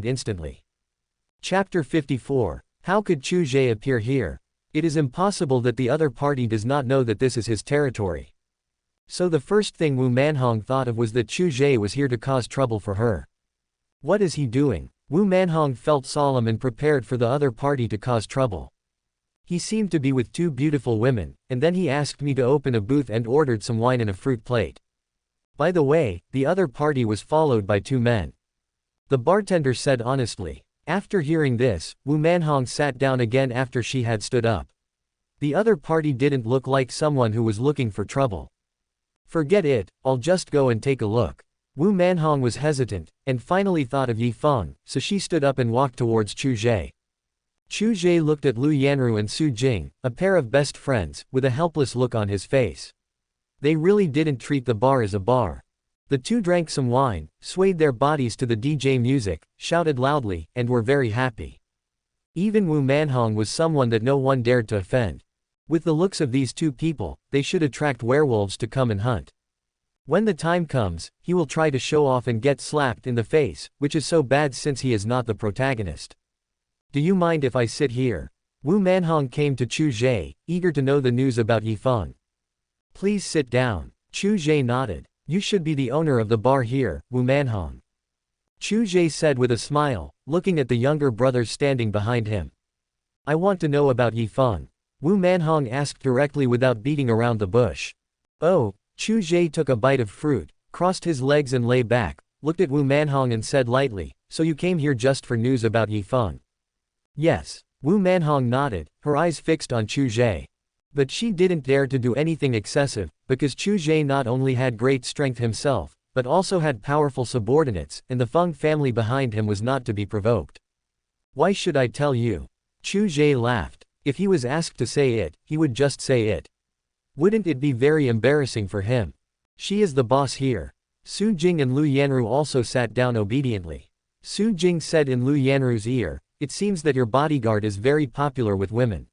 instantly. Chapter 54. How could Chu Ge appear here? It is impossible that the other party does not know that this is his territory. So the first thing Wu Manhong thought of was that Chu Ge was here to cause trouble for her. What is he doing? Wu Manhong felt solemn and prepared for the other party to cause trouble. He seemed to be with two beautiful women, and then he asked me to open a booth and ordered some wine and a fruit plate. By the way, the other party was followed by two men. The bartender said honestly. After hearing this, Wu Manhong sat down again after she had stood up. The other party didn't look like someone who was looking for trouble. Forget it, I'll just go and take a look. Wu Manhong was hesitant, and finally thought of Yi Feng, so she stood up and walked towards Chu Ge. Chu Ge looked at Lu Yanru and Su Jing, a pair of best friends, with a helpless look on his face. They really didn't treat the bar as a bar. The two drank some wine, swayed their bodies to the DJ music, shouted loudly, and were very happy. Even Wu Manhong was someone that no one dared to offend. With the looks of these two people, they should attract werewolves to come and hunt. When the time comes, he will try to show off and get slapped in the face, which is so bad since he is not the protagonist. Do you mind if I sit here? Wu Manhong came to Chu Ge, eager to know the news about Yi Feng. Please sit down. Chu Ge nodded. You should be the owner of the bar here, Wu Manhong. Chu Ge said with a smile, looking at the younger brothers standing behind him. I want to know about Yi Feng. Wu Manhong asked directly without beating around the bush. Oh, Chu Ge took a bite of fruit, crossed his legs and lay back, looked at Wu Manhong and said lightly, so you came here just for news about Yi Feng? Yes. Wu Manhong nodded, her eyes fixed on Chu Ge. But she didn't dare to do anything excessive, because Chu Ge not only had great strength himself, but also had powerful subordinates, and the Feng family behind him was not to be provoked. Why should I tell you? Chu Ge laughed. If he was asked to say it, he would just say it. Wouldn't it be very embarrassing for him? She is the boss here. Su Jing and Lu Yanru also sat down obediently. Su Jing said in Lu Yanru's ear, it seems that your bodyguard is very popular with women.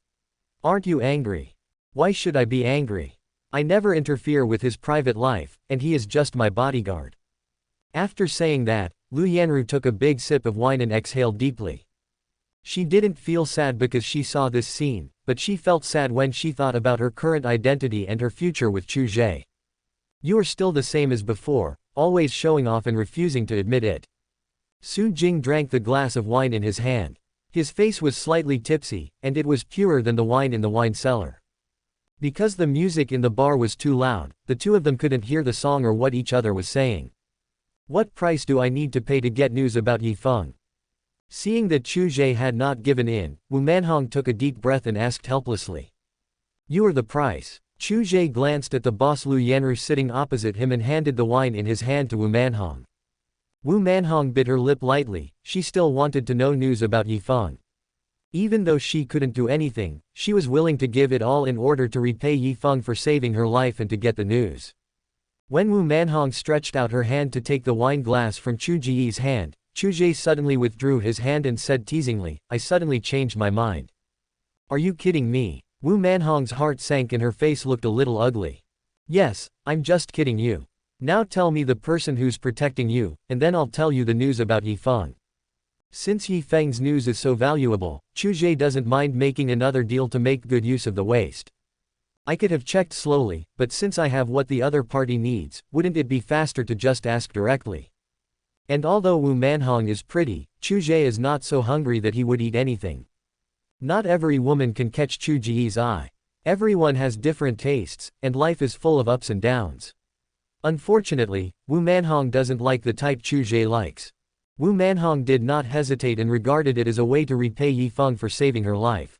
Aren't you angry? Why should I be angry? I never interfere with his private life, and he is just my bodyguard. After saying that, Lu Yanru took a big sip of wine and exhaled deeply. She didn't feel sad because she saw this scene, but she felt sad when she thought about her current identity and her future with Chu Ge. You are still the same as before, always showing off and refusing to admit it. Su Jing drank the glass of wine in his hand. His face was slightly tipsy, and it was purer than the wine in the wine cellar. Because the music in the bar was too loud, the two of them couldn't hear the song or what each other was saying. What price do I need to pay to get news about Yi Feng? Seeing that Chu Ge had not given in, Wu Manhong took a deep breath and asked helplessly. You are the price. Chu Ge glanced at the boss Lu Yanru sitting opposite him and handed the wine in his hand to Wu Manhong. Wu Manhong bit her lip lightly, she still wanted to know news about Yi Feng. Even though she couldn't do anything, she was willing to give it all in order to repay Yi Feng for saving her life and to get the news. When Wu Manhong stretched out her hand to take the wine glass from Chu Ge's hand, Chu Ge suddenly withdrew his hand and said teasingly, I suddenly changed my mind. Are you kidding me? Wu Manhong's heart sank and her face looked a little ugly. Yes, I'm just kidding you. Now tell me the person who's protecting you, and then I'll tell you the news about Yi Feng. Since Yi Feng's news is so valuable, Chu Ge doesn't mind making another deal to make good use of the waste. I could have checked slowly, but since I have what the other party needs, wouldn't it be faster to just ask directly? And although Wu Manhong is pretty, Chu Ge is not so hungry that he would eat anything. Not every woman can catch Chu Ge's eye. Everyone has different tastes, and life is full of ups and downs. Unfortunately, Wu Manhong doesn't like the type Chu Ge likes. Wu Manhong did not hesitate and regarded it as a way to repay Yi Feng for saving her life.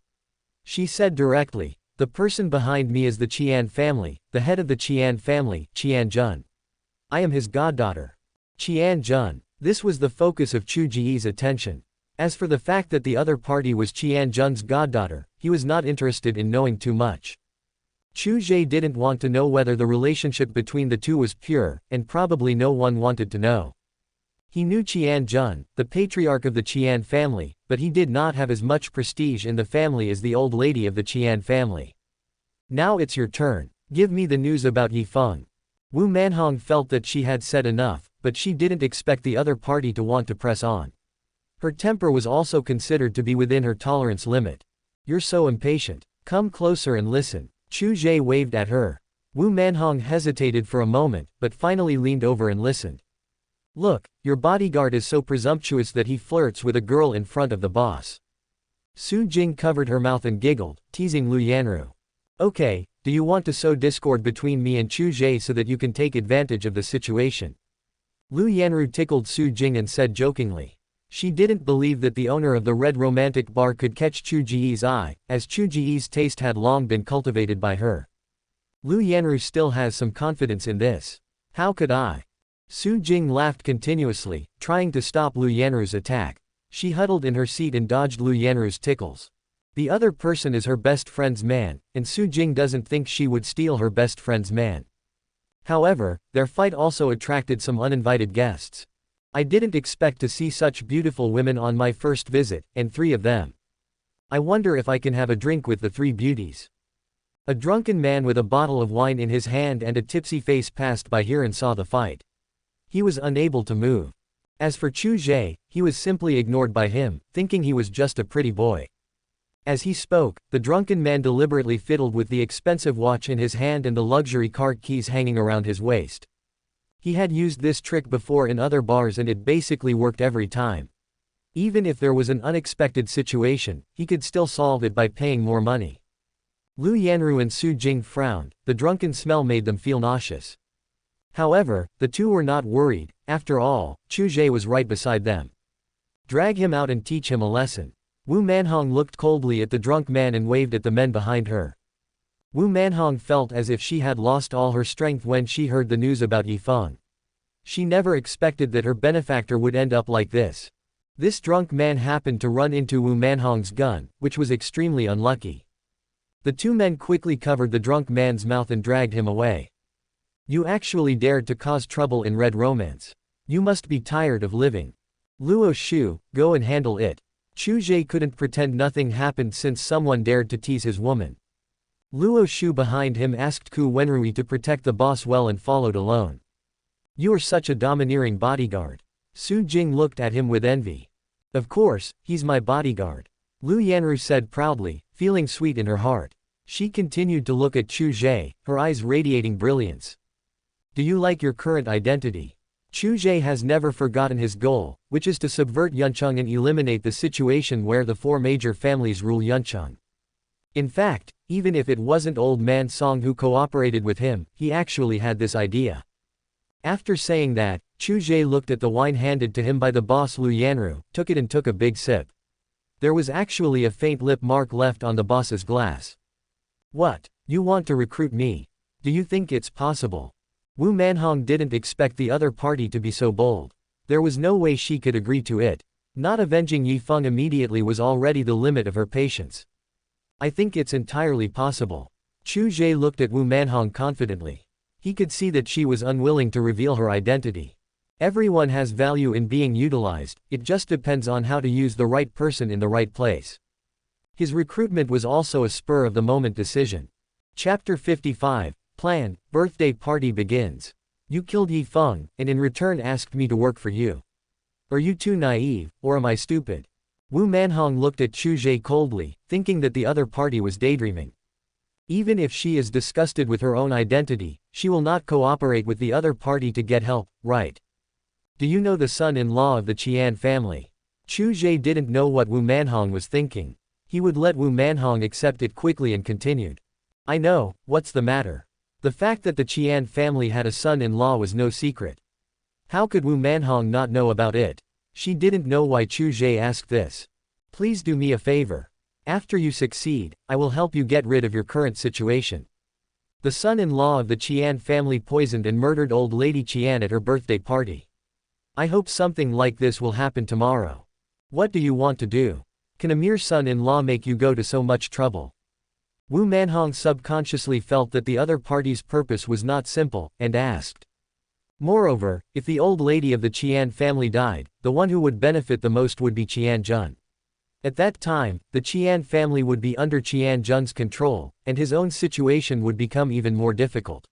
She said directly, the person behind me is the Qian family, the head of the Qian family, Qian Jun. I am his goddaughter. Qian Jun. This was the focus of Chu Ge's attention. As for the fact that the other party was Qian Jun's goddaughter, he was not interested in knowing too much. Chu Ge didn't want to know whether the relationship between the two was pure, and probably no one wanted to know. He knew Qian Jun, the patriarch of the Qian family, but he did not have as much prestige in the family as the old lady of the Qian family. Now it's your turn. Give me the news about Yi Feng. Wu Manhong felt that she had said enough, but she didn't expect the other party to want to press on. Her temper was also considered to be within her tolerance limit. You're so impatient. Come closer and listen. Chu Ge waved at her. Wu Manhong hesitated for a moment, but finally leaned over and listened. Look, your bodyguard is so presumptuous that he flirts with a girl in front of the boss. Su Jing covered her mouth and giggled, teasing Lu Yanru. Okay, do you want to sow discord between me and Chu Ge so that you can take advantage of the situation? Lu Yanru tickled Su Jing and said jokingly. She didn't believe that the owner of the Red Romantic Bar could catch Chu Ge's eye, as Chu Ge's taste had long been cultivated by her. Lu Yanru still has some confidence in this. How could I? Su Jing laughed continuously, trying to stop Lu Yanru's attack. She huddled in her seat and dodged Lu Yanru's tickles. The other person is her best friend's man, and Su Jing doesn't think she would steal her best friend's man. However, their fight also attracted some uninvited guests. I didn't expect to see such beautiful women on my first visit, and 3 of them. I wonder if I can have a drink with the 3 beauties. A drunken man with a bottle of wine in his hand and a tipsy face passed by here and saw the fight. He was unable to move. As for Chu Ge, he was simply ignored by him, thinking he was just a pretty boy. As he spoke, the drunken man deliberately fiddled with the expensive watch in his hand and the luxury car keys hanging around his waist. He had used this trick before in other bars and it basically worked every time. Even if there was an unexpected situation, he could still solve it by paying more money. Lu Yanru and Su Jing frowned, the drunken smell made them feel nauseous. However, the 2 were not worried, after all, Chu Ge was right beside them. Drag him out and teach him a lesson. Wu Manhong looked coldly at the drunk man and waved at the men behind her. Wu Manhong felt as if she had lost all her strength when she heard the news about Yifeng. She never expected that her benefactor would end up like this. This drunk man happened to run into Wu Manhong's gun, which was extremely unlucky. The 2 men quickly covered the drunk man's mouth and dragged him away. You actually dared to cause trouble in Red Romance. You must be tired of living. Luo Shu, go and handle it. Chu Ge couldn't pretend nothing happened since someone dared to tease his woman. Luo Shu behind him asked Ku Wenrui to protect the boss well and followed alone. You are such a domineering bodyguard. Su Jing looked at him with envy. Of course, he's my bodyguard. Lu Yanru said proudly, feeling sweet in her heart. She continued to look at Chu Ge, her eyes radiating brilliance. Do you like your current identity? Chu Ge has never forgotten his goal, which is to subvert Yuncheng and eliminate the situation where the 4 major families rule Yuncheng. In fact, even if it wasn't old man Song who cooperated with him, he actually had this idea. After saying that, Chu Ge looked at the wine handed to him by the boss Lu Yanru, took it and took a big sip. There was actually a faint lip mark left on the boss's glass. What? You want to recruit me? Do you think it's possible? Wu Manhong didn't expect the other party to be so bold. There was no way she could agree to it. Not avenging Yifeng immediately was already the limit of her patience. I think it's entirely possible. Chu Ge looked at Wu Manhong confidently. He could see that she was unwilling to reveal her identity. Everyone has value in being utilized, it just depends on how to use the right person in the right place. His recruitment was also a spur-of-the-moment decision. Chapter 55, Plan, Birthday Party begins. You killed Yifeng, and in return asked me to work for you. Are you too naive, or am I stupid? Wu Manhong looked at Chu Ge coldly, thinking that the other party was daydreaming. Even if she is disgusted with her own identity, she will not cooperate with the other party to get help, right? Do you know the son-in-law of the Qian family? Chu Ge didn't know what Wu Manhong was thinking. He would let Wu Manhong accept it quickly and continued. I know, what's the matter? The fact that the Qian family had a son-in-law was no secret. How could Wu Manhong not know about it? She didn't know why Chu Ge asked this. Please do me a favor. After you succeed, I will help you get rid of your current situation. The son-in-law of the Qian family poisoned and murdered old lady Qian at her birthday party. I hope something like this will happen tomorrow. What do you want to do? Can a mere son-in-law make you go to so much trouble? Wu Manhong subconsciously felt that the other party's purpose was not simple, and asked. Moreover, if the old lady of the Qian family died, the one who would benefit the most would be Qian Jun. At that time, the Qian family would be under Qian Jun's control, and his own situation would become even more difficult.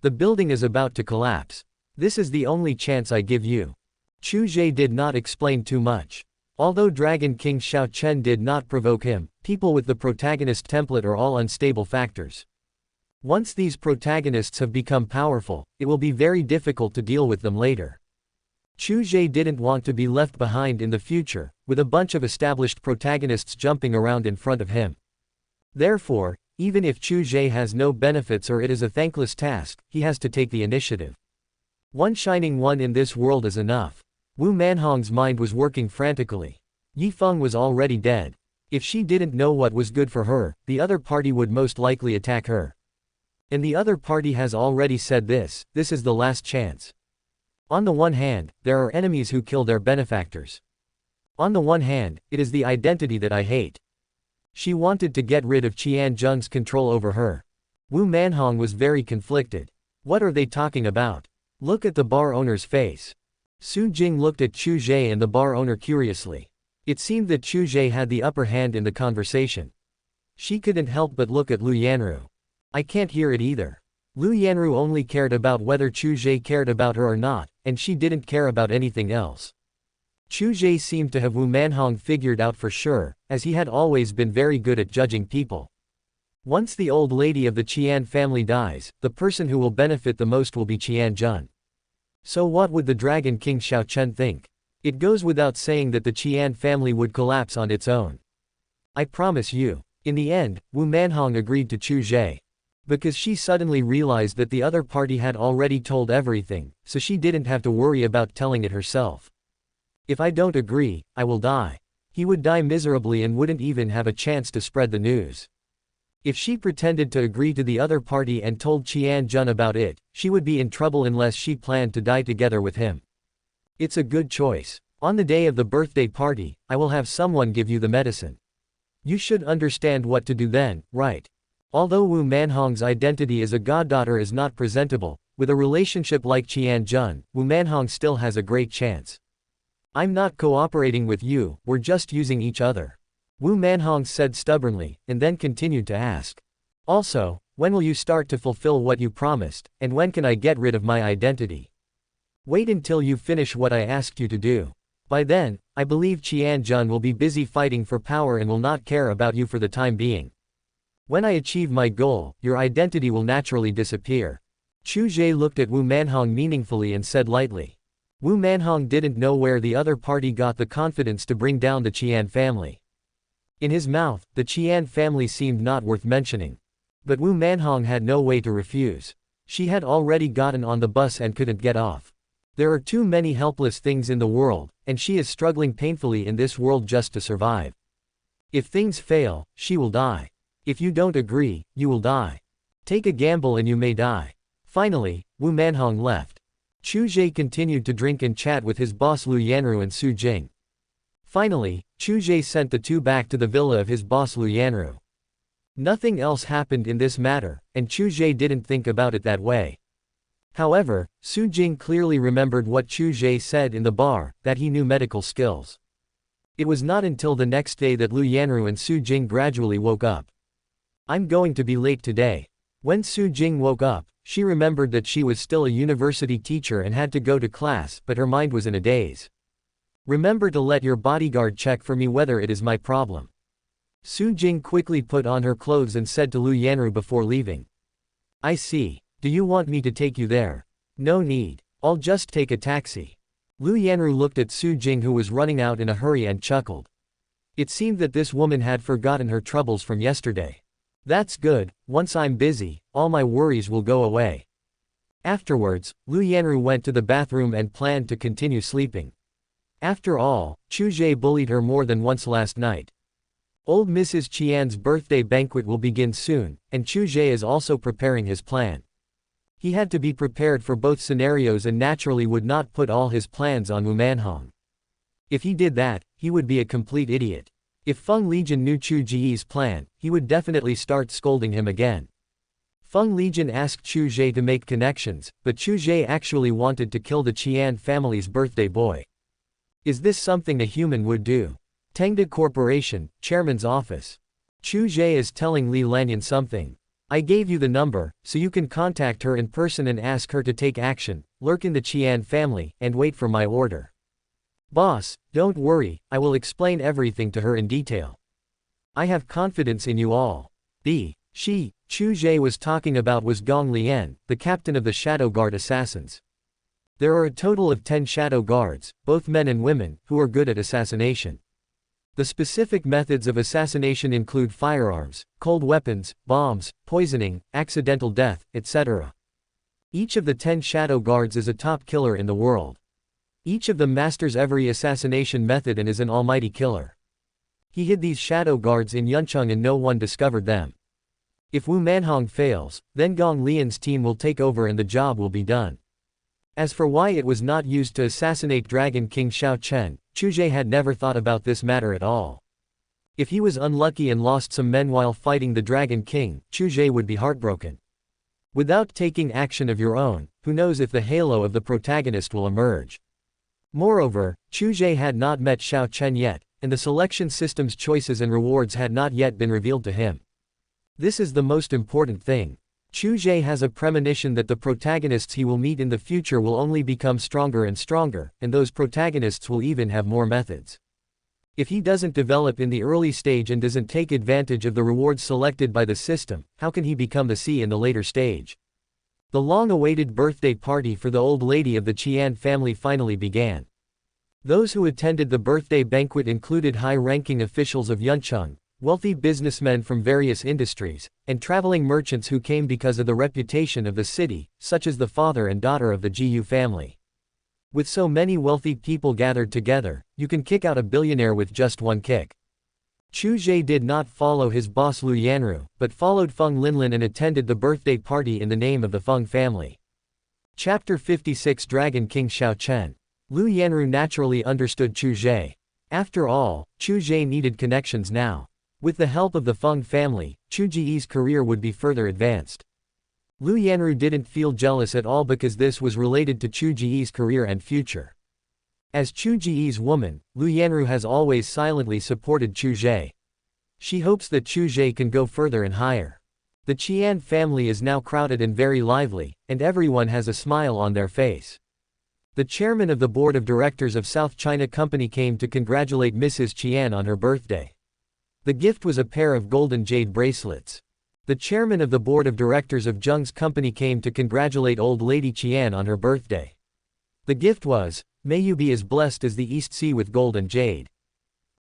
The building is about to collapse. This is the only chance I give you. Chu Ge did not explain too much. Although Dragon King Xiao Chen did not provoke him, people with the protagonist template are all unstable factors. Once these protagonists have become powerful, it will be very difficult to deal with them later. Chu Ge didn't want to be left behind in the future, with a bunch of established protagonists jumping around in front of him. Therefore, even if Chu Ge has no benefits or it is a thankless task, he has to take the initiative. One shining one in this world is enough. Wu Manhong's mind was working frantically. Yi Feng was already dead. If she didn't know what was good for her, the other party would most likely attack her. And the other party has already said this is the last chance. On the one hand, there are enemies who kill their benefactors. On the one hand, it is the identity that I hate. She wanted to get rid of Qian Zheng's control over her. Wu Manhong was very conflicted. What are they talking about? Look at the bar owner's face. Su Jing looked at Chu Ge and the bar owner curiously. It seemed that Chu Ge had the upper hand in the conversation. She couldn't help but look at Lu Yanru. I can't hear it either. Lu Yanru only cared about whether Chu Ge cared about her or not, and she didn't care about anything else. Chu Ge seemed to have Wu Manhong figured out for sure, as he had always been very good at judging people. Once the old lady of the Qian family dies, the person who will benefit the most will be Qian Zheng. So what would the Dragon King Xiao Chen think? It goes without saying that the Qian family would collapse on its own. I promise you. In the end, Wu Manhong agreed to Chu Ge. Because she suddenly realized that the other party had already told everything, so she didn't have to worry about telling it herself. If I don't agree, I will die. He would die miserably and wouldn't even have a chance to spread the news. If she pretended to agree to the other party and told Qian Zheng about it, she would be in trouble unless she planned to die together with him. It's a good choice. On the day of the birthday party, I will have someone give you the medicine. You should understand what to do then, right? Although Wu Manhong's identity as a goddaughter is not presentable, with a relationship like Qian Zheng, Wu Manhong still has a great chance. I'm not cooperating with you, we're just using each other. Wu Manhong said stubbornly, and then continued to ask. Also, when will you start to fulfill what you promised, and when can I get rid of my identity? Wait until you finish what I asked you to do. By then, I believe Qian Zheng will be busy fighting for power and will not care about you for the time being. When I achieve my goal, your identity will naturally disappear. Chu Ge looked at Wu Manhong meaningfully and said lightly. Wu Manhong didn't know where the other party got the confidence to bring down the Qian family. In his mouth, the Qian family seemed not worth mentioning. But Wu Manhong had no way to refuse. She had already gotten on the bus and couldn't get off. There are too many helpless things in the world, and she is struggling painfully in this world just to survive. If things fail, she will die. If you don't agree, you will die. Take a gamble and you may die. Finally, Wu Manhong left. Chu Ge continued to drink and chat with his boss Lu Yanru and Su Jing. Finally, Chu Ge sent the two back to the villa of his boss Lu Yanru. Nothing else happened in this matter, and Chu Ge didn't think about it that way. However, Su Jing clearly remembered what Chu Ge said in the bar, that he knew medical skills. It was not until the next day that Lu Yanru and Su Jing gradually woke up. I'm going to be late today. When Su Jing woke up, she remembered that she was still a university teacher and had to go to class, but her mind was in a daze. Remember to let your bodyguard check for me whether it is my problem. Su Jing quickly put on her clothes and said to Lu Yanru before leaving. I see. Do you want me to take you there? No need. I'll just take a taxi. Lu Yanru looked at Su Jing who was running out in a hurry and chuckled. It seemed that this woman had forgotten her troubles from yesterday. That's good, once I'm busy, all my worries will go away. Afterwards, Lu Yanru went to the bathroom and planned to continue sleeping. After all, Chu Ge bullied her more than once last night. Old Mrs. Qian's birthday banquet will begin soon, and Chu Ge is also preparing his plan. He had to be prepared for both scenarios and naturally would not put all his plans on Wu Manhong. If he did that, he would be a complete idiot. If Feng Legion knew Chu Ge's plan, he would definitely start scolding him again. Feng Legion asked Chu Ge to make connections, but Chu Ge actually wanted to kill the Qian family's birthday boy. Is this something a human would do? Tamed Corporation, Chairman's Office. Chu Ge is telling Li Lanyan something. I gave you the number, so you can contact her in person and ask her to take action, lurk in the Qian family, and wait for my order. Boss, don't worry, I will explain everything to her in detail. I have confidence in you all. Chu Ge was talking about was Gong Lian, the captain of the Shadow Guard assassins. There are a total of 10 Shadow Guards, both men and women, who are good at assassination. The specific methods of assassination include firearms, cold weapons, bombs, poisoning, accidental death, etc. Each of the 10 Shadow Guards is a top killer in the world. Each of them masters every assassination method and is an almighty killer. He hid these Shadow Guards in Yuncheng and no one discovered them. If Wu Manhong fails, then Gong Lian's team will take over and the job will be done. As for why it was not used to assassinate Dragon King Xiao Chen, Chu Ge had never thought about this matter at all. If he was unlucky and lost some men while fighting the Dragon King, Chu Ge would be heartbroken. Without taking action of your own, who knows if the halo of the protagonist will emerge. Moreover, Chu Ge had not met Xiao Chen yet, and the selection system's choices and rewards had not yet been revealed to him. This is the most important thing. Chu Ge has a premonition that the protagonists he will meet in the future will only become stronger and stronger, and those protagonists will even have more methods. If he doesn't develop in the early stage and doesn't take advantage of the rewards selected by the system, how can he become the C in the later stage? The long-awaited birthday party for the old lady of the Qian family finally began. Those who attended the birthday banquet included high-ranking officials of Yuncheng, wealthy businessmen from various industries, and traveling merchants who came because of the reputation of the city, such as the father and daughter of the Jiyu family. With so many wealthy people gathered together, you can kick out a billionaire with just one kick. Chu Ge did not follow his boss Lu Yanru, but followed Feng Linlin and attended the birthday party in the name of the Feng family. Chapter 56 Dragon King Xiao Chen. Lu Yanru naturally understood Chu Ge. After all, Chu Ge needed connections now. With the help of the Feng family, Chu Ge's career would be further advanced. Lu Yanru didn't feel jealous at all because this was related to Chu Ge's career and future. As Chu Ge's woman, Lu Yanru has always silently supported Chu Ge. She hopes that Chu Ge can go further and higher. The Qian family is now crowded and very lively, and everyone has a smile on their face. The chairman of the board of directors of South China Company came to congratulate Mrs. Qian on her birthday. The gift was a pair of golden jade bracelets. The chairman of the board of directors of Zheng's company came to congratulate old lady Qian on her birthday. The gift was, "May you be as blessed as the East Sea with gold and jade."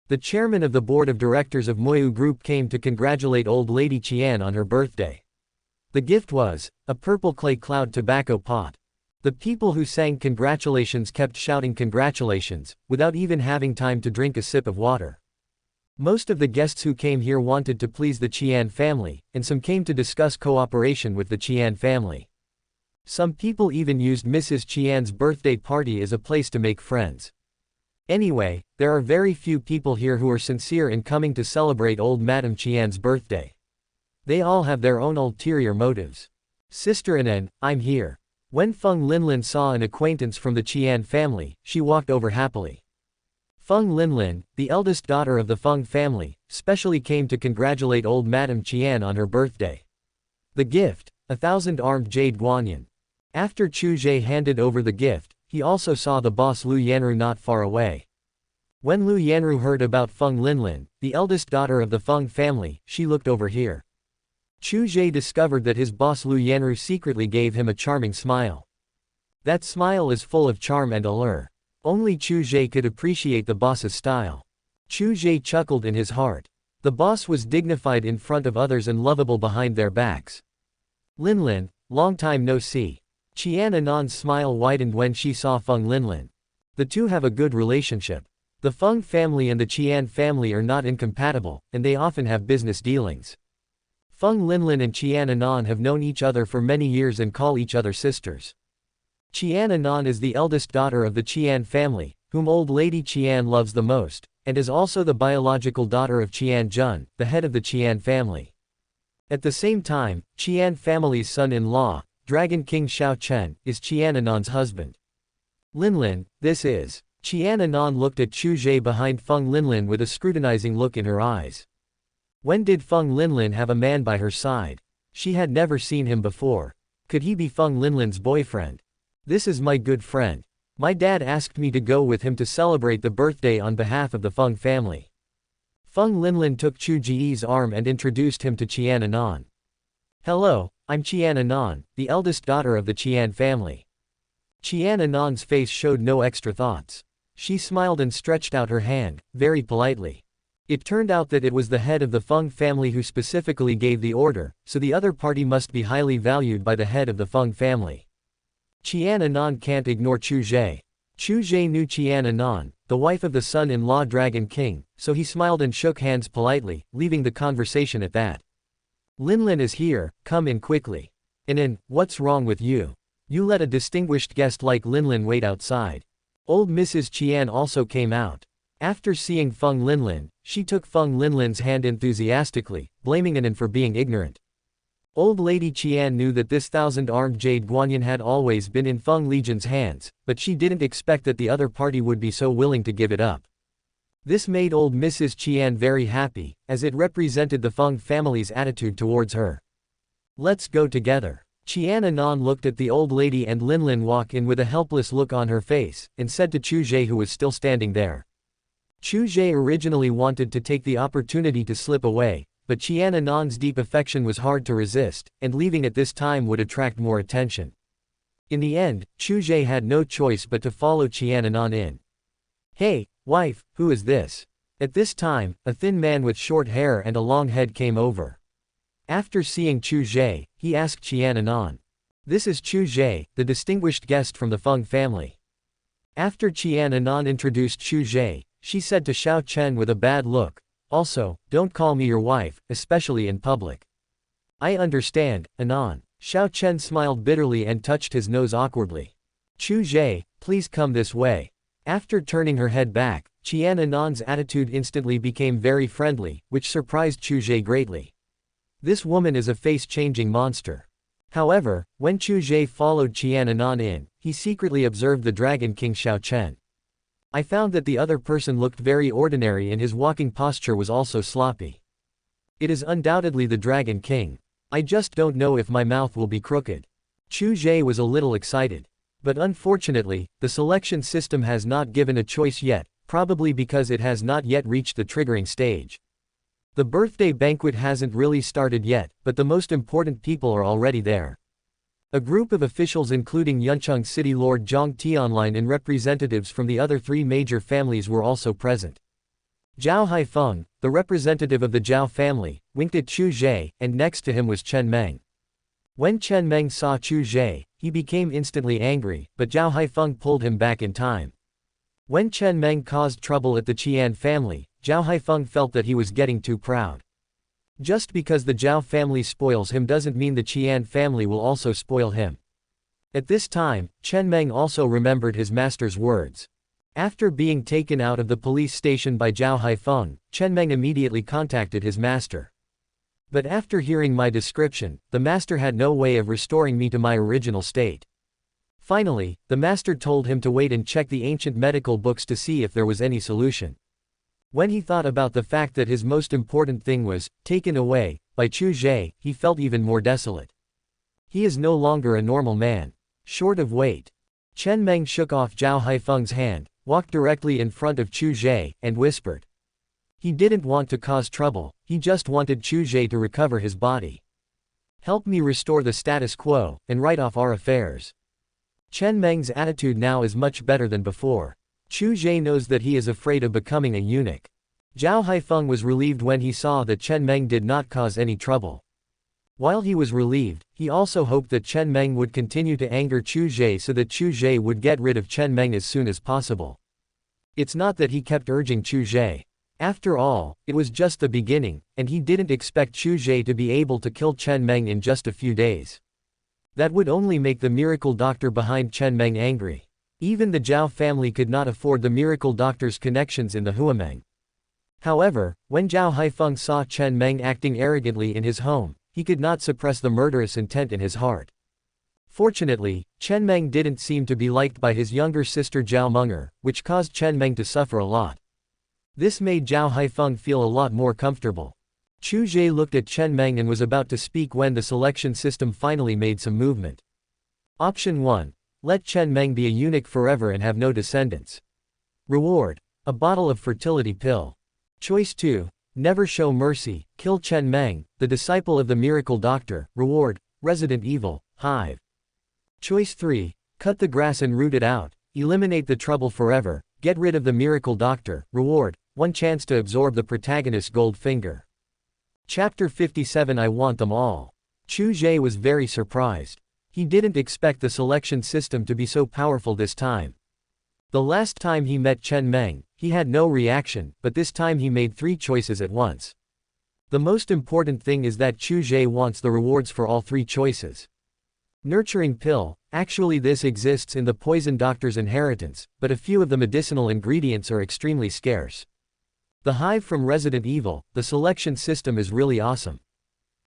The chairman of the board of directors of Moyu Group came to congratulate old lady Qian on her birthday. The gift was, a purple clay cloud tobacco pot. The people who sang congratulations kept shouting congratulations, without even having time to drink a sip of water. Most of the guests who came here wanted to please the Qian family, and some came to discuss cooperation with the Qian family. Some people even used Mrs. Qian's birthday party as a place to make friends. Anyway, there are very few people here who are sincere in coming to celebrate old Madame Qian's birthday. They all have their own ulterior motives. Sister Anan, I'm here. When Feng Linlin saw an acquaintance from the Qian family, she walked over happily. Feng Linlin, the eldest daughter of the Feng family, specially came to congratulate old Madame Qian on her birthday. The gift, 1,000 armed jade guanyin. After Chu Ge handed over the gift, he also saw the boss Lu Yanru not far away. When Lu Yanru heard about Feng Linlin, the eldest daughter of the Feng family, she looked over here. Chu Ge discovered that his boss Lu Yanru secretly gave him a charming smile. That smile is full of charm and allure. Only Chu Ge could appreciate the boss's style. Chu Ge chuckled in his heart. The boss was dignified in front of others and lovable behind their backs. Linlin, long time no see. Qian Anan's smile widened when she saw Feng Linlin. The two have a good relationship. The Feng family and the Qian family are not incompatible, and they often have business dealings. Feng Linlin and Qian Anan have known each other for many years and call each other sisters. Qian Anan is the eldest daughter of the Qian family, whom old lady Qian loves the most, and is also the biological daughter of Qian Jun, the head of the Qian family. At the same time, Qian family's son-in-law, Dragon King Xiao Chen, is Qian Anan's husband. Linlin, this is. Qian Anan looked at Chu Ge behind Feng Linlin with a scrutinizing look in her eyes. When did Feng Linlin have a man by her side? She had never seen him before. Could he be Feng Linlin's boyfriend? This is my good friend. My dad asked me to go with him to celebrate the birthday on behalf of the Feng family. Feng Linlin took Chu Ge's arm and introduced him to Qian Anan. Hello, I'm Qian Anan, the eldest daughter of the Qian family. Qian Anan's face showed no extra thoughts. She smiled and stretched out her hand, very politely. It turned out that it was the head of the Feng family who specifically gave the order, so the other party must be highly valued by the head of the Feng family. Qian Anan can't ignore Chu Ge. Chu Ge knew Qian Anan, the wife of the son-in-law Dragon King, so he smiled and shook hands politely, leaving the conversation at that. Linlin is here, come in quickly. Anan, what's wrong with you? You let a distinguished guest like Linlin wait outside. Old Mrs. Qian also came out. After seeing Feng Linlin, she took Feng Linlin's hand enthusiastically, blaming Anan for being ignorant. Old Lady Qian knew that this 1,000-armed jade guanyin had always been in Feng Legion's hands, but she didn't expect that the other party would be so willing to give it up. This made old Mrs. Qian very happy, as it represented the Feng family's attitude towards her. Let's go together. Qian Anan looked at the old lady and Linlin walk in with a helpless look on her face, and said to Chu Ge, who was still standing there. Chu Ge originally wanted to take the opportunity to slip away, but Qian Anan's deep affection was hard to resist, and leaving at this time would attract more attention. In the end, Chu Ge had no choice but to follow Qian Anan in. Hey, wife, who is this? At this time, a thin man with short hair and a long head came over. After seeing Chu Ge, he asked Qian Anan. This is Chu Ge, the distinguished guest from the Feng family. After Qian Anan introduced Chu Ge, she said to Xiao Chen with a bad look, also, don't call me your wife, especially in public. I understand, Anan. Xiao Chen smiled bitterly and touched his nose awkwardly. Chu Ge, please come this way. After turning her head back, Qian Anan's attitude instantly became very friendly, which surprised Chu Ge greatly. This woman is a face-changing monster. However, when Chu Ge followed Qian Anan in, he secretly observed the Dragon King Xiao Chen. I found that the other person looked very ordinary and his walking posture was also sloppy. It is undoubtedly the Dragon King. I just don't know if my mouth will be crooked. Chu Ge was a little excited. But unfortunately, the selection system has not given a choice yet, probably because it has not yet reached the triggering stage. The birthday banquet hasn't really started yet, but the most important people are already there. A group of officials including Yuncheng City Lord Zhang Tianlin and representatives from the other three major families were also present. Zhao Haifeng, the representative of the Zhao family, winked at Chu Ge, and next to him was Chen Meng. When Chen Meng saw Chu Ge, he became instantly angry, but Zhao Haifeng pulled him back in time. When Chen Meng caused trouble at the Qian family, Zhao Haifeng felt that he was getting too proud. Just because the Zhao family spoils him doesn't mean the Qian family will also spoil him. At this time, Chen Meng also remembered his master's words. After being taken out of the police station by Zhao Haifeng, Chen Meng immediately contacted his master. But after hearing my description, the master had no way of restoring me to my original state. Finally, the master told him to wait and check the ancient medical books to see if there was any solution. When he thought about the fact that his most important thing was taken away by Chu Ge, he felt even more desolate. He is no longer a normal man. Short of weight. Chen Meng shook off Zhao Haifeng's hand, walked directly in front of Chu Ge, and whispered. He didn't want to cause trouble, he just wanted Chu Ge to recover his body. Help me restore the status quo, and write off our affairs. Chen Meng's attitude now is much better than before. Chu Ge knows that he is afraid of becoming a eunuch. Zhao Haifeng was relieved when he saw that Chen Meng did not cause any trouble. While he was relieved, he also hoped that Chen Meng would continue to anger Chu Ge so that Chu Ge would get rid of Chen Meng as soon as possible. It's not that he kept urging Chu Ge. After all, it was just the beginning, and he didn't expect Chu Ge to be able to kill Chen Meng in just a few days. That would only make the miracle doctor behind Chen Meng angry. Even the Zhao family could not afford the miracle doctor's connections in the Huameng. However, when Zhao Haifeng saw Chen Meng acting arrogantly in his home, he could not suppress the murderous intent in his heart. Fortunately, Chen Meng didn't seem to be liked by his younger sister Zhao Menger, which caused Chen Meng to suffer a lot. This made Zhao Haifeng feel a lot more comfortable. Chu Ge looked at Chen Meng and was about to speak when the selection system finally made some movement. Option 1. Let Chen Meng be a eunuch forever and have no descendants. Reward: a bottle of fertility pill. Choice 2. Never show mercy, kill Chen Meng, the disciple of the miracle doctor. Reward: Resident Evil, Hive. Choice 3. Cut the grass and root it out, eliminate the trouble forever, get rid of the miracle doctor. Reward: one chance to absorb the protagonist's gold finger. Chapter 57. I want them all. Chu Ge was very surprised. He didn't expect the selection system to be so powerful this time. The last time he met Chen Meng, he had no reaction, but this time he made 3 choices at once. The most important thing is that Chu Ge wants the rewards for all 3 choices. Nurturing pill: actually this exists in the poison doctor's inheritance, but a few of the medicinal ingredients are extremely scarce. The Hive from Resident Evil: the selection system is really awesome.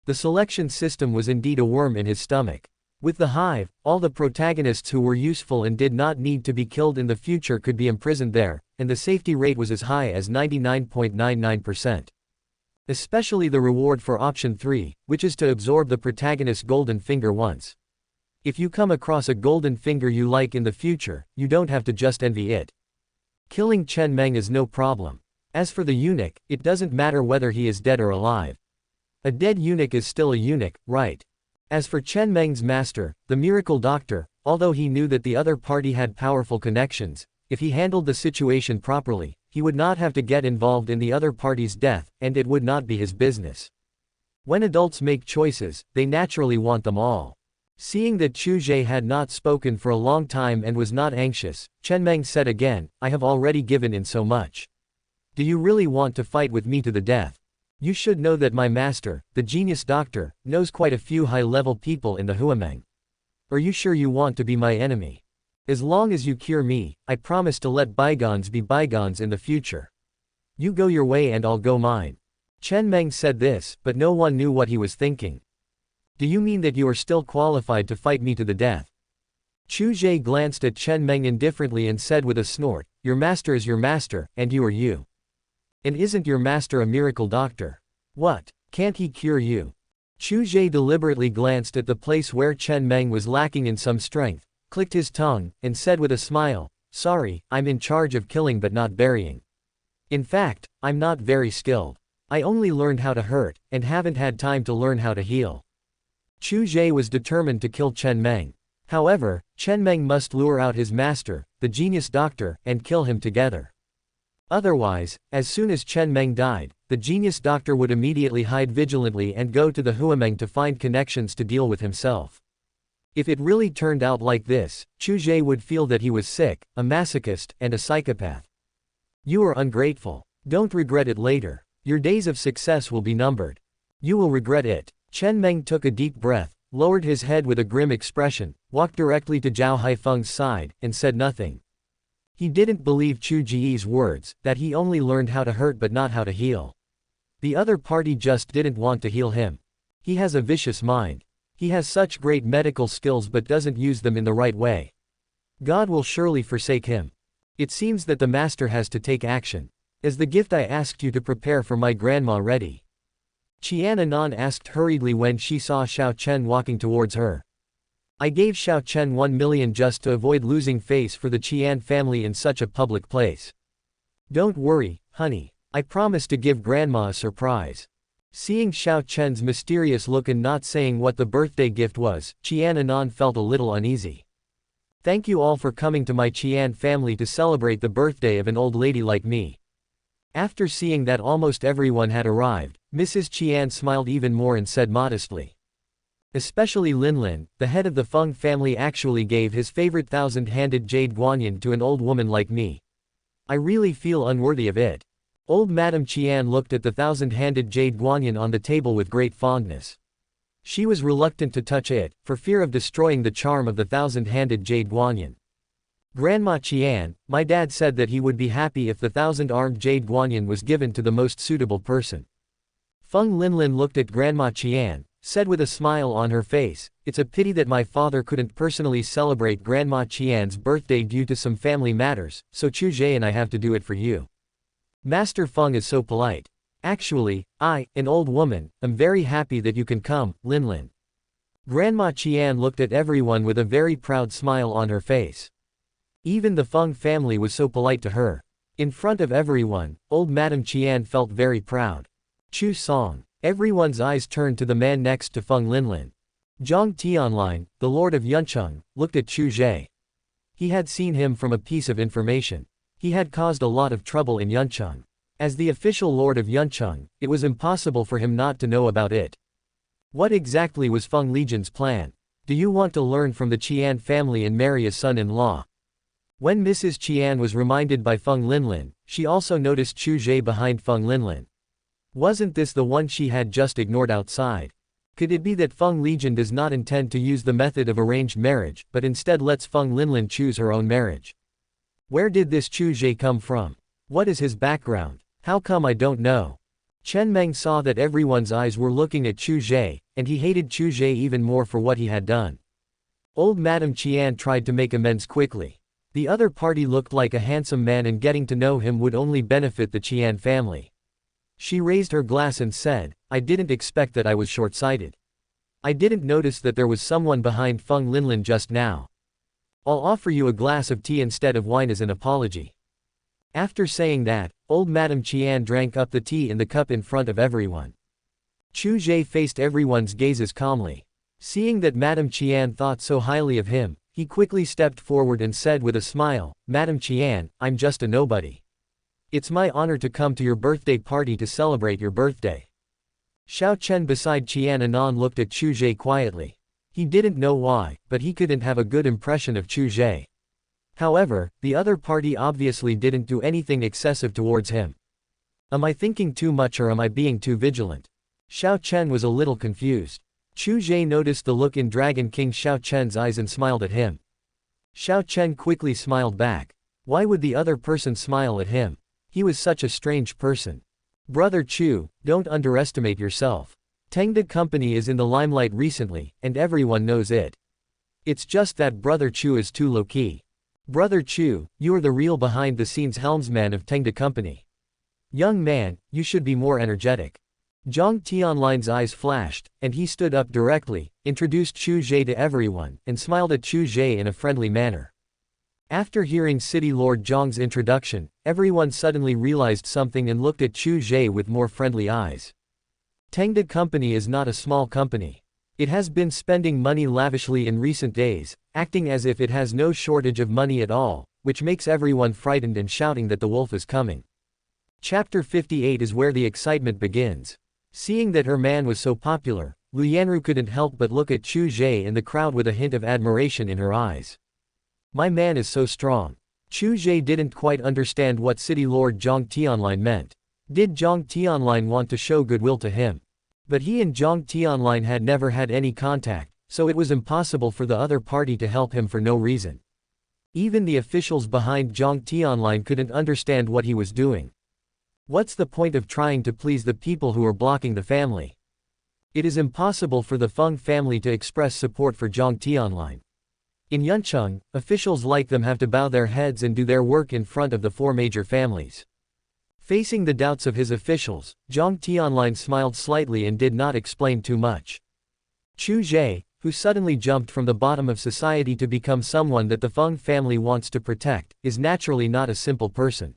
The selection system was indeed a worm in his stomach. With the Hive, all the protagonists who were useful and did not need to be killed in the future could be imprisoned there, and the safety rate was as high as 99.99%. Especially the reward for option 3, which is to absorb the protagonist's golden finger once. If you come across a golden finger you like in the future, you don't have to just envy it. Killing Chen Meng is no problem. As for the eunuch, it doesn't matter whether he is dead or alive. A dead eunuch is still a eunuch, right? As for Chen Meng's master, the miracle doctor, although he knew that the other party had powerful connections, if he handled the situation properly, he would not have to get involved in the other party's death, and it would not be his business. When adults make choices, they naturally want them all. Seeing that Chu Ge had not spoken for a long time and was not anxious, Chen Meng said again, I have already given in so much. Do you really want to fight with me to the death? You should know that my master, the genius doctor, knows quite a few high-level people in the Huameng. Are you sure you want to be my enemy? As long as you cure me, I promise to let bygones be bygones in the future. You go your way and I'll go mine. Chen Meng said this, but no one knew what he was thinking. Do you mean that you are still qualified to fight me to the death? Chu Ge glanced at Chen Meng indifferently and said with a snort, your master is your master, and you are you. And isn't your master a miracle doctor? What? Can't he cure you? Chu Ge deliberately glanced at the place where Chen Meng was lacking in some strength, clicked his tongue, and said with a smile, sorry, I'm in charge of killing but not burying. In fact, I'm not very skilled. I only learned how to hurt, and haven't had time to learn how to heal. Chu Ge was determined to kill Chen Meng. However, Chen Meng must lure out his master, the genius doctor, and kill him together. Otherwise, as soon as Chen Meng died, the genius doctor would immediately hide vigilantly and go to the Huameng to find connections to deal with himself. If it really turned out like this, Chu Ge would feel that he was sick, a masochist, and a psychopath. You are ungrateful. Don't regret it later. Your days of success will be numbered. You will regret it. Chen Meng took a deep breath, lowered his head with a grim expression, walked directly to Zhao Haifeng's side, and said nothing. He didn't believe Chu Ge's words, that he only learned how to hurt but not how to heal. The other party just didn't want to heal him. He has a vicious mind. He has such great medical skills but doesn't use them in the right way. God will surely forsake him. It seems that the master has to take action. Is the gift I asked you to prepare for my grandma ready? Qian Anan asked hurriedly when she saw Xiao Chen walking towards her. I gave Xiao Chen 1 million just to avoid losing face for the Qian family in such a public place. Don't worry, honey. I promise to give grandma a surprise. Seeing Xiao Chen's mysterious look and not saying what the birthday gift was, Qian Anan felt a little uneasy. Thank you all for coming to my Qian family to celebrate the birthday of an old lady like me. After seeing that almost everyone had arrived, Mrs. Qian smiled even more and said modestly. Especially Linlin, the head of the Feng family actually gave his favorite thousand-handed jade guanyin to an old woman like me. I really feel unworthy of it. Old Madame Qian looked at the thousand-handed jade guanyin on the table with great fondness. She was reluctant to touch it, for fear of destroying the charm of the thousand-handed jade guanyin. Grandma Qian, my dad said that he would be happy if the thousand-armed jade guanyin was given to the most suitable person. Feng Linlin looked at Grandma Qian, said with a smile on her face, it's a pity that my father couldn't personally celebrate Grandma Qian's birthday due to some family matters, so Chu Ge and I have to do it for you. Master Feng is so polite. Actually, I, an old woman, am very happy that you can come, Linlin. Grandma Qian looked at everyone with a very proud smile on her face. Even the Feng family was so polite to her. In front of everyone, old Madame Qian felt very proud. Chu Song. Everyone's eyes turned to the man next to Feng Linlin. Zhang Tianlin, the lord of Yuncheng, looked at Chu Ge. He had seen him from a piece of information. He had caused a lot of trouble in Yuncheng. As the official lord of Yuncheng, it was impossible for him not to know about it. What exactly was Feng Legion's plan? Do you want to learn from the Qian family and marry a son-in-law? When Mrs. Qian was reminded by Feng Linlin, she also noticed Chu Ge behind Feng Linlin. Wasn't this the one she had just ignored outside? Could it be that Feng Legion does not intend to use the method of arranged marriage, but instead lets Feng Linlin choose her own marriage? Where did this Chu Ge come from? What is his background? How come I don't know? Chen Meng saw that everyone's eyes were looking at Chu Ge, and he hated Chu Ge even more for what he had done. Old Madame Qian tried to make amends quickly. The other party looked like a handsome man and getting to know him would only benefit the Qian family. She raised her glass and said, I didn't expect that I was short-sighted. I didn't notice that there was someone behind Feng Linlin just now. I'll offer you a glass of tea instead of wine as an apology. After saying that, old Madame Qian drank up the tea in the cup in front of everyone. Chu Ge faced everyone's gazes calmly. Seeing that Madame Qian thought so highly of him, he quickly stepped forward and said with a smile, Madame Qian, I'm just a nobody. It's my honor to come to your birthday party to celebrate your birthday. Xiao Chen beside Qian Anan looked at Chu Ge quietly. He didn't know why, but he couldn't have a good impression of Chu Ge. However, the other party obviously didn't do anything excessive towards him. Am I thinking too much or am I being too vigilant? Xiao Chen was a little confused. Chu Ge noticed the look in Dragon King Xiao Chen's eyes and smiled at him. Xiao Chen quickly smiled back. Why would the other person smile at him? He was such a strange person. Brother Chu, don't underestimate yourself. Tamed company is in the limelight recently, and everyone knows it. It's just that Brother Chu is too low-key. Brother Chu, you are the real behind-the-scenes helmsman of Tamed company. Young man, you should be more energetic. Zhang Tianlin's eyes flashed, and he stood up directly, introduced Chu Ge to everyone, and smiled at Chu Ge in a friendly manner. After hearing City Lord Zhang's introduction, everyone suddenly realized something and looked at Chu Ge with more friendly eyes. Tamed company is not a small company. It has been spending money lavishly in recent days, acting as if it has no shortage of money at all, which makes everyone frightened and shouting that the wolf is coming. Chapter 58 is where the excitement begins. Seeing that her man was so popular, Lu Yanru couldn't help but look at Chu Ge and the crowd with a hint of admiration in her eyes. My man is so strong. Chu Ge didn't quite understand what City Lord Zhang Tianlin meant. Did Zhang Tianlin want to show goodwill to him? But he and Zhang Tianlin had never had any contact, so it was impossible for the other party to help him for no reason. Even the officials behind Zhang Tianlin couldn't understand what he was doing. What's the point of trying to please the people who are blocking the family? It is impossible for the Feng family to express support for Zhang Tianlin. In Yuncheng, officials like them have to bow their heads and do their work in front of the four major families. Facing the doubts of his officials, Zhang Tianlin smiled slightly and did not explain too much. Chu Ge, who suddenly jumped from the bottom of society to become someone that the Feng family wants to protect, is naturally not a simple person.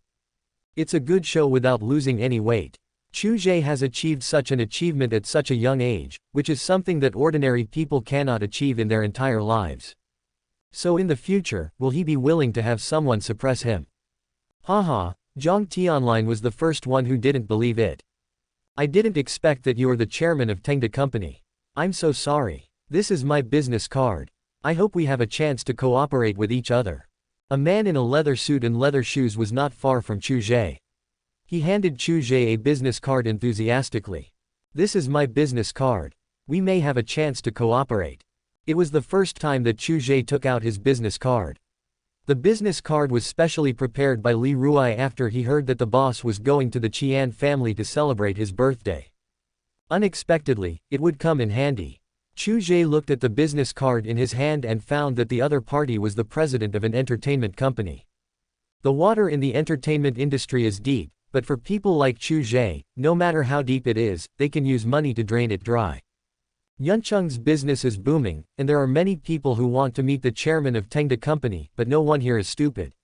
It's a good show without losing any weight. Chu Ge has achieved such an achievement at such a young age, which is something that ordinary people cannot achieve in their entire lives. So in the future, will he be willing to have someone suppress him? Haha, Zhang Tianlin was the first one who didn't believe it. I didn't expect that you are the chairman of Tamed company. I'm so sorry. This is my business card. I hope we have a chance to cooperate with each other. A man in a leather suit and leather shoes was not far from Chu Ge. He handed Chu Ge a business card enthusiastically. This is my business card. We may have a chance to cooperate. It was the first time that Chu Ge took out his business card. The business card was specially prepared by Li Ruai after he heard that the boss was going to the Qian family to celebrate his birthday. Unexpectedly, it would come in handy. Chu Ge looked at the business card in his hand and found that the other party was the president of an entertainment company. The water in the entertainment industry is deep, but for people like Chu Ge, no matter how deep it is, they can use money to drain it dry. Yuncheng's business is booming, and there are many people who want to meet the chairman of Tamed Company, but no one here is stupid.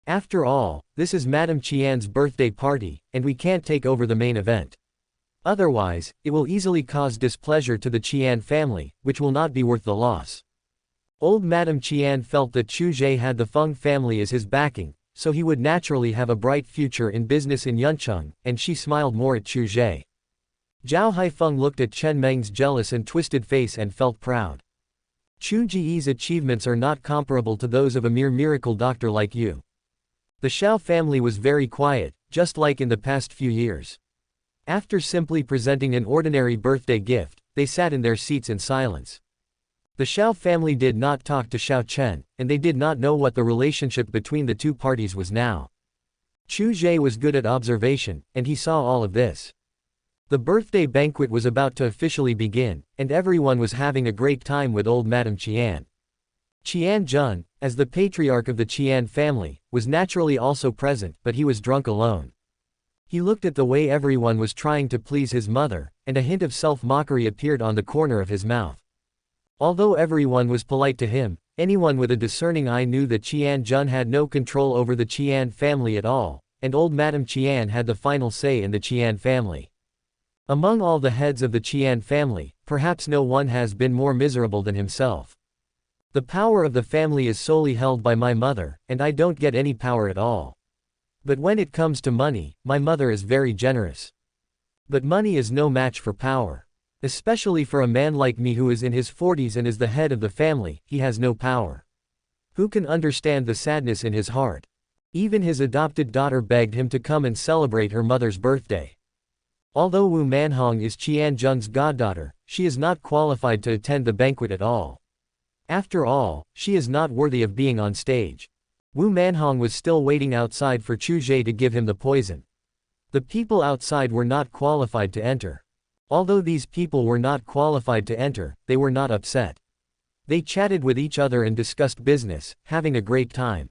After all, this is Madame Qian's birthday party, and we can't take over the main event. Otherwise, it will easily cause displeasure to the Qian family, which will not be worth the loss. Old Madame Qian felt that Chu Ge had the Feng family as his backing, so he would naturally have a bright future in business in Yuncheng, and she smiled more at Chu Ge. Zhao Haifeng looked at Chen Meng's jealous and twisted face and felt proud. Chu Ge's achievements are not comparable to those of a mere miracle doctor like you. The Shao family was very quiet, just like in the past few years. After simply presenting an ordinary birthday gift, they sat in their seats in silence. The Shao family did not talk to Shao Chen, and they did not know what the relationship between the two parties was now. Chu Ge was good at observation, and he saw all of this. The birthday banquet was about to officially begin, and everyone was having a great time with old Madame Qian. Qian Jun, as the patriarch of the Qian family, was naturally also present, but he was drunk alone. He looked at the way everyone was trying to please his mother, and a hint of self-mockery appeared on the corner of his mouth. Although everyone was polite to him, anyone with a discerning eye knew that Qian Jun had no control over the Qian family at all, and old Madame Qian had the final say in the Qian family. Among all the heads of the Qian family, perhaps no one has been more miserable than himself. The power of the family is solely held by my mother, and I don't get any power at all. But when it comes to money, my mother is very generous. But money is no match for power. Especially for a man like me who is in his 40s and is the head of the family, he has no power. Who can understand the sadness in his heart? Even his adopted daughter begged him to come and celebrate her mother's birthday. Although Wu Manhong is Qian Jun's goddaughter, she is not qualified to attend the banquet at all. After all, she is not worthy of being on stage. Wu Manhong was still waiting outside for Chu Ge to give him the poison. The people outside were not qualified to enter. Although these people were not qualified to enter, they were not upset. They chatted with each other and discussed business, having a great time.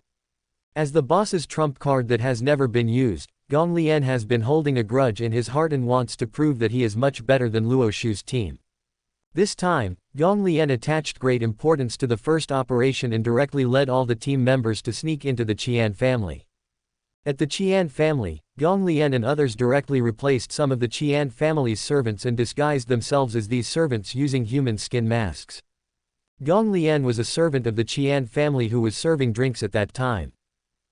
As the boss's trump card that has never been used, Gong Lian has been holding a grudge in his heart and wants to prove that he is much better than Luo Shu's team. This time, Gong Lian attached great importance to the first operation and directly led all the team members to sneak into the Qian family. At the Qian family, Gong Lian and others directly replaced some of the Qian family's servants and disguised themselves as these servants using human skin masks. Gong Lian was a servant of the Qian family who was serving drinks at that time.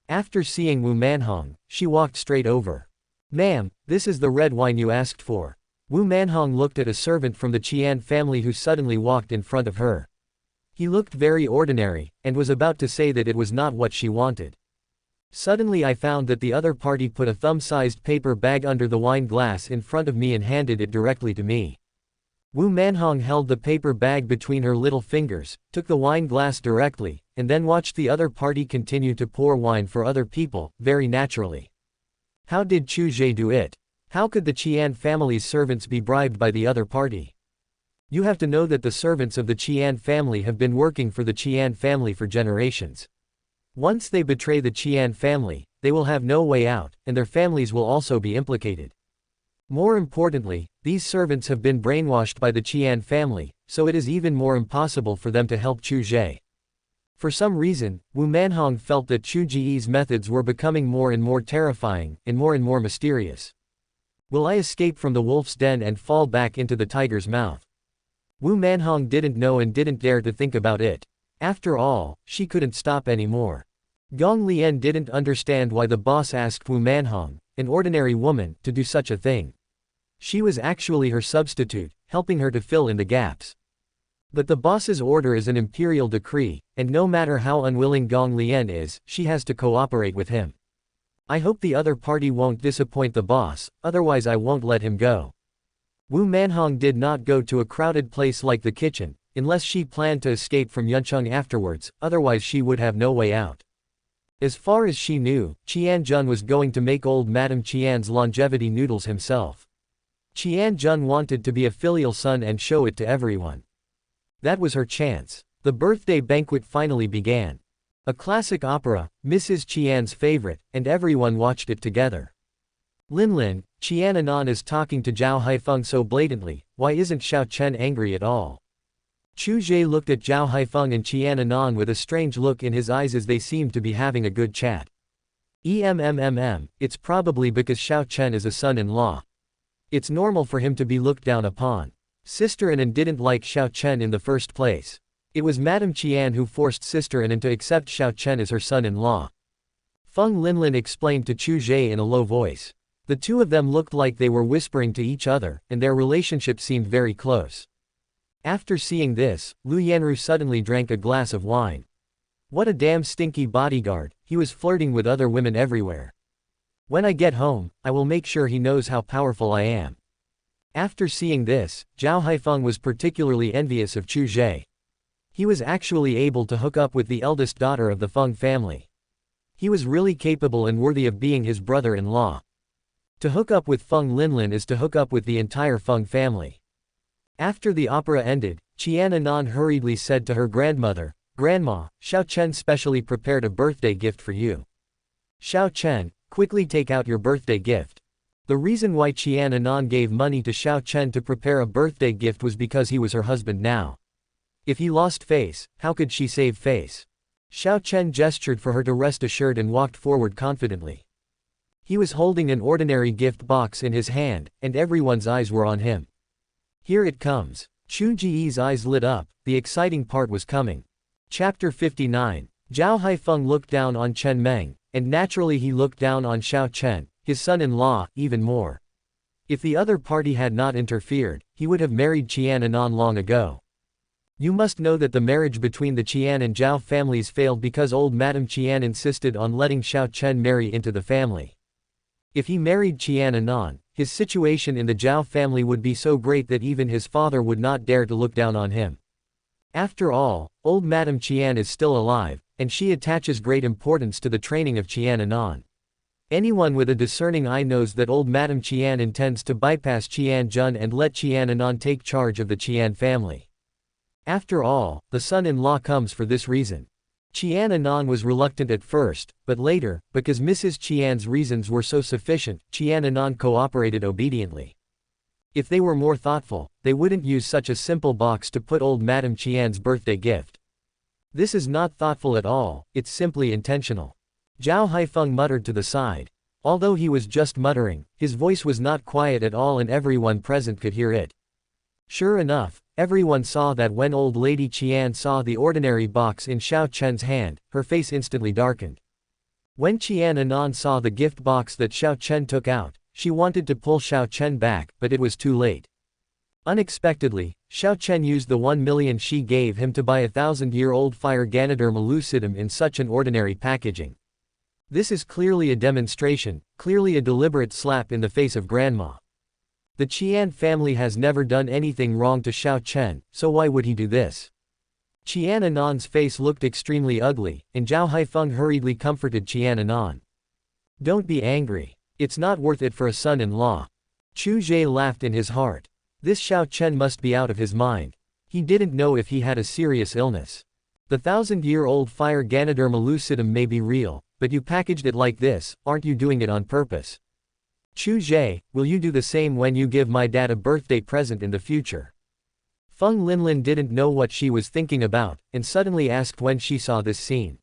After seeing Wu Manhong, she walked straight over. "Ma'am, this is the red wine you asked for." Wu Manhong looked at a servant from the Qian family who suddenly walked in front of her. He looked very ordinary, and was about to say that it was not what she wanted. Suddenly I found that the other party put a thumb-sized paper bag under the wine glass in front of me and handed it directly to me. Wu Manhong held the paper bag between her little fingers, took the wine glass directly, and then watched the other party continue to pour wine for other people, very naturally. How did Chu Ge do it? How could the Qian family's servants be bribed by the other party? You have to know that the servants of the Qian family have been working for the Qian family for generations. Once they betray the Qian family, they will have no way out, and their families will also be implicated. More importantly, these servants have been brainwashed by the Qian family, so it is even more impossible for them to help Chu Ge. For some reason, Wu Manhong felt that Chu Ge's methods were becoming more and more terrifying, and more mysterious. Will I escape from the wolf's den and fall back into the tiger's mouth? Wu Manhong didn't know and didn't dare to think about it. After all, she couldn't stop anymore. Gong Lian didn't understand why the boss asked Wu Manhong, an ordinary woman, to do such a thing. She was actually her substitute, helping her to fill in the gaps. But the boss's order is an imperial decree, and no matter how unwilling Gong Lian is, she has to cooperate with him. I hope the other party won't disappoint the boss, otherwise I won't let him go. Wu Manhong did not go to a crowded place like the kitchen, unless she planned to escape from Yuncheng afterwards, otherwise she would have no way out. As far as she knew, Qian Jun was going to make old Madame Qian's longevity noodles himself. Qian Jun wanted to be a filial son and show it to everyone. That was her chance. The birthday banquet finally began. A classic opera, Mrs. Qian's favorite, and everyone watched it together. Linlin, Qian Anan is talking to Zhao Haifeng so blatantly, why isn't Xiao Chen angry at all? Chu Ge looked at Zhao Haifeng and Qian Anan with a strange look in his eyes as they seemed to be having a good chat. It's probably because Xiao Chen is a son-in-law. It's normal for him to be looked down upon. Sister Anan didn't like Xiao Chen in the first place. It was Madame Qian who forced Sister Anan to accept Xiao Chen as her son-in-law. Feng Linlin explained to Chu Ge in a low voice. The two of them looked like they were whispering to each other, and their relationship seemed very close. After seeing this, Lu Yanru suddenly drank a glass of wine. What a damn stinky bodyguard, he was flirting with other women everywhere. When I get home, I will make sure he knows how powerful I am. After seeing this, Zhao Haifeng was particularly envious of Chu Ge. He was actually able to hook up with the eldest daughter of the Feng family. He was really capable and worthy of being his brother-in-law. To hook up with Feng Linlin is to hook up with the entire Feng family. After the opera ended, Qian Anan hurriedly said to her grandmother, "Grandma, Xiao Chen specially prepared a birthday gift for you. Xiao Chen, quickly take out your birthday gift." The reason why Qian Anan gave money to Xiao Chen to prepare a birthday gift was because he was her husband now. If he lost face, how could she save face? Xiao Chen gestured for her to rest assured and walked forward confidently. He was holding an ordinary gift box in his hand, and everyone's eyes were on him. Here it comes. Chu Ge's eyes lit up, the exciting part was coming. Chapter 59. Zhao Haifeng looked down on Chen Meng, and naturally he looked down on Xiao Chen, his son-in-law, even more. If the other party had not interfered, he would have married Qian Anan long ago. You must know that the marriage between the Qian and Zhao families failed because old Madame Qian insisted on letting Xiao Chen marry into the family. If he married Qian Anan, his situation in the Zhao family would be so great that even his father would not dare to look down on him. After all, old Madame Qian is still alive, and she attaches great importance to the training of Qian Anan. Anyone with a discerning eye knows that old Madame Qian intends to bypass Qian Jun and let Qian Anan take charge of the Qian family. After all, the son-in-law comes for this reason. Qian Anan was reluctant at first, but later, because Mrs. Qian's reasons were so sufficient, Qian Anan cooperated obediently. If they were more thoughtful, they wouldn't use such a simple box to put old Madame Qian's birthday gift. This is not thoughtful at all, it's simply intentional. Zhao Haifeng muttered to the side. Although he was just muttering, his voice was not quiet at all and everyone present could hear it. Sure enough, everyone saw that when old lady Qian saw the ordinary box in Xiao Chen's hand, her face instantly darkened. When Qian Anan saw the gift box that Xiao Chen took out, she wanted to pull Xiao Chen back, but it was too late. Unexpectedly, Xiao Chen used the 1 million she gave him to buy a 1,000-year-old fire Ganoderma lucidum in such an ordinary packaging. This is clearly a demonstration, clearly a deliberate slap in the face of grandma. The Qian family has never done anything wrong to Xiao Chen, so why would he do this? Qian Anan's face looked extremely ugly, and Zhao Haifeng hurriedly comforted Qian Anan. Don't be angry. It's not worth it for a son-in-law. Chu Ge laughed in his heart. This Xiao Chen must be out of his mind. He didn't know if he had a serious illness. The 1,000-year-old fire Ganoderma lucidum may be real, but you packaged it like this, aren't you doing it on purpose? Chu Ge, will you do the same when you give my dad a birthday present in the future? Feng Linlin didn't know what she was thinking about, and suddenly asked when she saw this scene.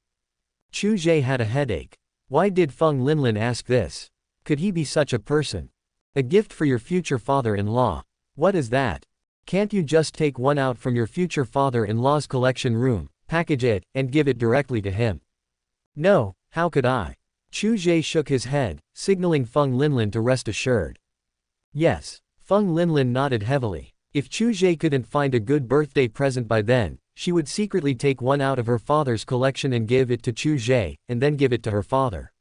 Chu Ge had a headache. Why did Feng Linlin ask this? Could he be such a person? A gift for your future father-in-law. What is that? Can't you just take one out from your future father-in-law's collection room, package it, and give it directly to him? No, how could I? Chu Ge shook his head, signaling Feng Linlin to rest assured. Yes. Feng Linlin nodded heavily. If Chu Ge couldn't find a good birthday present by then, she would secretly take one out of her father's collection and give it to Chu Ge, and then give it to her father.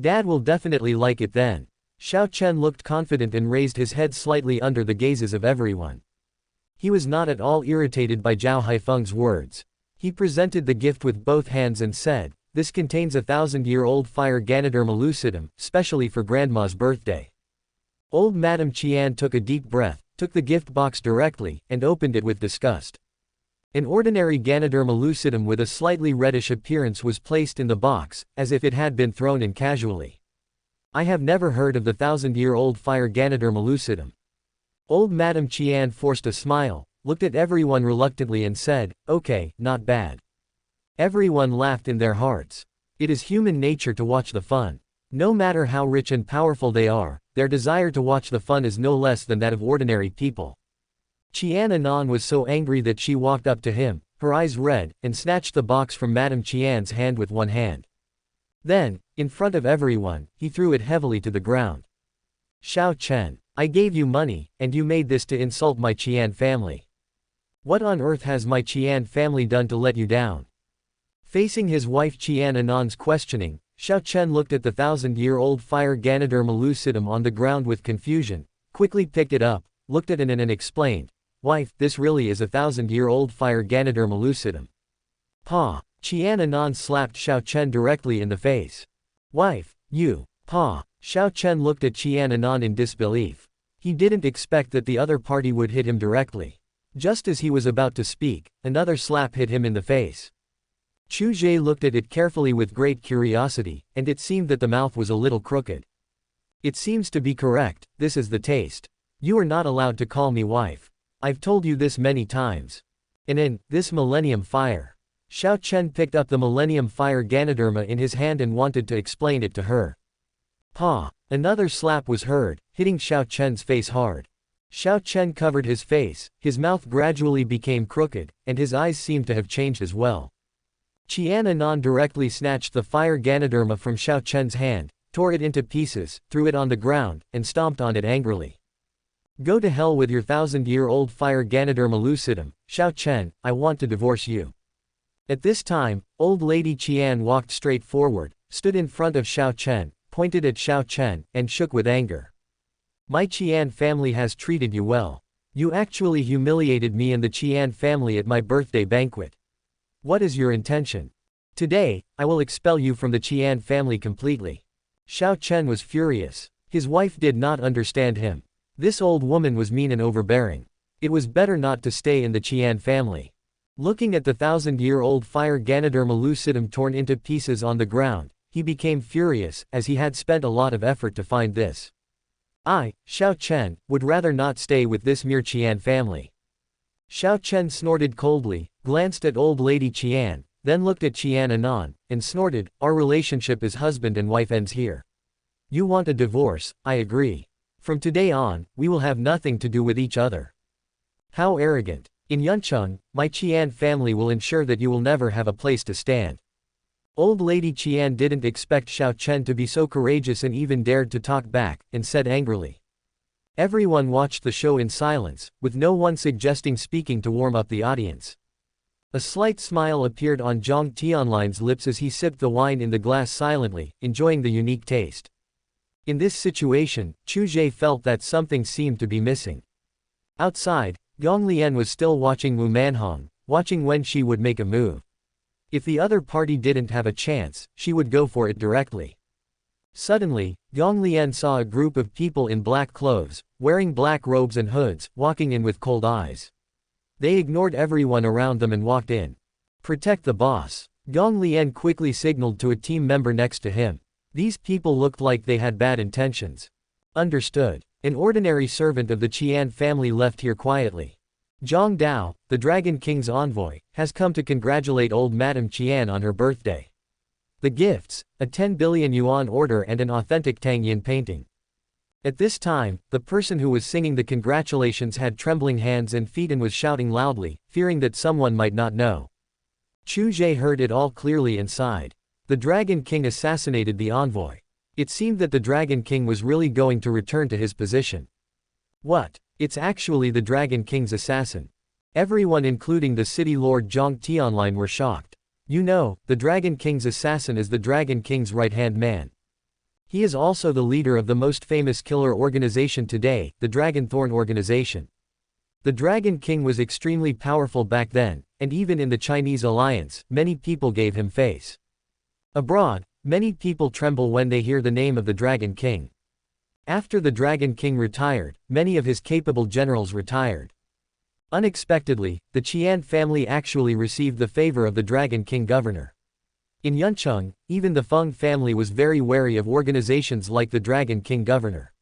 Dad will definitely like it then. Xiao Chen looked confident and raised his head slightly under the gazes of everyone. He was not at all irritated by Zhao Haifeng's words. He presented the gift with both hands and said, "This contains a 1,000-year-old fire Ganoderma lucidum, specially for Grandma's birthday." Old Madame Qian took a deep breath, took the gift box directly, and opened it with disgust. An ordinary Ganoderma lucidum with a slightly reddish appearance was placed in the box, as if it had been thrown in casually. I have never heard of the 1,000-year-old fire Ganoderma lucidum. Old Madame Qian forced a smile, looked at everyone reluctantly and said, okay, not bad. Everyone laughed in their hearts. It is human nature to watch the fun. No matter how rich and powerful they are, their desire to watch the fun is no less than that of ordinary people. Qian Anan was so angry that she walked up to him, her eyes red, and snatched the box from Madame Qian's hand with one hand. Then, in front of everyone, he threw it heavily to the ground. Xiao Chen, I gave you money, and you made this to insult my Qian family. What on earth has my Qian family done to let you down? Facing his wife Qian Anan's questioning, Xiao Chen looked at the 1,000-year-old fire Ganoderma lucidum on the ground with confusion, quickly picked it up, looked at it and explained, wife, this really is a 1,000-year-old fire Ganoderma lucidum. Pa! Qian Anan slapped Xiao Chen directly in the face. Wife, you, Pa! Xiao Chen looked at Qian Anan in disbelief. He didn't expect that the other party would hit him directly. Just as he was about to speak, another slap hit him in the face. Chu Ge looked at it carefully with great curiosity, and it seemed that the mouth was a little crooked. It seems to be correct, this is the taste. You are not allowed to call me wife. I've told you this many times. And in this Millennium Fire. Xiao Chen picked up the Millennium Fire Ganoderma in his hand and wanted to explain it to her. Pa! Another slap was heard, hitting Xiao Chen's face hard. Xiao Chen covered his face, his mouth gradually became crooked, and his eyes seemed to have changed as well. Qian Anan directly snatched the fire Ganoderma from Xiao Chen's hand, tore it into pieces, threw it on the ground, and stomped on it angrily. Go to hell with your 1,000-year-old fire Ganoderma lucidum, Xiao Chen, I want to divorce you. At this time, old lady Qian walked straight forward, stood in front of Xiao Chen, pointed at Xiao Chen, and shook with anger. My Qian family has treated you well. You actually humiliated me and the Qian family at my birthday banquet. What is your intention? Today, I will expel you from the Qian family completely. Xiao Chen was furious. His wife did not understand him. This old woman was mean and overbearing. It was better not to stay in the Qian family. Looking at the 1,000-year-old fire Ganoderma lucidum torn into pieces on the ground, he became furious, as he had spent a lot of effort to find this. I, Xiao Chen, would rather not stay with this mere Qian family. Xiao Chen snorted coldly, glanced at old lady Qian, then looked at Qian Anan, and snorted, our relationship as husband and wife ends here. You want a divorce, I agree. From today on, we will have nothing to do with each other. How arrogant. In Yuncheng, my Qian family will ensure that you will never have a place to stand. Old lady Qian didn't expect Xiao Chen to be so courageous and even dared to talk back, and said angrily. Everyone watched the show in silence, with no one suggesting speaking to warm up the audience. A slight smile appeared on Zhang Tianline's lips as he sipped the wine in the glass silently, enjoying the unique taste. In this situation, Chu Ge felt that something seemed to be missing. Outside, Gong Lian was still watching Wu Manhong, watching when she would make a move. If the other party didn't have a chance, she would go for it directly. Suddenly, Gong Lian saw a group of people in black clothes, wearing black robes and hoods, walking in with cold eyes. They ignored everyone around them and walked in. Protect the boss. Gong Lian quickly signaled to a team member next to him. These people looked like they had bad intentions. Understood. An ordinary servant of the Qian family left here quietly. Zhang Dao, the Dragon King's envoy, has come to congratulate old Madame Qian on her birthday. The gifts, a 10 billion yuan order and an authentic Tang Yin painting. At this time, the person who was singing the congratulations had trembling hands and feet and was shouting loudly, fearing that someone might not know. Chu Ge heard it all clearly and sighed. The Dragon King assassinated the envoy. It seemed that the Dragon King was really going to return to his position. What? It's actually the Dragon King's assassin. Everyone including the city lord Zhang Tianline were shocked. You know, the Dragon King's assassin is the Dragon King's right-hand man. He is also the leader of the most famous killer organization today, the Dragon Thorn organization. The Dragon King was extremely powerful back then, and even in the Chinese alliance, many people gave him face. Abroad, many people tremble when they hear the name of the Dragon King. After the Dragon King retired, many of his capable generals retired. Unexpectedly, the Qian family actually received the favor of the Dragon King governor. In Yuncheng, even the Feng family was very wary of organizations like the Dragon King Governor.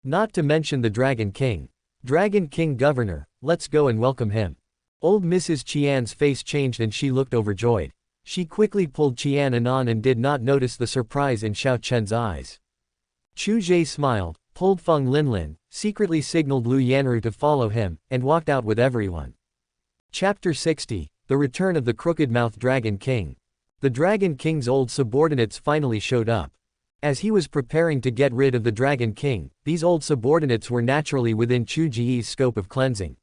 Not to mention the Dragon King. Dragon King Governor, let's go and welcome him. Old Mrs. Qian's face changed and she looked overjoyed. She quickly pulled Qian Anon and did not notice the surprise in Xiao Chen's eyes. Chu Ge smiled, pulled Feng Linlin, secretly signaled Lu Yanru to follow him, and walked out with everyone. Chapter 60, The Return of the Crooked-Mouthed Dragon King. The Dragon King's old subordinates finally showed up. As he was preparing to get rid of the Dragon King, these old subordinates were naturally within Chu Ge's scope of cleansing.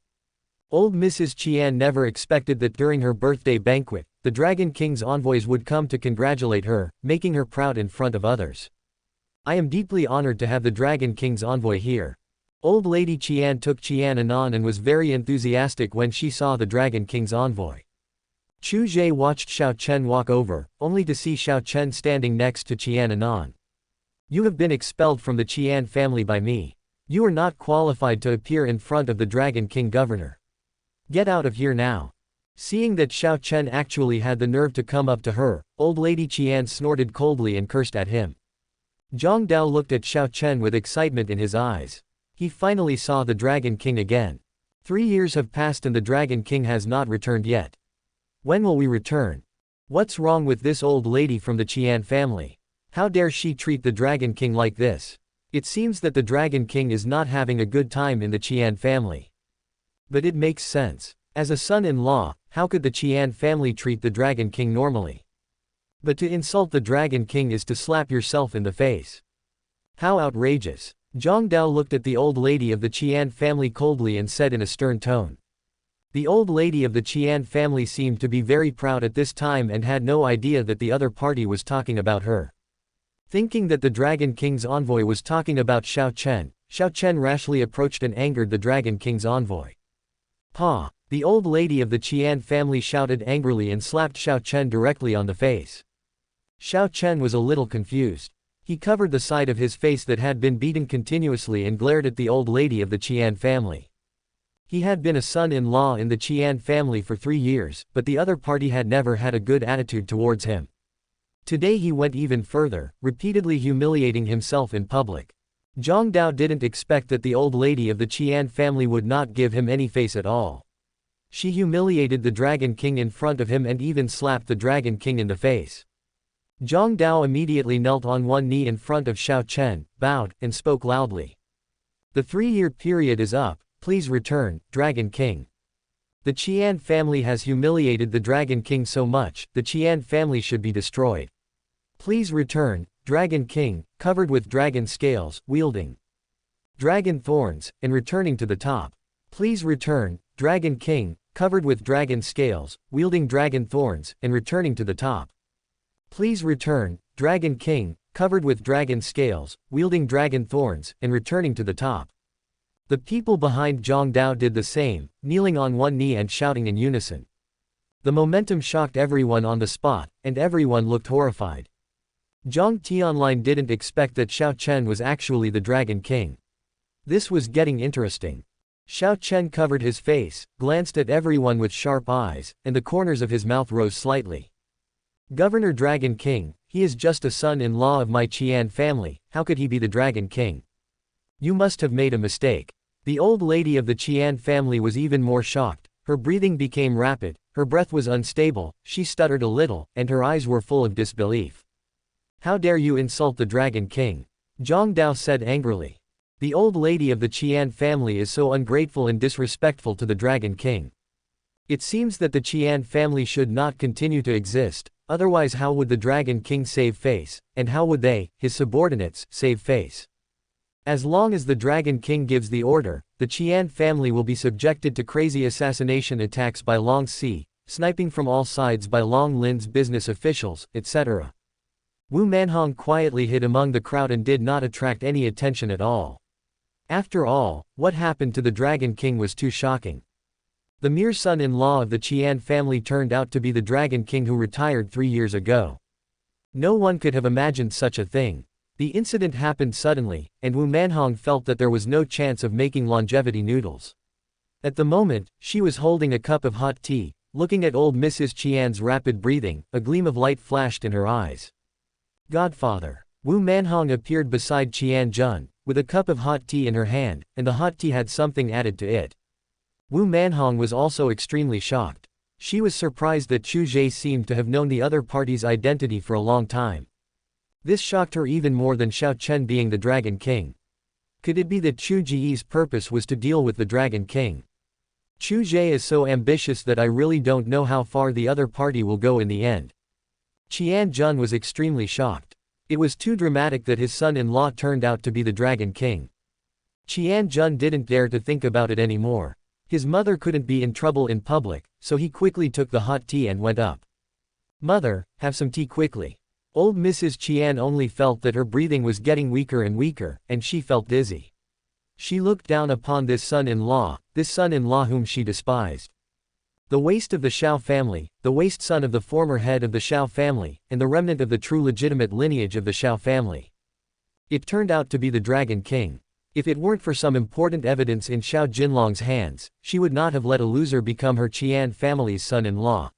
Old Mrs. Qian never expected that during her birthday banquet, the Dragon King's envoys would come to congratulate her, making her proud in front of others. I am deeply honored to have the Dragon King's envoy here. Old Lady Qian took Qian Anon and was very enthusiastic when she saw the Dragon King's envoy. Chu Ge watched Xiao Chen walk over, only to see Xiao Chen standing next to Qian Anon. You have been expelled from the Qian family by me. You are not qualified to appear in front of the Dragon King Governor. Get out of here now. Seeing that Xiao Chen actually had the nerve to come up to her, old Lady Qian snorted coldly and cursed at him. Zhang Dao looked at Xiao Chen with excitement in his eyes. He finally saw the Dragon King again. 3 years have passed and the Dragon King has not returned yet. When will we return? What's wrong with this old lady from the Qian family? How dare she treat the Dragon King like this? It seems that the Dragon King is not having a good time in the Qian family. But it makes sense. As a son-in-law, how could the Qian family treat the Dragon King normally? But to insult the Dragon King is to slap yourself in the face. How outrageous. Zhang Dao looked at the old lady of the Qian family coldly and said in a stern tone. The old lady of the Qian family seemed to be very proud at this time and had no idea that the other party was talking about her. Thinking that the Dragon King's envoy was talking about Xiao Chen rashly approached and angered the Dragon King's envoy. Pa! The old lady of the Qian family shouted angrily and slapped Xiao Chen directly on the face. Xiao Chen was a little confused. He covered the side of his face that had been beaten continuously and glared at the old lady of the Qian family. He had been a son-in-law in the Qian family for 3 years, but the other party had never had a good attitude towards him. Today he went even further, repeatedly humiliating himself in public. Zhang Dao didn't expect that the old lady of the Qian family would not give him any face at all. She humiliated the Dragon King in front of him and even slapped the Dragon King in the face. Zhang Dao immediately knelt on one knee in front of Xiao Chen, bowed, and spoke loudly. The 3-year period is up, please return, Dragon King. The Qian family has humiliated the Dragon King so much, the Qian family should be destroyed. Please return, Dragon King, covered with dragon scales, wielding dragon thorns, and returning to the top. Please return, Dragon King, covered with dragon scales, wielding dragon thorns, and returning to the top. Please return, Dragon King, covered with dragon scales, wielding dragon thorns, and returning to the top. The people behind Zhang Dao did the same, kneeling on one knee and shouting in unison. The momentum shocked everyone on the spot, and everyone looked horrified. Zhang Tianlin didn't expect that Xiao Chen was actually the Dragon King. This was getting interesting. Xiao Chen covered his face, glanced at everyone with sharp eyes, and the corners of his mouth rose slightly. Governor Dragon King, he is just a son-in-law of my Qian family, how could he be the Dragon King? You must have made a mistake. The old lady of the Qian family was even more shocked, her breathing became rapid, her breath was unstable, she stuttered a little, and her eyes were full of disbelief. How dare you insult the Dragon King? Zhang Dao said angrily. The old lady of the Qian family is so ungrateful and disrespectful to the Dragon King. It seems that the Qian family should not continue to exist, otherwise how would the Dragon King save face, and how would they, his subordinates, save face? As long as the Dragon King gives the order, the Qian family will be subjected to crazy assassination attacks by Long Si, sniping from all sides by Long Lin's business officials, etc. Wu Manhong quietly hid among the crowd and did not attract any attention at all. After all, what happened to the Dragon King was too shocking. The mere son-in-law of the Qian family turned out to be the Dragon King who retired 3 years ago. No one could have imagined such a thing. The incident happened suddenly, and Wu Manhong felt that there was no chance of making longevity noodles. At the moment, she was holding a cup of hot tea, Looking at old Mrs. Qian's rapid breathing, a gleam of light flashed in her eyes. Godfather. Wu Manhong appeared beside Qian Jun, with a cup of hot tea in her hand, and the hot tea had something added to it. Wu Manhong was also extremely shocked. She was surprised that Chu Ge seemed to have known the other party's identity for a long time. This shocked her even more than Xiao Chen being the Dragon King. Could it be that Chu Ge's purpose was to deal with the Dragon King? Chu Ge is so ambitious that I really don't know how far the other party will go in the end. Qian Jun was extremely shocked. It was too dramatic that his son-in-law turned out to be the Dragon King. Qian Jun didn't dare to think about it anymore. His mother couldn't be in trouble in public, so he quickly took the hot tea and went up. Mother, have some tea quickly. Old Mrs. Qian only felt that her breathing was getting weaker and weaker, and she felt dizzy. She looked down upon this son-in-law whom she despised. The waste of the Xiao family, the waste son of the former head of the Xiao family, and the remnant of the true legitimate lineage of the Xiao family. It turned out to be the Dragon King. If it weren't for some important evidence in Xiao Jinlong's hands, she would not have let a loser become her Qian family's son-in-law.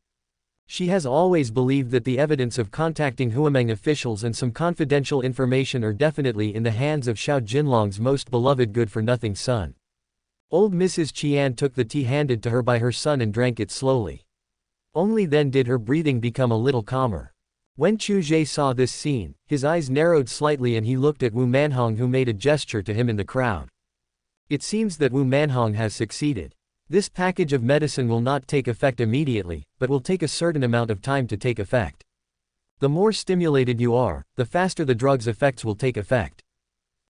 She has always believed that the evidence of contacting Huameng officials and some confidential information are definitely in the hands of Xiao Jinlong's most beloved good-for-nothing son. Old Mrs. Qian took the tea handed to her by her son and drank it slowly. Only then did her breathing become a little calmer. When Chu Ge saw this scene, his eyes narrowed slightly and he looked at Wu Manhong, who made a gesture to him in the crowd. It seems that Wu Manhong has succeeded. This package of medicine will not take effect immediately, but will take a certain amount of time to take effect. The more stimulated you are, the faster the drug's effects will take effect.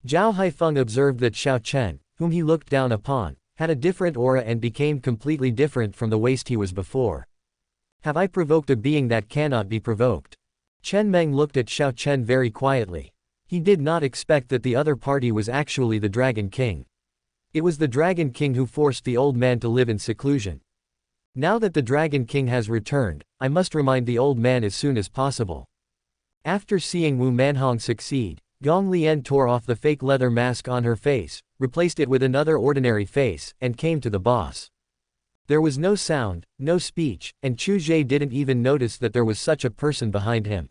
Zhao Haifeng observed that Xiao Chen, whom he looked down upon, had a different aura and became completely different from the waste he was before. Have I provoked a being that cannot be provoked? Chen Meng looked at Xiao Chen very quietly. He did not expect that the other party was actually the Dragon King. It was the Dragon King who forced the old man to live in seclusion. Now that the Dragon King has returned, I must remind the old man as soon as possible. After seeing Wu Manhong succeed, Gong Lian tore off the fake leather mask on her face, replaced it with another ordinary face, and came to the boss. There was no sound, no speech, and Chu Ge didn't even notice that there was such a person behind him.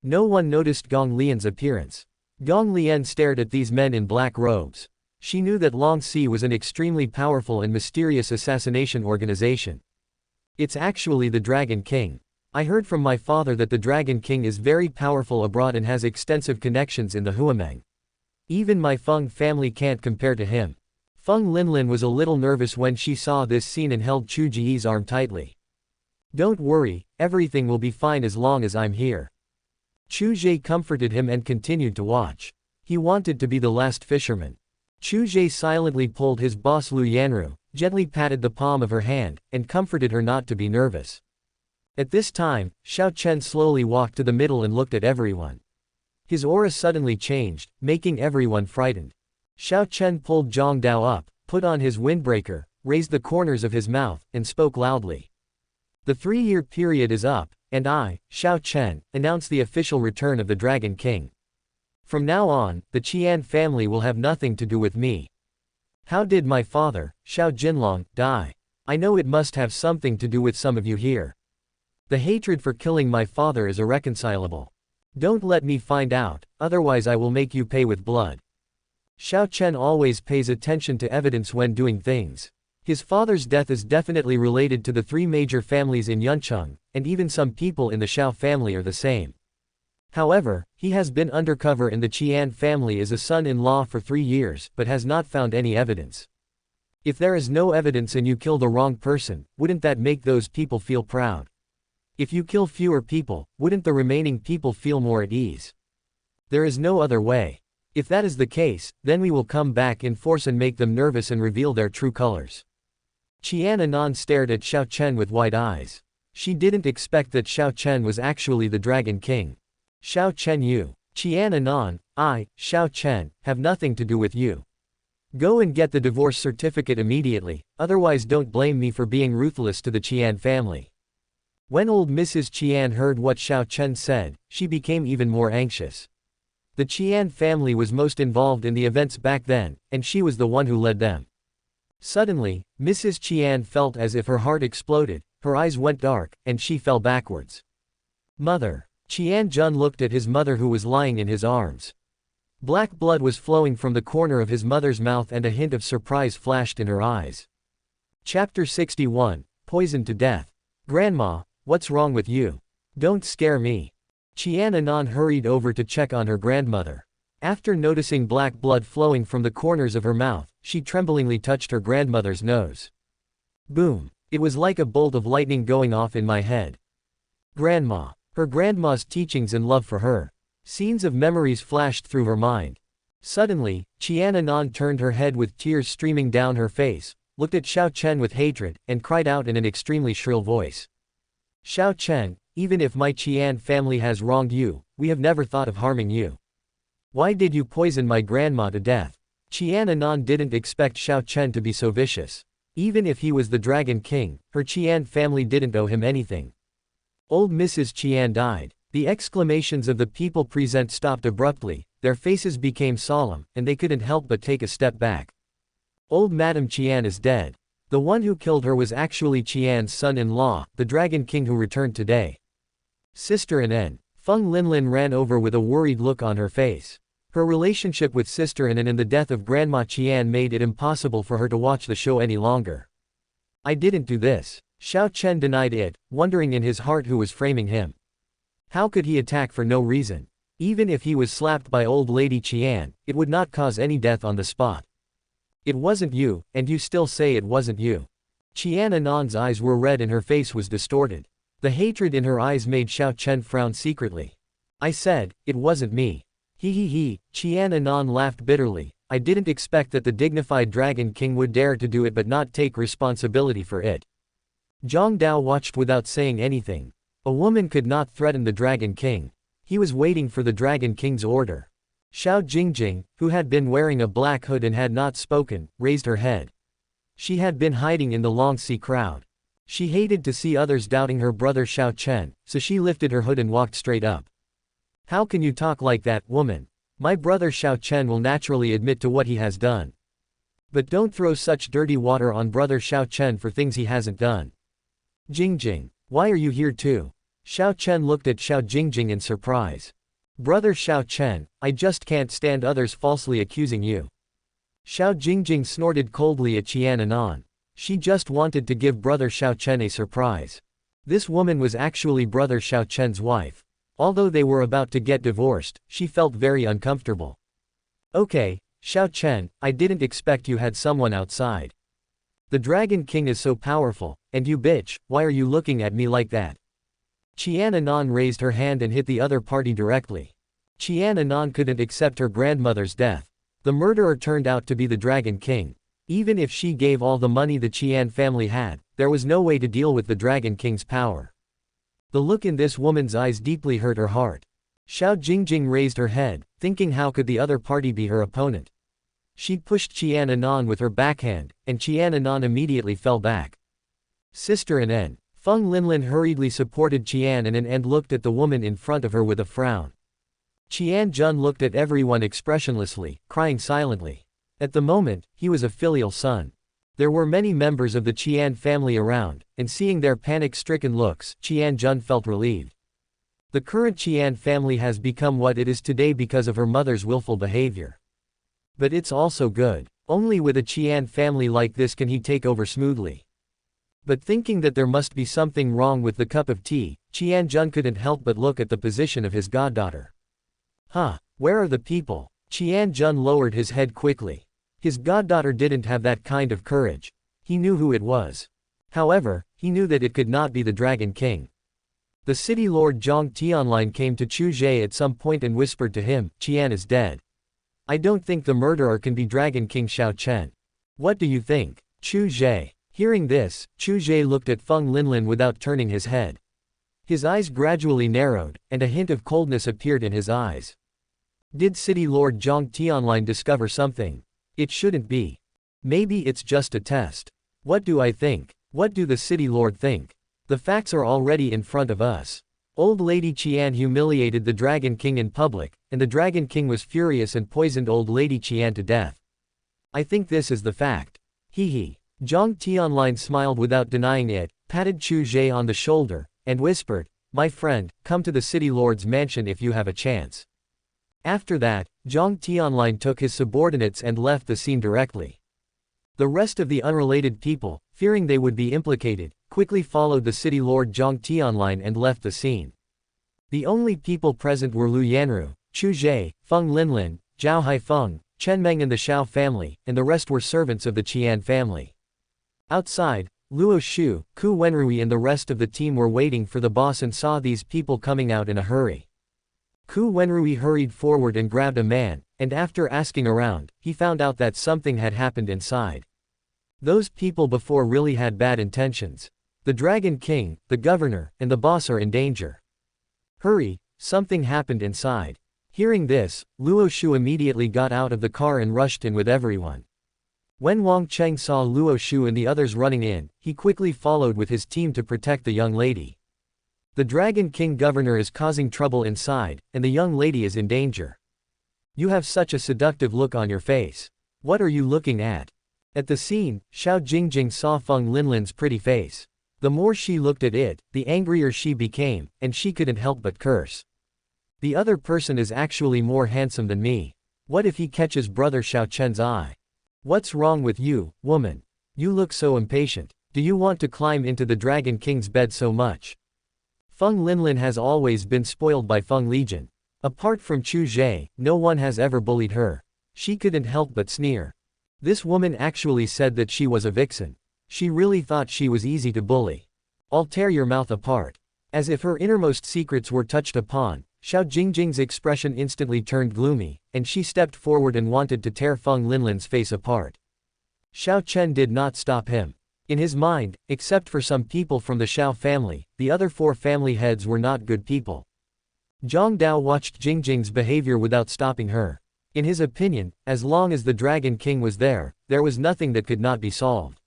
No one noticed Gong Lian's appearance. Gong Lian stared at these men in black robes. She knew that Long Si was an extremely powerful and mysterious assassination organization. It's actually the Dragon King. I heard from my father that the Dragon King is very powerful abroad and has extensive connections in the Huameng. Even my Feng family can't compare to him. Feng Linlin was a little nervous when she saw this scene and held Chu Ge's arm tightly. Don't worry, everything will be fine as long as I'm here. Chu Ge comforted him and continued to watch. He wanted to be the last fisherman. Chu Ge silently pulled his boss Lu Yanru, gently patted the palm of her hand, and comforted her not to be nervous. At this time, Xiao Chen slowly walked to the middle and looked at everyone. His aura suddenly changed, making everyone frightened. Xiao Chen pulled Zhang Dao up, put on his windbreaker, raised the corners of his mouth, and spoke loudly. The 3-year period is up, and I, Xiao Chen, announce the official return of the Dragon King. From now on, the Qian family will have nothing to do with me. How did my father, Xiao Jinlong, die? I know it must have something to do with some of you here. The hatred for killing my father is irreconcilable. Don't let me find out, otherwise I will make you pay with blood. Xiao Chen always pays attention to evidence when doing things. His father's death is definitely related to the 3 major families in Yuncheng, and even some people in the Xiao family are the same. However, he has been undercover in the Qian family as a son-in-law for 3 years, but has not found any evidence. If there is no evidence and you kill the wrong person, wouldn't that make those people feel proud? If you kill fewer people, wouldn't the remaining people feel more at ease? There is no other way. If that is the case, then we will come back in force and make them nervous and reveal their true colors. Qian Anan stared at Xiao Chen with wide eyes. She didn't expect that Xiao Chen was actually the Dragon King. Xiao Chen you. Qian Anan, I, Xiao Chen, have nothing to do with you. Go and get the divorce certificate immediately, otherwise don't blame me for being ruthless to the Qian family. When old Mrs. Qian heard what Xiao Chen said, she became even more anxious. The Qian family was most involved in the events back then, and she was the one who led them. Suddenly, Mrs. Qian felt as if her heart exploded, her eyes went dark, and she fell backwards. Mother. Qian Jun looked at his mother who was lying in his arms. Black blood was flowing from the corner of his mother's mouth and a hint of surprise flashed in her eyes. Chapter 61, Poisoned to Death. Grandma, what's wrong with you? Don't scare me. Qian Anan hurried over to check on her grandmother. After noticing black blood flowing from the corners of her mouth, she tremblingly touched her grandmother's nose. Boom. It was like a bolt of lightning going off in my head. Grandma. Her grandma's teachings and love for her. Scenes of memories flashed through her mind. Suddenly, Qian Anan turned her head with tears streaming down her face, looked at Xiao Chen with hatred, and cried out in an extremely shrill voice. Xiao Chen, even if my Qian family has wronged you, we have never thought of harming you. Why did you poison my grandma to death? Qian Anan didn't expect Xiao Chen to be so vicious. Even if he was the Dragon King, her Qian family didn't owe him anything. Old Mrs. Qian died. The exclamations of the people present stopped abruptly, their faces became solemn, and they couldn't help but take a step back. Old Madame Qian is dead. The one who killed her was actually Qian's son-in-law, the Dragon King who returned today. Sister Anan. Feng Linlin ran over with a worried look on her face. Her relationship with Sister Anan and the death of Grandma Qian made it impossible for her to watch the show any longer. I didn't do this. Xiao Chen denied it, wondering in his heart who was framing him. How could he attack for no reason? Even if he was slapped by old lady Qian, it would not cause any death on the spot. It wasn't you, and you still say it wasn't you. Qian Anan's eyes were red and her face was distorted. The hatred in her eyes made Xiao Chen frown secretly. I said, it wasn't me. He. Qian Anan laughed bitterly. I didn't expect that the dignified Dragon King would dare to do it but not take responsibility for it. Zhang Dao watched without saying anything. A woman could not threaten the Dragon King. He was waiting for the Dragon King's order. Xiao Jingjing, who had been wearing a black hood and had not spoken, raised her head. She had been hiding in the Longxi crowd. She hated to see others doubting her brother Xiao Chen, so she lifted her hood and walked straight up. How can you talk like that, woman? My brother Xiao Chen will naturally admit to what he has done. But don't throw such dirty water on brother Xiao Chen for things he hasn't done. Jingjing. Why are you here too? Xiao Chen looked at Xiao Jingjing in surprise. Brother Xiao Chen, I just can't stand others falsely accusing you. Xiao Jingjing snorted coldly at Qian Anan. She just wanted to give brother Xiao Chen a surprise. This woman was actually brother Xiao Chen's wife. Although they were about to get divorced, she felt very uncomfortable. Okay, Xiao Chen, I didn't expect you had someone outside. The Dragon King is so powerful, and you bitch, why are you looking at me like that? Qian Anan raised her hand and hit the other party directly. Qian Anan couldn't accept her grandmother's death. The murderer turned out to be the Dragon King. Even if she gave all the money the Qian family had, there was no way to deal with the Dragon King's power. The look in this woman's eyes deeply hurt her heart. Xiao Jingjing raised her head, thinking how could the other party be her opponent. She pushed Qian Anan with her backhand, and Qian Anan immediately fell back. Sister Anan. Feng Linlin hurriedly supported Qian Anan and looked at the woman in front of her with a frown. Qian Jun looked at everyone expressionlessly, crying silently. At the moment, he was a filial son. There were many members of the Qian family around, and seeing their panic-stricken looks, Qian Jun felt relieved. The current Qian family has become what it is today because of her mother's willful behavior. But it's also good. Only with a Qian family like this can he take over smoothly. But thinking that there must be something wrong with the cup of tea, Qian Jun couldn't help but look at the position of his goddaughter. Huh, where are the people? Qian Jun lowered his head quickly. His goddaughter didn't have that kind of courage. He knew who it was. However, he knew that it could not be the Dragon King. The city lord Zhang Tianlin came to Chu Ge at some point and whispered to him, Qian is dead. I don't think the murderer can be Dragon King Xiao Chen. What do you think? Chu Ge. Hearing this, Chu Ge looked at Feng Linlin without turning his head. His eyes gradually narrowed, and a hint of coldness appeared in his eyes. Did City Lord Zhang Tianlin discover something? It shouldn't be. Maybe it's just a test. What do I think? What do the City Lord think? The facts are already in front of us. Old Lady Qian humiliated the Dragon King in public, and the Dragon King was furious and poisoned Old Lady Qian to death. I think this is the fact. Hee. Zhang Tianlin smiled without denying it, patted Chu Ge on the shoulder, and whispered, "My friend, come to the city lord's mansion if you have a chance." After that, Zhang Tianlin took his subordinates and left the scene directly. The rest of the unrelated people, fearing they would be implicated, quickly followed the city lord Zhang Tianlin and left the scene. The only people present were Lu Yanru, Chu Ge, Feng Linlin, Zhao Haifeng, Chen Meng and the Xiao family, and the rest were servants of the Qian family. Outside, Luo Shu, Ku Wenrui and the rest of the team were waiting for the boss and saw these people coming out in a hurry. Ku Wenrui hurried forward and grabbed a man, and after asking around, he found out that something had happened inside. Those people before really had bad intentions. The Dragon King, the governor, and the boss are in danger. Hurry, something happened inside. Hearing this, Luo Shu immediately got out of the car and rushed in with everyone. When Wang Cheng saw Luo Shu and the others running in, he quickly followed with his team to protect the young lady. The Dragon King governor is causing trouble inside, and the young lady is in danger. You have such a seductive look on your face. What are you looking at? At the scene, Xiao Jingjing saw Feng Linlin's pretty face. The more she looked at it, the angrier she became, and she couldn't help but curse. The other person is actually more handsome than me. What if he catches brother Xiao Chen's eye? What's wrong with you, woman? You look so impatient. Do you want to climb into the Dragon King's bed so much? Feng Linlin has always been spoiled by Feng Legion. Apart from Chu Ge, no one has ever bullied her. She couldn't help but sneer. This woman actually said that she was a vixen. She really thought she was easy to bully. I'll tear your mouth apart. As if her innermost secrets were touched upon, Xiao Jingjing's expression instantly turned gloomy, and she stepped forward and wanted to tear Feng Linlin's face apart. Xiao Chen did not stop him. In his mind, except for some people from the Xiao family, the other 4 family heads were not good people. Zhang Dao watched Jingjing's behavior without stopping her. In his opinion, as long as the Dragon King was there was nothing that could not be solved.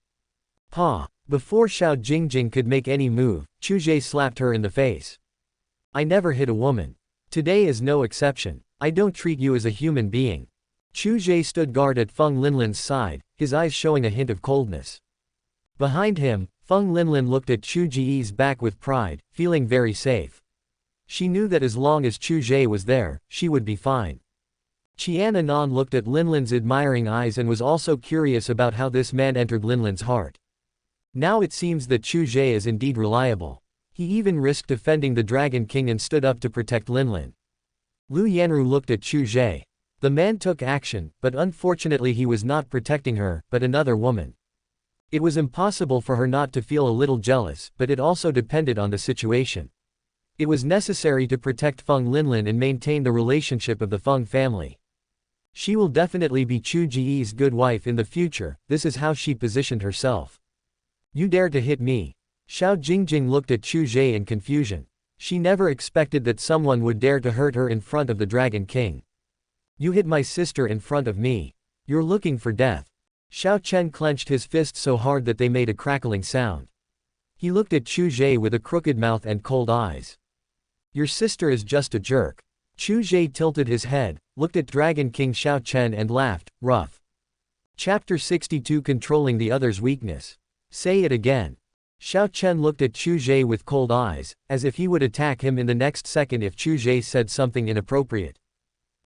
Pa! Before Xiao Jingjing could make any move, Chu Ge slapped her in the face. I never hit a woman. Today is no exception. I don't treat you as a human being. Chu Ge stood guard at Feng Linlin's side, his eyes showing a hint of coldness. Behind him, Feng Linlin looked at Chu Ge's back with pride, feeling very safe. She knew that as long as Chu Ge was there, she would be fine. Qian Anan looked at Linlin's admiring eyes and was also curious about how this man entered Linlin's heart. Now it seems that Chu Ge is indeed reliable. He even risked defending the Dragon King and stood up to protect Linlin. Lu Yanru looked at Chu Ge. The man took action, but unfortunately he was not protecting her, but another woman. It was impossible for her not to feel a little jealous, but it also depended on the situation. It was necessary to protect Feng Linlin and maintain the relationship of the Feng family. She will definitely be Chu Ge's good wife in the future, this is how she positioned herself. You dare to hit me? Xiao Jingjing looked at Chu Ge in confusion. She never expected that someone would dare to hurt her in front of the Dragon King. You hit my sister in front of me. You're looking for death. Xiao Chen clenched his fist so hard that they made a crackling sound. He looked at Chu Ge with a crooked mouth and cold eyes. Your sister is just a jerk. Chu Ge tilted his head, looked at Dragon King Xiao Chen and laughed, rough. Chapter 62 Controlling the Other's Weakness. Say it again. Xiao Chen looked at Chu Ge with cold eyes, as if he would attack him in the next second if Chu Ge said something inappropriate.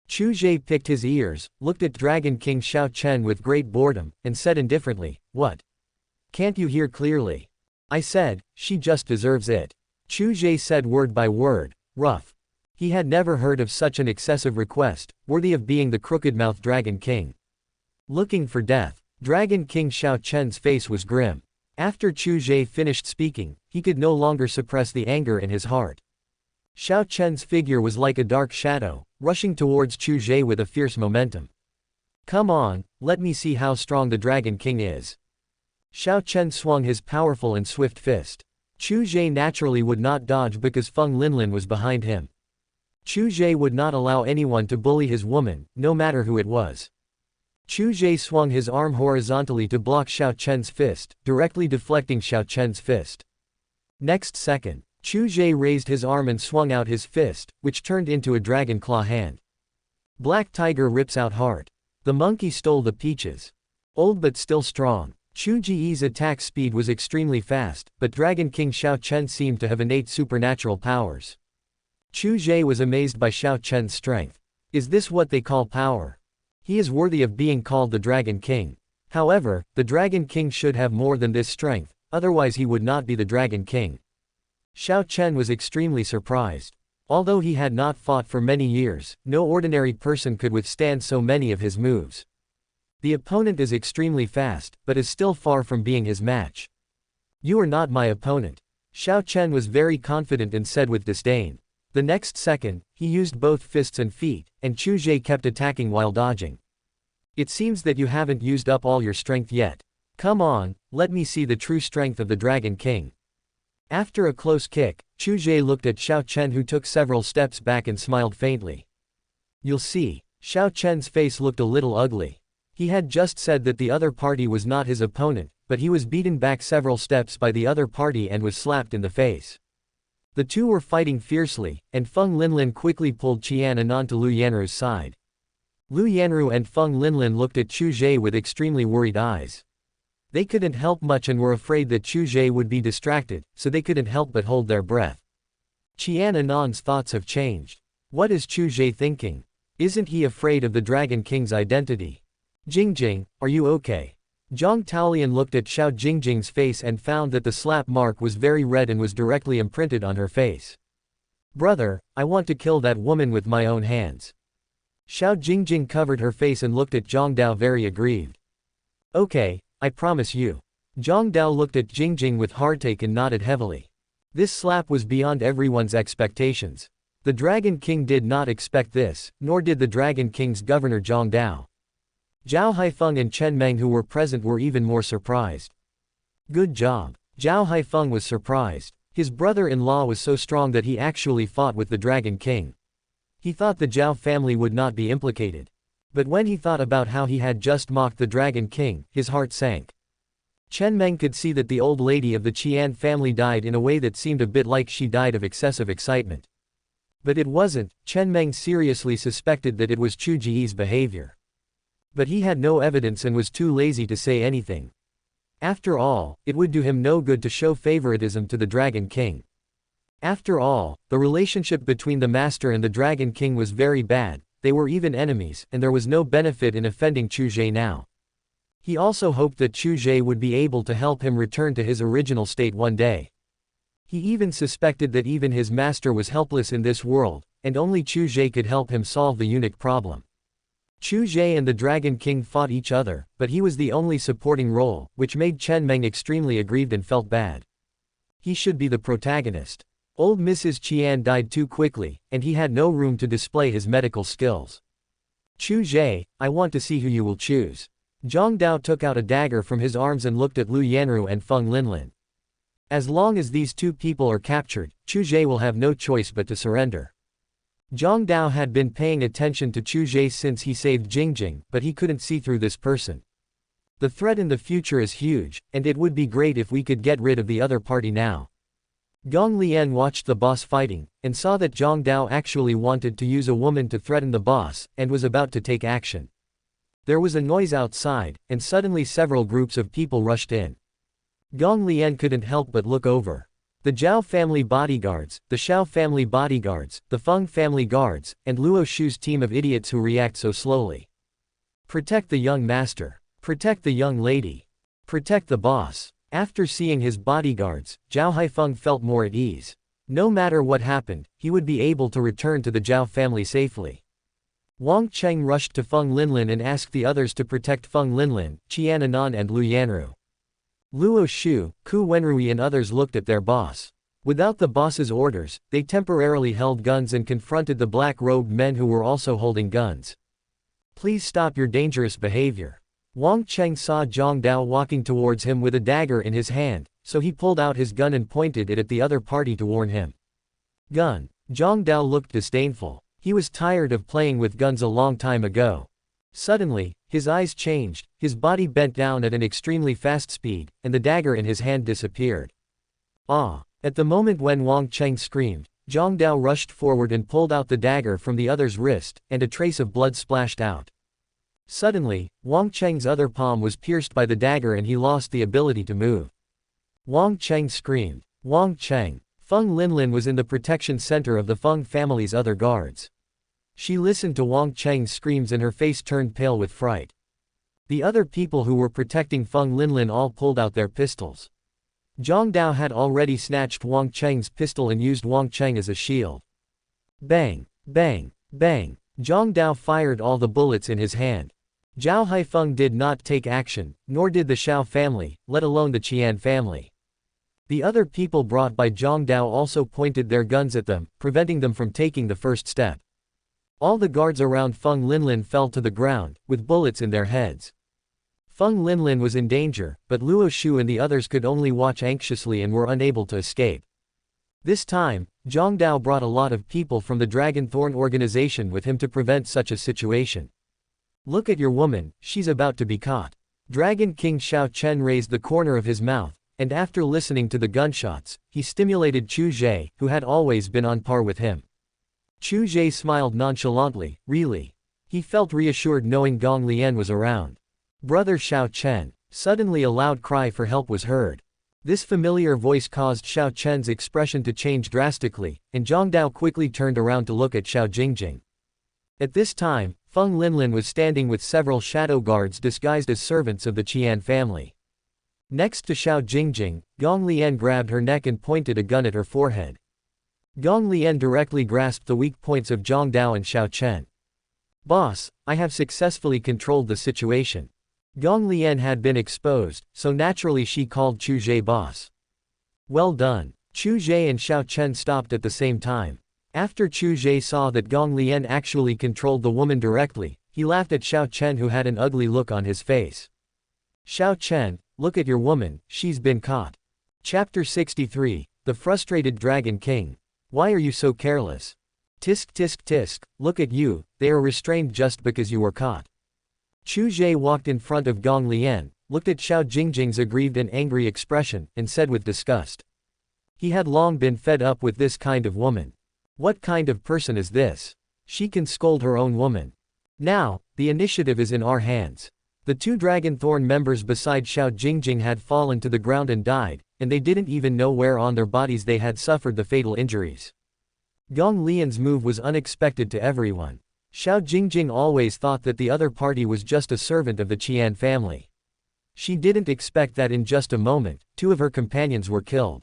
Chu Ge picked his ears, looked at Dragon King Xiao Chen with great boredom, and said indifferently, what? Can't you hear clearly? I said, she just deserves it. Chu Ge said word by word, rough. He had never heard of such an excessive request, worthy of being the crooked-mouthed Dragon King. Looking for death. Dragon King Xiao Chen's face was grim. After Chu Ge finished speaking, he could no longer suppress the anger in his heart. Xiao Chen's figure was like a dark shadow, rushing towards Chu Ge with a fierce momentum. Come on, let me see how strong the Dragon King is. Xiao Chen swung his powerful and swift fist. Chu Ge naturally would not dodge because Feng Linlin was behind him. Chu Ge would not allow anyone to bully his woman, no matter who it was. Chu Ge swung his arm horizontally to block Xiao Chen's fist, directly deflecting Xiao Chen's fist. Next second, Chu Ge raised his arm and swung out his fist, which turned into a dragon claw hand. Black Tiger rips out heart. The monkey stole the peaches. Old but still strong. Chu Ge's attack speed was extremely fast, but Dragon King Xiao Chen seemed to have innate supernatural powers. Chu Ge was amazed by Xiao Chen's strength. Is this what they call power? He is worthy of being called the Dragon King. However, the Dragon King should have more than this strength, otherwise he would not be the Dragon King. Xiao Chen was extremely surprised. Although he had not fought for many years, no ordinary person could withstand so many of his moves. The opponent is extremely fast, but is still far from being his match. You are not my opponent. Xiao Chen was very confident and said with disdain. The next second, he used both fists and feet, and Chu Ge kept attacking while dodging. It seems that you haven't used up all your strength yet. Come on, let me see the true strength of the Dragon King. After a close kick, Chu Ge looked at Xiao Chen, who took several steps back and smiled faintly. You'll see. Xiao Chen's face looked a little ugly. He had just said that the other party was not his opponent, but he was beaten back several steps by the other party and was slapped in the face. The two were fighting fiercely, and Feng Linlin quickly pulled Qian Anan to Lu Yanru's side. Lu Yanru and Feng Linlin looked at Chu Ge with extremely worried eyes. They couldn't help much and were afraid that Chu Ge would be distracted, so they couldn't help but hold their breath. Qian Anan's thoughts have changed. What is Chu Ge thinking? Isn't he afraid of the Dragon King's identity? Jingjing, are you okay? Zhang Taolian looked at Xiao Jingjing's face and found that the slap mark was very red and was directly imprinted on her face. Brother, I want to kill that woman with my own hands. Xiao Jingjing covered her face and looked at Zhang Dao very aggrieved. Okay, I promise you. Zhang Dao looked at Jingjing with heartache and nodded heavily. This slap was beyond everyone's expectations. The Dragon King did not expect this, nor did the Dragon King's governor Zhang Dao. Zhao Haifeng and Chen Meng, who were present, were even more surprised. Good job. Zhao Haifeng was surprised. His brother-in-law was so strong that he actually fought with the Dragon King. He thought the Zhao family would not be implicated. But when he thought about how he had just mocked the Dragon King, his heart sank. Chen Meng could see that the old lady of the Qian family died in a way that seemed a bit like she died of excessive excitement. But it wasn't. Chen Meng seriously suspected that it was Chu Ge's behavior. But he had no evidence and was too lazy to say anything. After all, it would do him no good to show favoritism to the Dragon King. After all, the relationship between the Master and the Dragon King was very bad, they were even enemies, and there was no benefit in offending Chu Ge now. He also hoped that Chu Ge would be able to help him return to his original state one day. He even suspected that even his master was helpless in this world, and only Chu Ge could help him solve the eunuch problem. Chu Ge and the Dragon King fought each other, but he was the only supporting role, which made Chen Meng extremely aggrieved and felt bad. He should be the protagonist. Old Mrs. Qian died too quickly, and he had no room to display his medical skills. Chu Ge, I want to see who you will choose. Zhang Dao took out a dagger from his arms and looked at Lu Yanru and Feng Linlin. As long as these two people are captured, Chu Ge will have no choice but to surrender. Zhang Dao had been paying attention to Chu Ge since he saved Jingjing, but he couldn't see through this person. The threat in the future is huge, and it would be great if we could get rid of the other party now. Gong Lian watched the boss fighting, and saw that Zhang Dao actually wanted to use a woman to threaten the boss, and was about to take action. There was a noise outside, and suddenly several groups of people rushed in. Gong Lian couldn't help but look over. The Zhao family bodyguards, the Xiao family bodyguards, the Feng family guards, and Luo Shu's team of idiots who react so slowly. Protect the young master. Protect the young lady. Protect the boss. After seeing his bodyguards, Zhao Haifeng felt more at ease. No matter what happened, he would be able to return to the Zhao family safely. Wang Cheng rushed to Feng Linlin and asked the others to protect Feng Linlin, Qian Anan and Lu Yanru. Luo Shu, Ku Wenrui and others looked at their boss. Without the boss's orders, they temporarily held guns and confronted the black-robed men who were also holding guns. Please stop your dangerous behavior. Wang Cheng saw Zhang Dao walking towards him with a dagger in his hand, so he pulled out his gun and pointed it at the other party to warn him. Gun. Zhang Dao looked disdainful. He was tired of playing with guns a long time ago. Suddenly, his eyes changed, his body bent down at an extremely fast speed, and the dagger in his hand disappeared. Ah! At the moment when Wang Cheng screamed, Zhang Dao rushed forward and pulled out the dagger from the other's wrist, and a trace of blood splashed out. Suddenly, Wang Cheng's other palm was pierced by the dagger and he lost the ability to move. Wang Cheng screamed. Wang Cheng. Feng Linlin was in the protection center of the Feng family's other guards. She listened to Wang Cheng's screams and her face turned pale with fright. The other people who were protecting Feng Linlin all pulled out their pistols. Zhang Dao had already snatched Wang Cheng's pistol and used Wang Cheng as a shield. Bang! Bang! Bang! Zhang Dao fired all the bullets in his hand. Zhao Haifeng did not take action, nor did the Xiao family, let alone the Qian family. The other people brought by Zhang Dao also pointed their guns at them, preventing them from taking the first step. All the guards around Feng Linlin fell to the ground, with bullets in their heads. Feng Linlin was in danger, but Luo Shu and the others could only watch anxiously and were unable to escape. This time, Zhang Dao brought a lot of people from the Dragon Thorn organization with him to prevent such a situation. Look at your woman, she's about to be caught. Dragon King Xiao Chen raised the corner of his mouth, and after listening to the gunshots, he stimulated Chu Ge, who had always been on par with him. Chu Ge smiled nonchalantly, really. He felt reassured knowing Gong Lian was around. Brother Xiao Chen. Suddenly a loud cry for help was heard. This familiar voice caused Xiao Chen's expression to change drastically, and Zhang Dao quickly turned around to look at Xiao Jingjing. At this time, Feng Linlin was standing with several shadow guards disguised as servants of the Qian family. Next to Xiao Jingjing, Gong Lian grabbed her neck and pointed a gun at her forehead. Gong Lian directly grasped the weak points of Zhang Dao and Xiao Chen. Boss, I have successfully controlled the situation. Gong Lian had been exposed, so naturally she called Chu Ge boss. Well done. Chu Ge and Xiao Chen stopped at the same time. After Chu Ge saw that Gong Lian actually controlled the woman directly, he laughed at Xiao Chen who had an ugly look on his face. Xiao Chen, look at your woman, she's been caught. Chapter 63, The Frustrated Dragon King. Why are you so careless? Tisk tisk tisk, look at you, they are restrained just because you were caught. Chu Ge walked in front of Gong Lian, looked at Xiao Jingjing's aggrieved and angry expression, and said with disgust. He had long been fed up with this kind of woman. What kind of person is this? She can scold her own woman. Now, the initiative is in our hands. The two Dragon Thorn members beside Xiao Jingjing had fallen to the ground and died, and they didn't even know where on their bodies they had suffered the fatal injuries. Gong Lian's move was unexpected to everyone. Xiao Jingjing always thought that the other party was just a servant of the Qian family. She didn't expect that in just a moment, two of her companions were killed.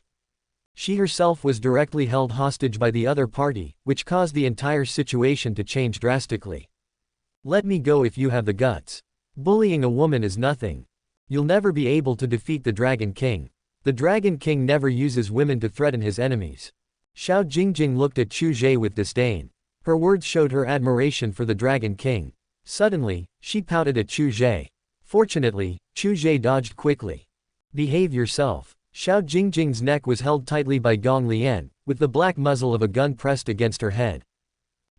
She herself was directly held hostage by the other party, which caused the entire situation to change drastically. Let me go if you have the guts. Bullying a woman is nothing. You'll never be able to defeat the Dragon King. The Dragon King never uses women to threaten his enemies. Xiao Jingjing looked at Chu Ge with disdain. Her words showed her admiration for the Dragon King. Suddenly, she pouted at Chu Ge. Fortunately, Chu Ge dodged quickly. Behave yourself. Xiao Jingjing's neck was held tightly by Gong Lian, with the black muzzle of a gun pressed against her head.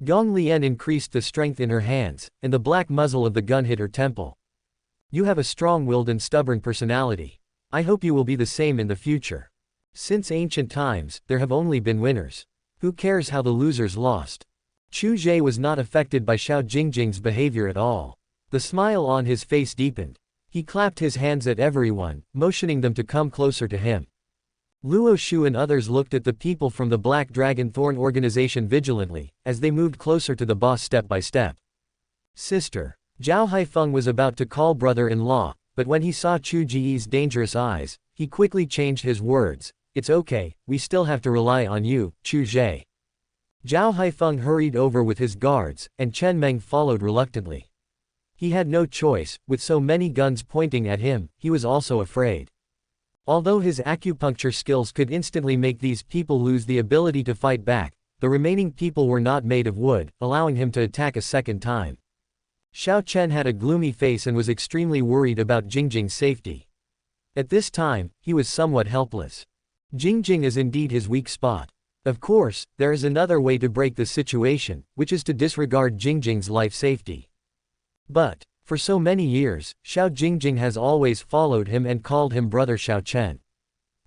Gong Lian increased the strength in her hands, and the black muzzle of the gun hit her temple. You have a strong-willed and stubborn personality. I hope you will be the same in the future. Since ancient times, there have only been winners. Who cares how the losers lost? Chu Ge was not affected by Xiao Jingjing's behavior at all. The smile on his face deepened. He clapped his hands at everyone, motioning them to come closer to him. Luo Shu and others looked at the people from the Black Dragon Thorn organization vigilantly, as they moved closer to the boss step by step. Sister. Zhao Haifeng was about to call brother-in-law, but when he saw Chu Ge's dangerous eyes, he quickly changed his words. It's okay, we still have to rely on you, Chu Ge. Zhao Haifeng hurried over with his guards, and Chen Meng followed reluctantly. He had no choice, with so many guns pointing at him, he was also afraid. Although his acupuncture skills could instantly make these people lose the ability to fight back, the remaining people were not made of wood, allowing him to attack a second time. Xiao Chen had a gloomy face and was extremely worried about Jingjing's safety. At this time, he was somewhat helpless. Jingjing is indeed his weak spot. Of course, there is another way to break the situation, which is to disregard Jingjing's life safety. But, for so many years, Xiao Jingjing has always followed him and called him brother Xiao Chen.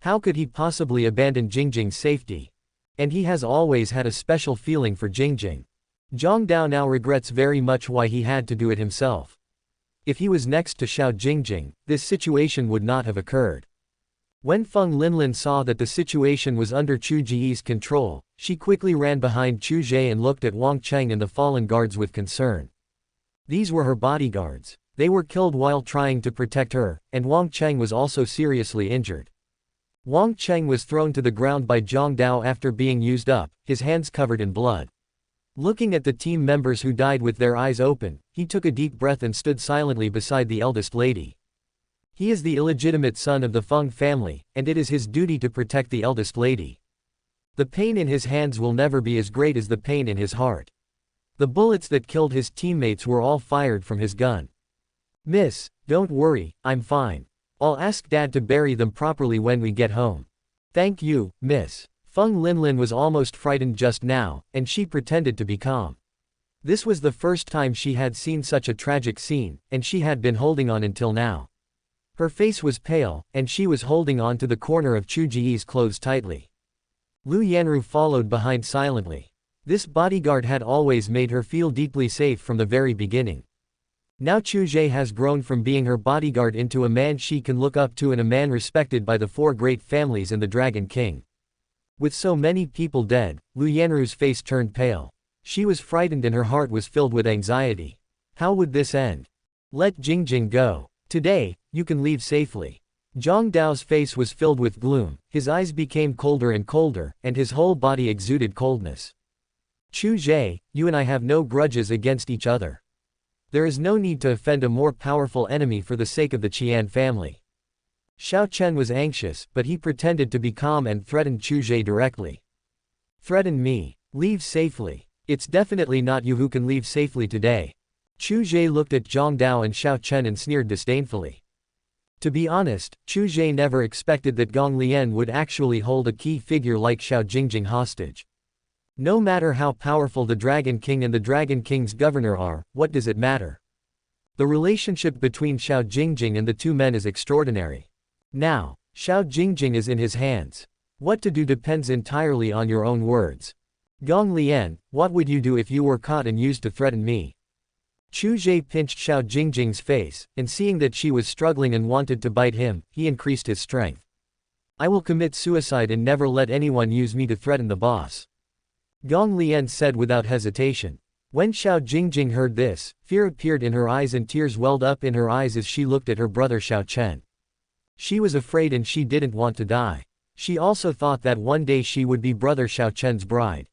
How could he possibly abandon Jingjing's safety? And he has always had a special feeling for Jingjing. Zhang Dao now regrets very much why he had to do it himself. If he was next to Xiao Jingjing, this situation would not have occurred. When Feng Linlin saw that the situation was under Chu Ge's control, she quickly ran behind Chu Ge and looked at Wang Cheng and the fallen guards with concern. These were her bodyguards. They were killed while trying to protect her, and Wang Cheng was also seriously injured. Wang Cheng was thrown to the ground by Zhang Dao after being used up, his hands covered in blood. Looking at the team members who died with their eyes open, he took a deep breath and stood silently beside the eldest lady. He is the illegitimate son of the Feng family, and it is his duty to protect the eldest lady. The pain in his hands will never be as great as the pain in his heart. The bullets that killed his teammates were all fired from his gun. Miss, don't worry, I'm fine. I'll ask Dad to bury them properly when we get home. Thank you, Miss. Feng Linlin was almost frightened just now, and she pretended to be calm. This was the first time she had seen such a tragic scene, and she had been holding on until now. Her face was pale, and she was holding on to the corner of Chu Ge's clothes tightly. Lu Yanru followed behind silently. This bodyguard had always made her feel deeply safe from the very beginning. Now Chu Ge has grown from being her bodyguard into a man she can look up to and a man respected by the four great families and the Dragon King. With so many people dead, Lu Yanru's face turned pale. She was frightened and her heart was filled with anxiety. How would this end? Let Jingjing go. Today, you can leave safely. Zhang Dao's face was filled with gloom, his eyes became colder and colder, and his whole body exuded coldness. Chu Ge, you and I have no grudges against each other. There is no need to offend a more powerful enemy for the sake of the Qian family. Xiao Chen was anxious, but he pretended to be calm and threatened Chu Ge directly. Threaten me. Leave safely. It's definitely not you who can leave safely today. Chu Ge looked at Zhang Dao and Xiao Chen and sneered disdainfully. To be honest, Chu Ge never expected that Gong Lian would actually hold a key figure like Xiao Jingjing hostage. No matter how powerful the Dragon King and the Dragon King's governor are, what does it matter? The relationship between Xiao Jingjing and the two men is extraordinary. Now, Xiao Jingjing is in his hands. What to do depends entirely on your own words. Gong Lian, what would you do if you were caught and used to threaten me? Chu Ge pinched Xiao Jingjing's face, and seeing that she was struggling and wanted to bite him, he increased his strength. I will commit suicide and never let anyone use me to threaten the boss. Gong Lian said without hesitation. When Xiao Jingjing heard this, fear appeared in her eyes and tears welled up in her eyes as she looked at her brother Xiao Chen. She was afraid and she didn't want to die. She also thought that one day she would be brother Xiao Chen's bride.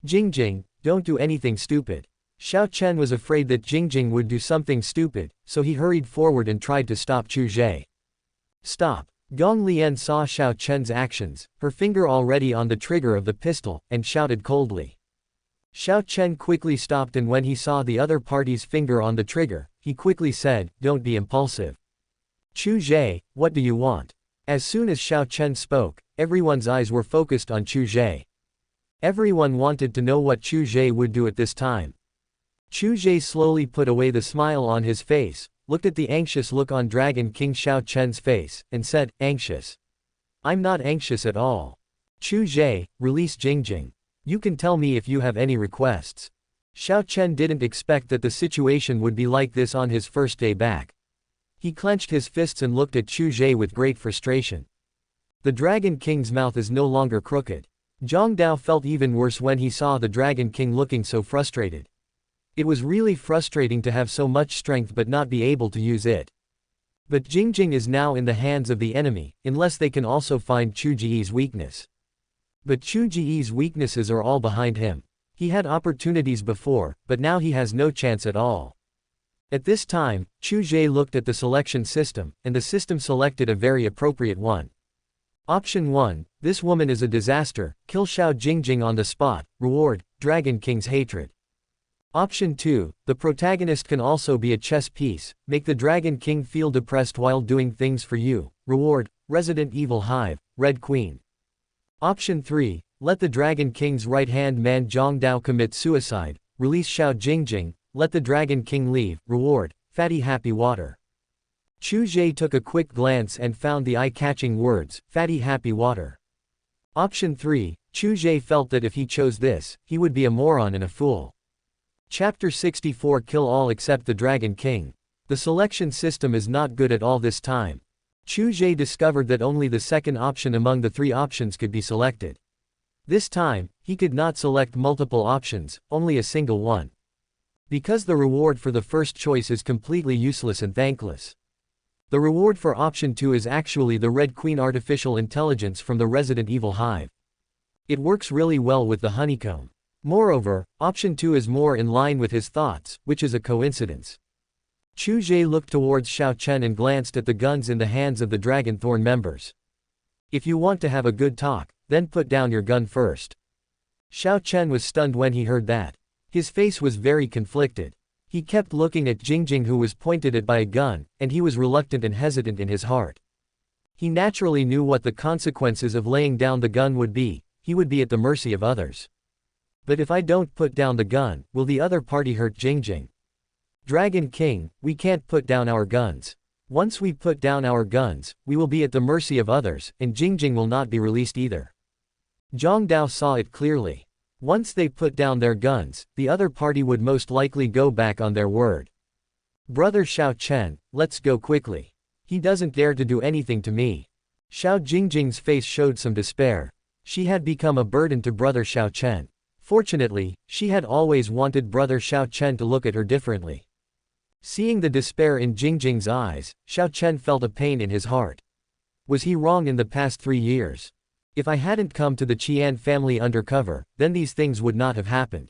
Jingjing, don't do anything stupid. Xiao Chen was afraid that Jingjing would do something stupid, so he hurried forward and tried to stop Chu Ge. Stop. Gong Lian saw Xiao Chen's actions, her finger already on the trigger of the pistol, and shouted coldly. Xiao Chen quickly stopped, and when he saw the other party's finger on the trigger, he quickly said, don't be impulsive. Chu Ge, what do you want? As soon as Xiao Chen spoke, everyone's eyes were focused on Chu Ge. Everyone wanted to know what Chu Ge would do at this time. Chu Ge slowly put away the smile on his face, looked at the anxious look on Dragon King Xiao Chen's face, and said, anxious? I'm not anxious at all. Chu Ge, release Jingjing. You can tell me if you have any requests. Xiao Chen didn't expect that the situation would be like this on his first day back. He clenched his fists and looked at Chu Ge with great frustration. The Dragon King's mouth is no longer crooked. Zhang Dao felt even worse when he saw the Dragon King looking so frustrated. It was really frustrating to have so much strength but not be able to use it. But Jingjing is now in the hands of the enemy, unless they can also find Chu Ge's weakness. But Chu Ge's weaknesses are all behind him. He had opportunities before, but now he has no chance at all. At this time, Chu Ge looked at the selection system, and the system selected a very appropriate one. Option 1, this woman is a disaster, kill Xiao Jingjing on the spot, reward, Dragon King's hatred. Option 2, the protagonist can also be a chess piece, make the Dragon King feel depressed while doing things for you, reward, Resident Evil Hive, Red Queen. Option 3, let the Dragon King's right-hand man Zhang Dao commit suicide, release Xiao Jingjing, let the Dragon King leave, reward, Fatty Happy Water. Chu Ge took a quick glance and found the eye-catching words, Fatty Happy Water. Option 3, Chu Ge felt that if he chose this, he would be a moron and a fool. Chapter 64 Kill all except the Dragon King. The selection system is not good at all this time. Chu Ge discovered that only the second option among the 3 options could be selected. This time, he could not select multiple options, only a single one. Because the reward for the first choice is completely useless and thankless. The reward for option 2 is actually the Red Queen artificial intelligence from the Resident Evil hive. It works really well with the honeycomb. Moreover, option 2 is more in line with his thoughts, which is a coincidence. Chu Ge looked towards Xiao Chen and glanced at the guns in the hands of the Dragon Thorn members. If you want to have a good talk, then put down your gun first. Xiao Chen was stunned when he heard that. His face was very conflicted. He kept looking at Jingjing, who was pointed at by a gun, and he was reluctant and hesitant in his heart. He naturally knew what the consequences of laying down the gun would be. He would be at the mercy of others. But if I don't put down the gun, will the other party hurt Jingjing? Dragon King, we can't put down our guns. Once we put down our guns, we will be at the mercy of others, and Jingjing will not be released either. Zhang Dao saw it clearly. Once they put down their guns, the other party would most likely go back on their word. Brother Xiao Chen, let's go quickly. He doesn't dare to do anything to me. Xiao Jingjing's face showed some despair. She had become a burden to Brother Xiao Chen. Fortunately, she had always wanted Brother Xiao Chen to look at her differently. Seeing the despair in Jingjing's eyes, Xiao Chen felt a pain in his heart. Was he wrong in the past 3 years? If I hadn't come to the Qian family undercover, then these things would not have happened.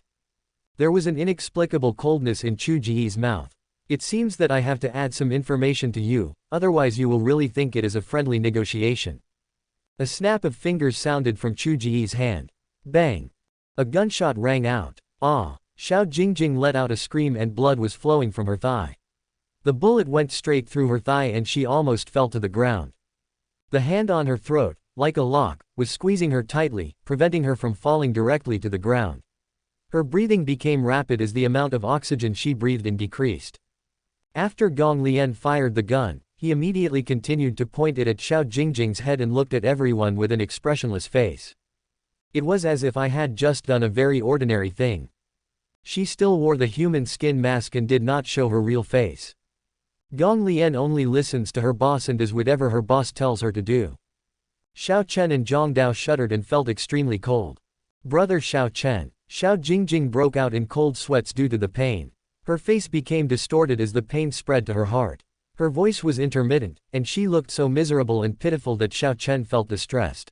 There was an inexplicable coldness in Chu Ge's mouth. It seems that I have to add some information to you, otherwise you will really think it is a friendly negotiation. A snap of fingers sounded from Chu Ge's hand. Bang! A gunshot rang out. Ah! Xiao Jingjing let out a scream and blood was flowing from her thigh. The bullet went straight through her thigh and she almost fell to the ground. The hand on her throat, like a lock, was squeezing her tightly, preventing her from falling directly to the ground. Her breathing became rapid as the amount of oxygen she breathed in decreased. After Gong Lian fired the gun, he immediately continued to point it at Xiao Jingjing's head and looked at everyone with an expressionless face. It was as if I had just done a very ordinary thing. She still wore the human skin mask and did not show her real face. Gong Lian only listens to her boss and does whatever her boss tells her to do. Xiao Chen and Zhang Dao shuddered and felt extremely cold. Brother Xiao Chen. Xiao Jingjing broke out in cold sweats due to the pain. Her face became distorted as the pain spread to her heart. Her voice was intermittent, and she looked so miserable and pitiful that Xiao Chen felt distressed.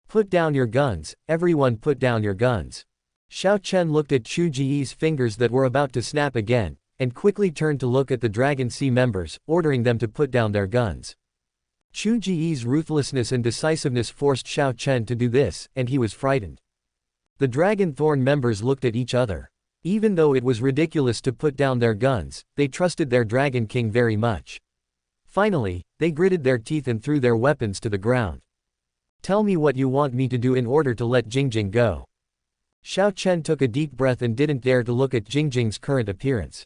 Put down your guns, everyone put down your guns. Xiao Chen looked at Chu Ge's fingers that were about to snap again, and quickly turned to look at the Dragon Sea members, ordering them to put down their guns. Chu Ge's ruthlessness and decisiveness forced Xiao Chen to do this, and he was frightened. The Dragon Thorn members looked at each other. Even though it was ridiculous to put down their guns, they trusted their Dragon King very much. Finally, they gritted their teeth and threw their weapons to the ground. Tell me what you want me to do in order to let Jingjing go. Xiao Chen took a deep breath and didn't dare to look at Jingjing's current appearance.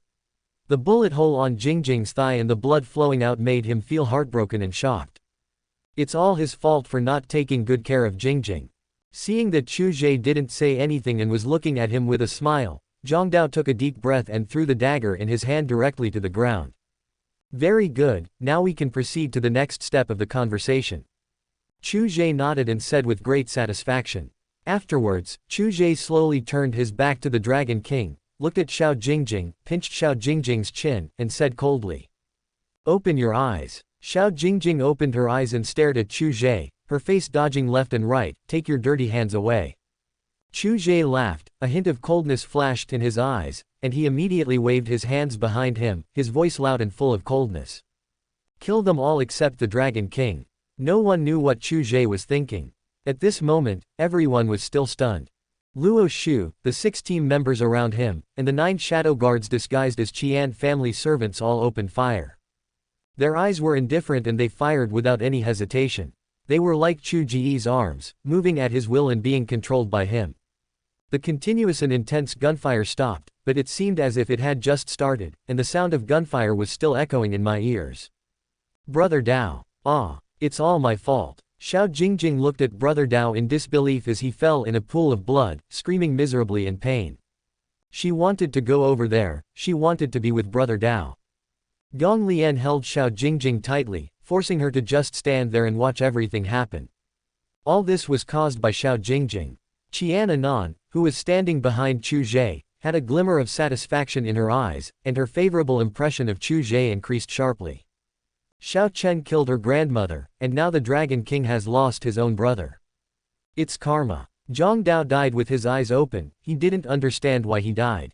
The bullet hole on Jingjing's thigh and the blood flowing out made him feel heartbroken and shocked. It's all his fault for not taking good care of Jingjing. Seeing that Chu Ge didn't say anything and was looking at him with a smile, Zhang Dao took a deep breath and threw the dagger in his hand directly to the ground. Very good, now we can proceed to the next step of the conversation. Chu Ge nodded and said with great satisfaction. Afterwards, Chu Ge slowly turned his back to the Dragon King, looked at Xiao Jingjing, pinched Xiao Jingjing's chin, and said coldly. Open your eyes. Xiao Jingjing opened her eyes and stared at Chu Ge, her face dodging left and right. Take your dirty hands away. Chu Ge laughed, a hint of coldness flashed in his eyes, and he immediately waved his hands behind him, his voice loud and full of coldness. Kill them all except the Dragon King. No one knew what Chu Ge was thinking. At this moment, everyone was still stunned. Luo Shu, the 6 team members around him, and the 9 shadow guards disguised as Qian family servants all opened fire. Their eyes were indifferent and they fired without any hesitation. They were like Chu Ge's arms, moving at his will and being controlled by him. The continuous and intense gunfire stopped, but it seemed as if it had just started, and the sound of gunfire was still echoing in my ears. Brother Dao. Ah, it's all my fault. Xiao Jingjing looked at Brother Dao in disbelief as he fell in a pool of blood, screaming miserably in pain. She wanted to go over there, she wanted to be with Brother Dao. Gong Lian held Xiao Jingjing tightly, forcing her to just stand there and watch everything happen. All this was caused by Xiao Jingjing. Qian Anan, who was standing behind Chu Ge, had a glimmer of satisfaction in her eyes, and her favorable impression of Chu Ge increased sharply. Xiao Chen killed her grandmother, and now the Dragon King has lost his own brother. It's karma. Zhang Dao died with his eyes open. He didn't understand why he died.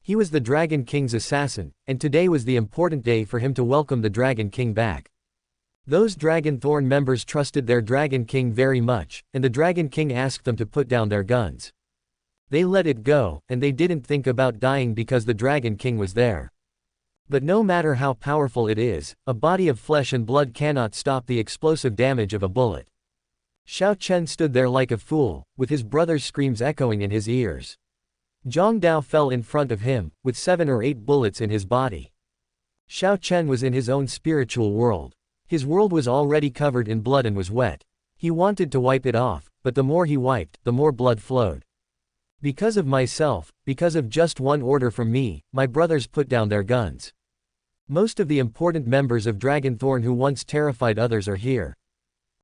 He was the Dragon King's assassin, and today was the important day for him to welcome the Dragon King back. Those Dragon Thorn members trusted their Dragon King very much, and the Dragon King asked them to put down their guns. They let it go, and they didn't think about dying because the Dragon King was there. But no matter how powerful it is, a body of flesh and blood cannot stop the explosive damage of a bullet. Xiao Chen stood there like a fool, with his brother's screams echoing in his ears. Zhang Dao fell in front of him, with 7 or 8 bullets in his body. Xiao Chen was in his own spiritual world. His world was already covered in blood and was wet. He wanted to wipe it off, but the more he wiped, the more blood flowed. Because of myself, because of just one order from me, my brothers put down their guns. Most of the important members of Dragonthorn who once terrified others are here.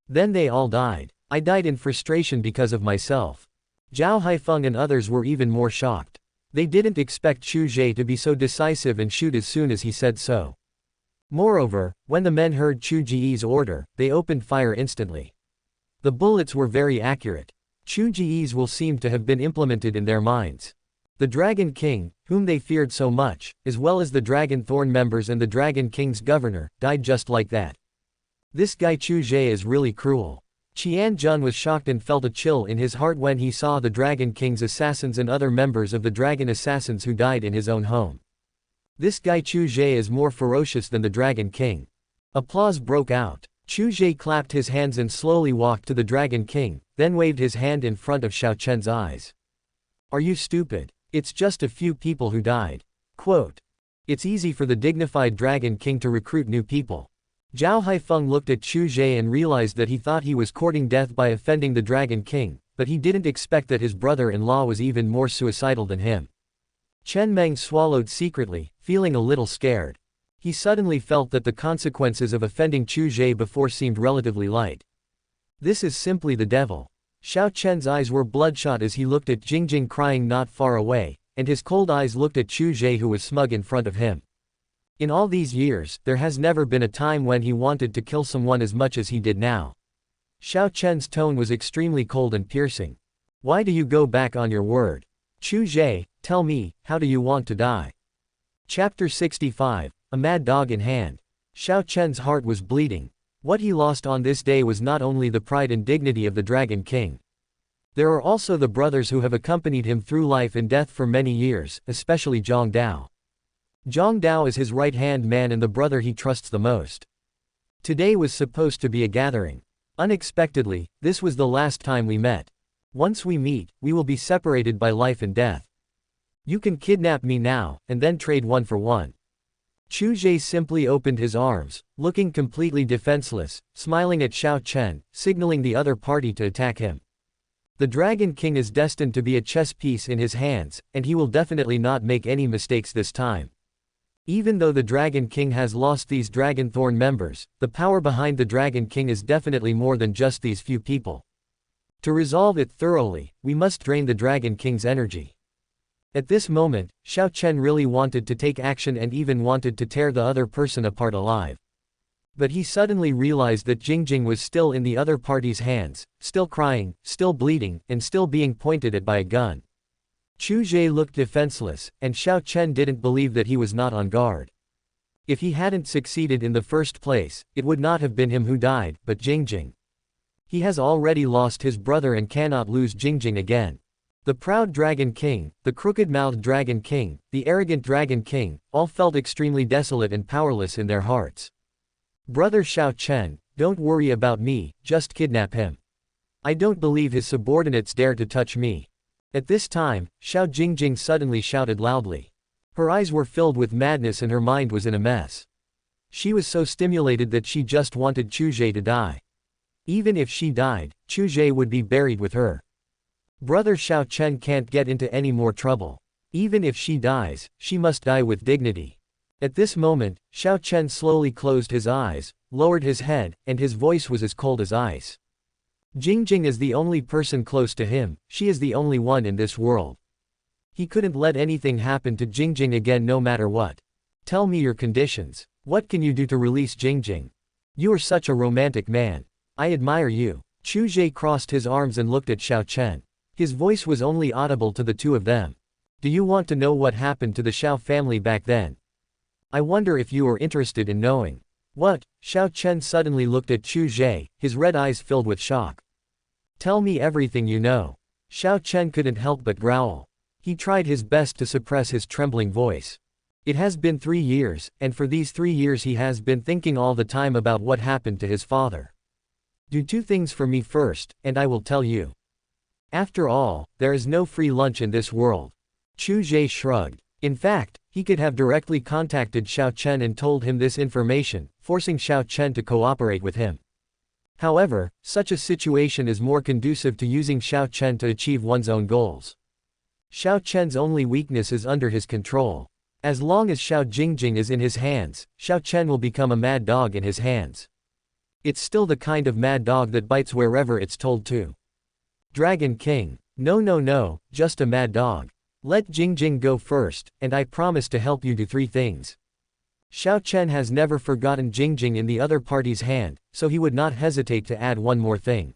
Then they all died. I died in frustration because of myself. Zhao Haifeng and others were even more shocked. They didn't expect Chu Ge to be so decisive and shoot as soon as he said so. Moreover, when the men heard Chu Ge's order, they opened fire instantly. The bullets were very accurate. Chu Ge's will seemed to have been implemented in their minds. The Dragon King, whom they feared so much, as well as the Dragon Thorn members and the Dragon King's governor, died just like that. This guy Chu Ge is really cruel. Qian Jun was shocked and felt a chill in his heart when he saw the Dragon King's assassins and other members of the Dragon Assassins who died in his own home. This guy Chu Ge is more ferocious than the Dragon King. Applause broke out. Chu Ge clapped his hands and slowly walked to the Dragon King, then waved his hand in front of Xiao Chen's eyes. Are you stupid? It's just a few people who died. Quote. It's easy for the dignified Dragon King to recruit new people. Zhao Haifeng looked at Chu Ge and realized that he thought he was courting death by offending the Dragon King, but he didn't expect that his brother-in-law was even more suicidal than him. Chen Meng swallowed secretly, feeling a little scared. He suddenly felt that the consequences of offending Chu Ge before seemed relatively light. This is simply the devil. Xiao Chen's eyes were bloodshot as he looked at Jingjing crying not far away, and his cold eyes looked at Chu Ge who was smug in front of him. In all these years, there has never been a time when he wanted to kill someone as much as he did now. Xiao Chen's tone was extremely cold and piercing. Why do you go back on your word? Chu Ge, tell me, how do you want to die? Chapter 65, A Mad Dog in Hand. Xiao Chen's heart was bleeding. What he lost on this day was not only the pride and dignity of the Dragon King. There are also the brothers who have accompanied him through life and death for many years, especially Zhang Dao. Zhang Dao is his right-hand man and the brother he trusts the most. Today was supposed to be a gathering. Unexpectedly, this was the last time we met. Once we meet, we will be separated by life and death. You can kidnap me now, and then trade 1 for 1. Chu Ge simply opened his arms, looking completely defenseless, smiling at Xiao Chen, signaling the other party to attack him. The Dragon King is destined to be a chess piece in his hands, and he will definitely not make any mistakes this time. Even though the Dragon King has lost these Dragonthorn members, the power behind the Dragon King is definitely more than just these few people. To resolve it thoroughly, we must drain the Dragon King's energy. At this moment, Xiao Chen really wanted to take action and even wanted to tear the other person apart alive. But he suddenly realized that Jingjing was still in the other party's hands, still crying, still bleeding, and still being pointed at by a gun. Chu Ge looked defenseless, and Xiao Chen didn't believe that he was not on guard. If he hadn't succeeded in the first place, it would not have been him who died, but Jingjing. He has already lost his brother and cannot lose Jingjing again. The proud Dragon King, the crooked-mouthed Dragon King, the arrogant Dragon King, all felt extremely desolate and powerless in their hearts. Brother Xiao Chen, don't worry about me, just kidnap him. I don't believe his subordinates dare to touch me. At this time, Xiao Jingjing suddenly shouted loudly. Her eyes were filled with madness and her mind was in a mess. She was so stimulated that she just wanted Chu Ge to die. Even if she died, Chu Ge would be buried with her. Brother Xiao Chen can't get into any more trouble. Even if she dies, she must die with dignity. At this moment, Xiao Chen slowly closed his eyes, lowered his head, and his voice was as cold as ice. Jingjing is the only person close to him, she is the only one in this world. He couldn't let anything happen to Jingjing again no matter what. Tell me your conditions. What can you do to release Jingjing? You are such a romantic man. I admire you. Chu Ge crossed his arms and looked at Xiao Chen. His voice was only audible to the two of them. Do you want to know what happened to the Xiao family back then? I wonder if you are interested in knowing. What? Xiao Chen suddenly looked at Chu Ge, his red eyes filled with shock. Tell me everything you know. Xiao Chen couldn't help but growl. He tried his best to suppress his trembling voice. It has been 3 years, and for these 3 years he has been thinking all the time about what happened to his father. Do 2 things for me first, and I will tell you. After all, there is no free lunch in this world. Chu Ge shrugged. In fact, he could have directly contacted Xiao Chen and told him this information, forcing Xiao Chen to cooperate with him. However, such a situation is more conducive to using Xiao Chen to achieve one's own goals. Xiao Chen's only weakness is under his control. As long as Xiao Jingjing is in his hands, Xiao Chen will become a mad dog in his hands. It's still the kind of mad dog that bites wherever it's told to. Dragon King. No, just a mad dog. Let Jingjing go first, and I promise to help you do 3 things. Xiao Chen has never forgotten Jingjing in the other party's hand, so he would not hesitate to add one more thing.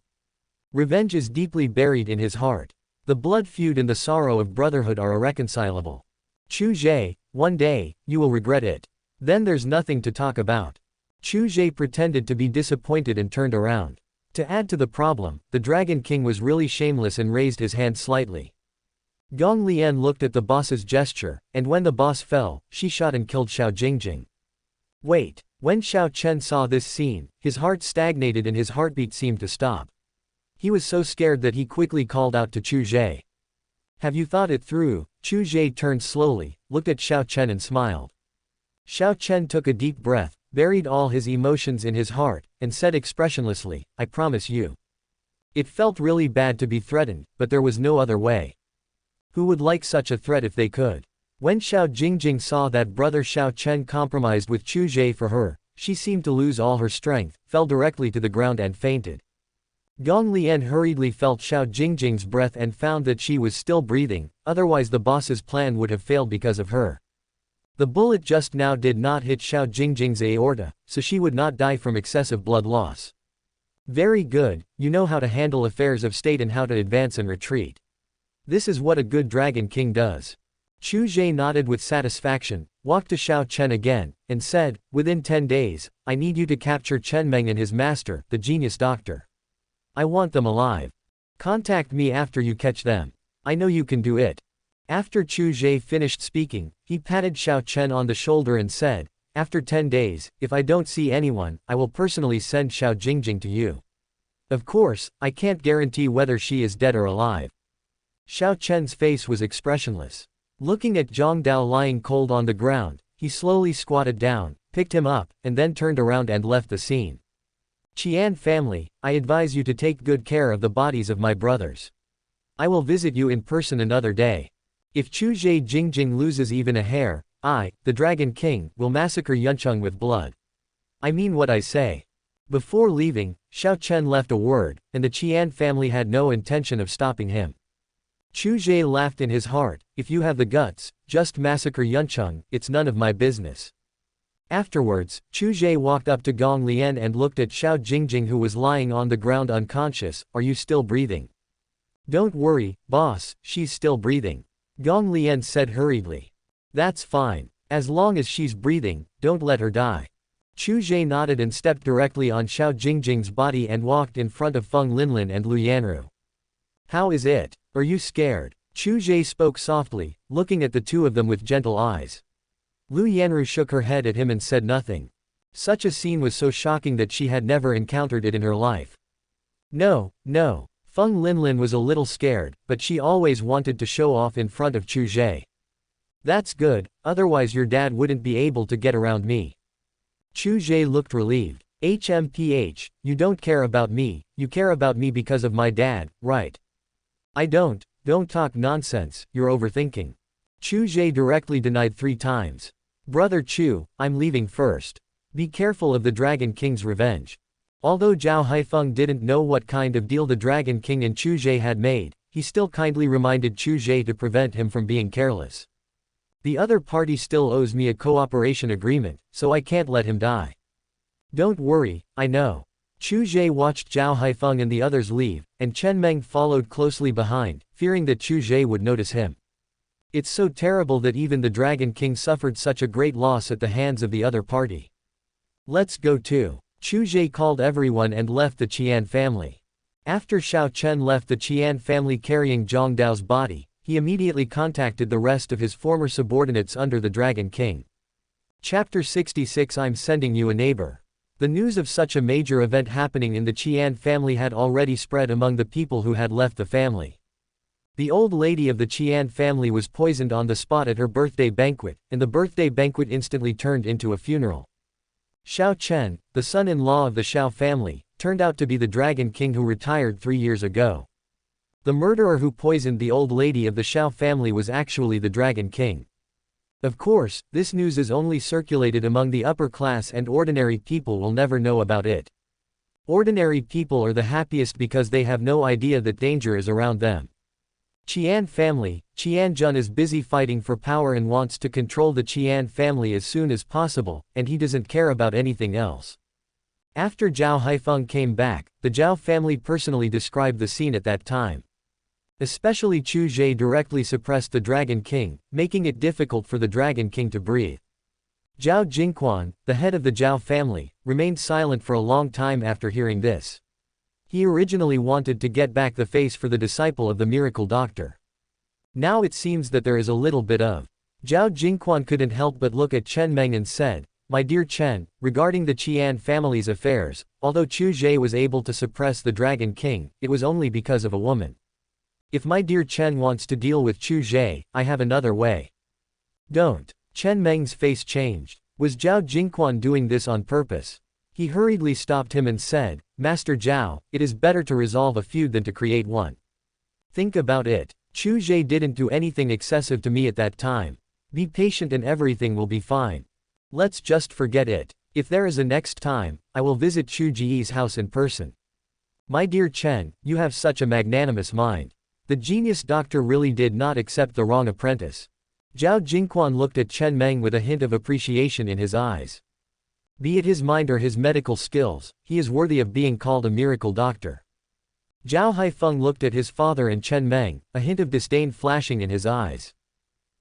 Revenge is deeply buried in his heart. The blood feud and the sorrow of brotherhood are irreconcilable. Chu Ge, one day, you will regret it. Then there's nothing to talk about. Chu Ge pretended to be disappointed and turned around. To add to the problem, the Dragon King was really shameless and raised his hand slightly. Gong Lian looked at the boss's gesture, and when the boss fell, she shot and killed Xiao Jingjing. Wait, when Xiao Chen saw this scene, his heart stagnated and his heartbeat seemed to stop. He was so scared that he quickly called out to Chu Ge. Have you thought it through? Chu Ge turned slowly, looked at Xiao Chen and smiled. Xiao Chen took a deep breath, buried all his emotions in his heart, and said expressionlessly, I promise you. It felt really bad to be threatened, but there was no other way. Who would like such a threat if they could? When Xiao Jingjing saw that brother Xiao Chen compromised with Chu Ge for her, she seemed to lose all her strength, fell directly to the ground and fainted. Gong Lian hurriedly felt Xiao Jingjing's breath and found that she was still breathing, otherwise the boss's plan would have failed because of her. The bullet just now did not hit Xiao Jingjing's aorta, so she would not die from excessive blood loss. Very good, you know how to handle affairs of state and how to advance and retreat. This is what a good Dragon King does. Chu Ge nodded with satisfaction, walked to Xiao Chen again, and said, within 10 days, I need you to capture Chen Meng and his master, the genius doctor. I want them alive. Contact me after you catch them. I know you can do it. After Chu Ge finished speaking, he patted Xiao Chen on the shoulder and said, after 10 days, if I don't see anyone, I will personally send Xiao Jingjing to you. Of course, I can't guarantee whether she is dead or alive. Xiao Chen's face was expressionless. Looking at Zhang Dao lying cold on the ground, he slowly squatted down, picked him up, and then turned around and left the scene. Qian family, I advise you to take good care of the bodies of my brothers. I will visit you in person another day. If Chu Ge Jingjing loses even a hair, I, the Dragon King, will massacre Yuncheng with blood. I mean what I say. Before leaving, Xiao Chen left a word, and the Qian family had no intention of stopping him. Chu Ge laughed in his heart, if you have the guts, just massacre Yuncheng, it's none of my business. Afterwards, Chu Ge walked up to Gong Lian and looked at Xiao Jingjing who was lying on the ground unconscious, are you still breathing? Don't worry, boss, she's still breathing. Gong Lian said hurriedly. That's fine. As long as she's breathing, don't let her die. Chu Ge nodded and stepped directly on Xiao Jingjing's body and walked in front of Feng Linlin and Lu Yanru. How is it? Are you scared? Chu Ge spoke softly, looking at the two of them with gentle eyes. Lu Yanru shook her head at him and said nothing. Such a scene was so shocking that she had never encountered it in her life. No. Feng Linlin was a little scared, but she always wanted to show off in front of Chu Ge. That's good, otherwise your dad wouldn't be able to get around me. Chu Ge looked relieved. HMPH, you don't care about me, you care about me because of my dad, right? I don't talk nonsense, you're overthinking. Chu Ge directly denied 3 times. Brother Chu, I'm leaving first. Be careful of the Dragon King's revenge. Although Zhao Haifeng didn't know what kind of deal the Dragon King and Chu Ge had made, he still kindly reminded Chu Ge to prevent him from being careless. The other party still owes me a cooperation agreement, so I can't let him die. Don't worry, I know. Chu Ge watched Zhao Haifeng and the others leave, and Chen Meng followed closely behind, fearing that Chu Ge would notice him. It's so terrible that even the Dragon King suffered such a great loss at the hands of the other party. Let's go too. Chu Ge called everyone and left the Qian family. After Xiao Chen left the Qian family carrying Zhang Dao's body, he immediately contacted the rest of his former subordinates under the Dragon King. Chapter 66 I'm sending you a neighbor. The news of such a major event happening in the Qian family had already spread among the people who had left the family. The old lady of the Qian family was poisoned on the spot at her birthday banquet, and the birthday banquet instantly turned into a funeral. Xiao Chen, the son-in-law of the Xiao family, turned out to be the Dragon King who retired 3 years ago. The murderer who poisoned the old lady of the Xiao family was actually the Dragon King. Of course, this news is only circulated among the upper class and ordinary people will never know about it. Ordinary people are the happiest because they have no idea that danger is around them. Qian family, Qian Jun is busy fighting for power and wants to control the Qian family as soon as possible, and he doesn't care about anything else. After Zhao Haifeng came back, the Zhao family personally described the scene at that time. Especially Chu Ge directly suppressed the Dragon King, making it difficult for the Dragon King to breathe. Zhao Jingquan, the head of the Zhao family, remained silent for a long time after hearing this. He originally wanted to get back the face for the disciple of the miracle doctor. Now it seems that there is a little bit of. Zhao Jingquan couldn't help but look at Chen Meng and said, "My dear Chen, regarding the Qian family's affairs, although Chu Ge was able to suppress the Dragon King, it was only because of a woman. If my dear Chen wants to deal with Chu Ge, I have another way." Don't. Chen Meng's face changed. Was Zhao Jingquan doing this on purpose? He hurriedly stopped him and said, "Master Zhao, it is better to resolve a feud than to create one. Think about it. Chu Ge didn't do anything excessive to me at that time. Be patient and everything will be fine. Let's just forget it. If there is a next time, I will visit Chu Ge's house in person." My dear Chen, you have such a magnanimous mind. The genius doctor really did not accept the wrong apprentice. Zhao Jingquan looked at Chen Meng with a hint of appreciation in his eyes. Be it his mind or his medical skills, he is worthy of being called a miracle doctor. Zhao Haifeng looked at his father and Chen Meng, a hint of disdain flashing in his eyes.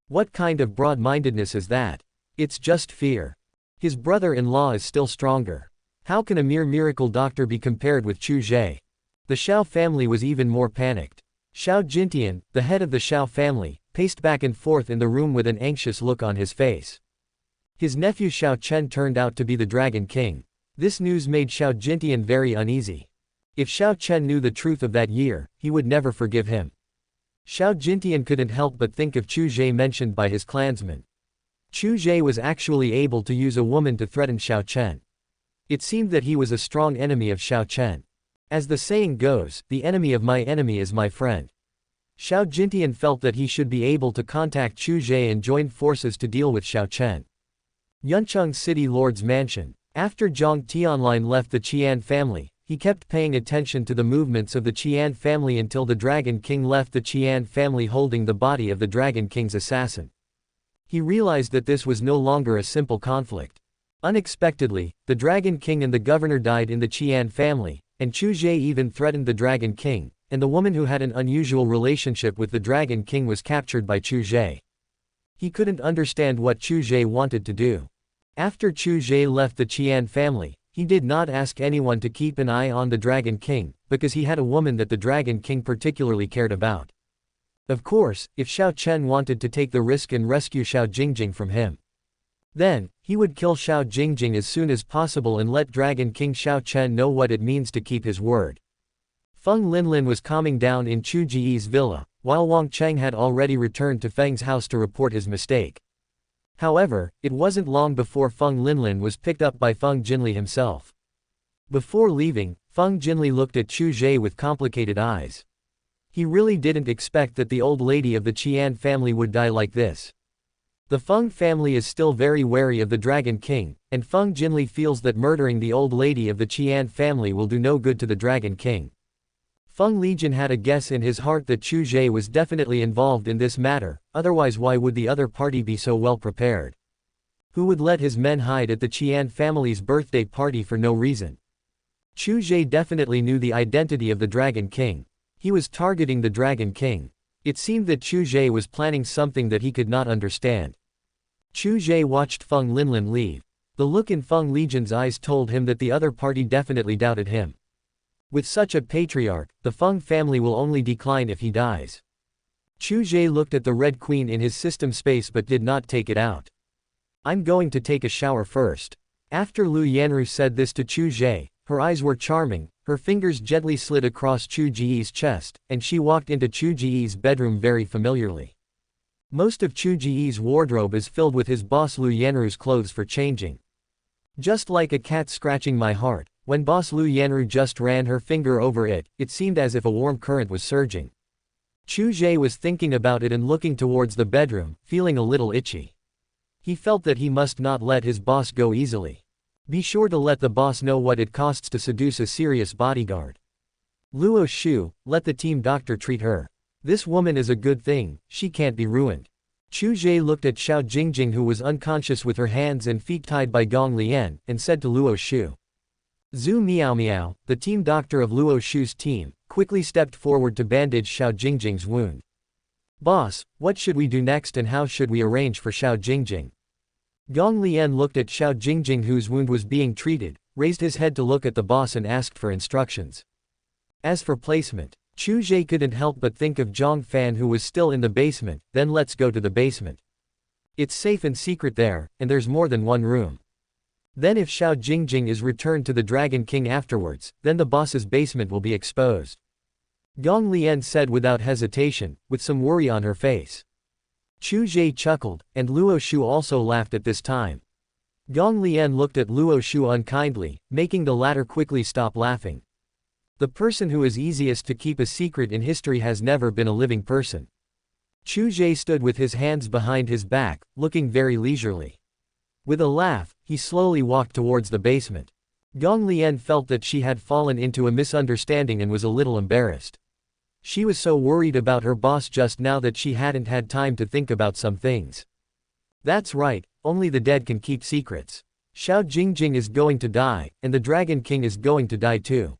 What kind of broad-mindedness is that? It's just fear. His brother-in-law is still stronger. How can a mere miracle doctor be compared with Chu Ge? The Xiao family was even more panicked. Xiao Jintian, the head of the Xiao family, paced back and forth in the room with an anxious look on his face. His nephew Xiao Chen turned out to be the Dragon King. This news made Xiao Jintian very uneasy. If Xiao Chen knew the truth of that year, he would never forgive him. Xiao Jintian couldn't help but think of Chu Ge mentioned by his clansmen. Chu Ge was actually able to use a woman to threaten Xiao Chen. It seemed that he was a strong enemy of Xiao Chen. As the saying goes, the enemy of my enemy is my friend. Xiao Jintian felt that he should be able to contact Chu Ge and join forces to deal with Xiao Chen. Yuncheng City Lord's Mansion. After Zhang Tianlin left the Qian family, he kept paying attention to the movements of the Qian family until the Dragon King left the Qian family holding the body of the Dragon King's assassin. He realized that this was no longer a simple conflict. Unexpectedly, the Dragon King and the governor died in the Qian family, and Chu Ge even threatened the Dragon King, and the woman who had an unusual relationship with the Dragon King was captured by Chu Ge. He couldn't understand what Chu Ge wanted to do. After Chu Ge left the Qian family, he did not ask anyone to keep an eye on the Dragon King, because he had a woman that the Dragon King particularly cared about. Of course, if Xiao Chen wanted to take the risk and rescue Xiao Jingjing from him, then, he would kill Xiao Jingjing as soon as possible and let Dragon King Xiao Chen know what it means to keep his word. Feng Linlin was calming down in Chu Ge's villa, while Wang Cheng had already returned to Feng's house to report his mistake. However, it wasn't long before Feng Linlin was picked up by Feng Jinli himself. Before leaving, Feng Jinli looked at Chu Ge with complicated eyes. He really didn't expect that the old lady of the Qian family would die like this. The Feng family is still very wary of the Dragon King, and Feng Jinli feels that murdering the old lady of the Qian family will do no good to the Dragon King. Feng Legion had a guess in his heart that Chu Ge was definitely involved in this matter, otherwise why would the other party be so well prepared? Who would let his men hide at the Qian family's birthday party for no reason? Chu Ge definitely knew the identity of the Dragon King. He was targeting the Dragon King. It seemed that Chu Ge was planning something that he could not understand. Chu Ge watched Feng Linlin leave. The look in Feng Legion's eyes told him that the other party definitely doubted him. With such a patriarch, the Feng family will only decline if he dies. Chu Ge looked at the Red Queen in his system space but did not take it out. I'm going to take a shower first. After Lu Yanru said this to Chu Ge, her eyes were charming, her fingers gently slid across Chu Ge's chest, and she walked into Chu Ge's bedroom very familiarly. Most of Chu Ge's wardrobe is filled with his boss Lu Yanru's clothes for changing. Just like a cat scratching my heart, when boss Lu Yanru just ran her finger over it, it seemed as if a warm current was surging. Chu Ge was thinking about it and looking towards the bedroom, feeling a little itchy. He felt that he must not let his boss go easily. Be sure to let the boss know what it costs to seduce a serious bodyguard. Luo Shu, let the team doctor treat her. This woman is a good thing, she can't be ruined. Chu Ge looked at Xiao Jingjing who was unconscious with her hands and feet tied by Gong Lian, and said to Luo Shu. Zhu Miao Miao, the team doctor of Luo Shu's team, quickly stepped forward to bandage Xiao Jingjing's wound. Boss, what should we do next and how should we arrange for Xiao Jingjing? Gong Lian looked at Xiao Jingjing whose wound was being treated, raised his head to look at the boss and asked for instructions. As for placement, Chu Ge couldn't help but think of Zhang Fan who was still in the basement, then let's go to the basement. It's safe and secret there, and there's more than one room. Then if Xiao Jingjing is returned to the Dragon King afterwards, then the boss's basement will be exposed. Gong Lian said without hesitation, with some worry on her face. Chu Ge chuckled, and Luo Shu also laughed at this time. Gong Lian looked at Luo Shu unkindly, making the latter quickly stop laughing. The person who is easiest to keep a secret in history has never been a living person. Chu Ge stood with his hands behind his back, looking very leisurely. With a laugh, he slowly walked towards the basement. Gong Lian felt that she had fallen into a misunderstanding and was a little embarrassed. She was so worried about her boss just now that she hadn't had time to think about some things. That's right, only the dead can keep secrets. Xiao Jingjing is going to die, and the Dragon King is going to die too.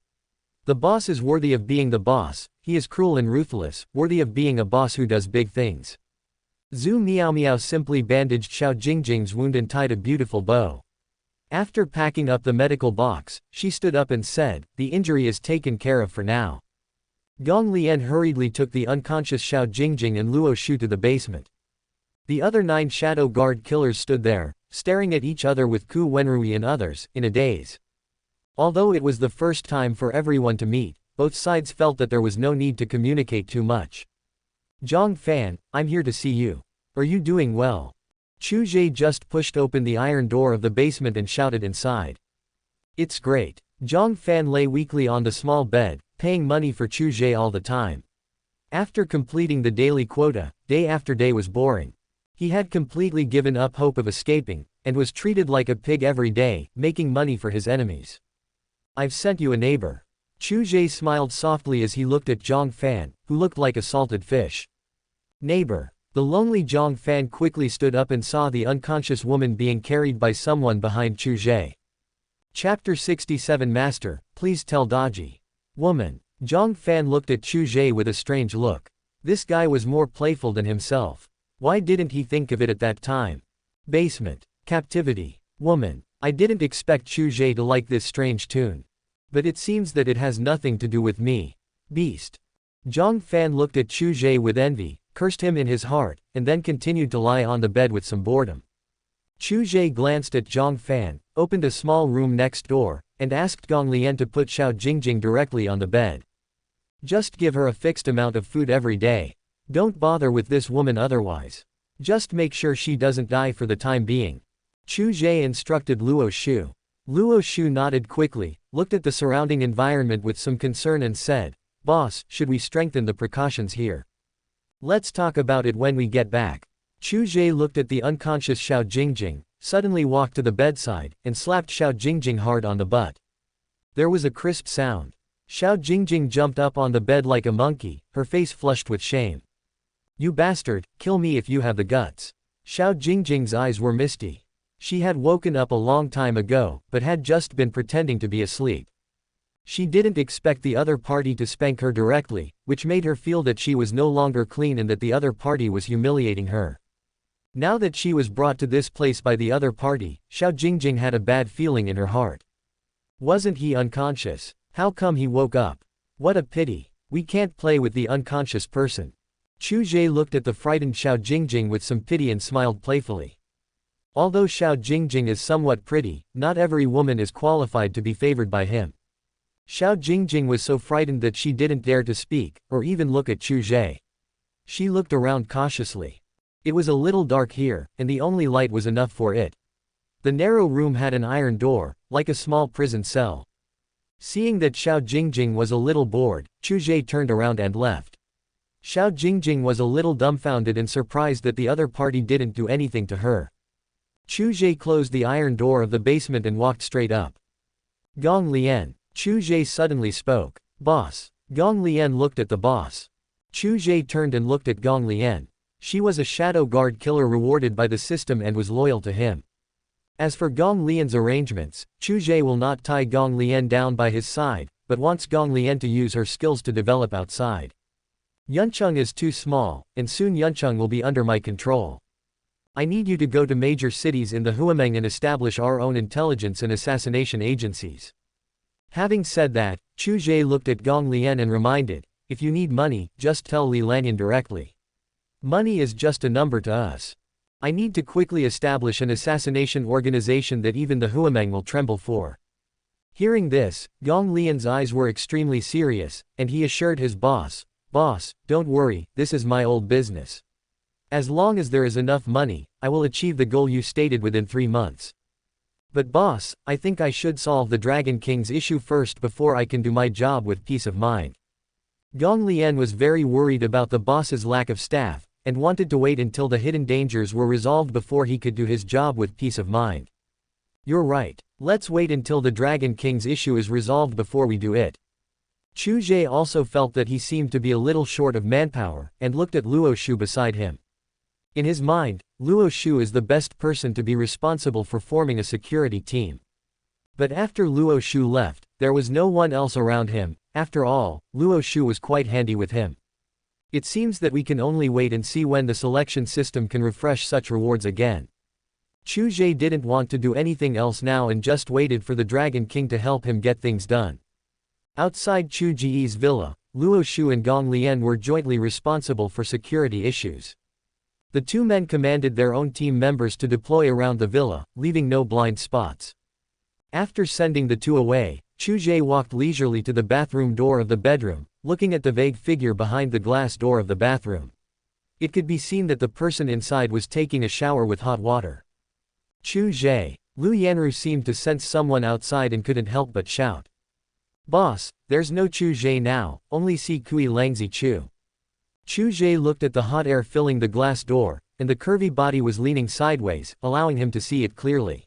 The boss is worthy of being the boss, he is cruel and ruthless, worthy of being a boss who does big things. Zhu Miao Miao simply bandaged Xiao Jingjing's wound and tied a beautiful bow. After packing up the medical box, she stood up and said, the injury is taken care of for now. Gong Lian hurriedly took the unconscious Xiao Jingjing and Luo Shu to the basement. The other 9 shadow guard killers stood there, staring at each other with Ku Wenrui and others, in a daze. Although it was the first time for everyone to meet, both sides felt that there was no need to communicate too much. Zhang Fan, I'm here to see you. Are you doing well? Chu Ge just pushed open the iron door of the basement and shouted inside. It's great. Zhang Fan lay weakly on the small bed, paying money for Chu Ge all the time. After completing the daily quota, day after day was boring. He had completely given up hope of escaping, and was treated like a pig every day, making money for his enemies. I've sent you a neighbor. Chu Ge smiled softly as he looked at Zhang Fan, who looked like a salted fish. Neighbor. The lonely Zhang Fan quickly stood up and saw the unconscious woman being carried by someone behind Chu Ge. Chapter 67 Master, please tell Daji. Woman. Zhang Fan looked at Chu Ge with a strange look. This guy was more playful than himself. Why didn't he think of it at that time? Basement. Captivity. Woman. I didn't expect Chu Ge to like this strange tune. But it seems that it has nothing to do with me. Beast. Zhang Fan looked at Chu Ge with envy, cursed him in his heart, and then continued to lie on the bed with some boredom. Chu Ge glanced at Zhang Fan, opened a small room next door, and asked Gong Lian to put Xiao Jingjing directly on the bed. Just give her a fixed amount of food every day. Don't bother with this woman otherwise. Just make sure she doesn't die for the time being. Chu Ge instructed Luo Shu. Luo Shu nodded quickly, looked at the surrounding environment with some concern and said, Boss, should we strengthen the precautions here? Let's talk about it when we get back. Chu Ge looked at the unconscious Xiao Jingjing, suddenly walked to the bedside, and slapped Xiao Jingjing hard on the butt. There was a crisp sound. Xiao Jingjing jumped up on the bed like a monkey, her face flushed with shame. "You bastard, kill me if you have the guts." Xiao Jingjing's eyes were misty. She had woken up a long time ago, but had just been pretending to be asleep. She didn't expect the other party to spank her directly, which made her feel that she was no longer clean and that the other party was humiliating her. Now that she was brought to this place by the other party, Xiao Jingjing had a bad feeling in her heart. Wasn't he unconscious? How come he woke up? What a pity. We can't play with the unconscious person. Chu Ge looked at the frightened Xiao Jingjing with some pity and smiled playfully. Although Xiao Jingjing is somewhat pretty, not every woman is qualified to be favored by him. Xiao Jingjing was so frightened that she didn't dare to speak, or even look at Chu Ge. She looked around cautiously. It was a little dark here, and the only light was enough for it. The narrow room had an iron door, like a small prison cell. Seeing that Xiao Jingjing was a little bored, Chu Ge turned around and left. Xiao Jingjing was a little dumbfounded and surprised that the other party didn't do anything to her. Chu Ge closed the iron door of the basement and walked straight up. "Gong Lian." Chu Ge suddenly spoke. "Boss." Gong Lian looked at the boss. Chu Ge turned and looked at Gong Lian. She was a shadow guard killer rewarded by the system and was loyal to him. As for Gong Lian's arrangements, Chu Ge will not tie Gong Lian down by his side, but wants Gong Lian to use her skills to develop outside. Yuncheng is too small, and soon Yuncheng will be under my control. I need you to go to major cities in the Huameng and establish our own intelligence and assassination agencies. Having said that, Chu Ge looked at Gong Lian and reminded, if you need money, just tell Li Lanyan directly. Money is just a number to us. I need to quickly establish an assassination organization that even the Huameng will tremble for. Hearing this, Gong Lian's eyes were extremely serious, and he assured his boss, "Boss, don't worry, this is my old business. As long as there is enough money, I will achieve the goal you stated within 3 months. But boss, I think I should solve the Dragon King's issue first before I can do my job with peace of mind." Gong Lian was very worried about the boss's lack of staff, and wanted to wait until the hidden dangers were resolved before he could do his job with peace of mind. "You're right. Let's wait until the Dragon King's issue is resolved before we do it." Chu Ge also felt that he seemed to be a little short of manpower, and looked at Luo Shu beside him. In his mind, Luo Shu is the best person to be responsible for forming a security team. But after Luo Shu left, there was no one else around him. After all, Luo Shu was quite handy with him. It seems that we can only wait and see when the selection system can refresh such rewards again. Chu Ge didn't want to do anything else now and just waited for the Dragon King to help him get things done. Outside Chu Ge's villa, Luo Shu and Gong Lian were jointly responsible for security issues. The two men commanded their own team members to deploy around the villa, leaving no blind spots. After sending the two away, Chu Ge walked leisurely to the bathroom door of the bedroom, looking at the vague figure behind the glass door of the bathroom. It could be seen that the person inside was taking a shower with hot water. Chu Ge. Lu Yanru seemed to sense someone outside and couldn't help but shout. "Boss, there's no Chu Ge now, only Si Kui Langzi Chu." Chu Ge looked at the hot air filling the glass door, and the curvy body was leaning sideways, allowing him to see it clearly.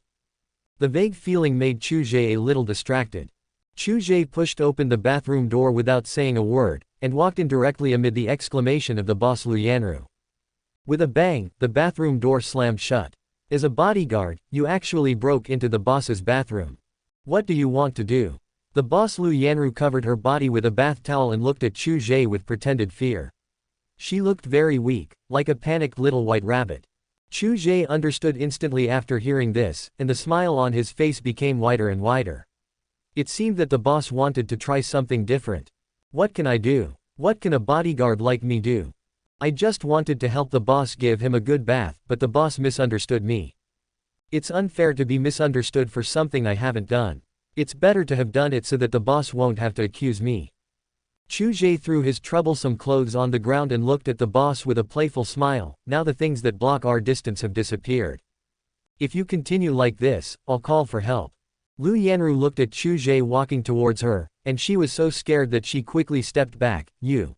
The vague feeling made Chu Ge a little distracted. Chu Ge pushed open the bathroom door without saying a word, and walked in directly amid the exclamation of the boss Lu Yanru. With a bang, the bathroom door slammed shut. As a bodyguard, you actually broke into the boss's bathroom. What do you want to do? The boss Lu Yanru covered her body with a bath towel and looked at Chu Ge with pretended fear. She looked very weak, like a panicked little white rabbit. Chu Ge understood instantly after hearing this, and the smile on his face became wider and wider. It seemed that the boss wanted to try something different. What can I do? What can a bodyguard like me do? I just wanted to help the boss give him a good bath, but the boss misunderstood me. It's unfair to be misunderstood for something I haven't done. It's better to have done it so that the boss won't have to accuse me. Chu Ge threw his troublesome clothes on the ground and looked at the boss with a playful smile. Now the things that block our distance have disappeared. If you continue like this, I'll call for help. Lu Yanru looked at Chu Ge walking towards her, and she was so scared that she quickly stepped back. You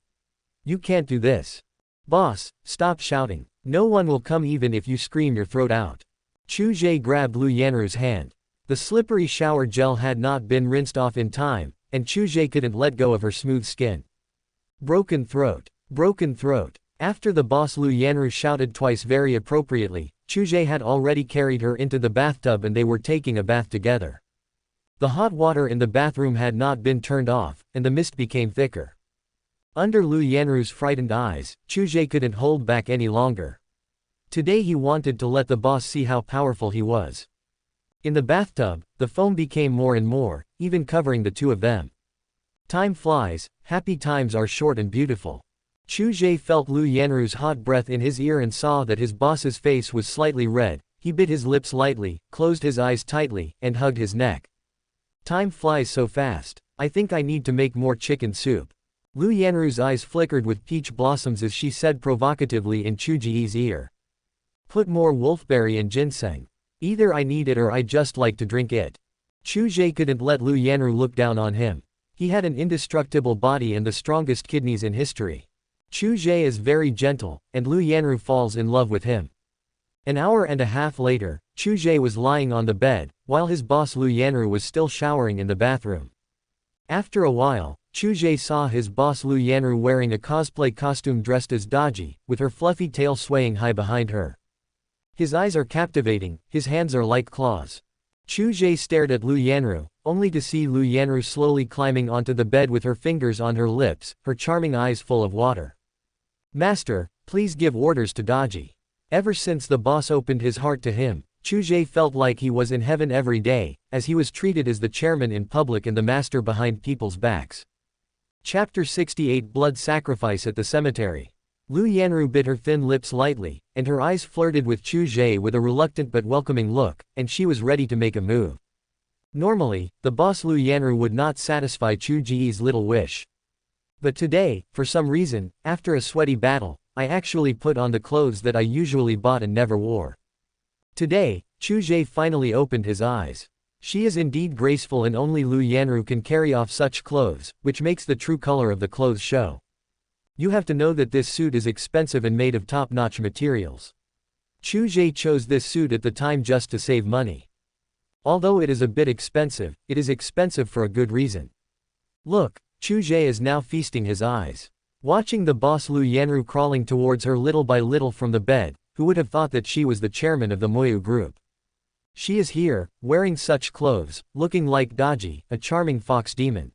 can't do this. Boss, stop shouting. No one will come even if you scream your throat out. Chu Ge grabbed Lu Yanru's hand. The slippery shower gel had not been rinsed off in time, and Chu Ge couldn't let go of her smooth skin. Broken throat. Broken throat. After the boss Lu Yanru shouted twice very appropriately, Chu Ge had already carried her into the bathtub and they were taking a bath together. The hot water in the bathroom had not been turned off, and the mist became thicker. Under Lu Yanru's frightened eyes, Chu Ge couldn't hold back any longer. Today he wanted to let the boss see how powerful he was. In the bathtub, the foam became more and more, even covering the two of them. Time flies, happy times are short and beautiful. Chu Ge felt Lu Yanru's hot breath in his ear and saw that his boss's face was slightly red. He bit his lips lightly, closed his eyes tightly, and hugged his neck. Time flies so fast. I think I need to make more chicken soup. Lu Yanru's eyes flickered with peach blossoms as she said provocatively in Chu Ge's ear. Put more wolfberry and ginseng. Either I need it or I just like to drink it. Chu Ge couldn't let Lu Yanru look down on him. He had an indestructible body and the strongest kidneys in history. Chu Ge is very gentle, and Lu Yanru falls in love with him. An hour and a half later, Chu Ge was lying on the bed, while his boss Lu Yanru was still showering in the bathroom. After a while, Chu Ge saw his boss Lu Yanru wearing a cosplay costume dressed as Daji, with her fluffy tail swaying high behind her. His eyes are captivating, his hands are like claws. Chu Ge stared at Lu Yanru, only to see Lu Yanru slowly climbing onto the bed with her fingers on her lips, her charming eyes full of water. Master, please give orders to Daji. Ever since the boss opened his heart to him, Chu Ge felt like he was in heaven every day, as he was treated as the chairman in public and the master behind people's backs. Chapter 68 Blood Sacrifice at the Cemetery. Lu Yanru bit her thin lips lightly, and her eyes flirted with Chu Ge with a reluctant but welcoming look, and she was ready to make a move. Normally, the boss Lu Yanru would not satisfy Chu Ge's little wish. But today, for some reason, after a sweaty battle, I actually put on the clothes that I usually bought and never wore. Today, Chu Ge finally opened his eyes. She is indeed graceful and only Lu Yanru can carry off such clothes, which makes the true color of the clothes show. You have to know that this suit is expensive and made of top-notch materials. Chu Ge chose this suit at the time just to save money. Although it is a bit expensive, it is expensive for a good reason. Look, Chu Ge is now feasting his eyes. Watching the boss Lu Yanru crawling towards her little by little from the bed, who would have thought that she was the chairman of the Moyu group? She is here, wearing such clothes, looking like Daji, a charming fox demon.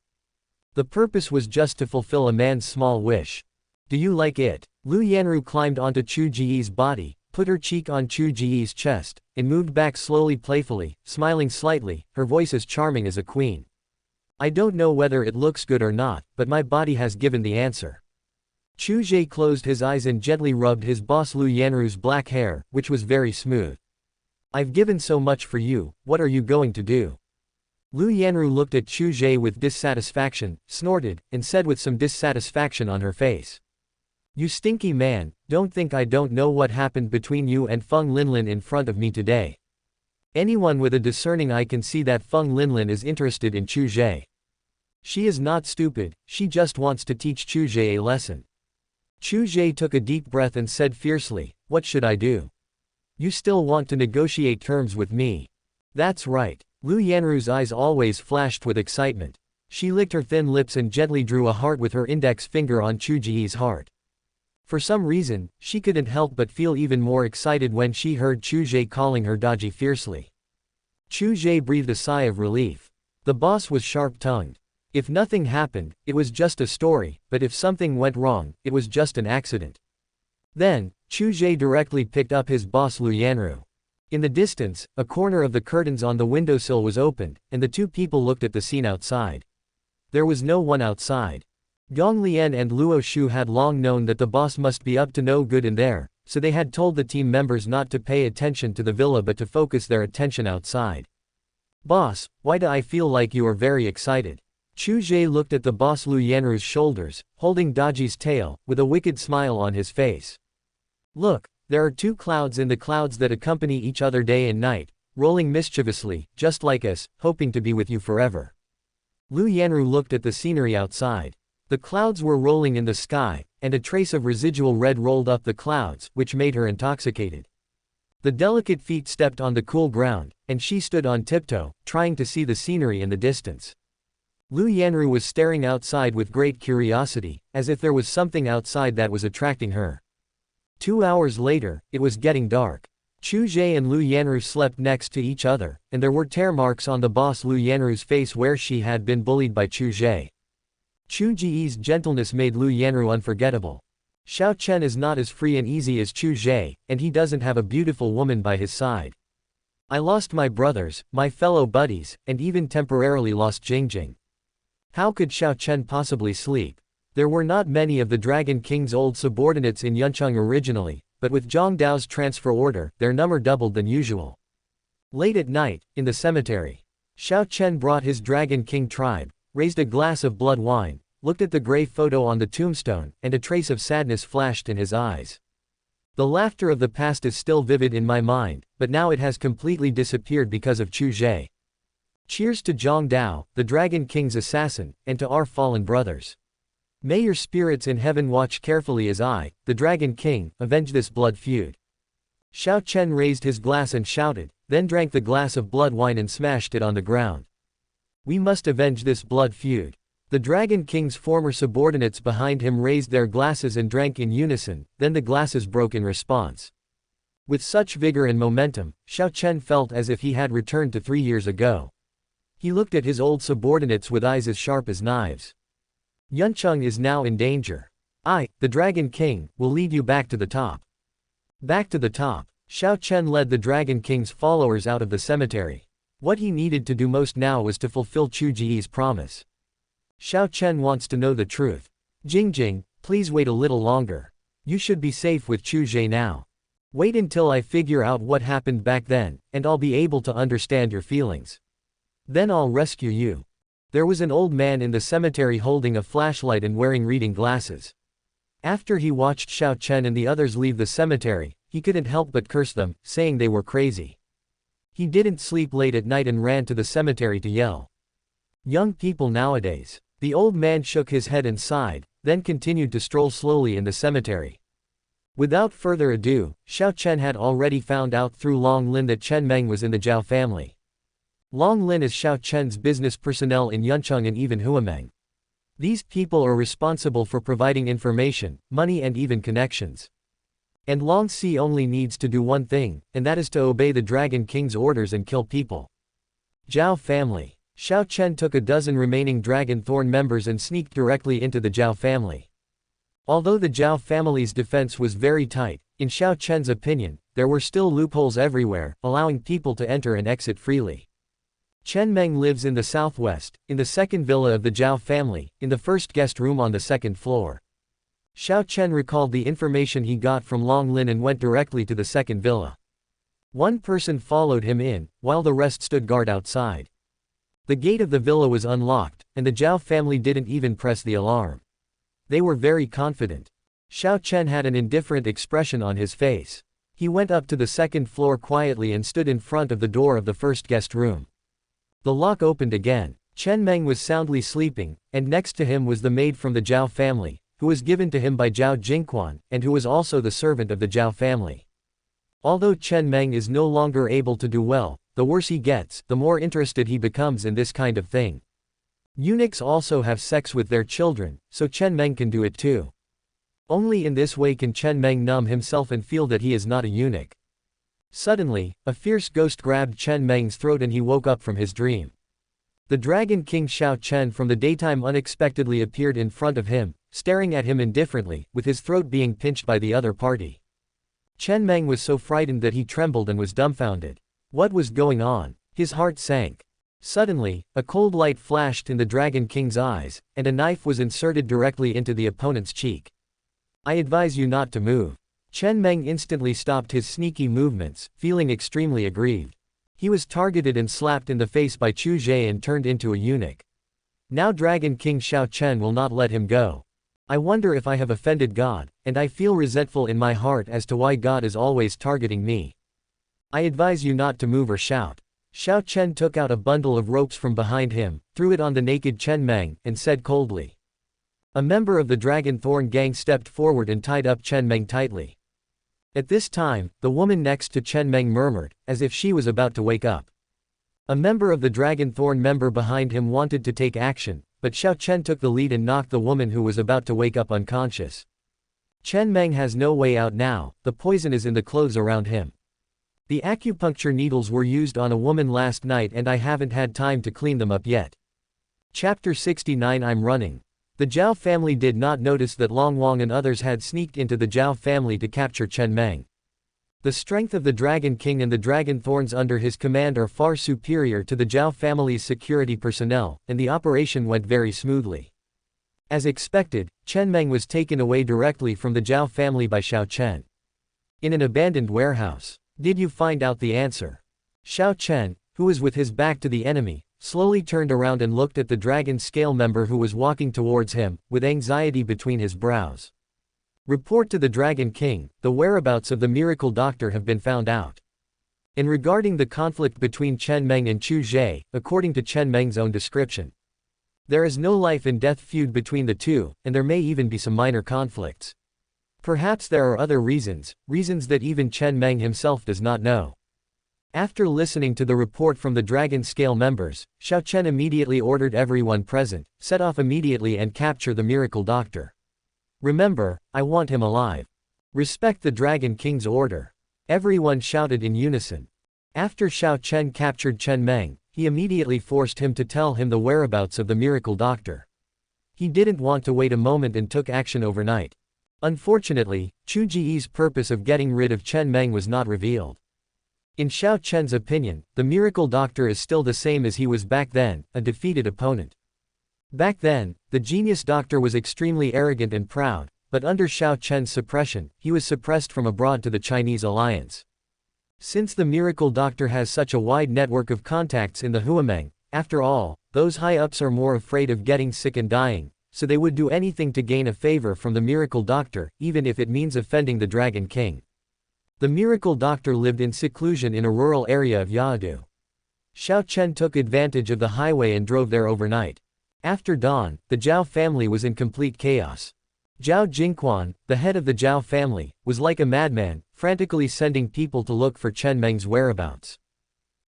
The purpose was just to fulfill a man's small wish. Do you like it? Lu Yanru climbed onto Chu Ge's body, put her cheek on Chu Ge's chest, and moved back slowly playfully, smiling slightly, her voice as charming as a queen. I don't know whether it looks good or not, but my body has given the answer. Chu Ge closed his eyes and gently rubbed his boss Lu Yanru's black hair, which was very smooth. I've given so much for you, what are you going to do? Lu Yanru looked at Chu Ge with dissatisfaction, snorted, and said with some dissatisfaction on her face. You stinky man, don't think I don't know what happened between you and Feng Linlin in front of me today. Anyone with a discerning eye can see that Feng Linlin is interested in Chu Ge. She is not stupid, she just wants to teach Chu Ge a lesson. Chu Ge took a deep breath and said fiercely, what should I do? You still want to negotiate terms with me? That's right. Lu Yanru's eyes always flashed with excitement. She licked her thin lips and gently drew a heart with her index finger on Chu Ge's heart. For some reason, she couldn't help but feel even more excited when she heard Chu Ge calling her Daji fiercely. Chu Ge breathed a sigh of relief. The boss was sharp-tongued. If nothing happened, it was just a story, but if something went wrong, it was just an accident. Then, Chu Ge directly picked up his boss Lu Yanru. In the distance, a corner of the curtains on the windowsill was opened, and the two people looked at the scene outside. There was no one outside. Gong Lian and Luo Shu had long known that the boss must be up to no good in there, so they had told the team members not to pay attention to the villa but to focus their attention outside. Boss, why do I feel like you are very excited? Chu Ge looked at the boss Lu Yanru's shoulders, holding Daji's tail, with a wicked smile on his face. Look, there are two clouds in the clouds that accompany each other day and night, rolling mischievously, just like us, hoping to be with you forever. Lu Yanru looked at the scenery outside. The clouds were rolling in the sky, and a trace of residual red rolled up the clouds, which made her intoxicated. The delicate feet stepped on the cool ground, and she stood on tiptoe, trying to see the scenery in the distance. Lu Yanru was staring outside with great curiosity, as if there was something outside that was attracting her. 2 hours later, it was getting dark. Chu Ge and Lu Yanru slept next to each other, and there were tear marks on the boss Lu Yanru's face where she had been bullied by Chu Ge. Chu Ge's gentleness made Lu Yanru unforgettable. Xiao Chen is not as free and easy as Chu Ge, and he doesn't have a beautiful woman by his side. I lost my brothers, my fellow buddies, and even temporarily lost Jingjing. How could Xiao Chen possibly sleep? There were not many of the Dragon King's old subordinates in Yuncheng originally, but with Zhang Dao's transfer order, their number doubled than usual. Late at night, in the cemetery, Xiao Chen brought his Dragon King tribe, raised a glass of blood wine, looked at the gray photo on the tombstone, and a trace of sadness flashed in his eyes. The laughter of the past is still vivid in my mind, but now it has completely disappeared because of Chu Ge. Cheers to Zhang Dao, the Dragon King's assassin, and to our fallen brothers. May your spirits in heaven watch carefully as I, the Dragon King, avenge this blood feud. Xiao Chen raised his glass and shouted, then drank the glass of blood wine and smashed it on the ground. We must avenge this blood feud. The Dragon King's former subordinates behind him raised their glasses and drank in unison, then the glasses broke in response. With such vigor and momentum, Xiao Chen felt as if he had returned to 3 years ago. He looked at his old subordinates with eyes as sharp as knives. Yuncheng is now in danger. I, the Dragon King, will lead you back to the top. Back to the top. Xiao Chen led the Dragon King's followers out of the cemetery. What he needed to do most now was to fulfill Chu Ge's promise. Xiao Chen wants to know the truth. Jingjing, please wait a little longer. You should be safe with Chu Ge now. Wait until I figure out what happened back then, and I'll be able to understand your feelings. Then I'll rescue you. There was an old man in the cemetery holding a flashlight and wearing reading glasses. After he watched Xiao Chen and the others leave the cemetery, he couldn't help but curse them, saying they were crazy. He didn't sleep late at night and ran to the cemetery to yell. Young people nowadays. The old man shook his head and sighed, then continued to stroll slowly in the cemetery. Without further ado, Xiao Chen had already found out through Long Lin that Chen Meng was in the Zhao family. Long Lin is Xiao Chen's business personnel in Yuncheng and even Huameng. These people are responsible for providing information, money and even connections. And Long Si only needs to do one thing, and that is to obey the Dragon King's orders and kill people. Zhao family. Xiao Chen took a dozen remaining Dragon Thorn members and sneaked directly into the Zhao family. Although the Zhao family's defense was very tight, in Xiao Chen's opinion, there were still loopholes everywhere, allowing people to enter and exit freely. Chen Meng lives in the southwest, in the second villa of the Zhao family, in the first guest room on the second floor. Xiao Chen recalled the information he got from Long Lin and went directly to the second villa. One person followed him in, while the rest stood guard outside. The gate of the villa was unlocked, and the Zhao family didn't even press the alarm. They were very confident. Xiao Chen had an indifferent expression on his face. He went up to the second floor quietly and stood in front of the door of the first guest room. The lock opened again. Chen Meng was soundly sleeping, and next to him was the maid from the Zhao family, who was given to him by Zhao Jingquan, and who was also the servant of the Zhao family. Although Chen Meng is no longer able to do well, the worse he gets, the more interested he becomes in this kind of thing. Eunuchs also have sex with their children, so Chen Meng can do it too. Only in this way can Chen Meng numb himself and feel that he is not a eunuch. Suddenly, a fierce ghost grabbed Chen Meng's throat and he woke up from his dream. The Dragon King Xiao Chen from the daytime unexpectedly appeared in front of him, staring at him indifferently, with his throat being pinched by the other party. Chen Meng was so frightened that he trembled and was dumbfounded. What was going on? His heart sank. Suddenly, a cold light flashed in the Dragon King's eyes, and a knife was inserted directly into the opponent's cheek. I advise you not to move. Chen Meng instantly stopped his sneaky movements, feeling extremely aggrieved. He was targeted and slapped in the face by Chu Ge and turned into a eunuch. Now Dragon King Xiao Chen will not let him go. I wonder if I have offended God, and I feel resentful in my heart as to why God is always targeting me. I advise you not to move or shout. Xiao Chen took out a bundle of ropes from behind him, threw it on the naked Chen Meng, and said coldly. A member of the Dragon Thorn gang stepped forward and tied up Chen Meng tightly. At this time, the woman next to Chen Meng murmured, as if she was about to wake up. A member of the Dragon Thorn member behind him wanted to take action, but Xiao Chen took the lead and knocked the woman who was about to wake up unconscious. Chen Meng has no way out now, the poison is in the clothes around him. The acupuncture needles were used on a woman last night and I haven't had time to clean them up yet. Chapter 69 I'm running. The Zhao family did not notice that Long Wang and others had sneaked into the Zhao family to capture Chen Meng. The strength of the Dragon King and the Dragon Thorns under his command are far superior to the Zhao family's security personnel, and the operation went very smoothly. As expected, Chen Meng was taken away directly from the Zhao family by Xiao Chen. In an abandoned warehouse. Did you find out the answer? Xiao Chen, who was with his back to the enemy, slowly turned around and looked at the Dragon Scale member who was walking towards him, with anxiety between his brows. Report to the Dragon King, the whereabouts of the miracle doctor have been found out. In regarding the conflict between Chen Meng and Chu Ge, according to Chen Meng's own description, there is no life and death feud between the two, and there may even be some minor conflicts. Perhaps there are other reasons that even Chen Meng himself does not know. After listening to the report from the Dragon Scale members, Xiao Chen immediately ordered everyone present, set off immediately and capture the miracle doctor. Remember, I want him alive. Respect the Dragon King's order. Everyone shouted in unison. After Xiao Chen captured Chen Meng, he immediately forced him to tell him the whereabouts of the miracle doctor. He didn't want to wait a moment and took action overnight. Unfortunately, Chu Ge's purpose of getting rid of Chen Meng was not revealed. In Xiao Chen's opinion, the miracle doctor is still the same as he was back then, a defeated opponent. Back then, the genius doctor was extremely arrogant and proud, but under Xiao Chen's suppression, he was suppressed from abroad to the Chinese alliance. Since the miracle doctor has such a wide network of contacts in the Huameng, after all, those high-ups are more afraid of getting sick and dying, so they would do anything to gain a favor from the miracle doctor, even if it means offending the Dragon King. The miracle doctor lived in seclusion in a rural area of Yadu. Xiao Chen took advantage of the highway and drove there overnight. After dawn, the Zhao family was in complete chaos. Zhao Jingquan, the head of the Zhao family, was like a madman, frantically sending people to look for Chen Meng's whereabouts.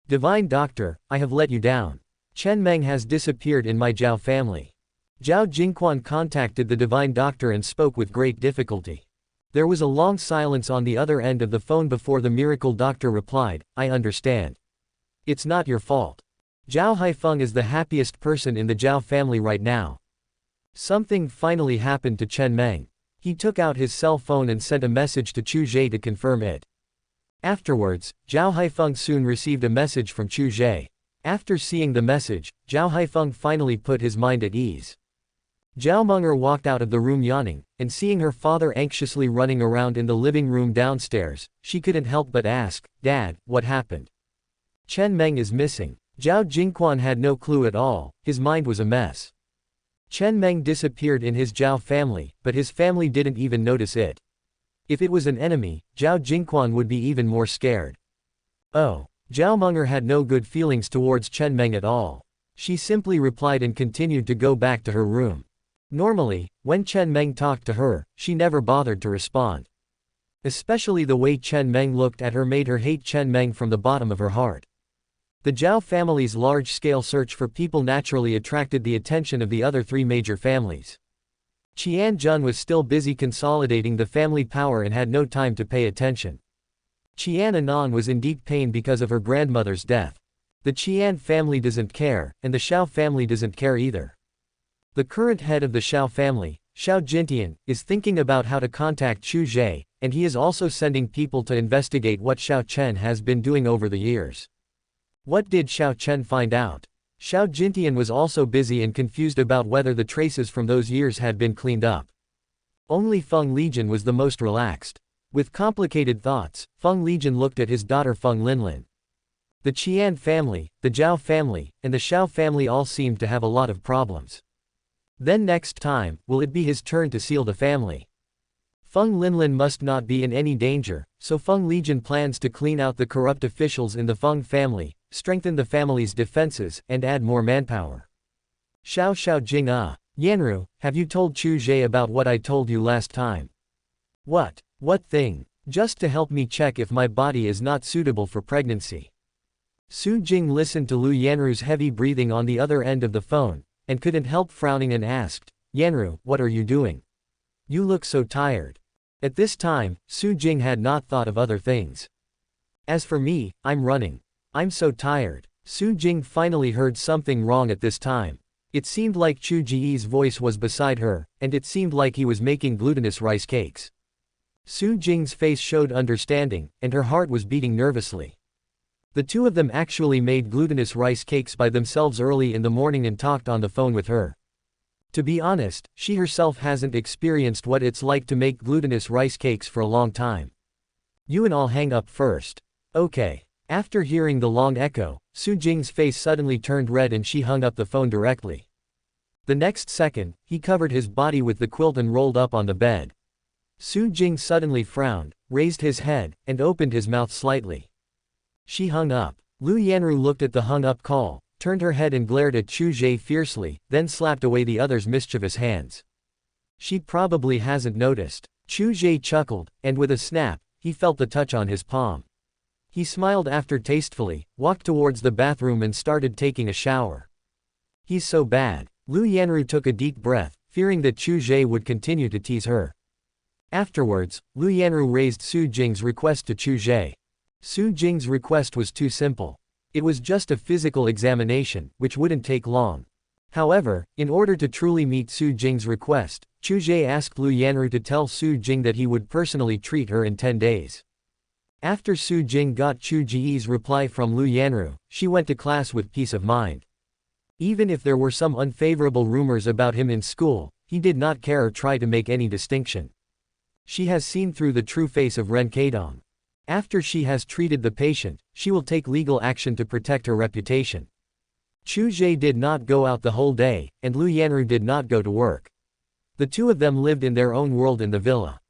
Divine Doctor, I have let you down. Chen Meng has disappeared in my Zhao family. Zhao Jingquan contacted the Divine Doctor and spoke with great difficulty. There was a long silence on the other end of the phone before the miracle doctor replied, I understand. It's not your fault. Zhao Haifeng is the happiest person in the Zhao family right now. Something finally happened to Chen Meng. He took out his cell phone and sent a message to Chu Ge to confirm it. Afterwards, Zhao Haifeng soon received a message from Chu Ge. After seeing the message, Zhao Haifeng finally put his mind at ease. Zhao Menger walked out of the room yawning, and seeing her father anxiously running around in the living room downstairs, she couldn't help but ask, Dad, what happened? Chen Meng is missing. Zhao Jingquan had no clue at all, his mind was a mess. Chen Meng disappeared in his Zhao family, but his family didn't even notice it. If it was an enemy, Zhao Jingquan would be even more scared. Oh. Zhao Menger had no good feelings towards Chen Meng at all. She simply replied and continued to go back to her room. Normally, when Chen Meng talked to her, she never bothered to respond. Especially the way Chen Meng looked at her made her hate Chen Meng from the bottom of her heart. The Zhao family's large-scale search for people naturally attracted the attention of the other three major families. Qian Jun was still busy consolidating the family power and had no time to pay attention. Qian Anan was in deep pain because of her grandmother's death. The Qian family doesn't care, and the Xiao family doesn't care either. The current head of the Xiao family, Xiao Jintian, is thinking about how to contact Chu Ge, and he is also sending people to investigate what Xiao Chen has been doing over the years. What did Xiao Chen find out? Xiao Jintian was also busy and confused about whether the traces from those years had been cleaned up. Only Feng Lijian was the most relaxed. With complicated thoughts, Feng Lijian looked at his daughter Feng Linlin. The Qian family, the Zhao family, and the Xiao family all seemed to have a lot of problems. Then next time, will it be his turn to seal the family? Feng Linlin must not be in any danger, so Feng Lijian plans to clean out the corrupt officials in the Feng family, strengthen the family's defenses, and add more manpower. Xiao Jing. Yanru, have you told Chu Ge about what I told you last time? What? What thing? Just to help me check if my body is not suitable for pregnancy. Su Jing listened to Lu Yanru's heavy breathing on the other end of the phone, and couldn't help frowning and asked, Yanru, what are you doing? You look so tired. At this time, Su Jing had not thought of other things. As for me, I'm running. I'm so tired. Su Jing finally heard something wrong at this time. It seemed like Chu Ge's voice was beside her, and it seemed like he was making glutinous rice cakes. Su Jing's face showed understanding, and her heart was beating nervously. The two of them actually made glutinous rice cakes by themselves early in the morning and talked on the phone with her. To be honest, she herself hasn't experienced what it's like to make glutinous rice cakes for a long time. You and I'll hang up first. Okay. After hearing the long echo, Su Jing's face suddenly turned red and she hung up the phone directly. The next second, he covered his body with the quilt and rolled up on the bed. Su Jing suddenly frowned, raised his head, and opened his mouth slightly. She hung up. Lu Yanru looked at the hung-up call, turned her head and glared at Chu Ge fiercely, then slapped away the other's mischievous hands. She probably hasn't noticed. Chu Ge chuckled, and with a snap, he felt the touch on his palm. He smiled aftertastefully, walked towards the bathroom and started taking a shower. He's so bad. Lu Yanru took a deep breath, fearing that Chu Ge would continue to tease her. Afterwards, Lu Yanru raised Su Jing's request to Chu Ge. Su Jing's request was too simple. It was just a physical examination, which wouldn't take long. However, in order to truly meet Su Jing's request, Chu Ge asked Lu Yanru to tell Su Jing that he would personally treat her in 10 days. After Su Jing got Chu Ge's reply from Lu Yanru, she went to class with peace of mind. Even if there were some unfavorable rumors about him in school, he did not care or try to make any distinction. She has seen through the true face of Ren Keidong. After she has treated the patient, she will take legal action to protect her reputation. Chu Ge did not go out the whole day, and Lu Yanru did not go to work. The two of them lived in their own world in the villa.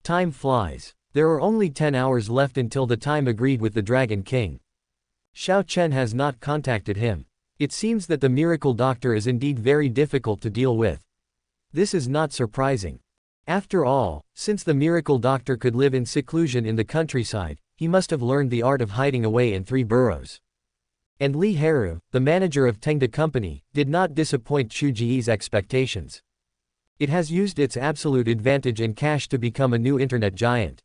Time flies. There are only 10 hours left until the time agreed with the Dragon King. Xiao Chen has not contacted him. It seems that the miracle doctor is indeed very difficult to deal with. This is not surprising. After all, since the miracle doctor could live in seclusion in the countryside, he must have learned the art of hiding away in 3 burrows. And Li Heru, the manager of Tamed Company, did not disappoint Chu Ge's expectations. It has used its absolute advantage in cash to become a new internet giant.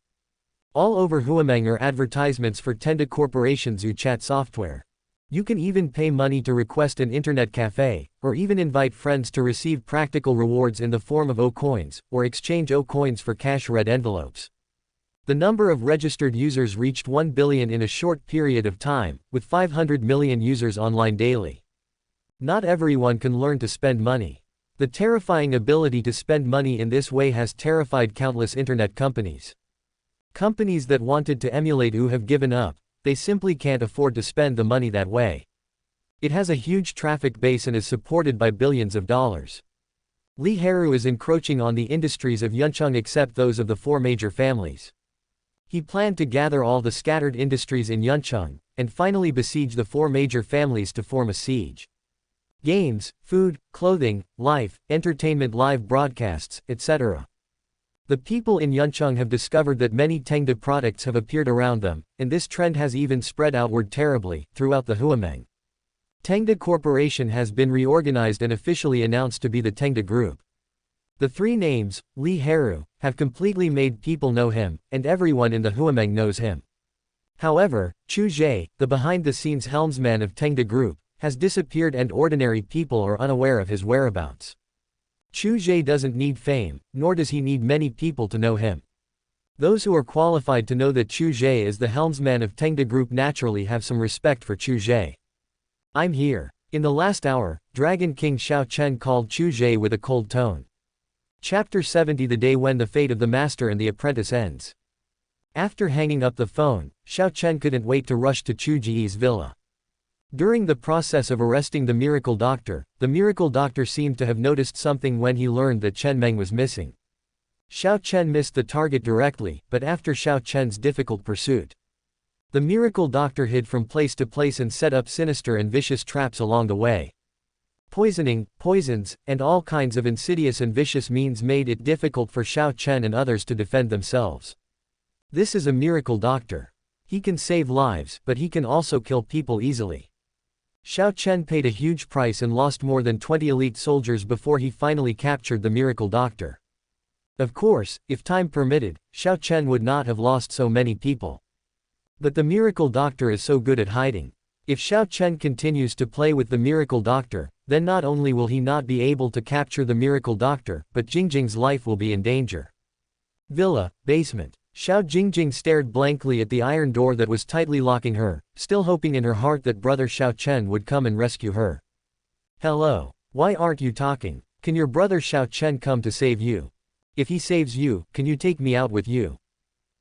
All over Huameng are advertisements for Tamed Corporation's WeChat software. You can even pay money to request an internet cafe, or even invite friends to receive practical rewards in the form of O-coins, or exchange O-coins for cash red envelopes. The number of registered users reached 1 billion in a short period of time, with 500 million users online daily. Not everyone can learn to spend money. The terrifying ability to spend money in this way has terrified countless internet companies. Companies that wanted to emulate Wu have given up. They simply can't afford to spend the money that way. It has a huge traffic base and is supported by billions of dollars. Li Heru is encroaching on the industries of Yuncheng except those of the 4 major families. He planned to gather all the scattered industries in Yuncheng, and finally besiege the 4 major families to form a siege. Games, food, clothing, life, entertainment, live broadcasts, etc. The people in Yuncheng have discovered that many Tamed products have appeared around them, and this trend has even spread outward terribly, throughout the Huameng. Tamed Corporation has been reorganized and officially announced to be the Tamed Group. The 3 names, Li Heru, have completely made people know him, and everyone in the Huameng knows him. However, Chu Ge, the behind-the-scenes helmsman of Tamed Group, has disappeared and ordinary people are unaware of his whereabouts. Chu Ge doesn't need fame, nor does he need many people to know him. Those who are qualified to know that Chu Ge is the helmsman of Tamed Group naturally have some respect for Chu Ge. I'm here. In the last hour, Dragon King Xiao Chen called Chu Ge with a cold tone. Chapter 70: The day when the fate of the master and the apprentice ends. After hanging up the phone, Xiao Chen couldn't wait to rush to Chu Ge's villa. During the process of arresting the miracle doctor seemed to have noticed something when he learned that Chen Meng was missing. Xiao Chen missed the target directly, but after Xiao Chen's difficult pursuit, the miracle doctor hid from place to place and set up sinister and vicious traps along the way. Poisoning, poisons, and all kinds of insidious and vicious means made it difficult for Xiao Chen and others to defend themselves. This is a miracle doctor. He can save lives, but he can also kill people easily. Xiao Chen paid a huge price and lost more than 20 elite soldiers before he finally captured the miracle doctor. Of course, if time permitted, Xiao Chen would not have lost so many people. But the miracle doctor is so good at hiding. If Xiao Chen continues to play with the miracle doctor, then not only will he not be able to capture the miracle doctor, but Jingjing's life will be in danger. Villa, basement. Xiao Jingjing stared blankly at the iron door that was tightly locking her, still hoping in her heart that brother Xiao Chen would come and rescue her. Hello. Why aren't you talking? Can your brother Xiao Chen come to save you? If he saves you, can you take me out with you?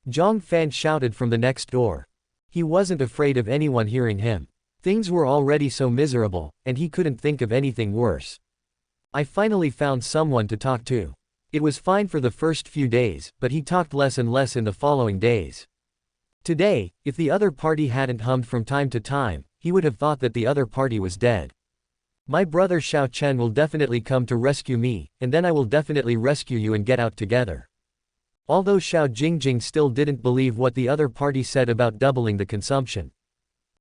Zhang Fan shouted from the next door. He wasn't afraid of anyone hearing him. Things were already so miserable, and he couldn't think of anything worse. I finally found someone to talk to. It was fine for the first few days, but he talked less and less in the following days. Today, if the other party hadn't hummed from time to time, he would have thought that the other party was dead. My brother Xiao Chen will definitely come to rescue me, and then I will definitely rescue you and get out together. Although Xiao Jingjing still didn't believe what the other party said about doubling the consumption.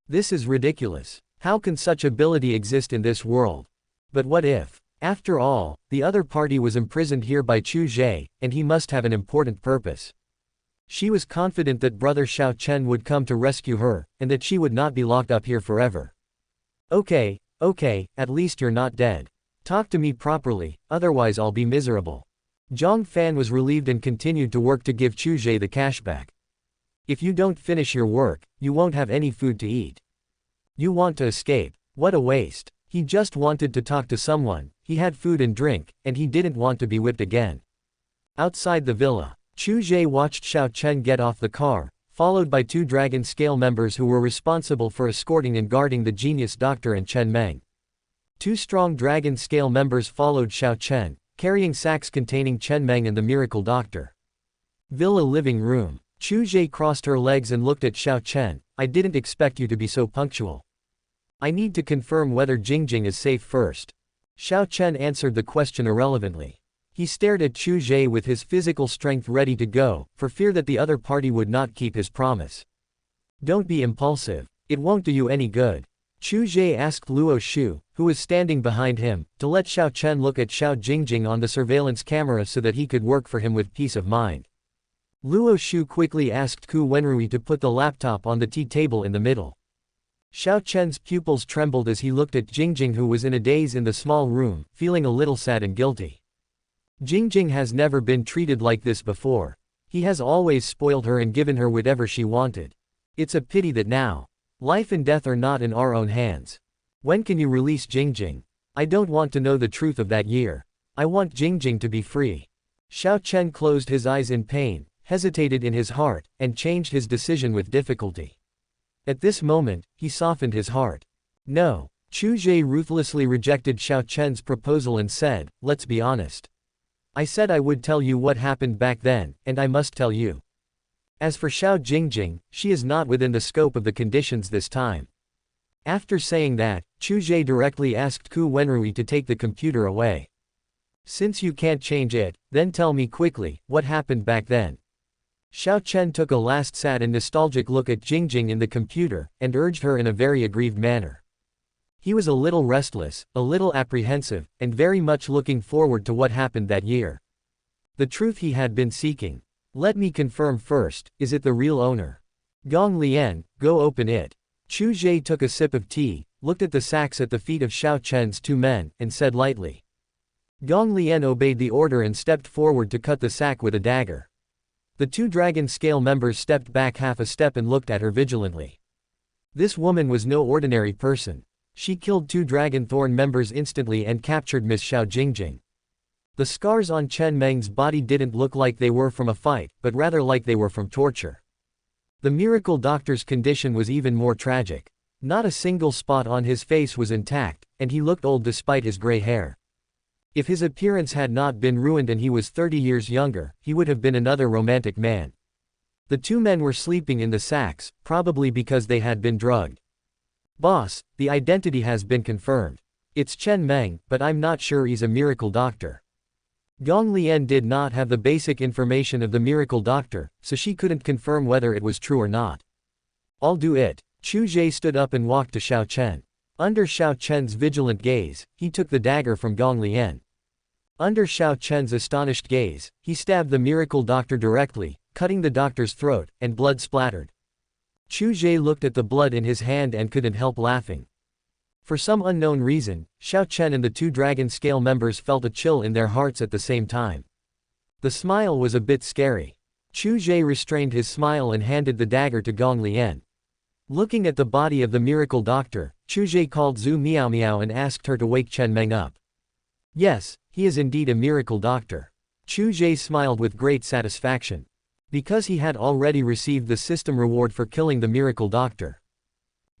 This is ridiculous. How can such ability exist in this world? But what if? After all, the other party was imprisoned here by Chu Ge, and he must have an important purpose. She was confident that brother Xiao Chen would come to rescue her, and that she would not be locked up here forever. Okay, at least you're not dead. Talk to me properly, otherwise I'll be miserable. Zhang Fan was relieved and continued to work to give Chu Ge the cashback. If you don't finish your work, you won't have any food to eat. You want to escape. What a waste. He just wanted to talk to someone, he had food and drink, and he didn't want to be whipped again. Outside the villa, Chu Ge watched Xiao Chen get off the car, followed by 2 Dragon Scale members who were responsible for escorting and guarding the genius doctor and Chen Meng. 2 strong Dragon Scale members followed Xiao Chen, carrying sacks containing Chen Meng and the miracle doctor. Villa living room. Chu Ge crossed her legs and looked at Xiao Chen. I didn't expect you to be so punctual. I need to confirm whether Jingjing is safe first. Xiao Chen answered the question irrelevantly. He stared at Chu Ge with his physical strength ready to go, for fear that the other party would not keep his promise. Don't be impulsive. It won't do you any good. Chu Ge asked Luo Shu, who was standing behind him, to let Xiao Chen look at Xiao Jingjing on the surveillance camera so that he could work for him with peace of mind. Luo Shu quickly asked Ku Wenrui to put the laptop on the tea table in the middle. Xiao Chen's pupils trembled as he looked at Jingjing, who was in a daze in the small room, feeling a little sad and guilty. Jingjing has never been treated like this before. He has always spoiled her and given her whatever she wanted. It's a pity that now, life and death are not in our own hands. When can you release Jingjing? I don't want to know the truth of that year. I want Jingjing to be free. Xiao Chen closed his eyes in pain, hesitated in his heart, and changed his decision with difficulty. At this moment, he softened his heart. No. Chu Ge ruthlessly rejected Xiao Chen's proposal and said, let's be honest. I said I would tell you what happened back then, and I must tell you. As for Xiao Jingjing, she is not within the scope of the conditions this time. After saying that, Chu Ge directly asked Ku Wenrui to take the computer away. Since you can't change it, then tell me quickly, what happened back then. Xiao Chen took a last sad and nostalgic look at Jingjing in the computer, and urged her in a very aggrieved manner. He was a little restless, a little apprehensive, and very much looking forward to what happened that year. The truth he had been seeking. Let me confirm first, is it the real owner? Gong Lian, go open it. Chu Ge took a sip of tea, looked at the sacks at the feet of Xiao Chen's 2 men, and said lightly. Gong Lian obeyed the order and stepped forward to cut the sack with a dagger. The 2 Dragon Scale members stepped back half a step and looked at her vigilantly. This woman was no ordinary person. She killed 2 Dragon Thorn members instantly and captured Miss Xiao Jingjing. The scars on Chen Meng's body didn't look like they were from a fight, but rather like they were from torture. The miracle doctor's condition was even more tragic. Not a single spot on his face was intact, and he looked old despite his gray hair. If his appearance had not been ruined and he was 30 years younger, he would have been another romantic man. The 2 men were sleeping in the sacks, probably because they had been drugged. Boss, the identity has been confirmed. It's Chen Meng, but I'm not sure he's a miracle doctor. Gong Lian did not have the basic information of the miracle doctor, so she couldn't confirm whether it was true or not. I'll do it. Chu Ge stood up and walked to Xiao Chen. Under Xiao Chen's vigilant gaze, he took the dagger from Gong Lian. Under Xiao Chen's astonished gaze, he stabbed the miracle doctor directly, cutting the doctor's throat, and blood splattered. Chu Ge looked at the blood in his hand and couldn't help laughing. For some unknown reason, Xiao Chen and the two Dragon Scale members felt a chill in their hearts at the same time. The smile was a bit scary. Chu Ge restrained his smile and handed the dagger to Gong Lian. Looking at the body of the miracle doctor, Chu Ge called Zhu Miao Miao and asked her to wake Chen Meng up. Yes, he is indeed a miracle doctor. Chu Ge smiled with great satisfaction. Because he had already received the system reward for killing the miracle doctor.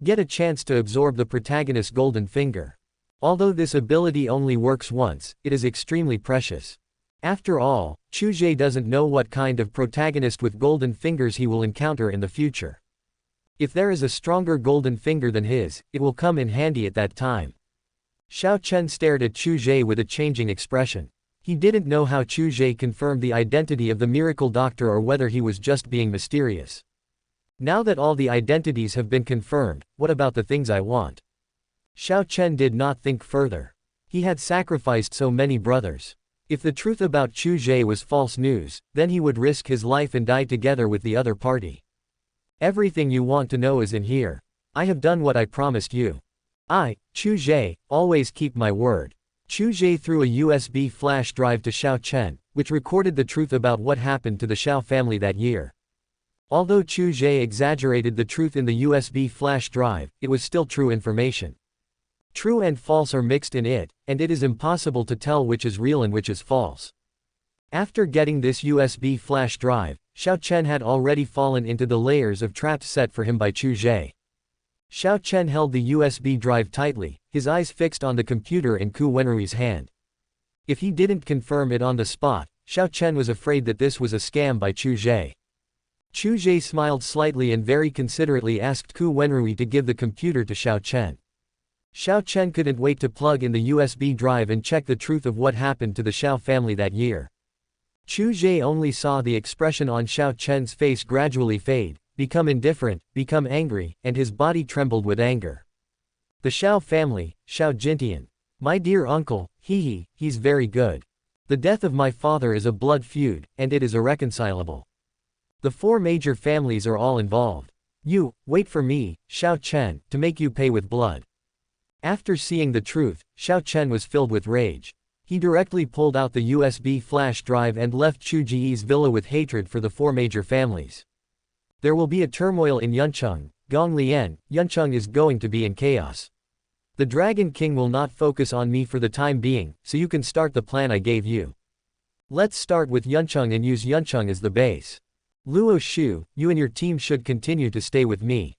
Get a chance to absorb the protagonist's golden finger. Although this ability only works once, it is extremely precious. After all, Chu Ge doesn't know what kind of protagonist with golden fingers he will encounter in the future. If there is a stronger golden finger than his, it will come in handy at that time. Xiao Chen stared at Chu Ge with a changing expression. He didn't know how Chu Ge confirmed the identity of the miracle doctor or whether he was just being mysterious. Now that all the identities have been confirmed, what about the things I want? Xiao Chen did not think further. He had sacrificed so many brothers. If the truth about Chu Ge was false news, then he would risk his life and die together with the other party. Everything you want to know is in here. I have done what I promised you. I, Chu Ge, always keep my word. Chu Ge threw a USB flash drive to Xiao Chen, which recorded the truth about what happened to the Xiao family that year. Although Chu Ge exaggerated the truth in the USB flash drive, it was still true information. True and false are mixed in it, and it is impossible to tell which is real and which is false. After getting this USB flash drive, Xiao Chen had already fallen into the layers of traps set for him by Chu Ge. Xiao Chen held the USB drive tightly, his eyes fixed on the computer in Ku Wenrui's hand. If he didn't confirm it on the spot, Xiao Chen was afraid that this was a scam by Chu Ge. Chu Ge smiled slightly and very considerately asked Ku Wenrui to give the computer to Xiao Chen. Xiao Chen couldn't wait to plug in the USB drive and check the truth of what happened to the Xiao family that year. Chu Ge only saw the expression on Xiao Chen's face gradually fade, become indifferent, become angry, and his body trembled with anger. The Xiao family, Xiao Jintian. My dear uncle, he's very good. The death of my father is a blood feud, and it is irreconcilable. The four major families are all involved. You, wait for me, Xiao Chen, to make you pay with blood. After seeing the truth, Xiao Chen was filled with rage. He directly pulled out the USB flash drive and left Chu Ge's villa with hatred for the four major families. There will be a turmoil in Yuncheng, Gong Lian, Yuncheng is going to be in chaos. The Dragon King will not focus on me for the time being, so you can start the plan I gave you. Let's start with Yuncheng and use Yuncheng as the base. Luo Shu, you and your team should continue to stay with me.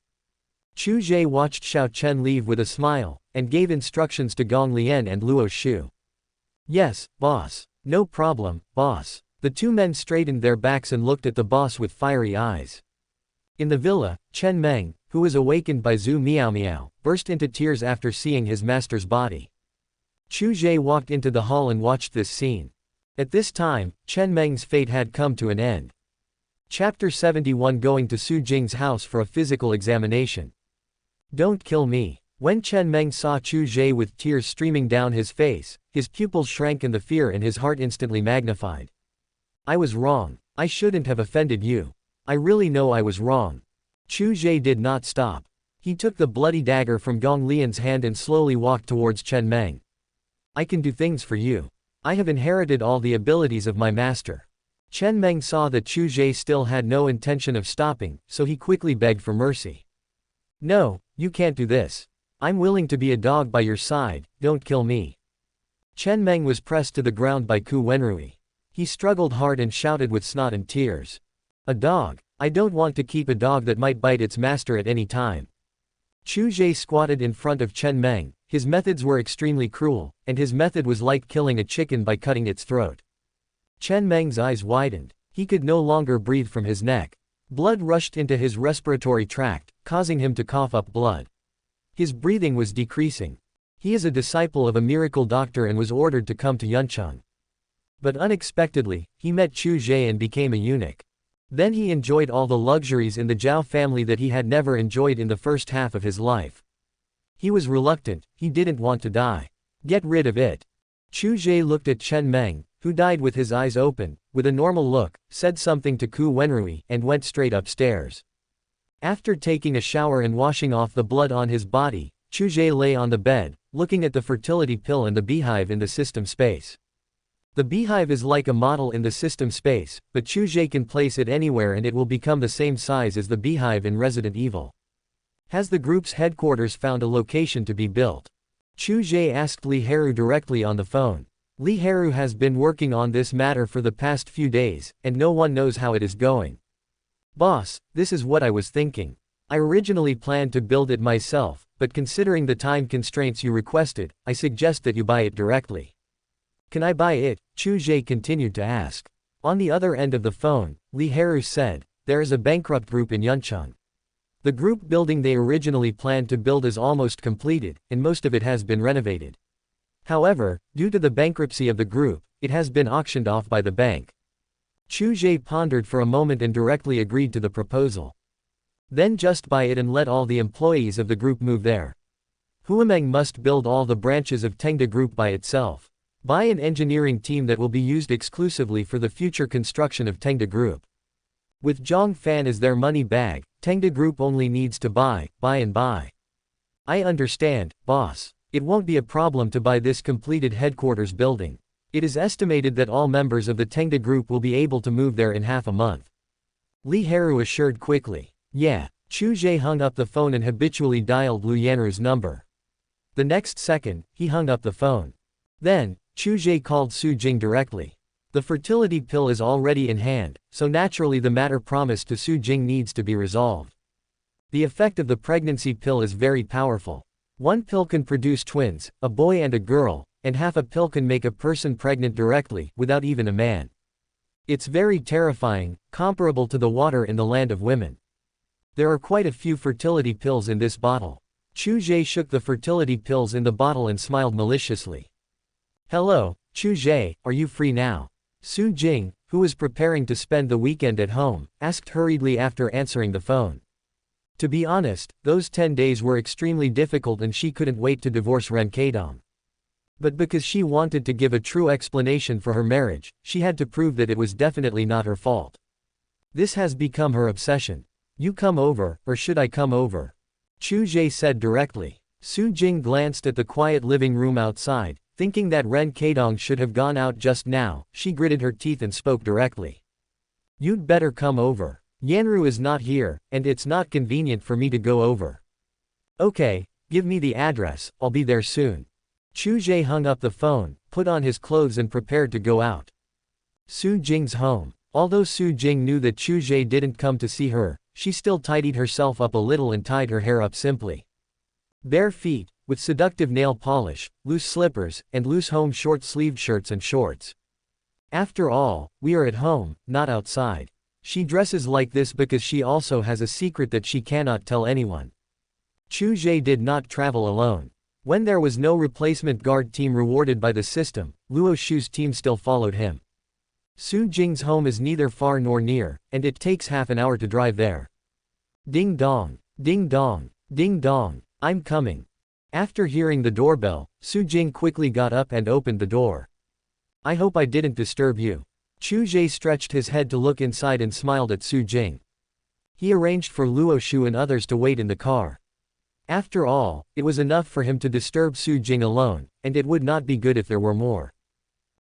Chu Ge watched Xiao Chen leave with a smile, and gave instructions to Gong Lian and Luo Shu. Yes, boss. No problem, boss. The two men straightened their backs and looked at the boss with fiery eyes. In the villa, Chen Meng, who was awakened by Zhu Miao Miao, burst into tears after seeing his master's body. Chu Ge walked into the hall and watched this scene. At this time, Chen Meng's fate had come to an end. Chapter 71 Going to Su Jing's house for a physical examination. Don't kill me. When Chen Meng saw Chu Ge with tears streaming down his face, his pupils shrank and the fear in his heart instantly magnified. I was wrong. I shouldn't have offended you. I really know I was wrong. Chu Ge did not stop. He took the bloody dagger from Gong Lian's hand and slowly walked towards Chen Meng. I can do things for you. I have inherited all the abilities of my master. Chen Meng saw that Chu Ge still had no intention of stopping, so he quickly begged for mercy. No, you can't do this. I'm willing to be a dog by your side, don't kill me. Chen Meng was pressed to the ground by Ku Wenrui. He struggled hard and shouted with snot and tears. A dog? I don't want to keep a dog that might bite its master at any time. Chu Ge squatted in front of Chen Meng. His methods were extremely cruel, and his method was like killing a chicken by cutting its throat. Chen Meng's eyes widened. He could no longer breathe from his neck. Blood rushed into his respiratory tract, causing him to cough up blood. His breathing was decreasing. He is a disciple of a miracle doctor and was ordered to come to Yuncheng. But unexpectedly, he met Chu Ge and became a eunuch. Then he enjoyed all the luxuries in the Zhao family that he had never enjoyed in the first half of his life. He was reluctant, he didn't want to die. Get rid of it. Chu Ge looked at Chen Meng, who died with his eyes open, with a normal look, said something to Ku Wenrui, and went straight upstairs. After taking a shower and washing off the blood on his body, Chu Ge lay on the bed, looking at the fertility pill and the beehive in the system space. The beehive is like a model in the system space, but Chu Ge can place it anywhere and it will become the same size as the beehive in Resident Evil. Has the group's headquarters found a location to be built? Chu Ge asked Li Heru directly on the phone. Li Heru has been working on this matter for the past few days, and no one knows how it is going. Boss, this is what I was thinking. I originally planned to build it myself, but considering the time constraints you requested, I suggest that you buy it directly. Can I buy it? Chu Ge continued to ask. On the other end of the phone, Li Heru said, there is a bankrupt group in Yuncheng. The group building they originally planned to build is almost completed, and most of it has been renovated. However, due to the bankruptcy of the group, it has been auctioned off by the bank. Chu Ge pondered for a moment and directly agreed to the proposal. Then just buy it and let all the employees of the group move there. Huameng must build all the branches of Tamed Group by itself. Buy an engineering team that will be used exclusively for the future construction of Tamed Group. With Zhang Fan as their money bag, Tamed Group only needs to buy, and buy. I understand, boss. It won't be a problem to buy this completed headquarters building. It is estimated that all members of the Tamed Group will be able to move there in half a month. Li Heru assured quickly. Yeah. Chu Ge hung up the phone and habitually dialed Lu Yanru's number. The next second, he hung up the phone. Then, Chu Ge called Su Jing directly. The fertility pill is already in hand, so naturally the matter promised to Su Jing needs to be resolved. The effect of the pregnancy pill is very powerful. One pill can produce twins, a boy and a girl, and half a pill can make a person pregnant directly, without even a man. It's very terrifying, comparable to the water in the land of women. There are quite a few fertility pills in this bottle. Chu Ge shook the fertility pills in the bottle and smiled maliciously. Hello, Chu Ge, are you free now? Su Jing, who was preparing to spend the weekend at home, asked hurriedly after answering the phone. To be honest, those 10 days were extremely difficult and she couldn't wait to divorce Ren Keidong. But because she wanted to give a true explanation for her marriage, she had to prove that it was definitely not her fault. This has become her obsession. You come over, or should I come over? Chu Ge said directly. Su Jing glanced at the quiet living room outside, thinking that Ren Keidong should have gone out just now. She gritted her teeth and spoke directly. You'd better come over. Yanru is not here, and it's not convenient for me to go over. Okay, give me the address, I'll be there soon. Chu Ge hung up the phone, put on his clothes and prepared to go out. Su Jing's home. Although Su Jing knew that Chu Ge didn't come to see her, she still tidied herself up a little and tied her hair up simply. Bare feet, with seductive nail polish, loose slippers, and loose home short-sleeved shirts and shorts. After all, we are at home, not outside. She dresses like this because she also has a secret that she cannot tell anyone. Chu Ge did not travel alone. When there was no replacement guard team rewarded by the system, Luo Shu's team still followed him. Su Jing's home is neither far nor near, and it takes half an hour to drive there. Ding dong, ding dong, ding dong, I'm coming. After hearing the doorbell, Su Jing quickly got up and opened the door. I hope I didn't disturb you. Chu Ge stretched his head to look inside and smiled at Su Jing. He arranged for Luo Shu and others to wait in the car. After all, it was enough for him to disturb Su Jing alone, and it would not be good if there were more.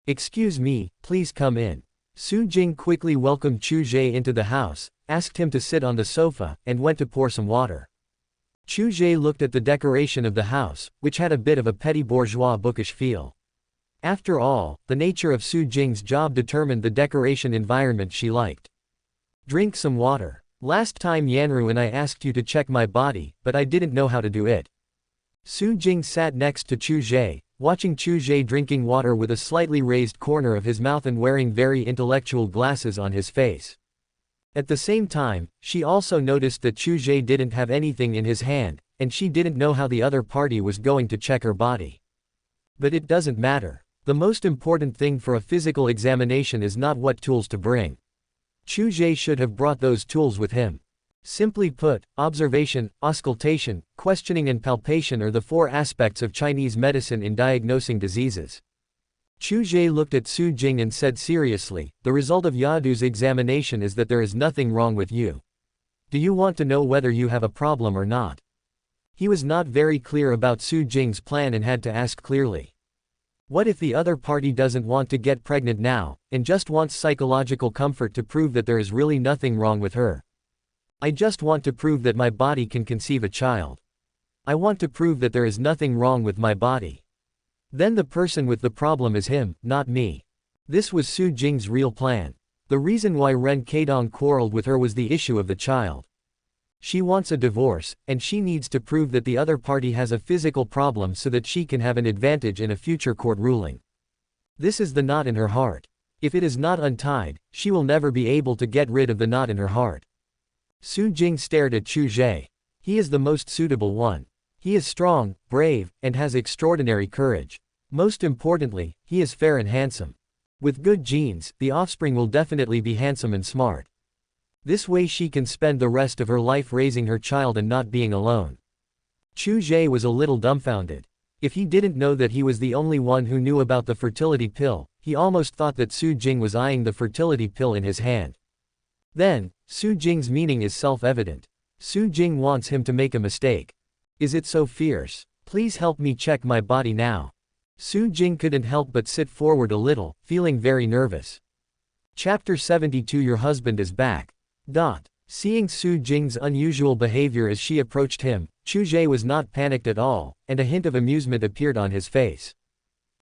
Excuse me, please come in. Su Jing quickly welcomed Chu Ge into the house, asked him to sit on the sofa, and went to pour some water. Chu Ge looked at the decoration of the house, which had a bit of a petty bourgeois bookish feel. After all, the nature of Su Jing's job determined the decoration environment she liked. Drink some water. Last time Yanru and I asked you to check my body, but I didn't know how to do it. Su Jing sat next to Chu Ge, watching Chu Ge drinking water with a slightly raised corner of his mouth and wearing very intellectual glasses on his face. At the same time, she also noticed that Chu Ge didn't have anything in his hand, and she didn't know how the other party was going to check her body. But it doesn't matter. The most important thing for a physical examination is not what tools to bring. Chu Ge should have brought those tools with him. Simply put, observation, auscultation, questioning and palpation are the four aspects of Chinese medicine in diagnosing diseases. Chu Ge looked at Su Jing and said seriously, "The result of Yadu's examination is that there is nothing wrong with you. Do you want to know whether you have a problem or not?" He was not very clear about Su Jing's plan and had to ask clearly. What if the other party doesn't want to get pregnant now, and just wants psychological comfort to prove that there is really nothing wrong with her? I just want to prove that my body can conceive a child. I want to prove that there is nothing wrong with my body. Then the person with the problem is him, not me. This was Su Jing's real plan. The reason why Ren Keidong quarreled with her was the issue of the child. She wants a divorce, and she needs to prove that the other party has a physical problem so that she can have an advantage in a future court ruling. This is the knot in her heart. If it is not untied, she will never be able to get rid of the knot in her heart. Su Jing stared at Chu Ge. He is the most suitable one. He is strong, brave, and has extraordinary courage. Most importantly, he is fair and handsome. With good genes, the offspring will definitely be handsome and smart. This way she can spend the rest of her life raising her child and not being alone. Chu Ge was a little dumbfounded. If he didn't know that he was the only one who knew about the fertility pill, he almost thought that Su Jing was eyeing the fertility pill in his hand. Then, Su Jing's meaning is self-evident. Su Jing wants him to make a mistake. Is it so fierce? Please help me check my body now. Su Jing couldn't help but sit forward a little, feeling very nervous. Chapter 72 Your husband is back. Seeing Su Jing's unusual behavior as she approached him, Chu Ge was not panicked at all, and a hint of amusement appeared on his face.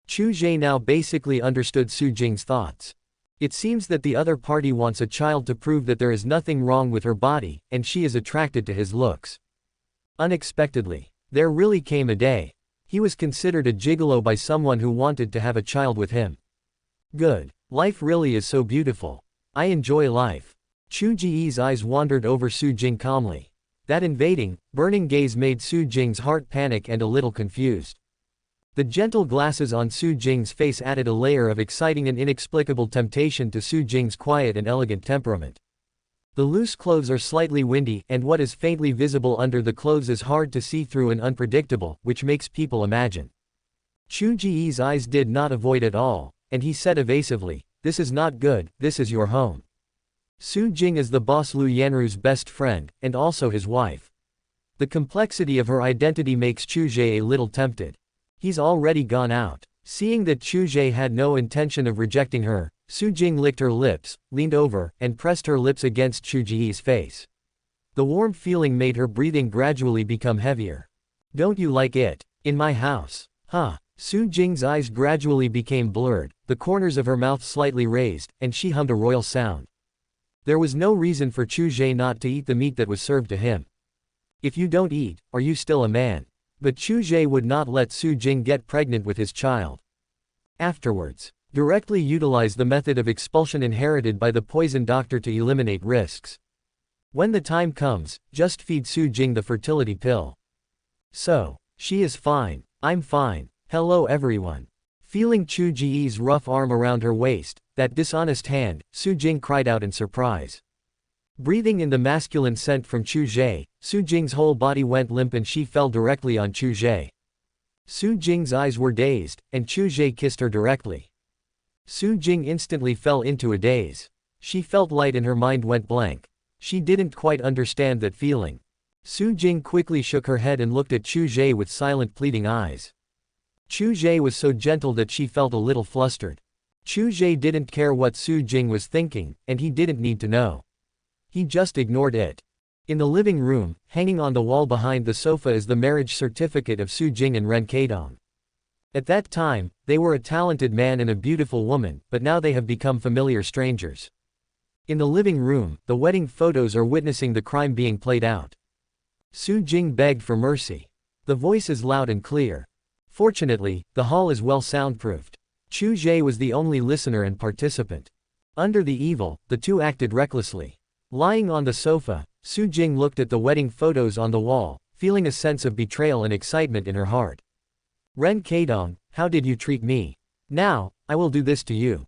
Chu Ge now basically understood Su Jing's thoughts. It seems that the other party wants a child to prove that there is nothing wrong with her body, and she is attracted to his looks. Unexpectedly, there really came a day. He was considered a gigolo by someone who wanted to have a child with him. Good. Life really is so beautiful. I enjoy life. Chu Ge's eyes wandered over Su Jing calmly. That invading, burning gaze made Su Jing's heart panic and a little confused. The gentle glasses on Su Jing's face added a layer of exciting and inexplicable temptation to Su Jing's quiet and elegant temperament. The loose clothes are slightly windy, and what is faintly visible under the clothes is hard to see through and unpredictable, which makes people imagine. Chu Ge's eyes did not avoid at all, and he said evasively, "This is not good, this is your home." Su Jing is the boss Lu Yanru's best friend, and also his wife. The complexity of her identity makes Chu Ge a little tempted. He's already gone out. Seeing that Chu Ge had no intention of rejecting her, Su Jing licked her lips, leaned over, and pressed her lips against Chu Ge's face. The warm feeling made her breathing gradually become heavier. "Don't you like it? In my house? Huh?" Su Jing's eyes gradually became blurred, the corners of her mouth slightly raised, and she hummed a royal sound. There was no reason for Chu Ge not to eat the meat that was served to him. "If you don't eat, are you still a man?" But Chu Ge would not let Su Jing get pregnant with his child. Afterwards, directly utilize the method of expulsion inherited by the poison doctor to eliminate risks. When the time comes, just feed Su Jing the fertility pill. So, she is fine. I'm fine. Hello everyone. Feeling Chu Ge's rough arm around her waist, that dishonest hand, Su Jing cried out in surprise. Breathing in the masculine scent from Chu Ge, Su Jing's whole body went limp and she fell directly on Chu Ge. Su Jing's eyes were dazed, and Chu Ge kissed her directly. Su Jing instantly fell into a daze. She felt light and her mind went blank. She didn't quite understand that feeling. Su Jing quickly shook her head and looked at Chu Ge with silent pleading eyes. Chu Ge was so gentle that she felt a little flustered. Chu Ge didn't care what Su Jing was thinking, and he didn't need to know. He just ignored it. In the living room, hanging on the wall behind the sofa is the marriage certificate of Su Jing and Ren Keidong. At that time, they were a talented man and a beautiful woman, but now they have become familiar strangers. In the living room, the wedding photos are witnessing the crime being played out. Su Jing begged for mercy. The voice is loud and clear. Fortunately, the hall is well soundproofed. Chu Ge was the only listener and participant. Under the evil, the two acted recklessly. Lying on the sofa, Su Jing looked at the wedding photos on the wall, feeling a sense of betrayal and excitement in her heart. Ren Keidong, how did you treat me? Now, I will do this to you.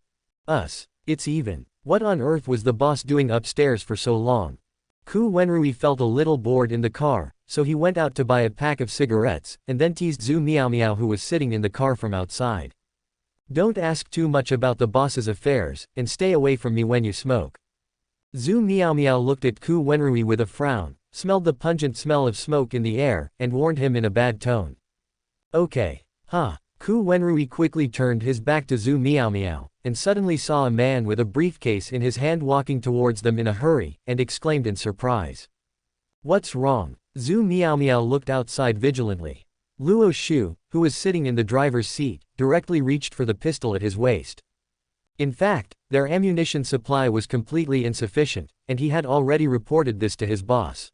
It's even. What on earth was the boss doing upstairs for so long? Ku Wenrui felt a little bored in the car, so he went out to buy a pack of cigarettes, and then teased Zhu Miaomiao who was sitting in the car from outside. Don't ask too much about the boss's affairs, and stay away from me when you smoke. Zhu Miaomiao looked at Ku Wenrui with a frown, smelled the pungent smell of smoke in the air, and warned him in a bad tone. Okay. Ku Wenrui quickly turned his back to Zhu Miaomiao, and suddenly saw a man with a briefcase in his hand walking towards them in a hurry, and exclaimed in surprise. What's wrong? Zhu Miaomiao looked outside vigilantly. Luo Shu, who was sitting in the driver's seat, directly reached for the pistol at his waist. In fact, their ammunition supply was completely insufficient, and he had already reported this to his boss.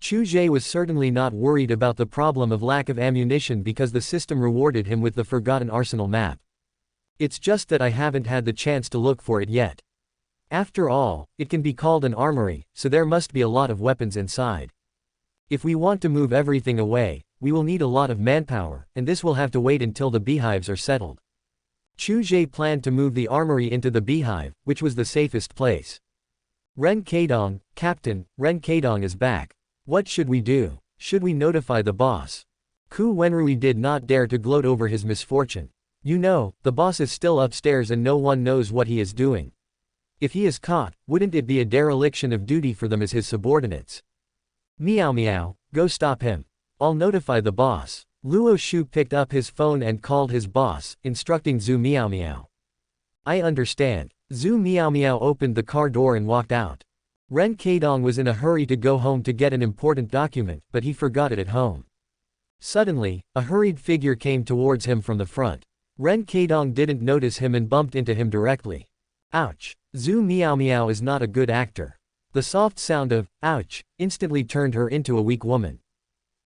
Chu Ge was certainly not worried about the problem of lack of ammunition because the system rewarded him with the forgotten arsenal map. It's just that I haven't had the chance to look for it yet. After all, it can be called an armory, so there must be a lot of weapons inside. If we want to move everything away, we will need a lot of manpower, and this will have to wait until the beehives are settled. Chu Ge planned to move the armory into the beehive, which was the safest place. Ren Keidong, Captain, Ren Keidong is back. What should we do? Should we notify the boss? Ku Wenrui did not dare to gloat over his misfortune. You know, the boss is still upstairs and no one knows what he is doing. If he is caught, wouldn't it be a dereliction of duty for them as his subordinates? Meow meow, go stop him. I'll notify the boss. Luo Shu picked up his phone and called his boss, instructing Zhu Meow Meow. I understand. Zhu Meow Meow opened the car door and walked out. Ren Keidong was in a hurry to go home to get an important document, but he forgot it at home. Suddenly, a hurried figure came towards him from the front. Ren Keidong didn't notice him and bumped into him directly. Ouch! Zhu Meow Meow is not a good actor. The soft sound of, ouch, instantly turned her into a weak woman.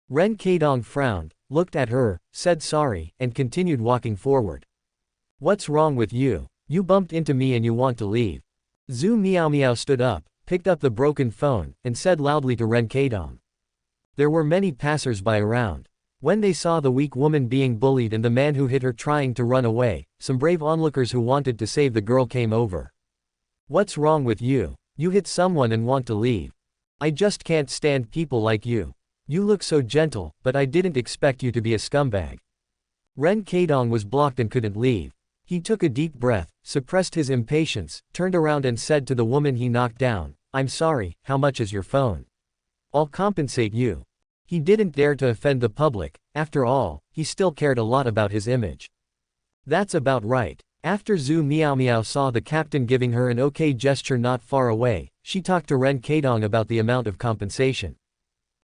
Ren Keidong frowned, looked at her, said sorry, and continued walking forward. What's wrong with you? You bumped into me and you want to leave. Zhu Meow Meow stood up, picked up the broken phone, and said loudly to Ren Keidong. There were many passers-by around. When they saw the weak woman being bullied and the man who hit her trying to run away, some brave onlookers who wanted to save the girl came over. What's wrong with you? You hit someone and want to leave. I just can't stand people like you. You look so gentle, but I didn't expect you to be a scumbag. Ren Keidong was blocked and couldn't leave. He took a deep breath, suppressed his impatience, turned around and said to the woman he knocked down, I'm sorry, how much is your phone? I'll compensate you. He didn't dare to offend the public, after all, he still cared a lot about his image. That's about right. After Zhu Meow Meow saw the captain giving her an okay gesture not far away, she talked to Ren Keidong about the amount of compensation.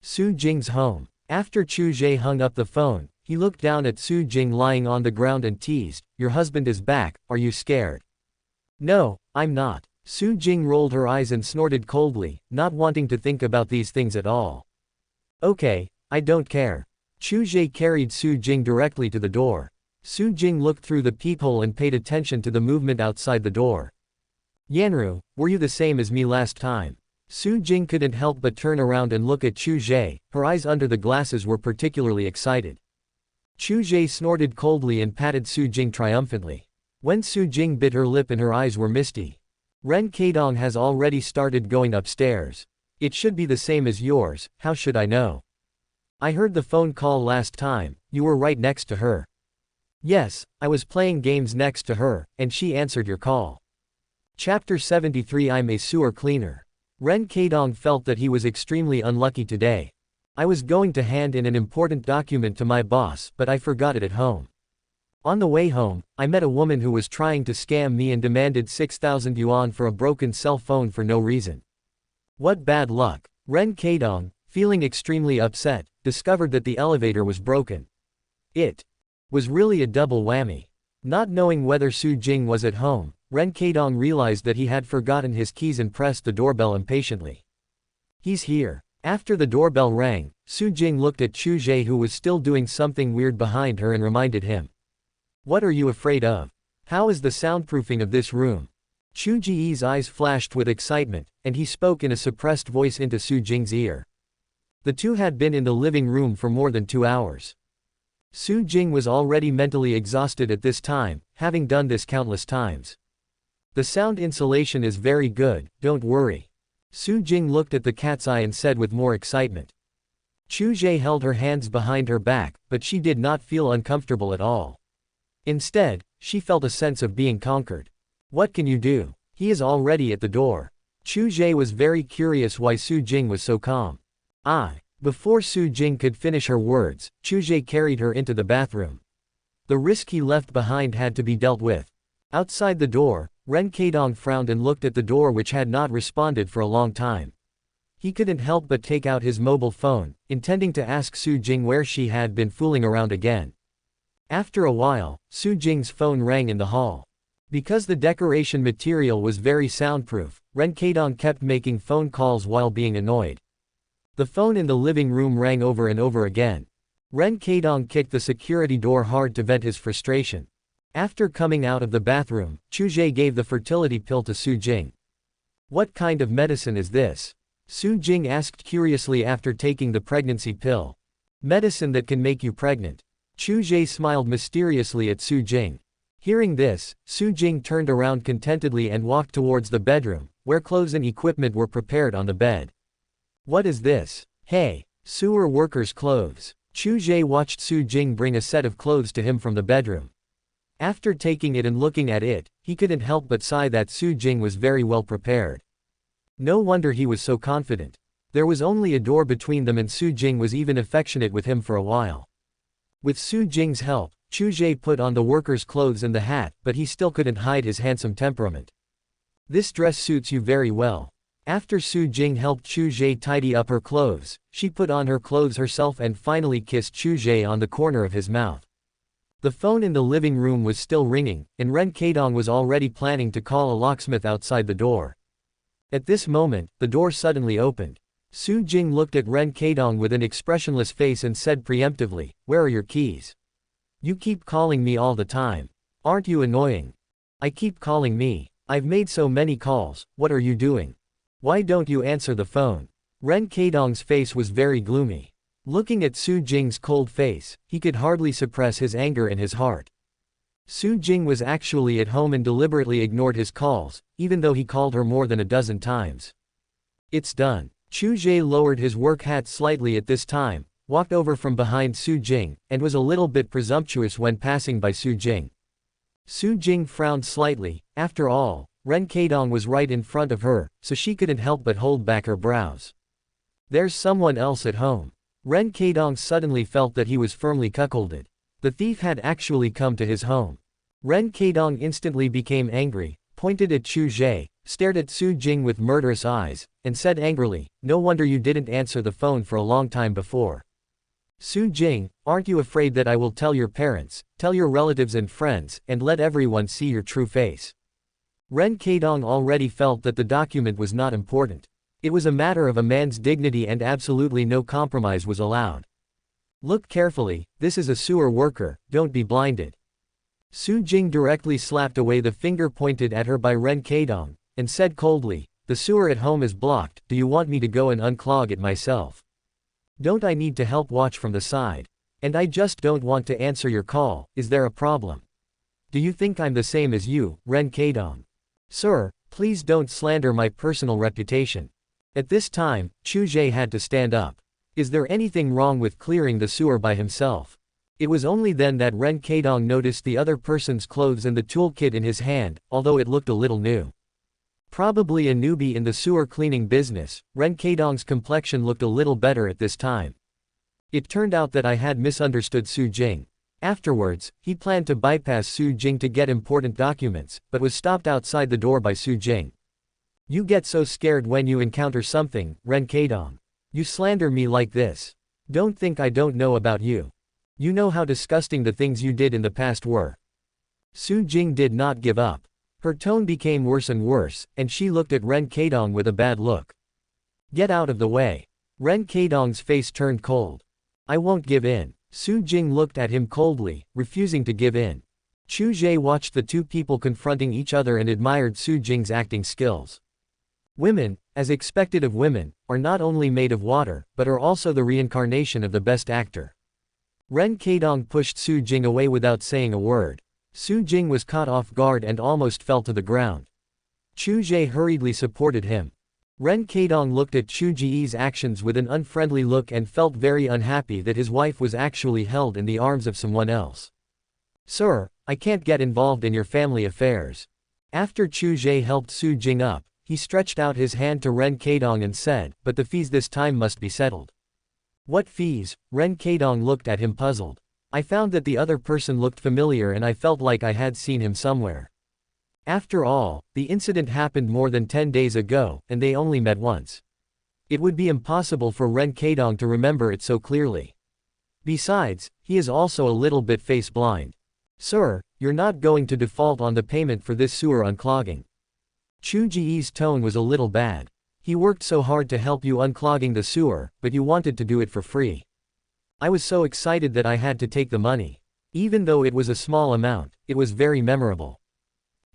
Su Jing's home. After Chu Ge hung up the phone, he looked down at Su Jing lying on the ground and teased, your husband is back, are you scared? No, I'm not. Su Jing rolled her eyes and snorted coldly, not wanting to think about these things at all. Okay, I don't care. Chu Ge carried Su Jing directly to the door. Su Jing looked through the peephole and paid attention to the movement outside the door. Yanru, were you the same as me last time? Su Jing couldn't help but turn around and look at Chu Ge, her eyes under the glasses were particularly excited. Chu Ge snorted coldly and patted Su Jing triumphantly. When Su Jing bit her lip and her eyes were misty. Ren Keidong has already started going upstairs. It should be the same as yours, how should I know? I heard the phone call last time, you were right next to her. Yes, I was playing games next to her, and she answered your call. Chapter 73 I'm a sewer cleaner. Ren Keidong felt that he was extremely unlucky today. I was going to hand in an important document to my boss, but I forgot it at home. On the way home, I met a woman who was trying to scam me and demanded 6,000 yuan for a broken cell phone for no reason. What bad luck. Ren Keidong, feeling extremely upset, discovered that the elevator was broken. It was really a double whammy. Not knowing whether Su Jing was at home, Ren Keidong realized that he had forgotten his keys and pressed the doorbell impatiently. He's here. After the doorbell rang, Su Jing looked at Chu Ge who was still doing something weird behind her and reminded him. What are you afraid of? How is the soundproofing of this room? Chu Ge's eyes flashed with excitement, and he spoke in a suppressed voice into Su Jing's ear. The two had been in the living room for more than 2 hours. Su Jing was already mentally exhausted at this time, having done this countless times. The sound insulation is very good, don't worry. Su Jing looked at the cat's eye and said with more excitement. Chu Ge held her hands behind her back, but she did not feel uncomfortable at all. Instead, she felt a sense of being conquered. What can you do? He is already at the door. Chu Ge was very curious why Su Jing was so calm. Before Su Jing could finish her words, Chu Ge carried her into the bathroom. The risk he left behind had to be dealt with. Outside the door, Ren Keidong frowned and looked at the door which had not responded for a long time. He couldn't help but take out his mobile phone, intending to ask Su Jing where she had been fooling around again. After a while, Su Jing's phone rang in the hall. Because the decoration material was very soundproof, Ren Keidong kept making phone calls while being annoyed. The phone in the living room rang over and over again. Ren Keidong kicked the security door hard to vent his frustration. After coming out of the bathroom, Chu Ge gave the fertility pill to Su Jing. What kind of medicine is this? Su Jing asked curiously after taking the pregnancy pill. Medicine that can make you pregnant. Chu Ge smiled mysteriously at Su Jing. Hearing this, Su Jing turned around contentedly and walked towards the bedroom, where clothes and equipment were prepared on the bed. What is this? Hey, sewer workers' clothes. Chu Ge watched Su Jing bring a set of clothes to him from the bedroom. After taking it and looking at it, he couldn't help but sigh that Su Jing was very well prepared. No wonder he was so confident. There was only a door between them and Su Jing was even affectionate with him for a while. With Su Jing's help, Chu Ge put on the worker's clothes and the hat, but he still couldn't hide his handsome temperament. This dress suits you very well. After Su Jing helped Chu Ge tidy up her clothes, she put on her clothes herself and finally kissed Chu Ge on the corner of his mouth. The phone in the living room was still ringing, and Ren Keidong was already planning to call a locksmith outside the door. At this moment, the door suddenly opened. Su Jing looked at Ren Keidong with an expressionless face and said preemptively, "Where are your keys? You keep calling me all the time. Aren't you annoying? I keep calling me. I've made so many calls, what are you doing? Why don't you answer the phone?" Ren Keidong's face was very gloomy. Looking at Su Jing's cold face, he could hardly suppress his anger in his heart. Su Jing was actually at home and deliberately ignored his calls, even though he called her more than a dozen times. It's done. Chu Ge lowered his work hat slightly at this time, walked over from behind Su Jing, and was a little bit presumptuous when passing by Su Jing. Su Jing frowned slightly. After all, Ren Keidong was right in front of her, so she couldn't help but hold back her brows. There's someone else at home. Ren Keidong suddenly felt that he was firmly cuckolded. The thief had actually come to his home. Ren Keidong instantly became angry, pointed at Chu Ge, stared at Su Jing with murderous eyes, and said angrily, "No wonder you didn't answer the phone for a long time before. Su Jing, aren't you afraid that I will tell your parents, tell your relatives and friends, and let everyone see your true face?" Ren Keidong already felt that the document was not important. It was a matter of a man's dignity and absolutely no compromise was allowed. Look carefully, this is a sewer worker, don't be blinded. Su Jing directly slapped away the finger pointed at her by Ren Keidong, and said coldly, "The sewer at home is blocked, do you want me to go and unclog it myself? Don't I need to help watch from the side? And I just don't want to answer your call, is there a problem? Do you think I'm the same as you, Ren Keidong? Sir, please don't slander my personal reputation." At this time, Chu Ge had to stand up. Is there anything wrong with clearing the sewer by himself? It was only then that Ren Keidong noticed the other person's clothes and the toolkit in his hand, although it looked a little new. Probably a newbie in the sewer cleaning business, Ren Keidong's complexion looked a little better at this time. It turned out that I had misunderstood Su Jing. Afterwards, he planned to bypass Su Jing to get important documents, but was stopped outside the door by Su Jing. You get so scared when you encounter something, Ren Keidong. You slander me like this. Don't think I don't know about you. You know how disgusting the things you did in the past were. Su Jing did not give up. Her tone became worse and worse, and she looked at Ren Keidong with a bad look. Get out of the way. Ren Keidong's face turned cold. I won't give in. Su Jing looked at him coldly, refusing to give in. Chu Ge watched the two people confronting each other and admired Su Jing's acting skills. Women, as expected of women, are not only made of water, but are also the reincarnation of the best actor. Ren Keidong pushed Su Jing away without saying a word. Su Jing was caught off guard and almost fell to the ground. Chu Ge hurriedly supported him. Ren Keidong looked at Chu Ge's actions with an unfriendly look and felt very unhappy that his wife was actually held in the arms of someone else. "Sir, I can't get involved in your family affairs." After Chu Ge helped Su Jing up, he stretched out his hand to Ren Keidong and said, "But the fees this time must be settled." "What fees?" Ren Keidong looked at him puzzled. "I found that the other person looked familiar and I felt like I had seen him somewhere. After all, the incident happened more than 10 days ago, and they only met once. It would be impossible for Ren Keidong to remember it so clearly. Besides, he is also a little bit face blind." "Sir, you're not going to default on the payment for this sewer unclogging." Chu Ge's tone was a little bad. "He worked so hard to help you unclogging the sewer, but you wanted to do it for free. I was so excited that I had to take the money. Even though it was a small amount, it was very memorable."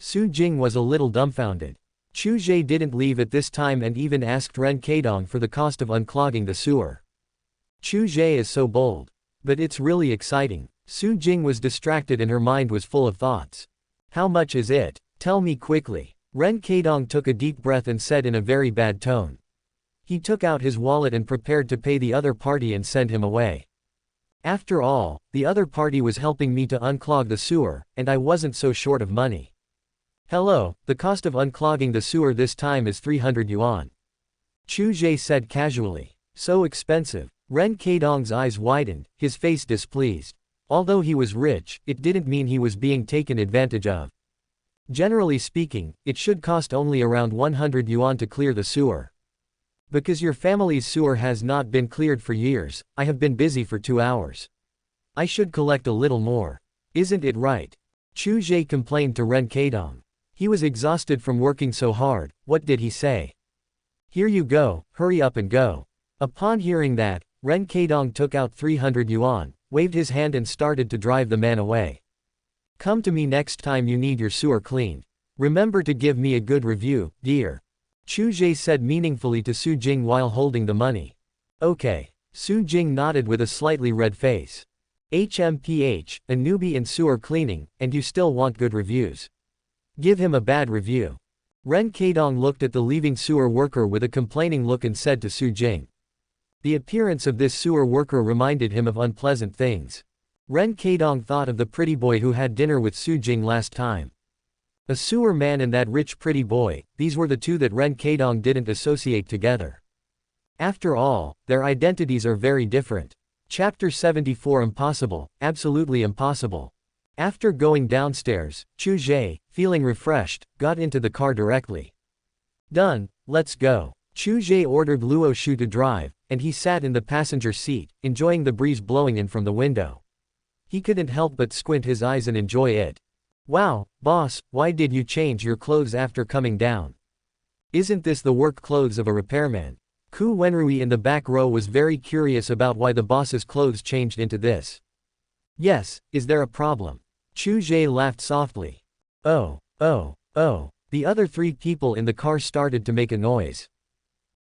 Su Jing was a little dumbfounded. Chu Ge didn't leave at this time and even asked Ren Keidong for the cost of unclogging the sewer. Chu Ge is so bold. But it's really exciting. Su Jing was distracted and her mind was full of thoughts. "How much is it? Tell me quickly." Ren Keidong took a deep breath and said in a very bad tone. He took out his wallet and prepared to pay the other party and send him away. After all, the other party was helping me to unclog the sewer, and I wasn't so short of money. "Hello, the cost of unclogging the sewer this time is 300 yuan. Chu Ge said casually. "So expensive." Ren Keidong's eyes widened, his face displeased. Although he was rich, it didn't mean he was being taken advantage of. Generally speaking, it should cost only around 100 yuan to clear the sewer. "Because your family's sewer has not been cleared for years, I have been busy for 2 hours. I should collect a little more. Isn't it right?" Chu Ge complained to Ren Keidong. He was exhausted from working so hard. What did he say? "Here you go, hurry up and go." Upon hearing that, Ren Keidong took out 300 yuan, waved his hand and started to drive the man away. "Come to me next time you need your sewer cleaned. Remember to give me a good review, dear," Chu Ge said meaningfully to Su Jing while holding the money. "Okay." Su Jing nodded with a slightly red face. "HMPH, a newbie in sewer cleaning, and you still want good reviews. Give him a bad review." Ren Keidong looked at the leaving sewer worker with a complaining look and said to Su Jing. The appearance of this sewer worker reminded him of unpleasant things. Ren Keidong thought of the pretty boy who had dinner with Su Jing last time. A sewer man and that rich pretty boy, these were the two that Ren Keidong didn't associate together. After all, their identities are very different. Chapter 74 Impossible, absolutely impossible. After going downstairs, Chu Ge, feeling refreshed, got into the car directly. "Done, let's go." Chu Ge ordered Luo Shu to drive, and he sat in the passenger seat, enjoying the breeze blowing in from the window. He couldn't help but squint his eyes and enjoy it. "Wow, boss, why did you change your clothes after coming down? Isn't this the work clothes of a repairman?" Ku Wenrui in the back row was very curious about why the boss's clothes changed into this. "Yes, is there a problem?" Chu Ge laughed softly. Oh. The other 3 people in the car started to make a noise.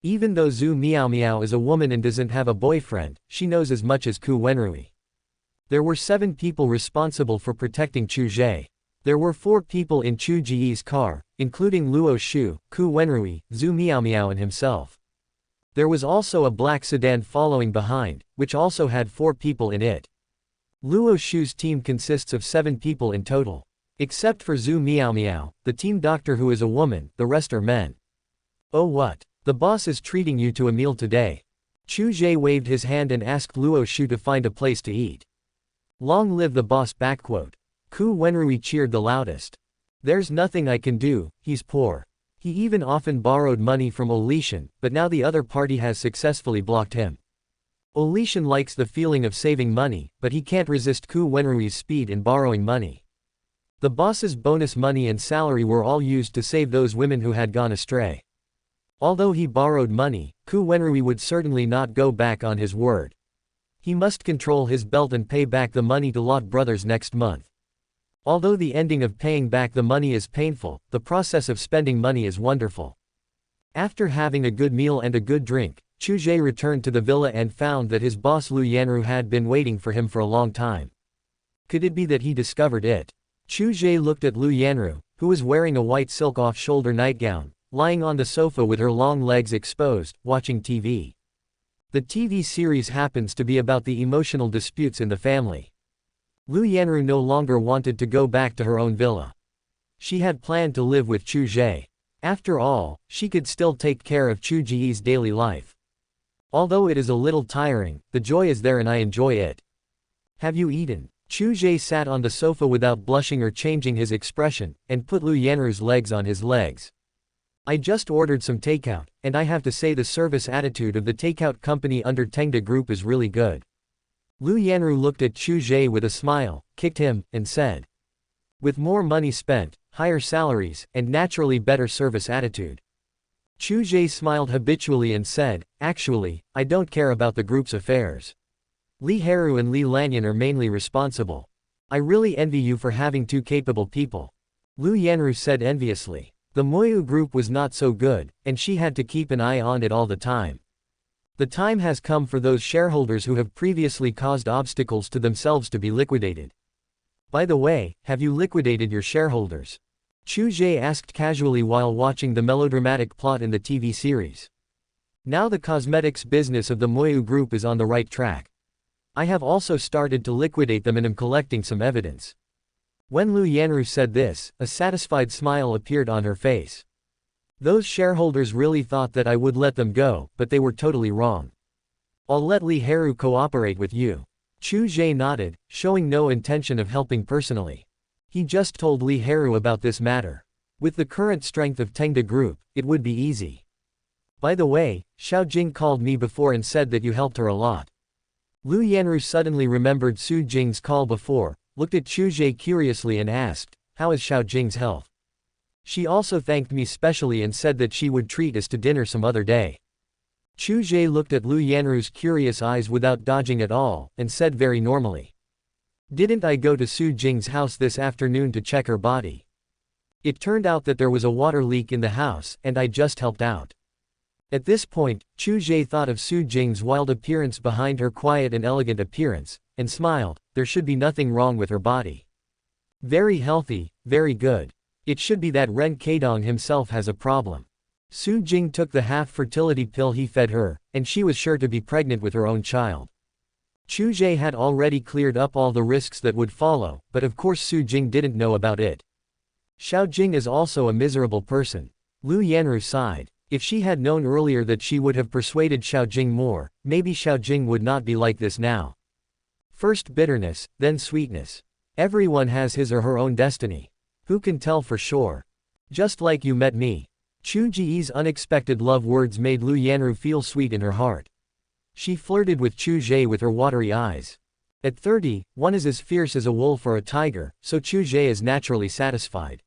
Even though Zhu Miao is a woman and doesn't have a boyfriend, she knows as much as Ku Wenrui. There were 7 people responsible for protecting Chu Ge. There were 4 people in Chu Ge's car, including Luo Shu, Ku Wenrui, Zhu Miao and himself. There was also a black sedan following behind, which also had 4 people in it. Luo Shu's team consists of 7 people in total. Except for Zhu Miao, the team doctor who is a woman, the rest are men. "Oh what? The boss is treating you to a meal today." Chu Ge waved his hand and asked Luo Shu to find a place to eat. "Long live the boss." Ku Wenrui cheered the loudest. "There's nothing I can do, he's poor. He even often borrowed money from Olishan, but now the other party has successfully blocked him. Olishan likes the feeling of saving money, but he can't resist Ku Wenrui's speed in borrowing money. The boss's bonus money and salary were all used to save those women who had gone astray. Although he borrowed money, Ku Wenrui would certainly not go back on his word. He must control his belt and pay back the money to Lot Brothers next month. Although the ending of paying back the money is painful, the process of spending money is wonderful. After having a good meal and a good drink, Chu Ge returned to the villa and found that his boss Lu Yanru had been waiting for him for a long time. Could it be that he discovered it? Chu Ge looked at Lu Yanru, who was wearing a white silk off-shoulder nightgown, lying on the sofa with her long legs exposed, watching TV. The TV series happens to be about the emotional disputes in the family. Lu Yanru no longer wanted to go back to her own villa. She had planned to live with Chu Ge. After all, she could still take care of Chu Ge's daily life. Although it is a little tiring, the joy is there and I enjoy it. Have you eaten? Chu Ge sat on the sofa without blushing or changing his expression, and put Lu Yanru's legs on his legs. I just ordered some takeout, and I have to say the service attitude of the takeout company under Tamed Group is really good. Lu Yanru looked at Chu Ge with a smile, kicked him, and said. With more money spent, higher salaries, and naturally better service attitude. Chu Ge smiled habitually and said, actually, I don't care about the group's affairs. Li Haru and Li Lanyan are mainly responsible. I really envy you for having two capable people. Lu Yanru said enviously. The Moyu group was not so good, and she had to keep an eye on it all the time. The time has come for those shareholders who have previously caused obstacles to themselves to be liquidated. By the way, have you liquidated your shareholders? Chu Ge asked casually while watching the melodramatic plot in the TV series. Now the cosmetics business of the Moyu group is on the right track. I have also started to liquidate them and am collecting some evidence. When Lu Yanru said this, a satisfied smile appeared on her face. Those shareholders really thought that I would let them go, but they were totally wrong. I'll let Li Haru cooperate with you. Chu Ge nodded, showing no intention of helping personally. He just told Li Haru about this matter. With the current strength of Tamed Group, it would be easy. By the way, Xiao Jing called me before and said that you helped her a lot. Lu Yanru suddenly remembered Su Jing's call before, looked at Chu Ge curiously and asked, how is Xiao Jing's health? She also thanked me specially and said that she would treat us to dinner some other day. Chu Ge looked at Lu Yanru's curious eyes without dodging at all, and said very normally. Didn't I go to Su Jing's house this afternoon to check her body? It turned out that there was a water leak in the house, and I just helped out. At this point, Chu Ge thought of Su Jing's wild appearance behind her quiet and elegant appearance, and smiled. There should be nothing wrong with her body. Very healthy, very good. It should be that Ren Keidong himself has a problem. Su Jing took the half-fertility pill he fed her, and she was sure to be pregnant with her own child. Chu Ge had already cleared up all the risks that would follow, but of course Su Jing didn't know about it. Xiao Jing is also a miserable person. Lu Yanru sighed. If she had known earlier that she would have persuaded Xiao Jing more, maybe Xiao Jing would not be like this now. First bitterness, then sweetness. Everyone has his or her own destiny. Who can tell for sure? Just like you met me. Chu Ge's unexpected love words made Lu Yanru feel sweet in her heart. She flirted with Chu Ge with her watery eyes. At 30, one is as fierce as a wolf or a tiger, so Chu Ge is naturally satisfied.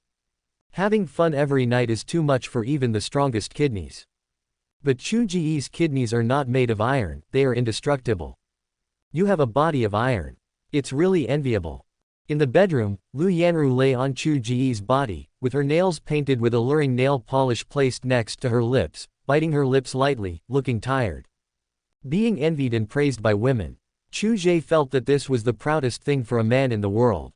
Having fun every night is too much for even the strongest kidneys. But Chu Ge's kidneys are not made of iron, they are indestructible. You have a body of iron. It's really enviable. In the bedroom, Lu Yanru lay on Chu Ge's body, with her nails painted with alluring nail polish placed next to her lips, biting her lips lightly, looking tired. Being envied and praised by women. Chu Ge felt that this was the proudest thing for a man in the world.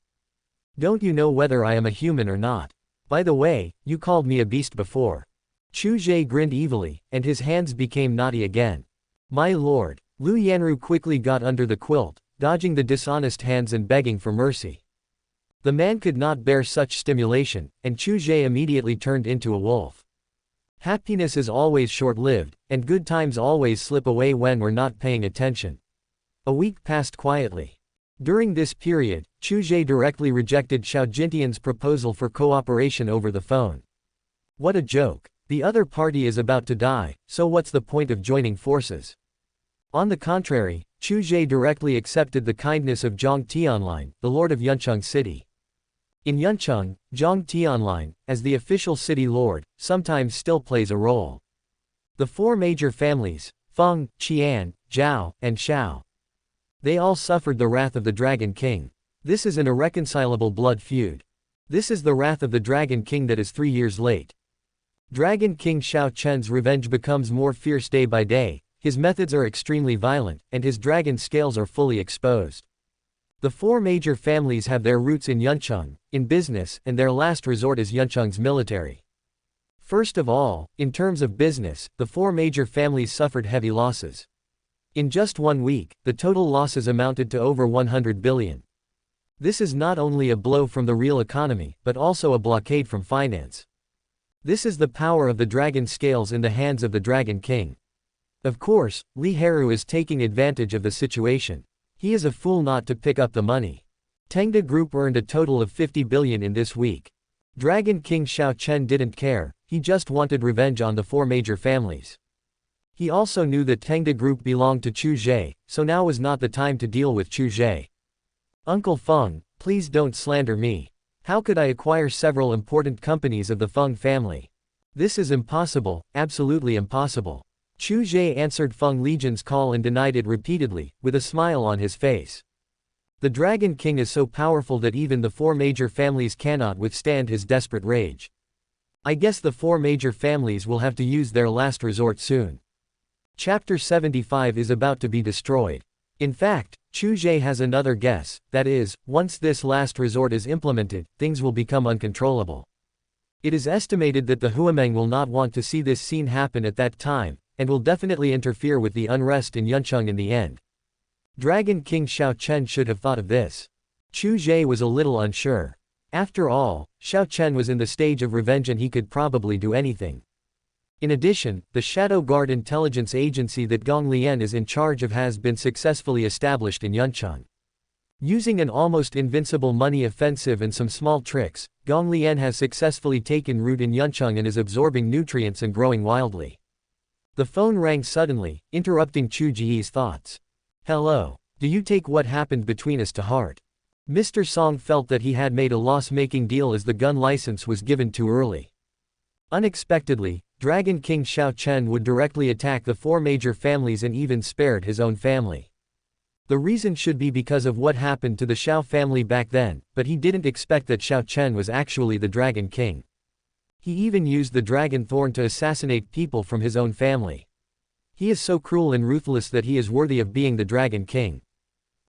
Don't you know whether I am a human or not? By the way, you called me a beast before. Chu Ge grinned evilly, and his hands became knotty again. My lord. Lu Yanru quickly got under the quilt, dodging the dishonest hands and begging for mercy. The man could not bear such stimulation, and Chu Ge immediately turned into a wolf. Happiness is always short-lived, and good times always slip away when we're not paying attention. A week passed quietly. During this period, Chu Ge directly rejected Xiao Jintian's proposal for cooperation over the phone. What a joke. The other party is about to die, so what's the point of joining forces? On the contrary, Chu Ge directly accepted the kindness of Zhang Tianlin, the lord of Yuncheng City. In Yuncheng, Zhang Tianlin, as the official city lord, sometimes still plays a role. The four major families, Feng, Qian, Zhao, and Shao. They all suffered the wrath of the Dragon King. This is an irreconcilable blood feud. This is the wrath of the Dragon King that is 3 years late. Dragon King Xiao Chen's revenge becomes more fierce day by day, his methods are extremely violent, and his dragon scales are fully exposed. The 4 major families have their roots in Yuncheng, in business, and their last resort is Yuncheng's military. First of all, in terms of business, the 4 major families suffered heavy losses. In just 1 week, the total losses amounted to over 100 billion. This is not only a blow from the real economy, but also a blockade from finance. This is the power of the dragon scales in the hands of the Dragon King. Of course, Li Heru is taking advantage of the situation. He is a fool not to pick up the money. Tamed Group earned a total of 50 billion in this week. Dragon King Xiao Chen didn't care, he just wanted revenge on the 4 major families. He also knew that Tamed Group belonged to Chu Ge, so now was not the time to deal with Chu Ge. Uncle Feng, please don't slander me. How could I acquire several important companies of the Feng family? This is impossible, absolutely impossible. Chu Ge answered Feng Legion's call and denied it repeatedly, with a smile on his face. The Dragon King is so powerful that even the 4 major families cannot withstand his desperate rage. I guess the 4 major families will have to use their last resort soon. Chapter 75 is about to be destroyed. In fact, Chu Ge has another guess, that is, once this last resort is implemented, things will become uncontrollable. It is estimated that the Huameng will not want to see this scene happen at that time, and will definitely interfere with the unrest in Yuncheng in the end. Dragon King Xiao Chen should have thought of this. Chu Ge was a little unsure. After all, Xiao Chen was in the stage of revenge and he could probably do anything. In addition, the Shadow Guard intelligence agency that Gong Lian is in charge of has been successfully established in Yuncheng. Using an almost invincible money offensive and some small tricks, Gong Lian has successfully taken root in Yuncheng and is absorbing nutrients and growing wildly. The phone rang suddenly, interrupting Chu Ge's thoughts. Hello. Do you take what happened between us to heart? Mr. Song felt that he had made a loss-making deal as the gun license was given too early. Unexpectedly, Dragon King Xiao Chen would directly attack the 4 major families and even spared his own family. The reason should be because of what happened to the Xiao family back then, but he didn't expect that Xiao Chen was actually the Dragon King. He even used the dragon thorn to assassinate people from his own family. He is so cruel and ruthless that he is worthy of being the Dragon King.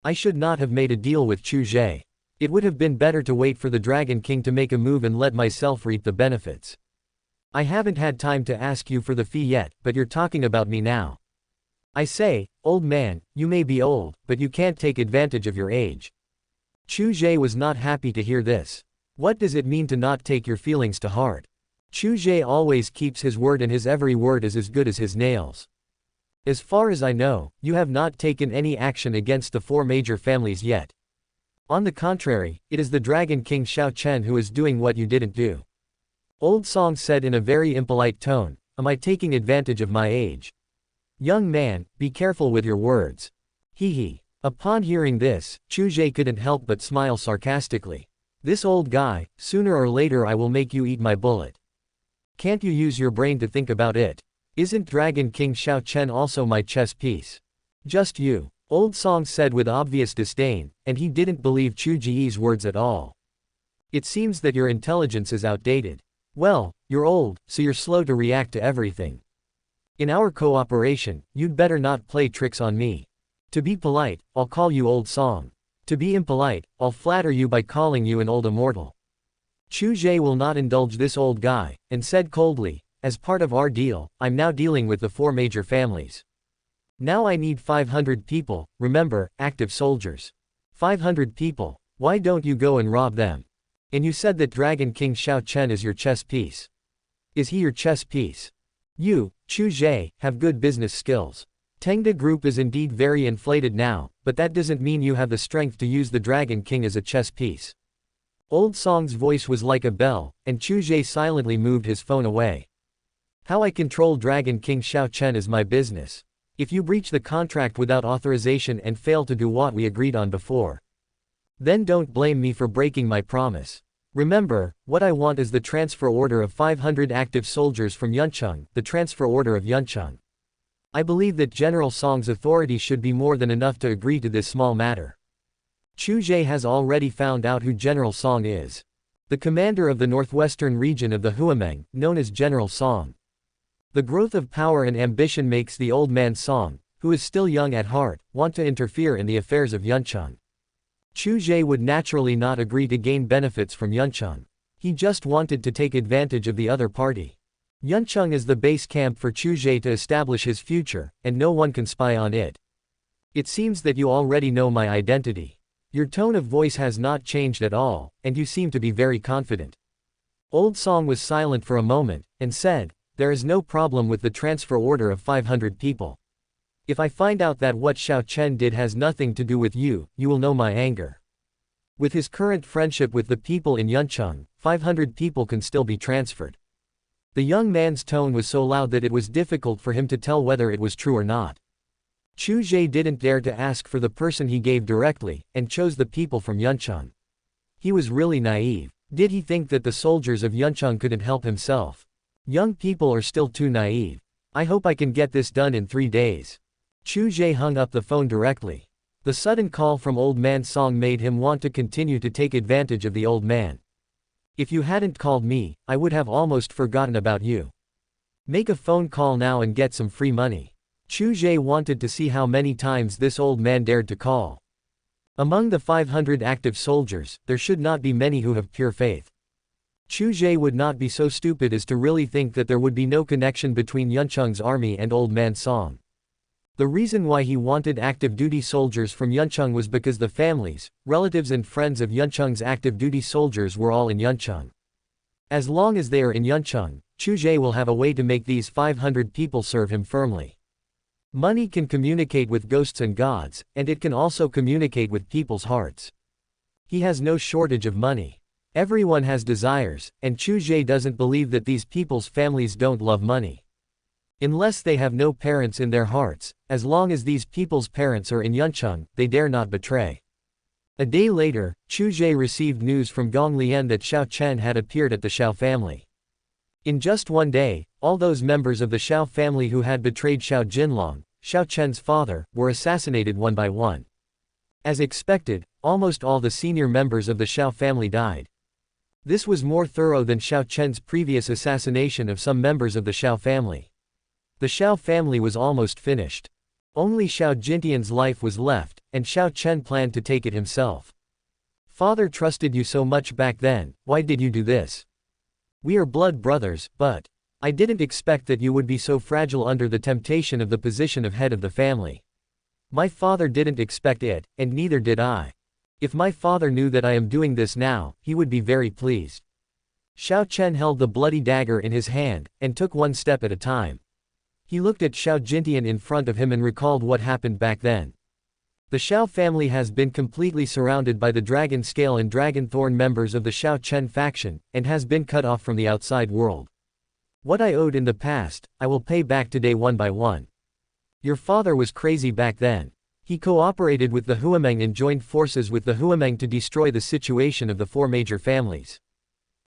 I should not have made a deal with Chu Ge. It would have been better to wait for the Dragon King to make a move and let myself reap the benefits. I haven't had time to ask you for the fee yet, but you're talking about me now. I say, old man, you may be old, but you can't take advantage of your age. Chu Ge was not happy to hear this. What does it mean to not take your feelings to heart? Chu Ge always keeps his word and his every word is as good as his nails. As far as I know, you have not taken any action against the 4 major families yet. On the contrary, it is the Dragon King Xiao Chen who is doing what you didn't do. Old Song said in a very impolite tone, am I taking advantage of my age? Young man, be careful with your words. Hee. Upon hearing this, Chu Ge couldn't help but smile sarcastically. This old guy, sooner or later I will make you eat my bullet. Can't you use your brain to think about it? Isn't Dragon King Xiao Chen also my chess piece? Just you. Old Song said with obvious disdain, and he didn't believe Chu Ge's words at all. It seems that your intelligence is outdated. Well, you're old, so you're slow to react to everything. In our cooperation, you'd better not play tricks on me. To be polite, I'll call you Old Song. To be impolite, I'll flatter you by calling you an old immortal. Chu Ge will not indulge this old guy, and said coldly, as part of our deal, I'm now dealing with the 4 major families. Now I need 500 people, remember, active soldiers. 500 people. Why don't you go and rob them? And you said that Dragon King Xiao Chen is your chess piece. Is he your chess piece? You, Chu Ge, have good business skills. Tamed Group is indeed very inflated now, but that doesn't mean you have the strength to use the Dragon King as a chess piece. Old Song's voice was like a bell, and Chu Ge silently moved his phone away. How I control Dragon King Xiao Chen is my business. If you breach the contract without authorization and fail to do what we agreed on before, then don't blame me for breaking my promise. Remember, what I want is the transfer order of 500 active soldiers from Yuncheng, the transfer order of Yuncheng. I believe that General Song's authority should be more than enough to agree to this small matter. Chu Ge has already found out who General Song is. The commander of the northwestern region of the Huameng, known as General Song. The growth of power and ambition makes the old man Song, who is still young at heart, want to interfere in the affairs of Yuncheng. Chu Ge would naturally not agree to gain benefits from Yuncheng. He just wanted to take advantage of the other party. Yuncheng is the base camp for Chu Ge to establish his future, and no one can spy on it. It seems that you already know my identity. Your tone of voice has not changed at all, and you seem to be very confident. Old Song was silent for a moment, and said, "There is no problem with the transfer order of 500 people. If I find out that what Xiao Chen did has nothing to do with you, you will know my anger." With his current friendship with the people in Yuncheng, 500 people can still be transferred. The young man's tone was so loud that it was difficult for him to tell whether it was true or not. Chu Ge didn't dare to ask for the person he gave directly, and chose the people from Yuncheng. He was really naive. Did he think that the soldiers of Yuncheng couldn't help himself? Young people are still too naive. I hope I can get this done in 3 days. Chu Ge hung up the phone directly. The sudden call from old man Song made him want to continue to take advantage of the old man. If you hadn't called me, I would have almost forgotten about you. Make a phone call now and get some free money. Chu Ge wanted to see how many times this old man dared to call. Among the 500 active soldiers, there should not be many who have pure faith. Chu Ge would not be so stupid as to really think that there would be no connection between Yuncheng's army and old man Song. The reason why he wanted active duty soldiers from Yuncheng was because the families, relatives and friends of Yuncheng's active duty soldiers were all in Yuncheng. As long as they are in Yuncheng, Chu Ge will have a way to make these 500 people serve him firmly. Money can communicate with ghosts and gods, and it can also communicate with people's hearts. He has no shortage of money. Everyone has desires, and Chu Ge doesn't believe that these people's families don't love money. Unless they have no parents in their hearts, as long as these people's parents are in Yuncheng, they dare not betray. A day later, Chu Ge received news from Gong Lian that Xiao Chen had appeared at the Xiao family. In just one day, all those members of the Xiao family who had betrayed Xiao Jinlong, Xiao Chen's father, were assassinated one by one. As expected, almost all the senior members of the Xiao family died. This was more thorough than Xiao Chen's previous assassination of some members of the Xiao family. The Xiao family was almost finished. Only Xiao Jintian's life was left, and Xiao Chen planned to take it himself. "Father trusted you so much back then, why did you do this? We are blood brothers, but I didn't expect that you would be so fragile under the temptation of the position of head of the family. My father didn't expect it, and neither did I. If my father knew that I am doing this now, he would be very pleased." Xiao Chen held the bloody dagger in his hand, and took one step at a time. He looked at Xiao Jintian in front of him and recalled what happened back then. The Xiao family has been completely surrounded by the Dragon Scale and Dragon Thorn members of the Xiao Chen faction, and has been cut off from the outside world. What I owed in the past, I will pay back today one by one. Your father was crazy back then. He cooperated with the Huameng and joined forces with the Huameng to destroy the situation of the 4 major families.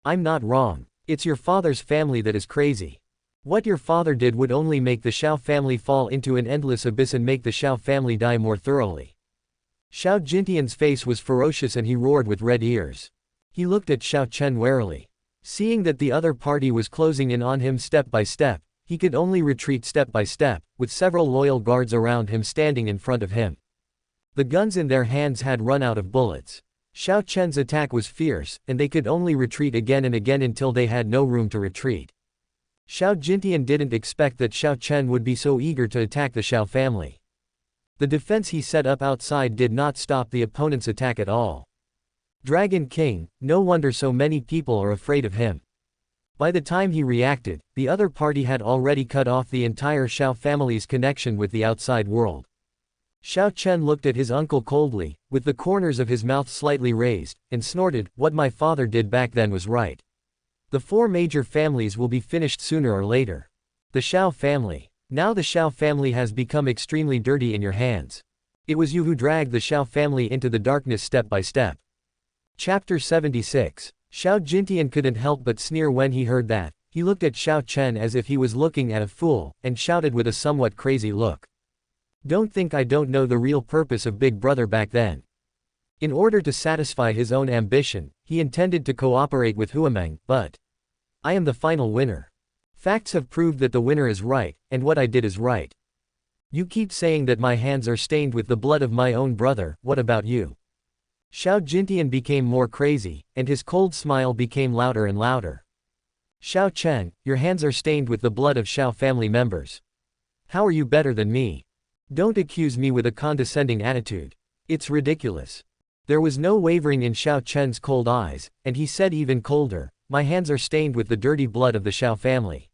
I'm not wrong. It's your father's family that is crazy. What your father did would only make the Xiao family fall into an endless abyss and make the Xiao family die more thoroughly. Xiao Jintian's face was ferocious and he roared with red ears. He looked at Xiao Chen warily. Seeing that the other party was closing in on him step by step, he could only retreat step by step, with several loyal guards around him standing in front of him. The guns in their hands had run out of bullets. Xiao Chen's attack was fierce, and they could only retreat again and again until they had no room to retreat. Xiao Jintian didn't expect that Xiao Chen would be so eager to attack the Xiao family. The defense he set up outside did not stop the opponent's attack at all. Dragon King, no wonder so many people are afraid of him. By the time he reacted, the other party had already cut off the entire Xiao family's connection with the outside world. Xiao Chen looked at his uncle coldly, with the corners of his mouth slightly raised, and snorted, "What my father did back then was right. The 4 major families will be finished sooner or later. The Xiao family. Now the Xiao family has become extremely dirty in your hands. It was you who dragged the Xiao family into the darkness step by step." Chapter 76. Xiao Jintian couldn't help but sneer when he heard that. He looked at Xiao Chen as if he was looking at a fool, and shouted with a somewhat crazy look. "Don't think I don't know the real purpose of Big Brother back then. In order to satisfy his own ambition, he intended to cooperate with Huameng, but I am the final winner. Facts have proved that the winner is right, and what I did is right. You keep saying that my hands are stained with the blood of my own brother, what about you? Xiao Jintian became more crazy, and his cold smile became louder and louder. Xiao Chen, your hands are stained with the blood of Xiao family members. How are you better than me? Don't accuse me with a condescending attitude. It's ridiculous. There was no wavering in Xiao Chen's cold eyes, and he said even colder, my hands are stained with the dirty blood of the Xiao family.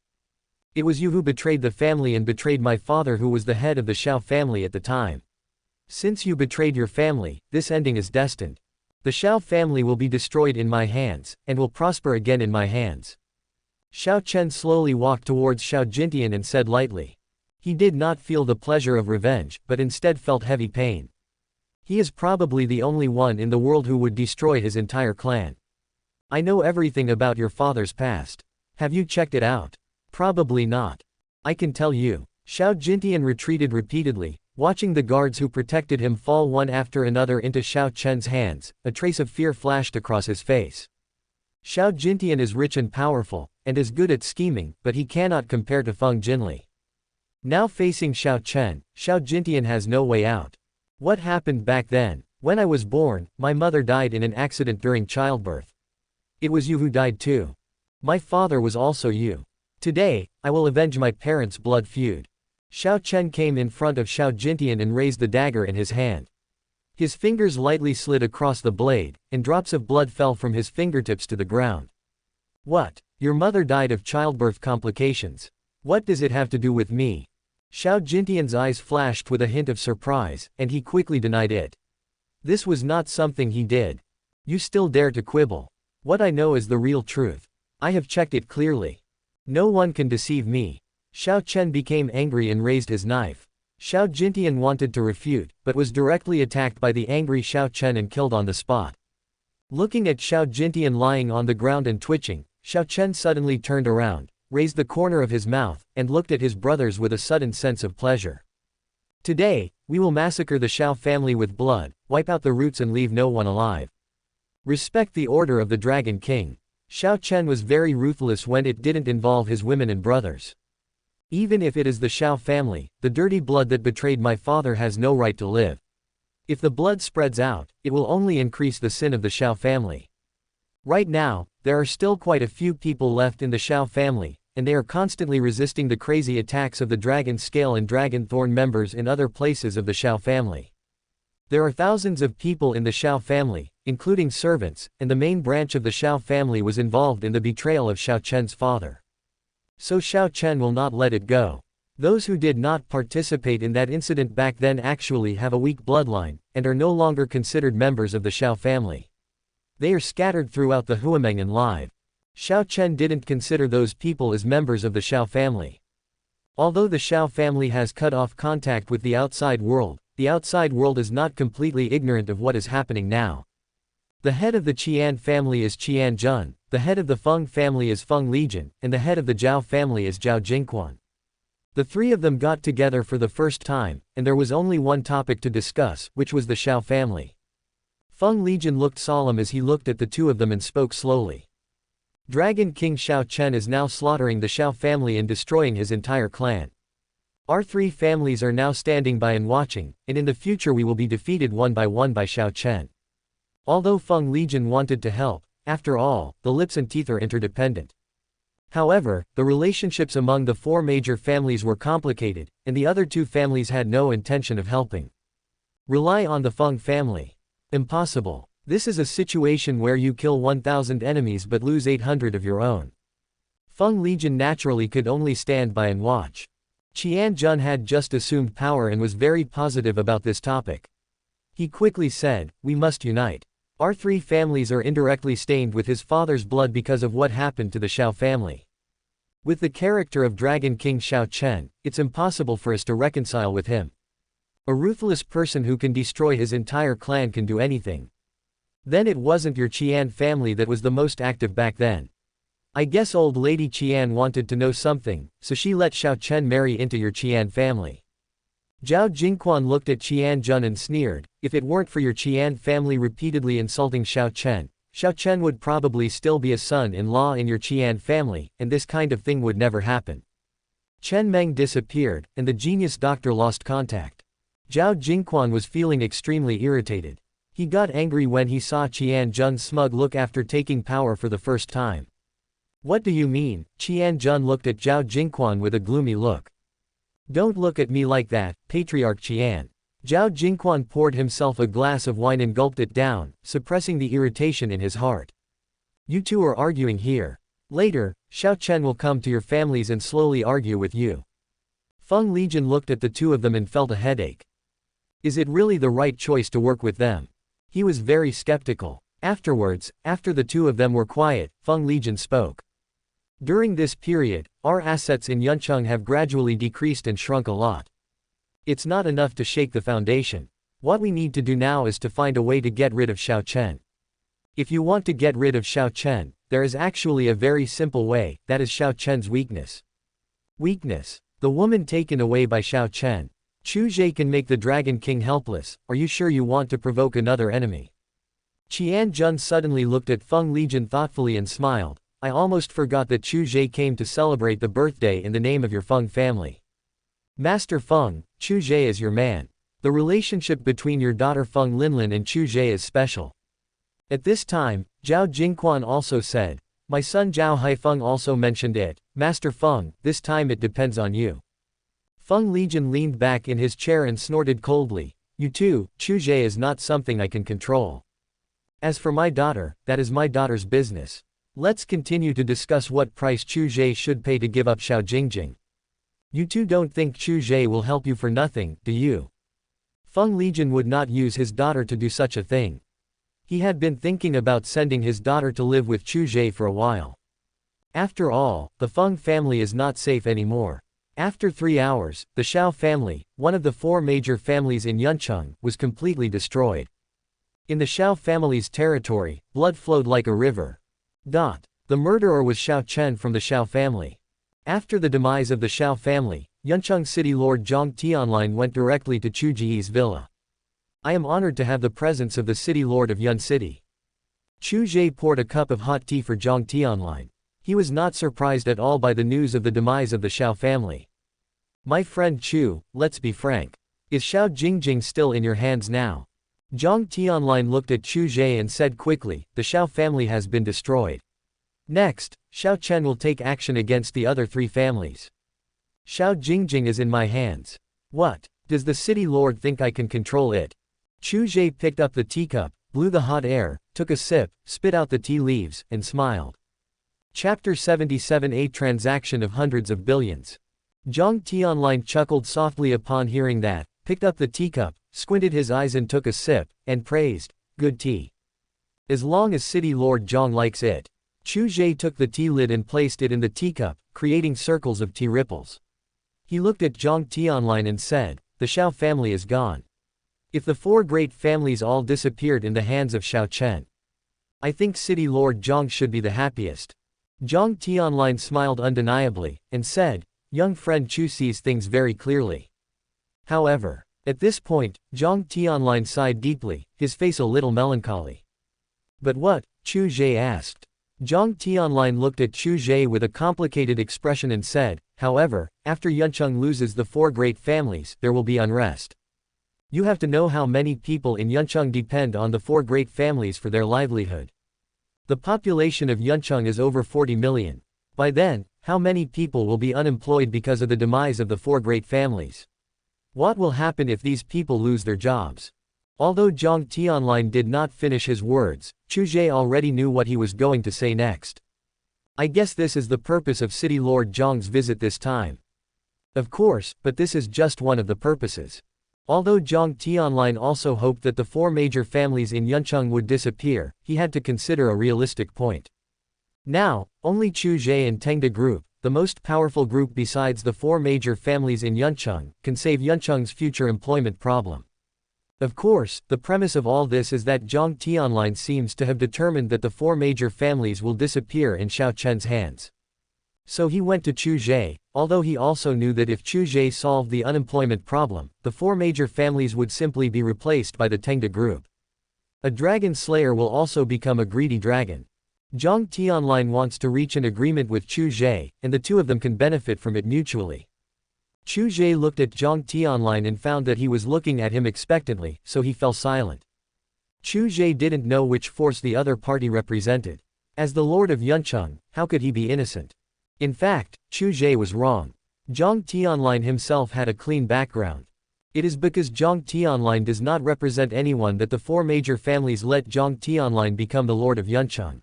It was you who betrayed the family and betrayed my father who was the head of the Xiao family at the time. Since you betrayed your family, this ending is destined. The Xiao family will be destroyed in my hands, and will prosper again in my hands. Xiao Chen slowly walked towards Xiao Jintian and said lightly. He did not feel the pleasure of revenge, but instead felt heavy pain. He is probably the only one in the world who would destroy his entire clan. I know everything about your father's past. Have you checked it out? Probably not. I can tell you. Xiao Jintian retreated repeatedly, watching the guards who protected him fall one after another into Xiao Chen's hands. A trace of fear flashed across his face. Xiao Jintian is rich and powerful, and is good at scheming, but he cannot compare to Feng Jinli. Now facing Xiao Chen, Xiao Jintian has no way out. What happened back then? When I was born, my mother died in an accident during childbirth. It was you who died too. My father was also you. Today, I will avenge my parents' blood feud. Xiao Chen came in front of Xiao Jintian and raised the dagger in his hand. His fingers lightly slid across the blade, and drops of blood fell from his fingertips to the ground. What? Your mother died of childbirth complications. What does it have to do with me? Xiao Jintian's eyes flashed with a hint of surprise, and he quickly denied it. This was not something he did. You still dare to quibble. What I know is the real truth. I have checked it clearly. No one can deceive me. Xiao Chen became angry and raised his knife. Xiao Jintian wanted to refute, but was directly attacked by the angry Xiao Chen and killed on the spot. Looking at Xiao Jintian lying on the ground and twitching, Xiao Chen suddenly turned around, raised the corner of his mouth, and looked at his brothers with a sudden sense of pleasure. Today, we will massacre the Xiao family with blood, wipe out the roots and leave no one alive. Respect the order of the Dragon King. Xiao Chen was very ruthless when it didn't involve his women and brothers. Even if it is the Xiao family, the dirty blood that betrayed my father has no right to live. If the blood spreads out, it will only increase the sin of the Xiao family. Right now, there are still quite a few people left in the Xiao family, and they are constantly resisting the crazy attacks of the Dragon Scale and Dragon Thorn members in other places of the Xiao family. There are thousands of people in the Xiao family, including servants, and the main branch of the Xiao family was involved in the betrayal of Xiao Chen's father. So Xiao Chen will not let it go. Those who did not participate in that incident back then actually have a weak bloodline, and are no longer considered members of the Xiao family. They are scattered throughout the Huameng and Live. Xiao Chen didn't consider those people as members of the Xiao family. Although the Xiao family has cut off contact with the outside world is not completely ignorant of what is happening now. The head of the Qian family is Qian Jun, the head of the Feng family is Feng Legion, and the head of the Zhao family is Zhao Jingquan. The three of them got together for the first time, and there was only one topic to discuss, which was the Xiao family. Feng Legion looked solemn as he looked at the two of them and spoke slowly. Dragon King Xiao Chen is now slaughtering the Xiao family and destroying his entire clan. Our three families are now standing by and watching, and in the future we will be defeated one by Xiao Chen. Although Feng Legion wanted to help, after all, the lips and teeth are interdependent. However, the relationships among the four major families were complicated, and the other two families had no intention of helping. Rely on the Feng family. Impossible. This is a situation where you kill 1,000 enemies but lose 800 of your own. Feng Legion naturally could only stand by and watch. Qian Jun had just assumed power and was very positive about this topic. He quickly said, "We must unite. Our three families are indirectly stained with his father's blood because of what happened to the Xiao family. With the character of Dragon King Xiao Chen, it's impossible for us to reconcile with him. A ruthless person who can destroy his entire clan can do anything. Then it wasn't your Qian family that was the most active back then. I guess old lady Qian wanted to know something, so she let Xiao Chen marry into your Qian family. Zhao Jingquan looked at Qian Jun and sneered, if it weren't for your Qian family repeatedly insulting Xiao Chen would probably still be a son-in-law in your Qian family, and this kind of thing would never happen. Chen Meng disappeared, and the genius doctor lost contact. Zhao Jingquan was feeling extremely irritated. He got angry when he saw Qian Jun's smug look after taking power for the first time. What do you mean? Qian Jun looked at Zhao Jingquan with a gloomy look. Don't look at me like that, Patriarch Qian. Zhao Jingquan poured himself a glass of wine and gulped it down, suppressing the irritation in his heart. You two are arguing here. Later, Xiao Chen will come to your families and slowly argue with you. Feng Legion looked at the two of them and felt a headache. Is it really the right choice to work with them? He was very skeptical. Afterwards, after the two of them were quiet, Feng Legion spoke. During this period, our assets in Yuncheng have gradually decreased and shrunk a lot. It's not enough to shake the foundation. What we need to do now is to find a way to get rid of Xiao Chen. If you want to get rid of Xiao Chen, there is actually a very simple way, that is Xiao Chen's weakness. Weakness. The woman taken away by Xiao Chen. Chu Ge can make the Dragon King helpless. Are you sure you want to provoke another enemy? Qian Jun suddenly looked at Feng Legion thoughtfully and smiled. I almost forgot that Chu Ge came to celebrate the birthday in the name of your Feng family. Master Feng, Chu Ge is your man. The relationship between your daughter Feng Linlin and Chu Ge is special. At this time, Zhao Jingquan also said, my son Zhao Haifeng also mentioned it. Master Feng, this time it depends on you. Feng Legion leaned back in his chair and snorted coldly. You too, Chu Ge is not something I can control. As for my daughter, that is my daughter's business. Let's continue to discuss what price Chu Ge should pay to give up Xiao Jingjing. You two don't think Chu Ge will help you for nothing, do you? Feng Legion would not use his daughter to do such a thing. He had been thinking about sending his daughter to live with Chu Ge for a while. After all, the Feng family is not safe anymore. After 3 hours, the Xiao family, one of the 4 major families in Yuncheng, was completely destroyed. In the Xiao family's territory, blood flowed like a river. The murderer was Xiao Chen from the Xiao family. After the demise of the Xiao family, Yuncheng City Lord Zhang Tianlin went directly to Chu Ge's villa. I am honored to have the presence of the City Lord of Yun City. Chu Ge poured a cup of hot tea for Zhang Tianlin. He was not surprised at all by the news of the demise of the Xiao family. My friend Chu, let's be frank. Is Xiao Jingjing still in your hands now? Zhang Tianlin looked at Chu Ge and said quickly, the Xiao family has been destroyed. Next, Xiao Chen will take action against the other 3 families. Xiao Jingjing is in my hands. What? Does the city lord think I can control it? Chu Ge picked up the teacup, blew the hot air, took a sip, spit out the tea leaves, and smiled. Chapter 77 A transaction of hundreds of billions. Zhang Tianlin chuckled softly upon hearing that, picked up the teacup, squinted his eyes and took a sip, and praised, good tea. As long as City Lord Zhang likes it. Chu Ge took the tea lid and placed it in the teacup, creating circles of tea ripples. He looked at Zhang Tianlin and said, the Xiao family is gone. If the 4 great families all disappeared in the hands of Xiao Chen, I think City Lord Zhang should be the happiest. Zhang Tianlin smiled undeniably, and said, young friend Chu sees things very clearly. However, at this point, Zhang Tianlin sighed deeply, his face a little melancholy. But what? Chu Ge asked. Zhang Tianlin looked at Chu Ge with a complicated expression and said, however, after Yuncheng loses the 4 great families, there will be unrest. You have to know how many people in Yuncheng depend on the 4 great families for their livelihood. The population of Yuncheng is over 40 million. By then, how many people will be unemployed because of the demise of the 4 great families? What will happen if these people lose their jobs? Although Zhang Tianlin did not finish his words, Chu Ge already knew what he was going to say next. I guess this is the purpose of City Lord Zhang's visit this time. Of course, but this is just one of the purposes. Although Zhang Tianlin also hoped that the 4 major families in Yuncheng would disappear, he had to consider a realistic point. Now, only Chu Ge and Tengde Group, the most powerful group besides the 4 major families in Yuncheng, can save Yuncheng's future employment problem. Of course, the premise of all this is that Zhang Tianlin seems to have determined that the 4 major families will disappear in Xiao Chen's hands. So he went to Chu Ge, although he also knew that if Chu Ge solved the unemployment problem, the 4 major families would simply be replaced by the Tamed group. A dragon slayer will also become a greedy dragon. Zhang Tianlin wants to reach an agreement with Chu Ge, and the two of them can benefit from it mutually. Chu Ge looked at Zhang Tianlin and found that he was looking at him expectantly, so he fell silent. Chu Ge didn't know which force the other party represented. As the Lord of Yuncheng, how could he be innocent? In fact, Chu Ge was wrong. Zhang Tianlin himself had a clean background. It is because Zhang Tianlin does not represent anyone that the 4 major families let Zhang Tianlin become the Lord of Yuncheng.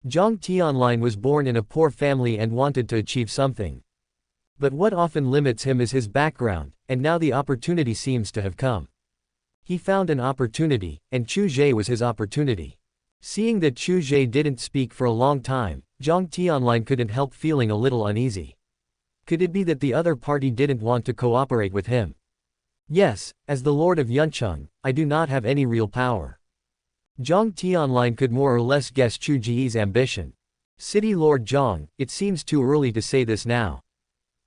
Zhang Tianlin was born in a poor family and wanted to achieve something. But what often limits him is his background, and now the opportunity seems to have come. He found an opportunity, and Chu Ge was his opportunity. Seeing that Chu Ge didn't speak for a long time, Zhang Tianlin couldn't help feeling a little uneasy. Could it be that the other party didn't want to cooperate with him? Yes, as the Lord of Yuncheng, I do not have any real power. Zhang Tianlin could more or less guess Chu Ge's ambition. City Lord Zhang, it seems too early to say this now.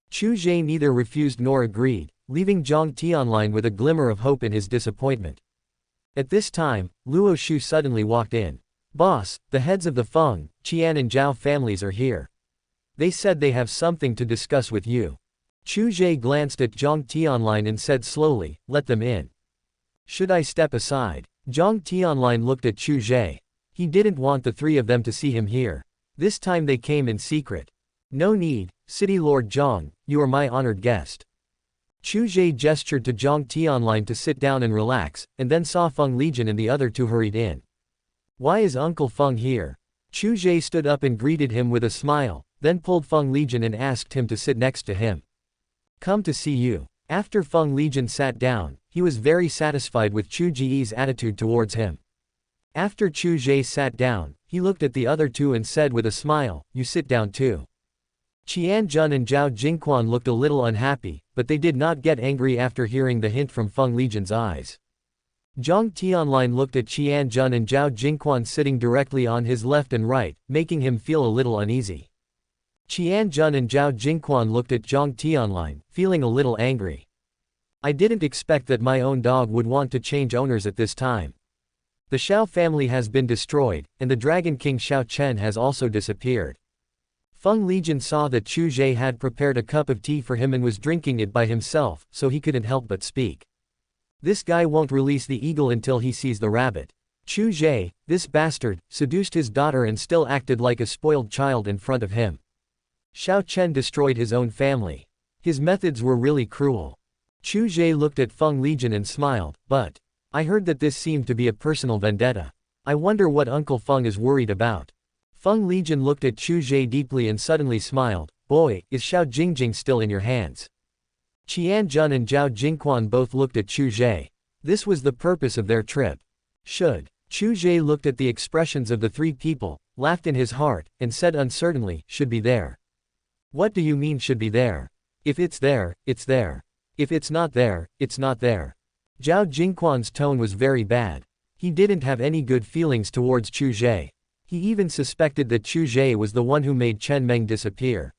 Chu Ge neither refused nor agreed, leaving Zhang Tianlin with a glimmer of hope in his disappointment. At this time, Luo Shu suddenly walked in. Boss, the heads of the Feng, Qian and Zhao families are here. They said they have something to discuss with you. Chu Ge glanced at Zhang Tianlin and said slowly, let them in. Should I step aside? Zhang Tianlin looked at Chu Ge. He didn't want the 3 of them to see him here. This time they came in secret. No need, City Lord Zhang, you are my honored guest. Chu Ge gestured to Zhang Tianlin to sit down and relax, and then saw Feng Legion and the other 2 hurried in. Why is Uncle Feng here? Chu Ge stood up and greeted him with a smile, then pulled Feng Legion and asked him to sit next to him. Come to see you. After Feng Legion sat down, he was very satisfied with Chu Ge's attitude towards him. After Chu Ge sat down, he looked at the other 2 and said with a smile, you sit down too. Qian Jun and Zhao Jingquan looked a little unhappy, but they did not get angry after hearing the hint from Feng Legion's eyes. Zhang Tianlin looked at Qian Jun and Zhao Jingquan sitting directly on his left and right, making him feel a little uneasy. Qian Jun and Zhao Jingquan looked at Zhang Tianlin, feeling a little angry. I didn't expect that my own dog would want to change owners at this time. The Xiao family has been destroyed, and the Dragon King Xiao Chen has also disappeared. Feng Legion saw that Chu Ge had prepared a cup of tea for him and was drinking it by himself, so he couldn't help but speak. This guy won't release the eagle until he sees the rabbit. Chu Ge, this bastard, seduced his daughter and still acted like a spoiled child in front of him. Xiao Chen destroyed his own family. His methods were really cruel. Chu Ge looked at Feng Legion and smiled, but I heard that this seemed to be a personal vendetta. I wonder what Uncle Feng is worried about. Feng Legion looked at Chu Ge deeply and suddenly smiled. Boy, is Xiao Jingjing still in your hands? Qian Jun and Zhao Jingquan both looked at Chu Ge. This was the purpose of their trip. Should. Chu Ge looked at the expressions of the 3 people, laughed in his heart, and said uncertainly, should be there. What do you mean should be there? If it's there, it's there. If it's not there, it's not there. Zhao Jingquan's tone was very bad. He didn't have any good feelings towards Chu Ge. He even suspected that Chu Ge was the one who made Chen Meng disappear.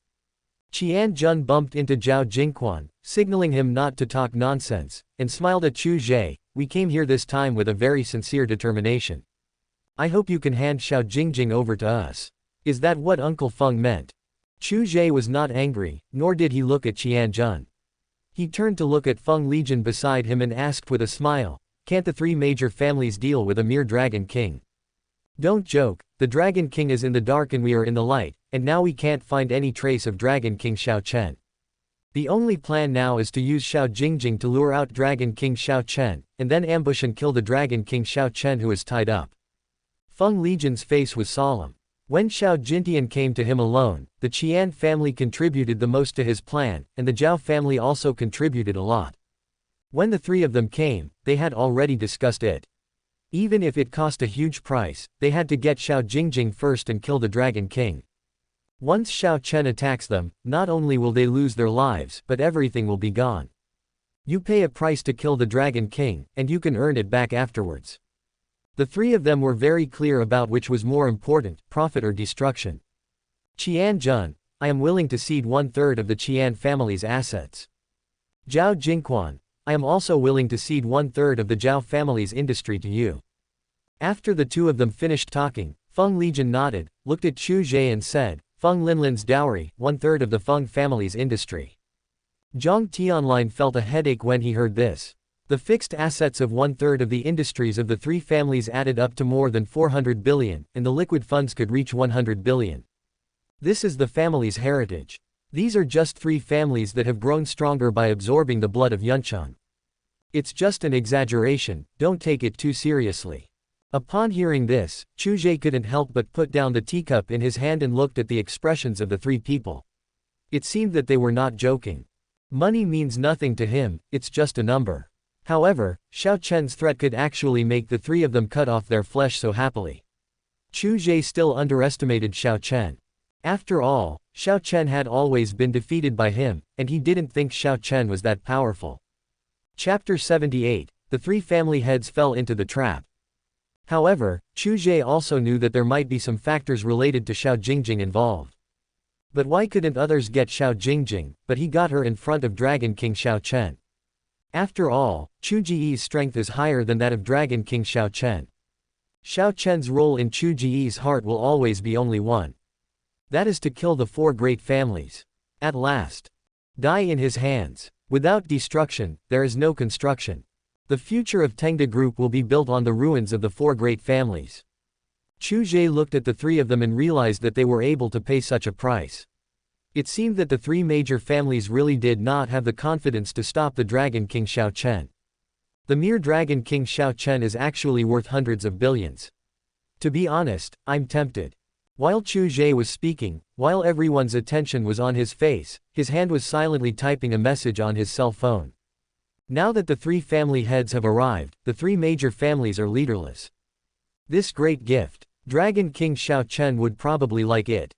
Qian Jun bumped into Zhao Jingquan, signaling him not to talk nonsense, and smiled at Chu Ge. We came here this time with a very sincere determination. I hope you can hand Xiao Jingjing over to us. Is that what Uncle Feng meant? Chu Ge was not angry, nor did he look at Qian Jun. He turned to look at Feng Legion beside him and asked with a smile, can't the 3 major families deal with a mere Dragon King? Don't joke, the Dragon King is in the dark and we are in the light, and now we can't find any trace of Dragon King Xiao Chen. The only plan now is to use Xiao Jingjing to lure out Dragon King Xiao Chen, and then ambush and kill the Dragon King Xiao Chen who is tied up. Feng Legion's face was solemn. When Xiao Jintian came to him alone, the Qian family contributed the most to his plan, and the Zhao family also contributed a lot. When the 3 of them came, they had already discussed it. Even if it cost a huge price, they had to get Xiao Jingjing first and kill the Dragon King. Once Xiao Chen attacks them, not only will they lose their lives, but everything will be gone. You pay a price to kill the Dragon King, and you can earn it back afterwards. The 3 of them were very clear about which was more important, profit or destruction. Qian Jun, I am willing to cede 1/3 of the Qian family's assets. Zhao Jingquan, I am also willing to cede 1/3 of the Zhao family's industry to you. After the two of them finished talking, Feng Lijian nodded, looked at Chu Ge and said, Feng Linlin's dowry, 1/3 of the Feng family's industry. Zhang Tianlin felt a headache when he heard this. The fixed assets of 1/3 of the industries of the three families added up to more than 400 billion, and the liquid funds could reach 100 billion. This is the family's heritage. These are just three families that have grown stronger by absorbing the blood of Yuncheng. It's just an exaggeration, don't take it too seriously. Upon hearing this, Chu Ge couldn't help but put down the teacup in his hand and looked at the expressions of the three people. It seemed that they were not joking. Money means nothing to him, it's just a number. However, Xiao Chen's threat could actually make the three of them cut off their flesh so happily. Chu Ge still underestimated Xiao Chen. After all, Xiao Chen had always been defeated by him, and he didn't think Xiao Chen was that powerful. Chapter 78, the three family heads fell into the trap. However, Chu Ge also knew that there might be some factors related to Xiao Jingjing involved. But why couldn't others get Xiao Jingjing, but he got her in front of Dragon King Xiao Chen? After all, Chu Ge's strength is higher than that of Dragon King Xiao Chen. Xiao Chen's role in Chu Ge's heart will always be only one. That is to kill the four great families. At last. Die in his hands. Without destruction, there is no construction. The future of Tengde Group will be built on the ruins of the four great families. Chu Ge looked at the three of them and realized that they were able to pay such a price. It seemed that the three major families really did not have the confidence to stop the Dragon King Xiao Chen. The mere Dragon King Xiao Chen is actually worth hundreds of billions. To be honest, I'm tempted. While Chu Ge was speaking, while everyone's attention was on his face, his hand was silently typing a message on his cell phone. Now that the three family heads have arrived, the three major families are leaderless. This great gift. Dragon King Xiao Chen would probably like it.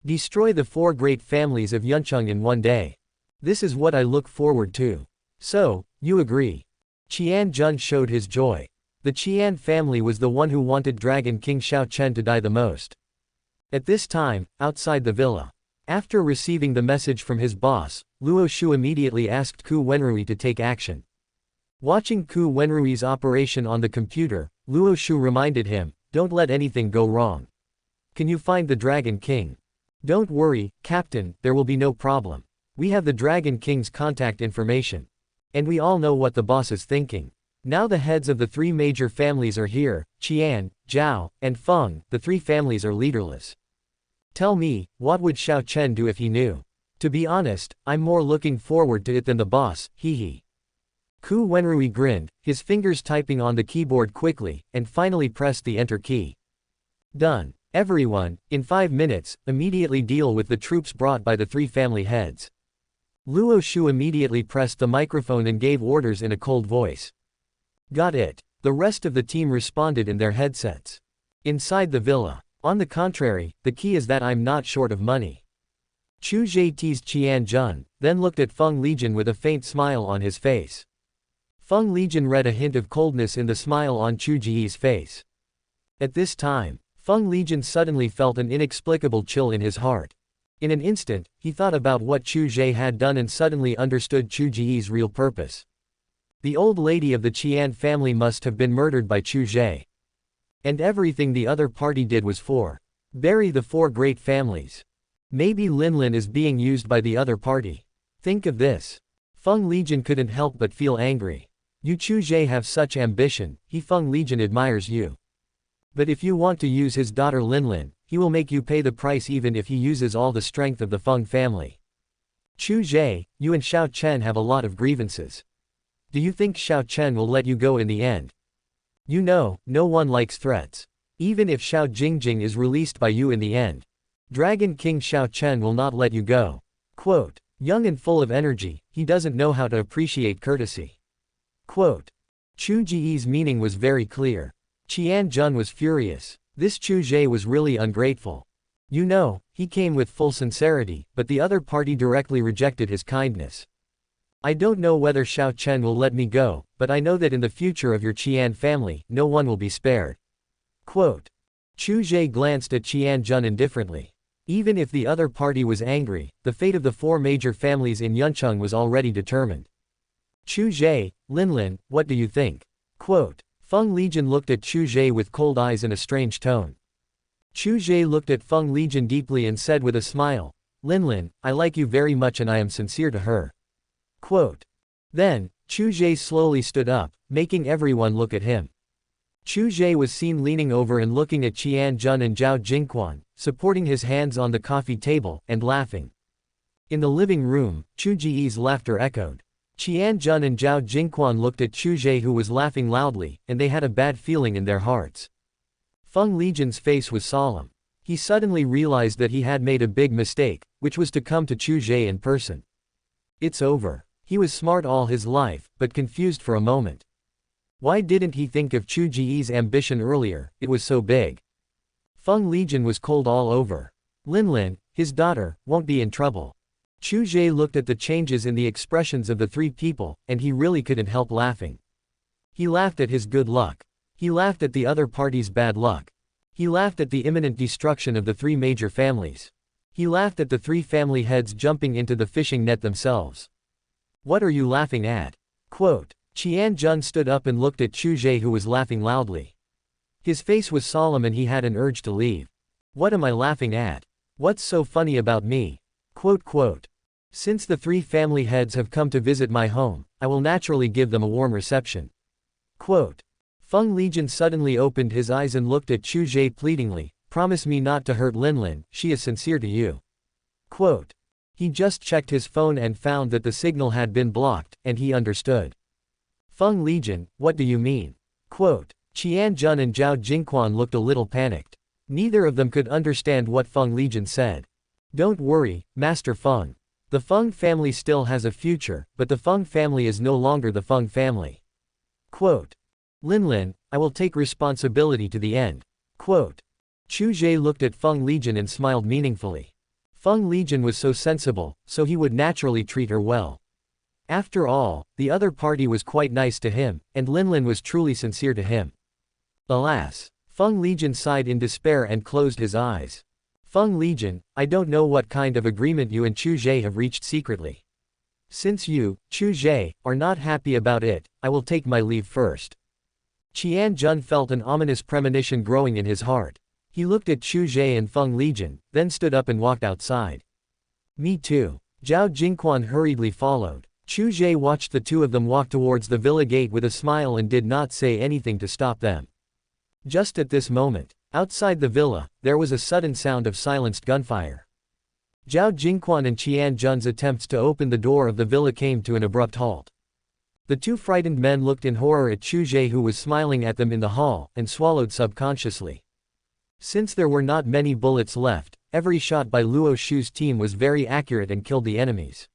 Destroy the four great families of Yuncheng in one day. This is what I look forward to. So, you agree? Qian Jun showed his joy. The Qian family was the one who wanted Dragon King Xiao Chen to die the most. At this time, outside the villa. After receiving the message from his boss, Luo Shu immediately asked Ku Wenrui to take action. Watching Ku Wenrui's operation on the computer, Luo Shu reminded him, don't let anything go wrong. Can you find the Dragon King? Don't worry, Captain, there will be no problem. We have the Dragon King's contact information. And we all know what the boss is thinking. Now the heads of the three major families are here, Qian, Zhao, and Feng, the three families are leaderless. Tell me, what would Xiao Chen do if he knew? To be honest, I'm more looking forward to it than the boss, hee. Ku Wenrui grinned, his fingers typing on the keyboard quickly, and finally pressed the enter key. Done. Everyone, in 5 minutes, immediately deal with the troops brought by the three family heads. Luo Shu immediately pressed the microphone and gave orders in a cold voice. Got it. The rest of the team responded in their headsets. Inside the villa. On the contrary, the key is that I'm not short of money. Chu Ge teased Qian Jun, then looked at Feng Lijian with a faint smile on his face. Feng Lijian read a hint of coldness in the smile on Chu Ge's face. At this time, Feng Lijian suddenly felt an inexplicable chill in his heart. In an instant, he thought about what Chu Ge had done and suddenly understood Chu Ge's real purpose. The old lady of the Qian family must have been murdered by Chu Ge. And everything the other party did was for bury the four great families. Maybe Linlin is being used by the other party. Think of this. Feng Lijian couldn't help but feel angry. You Chu Ge have such ambition, Feng Lijian admires you. But if you want to use his daughter Linlin, he will make you pay the price even if he uses all the strength of the Feng family. Chu Ge, you and Xiao Chen have a lot of grievances. Do you think Xiao Chen will let you go in the end? You know, no one likes threats. Even if Xiao Jingjing is released by you in the end. Dragon King Xiao Chen will not let you go. Quote, young and full of energy, he doesn't know how to appreciate courtesy. Quote. Chu Ge's meaning was very clear. Qian Jun was furious. This Chu Ge was really ungrateful. You know, he came with full sincerity, but the other party directly rejected his kindness. I don't know whether Xiao Chen will let me go, but I know that in the future of your Qian family, no one will be spared. Quote. Chu Ge glanced at Qian Jun indifferently. Even if the other party was angry, the fate of the four major families in Yuncheng was already determined. Chu Ge, Linlin, what do you think? Quote. Feng Lijian looked at Chu Ge with cold eyes and a strange tone. Chu Ge looked at Feng Lijian deeply and said with a smile, Linlin, I like you very much and I am sincere to her. Quote. Then, Chu Ge slowly stood up, making everyone look at him. Chu Ge was seen leaning over and looking at Qian Jun and Zhao Jingquan, supporting his hands on the coffee table, and laughing. In the living room, Chu Ge's laughter echoed. Qian Jun and Zhao Jingquan looked at Chu Ge who was laughing loudly, and they had a bad feeling in their hearts. Feng Lijian's face was solemn. He suddenly realized that he had made a big mistake, which was to come to Chu Ge in person. It's over. He was smart all his life, but confused for a moment. Why didn't he think of Chu Ge's ambition earlier? It was so big. Feng Lijian was cold all over. Linlin, his daughter, won't be in trouble. Chu Ge looked at the changes in the expressions of the three people, and he really couldn't help laughing. He laughed at his good luck. He laughed at the other party's bad luck. He laughed at the imminent destruction of the three major families. He laughed at the three family heads jumping into the fishing net themselves. What are you laughing at? Quote. Qian Jun stood up and looked at Chu Ge who was laughing loudly. His face was solemn and he had an urge to leave. What am I laughing at? What's so funny about me? Quote. Since the three family heads have come to visit my home, I will naturally give them a warm reception. Quote. Feng Lijian suddenly opened his eyes and looked at Chu Ge pleadingly, promise me not to hurt Linlin, she is sincere to you. Quote. He just checked his phone and found that the signal had been blocked, and he understood. Feng Lijian, what do you mean? Quote. Qian Jun and Zhao Jingquan looked a little panicked. Neither of them could understand what Feng Lijian said. Don't worry, Master Feng. The Feng family still has a future, but the Feng family is no longer the Feng family. Quote. Linlin, I will take responsibility to the end. Quote. Chu Ge looked at Feng Lijian and smiled meaningfully. Feng Lijian was so sensible, so he would naturally treat her well. After all, the other party was quite nice to him, and Linlin was truly sincere to him. Alas! Feng Lijian sighed in despair and closed his eyes. Feng Lijian, I don't know what kind of agreement you and Chu Ge have reached secretly. Since you, Chu Ge, are not happy about it, I will take my leave first. Qian Jun felt an ominous premonition growing in his heart. He looked at Chu Ge and Feng Lijian, then stood up and walked outside. Me too. Zhao Jingquan hurriedly followed. Chu Ge watched the two of them walk towards the villa gate with a smile and did not say anything to stop them. Just at this moment, outside the villa, there was a sudden sound of silenced gunfire. Zhao Jingquan and Qian Jun's attempts to open the door of the villa came to an abrupt halt. The two frightened men looked in horror at Chu Ge who was smiling at them in the hall, and swallowed subconsciously. Since there were not many bullets left, every shot by Luo Shu's team was very accurate and killed the enemies.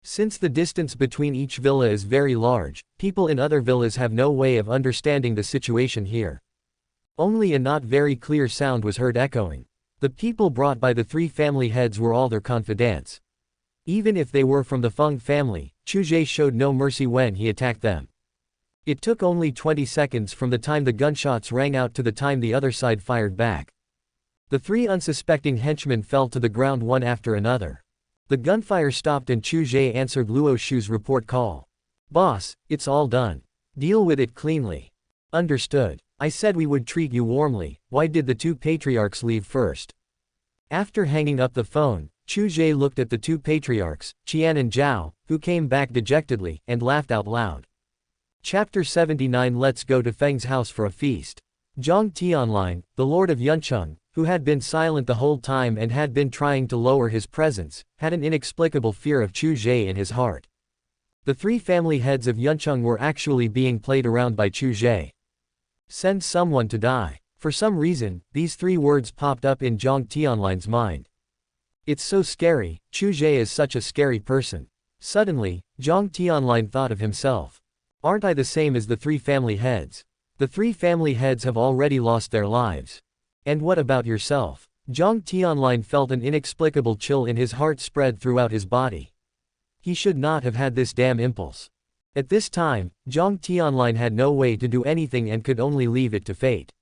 Since the distance between each villa is very large, people in other villas have no way of understanding the situation here. Only a not very clear sound was heard echoing. The people brought by the three family heads were all their confidants. Even if they were from the Feng family, Chu Ge showed no mercy when he attacked them. It took only 20 seconds from the time the gunshots rang out to the time the other side fired back. The three unsuspecting henchmen fell to the ground one after another. The gunfire stopped and Chu Ge answered Luo Shu's report call. Boss, it's all done. Deal with it cleanly. Understood. I said we would treat you warmly, why did the two patriarchs leave first? After hanging up the phone, Chu Ge looked at the two patriarchs, Qian and Zhao, who came back dejectedly, and laughed out loud. Chapter 79 Let's go to Feng's house for a feast. Zhang Tianlin, the lord of Yuncheng, who had been silent the whole time and had been trying to lower his presence, had an inexplicable fear of Chu Ge in his heart. The three family heads of Yuncheng were actually being played around by Chu Ge. Send someone to die. For some reason, these three words popped up in Zhang Tianlin's mind. It's so scary, Chu Ge is such a scary person. Suddenly, Zhang Tianlin thought of himself. Aren't I the same as the three family heads? The three family heads have already lost their lives. And what about yourself? Zhang Tianlin felt an inexplicable chill in his heart spread throughout his body. He should not have had this damn impulse. At this time, Zhang Tianlin had no way to do anything and could only leave it to fate.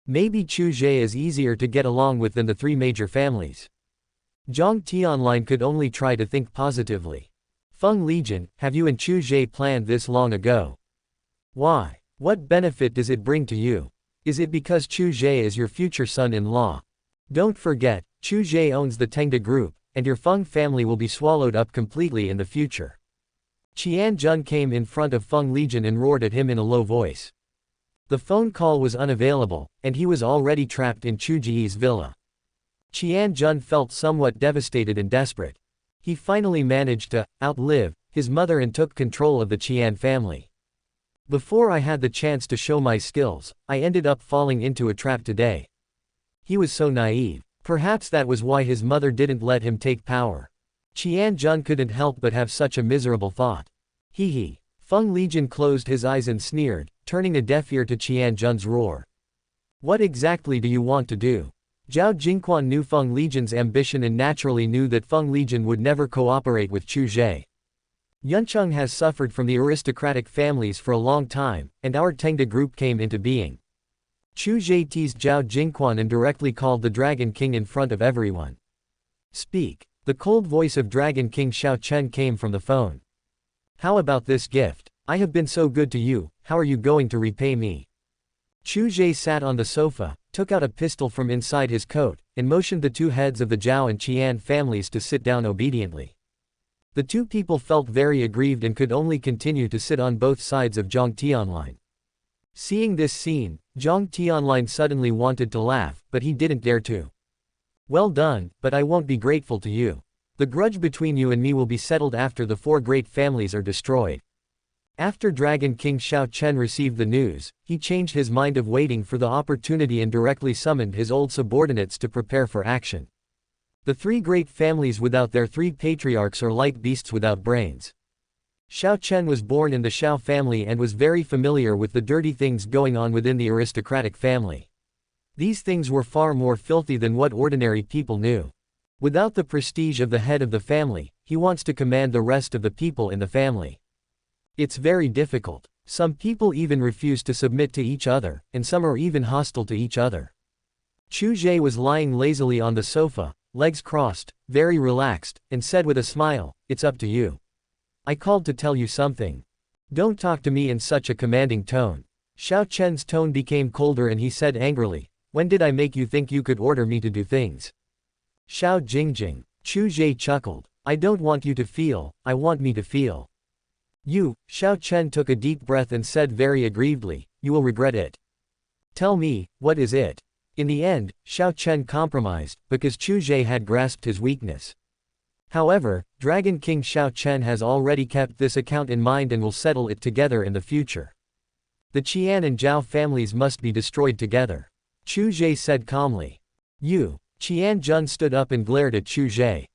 Maybe Chu Ge is easier to get along with than the three major families. Zhang Tianlin could only try to think positively. Feng Legion, have you and Chu Ge planned this long ago? Why? What benefit does it bring to you? Is it because Chu Ge is your future son-in-law? Don't forget, Chu Ge owns the Tamed group, and your Feng family will be swallowed up completely in the future. Qian Jun came in front of Feng Legion and roared at him in a low voice. The phone call was unavailable, and he was already trapped in Chu Ge's villa. Qian Jun felt somewhat devastated and desperate. He finally managed to outlive his mother and took control of the Qian family. Before I had the chance to show my skills, I ended up falling into a trap today. He was so naive. Perhaps that was why his mother didn't let him take power. Qian Jun couldn't help but have such a miserable thought. Hee hee. Feng Legion closed his eyes and sneered, turning a deaf ear to Qian Jun's roar. What exactly do you want to do? Zhao Jingquan knew Feng Legion's ambition and naturally knew that Feng Legion would never cooperate with Chu Ge. Yuncheng has suffered from the aristocratic families for a long time, and our Tamed group came into being. Chu Ge teased Zhao Jingquan and directly called the Dragon King in front of everyone. Speak. The cold voice of Dragon King Xiao Chen came from the phone. How about this gift? I have been so good to you, how are you going to repay me? Chu Ge sat on the sofa, took out a pistol from inside his coat, and motioned the two heads of the Zhao and Qian families to sit down obediently. The two people felt very aggrieved and could only continue to sit on both sides of Zhang Tianlin. Seeing this scene, Zhang Tianlin suddenly wanted to laugh, but he didn't dare to. Well done, but I won't be grateful to you. The grudge between you and me will be settled after the four great families are destroyed. After Dragon King Xiao Chen received the news, he changed his mind of waiting for the opportunity and directly summoned his old subordinates to prepare for action. The three great families without their three patriarchs are like beasts without brains. Xiao Chen was born in the Xiao family and was very familiar with the dirty things going on within the aristocratic family. These things were far more filthy than what ordinary people knew. Without the prestige of the head of the family, he wants to command the rest of the people in the family. It's very difficult. Some people even refuse to submit to each other, and some are even hostile to each other. Chu Ge was lying lazily on the sofa, legs crossed, very relaxed, and said with a smile, "It's up to you. I called to tell you something. Don't talk to me in such a commanding tone." Xiao Chen's tone became colder and he said angrily, "When did I make you think you could order me to do things?" Xiao Jingjing. Chu Ge chuckled. "I don't want you to feel, I want me to feel." "You," Xiao Chen took a deep breath and said very aggrievedly, "you will regret it." "Tell me, what is it?" In the end, Xiao Chen compromised, because Chu Ge had grasped his weakness. However, Dragon King Xiao Chen has already kept this account in mind and will settle it together in the future. The Qian and Zhao families must be destroyed together. Chu Ge said calmly. "You." Qian Jun stood up and glared at Chu Ge.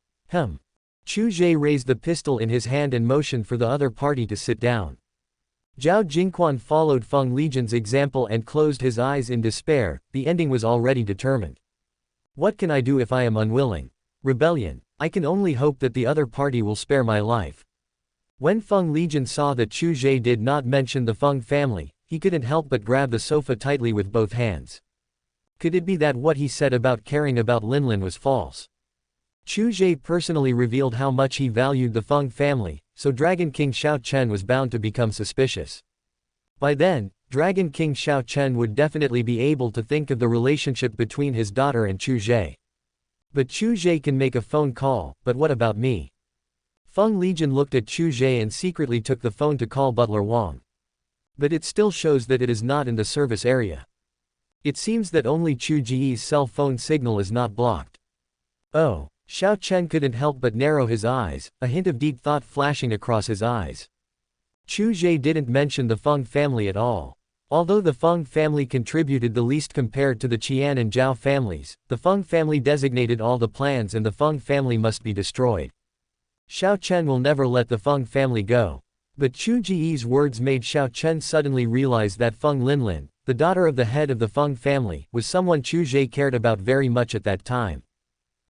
Chu Ge raised the pistol in his hand and motioned for the other party to sit down. Zhao Jingquan followed Feng Legion's example and closed his eyes in despair. The ending was already determined. What can I do if I am unwilling? Rebellion. I can only hope that the other party will spare my life. When Feng Legion saw that Chu Ge did not mention the Feng family, he couldn't help but grab the sofa tightly with both hands. Could it be that what he said about caring about Linlin was false? Chu Ge personally revealed how much he valued the Feng family, so Dragon King Xiao Chen was bound to become suspicious. By then, Dragon King Xiao Chen would definitely be able to think of the relationship between his daughter and Chu Ge. But Chu Ge can make a phone call, but what about me? Feng Legion looked at Chu Ge and secretly took the phone to call Butler Wang. But it still shows that it is not in the service area. It seems that only Chu Ge's cell phone signal is not blocked. Oh. Xiao Chen couldn't help but narrow his eyes, a hint of deep thought flashing across his eyes. Chu Ge didn't mention the Feng family at all. Although the Feng family contributed the least compared to the Qian and Zhao families, the Feng family designated all the plans and the Feng family must be destroyed. Xiao Chen will never let the Feng family go. But Chu Ge's words made Xiao Chen suddenly realize that Feng Linlin, the daughter of the head of the Feng family, was someone Chu Ge cared about very much at that time.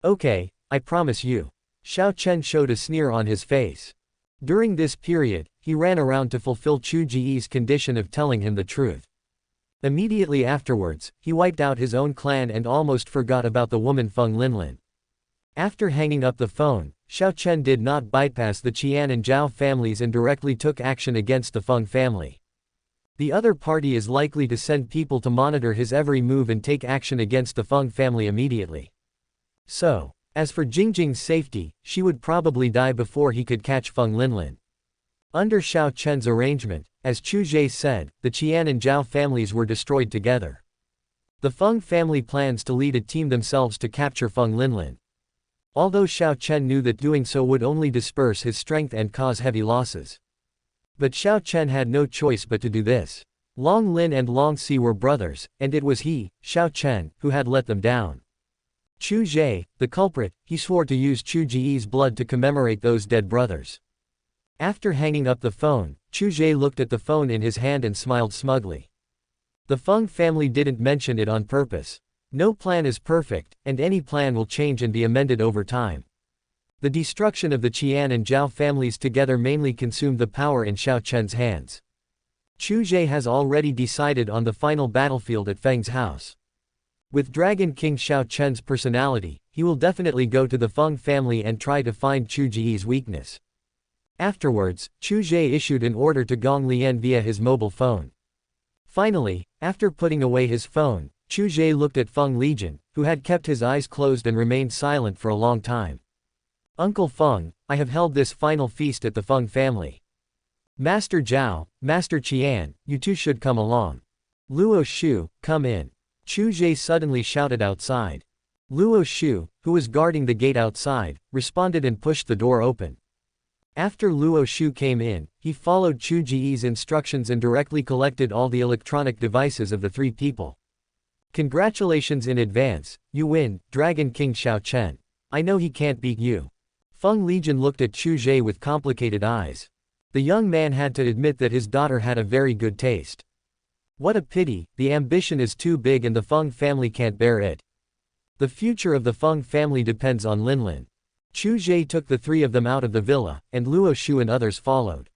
Okay. I promise you. Xiao Chen showed a sneer on his face. During this period, he ran around to fulfill Chu Ge's condition of telling him the truth. Immediately afterwards, he wiped out his own clan and almost forgot about the woman Feng Linlin. After hanging up the phone, Xiao Chen did not bypass the Qian and Zhao families and directly took action against the Feng family. The other party is likely to send people to monitor his every move and take action against the Feng family immediately. So, as for Jingjing's safety, she would probably die before he could catch Feng Linlin. Under Xiao Chen's arrangement, as Chu Ge said, the Qian and Zhao families were destroyed together. The Feng family plans to lead a team themselves to capture Feng Linlin. Although Xiao Chen knew that doing so would only disperse his strength and cause heavy losses. But Xiao Chen had no choice but to do this. Long Lin and Long Si were brothers, and it was he, Xiao Chen, who had let them down. Chu Ge, the culprit, he swore to use Chu Ge's blood to commemorate those dead brothers. After hanging up the phone, Chu Ge looked at the phone in his hand and smiled smugly. The Feng family didn't mention it on purpose. No plan is perfect, and any plan will change and be amended over time. The destruction of the Qian and Zhao families together mainly consumed the power in Xiao Chen's hands. Chu Ge has already decided on the final battlefield at Feng's house. With Dragon King Xiao Chen's personality, he will definitely go to the Feng family and try to find Chu Ge's weakness. Afterwards, Chu Ge issued an order to Gong Lian via his mobile phone. Finally, after putting away his phone, Chu Ge looked at Feng Legion, who had kept his eyes closed and remained silent for a long time. Uncle Feng, I have held this final feast at the Feng family. Master Zhao, Master Qian, you two should come along. Luo Shu, come in. Chu Ge suddenly shouted outside. Luo Shu, who was guarding the gate outside, responded and pushed the door open. After Luo Shu came in, he followed Chu Ge's instructions and directly collected all the electronic devices of the three people. Congratulations in advance, you win, Dragon King Xiao Chen. I know he can't beat you. Feng Legion looked at Chu Ge with complicated eyes. The young man had to admit that his daughter had a very good taste. What a pity, the ambition is too big and the Feng family can't bear it. The future of the Feng family depends on Linlin. Chu Ge took the three of them out of the villa, and Luo Shu and others followed.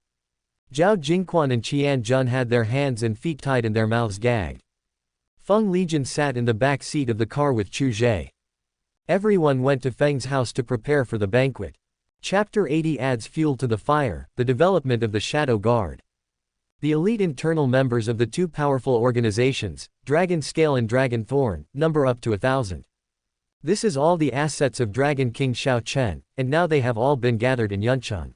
Zhao Jingquan and Qian Jun had their hands and feet tied and their mouths gagged. Feng Legion sat in the back seat of the car with Chu Ge. Everyone went to Feng's house to prepare for the banquet. Chapter 80 adds fuel to the fire, the development of the Shadow Guard. The elite internal members of the two powerful organizations, Dragon Scale and Dragon Thorn, number up to 1,000. This is all the assets of Dragon King Xiao Chen, and now they have all been gathered in Yuncheng.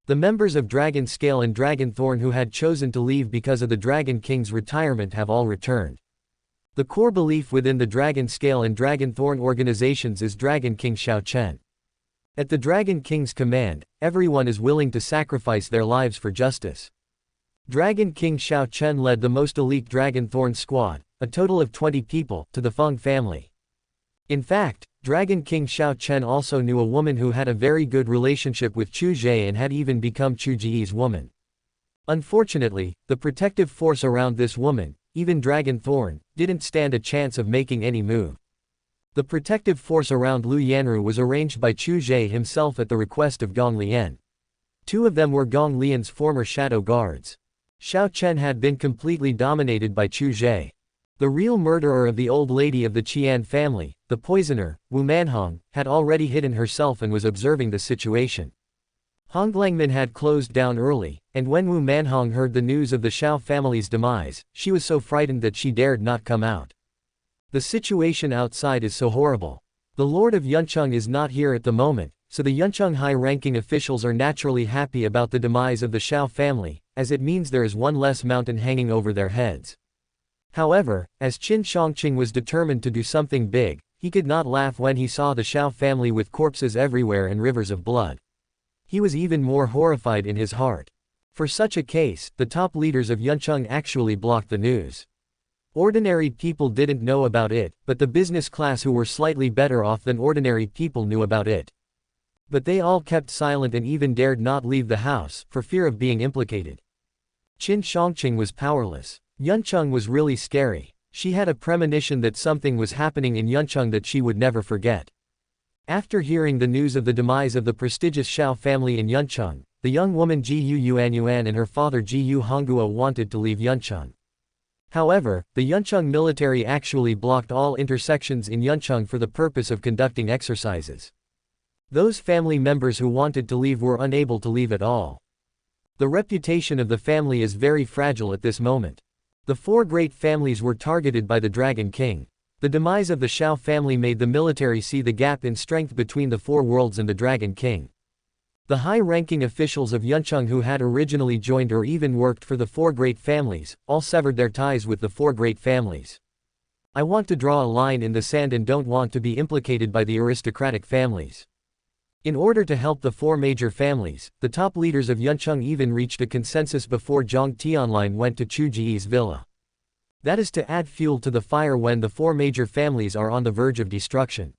The members of Dragon Scale and Dragon Thorn who had chosen to leave because of the Dragon King's retirement have all returned. The core belief within the Dragon Scale and Dragon Thorn organizations is Dragon King Xiao Chen. At the Dragon King's command, everyone is willing to sacrifice their lives for justice. Dragon King Xiao Chen led the most elite Dragon Thorn squad, a total of 20 people, to the Feng family. In fact, Dragon King Xiao Chen also knew a woman who had a very good relationship with Chu Ge and had even become Chu Ge's woman. Unfortunately, the protective force around this woman, even Dragon Thorn, didn't stand a chance of making any move. The protective force around Lu Yanru was arranged by Chu Ge himself at the request of Gong Lian. Two of them were Gong Lian's former shadow guards. Xiao Chen had been completely dominated by Chu Ge. The real murderer of the old lady of the Qian family, the poisoner, Wu Manhong, had already hidden herself and was observing the situation. Honglangman had closed down early, and when Wu Manhong heard the news of the Xiao family's demise, she was so frightened that she dared not come out. The situation outside is so horrible. The Lord of Yuncheng is not here at the moment, so the Yuncheng high-ranking officials are naturally happy about the demise of the Xiao family, as it means there is one less mountain hanging over their heads. However, as Qin Shangqing was determined to do something big, he could not laugh when he saw the Xiao family with corpses everywhere and rivers of blood. He was even more horrified in his heart. For such a case, the top leaders of Yuncheng actually blocked the news. Ordinary people didn't know about it, but the business class who were slightly better off than ordinary people knew about it. But they all kept silent and even dared not leave the house, for fear of being implicated. Qin Shangqing was powerless. Yuncheng was really scary. She had a premonition that something was happening in Yuncheng that she would never forget. After hearing the news of the demise of the prestigious Xiao family in Yuncheng, the young woman Ji Yu Yuanyuan and her father Ji Yu Hongguo wanted to leave Yuncheng. However, the Yuncheng military actually blocked all intersections in Yuncheng for the purpose of conducting exercises. Those family members who wanted to leave were unable to leave at all. The reputation of the family is very fragile at this moment. The four great families were targeted by the Dragon King. The demise of the Shao family made the military see the gap in strength between the four worlds and the Dragon King. The high-ranking officials of Yuncheng who had originally joined or even worked for the four great families, all severed their ties with the four great families. I want to draw a line in the sand and don't want to be implicated by the aristocratic families. In order to help the four major families, the top leaders of Yuncheng even reached a consensus before Zhang Tianlin went to Chu Ge's villa. That is to add fuel to the fire when the four major families are on the verge of destruction.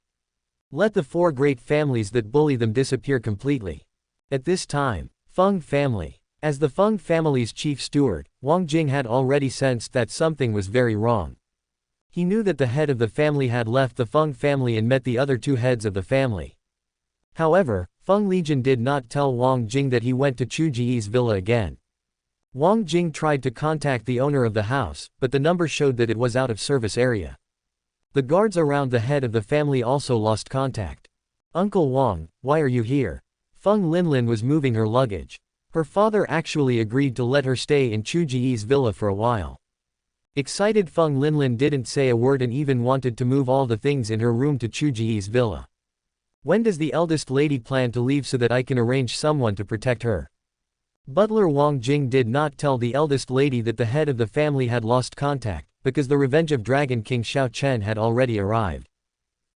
Let the four great families that bully them disappear completely. At this time, Feng family. As the Feng family's chief steward, Wang Jing had already sensed that something was very wrong. He knew that the head of the family had left the Feng family and met the other two heads of the family. However, Feng Legion did not tell Wang Jing that he went to Chu Ge's villa again. Wang Jing tried to contact the owner of the house, but the number showed that it was out of service area. The guards around the head of the family also lost contact. Uncle Wang, why are you here? Feng Linlin was moving her luggage. Her father actually agreed to let her stay in Chu Ge's villa for a while. Excited Feng Linlin didn't say a word and even wanted to move all the things in her room to Chu Ge's villa. When does the eldest lady plan to leave so that I can arrange someone to protect her? Butler Wang Jing did not tell the eldest lady that the head of the family had lost contact, because the revenge of Dragon King Xiao Chen had already arrived.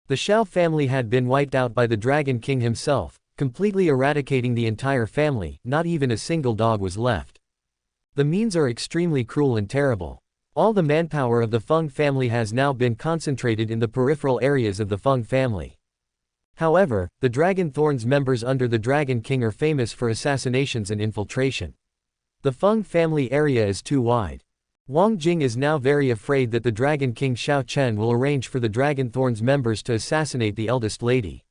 The Xiao family had been wiped out by the Dragon King himself, completely eradicating the entire family, not even a single dog was left. The means are extremely cruel and terrible. All the manpower of the Feng family has now been concentrated in the peripheral areas of the Feng family. However, the Dragon Thorn's members under the Dragon King are famous for assassinations and infiltration. The Feng family area is too wide. Wang Jing is now very afraid that the Dragon King Xiao Chen will arrange for the Dragon Thorn's members to assassinate the eldest lady.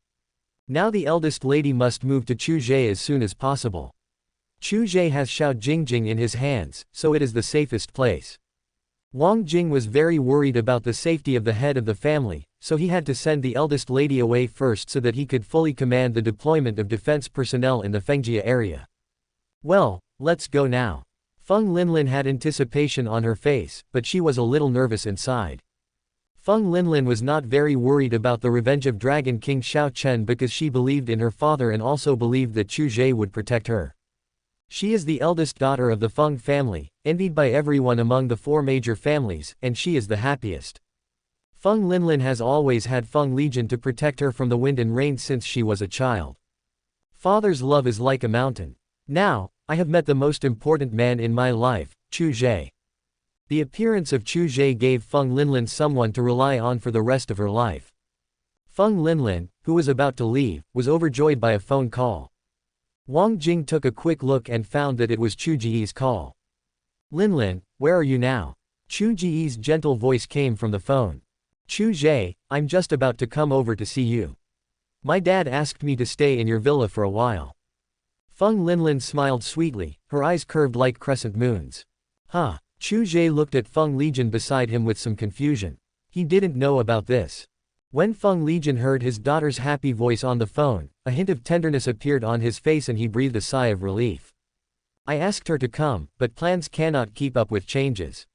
Now the eldest lady must move to Chu Ge as soon as possible. Chu Ge has Xiao Jingjing in his hands, so it is the safest place. Wang Jing was very worried about the safety of the head of the family, so he had to send the eldest lady away first so that he could fully command the deployment of defense personnel in the Fengjia area. Well, let's go now. Feng Linlin had anticipation on her face, but she was a little nervous inside. Feng Linlin was not very worried about the revenge of Dragon King Xiao Chen because she believed in her father and also believed that Chu Ge would protect her. She is the eldest daughter of the Feng family, envied by everyone among the four major families, and she is the happiest. Feng Linlin has always had Feng Legion to protect her from the wind and rain since she was a child. Father's love is like a mountain. Now, I have met the most important man in my life, Chu Ge. The appearance of Chu Ge gave Feng Linlin someone to rely on for the rest of her life. Feng Linlin, who was about to leave, was overjoyed by a phone call. Wang Jing took a quick look and found that it was Chu Ge's call. Linlin, where are you now? Chu Ge's gentle voice came from the phone. Chu Ge, I'm just about to come over to see you. My dad asked me to stay in your villa for a while. Feng Linlin smiled sweetly, her eyes curved like crescent moons. Huh. Chu Ge looked at Feng Legion beside him with some confusion. He didn't know about this. When Feng Legion heard his daughter's happy voice on the phone, a hint of tenderness appeared on his face and he breathed a sigh of relief. I asked her to come, but plans cannot keep up with changes.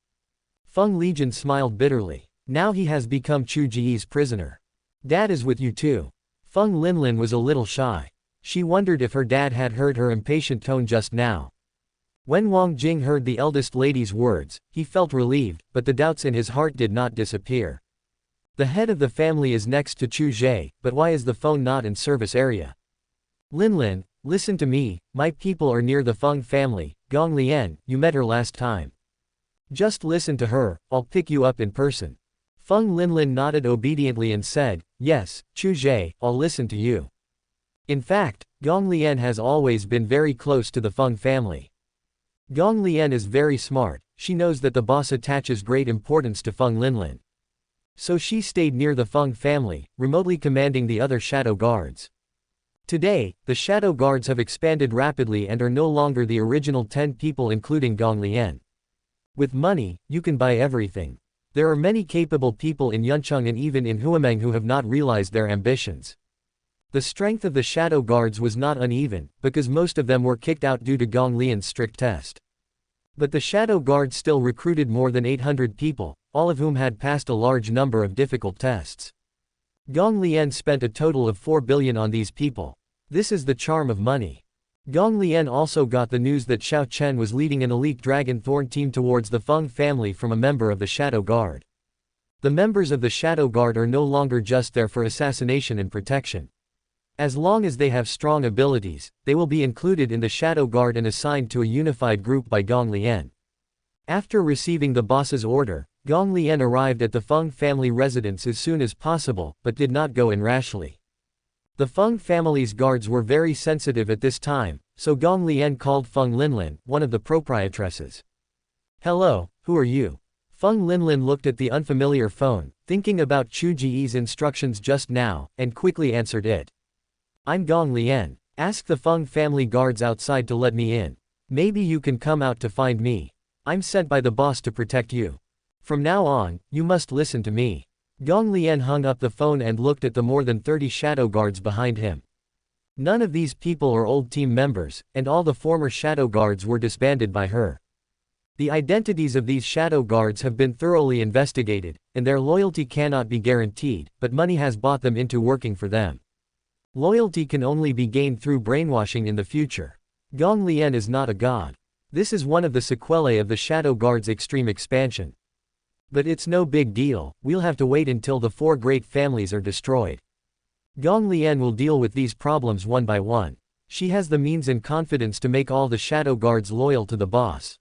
Feng Legion smiled bitterly. Now he has become Chu Ge's prisoner. Dad is with you too. Feng Linlin was a little shy. She wondered if her dad had heard her impatient tone just now. When Wang Jing heard the eldest lady's words, he felt relieved, but the doubts in his heart did not disappear. The head of the family is next to Chu Ge, but why is the phone not in service area? Linlin, listen to me, my people are near the Feng family. Gong Lian, you met her last time. Just listen to her, I'll pick you up in person. Feng Linlin nodded obediently and said, yes, Chu Ge, I'll listen to you. In fact, Gong Lian has always been very close to the Feng family. Gong Lian is very smart, she knows that the boss attaches great importance to Feng Linlin. So she stayed near the Feng family, remotely commanding the other shadow guards. Today, the shadow guards have expanded rapidly and are no longer the original 10 people including Gong Lian. With money, you can buy everything. There are many capable people in Yuncheng and even in Huameng who have not realized their ambitions. The strength of the shadow guards was not uneven, because most of them were kicked out due to Gong Lian's strict test. But the shadow guards still recruited more than 800 people, all of whom had passed a large number of difficult tests. Gong Lian spent a total of 4 billion on these people. This is the charm of money. Gong Lian also got the news that Xiao Chen was leading an elite Dragon Thorn team towards the Feng family from a member of the Shadow Guard. The members of the Shadow Guard are no longer just there for assassination and protection. As long as they have strong abilities, they will be included in the Shadow Guard and assigned to a unified group by Gong Lian. After receiving the boss's order, Gong Lian arrived at the Feng family residence as soon as possible, but did not go in rashly. The Feng family's guards were very sensitive at this time, so Gong Lian called Feng Linlin, one of the proprietresses. "Hello, who are you?" Feng Linlin looked at the unfamiliar phone, thinking about Chu Ge's instructions just now, and quickly answered it. "I'm Gong Lian. Ask the Feng family guards outside to let me in. Maybe you can come out to find me. I'm sent by the boss to protect you. From now on, you must listen to me." Gong Lian hung up the phone and looked at the more than 30 shadow guards behind him. None of these people are old team members, and all the former shadow guards were disbanded by her. The identities of these shadow guards have been thoroughly investigated, and their loyalty cannot be guaranteed, but money has bought them into working for them. Loyalty can only be gained through brainwashing in the future. Gong Lian is not a god. This is one of the sequelae of the Shadow Guard's extreme expansion. But it's no big deal, we'll have to wait until the 4 great families are destroyed. Gong Lian will deal with these problems one by one. She has the means and confidence to make all the Shadow Guards loyal to the boss.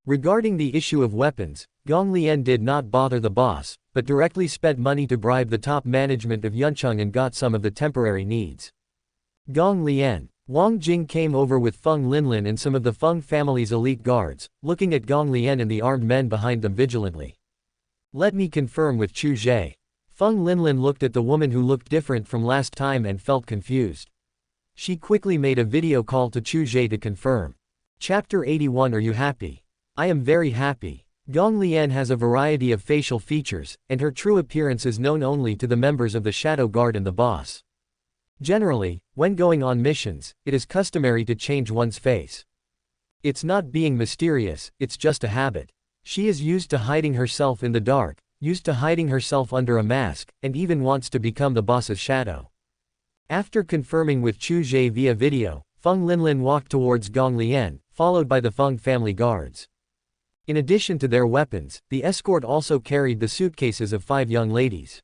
Regarding the issue of weapons, Gong Lian did not bother the boss, but directly spent money to bribe the top management of Yuncheng and got some of the temporary needs. Gong Lian. Wang Jing came over with Feng Linlin and some of the Feng family's elite guards, looking at Gong Lian and the armed men behind them vigilantly. "Let me confirm with Chu Ge." Feng Linlin looked at the woman who looked different from last time and felt confused. She quickly made a video call to Chu Ge to confirm. Chapter 81. Are you happy? I am very happy. Gong Lian has a variety of facial features, and her true appearance is known only to the members of the Shadow Guard and the boss. Generally, when going on missions, it is customary to change one's face. It's not being mysterious, it's just a habit. She is used to hiding herself in the dark, used to hiding herself under a mask, and even wants to become the boss's shadow. After confirming with Chu Ge via video, Feng Linlin walked towards Gong Lian, followed by the Feng family guards. In addition to their weapons, the escort also carried the suitcases of 5 young ladies.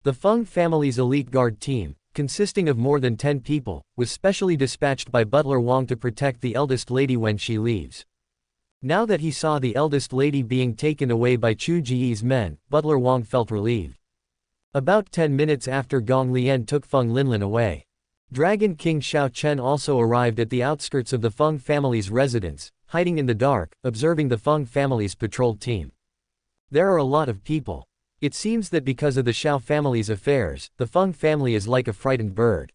The Feng family's elite guard team, consisting of more than 10 people, was specially dispatched by Butler Wang to protect the eldest lady when she leaves. Now that he saw the eldest lady being taken away by Chu Ge's men, Butler Wang felt relieved. About 10 minutes after Gong Lian took Feng Linlin away, Dragon King Xiao Chen also arrived at the outskirts of the Feng family's residence, hiding in the dark, observing the Feng family's patrol team. There are a lot of people. It seems that because of the Xiao family's affairs, the Feng family is like a frightened bird.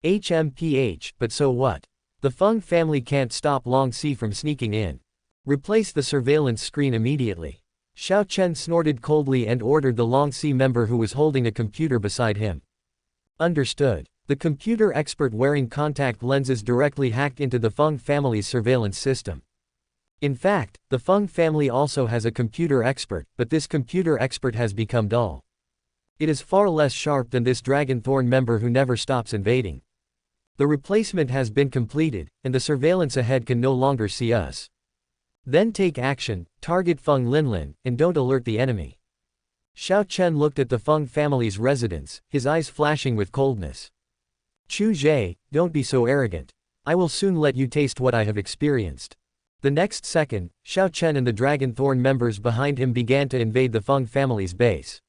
HMPH, but so what? The Feng family can't stop Long Si from sneaking in. Replace the surveillance screen immediately. Xiao Chen snorted coldly and ordered the Long Si member who was holding a computer beside him. Understood. The computer expert wearing contact lenses directly hacked into the Feng family's surveillance system. In fact, the Feng family also has a computer expert, but this computer expert has become dull. It is far less sharp than this Dragon Thorn member who never stops invading. The replacement has been completed, and the surveillance ahead can no longer see us. Then take action, target Feng Linlin, and don't alert the enemy. Xiao Chen looked at the Feng family's residence, his eyes flashing with coldness. Chu Ge, don't be so arrogant. I will soon let you taste what I have experienced. The next second, Xiao Chen and the Dragon Thorn members behind him began to invade the Feng family's base.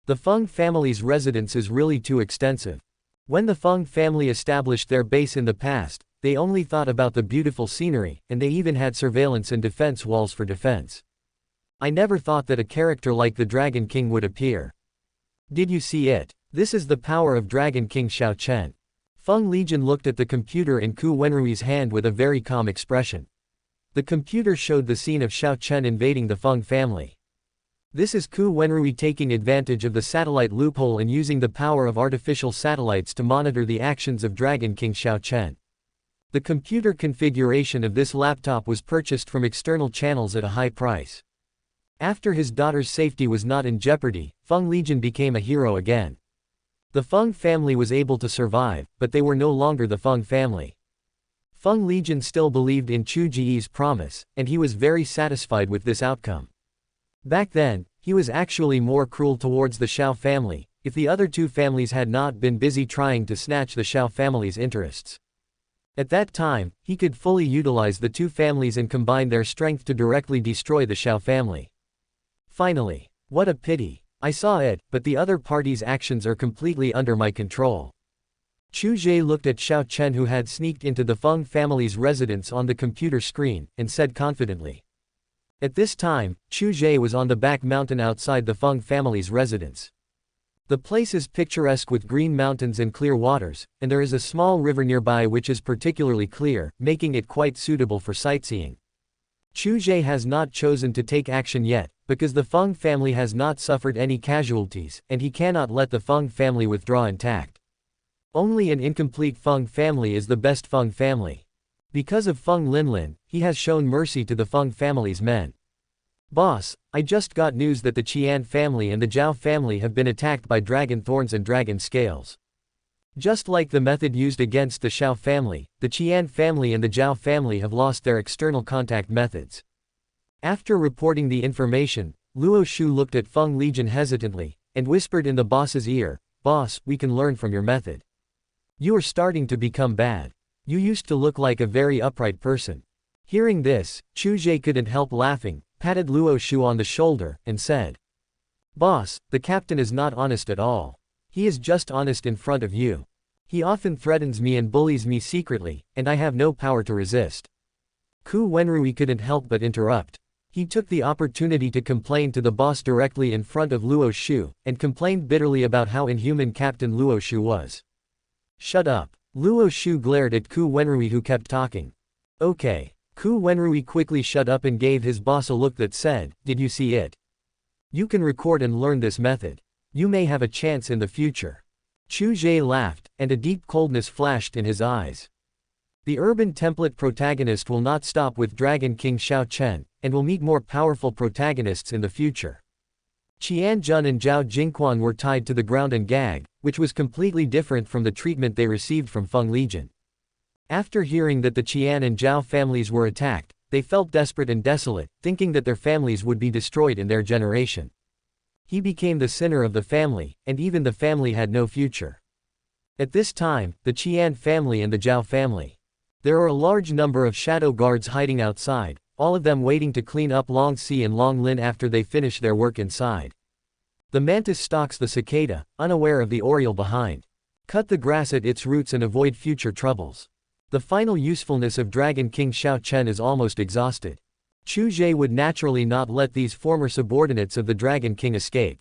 The Feng family's residence is really too extensive. When the Feng family established their base in the past, they only thought about the beautiful scenery, and they even had surveillance and defense walls for defense. I never thought that a character like the Dragon King would appear. Did you see it? This is the power of Dragon King Xiao Chen. Feng Legion looked at the computer in Ku Wenrui's hand with a very calm expression. The computer showed the scene of Xiao Chen invading the Feng family. This is Ku Wenrui taking advantage of the satellite loophole and using the power of artificial satellites to monitor the actions of Dragon King Xiao Chen. The computer configuration of this laptop was purchased from external channels at a high price. After his daughter's safety was not in jeopardy, Feng Legion became a hero again. The Feng family was able to survive, but they were no longer the Feng family. Feng Legion still believed in Chu Ge's promise, and he was very satisfied with this outcome. Back then, he was actually more cruel towards the Xiao family, if the other two families had not been busy trying to snatch the Xiao family's interests. At that time, he could fully utilize the two families and combine their strength to directly destroy the Xiao family. Finally. What a pity. I saw it, but the other party's actions are completely under my control. Chu Ge looked at Xiao Chen, who had sneaked into the Feng family's residence on the computer screen, and said confidently. At this time, Chu Ge was on the back mountain outside the Feng family's residence. The place is picturesque with green mountains and clear waters, and there is a small river nearby which is particularly clear, making it quite suitable for sightseeing. Chu Ge has not chosen to take action yet, because the Feng family has not suffered any casualties, and he cannot let the Feng family withdraw intact. Only an incomplete Feng family is the best Feng family. Because of Feng Linlin, he has shown mercy to the Feng family's men. Boss, I just got news that the Qian family and the Zhao family have been attacked by dragon thorns and dragon scales. Just like the method used against the Xiao family, the Qian family and the Zhao family have lost their external contact methods. After reporting the information, Luo Shu looked at Feng Legion hesitantly, and whispered in the boss's ear, "Boss, we can learn from your method. You are starting to become bad. You used to look like a very upright person." Hearing this, Chu Ge couldn't help laughing, patted Luo Shu on the shoulder, and said, "Boss, the captain is not honest at all. He is just honest in front of you. He often threatens me and bullies me secretly, and I have no power to resist." Ku Wenrui couldn't help but interrupt. He took the opportunity to complain to the boss directly in front of Luo Shu, and complained bitterly about how inhuman Captain Luo Shu was. "Shut up." Luo Shu glared at Ku Wenrui, who kept talking. "Okay." Ku Wenrui quickly shut up and gave his boss a look that said, "Did you see it? You can record and learn this method. You may have a chance in the future." Chu Ge laughed, and a deep coldness flashed in his eyes. The urban template protagonist will not stop with Dragon King Xiao Chen, and will meet more powerful protagonists in the future. Qian Jun and Zhao Jingquan were tied to the ground and gagged, which was completely different from the treatment they received from Feng Legion. After hearing that the Qian and Zhao families were attacked, they felt desperate and desolate, thinking that their families would be destroyed in their generation. He became the sinner of the family, and even the family had no future. At this time, the Qian family and the Zhao family. There are a large number of shadow guards hiding outside, all of them waiting to clean up Long Si and Long Lin after they finish their work inside. The mantis stalks the cicada, unaware of the oriole behind. Cut the grass at its roots and avoid future troubles. The final usefulness of Dragon King Xiao Chen is almost exhausted. Chu Ge would naturally not let these former subordinates of the Dragon King escape.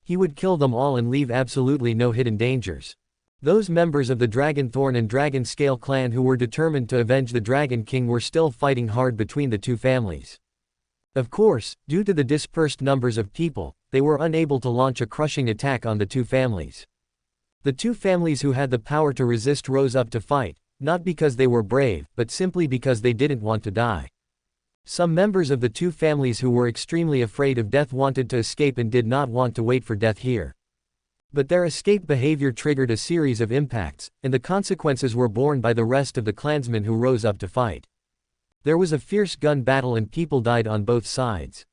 He would kill them all and leave absolutely no hidden dangers. Those members of the Dragon Thorn and Dragon Scale clan who were determined to avenge the Dragon King were still fighting hard between the two families. Of course, due to the dispersed numbers of people, they were unable to launch a crushing attack on the two families. The two families who had the power to resist rose up to fight, not because they were brave, but simply because they didn't want to die. Some members of the two families who were extremely afraid of death wanted to escape and did not want to wait for death here. But their escape behavior triggered a series of impacts, and the consequences were borne by the rest of the clansmen who rose up to fight. There was a fierce gun battle and people died on both sides.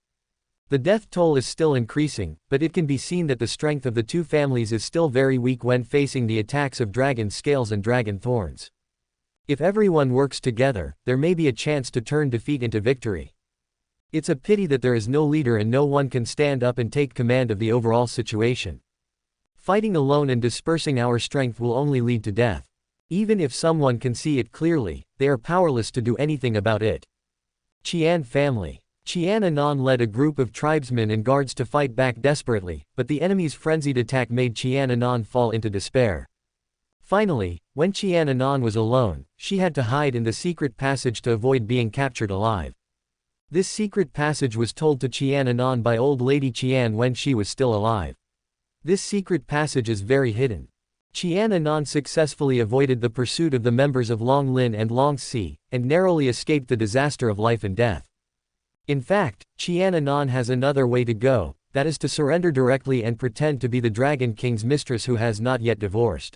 The death toll is still increasing, but it can be seen that the strength of the two families is still very weak when facing the attacks of dragon scales and dragon thorns. If everyone works together, there may be a chance to turn defeat into victory. It's a pity that there is no leader and no one can stand up and take command of the overall situation. Fighting alone and dispersing our strength will only lead to death. Even if someone can see it clearly, they are powerless to do anything about it. Qian family. Qian Anan led a group of tribesmen and guards to fight back desperately, but the enemy's frenzied attack made Qian Anan fall into despair. Finally, when Qian Anan was alone, she had to hide in the secret passage to avoid being captured alive. This secret passage was told to Qian Anan by old lady Qian when she was still alive. This secret passage is very hidden. Qian Anan successfully avoided the pursuit of the members of Long Lin and Long Si, and narrowly escaped the disaster of life and death. In fact, Qian Anan has another way to go, that is to surrender directly and pretend to be the Dragon King's mistress who has not yet divorced.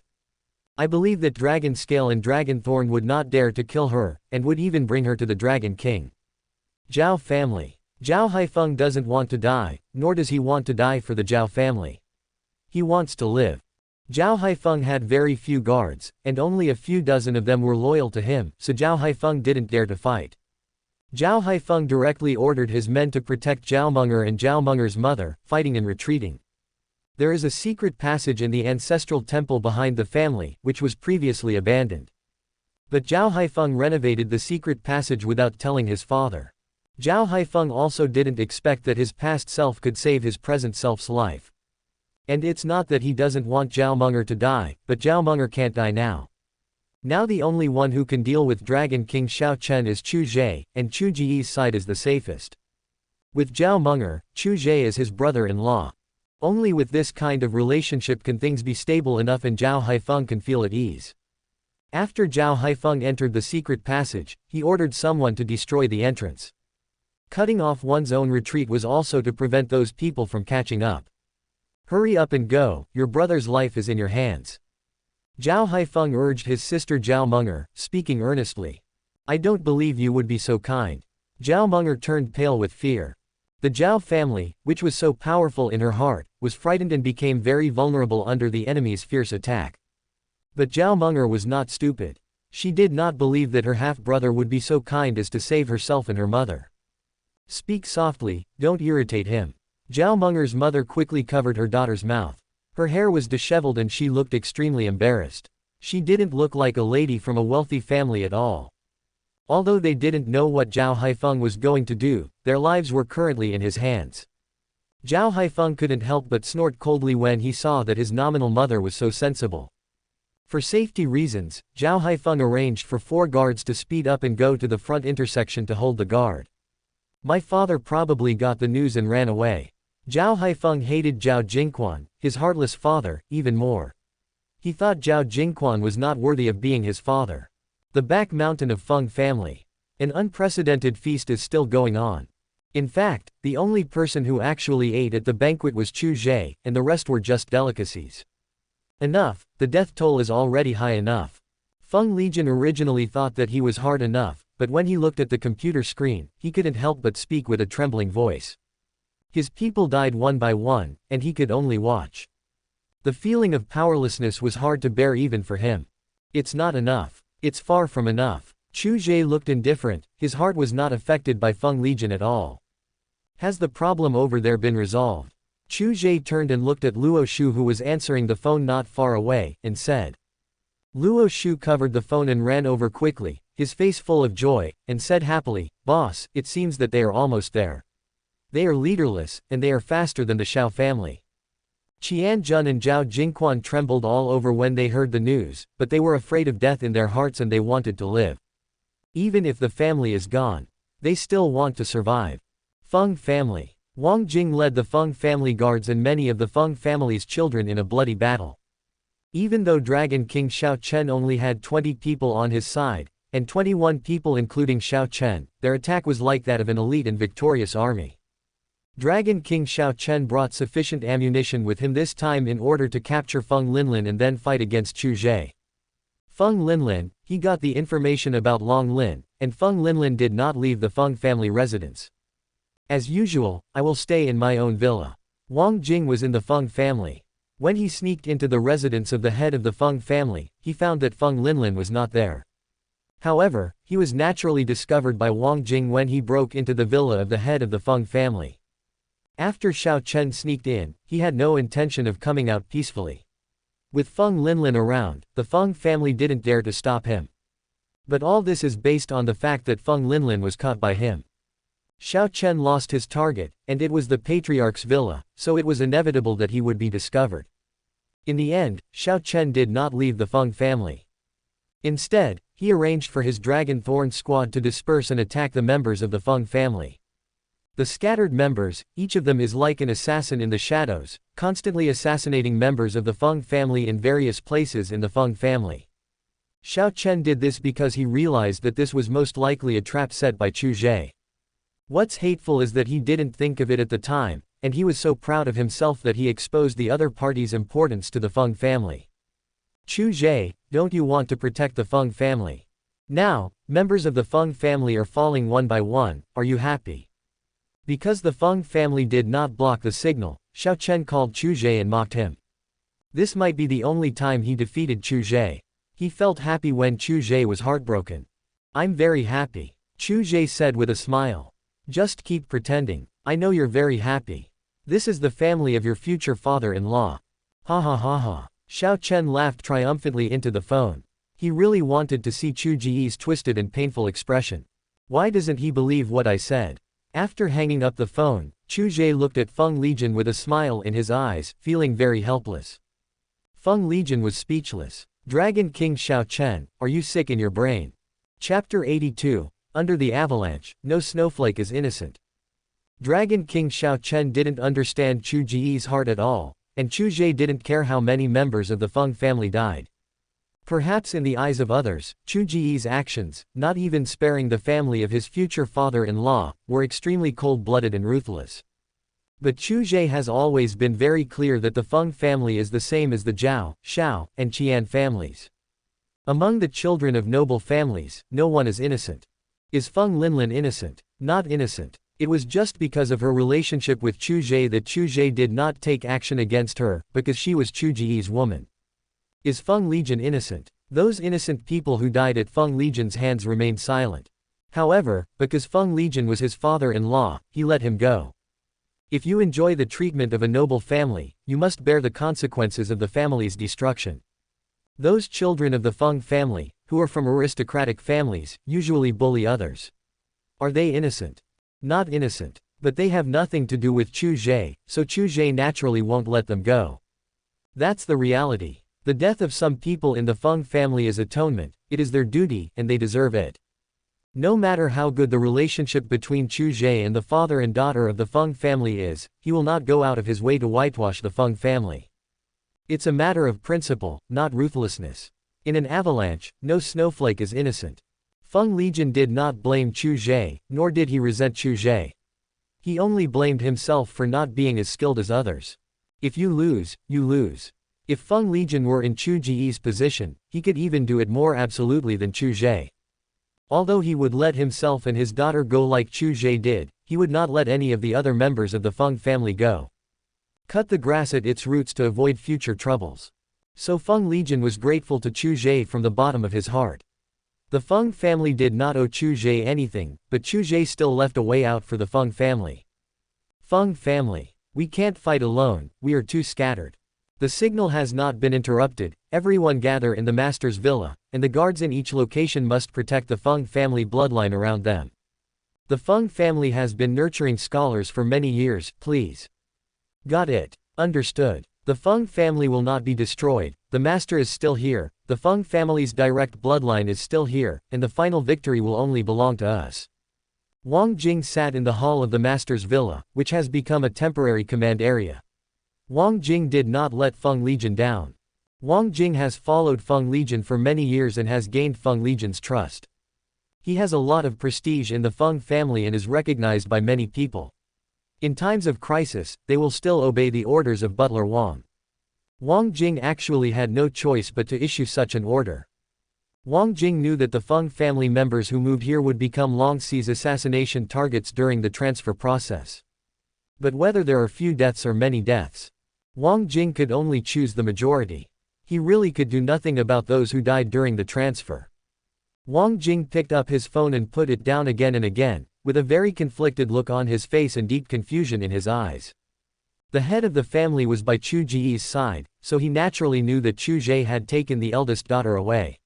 I believe that Dragon Scale and Dragon Thorn would not dare to kill her, and would even bring her to the Dragon King. Zhao family. Zhao Haifeng doesn't want to die, nor does he want to die for the Zhao family. He wants to live. Zhao Haifeng had very few guards, and only a few dozen of them were loyal to him, so Zhao Haifeng didn't dare to fight. Zhao Haifeng directly ordered his men to protect Zhao Menger and Zhao Menger's mother, fighting and retreating. There is a secret passage in the ancestral temple behind the family, which was previously abandoned. But Zhao Haifeng renovated the secret passage without telling his father. Zhao Haifeng also didn't expect that his past self could save his present self's life. And it's not that he doesn't want Zhao Menger to die, but Zhao Menger can't die now. Now the only one who can deal with Dragon King Xiao Chen is Chu Ge, and Chu Ge's side is the safest. With Zhao Menger, Chu Ge is his brother-in-law. Only with this kind of relationship can things be stable enough and Zhao Haifeng can feel at ease. After Zhao Haifeng entered the secret passage, he ordered someone to destroy the entrance. Cutting off one's own retreat was also to prevent those people from catching up. Hurry up and go, your brother's life is in your hands. Zhao Haifeng urged his sister Zhao Menger, speaking earnestly. I don't believe you would be so kind. Zhao Menger turned pale with fear. The Zhao family, which was so powerful in her heart, was frightened and became very vulnerable under the enemy's fierce attack. But Zhao Menger was not stupid. She did not believe that her half-brother would be so kind as to save herself and her mother. Speak softly, don't irritate him. Zhao Menger's mother quickly covered her daughter's mouth. Her hair was disheveled and she looked extremely embarrassed. She didn't look like a lady from a wealthy family at all. Although they didn't know what Zhao Haifeng was going to do, their lives were currently in his hands. Zhao Haifeng couldn't help but snort coldly when he saw that his nominal mother was so sensible. For safety reasons, Zhao Haifeng arranged for 4 guards to speed up and go to the front intersection to hold the guard. My father probably got the news and ran away. Zhao Haifeng hated Zhao Jingquan, his heartless father, even more. He thought Zhao Jingquan was not worthy of being his father. The back mountain of Feng family. An unprecedented feast is still going on. In fact, the only person who actually ate at the banquet was Chu Ge, and the rest were just delicacies. Enough, the death toll is already high enough. Feng Legion originally thought that he was hard enough, but when he looked at the computer screen, he couldn't help but speak with a trembling voice. His people died one by one, and he could only watch. The feeling of powerlessness was hard to bear even for him. It's not enough. It's far from enough. Chu Ge looked indifferent, his heart was not affected by Feng Legion at all. Has the problem over there been resolved? Chu Ge turned and looked at Luo Shu who was answering the phone not far away, and said. Luo Shu covered the phone and ran over quickly, his face full of joy, and said happily, Boss, it seems that they are almost there. They are leaderless, and they are faster than the Xiao family. Qian Jun and Zhao Jingquan trembled all over when they heard the news, but they were afraid of death in their hearts and they wanted to live. Even if the family is gone, they still want to survive. Feng family. Wang Jing led the Feng family guards and many of the Feng family's children in a bloody battle. Even though Dragon King Xiao Chen only had 20 people on his side, and 21 people including Xiao Chen, their attack was like that of an elite and victorious army. Dragon King Xiao Chen brought sufficient ammunition with him this time in order to capture Feng Linlin and then fight against Chu Ge. Feng Linlin, he got the information about Long Lin, and Feng Linlin did not leave the Feng family residence. As usual, I will stay in my own villa. Wang Jing was in the Feng family. When he sneaked into the residence of the head of the Feng family, he found that Feng Linlin was not there. However, he was naturally discovered by Wang Jing when he broke into the villa of the head of the Feng family. After Xiao Chen sneaked in, he had no intention of coming out peacefully. With Feng Linlin around, the Feng family didn't dare to stop him. But all this is based on the fact that Feng Linlin was caught by him. Xiao Chen lost his target, and it was the patriarch's villa, so it was inevitable that he would be discovered. In the end, Xiao Chen did not leave the Feng family. Instead, he arranged for his Dragon Thorn squad to disperse and attack the members of the Feng family. The scattered members, each of them is like an assassin in the shadows, constantly assassinating members of the Feng family in various places in the Feng family. Xiao Chen did this because he realized that this was most likely a trap set by Chu Ge. What's hateful is that he didn't think of it at the time, and he was so proud of himself that he exposed the other party's importance to the Feng family. Chu Ge, don't you want to protect the Feng family? Now, members of the Feng family are falling one by one, are you happy? Because the Feng family did not block the signal, Xiao Chen called Chu Ge and mocked him. This might be the only time he defeated Chu Ge. He felt happy when Chu Ge was heartbroken. I'm very happy, Chu Ge said with a smile. Just keep pretending, I know you're very happy. This is the family of your future father-in-law. Ha ha ha ha. Xiao Chen laughed triumphantly into the phone. He really wanted to see Chu Ge's twisted and painful expression. Why doesn't he believe what I said? After hanging up the phone, Chu Ge looked at Feng Legion with a smile in his eyes, feeling very helpless. Feng Legion was speechless. Dragon King Xiao Chen, are you sick in your brain? Chapter 82, Under the Avalanche, no snowflake is innocent. Dragon King Xiao Chen didn't understand Chu Ge's heart at all, and Chu Ge didn't care how many members of the Feng family died. Perhaps in the eyes of others, Chu Ge's actions, not even sparing the family of his future father-in-law, were extremely cold-blooded and ruthless. But Chu Ge has always been very clear that the Feng family is the same as the Zhao, Shao, and Qian families. Among the children of noble families, no one is innocent. Is Feng Linlin innocent? Not innocent. It was just because of her relationship with Chu Ge that Chu Ge did not take action against her, because she was Chu Ge's woman. Is Feng Legion innocent? Those innocent people who died at Feng Legion's hands remained silent. However, because Feng Legion was his father-in-law, he let him go. If you enjoy the treatment of a noble family, you must bear the consequences of the family's destruction. Those children of the Feng family, who are from aristocratic families, usually bully others. Are they innocent? Not innocent. But they have nothing to do with Chu Ge, so Chu Ge naturally won't let them go. That's the reality. The death of some people in the Feng family is atonement, it is their duty, and they deserve it. No matter how good the relationship between Chu Ge and the father and daughter of the Feng family is, he will not go out of his way to whitewash the Feng family. It's a matter of principle, not ruthlessness. In an avalanche, no snowflake is innocent. Feng Legion did not blame Chu Ge, nor did he resent Chu Ge. He only blamed himself for not being as skilled as others. If you lose, you lose. If Feng Legion were in Chu Ge's position, he could even do it more absolutely than Chu Ge. Although he would let himself and his daughter go like Chu Ge did, he would not let any of the other members of the Feng family go. Cut the grass at its roots to avoid future troubles. So Feng Legion was grateful to Chu Ge from the bottom of his heart. The Feng family did not owe Chu Ge anything, but Chu Ge still left a way out for the Feng family. Feng family. We can't fight alone, we are too scattered. The signal has not been interrupted, everyone gather in the master's villa, and the guards in each location must protect the Feng family bloodline around them. The Feng family has been nurturing scholars for many years, please. Got it. Understood. The Feng family will not be destroyed, the master is still here, the Feng family's direct bloodline is still here, and the final victory will only belong to us. Wang Jing sat in the hall of the master's villa, which has become a temporary command area. Wang Jing did not let Feng Legion down. Wang Jing has followed Feng Legion for many years and has gained Feng Legion's trust. He has a lot of prestige in the Feng family and is recognized by many people. In times of crisis, they will still obey the orders of Butler Wang. Wang Jing actually had no choice but to issue such an order. Wang Jing knew that the Feng family members who moved here would become Long Xi's assassination targets during the transfer process. But whether there are few deaths or many deaths, Wang Jing could only choose the majority. He really could do nothing about those who died during the transfer. Wang Jing picked up his phone and put it down again and again, with a very conflicted look on his face and deep confusion in his eyes. The head of the family was by Chu Ge's side, so he naturally knew that Chu Ge had taken the eldest daughter away.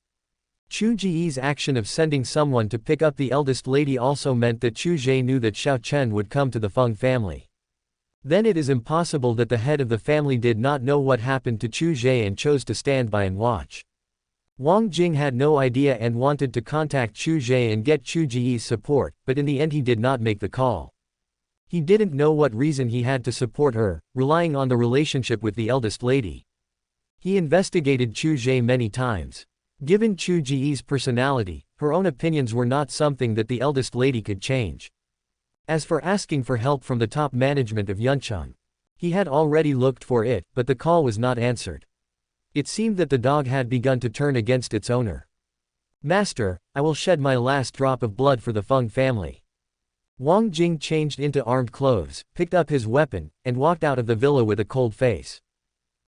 Chu Ge's action of sending someone to pick up the eldest lady also meant that Chu Ge knew that Xiao Chen would come to the Feng family. Then it is impossible that the head of the family did not know what happened to Chu Ge and chose to stand by and watch. Wang Jing had no idea and wanted to contact Chu Ge and get Chu Ge's support, but in the end he did not make the call. He didn't know what reason he had to support her, relying on the relationship with the eldest lady. He investigated Chu Ge many times. Given Chu Ge's personality, her own opinions were not something that the eldest lady could change. As for asking for help from the top management of Yuncheng, he had already looked for it, but the call was not answered. It seemed that the dog had begun to turn against its owner. "Master, I will shed my last drop of blood for the Feng family." Wang Jing changed into armed clothes, picked up his weapon, and walked out of the villa with a cold face.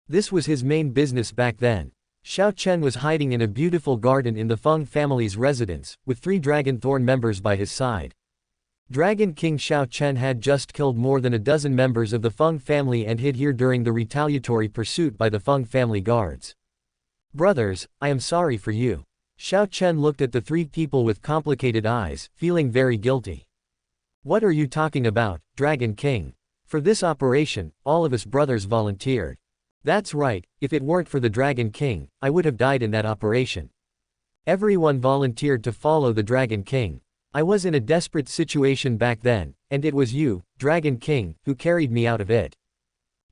This was his main business back then. Xiao Chen was hiding in a beautiful garden in the Feng family's residence, with 3 Dragon Thorn members by his side. Dragon King Xiao Chen had just killed more than a dozen members of the Feng family and hid here during the retaliatory pursuit by the Feng family guards. "Brothers, I am sorry for you." Xiao Chen looked at the 3 people with complicated eyes, feeling very guilty. "What are you talking about, Dragon King? For this operation, all of us brothers volunteered." "That's right, if it weren't for the Dragon King, I would have died in that operation. Everyone volunteered to follow the Dragon King. I was in a desperate situation back then, and it was you, Dragon King, who carried me out of it."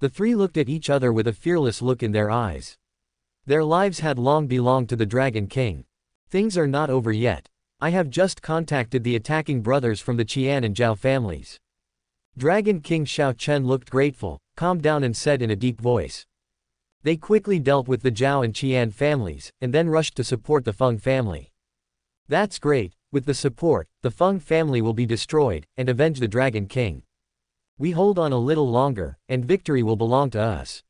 The 3 looked at each other with a fearless look in their eyes. Their lives had long belonged to the Dragon King. "Things are not over yet. I have just contacted the attacking brothers from the Qian and Zhao families." Dragon King Xiao Chen looked grateful, calmed down and said in a deep voice. They quickly dealt with the Zhao and Qian families, and then rushed to support the Feng family. "That's great. With the support, the Feng family will be destroyed, and avenge the Dragon King. We hold on a little longer, and victory will belong to us."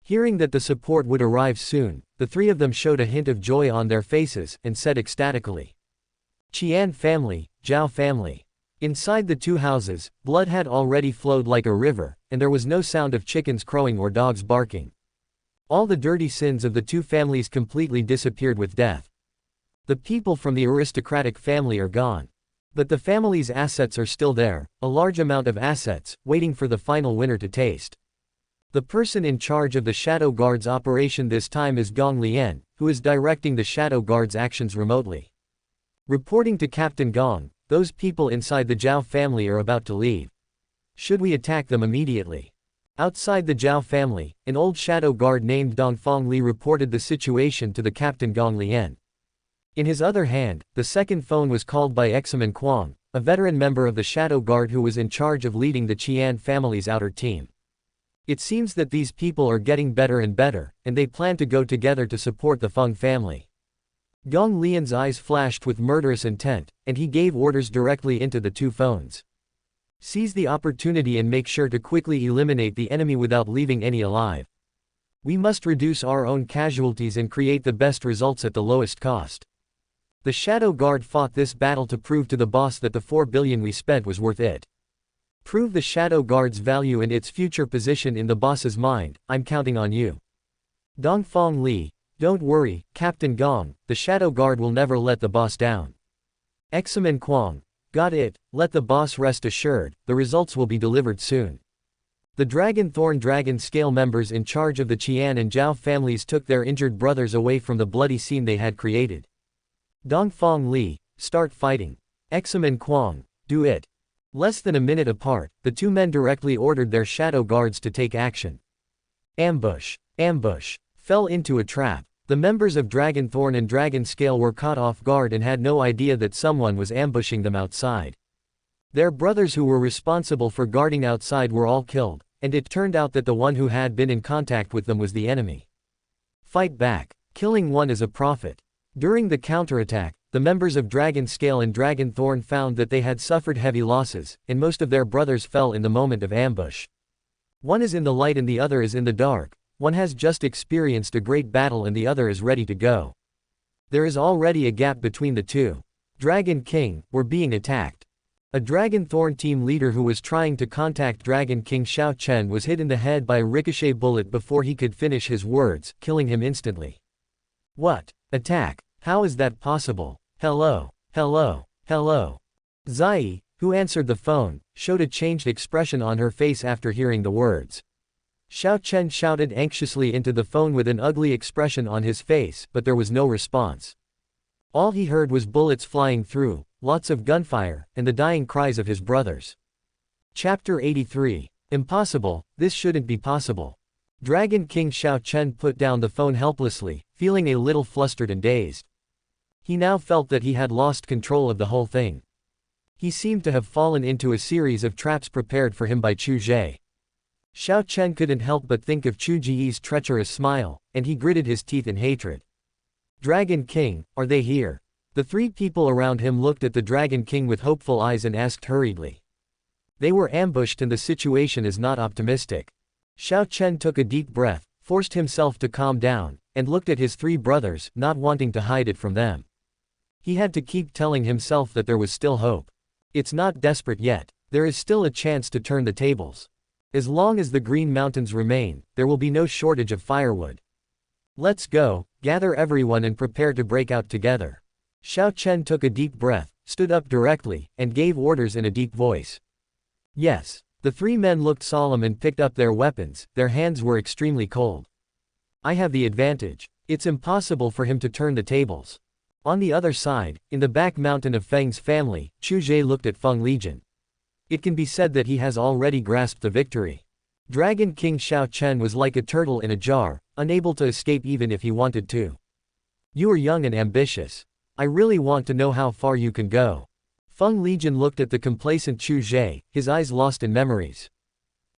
Hearing that the support would arrive soon, the 3 of them showed a hint of joy on their faces, and said ecstatically. "Qian family, Zhao family." Inside the 2 houses, blood had already flowed like a river, and there was no sound of chickens crowing or dogs barking. All the dirty sins of the 2 families completely disappeared with death. The people from the aristocratic family are gone. But the family's assets are still there, a large amount of assets, waiting for the final winner to taste. The person in charge of the Shadow Guard's operation this time is Gong Lian, who is directing the Shadow Guard's actions remotely. Reporting to Captain Gong, those people inside the Zhao family are about to leave. Should we attack them immediately? Outside the Zhao family, an old Shadow Guard named Dongfang Li reported the situation to the Captain Gong Lian. In his other hand, the second phone was called by Examen Quang, a veteran member of the Shadow Guard who was in charge of leading the Qian family's outer team. It seems that these people are getting better and better, and they plan to go together to support the Feng family. Gong Lian's eyes flashed with murderous intent, and he gave orders directly into the 2 phones. "Seize the opportunity and make sure to quickly eliminate the enemy without leaving any alive. We must reduce our own casualties and create the best results at the lowest cost." The Shadow Guard fought this battle to prove to the boss that the 4 billion we spent was worth it. Prove the Shadow Guard's value and its future position in the boss's mind. I'm counting on you. Dongfang Li, don't worry, Captain Gong, the Shadow Guard will never let the boss down. Examen Quang, got it, let the boss rest assured, the results will be delivered soon. The Dragon Thorn Dragon Scale members in charge of the Qian and Zhao families took their injured brothers away from the bloody scene they had created. Dongfang Li, start fighting. Examen Quang, do it. Less than a minute apart, the 2 men directly ordered their Shadow Guards to take action. Ambush. Ambush. Fell into a trap. The members of Dragon Thorn and Dragon Scale were caught off guard and had no idea that someone was ambushing them outside. Their brothers who were responsible for guarding outside were all killed, and it turned out that the one who had been in contact with them was the enemy. Fight back. Killing one is a profit. During the counterattack, the members of Dragon Scale and Dragon Thorn found that they had suffered heavy losses, and most of their brothers fell in the moment of ambush. One is in the light and the other is in the dark, one has just experienced a great battle and the other is ready to go. There is already a gap between the 2. Dragon King, we're being attacked. A Dragon Thorn team leader who was trying to contact Dragon King Xiao Chen was hit in the head by a ricochet bullet before he could finish his words, killing him instantly. What? Attack? How is that possible? Hello, hello, hello. Zai, who answered the phone, showed a changed expression on her face after hearing the words. Xiao Chen shouted anxiously into the phone with an ugly expression on his face, but there was no response. All he heard was bullets flying through, lots of gunfire, and the dying cries of his brothers. Chapter 83. Impossible, this shouldn't be possible. Dragon King Xiao Chen put down the phone helplessly, feeling a little flustered and dazed. He now felt that he had lost control of the whole thing. He seemed to have fallen into a series of traps prepared for him by Chu Ge. Xiao Chen couldn't help but think of Chu Ge's treacherous smile, and he gritted his teeth in hatred. Dragon King, are they here? The three people around him looked at the Dragon King with hopeful eyes and asked hurriedly. They were ambushed and the situation is not optimistic. Xiao Chen took a deep breath, forced himself to calm down, and looked at his three brothers, not wanting to hide it from them. He had to keep telling himself that there was still hope. It's not desperate yet. There is still a chance to turn the tables. As long as the Green Mountains remain, there will be no shortage of firewood. Let's go, gather everyone and prepare to break out together. Xiao Chen took a deep breath, stood up directly, and gave orders in a deep voice. Yes. The three men looked solemn and picked up their weapons, their hands were extremely cold. I have the advantage. It's impossible for him to turn the tables. On the other side, in the back mountain of Feng's family, Chu Ge looked at Feng Legion. It can be said that he has already grasped the victory. Dragon King Xiao Chen was like a turtle in a jar, unable to escape even if he wanted to. You are young and ambitious. I really want to know how far you can go. Feng Legion looked at the complacent Chu Ge, his eyes lost in memories.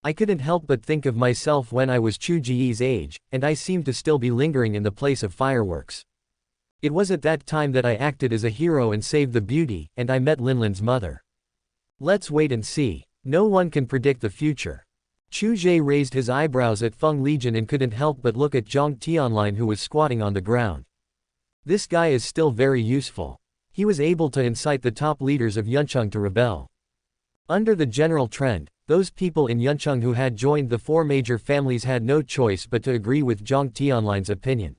I couldn't help but think of myself when I was Chu Ge's age, and I seemed to still be lingering in the place of fireworks. It was at that time that I acted as a hero and saved the beauty, and I met Linlin's mother. Let's wait and see. No one can predict the future. Chu Ge raised his eyebrows at Feng Legion and couldn't help but look at Zhang Tianlin who was squatting on the ground. This guy is still very useful. He was able to incite the top leaders of Yuncheng to rebel. Under the general trend, those people in Yuncheng who had joined the four major families had no choice but to agree with Zhang Tianlin's opinion.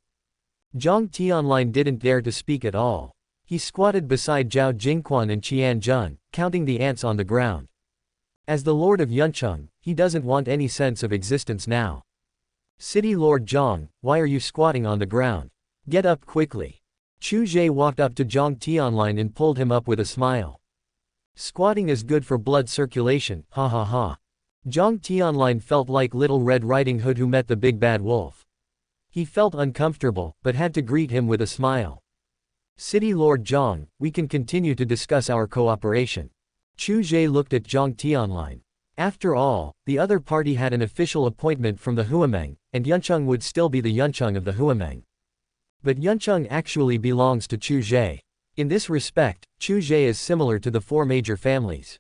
Zhang Tianlin didn't dare to speak at all. He squatted beside Zhao Jingquan and Qian Zhen, counting the ants on the ground. As the lord of Yuncheng, he doesn't want any sense of existence now. City Lord Zhang, why are you squatting on the ground? Get up quickly. Chu Ge walked up to Zhang Tianlin and pulled him up with a smile. Squatting is good for blood circulation, ha ha ha. Zhang Tianlin felt like Little Red Riding Hood who met the big bad wolf. He felt uncomfortable, but had to greet him with a smile. City Lord Zhang, we can continue to discuss our cooperation. Chu Ge looked at Zhang Tianlin. After all, the other party had an official appointment from the Huameng, and Yuncheng would still be the Yuncheng of the Huameng. But Yuncheng actually belongs to Chu Ge. In this respect, Chu Ge is similar to the four major families.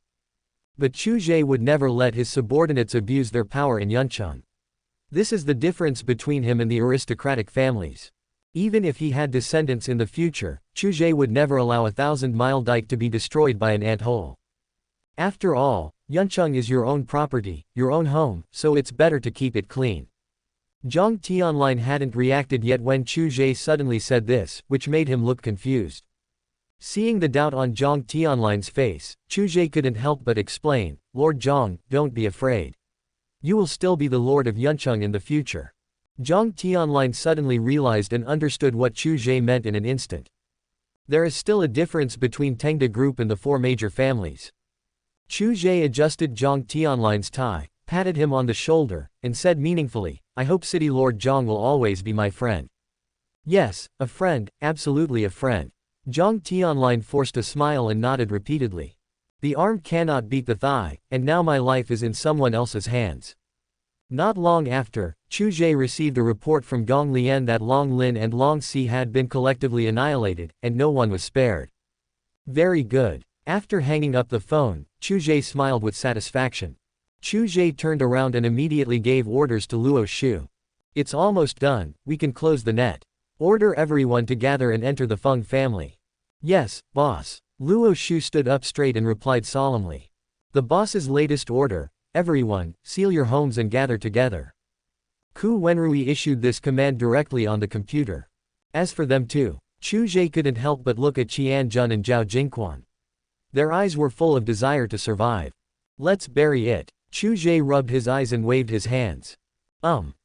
But Chu Ge would never let his subordinates abuse their power in Yuncheng. This is the difference between him and the aristocratic families. Even if he had descendants in the future, Chu Ge would never allow a 1,000-mile dike to be destroyed by an ant-hole. After all, Yuncheng is your own property, your own home, so it's better to keep it clean. Zhang Tianlin hadn't reacted yet when Chu Ge suddenly said this, which made him look confused. Seeing the doubt on Zhang Tianlin's face, Chu Ge couldn't help but explain, Lord Zhang, don't be afraid. You will still be the lord of Yuncheng in the future. Zhang Tianlin suddenly realized and understood what Chu Ge meant in an instant. There is still a difference between Tengde Group and the four major families. Chu Ge adjusted Zhang Tianlin's tie, patted him on the shoulder, and said meaningfully, I hope City Lord Zhang will always be my friend. Yes, a friend, absolutely a friend. Zhang Tianlin forced a smile and nodded repeatedly. The arm cannot beat the thigh, and now my life is in someone else's hands. Not long after, Chu Ge received a report from Gong Lian that Long Lin and Long Si had been collectively annihilated, and no one was spared. Very good. After hanging up the phone, Chu Ge smiled with satisfaction. Chu Ge turned around and immediately gave orders to Luo Shu. It's almost done, we can close the net. Order everyone to gather and enter the Feng family. Yes, boss. Luo Shu stood up straight and replied solemnly. The boss's latest order, everyone, seal your homes and gather together. Ku Wenrui issued this command directly on the computer. As for them too, Chu Ge couldn't help but look at Qian Zhen and Zhao Jingquan. Their eyes were full of desire to survive. Let's bury it. Chu Ge rubbed his eyes and waved his hands.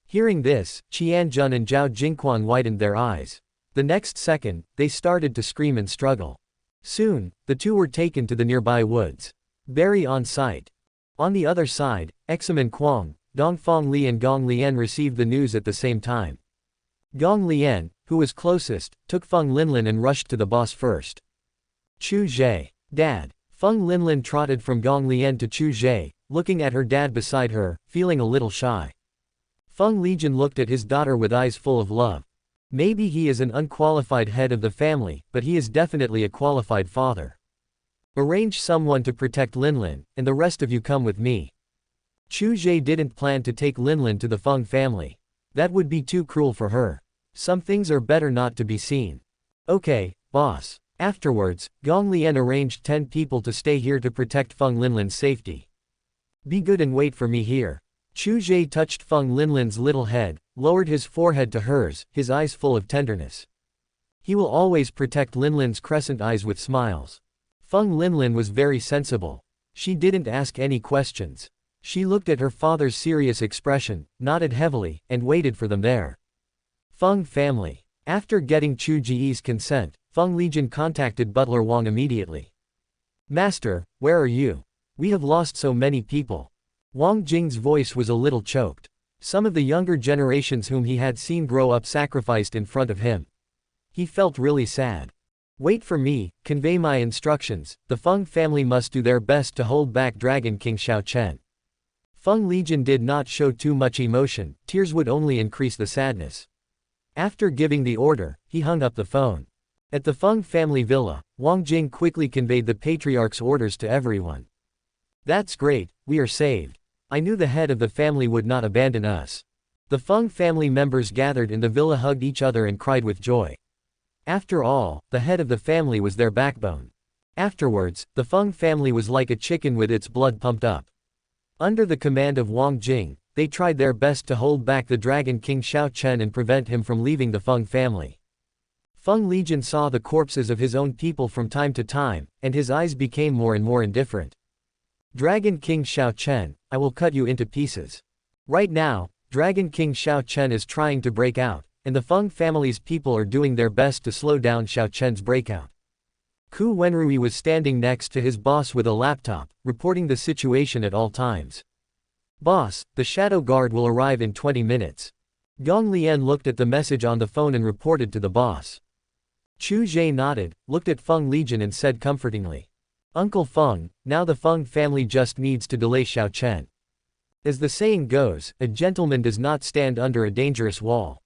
Hearing this, Qianjun and Zhao Jingquan widened their eyes. The next second, they started to scream and struggle. Soon, the two were taken to the nearby woods. Very on sight. On the other side, Examen Quang, Dongfang Li and Gong Lian received the news at the same time. Gong Lian, who was closest, took Feng Linlin and rushed to the boss first. Chu Ge. Dad. Feng Linlin trotted from Gong Lian to Chu Ge, looking at her dad beside her, feeling a little shy. Feng Lijian looked at his daughter with eyes full of love. Maybe he is an unqualified head of the family, but he is definitely a qualified father. Arrange someone to protect Linlin, and the rest of you come with me. Chu Ge didn't plan to take Linlin to the Feng family. That would be too cruel for her. Some things are better not to be seen. Okay, boss. Afterwards, Gong Lian arranged 10 people to stay here to protect Feng Linlin's safety. Be good and wait for me here. Chu Ge touched Feng Linlin's little head, lowered his forehead to hers, his eyes full of tenderness. He will always protect Linlin's crescent eyes with smiles. Feng Linlin was very sensible. She didn't ask any questions. She looked at her father's serious expression, nodded heavily, and waited for them there. Feng family. After getting Chu Ge's consent, Feng Lijian contacted Butler Wang immediately. Master, where are you? We have lost so many people. Wang Jing's voice was a little choked. Some of the younger generations whom he had seen grow up sacrificed in front of him. He felt really sad. Wait for me, convey my instructions. The Feng family must do their best to hold back Dragon King Xiao Chen. Feng Lijian did not show too much emotion, tears would only increase the sadness. After giving the order, he hung up the phone. At the Feng family villa, Wang Jing quickly conveyed the patriarch's orders to everyone. That's great, we are saved. I knew the head of the family would not abandon us. The Feng family members gathered in the villa hugged each other and cried with joy. After all, the head of the family was their backbone. Afterwards, the Feng family was like a chicken with its blood pumped up. Under the command of Wang Jing, they tried their best to hold back the Dragon King Xiao Chen and prevent him from leaving the Feng family. Feng Lijian saw the corpses of his own people from time to time, and his eyes became more and more indifferent. Dragon King Xiao Chen, I will cut you into pieces. Right now, Dragon King Xiao Chen is trying to break out, and the Feng family's people are doing their best to slow down Xiao Chen's breakout. Ku Wenrui was standing next to his boss with a laptop, reporting the situation at all times. Boss, the Shadow Guard will arrive in 20 minutes. Gong Lian looked at the message on the phone and reported to the boss. Chu Ge nodded, looked at Feng Lijian and said comfortingly. Uncle Feng, now the Feng family just needs to delay Xiao Chen. As the saying goes, a gentleman does not stand under a dangerous wall.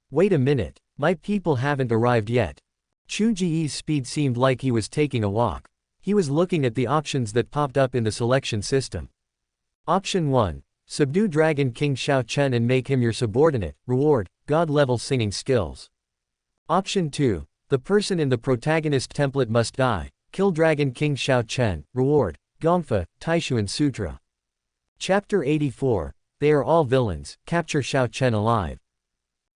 Wait a minute, my people haven't arrived yet. Chu Ge's speed seemed like he was taking a walk. He was looking at the options that popped up in the selection system. Option 1. Subdue Dragon King Xiao Chen and make him your subordinate, reward, God-level singing skills. Option 2. The person in the protagonist template must die, kill Dragon King Xiao Chen, reward, Gongfa, Taishuan Sutra. Chapter 84, They are all villains, capture Xiao Chen alive.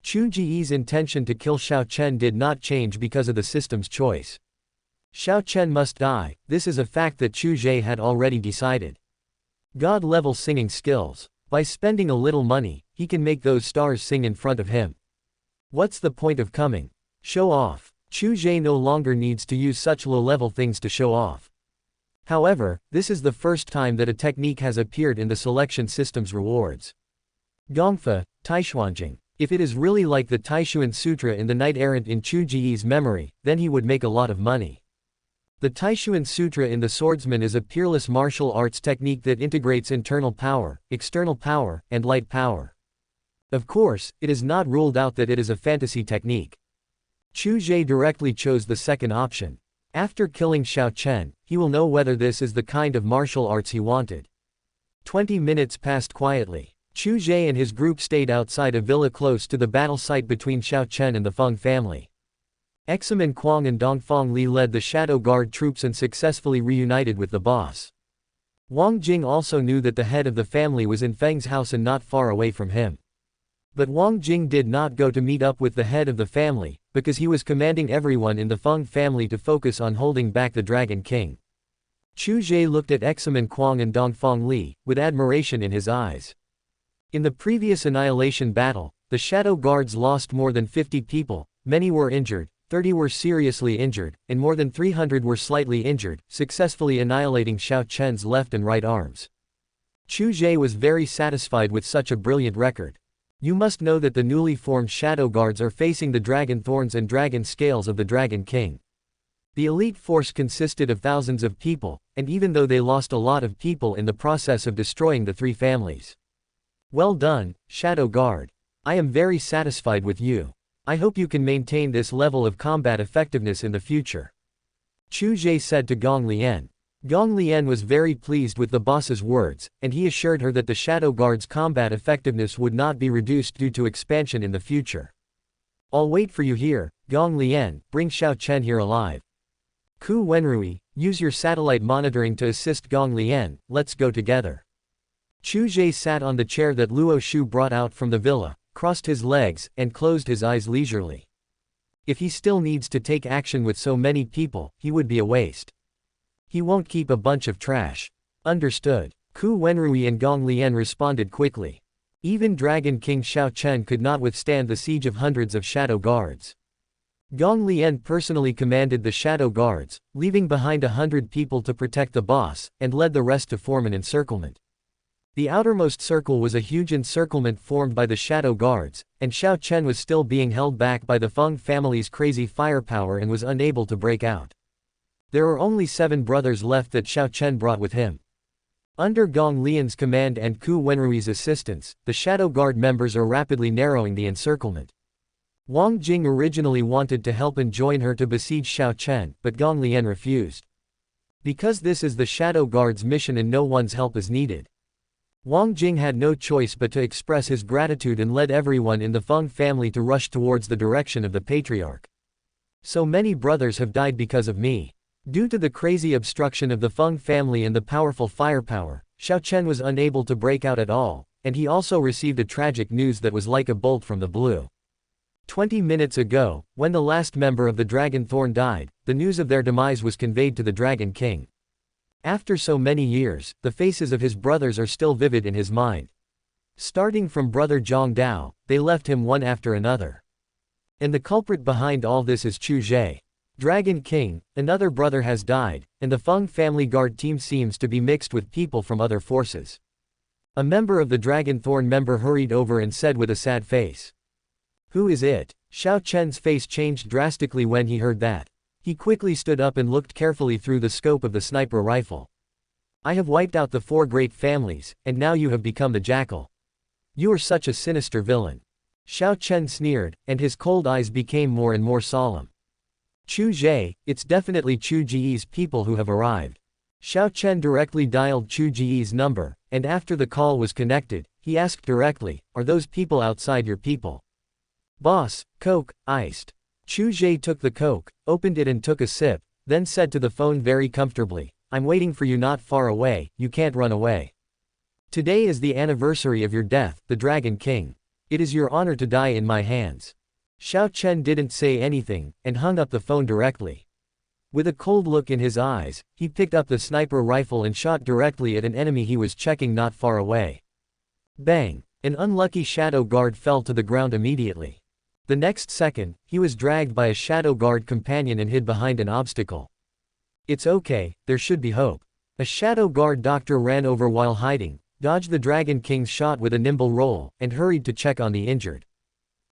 Chu Ge's intention to kill Xiao Chen did not change because of the system's choice. Xiao Chen must die, this is a fact that Chu Ge had already decided. God-level singing skills. By spending a little money, he can make those stars sing in front of him. What's the point of coming? Show off. Chu Ge no longer needs to use such low-level things to show off. However, this is the first time that a technique has appeared in the selection system's rewards. Gongfa, Taishuanjing. If it is really like the Taishuan Sutra in the Knight Errant in Chu Ge's memory, then he would make a lot of money. The Taishuan Sutra in the Swordsman is a peerless martial arts technique that integrates internal power, external power, and light power. Of course, it is not ruled out that it is a fantasy technique. Chu Ge directly chose the second option. After killing Xiao Chen, he will know whether this is the kind of martial arts he wanted. 20 minutes passed quietly. Chu Ge and his group stayed outside a villa close to the battle site between Xiao Chen and the Feng family. Examen Quang and Dongfang Li led the Shadow Guard troops and successfully reunited with the boss. Wang Jing also knew that the head of the family was in Feng's house and not far away from him. But Wang Jing did not go to meet up with the head of the family, because he was commanding everyone in the Feng family to focus on holding back the Dragon King. Chu Ge looked at Examen Quang and Dongfang Li, with admiration in his eyes. In the previous annihilation battle, the Shadow Guards lost more than 50 people, many were injured, 30 were seriously injured, and more than 300 were slightly injured, successfully annihilating Xiao Chen's left and right arms. Chu Ge was very satisfied with such a brilliant record. You must know that the newly formed Shadow Guards are facing the Dragon Thorns and Dragon Scales of the Dragon King. The elite force consisted of thousands of people, and even though they lost a lot of people in the process of destroying the three families. Well done, Shadow Guard. I am very satisfied with you. I hope you can maintain this level of combat effectiveness in the future. Chu Ge said to Gong Lian. Gong Lian was very pleased with the boss's words, and he assured her that the Shadow Guard's combat effectiveness would not be reduced due to expansion in the future. I'll wait for you here, Gong Lian, bring Xiao Chen here alive. Ku Wenrui, use your satellite monitoring to assist Gong Lian, let's go together. Chu Ge sat on the chair that Luo Shu brought out from the villa, crossed his legs, and closed his eyes leisurely. If he still needs to take action with so many people, he would be a waste. He won't keep a bunch of trash. Understood. Ku Wenrui and Gong Lian responded quickly. Even Dragon King Xiao Chen could not withstand the siege of hundreds of Shadow Guards. Gong Lian personally commanded the Shadow Guards, leaving behind 100 people to protect the boss, and led the rest to form an encirclement. The outermost circle was a huge encirclement formed by the Shadow Guards, and Xiao Chen was still being held back by the Feng family's crazy firepower and was unable to break out. There are only 7 brothers left that Xiao Chen brought with him. Under Gong Lian's command and Ku Wenrui's assistance, the Shadow Guard members are rapidly narrowing the encirclement. Wang Jing originally wanted to help and join her to besiege Xiao Chen, but Gong Lian refused. Because this is the Shadow Guard's mission and no one's help is needed. Wang Jing had no choice but to express his gratitude and led everyone in the Feng family to rush towards the direction of the patriarch. So many brothers have died because of me. Due to the crazy obstruction of the Feng family and the powerful firepower, Xiao Chen was unable to break out at all, and he also received a tragic news that was like a bolt from the blue. 20 minutes ago, when the last member of the Dragon Thorn died, the news of their demise was conveyed to the Dragon King. After so many years, the faces of his brothers are still vivid in his mind. Starting from brother Zhang Dao, they left him one after another. And the culprit behind all this is Chu Ge. Dragon King, another brother has died, and the Feng family guard team seems to be mixed with people from other forces. A member of the Dragon Thorn member hurried over and said with a sad face. Who is it? Xiao Chen's face changed drastically when he heard that. He quickly stood up and looked carefully through the scope of the sniper rifle. I have wiped out the 4 great families, and now you have become the jackal. You are such a sinister villain. Xiao Chen sneered, and his cold eyes became more and more solemn. Chu Ge, it's definitely Chu Ge's people who have arrived. Xiao Chen directly dialed Chu Ge's number, and after the call was connected, he asked directly, are those people outside your people? Boss, Coke, iced. Chu Ge took the Coke, opened it and took a sip, then said to the phone very comfortably, I'm waiting for you not far away, you can't run away. Today is the anniversary of your death, the Dragon King. It is your honor to die in my hands. Xiao Chen didn't say anything, and hung up the phone directly. With a cold look in his eyes, he picked up the sniper rifle and shot directly at an enemy he was checking not far away. Bang! An unlucky Shadow Guard fell to the ground immediately. The next second, he was dragged by a Shadow Guard companion and hid behind an obstacle. It's okay, there should be hope. A Shadow Guard doctor ran over while hiding, dodged the Dragon King's shot with a nimble roll, and hurried to check on the injured.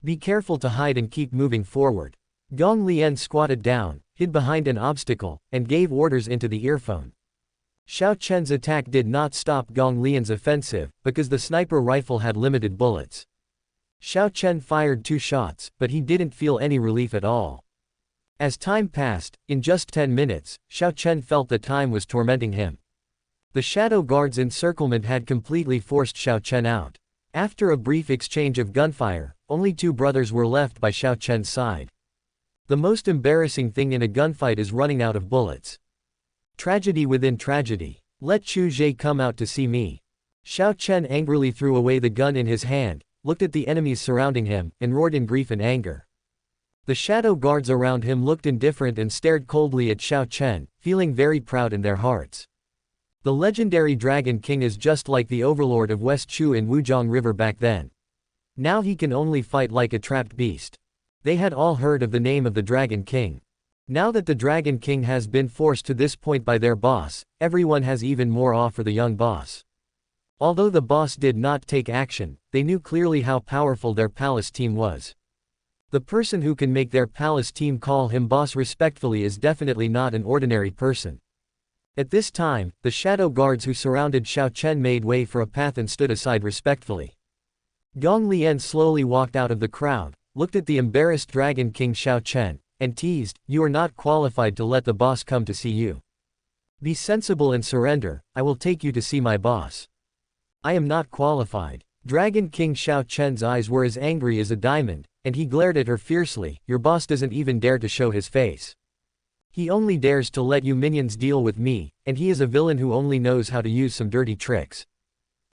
Be careful to hide and keep moving forward. Gong Lian squatted down, hid behind an obstacle, and gave orders into the earphone. Xiao Chen's attack did not stop Gong Lian's offensive, because the sniper rifle had limited bullets. Xiao Chen fired 2 shots, but he didn't feel any relief at all. As time passed, in just 10 minutes, Xiao Chen felt that time was tormenting him. The Shadow Guard's encirclement had completely forced Xiao Chen out. After a brief exchange of gunfire, only 2 brothers were left by Xiao Chen's side. The most embarrassing thing in a gunfight is running out of bullets. Tragedy within tragedy. Let Chu Ge come out to see me. Xiao Chen angrily threw away the gun in his hand, looked at the enemies surrounding him, and roared in grief and anger. The Shadow Guards around him looked indifferent and stared coldly at Xiao Chen, feeling very proud in their hearts. The legendary Dragon King is just like the overlord of West Chu in Wuzhong River back then. Now he can only fight like a trapped beast. They had all heard of the name of the Dragon King. Now that the Dragon King has been forced to this point by their boss, everyone has even more awe for the young boss. Although the boss did not take action, they knew clearly how powerful their palace team was. The person who can make their palace team call him boss respectfully is definitely not an ordinary person. At this time, the shadow guards who surrounded Xiao Chen made way for a path and stood aside respectfully. Gong Lian slowly walked out of the crowd, looked at the embarrassed Dragon King Xiao Chen, and teased, "You are not qualified to let the boss come to see you. Be sensible and surrender, I will take you to see my boss." "I am not qualified." Dragon King Xiao Chen's eyes were as angry as a diamond, and he glared at her fiercely. "Your boss doesn't even dare to show his face. He only dares to let you minions deal with me, and he is a villain who only knows how to use some dirty tricks.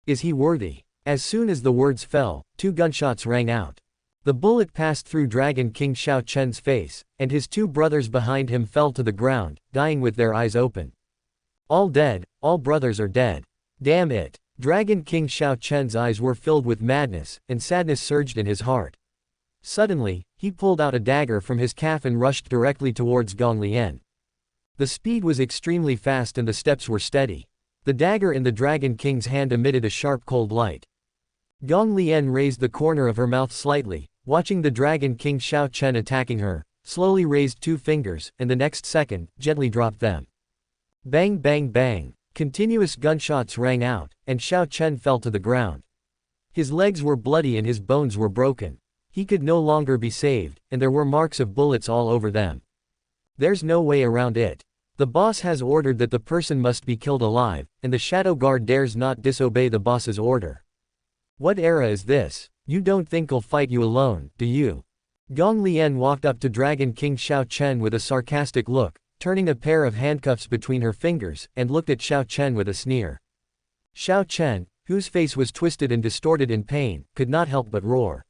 Is he worthy?" As soon as the words fell, 2 gunshots rang out. The bullet passed through Dragon King Xiao Chen's face, and his 2 brothers behind him fell to the ground, dying with their eyes open. "All dead, all brothers are dead. Damn it." Dragon King Xiao Chen's eyes were filled with madness, and sadness surged in his heart. Suddenly, he pulled out a dagger from his calf and rushed directly towards Gong Lian. The speed was extremely fast and the steps were steady. The dagger in the Dragon King's hand emitted a sharp cold light. Gong Lian raised the corner of her mouth slightly, watching the Dragon King Xiao Chen attacking her, slowly raised 2 fingers, and the next second, gently dropped them. Bang bang bang. Continuous gunshots rang out, and Xiao Chen fell to the ground. His legs were bloody and his bones were broken. He could no longer be saved, and there were marks of bullets all over them. There's no way around it. The boss has ordered that the person must be killed alive, and the shadow guard dares not disobey the boss's order. What era is this? You don't think I'll fight you alone, do you? Gong Lian walked up to Dragon King Xiao Chen with a sarcastic look, turning a pair of handcuffs between her fingers, and looked at Xiao Chen with a sneer. Xiao Chen, whose face was twisted and distorted in pain, could not help but roar.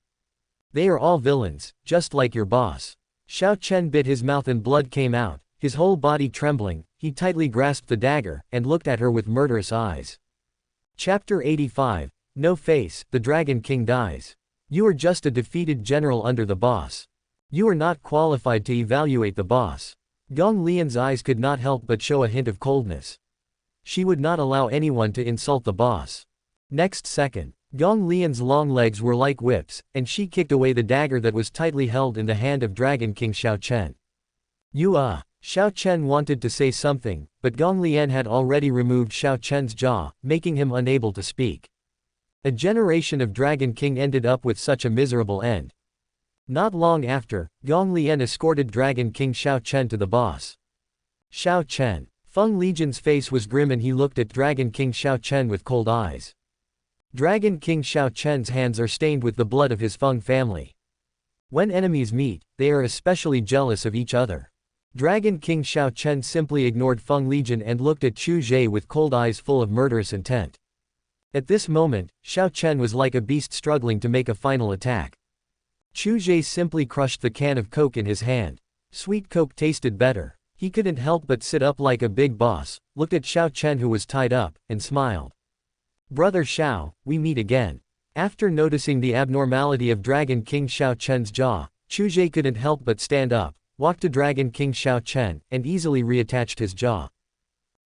"They are all villains, just like your boss." Xiao Chen bit his mouth and blood came out, his whole body trembling. He tightly grasped the dagger, and looked at her with murderous eyes. Chapter 85. No face, the Dragon King dies. You are just a defeated general under the boss. You are not qualified to evaluate the boss. Gong Lian's eyes could not help but show a hint of coldness. She would not allow anyone to insult the boss. Next second, Gong Lian's long legs were like whips, and she kicked away the dagger that was tightly held in the hand of Dragon King Xiao Chen. Xiao Chen wanted to say something, but Gong Lian had already removed Xiao Chen's jaw, making him unable to speak. A generation of Dragon King ended up with such a miserable end. Not long after, Gong Lian escorted Dragon King Xiao Chen to the boss. Xiao Chen. Feng Legion's face was grim and he looked at Dragon King Xiao Chen with cold eyes. Dragon King Xiao Chen's hands are stained with the blood of his Feng family. When enemies meet, they are especially jealous of each other. Dragon King Xiao Chen simply ignored Feng Legion and looked at Chu Ge with cold eyes full of murderous intent. At this moment, Xiao Chen was like a beast struggling to make a final attack. Chu Ge simply crushed the can of Coke in his hand. Sweet Coke tasted better. He couldn't help but sit up like a big boss, looked at Xiao Chen who was tied up, and smiled. "Brother Xiao, we meet again." After noticing the abnormality of Dragon King Xiao Chen's jaw, Chu Ge couldn't help but stand up, walked to Dragon King Xiao Chen, and easily reattached his jaw.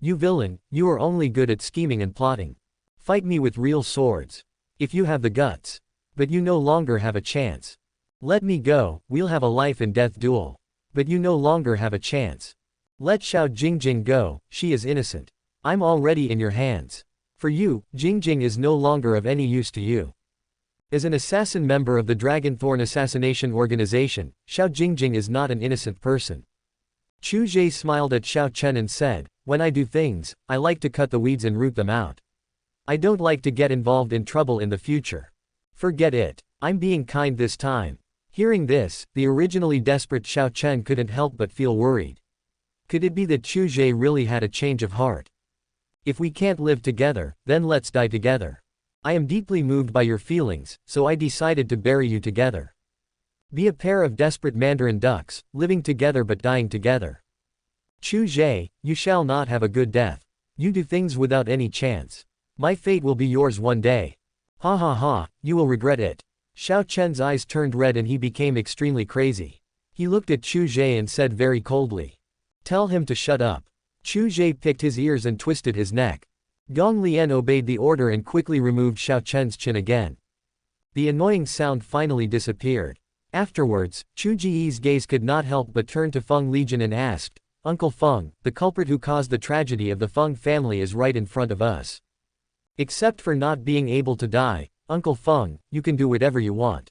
"You villain, you are only good at scheming and plotting. Fight me with real swords. If you have the guts. But you no longer have a chance. Let me go, we'll have a life and death duel. But you no longer have a chance. Let Xiao Jingjing go, she is innocent. I'm already in your hands. For you, Jingjing is no longer of any use to you." As an assassin member of the Dragonthorn Assassination Organization, Xiao Jingjing is not an innocent person. Chu Ge smiled at Xiao Chen and said, "When I do things, I like to cut the weeds and root them out. I don't like to get involved in trouble in the future. Forget it. I'm being kind this time." Hearing this, the originally desperate Xiao Chen couldn't help but feel worried. Could it be that Chu Ge really had a change of heart? "If we can't live together, then let's die together. I am deeply moved by your feelings, so I decided to bury you together. Be a pair of desperate mandarin ducks, living together but dying together. Chu Ge, you shall not have a good death." You do things without any chance. My fate will be yours one day. Ha ha ha, you will regret it. Xiao Chen's eyes turned red and he became extremely crazy. He looked at Chu Ge and said very coldly. Tell him to shut up. Chu Ge picked his ears and twisted his neck. Gong Lian obeyed the order and quickly removed Xiao Chen's chin again. The annoying sound finally disappeared. Afterwards, Chu Ge's gaze could not help but turn to Feng Legion and asked, Uncle Feng, the culprit who caused the tragedy of the Feng family is right in front of us. Except for not being able to die, Uncle Feng, you can do whatever you want.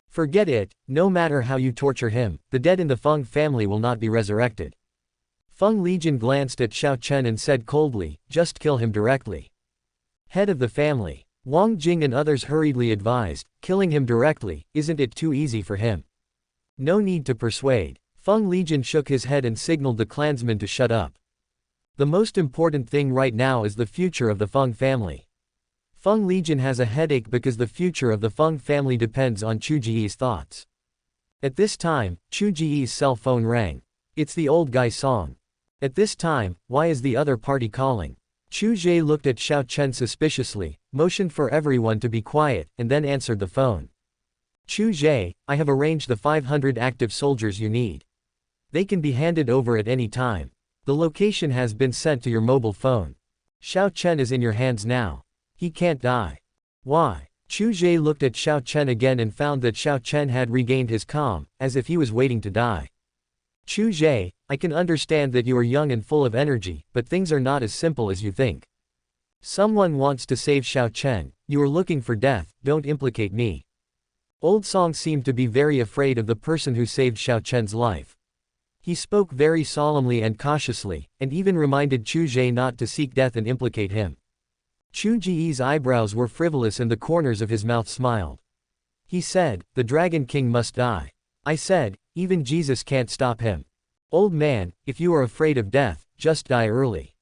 Forget it, no matter how you torture him, the dead in the Feng family will not be resurrected. Feng Legion glanced at Xiao Chen and said coldly, just kill him directly. Head of the family. Wang Jing and others hurriedly advised, killing him directly, isn't it too easy for him? No need to persuade. Feng Legion shook his head and signaled the clansmen to shut up. The most important thing right now is the future of the Feng family. Feng Legion has a headache because the future of the Feng family depends on Chu Ge's thoughts. At this time, Chu Ge's cell phone rang. It's the old guy Song. At this time, why is the other party calling? Chu Ge looked at Xiao Chen suspiciously, motioned for everyone to be quiet, and then answered the phone. Chu Ge, I have arranged the 500 active soldiers you need. They can be handed over at any time. The location has been sent to your mobile phone. Xiao Chen is in your hands now. He can't die. Why? Chu Ge looked at Xiao Chen again and found that Xiao Chen had regained his calm, as if he was waiting to die. Chu Ge, I can understand that you are young and full of energy, but things are not as simple as you think. Someone wants to save Xiao Chen, you are looking for death, don't implicate me. Old Song seemed to be very afraid of the person who saved Xiao Chen's life. He spoke very solemnly and cautiously, and even reminded Chu Ge not to seek death and implicate him. Chu Ge's eyebrows were frivolous and the corners of his mouth smiled. He said, the Dragon King must die. I said, even Jesus can't stop him. Old man, if you are afraid of death, just die early.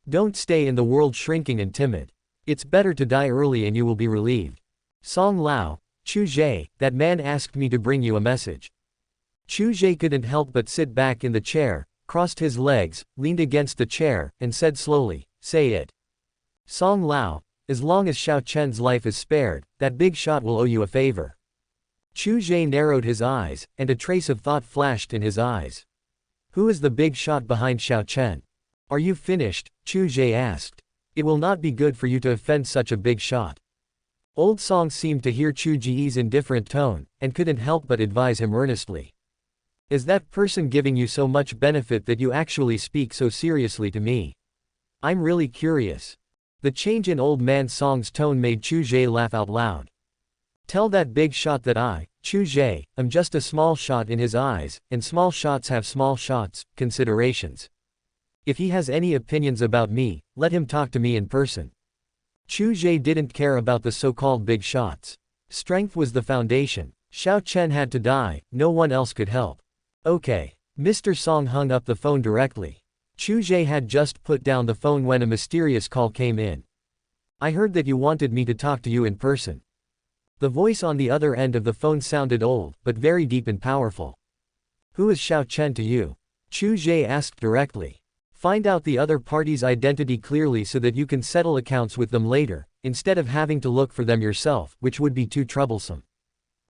Don't stay in the world shrinking and timid. It's better to die early and you will be relieved. Song Lao, Chu Ge, that man asked me to bring you a message. Chu Ge couldn't help but sit back in the chair, crossed his legs, leaned against the chair, and said slowly, say it. Song Lao, as long as Xiao Chen's life is spared, that big shot will owe you a favor. Chu Ge narrowed his eyes, and a trace of thought flashed in his eyes. Who is the big shot behind Xiao Chen? Are you finished? Chu Ge asked. It will not be good for you to offend such a big shot. Old Song seemed to hear Chu Ge's indifferent tone, and couldn't help but advise him earnestly. Is that person giving you so much benefit that you actually speak so seriously to me? I'm really curious. The change in old man Song's tone made Chu Ge laugh out loud. Tell that big shot that I, Chu Ge, am just a small shot in his eyes, and small shots have small shots, considerations. If he has any opinions about me, let him talk to me in person. Chu Ge didn't care about the so-called big shots. Strength was the foundation. Xiao Chen had to die, no one else could help. Okay. Mr. Song hung up the phone directly. Chu Ge had just put down the phone when a mysterious call came in. I heard that you wanted me to talk to you in person. The voice on the other end of the phone sounded old, but very deep and powerful. Who is Xiao Chen to you? Chu Ge asked directly. Find out the other party's identity clearly so that you can settle accounts with them later, instead of having to look for them yourself, which would be too troublesome.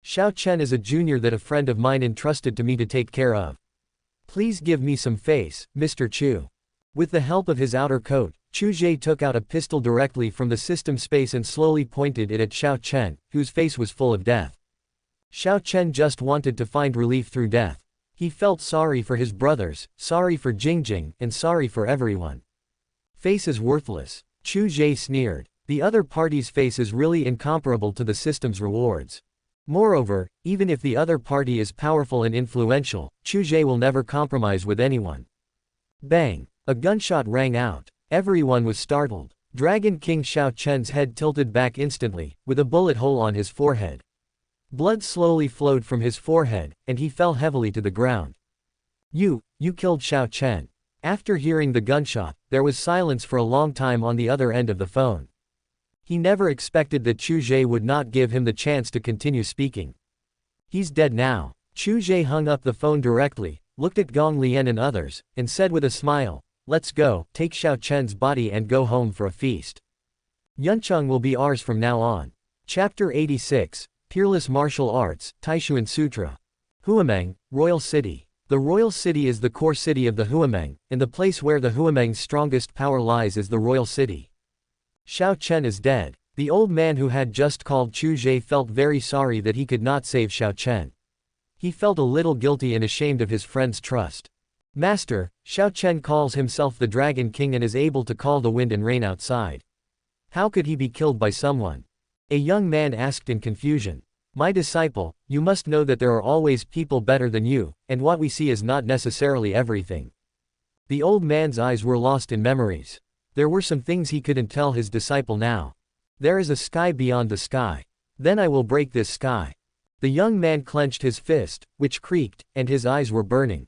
Xiao Chen is a junior that a friend of mine entrusted to me to take care of. Please give me some face, Mr. Chu. With the help of his outer coat, Chu Ge took out a pistol directly from the system space and slowly pointed it at Xiao Chen, whose face was full of death. Xiao Chen just wanted to find relief through death. He felt sorry for his brothers, sorry for Jingjing, and sorry for everyone. Face is worthless. Chu Ge sneered. The other party's face is really incomparable to the system's rewards. Moreover, even if the other party is powerful and influential, Chu Ge will never compromise with anyone. Bang! A gunshot rang out. Everyone was startled. Dragon King Xiao Chen's head tilted back instantly, with a bullet hole on his forehead. Blood slowly flowed from his forehead, and he fell heavily to the ground. You killed Xiao Chen. After hearing the gunshot, there was silence for a long time on the other end of the phone. He never expected that Chu Ge would not give him the chance to continue speaking. He's dead now. Chu Ge hung up the phone directly, looked at Gong Lian and others, and said with a smile, let's go, take Xiao Chen's body and go home for a feast. Yuncheng will be ours from now on. Chapter 86, Peerless Martial Arts, Taishuan Sutra. Huameng, Royal City. The royal city is the core city of the Huameng, and the place where the Huameng's strongest power lies is the royal city. Xiao Chen is dead. The old man who had just called Chu Ge felt very sorry that he could not save Xiao Chen. He felt a little guilty and ashamed of his friend's trust. Master, Xiao Chen calls himself the Dragon King and is able to call the wind and rain outside. How could he be killed by someone? A young man asked in confusion. My disciple, you must know that there are always people better than you, and what we see is not necessarily everything. The old man's eyes were lost in memories. There were some things he couldn't tell his disciple now. There is a sky beyond the sky. Then I will break this sky. The young man clenched his fist, which creaked, and his eyes were burning.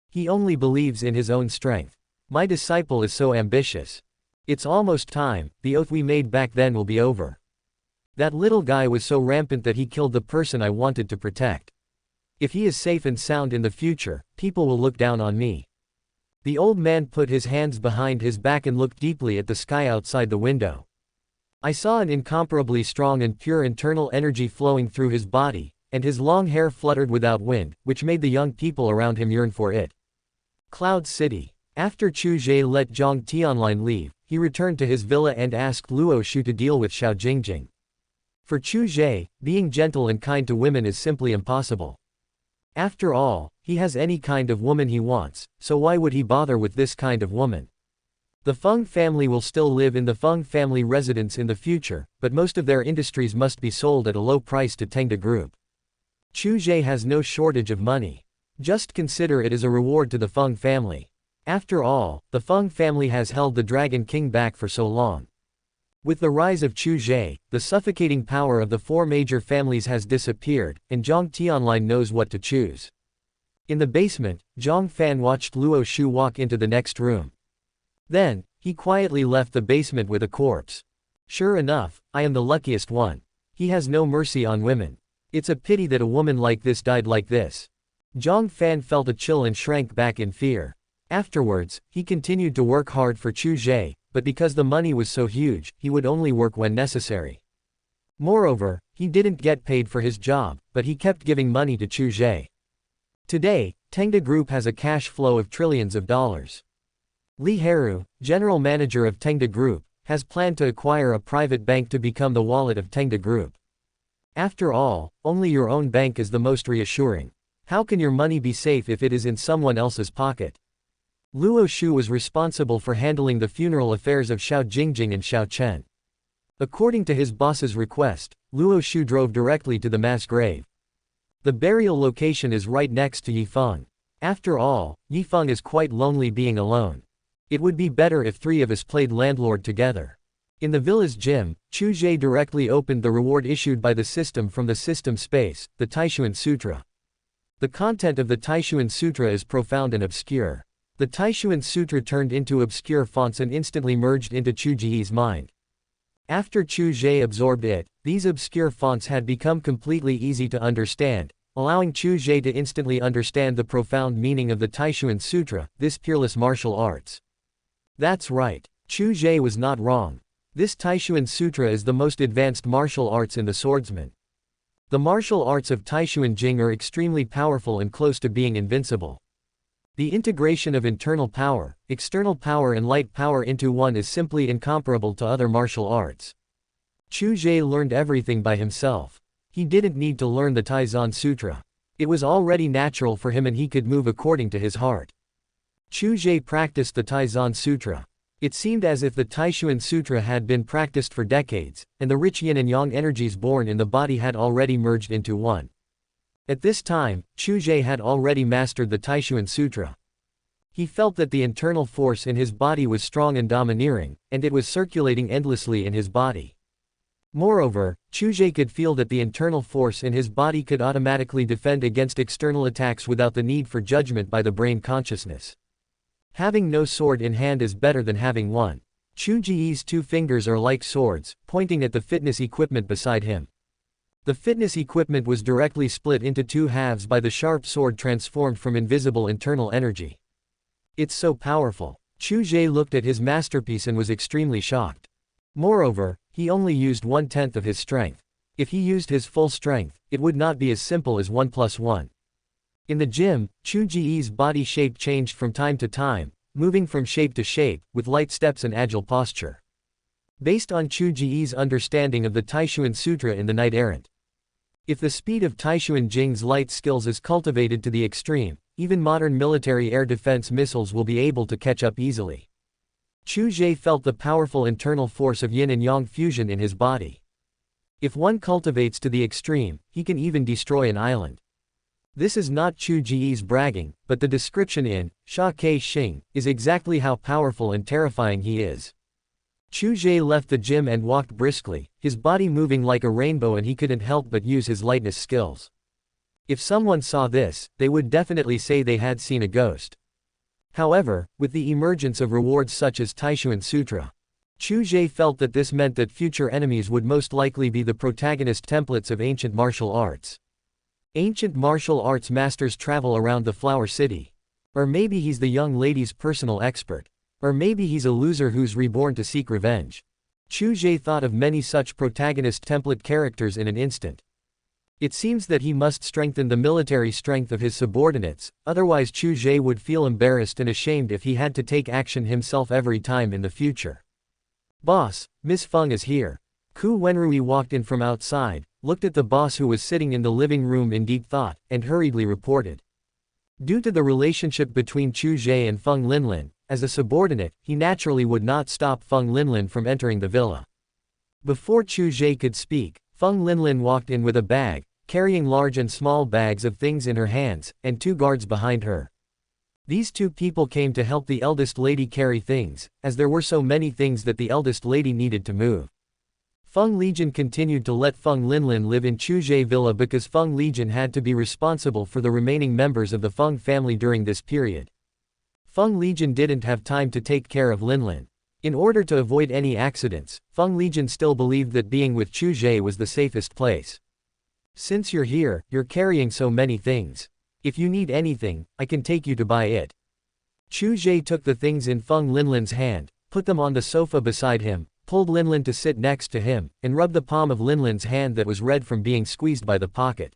He only believes in his own strength. My disciple is so ambitious. It's almost time, the oath we made back then will be over. That little guy was so rampant that he killed the person I wanted to protect. If he is safe and sound in the future, people will look down on me. The old man put his hands behind his back and looked deeply at the sky outside the window. I saw an incomparably strong and pure internal energy flowing through his body, and his long hair fluttered without wind, which made the young people around him yearn for it. Cloud City. After Chu Ge let Zhang Tianlin leave, he returned to his villa and asked Luo Shu to deal with Xiao Jingjing. For Chu Ge, being gentle and kind to women is simply impossible. After all, he has any kind of woman he wants, so why would he bother with this kind of woman? The Feng family will still live in the Feng family residence in the future, but most of their industries must be sold at a low price to Tamed Group. Chu Ge has no shortage of money. Just consider it as a reward to the Feng family. After all, the Feng family has held the Dragon King back for so long. With the rise of Chu Ge, the suffocating power of the four major families has disappeared, and Zhang Tianlin knows what to choose. In the basement, Zhang Fan watched Luo Shu walk into the next room. Then, he quietly left the basement with a corpse. Sure enough, I am the luckiest one. He has no mercy on women. It's a pity that a woman like this died like this. Zhang Fan felt a chill and shrank back in fear. Afterwards, he continued to work hard for Chu Ge, but because the money was so huge, he would only work when necessary. Moreover, he didn't get paid for his job, but he kept giving money to Chu Ge. Today, Tamed Group has a cash flow of trillions of dollars. Li Heru, general manager of Tamed Group, has planned to acquire a private bank to become the wallet of Tamed Group. After all, only your own bank is the most reassuring. How can your money be safe if it is in someone else's pocket? Luo Shu was responsible for handling the funeral affairs of Xiao Jingjing and Xiao Chen. According to his boss's request, Luo Shu drove directly to the mass grave. The burial location is right next to Yifeng. After all, Yifeng is quite lonely being alone. It would be better if three of us played landlord together. In the villa's gym, Chu Ge directly opened the reward issued by the system from the system space, the Taishuan Sutra. The content of the Taishuan Sutra is profound and obscure. The Taishuan Sutra turned into obscure fonts and instantly merged into Chu Ge's mind. After Chu Ge absorbed it, these obscure fonts had become completely easy to understand, allowing Chu Ge to instantly understand the profound meaning of the Taishuan Sutra, this peerless martial arts. That's right. Chu Ge was not wrong. This Taishuan Sutra is the most advanced martial arts in the swordsman. The martial arts of Taishuan Jing are extremely powerful and close to being invincible. The integration of internal power, external power and light power into one is simply incomparable to other martial arts. Chu Ge learned everything by himself. He didn't need to learn the Taizan Sutra. It was already natural for him and he could move according to his heart. Chu Ge practiced the Taizan Sutra. It seemed as if the Taishuan Sutra had been practiced for decades, and the rich yin and yang energies born in the body had already merged into one. At this time, Chu Ge had already mastered the Taishuan Sutra. He felt that the internal force in his body was strong and domineering, and it was circulating endlessly in his body. Moreover, Chu Ge could feel that the internal force in his body could automatically defend against external attacks without the need for judgment by the brain consciousness. Having no sword in hand is better than having one. Chu Ge's two fingers are like swords, pointing at the fitness equipment beside him. The fitness equipment was directly split into two halves by the sharp sword transformed from invisible internal energy. It's so powerful. Chu Ge looked at his masterpiece and was extremely shocked. Moreover, he only used 1/10 of his strength. If he used his full strength, it would not be as simple as 1 plus 1. In the gym, Chu Ge's body shape changed from time to time, moving from shape to shape, with light steps and agile posture. Based on Chu Ge's understanding of the Taishuan Sutra in the Knight Errant. If the speed of Taishuan Jing's light skills is cultivated to the extreme, even modern military air defense missiles will be able to catch up easily. Chu Ge felt the powerful internal force of yin and yang fusion in his body. If one cultivates to the extreme, he can even destroy an island. This is not Chu Ge's bragging, but the description in Sha Ke Xing is exactly how powerful and terrifying he is. Chu Ge left the gym and walked briskly, his body moving like a rainbow, and he couldn't help but use his lightness skills. If someone saw this, they would definitely say they had seen a ghost. However, with the emergence of rewards such as Taishuan Sutra, Chu Ge felt that this meant that future enemies would most likely be the protagonist templates of ancient martial arts. Ancient martial arts masters travel around the Flower City. Or maybe he's the young lady's personal expert. Or maybe he's a loser who's reborn to seek revenge. Chu Ge thought of many such protagonist template characters in an instant. It seems that he must strengthen the military strength of his subordinates, otherwise Chu Ge would feel embarrassed and ashamed if he had to take action himself every time in the future. "Boss, Miss Feng is here." Ku Wenrui walked in from outside, looked at the boss who was sitting in the living room in deep thought, and hurriedly reported. Due to the relationship between Chu Ge and Feng Linlin, as a subordinate, he naturally would not stop Feng Linlin from entering the villa. Before Chu Ge could speak, Feng Linlin walked in with a bag, carrying large and small bags of things in her hands, and 2 guards behind her. These 2 people came to help the eldest lady carry things, as there were so many things that the eldest lady needed to move. Feng Legion continued to let Feng Linlin live in Chu Ge Villa because Feng Legion had to be responsible for the remaining members of the Feng family during this period. Feng Legion didn't have time to take care of Linlin. In order to avoid any accidents, Feng Legion still believed that being with Chu Ge was the safest place. "Since you're here, you're carrying so many things. If you need anything, I can take you to buy it." Chu Ge took the things in Feng Linlin's hand, put them on the sofa beside him, pulled Linlin to sit next to him, and rubbed the palm of Linlin's hand that was red from being squeezed by the pocket.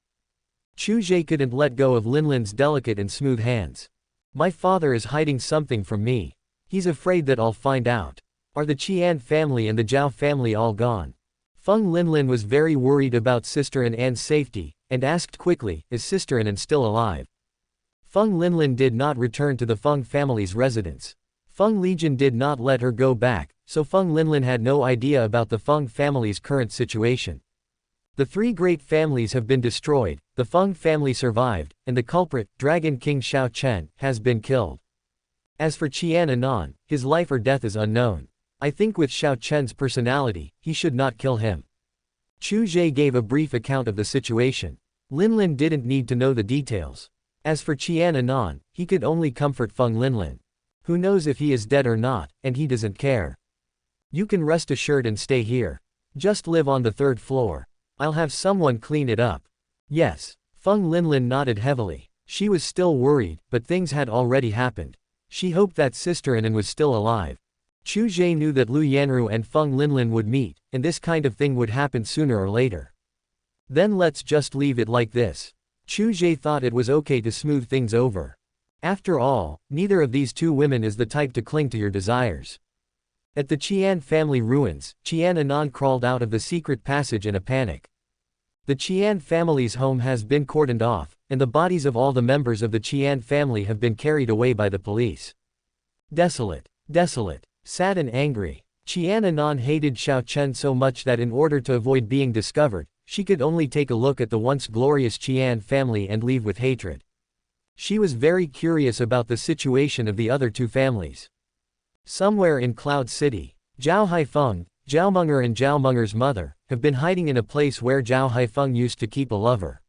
Chu Ge couldn't let go of Linlin's delicate and smooth hands. "My father is hiding something from me. He's afraid that I'll find out. Are the Qian family and the Zhao family all gone?" Feng Linlin was very worried about Sister An's safety, and asked quickly, "Is Sister An still alive?" Feng Linlin did not return to the Feng family's residence. Feng Legion did not let her go back, so Feng Linlin had no idea about the Feng family's current situation. The 3 great families have been destroyed, the Feng family survived, and the culprit, Dragon King Xiao Chen, has been killed. As for Qian Anan, his life or death is unknown. I think with Xiao Chen's personality, he should not kill him. Chu Ge gave a brief account of the situation. Linlin didn't need to know the details. As for Qian Anan, he could only comfort Feng Linlin. Who knows if he is dead or not, and he doesn't care. "You can rest assured and stay here. Just live on the 3rd floor. I'll have someone clean it up." "Yes." Feng Linlin nodded heavily. She was still worried, but things had already happened. She hoped that Sister Anan was still alive. Chu Ge knew that Lu Yanru and Feng Linlin would meet, and this kind of thing would happen sooner or later. Then let's just leave it like this. Chu Ge thought it was okay to smooth things over. After all, neither of these 2 women is the type to cling to your desires. At the Qian family ruins, Qian Anan crawled out of the secret passage in a panic. The Qian family's home has been cordoned off, and the bodies of all the members of the Qian family have been carried away by the police. Desolate. Desolate. Sad and angry. Qian Anan hated Xiao Chen so much that in order to avoid being discovered, she could only take a look at the once glorious Qian family and leave with hatred. She was very curious about the situation of the other 2 families. Somewhere in Cloud City, Zhao Haifeng, Zhao Munger and Zhao Munger's mother, have been hiding in a place where Zhao Haifeng used to keep a lover.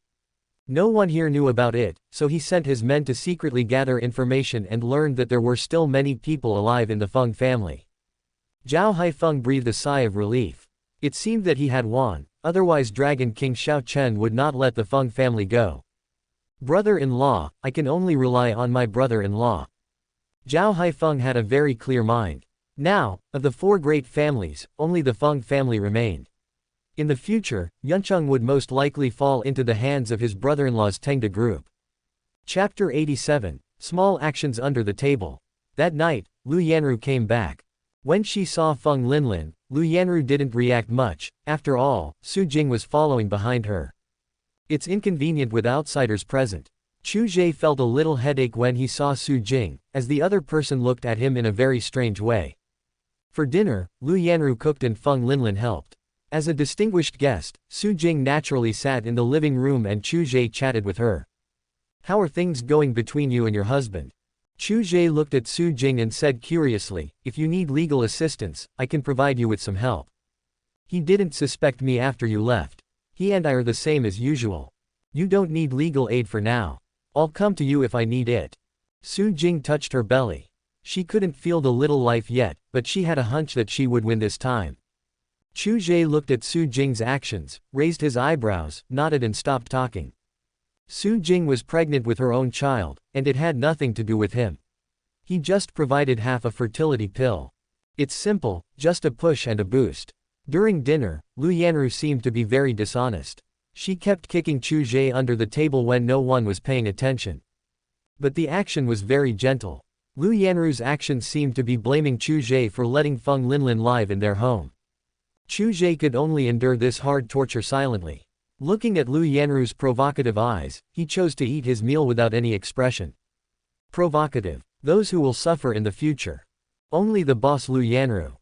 No one here knew about it, so he sent his men to secretly gather information and learned that there were still many people alive in the Feng family. Zhao Haifeng breathed a sigh of relief. It seemed that he had won, otherwise Dragon King Xiao Chen would not let the Feng family go. "Brother-in-law, I can only rely on my brother-in-law." Zhao Haifeng had a very clear mind. Now, of the four great families, only the Feng family remained. In the future, Yuncheng would most likely fall into the hands of his brother-in-law's Tengde group. Chapter 87, Small Actions Under the Table. That night, Lu Yanru came back. When she saw Feng Linlin, Lu Yanru didn't react much. After all, Su Jing was following behind her. It's inconvenient with outsiders present. Chu Ge felt a little headache when he saw Su Jing, as the other person looked at him in a very strange way. For dinner, Lu Yanru cooked and Feng Linlin helped. As a distinguished guest, Su Jing naturally sat in the living room and Chu Ge chatted with her. How are things going between you and your husband? Chu Ge looked at Su Jing and said curiously, if you need legal assistance, I can provide you with some help. He didn't suspect me after you left. He and I are the same as usual. You don't need legal aid for now. I'll come to you if I need it. Su Jing touched her belly. She couldn't feel the little life yet, but she had a hunch that she would win this time. Chu Ge looked at Su Jing's actions, raised his eyebrows, nodded and stopped talking. Su Jing was pregnant with her own child, and it had nothing to do with him. He just provided half a fertility pill. It's simple, just a push and a boost. During dinner, Lu Yanru seemed to be very dishonest. She kept kicking Chu Ge under the table when no one was paying attention. But the action was very gentle. Lu Yanru's actions seemed to be blaming Chu Ge for letting Feng Linlin live in their home. Chu Ge could only endure this hard torture silently. Looking at Lu Yanru's provocative eyes, he chose to eat his meal without any expression. Provocative. Those who will suffer in the future. Only the boss Lu Yanru.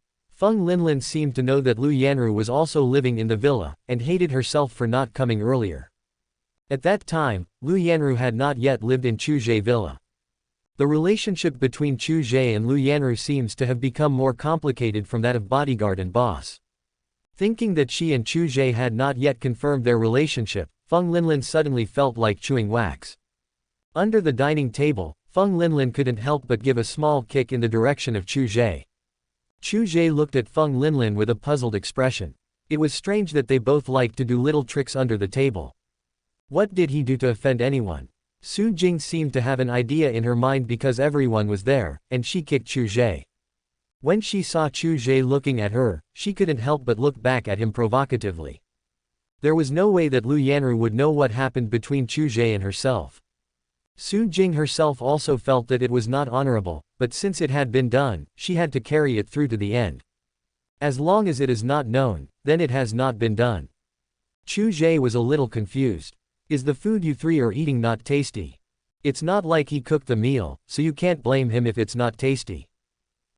Feng Linlin seemed to know that Lu Yanru was also living in the villa, and hated herself for not coming earlier. At that time, Lu Yanru had not yet lived in Chu Ge villa. The relationship between Chu Ge and Lu Yanru seems to have become more complicated from that of bodyguard and boss. Thinking that she and Chu Ge had not yet confirmed their relationship, Feng Linlin suddenly felt like chewing wax. Under the dining table, Feng Linlin couldn't help but give a small kick in the direction of Chu Ge. Chu Ge looked at Feng Linlin with a puzzled expression. It was strange that they both liked to do little tricks under the table. What did he do to offend anyone? Su Jing seemed to have an idea in her mind because everyone was there, and she kicked Chu Ge. When she saw Chu Ge looking at her, she couldn't help but look back at him provocatively. There was no way that Lu Yanru would know what happened between Chu Ge and herself. Su Jing herself also felt that it was not honorable, but since it had been done, she had to carry it through to the end. As long as it is not known, then it has not been done. Chu Ge was a little confused. Is the food you three are eating not tasty? It's not like he cooked the meal, so you can't blame him if it's not tasty.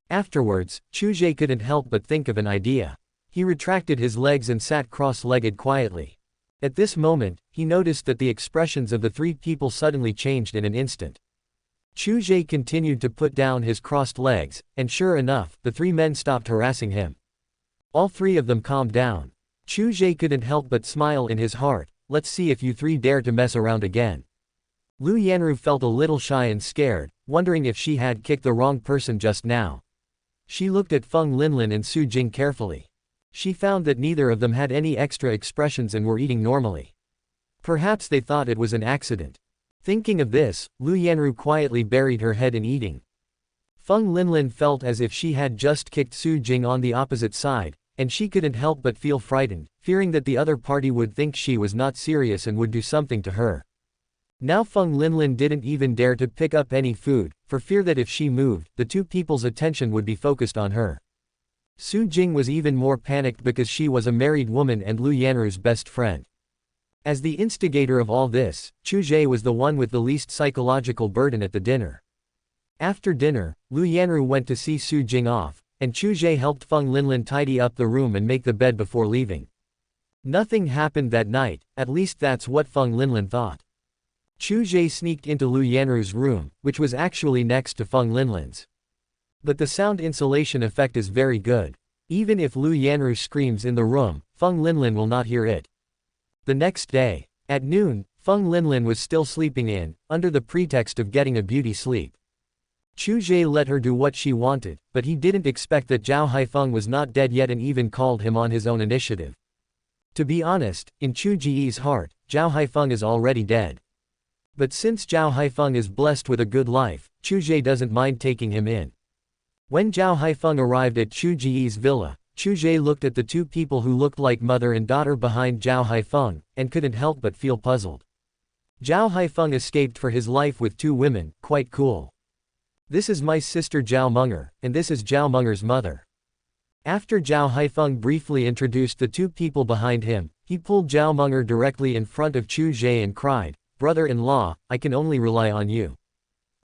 Afterwards, Chu Ge couldn't help but think of an idea. He retracted his legs and sat cross-legged quietly. At this moment, he noticed that the expressions of the three people suddenly changed in an instant. Chu Ge continued to put down his crossed legs, and sure enough, the three men stopped harassing him. All three of them calmed down. Chu Ge couldn't help but smile in his heart. Let's see if you three dare to mess around again. Lu Yanru felt a little shy and scared, wondering if she had kicked the wrong person just now. She looked at Feng Linlin and Su Jing carefully. She found that neither of them had any extra expressions and were eating normally. Perhaps they thought it was an accident. Thinking of this, Lu Yanru quietly buried her head in eating. Feng Linlin felt as if she had just kicked Su Jing on the opposite side, and she couldn't help but feel frightened, fearing that the other party would think she was not serious and would do something to her. Now Feng Linlin didn't even dare to pick up any food, for fear that if she moved, the two people's attention would be focused on her. Su Jing was even more panicked because she was a married woman and Lu Yanru's best friend. As the instigator of all this, Chu Ge was the one with the least psychological burden at the dinner. After dinner, Lu Yanru went to see Su Jing off, and Chu Ge helped Feng Linlin tidy up the room and make the bed before leaving. Nothing happened that night, at least that's what Feng Linlin thought. Chu Ge sneaked into Lu Yanru's room, which was actually next to Feng Linlin's. But the sound insulation effect is very good. Even if Lu Yanru screams in the room, Feng Linlin will not hear it. The next day, at noon, Feng Linlin was still sleeping in, under the pretext of getting a beauty sleep. Chu Ge let her do what she wanted, but he didn't expect that Zhao Haifeng was not dead yet and even called him on his own initiative. To be honest, in Chu Ge's heart, Zhao Haifeng is already dead. But since Zhao Haifeng is blessed with a good life, Chu Ge doesn't mind taking him in. When Zhao Haifeng arrived at Chu Ge's villa, Chu Ge looked at the two people who looked like mother and daughter behind Zhao Haifeng, and couldn't help but feel puzzled. Zhao Haifeng escaped for his life with two women, quite cool. This is my sister Zhao Menger, and this is Zhao Menger's mother. After Zhao Haifeng briefly introduced the two people behind him, he pulled Zhao Menger directly in front of Chu Ge and cried, "Brother-in-law, I can only rely on you.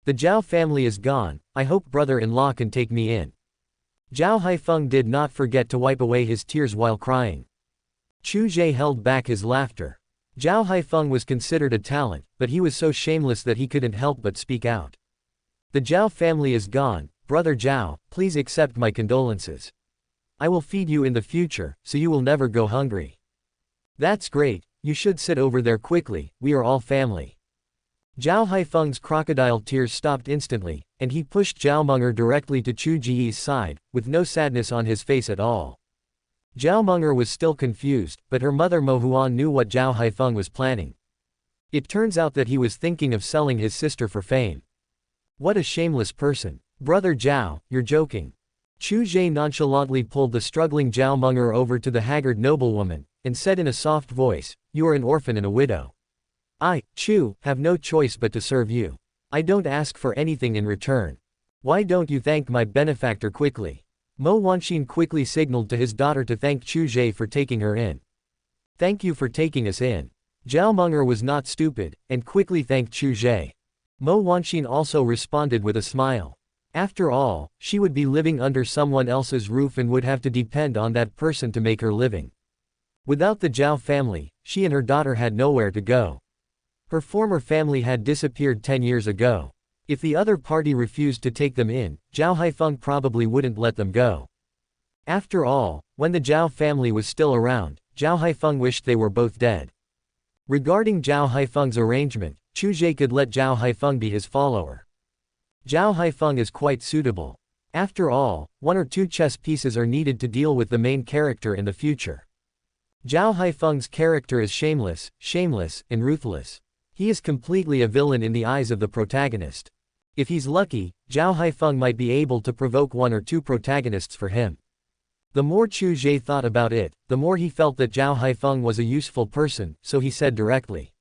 The Zhao family is gone, I hope brother-in-law can take me in." Zhao Haifeng did not forget to wipe away his tears while crying. Chu Ge held back his laughter. Zhao Haifeng was considered a talent, but he was so shameless that he couldn't help but speak out. "The Zhao family is gone, brother Zhao, please accept my condolences. I will feed you in the future, so you will never go hungry." "That's great, you should sit over there quickly, we are all family." Zhao Haifeng's crocodile tears stopped instantly, and he pushed Zhao Menger directly to Chu Ge's side, with no sadness on his face at all. Zhao Menger was still confused, but her mother Mo Huan knew what Zhao Haifeng was planning. It turns out that he was thinking of selling his sister for fame. What a shameless person. "Brother Zhao, you're joking." Chu Ge nonchalantly pulled the struggling Zhao Menger over to the haggard noblewoman, and said in a soft voice, "You are an orphan and a widow. I, Chu, have no choice but to serve you. I don't ask for anything in return. Why don't you thank my benefactor quickly?" Mo Wanxin quickly signaled to his daughter to thank Chu Ge for taking her in. "Thank you for taking us in." Zhao Menger was not stupid, and quickly thanked Chu Ge. Mo Wanxin also responded with a smile. After all, she would be living under someone else's roof and would have to depend on that person to make her living. Without the Zhao family, she and her daughter had nowhere to go. Her former family had disappeared 10 years ago. If the other party refused to take them in, Zhao Haifeng probably wouldn't let them go. After all, when the Zhao family was still around, Zhao Haifeng wished they were both dead. Regarding Zhao Haifeng's arrangement, Chu Ge could let Zhao Haifeng be his follower. Zhao Haifeng is quite suitable. After all, 1 or 2 chess pieces are needed to deal with the main character in the future. Zhao Haifeng's character is shameless, and ruthless. He is completely a villain in the eyes of the protagonist. If he's lucky, Zhao Haifeng might be able to provoke 1 or 2 protagonists for him. The more Chu Ge thought about it, the more he felt that Zhao Haifeng was a useful person, so he said directly,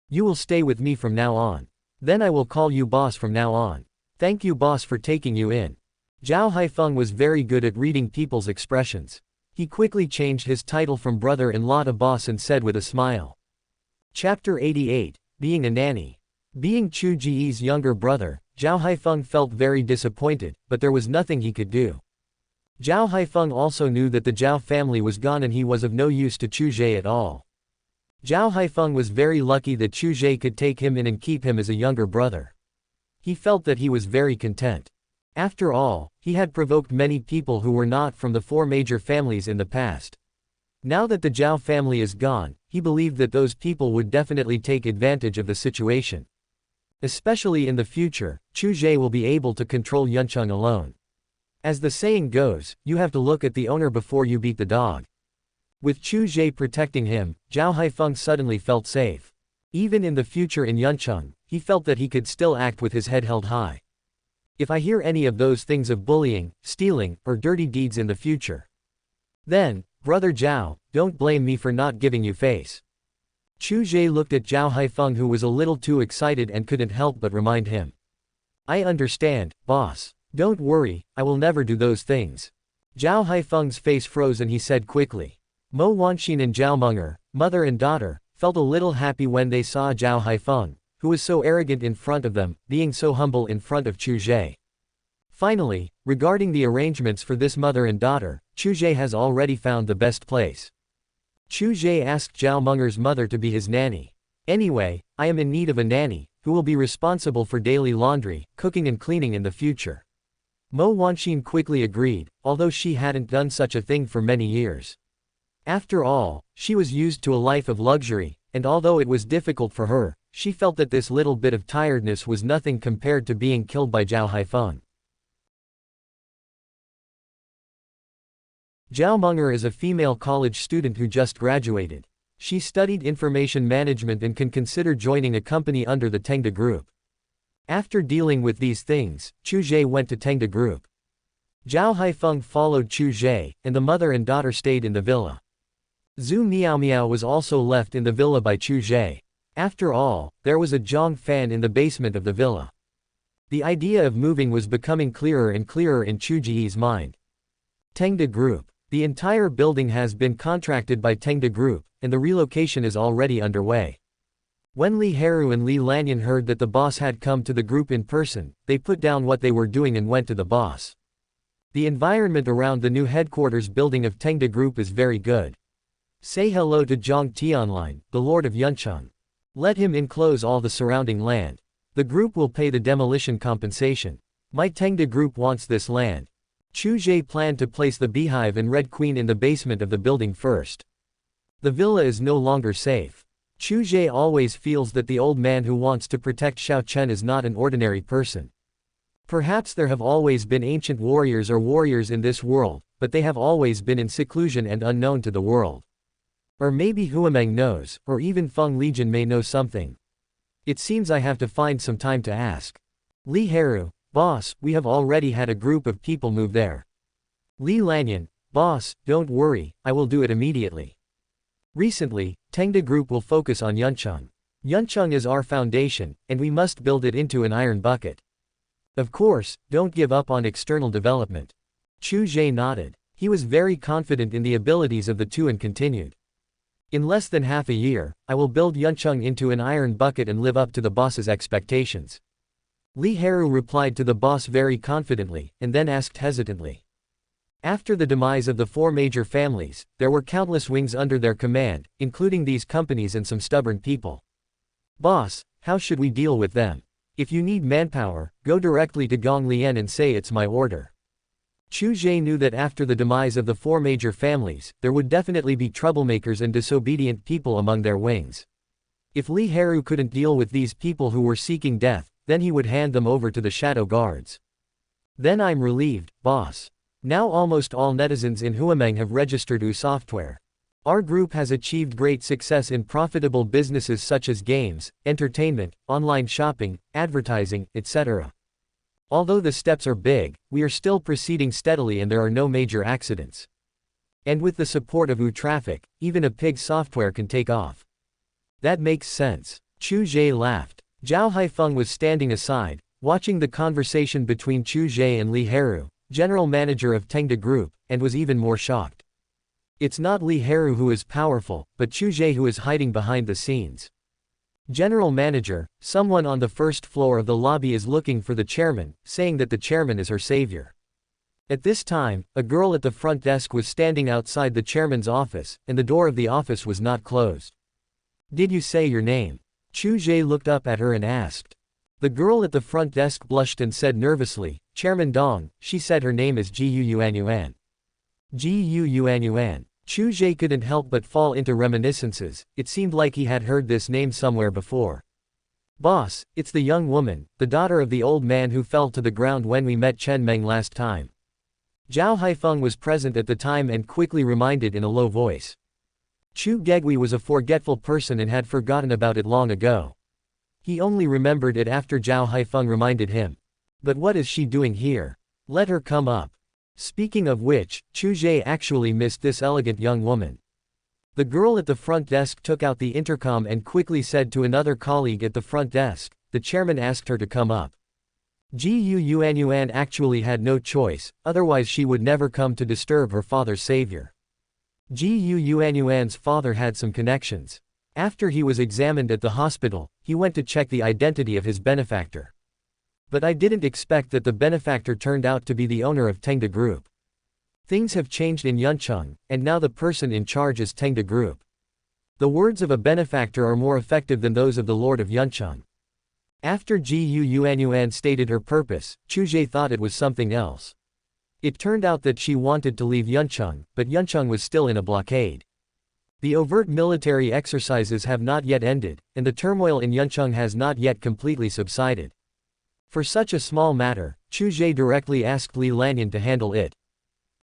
"You will stay with me from now on. Then I will call you boss from now on. Thank you boss for taking you in." Zhao Haifeng was very good at reading people's expressions. He quickly changed his title from brother-in-law to boss and said with a smile. Chapter 88, Being a Nanny. Being Chu Ge's younger brother, Zhao Haifeng felt very disappointed, but there was nothing he could do. Zhao Haifeng also knew that the Zhao family was gone and he was of no use to Chu Ge at all. Zhao Haifeng was very lucky that Chu Ge could take him in and keep him as a younger brother. He felt that he was very content. After all, he had provoked many people who were not from the 4 major families in the past. Now that the Zhao family is gone, he believed that those people would definitely take advantage of the situation. Especially in the future, Chu Ge will be able to control Yuncheng alone. As the saying goes, you have to look at the owner before you beat the dog. With Chu Ge protecting him, Zhao Haifeng suddenly felt safe. Even in the future in Yuncheng, he felt that he could still act with his head held high. If I hear any of those things of bullying, stealing, or dirty deeds in the future, then, brother Zhao, don't blame me for not giving you face. Chu Ge looked at Zhao Haifeng who was a little too excited and couldn't help but remind him. I understand, boss. Don't worry, I will never do those things. Zhao Haifeng's face froze and he said quickly. Mo Wanxin and Zhao Menger, mother and daughter, felt a little happy when they saw Zhao Haifeng, who was so arrogant in front of them, being so humble in front of Chu Ge. Finally, regarding the arrangements for this mother and daughter, Chu Ge has already found the best place. Chu Ge asked Zhao Menger's mother to be his nanny. Anyway, I am in need of a nanny, who will be responsible for daily laundry, cooking and cleaning in the future. Mo Wanxin quickly agreed, although she hadn't done such a thing for many years. After all, she was used to a life of luxury, and although it was difficult for her, she felt that this little bit of tiredness was nothing compared to being killed by Zhao Haifeng. Zhao Menger is a female college student who just graduated. She studied information management and can consider joining a company under the Tamed Group. After dealing with these things, Chu Ge went to Tamed Group. Zhao Haifeng followed Chu Ge, and the mother and daughter stayed in the villa. Zhu Miaomiao was also left in the villa by Chu Ge. After all, there was a Zhong fan in the basement of the villa. The idea of moving was becoming clearer and clearer in Chu Ge's mind. Tamed Group. The entire building has been contracted by Tamed Group, and the relocation is already underway. When Li Haru and Li Lanyan heard that the boss had come to the group in person, they put down what they were doing and went to the boss. The environment around the new headquarters building of Tamed Group is very good. Say hello to Zhang Tianlin, the lord of Yuncheng. Let him enclose all the surrounding land. The group will pay the demolition compensation. My Tamed Group wants this land. Chu Ge planned to place the beehive and Red Queen in the basement of the building first. The villa is no longer safe. Chu Ge always feels that the old man who wants to protect Xiao Chen is not an ordinary person. Perhaps there have always been ancient warriors or warriors in this world, but they have always been in seclusion and unknown to the world. Or maybe Huameng knows, or even Feng Legion may know something. It seems I have to find some time to ask. Li Haru, boss, we have already had a group of people move there. Li Lanyan, boss, don't worry, I will do it immediately. Recently, Tamed Group will focus on Yuncheng. Yuncheng is our foundation, and we must build it into an iron bucket. Of course, don't give up on external development. Chu Ge nodded. He was very confident in the abilities of the two and continued. In less than half a year, I will build Yuncheng into an iron bucket and live up to the boss's expectations. Li Haru replied to the boss very confidently, and then asked hesitantly. After the demise of the four major families, there were countless wings under their command, including these companies and some stubborn people. Boss, how should we deal with them? If you need manpower, go directly to Gong Lian and say it's my order. Chu Ge knew that after the demise of the four major families, there would definitely be troublemakers and disobedient people among their wings. If Li Haru couldn't deal with these people who were seeking death, then he would hand them over to the shadow guards. Then I'm relieved, boss. Now almost all netizens in Huameng have registered U software. Our group has achieved great success in profitable businesses such as games, entertainment, online shopping, advertising, etc. Although the steps are big, we are still proceeding steadily and there are no major accidents. And with the support of U traffic, even a pig software can take off. That makes sense. Chu Ge laughed. Zhao Haifeng was standing aside, watching the conversation between Chu Ge and Li Haru, general manager of Tamed Group, and was even more shocked. It's not Li Haru who is powerful, but Chu Ge who is hiding behind the scenes. General manager, someone on the first floor of the lobby is looking for the chairman, saying that the chairman is her savior. At this time, a girl at the front desk was standing outside the chairman's office, and the door of the office was not closed. Did you say your name? Chu Ge looked up at her and asked. The girl at the front desk blushed and said nervously, Chairman Dong. She said her name is Gu Yuanyuan. Gu Yuanyuan. Chu Ge couldn't help but fall into reminiscences. It seemed like he had heard this name somewhere before. Boss, it's the young woman, the daughter of the old man who fell to the ground when we met Chen Meng last time. Zhao Haifeng was present at the time and quickly reminded in a low voice. Chu Ge was a forgetful person and had forgotten about it long ago. He only remembered it after Zhao Haifeng reminded him. But what is she doing here? Let her come up. Speaking of which, Chu Ge actually missed this elegant young woman. The girl at the front desk took out the intercom and quickly said to another colleague at the front desk, the chairman asked her to come up. Gu Yuanyuan actually had no choice, otherwise she would never come to disturb her father's savior. Gu Yuanyuan's father had some connections. After he was examined at the hospital, he went to check the identity of his benefactor. But I didn't expect that the benefactor turned out to be the owner of Tamed Group. Things have changed in Yuncheng, and now the person in charge is Tamed Group. The words of a benefactor are more effective than those of the lord of Yuncheng. After Gu Yuanyuan stated her purpose, Chu Ge thought it was something else. It turned out that she wanted to leave Yuncheng, but Yuncheng was still in a blockade. The overt military exercises have not yet ended, and the turmoil in Yuncheng has not yet completely subsided. For such a small matter, Chu Ge directly asked Li Lanyan to handle it.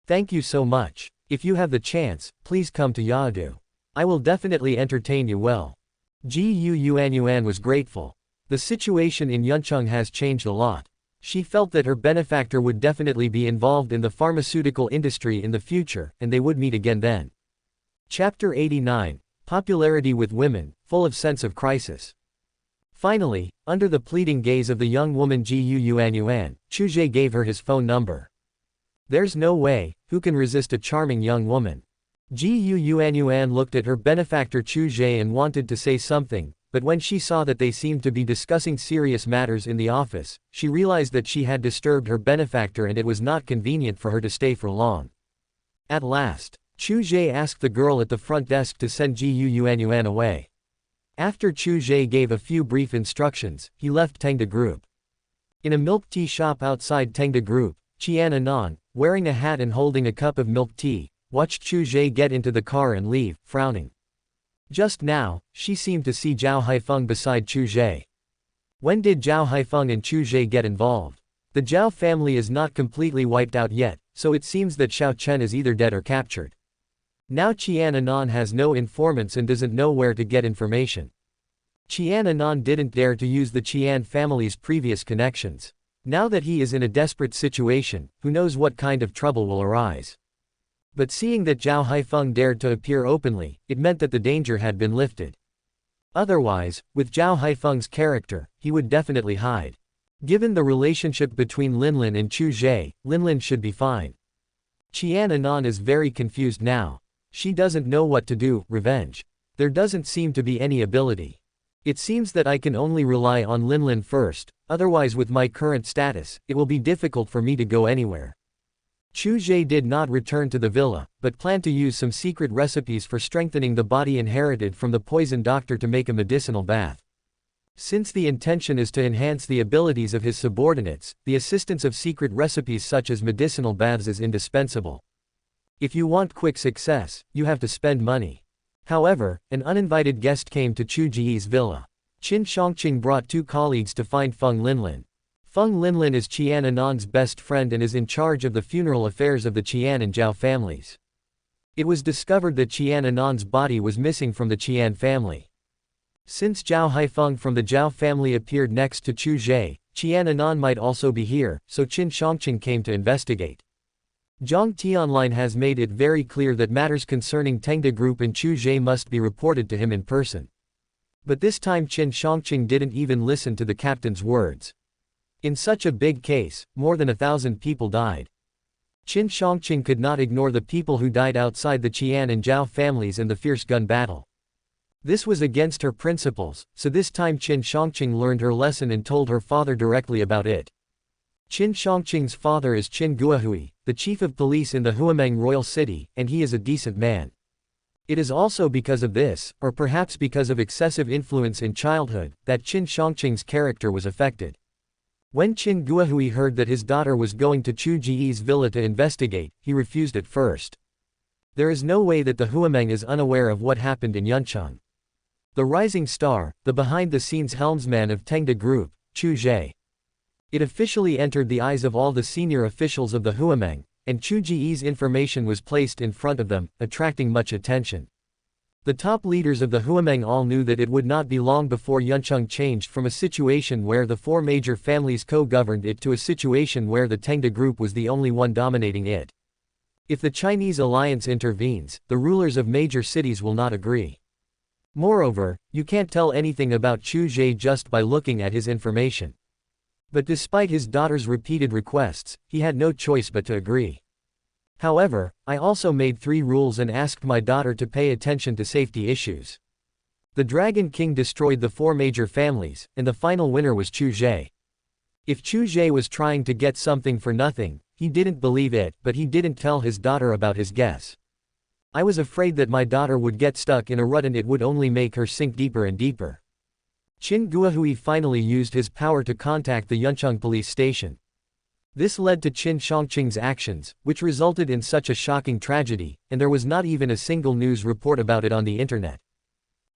Thank you so much. If you have the chance, please come to Yadu. I will definitely entertain you well. Ji Yuanyuan was grateful. The situation in Yuncheng has changed a lot. She felt that her benefactor would definitely be involved in the pharmaceutical industry in the future, and they would meet again then. Chapter 89. Popularity with women, full of sense of crisis. Finally, under the pleading gaze of the young woman Ji Yuanyuan, Chu Ge gave her his phone number. There's no way, who can resist a charming young woman? Ji Yuanyuan looked at her benefactor Chu Ge and wanted to say something, but when she saw that they seemed to be discussing serious matters in the office, she realized that she had disturbed her benefactor and it was not convenient for her to stay for long. At last, Chu Ge asked the girl at the front desk to send Ji Yuanyuan away. After Chu Ge gave a few brief instructions, he left Tamed Group. In a milk tea shop outside Tamed Group, Qian Anan, wearing a hat and holding a cup of milk tea, watched Chu Ge get into the car and leave, frowning. Just now, she seemed to see Zhao Haifeng beside Chu Ge. When did Zhao Haifeng and Chu Ge get involved? The Zhao family is not completely wiped out yet, so it seems that Xiao Chen is either dead or captured. Now Qian Anan has no informants and doesn't know where to get information. Qian Anan didn't dare to use the Qian family's previous connections. Now that he is in a desperate situation, who knows what kind of trouble will arise. But seeing that Zhao Haifeng dared to appear openly, it meant that the danger had been lifted. Otherwise, with Zhao Haifeng's character, he would definitely hide. Given the relationship between Linlin and Chu Ge, Linlin should be fine. Qian Anan is very confused now. She doesn't know what to do. Revenge. There doesn't seem to be any ability. It seems that I can only rely on Linlin first, otherwise with my current status, it will be difficult for me to go anywhere. Chu Ge did not return to the villa, but planned to use some secret recipes for strengthening the body inherited from the poison doctor to make a medicinal bath. Since the intention is to enhance the abilities of his subordinates, the assistance of secret recipes such as medicinal baths is indispensable. If you want quick success, you have to spend money. However, an uninvited guest came to Chu Ge's villa. Qin Shangqing brought 2 colleagues to find Feng Linlin. Feng Linlin is Qian Anan's best friend and is in charge of the funeral affairs of the Qian and Zhao families. It was discovered that Qian Anan's body was missing from the Qian family. Since Zhao Haifeng from the Zhao family appeared next to Chu Ge, Qian Anan might also be here, so Qin Shangqing came to investigate. Zhang Tianlin has made it very clear that matters concerning Tamed Group and Chu Ge must be reported to him in person. But this time Qin Shangqing didn't even listen to the captain's words. In such a big case, more than 1,000 people died. Qin Shangqing could not ignore the people who died outside the Qian and Zhao families and the fierce gun battle. This was against her principles, so this time Qin Shangqing learned her lesson and told her father directly about it. Qin Shangqing's father is Qin Guohui, the chief of police in the Huameng royal city, and he is a decent man. It is also because of this, or perhaps because of excessive influence in childhood, that Qin Shangqing's character was affected. When Qin Guohui heard that his daughter was going to Chu Ge's villa to investigate, he refused at first. There is no way that the Huameng is unaware of what happened in Yuncheng. The rising star, the behind-the-scenes helmsman of Tamed Group, Chu Ge. It officially entered the eyes of all the senior officials of the Huameng, and Chu Ge's information was placed in front of them, attracting much attention. The top leaders of the Huameng all knew that it would not be long before Yuncheng changed from a situation where the 4 major families co-governed it to a situation where the Tamed Group was the only one dominating it. If the Chinese alliance intervenes, the rulers of major cities will not agree. Moreover, you can't tell anything about Chu Ge just by looking at his information. But despite his daughter's repeated requests, he had no choice but to agree. However, I also made 3 rules and asked my daughter to pay attention to safety issues. The Dragon King destroyed the 4 major families, and the final winner was Chu Ge. If Chu Ge was trying to get something for nothing, he didn't believe it, but he didn't tell his daughter about his guess. I was afraid that my daughter would get stuck in a rut and it would only make her sink deeper and deeper. Qin Guohui finally used his power to contact the Yuncheng police station. This led to Qin Shangqing's actions, which resulted in such a shocking tragedy, and there was not even a single news report about it on the internet.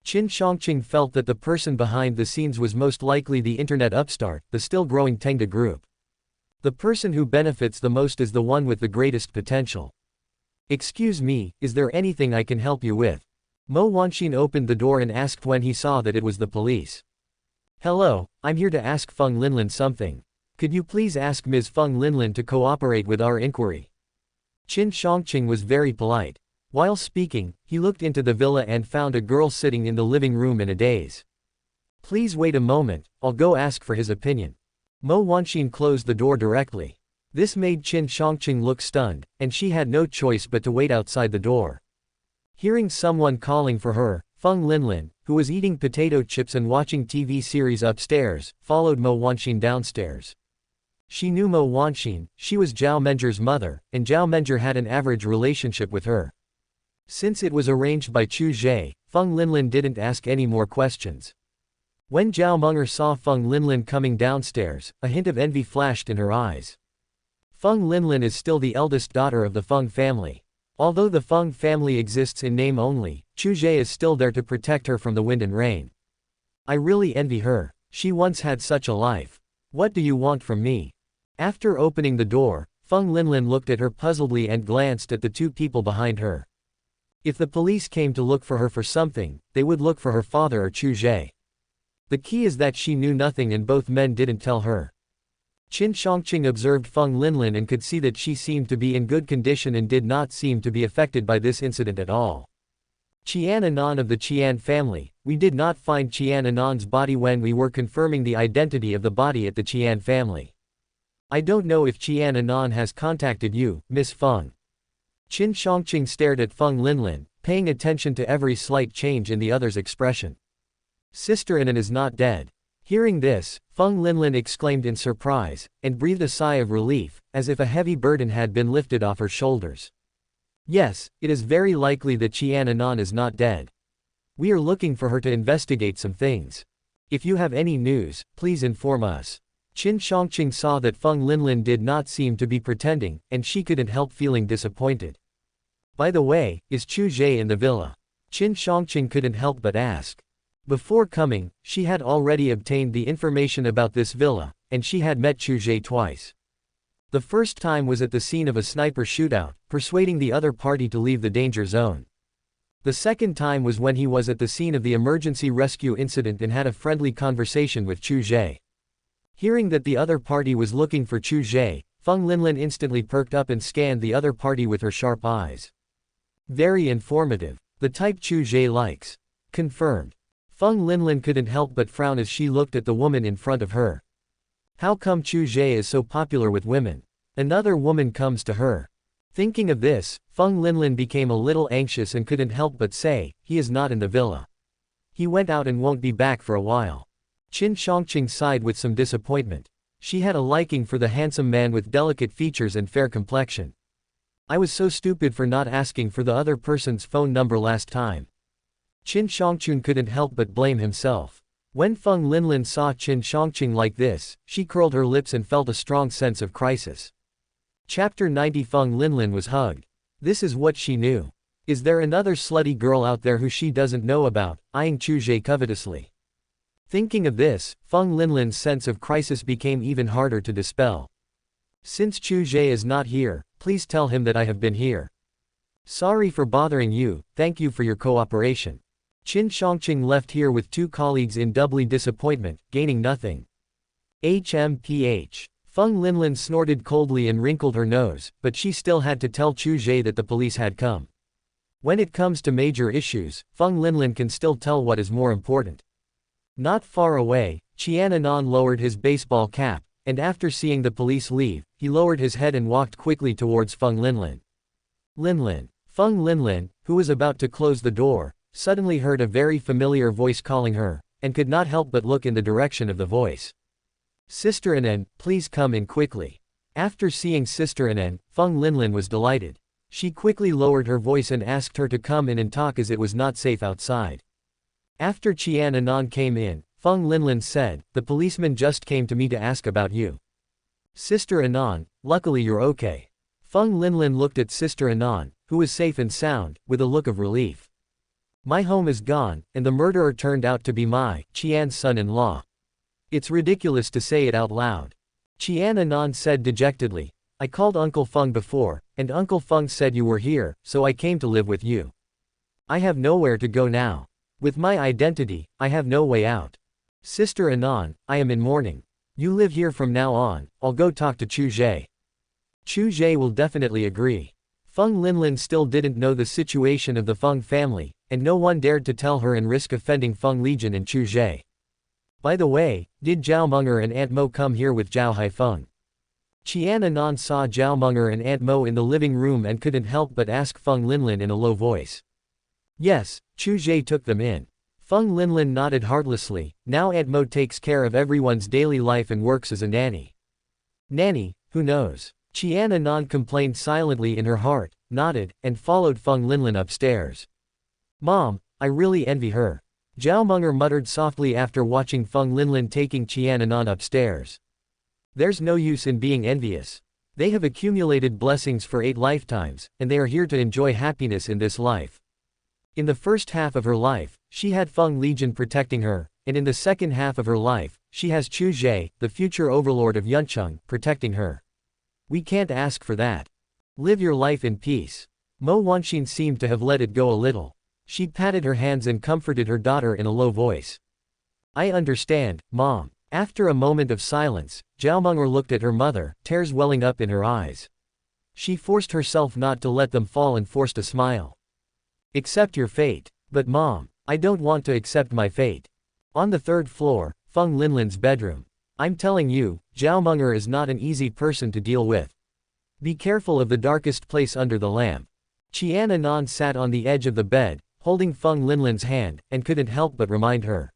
Qin Shangqing felt that the person behind the scenes was most likely the internet upstart, the still-growing Tamed Group. The person who benefits the most is the one with the greatest potential. Excuse me, is there anything I can help you with? Mo Wanxin opened the door and asked when he saw that it was the police. Hello, I'm here to ask Feng Linlin something. Could you please ask Ms. Feng Linlin to cooperate with our inquiry? Qin Shangqing was very polite. While speaking, he looked into the villa and found a girl sitting in the living room in a daze. Please wait a moment, I'll go ask for his opinion. Mo Wanxin closed the door directly. This made Qin Shangqing look stunned, and she had no choice but to wait outside the door. Hearing someone calling for her, Feng Linlin, who was eating potato chips and watching TV series upstairs, followed Mo Wanxin downstairs. She knew Mo Wanxin, she was Zhao Menger's mother, and Zhao Menger had an average relationship with her. Since it was arranged by Chu Ge, Feng Linlin didn't ask any more questions. When Zhao Menger saw Feng Linlin coming downstairs, a hint of envy flashed in her eyes. Feng Linlin is still the eldest daughter of the Feng family. Although the Feng family exists in name only, Chu Ge is still there to protect her from the wind and rain. I really envy her. She once had such a life. What do you want from me? After opening the door, Feng Linlin looked at her puzzledly and glanced at the two people behind her. If the police came to look for her for something, they would look for her father or Chu Ge. The key is that she knew nothing and both men didn't tell her. Qin Shangqing observed Feng Linlin and could see that she seemed to be in good condition and did not seem to be affected by this incident at all. Qian Anan of the Qian family, we did not find Qian Anan's body when we were confirming the identity of the body at the Qian family. I don't know if Qian Anan has contacted you, Miss Feng. Qin Shangqing stared at Feng Linlin, paying attention to every slight change in the other's expression. Sister Anan is not dead. Hearing this, Feng Linlin exclaimed in surprise, and breathed a sigh of relief, as if a heavy burden had been lifted off her shoulders. Yes, it is very likely that Qian Anan is not dead. We are looking for her to investigate some things. If you have any news, please inform us. Qin Shangqing saw that Feng Linlin did not seem to be pretending, and she couldn't help feeling disappointed. By the way, is Chu Ge in the villa? Qin Shangqing couldn't help but ask. Before coming, she had already obtained the information about this villa, and she had met Chu Ge twice. The first time was at the scene of a sniper shootout, persuading the other party to leave the danger zone. The second time was when he was at the scene of the emergency rescue incident and had a friendly conversation with Chu Ge. Hearing that the other party was looking for Chu Ge, Feng Linlin instantly perked up and scanned the other party with her sharp eyes. Very informative. The type Chu Ge likes. Confirmed. Feng Linlin couldn't help but frown as she looked at the woman in front of her. How come Chu Ge is so popular with women? Another woman comes to her. Thinking of this, Feng Linlin became a little anxious and couldn't help but say, he is not in the villa. He went out and won't be back for a while. Qin Shangqing sighed with some disappointment. She had a liking for the handsome man with delicate features and fair complexion. I was so stupid for not asking for the other person's phone number last time. Qin Shangqing couldn't help but blame himself. When Feng Linlin saw Qin Shangqing like this, she curled her lips and felt a strong sense of crisis. Chapter 90. Feng Linlin was hugged. This is what she knew. Is there another slutty girl out there who she doesn't know about, eyeing Chu Ge covetously? Thinking of this, Feng Linlin's sense of crisis became even harder to dispel. Since Chu Ge is not here, please tell him that I have been here. Sorry for bothering you, thank you for your cooperation. Qin Shangqing left here with two colleagues in doubly disappointment, gaining nothing. HMPH. Feng Linlin snorted coldly and wrinkled her nose, but she still had to tell Chu Ge that the police had come. When it comes to major issues, Feng Linlin can still tell what is more important. Not far away, Qian Anan lowered his baseball cap, and after seeing the police leave, he lowered his head and walked quickly towards Feng Linlin. Linlin. Feng Linlin, who was about to close the door, suddenly heard a very familiar voice calling her, and could not help but look in the direction of the voice. Sister Anan, please come in quickly. After seeing Sister Anan, Feng Linlin was delighted. She quickly lowered her voice and asked her to come in and talk as it was not safe outside. After Qian Anan came in, Feng Linlin said, the policeman just came to me to ask about you. Sister Anan, luckily you're okay. Feng Linlin looked at Sister Anan, who was safe and sound, with a look of relief. My home is gone, and the murderer turned out to be my, Qian's son-in-law. It's ridiculous to say it out loud. Qian Anan said dejectedly, I called Uncle Feng before, and Uncle Feng said you were here, so I came to live with you. I have nowhere to go now. With my identity, I have no way out. Sister Anan, I am in mourning. You live here from now on, I'll go talk to Chu Ge. Chu Ge will definitely agree. Feng Linlin still didn't know the situation of the Feng family, and no one dared to tell her and risk offending Feng Legion and Chu Ge. By the way, did Zhao Munger and Aunt Mo come here with Zhao Haifeng? Qian Anan saw Zhao Munger and Aunt Mo in the living room and couldn't help but ask Feng Linlin in a low voice. Yes, Chu Ge took them in. Feng Linlin nodded heartlessly. Now Aunt Mo takes care of everyone's daily life and works as a nanny. Nanny, who knows? Qian Anan complained silently in her heart, nodded, and followed Feng Linlin upstairs. Mom, I really envy her. Zhao Munger muttered softly after watching Feng Linlin taking Qian Anan upstairs. There's no use in being envious. They have accumulated blessings for 8 lifetimes, and they are here to enjoy happiness in this life. In the first half of her life, she had Feng Legion protecting her, and in the second half of her life, she has Chu Ge, the future overlord of Yuncheng, protecting her. We can't ask for that. Live your life in peace. Mo Wanxin seemed to have let it go a little. She patted her hands and comforted her daughter in a low voice. I understand, Mom. After a moment of silence, Zhao Munger looked at her mother, tears welling up in her eyes. She forced herself not to let them fall and forced a smile. Accept your fate. But Mom, I don't want to accept my fate. On the 3rd floor, Feng Linlin's bedroom. I'm telling you, Zhao Munger is not an easy person to deal with. Be careful of the darkest place under the lamp. Qian Anan sat on the edge of the bed, holding Feng Linlin's hand, and couldn't help but remind her.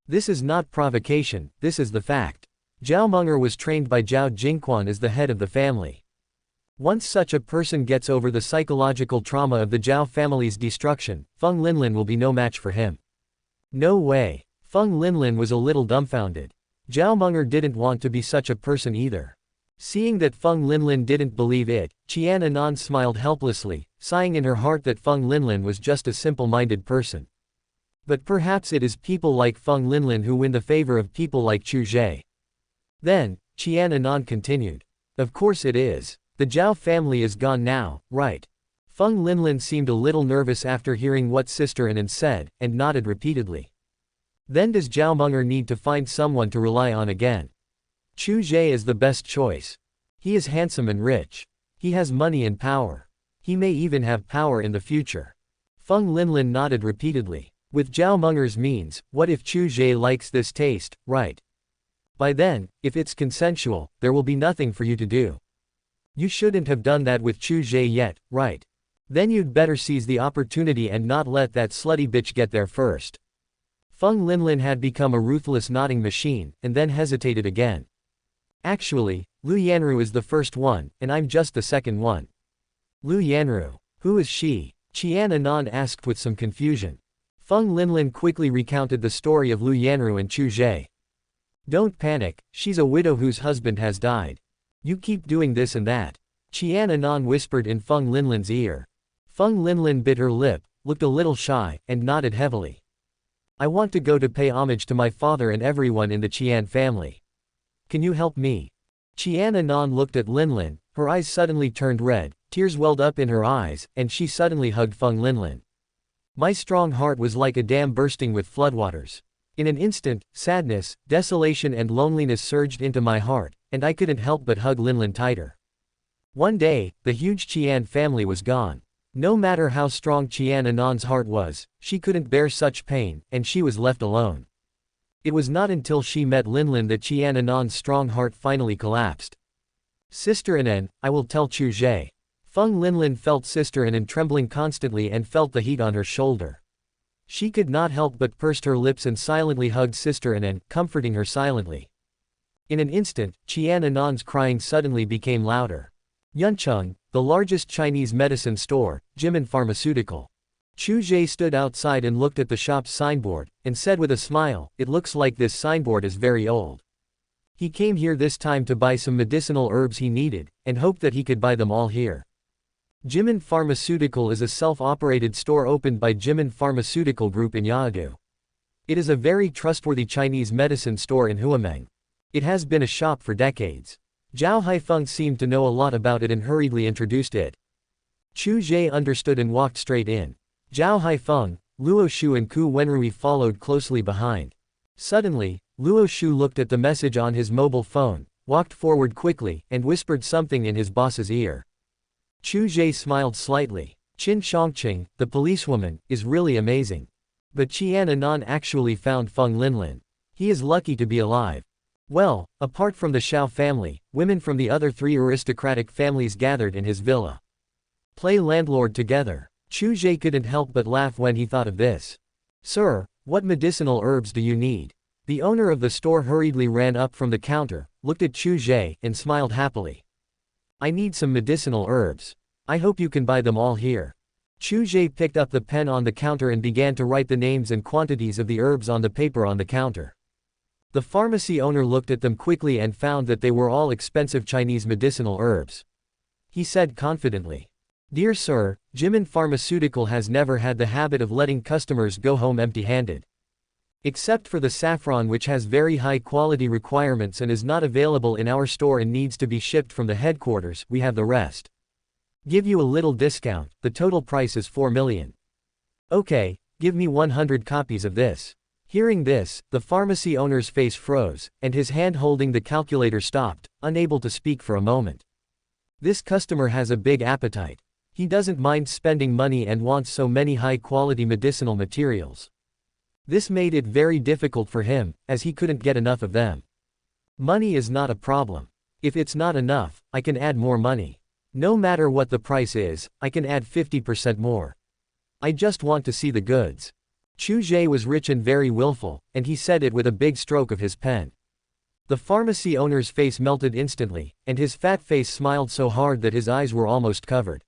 This is not provocation, this is the fact. Zhao Munger was trained by Zhao Jingquan as the head of the family. Once such a person gets over the psychological trauma of the Zhao family's destruction, Feng Linlin will be no match for him. No way. Feng Linlin was a little dumbfounded. Zhao Munger didn't want to be such a person either. Seeing that Feng Linlin didn't believe it, Qian Anan smiled helplessly, sighing in her heart that Feng Linlin was just a simple-minded person. But perhaps it is people like Feng Linlin who win the favor of people like Chu Ge. Then, Qian Anan continued. Of course it is. The Zhao family is gone now, right? Feng Linlin seemed a little nervous after hearing what Sister Anan said, and nodded repeatedly. Then does Zhao Munger need to find someone to rely on again? Chu Ge is the best choice. He is handsome and rich. He has money and power. He may even have power in the future. Feng Linlin nodded repeatedly. With Zhao Munger's means, what if Chu Ge likes this taste, right? By then, if it's consensual, there will be nothing for you to do. You shouldn't have done that with Chu Ge yet, right? Then you'd better seize the opportunity and not let that slutty bitch get there first. Feng Linlin had become a ruthless nodding machine, and then hesitated again. Actually, Lu Yanru is the first one, and I'm just the second one. Lu Yanru. Who is she? Qian Anan asked with some confusion. Feng Linlin quickly recounted the story of Lu Yanru and Chu Ge. Don't panic, she's a widow whose husband has died. You keep doing this and that. Qian Anan whispered in Feng Linlin's ear. Feng Linlin bit her lip, looked a little shy, and nodded heavily. I want to go to pay homage to my father and everyone in the Qian family. Can you help me? Qian Anan looked at Linlin, her eyes suddenly turned red, tears welled up in her eyes, and she suddenly hugged Feng Linlin. My strong heart was like a dam bursting with floodwaters. In an instant, sadness, desolation and loneliness surged into my heart, and I couldn't help but hug Linlin tighter. One day, the huge Qian family was gone. No matter how strong Qian Anan's heart was, she couldn't bear such pain, and she was left alone. It was not until she met Linlin that Qian Anan's strong heart finally collapsed. Sister Anan, I will tell Chu Ge. Feng Linlin felt Sister Anan trembling constantly and felt the heat on her shoulder. She could not help but pursed her lips and silently hugged Sister Anan, comforting her silently. In an instant, Qian Anan's crying suddenly became louder. Yuncheng, the largest Chinese medicine store, Jimin Pharmaceutical. Chu Ge stood outside and looked at the shop's signboard, and said with a smile, it looks like this signboard is very old. He came here this time to buy some medicinal herbs he needed, and hoped that he could buy them all here. Jimin Pharmaceutical is a self-operated store opened by Jimin Pharmaceutical Group in Yaodu. It is a very trustworthy Chinese medicine store in Huameng. It has been a shop for decades. Zhao Haifeng seemed to know a lot about it and hurriedly introduced it. Chu Ge understood and walked straight in. Zhao Haifeng, Luo Shu and Ku Wenrui followed closely behind. Suddenly, Luo Shu looked at the message on his mobile phone, walked forward quickly, and whispered something in his boss's ear. Chu Ge smiled slightly. Qin Shangqing, the policewoman, is really amazing. But Qian Anan actually found Feng Linlin. He is lucky to be alive. Well, apart from the Shao family, women from the other 3 aristocratic families gathered in his villa. Play landlord together. Chu Ge couldn't help but laugh when he thought of this. Sir, what medicinal herbs do you need? The owner of the store hurriedly ran up from the counter, looked at Chu Ge, and smiled happily. I need some medicinal herbs. I hope you can buy them all here. Chu Ge picked up the pen on the counter and began to write the names and quantities of the herbs on the paper on the counter. The pharmacy owner looked at them quickly and found that they were all expensive Chinese medicinal herbs. He said confidently. Dear sir, Jimin Pharmaceutical has never had the habit of letting customers go home empty-handed. Except for the saffron, which has very high quality requirements and is not available in our store and needs to be shipped from the headquarters, we have the rest. Give you a little discount, the total price is 4 million. Okay, give me 100 copies of this. Hearing this, the pharmacy owner's face froze, and his hand holding the calculator stopped, unable to speak for a moment. This customer has a big appetite. He doesn't mind spending money and wants so many high-quality medicinal materials. This made it very difficult for him, as he couldn't get enough of them. Money is not a problem. If it's not enough, I can add more money. No matter what the price is, I can add 50% more. I just want to see the goods. Chu Ge was rich and very willful, and he said it with a big stroke of his pen. The pharmacy owner's face melted instantly, and his fat face smiled so hard that his eyes were almost covered.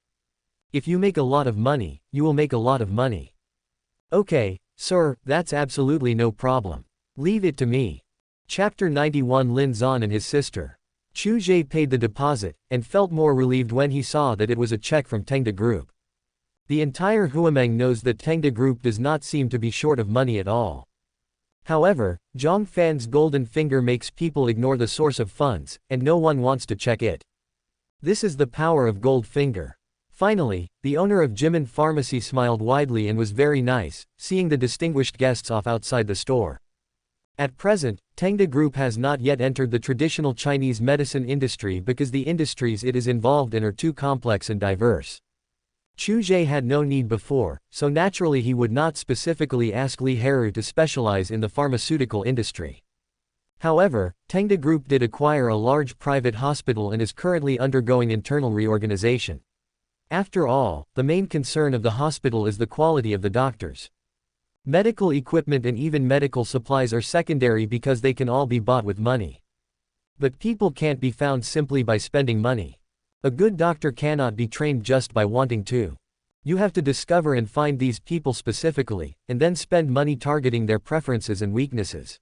If you make a lot of money, you will make a lot of money. Okay, sir, that's absolutely no problem. Leave it to me. Chapter 91. Lin Zan and his sister. Chu Ge paid the deposit, and felt more relieved when he saw that it was a check from Tamed Group. The entire Huameng knows that Tamed Group does not seem to be short of money at all. However, Zhang Fan's golden finger makes people ignore the source of funds, and no one wants to check it. This is the power of gold finger. Finally, the owner of Jimin Pharmacy smiled widely and was very nice, seeing the distinguished guests off outside the store. At present, Tamed Group has not yet entered the traditional Chinese medicine industry because the industries it is involved in are too complex and diverse. Chu Ge had no need before, so naturally he would not specifically ask Li Heru to specialize in the pharmaceutical industry. However, Tamed Group did acquire a large private hospital and is currently undergoing internal reorganization. After all, the main concern of the hospital is the quality of the doctors. Medical equipment and even medical supplies are secondary because they can all be bought with money. But people can't be found simply by spending money. A good doctor cannot be trained just by wanting to. You have to discover and find these people specifically, and then spend money targeting their preferences and weaknesses.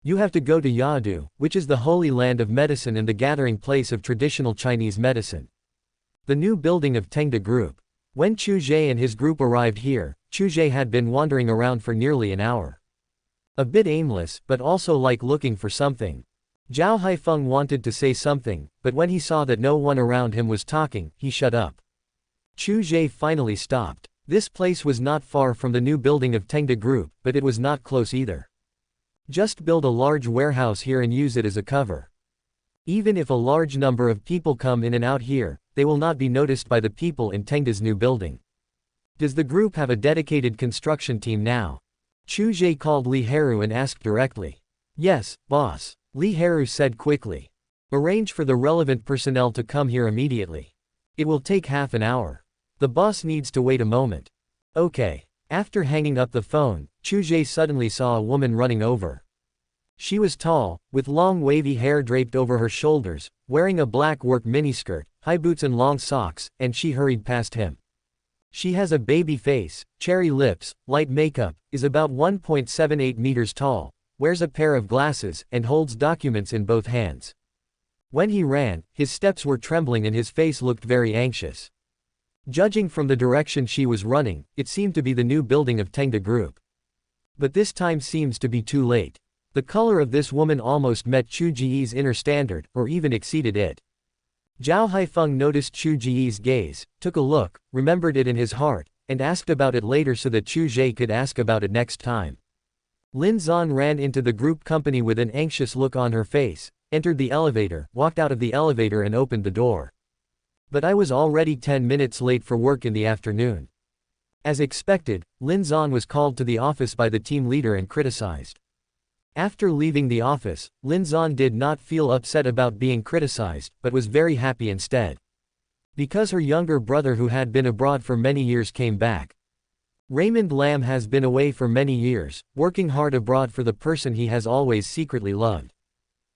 You have to go to Yadu, which is the holy land of medicine and the gathering place of traditional Chinese medicine. The new building of Tamed Group. When Chu Ge and his group arrived here, Chu Ge had been wandering around for nearly an hour. A bit aimless, but also like looking for something. Zhao Haifeng wanted to say something, but when he saw that no one around him was talking, he shut up. Chu Ge finally stopped. This place was not far from the new building of Tamed Group, but it was not close either. Just build a large warehouse here and use it as a cover. Even if a large number of people come in and out here, they will not be noticed by the people in Tengda's new building. Does the group have a dedicated construction team now? Chu Ge called Li Heru and asked directly. Yes, boss. Li Heru said quickly. Arrange for the relevant personnel to come here immediately. It will take half an hour. The boss needs to wait a moment. Okay. After hanging up the phone, Chu Ge suddenly saw a woman running over. She was tall, with long wavy hair draped over her shoulders, wearing a black work miniskirt, high boots and long socks, and she hurried past him. She has a baby face, cherry lips, light makeup, is about 1.78 meters tall, wears a pair of glasses, and holds documents in both hands. When he ran, his steps were trembling and his face looked very anxious. Judging from the direction she was running, it seemed to be the new building of Tamed Group. But this time seems to be too late. The color of this woman almost met Chu Ge's inner standard, or even exceeded it. Zhao Haifeng noticed Chu Ge's gaze, took a look, remembered it in his heart, and asked about it later so that Chu Ge could ask about it next time. Lin Zan ran into the group company with an anxious look on her face, entered the elevator, walked out of the elevator and opened the door. But I was already 10 minutes late for work in the afternoon. As expected, Lin Zan was called to the office by the team leader and criticized. After leaving the office, Lin Zan did not feel upset about being criticized, but was very happy instead. Because her younger brother who had been abroad for many years came back. Raymond Lam has been away for many years, working hard abroad for the person he has always secretly loved.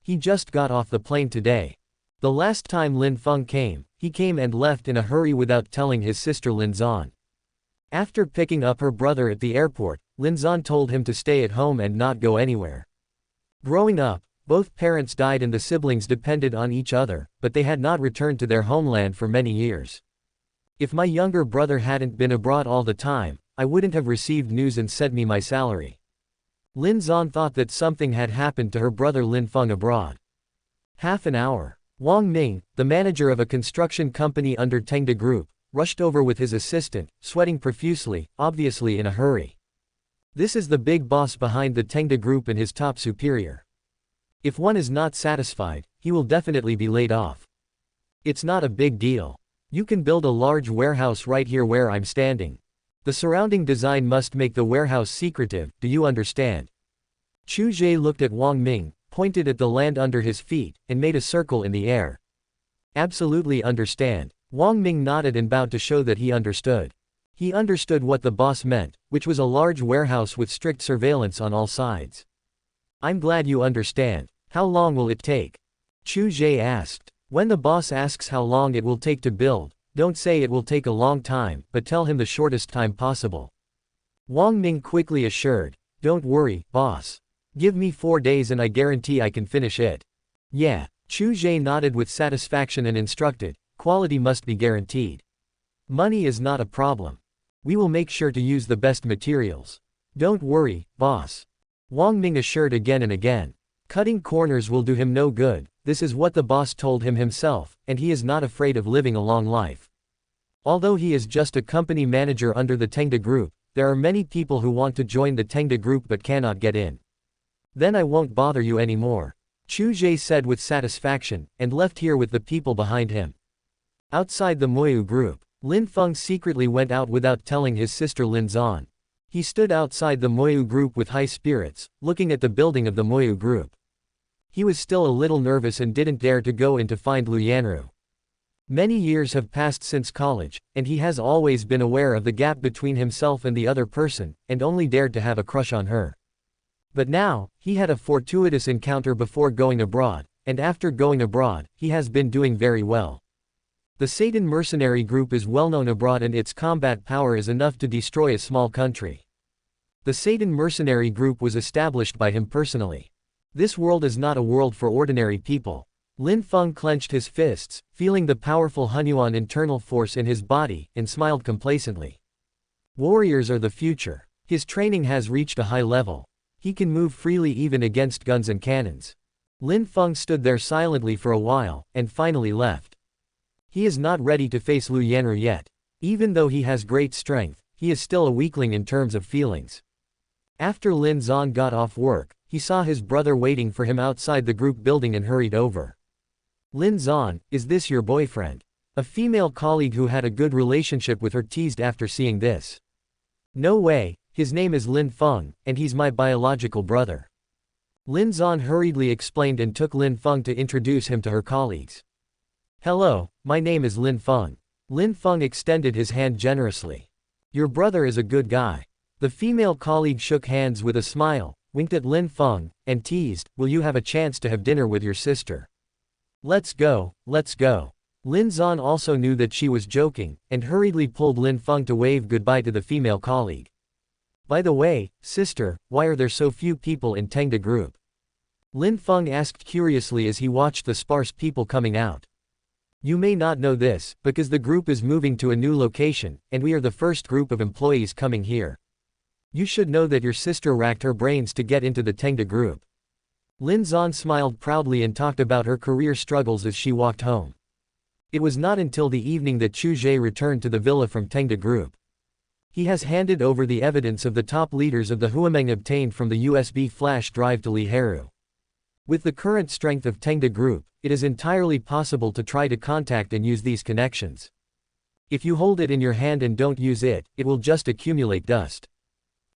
He just got off the plane today. The last time Lin Feng came, he came and left in a hurry without telling his sister Lin Zan. After picking up her brother at the airport, Lin Zan told him to stay at home and not go anywhere. Growing up, both parents died and the siblings depended on each other, but they had not returned to their homeland for many years. If my younger brother hadn't been abroad all the time, I wouldn't have received news and sent me my salary. Lin Zan thought that something had happened to her brother Lin Feng abroad. Half an hour. Wang Ming, the manager of a construction company under Tamed Group, rushed over with his assistant, sweating profusely, obviously in a hurry. This is the big boss behind the Tamed Group and his top superior. If one is not satisfied, he will definitely be laid off. It's not a big deal. You can build a large warehouse right here where I'm standing. The surrounding design must make the warehouse secretive, do you understand? Chu Ge looked at Wang Ming, pointed at the land under his feet, and made a circle in the air. Absolutely understand. Wang Ming nodded and bowed to show that he understood. He understood what the boss meant, which was a large warehouse with strict surveillance on all sides. I'm glad you understand. How long will it take? Chu Ge asked. When the boss asks how long it will take to build, don't say it will take a long time, but tell him the shortest time possible. Wang Ming quickly assured. Don't worry, boss. Give me 4 days and I guarantee I can finish it. Yeah. Chu Ge nodded with satisfaction and instructed. Quality must be guaranteed. Money is not a problem. We will make sure to use the best materials. Don't worry, boss. Wang Ming assured again and again. Cutting corners will do him no good. This is what the boss told him himself, and he is not afraid of living a long life. Although he is just a company manager under the Tamed Group, there are many people who want to join the Tamed Group but cannot get in. Then I won't bother you anymore. Chu Ge said with satisfaction, and left here with the people behind him. Outside the Moyu Group, Lin Feng secretly went out without telling his sister Lin Zan. He stood outside the Moyu Group with high spirits, looking at the building of the Moyu Group. He was still a little nervous and didn't dare to go in to find Lu Yanru. Many years have passed since college, and he has always been aware of the gap between himself and the other person, and only dared to have a crush on her. But now, he had a fortuitous encounter before going abroad, and after going abroad, he has been doing very well. The Satan mercenary group is well known abroad and its combat power is enough to destroy a small country. The Satan mercenary group was established by him personally. This world is not a world for ordinary people. Lin Feng clenched his fists, feeling the powerful Hunyuan internal force in his body, and smiled complacently. Warriors are the future. His training has reached a high level. He can move freely even against guns and cannons. Lin Feng stood there silently for a while, and finally left. He is not ready to face Lu Yanru yet. Even though he has great strength, he is still a weakling in terms of feelings. After Lin Zan got off work, he saw his brother waiting for him outside the group building and hurried over. Lin Zan, is this your boyfriend? A female colleague who had a good relationship with her teased after seeing this. No way, his name is Lin Feng, and he's my biological brother. Lin Zan hurriedly explained and took Lin Feng to introduce him to her colleagues. Hello, my name is Lin Feng. Lin Feng extended his hand generously. Your brother is a good guy. The female colleague shook hands with a smile, winked at Lin Feng, and teased, will you have a chance to have dinner with your sister? Let's go, let's go. Lin Zan also knew that she was joking, and hurriedly pulled Lin Feng to wave goodbye to the female colleague. By the way, sister, why are there so few people in Tamed Group? Lin Feng asked curiously as he watched the sparse people coming out. You may not know this, because the group is moving to a new location, and we are the first group of employees coming here. You should know that your sister racked her brains to get into the Tamed Group. Lin Zan smiled proudly and talked about her career struggles as she walked home. It was not until the evening that Chu Ge returned to the villa from Tamed Group. He has handed over the evidence of the top leaders of the Huameng obtained from the USB flash drive to Li Heru. With the current strength of Tamed Group, it is entirely possible to try to contact and use these connections. If you hold it in your hand and don't use it, it will just accumulate dust.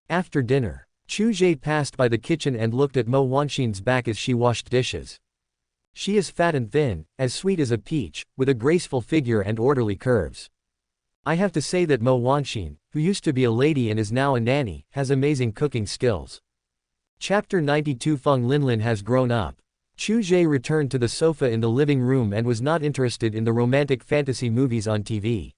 After dinner, Chu Ge passed by the kitchen and looked at Mo Wanxin's back as she washed dishes. She is fat and thin, as sweet as a peach, with a graceful figure and orderly curves. I have to say that Mo Wanxin, who used to be a lady and is now a nanny, has amazing cooking skills. Chapter 92 Feng Linlin has grown up. Chu Ge returned to the sofa in the living room and was not interested in the romantic fantasy movies on TV.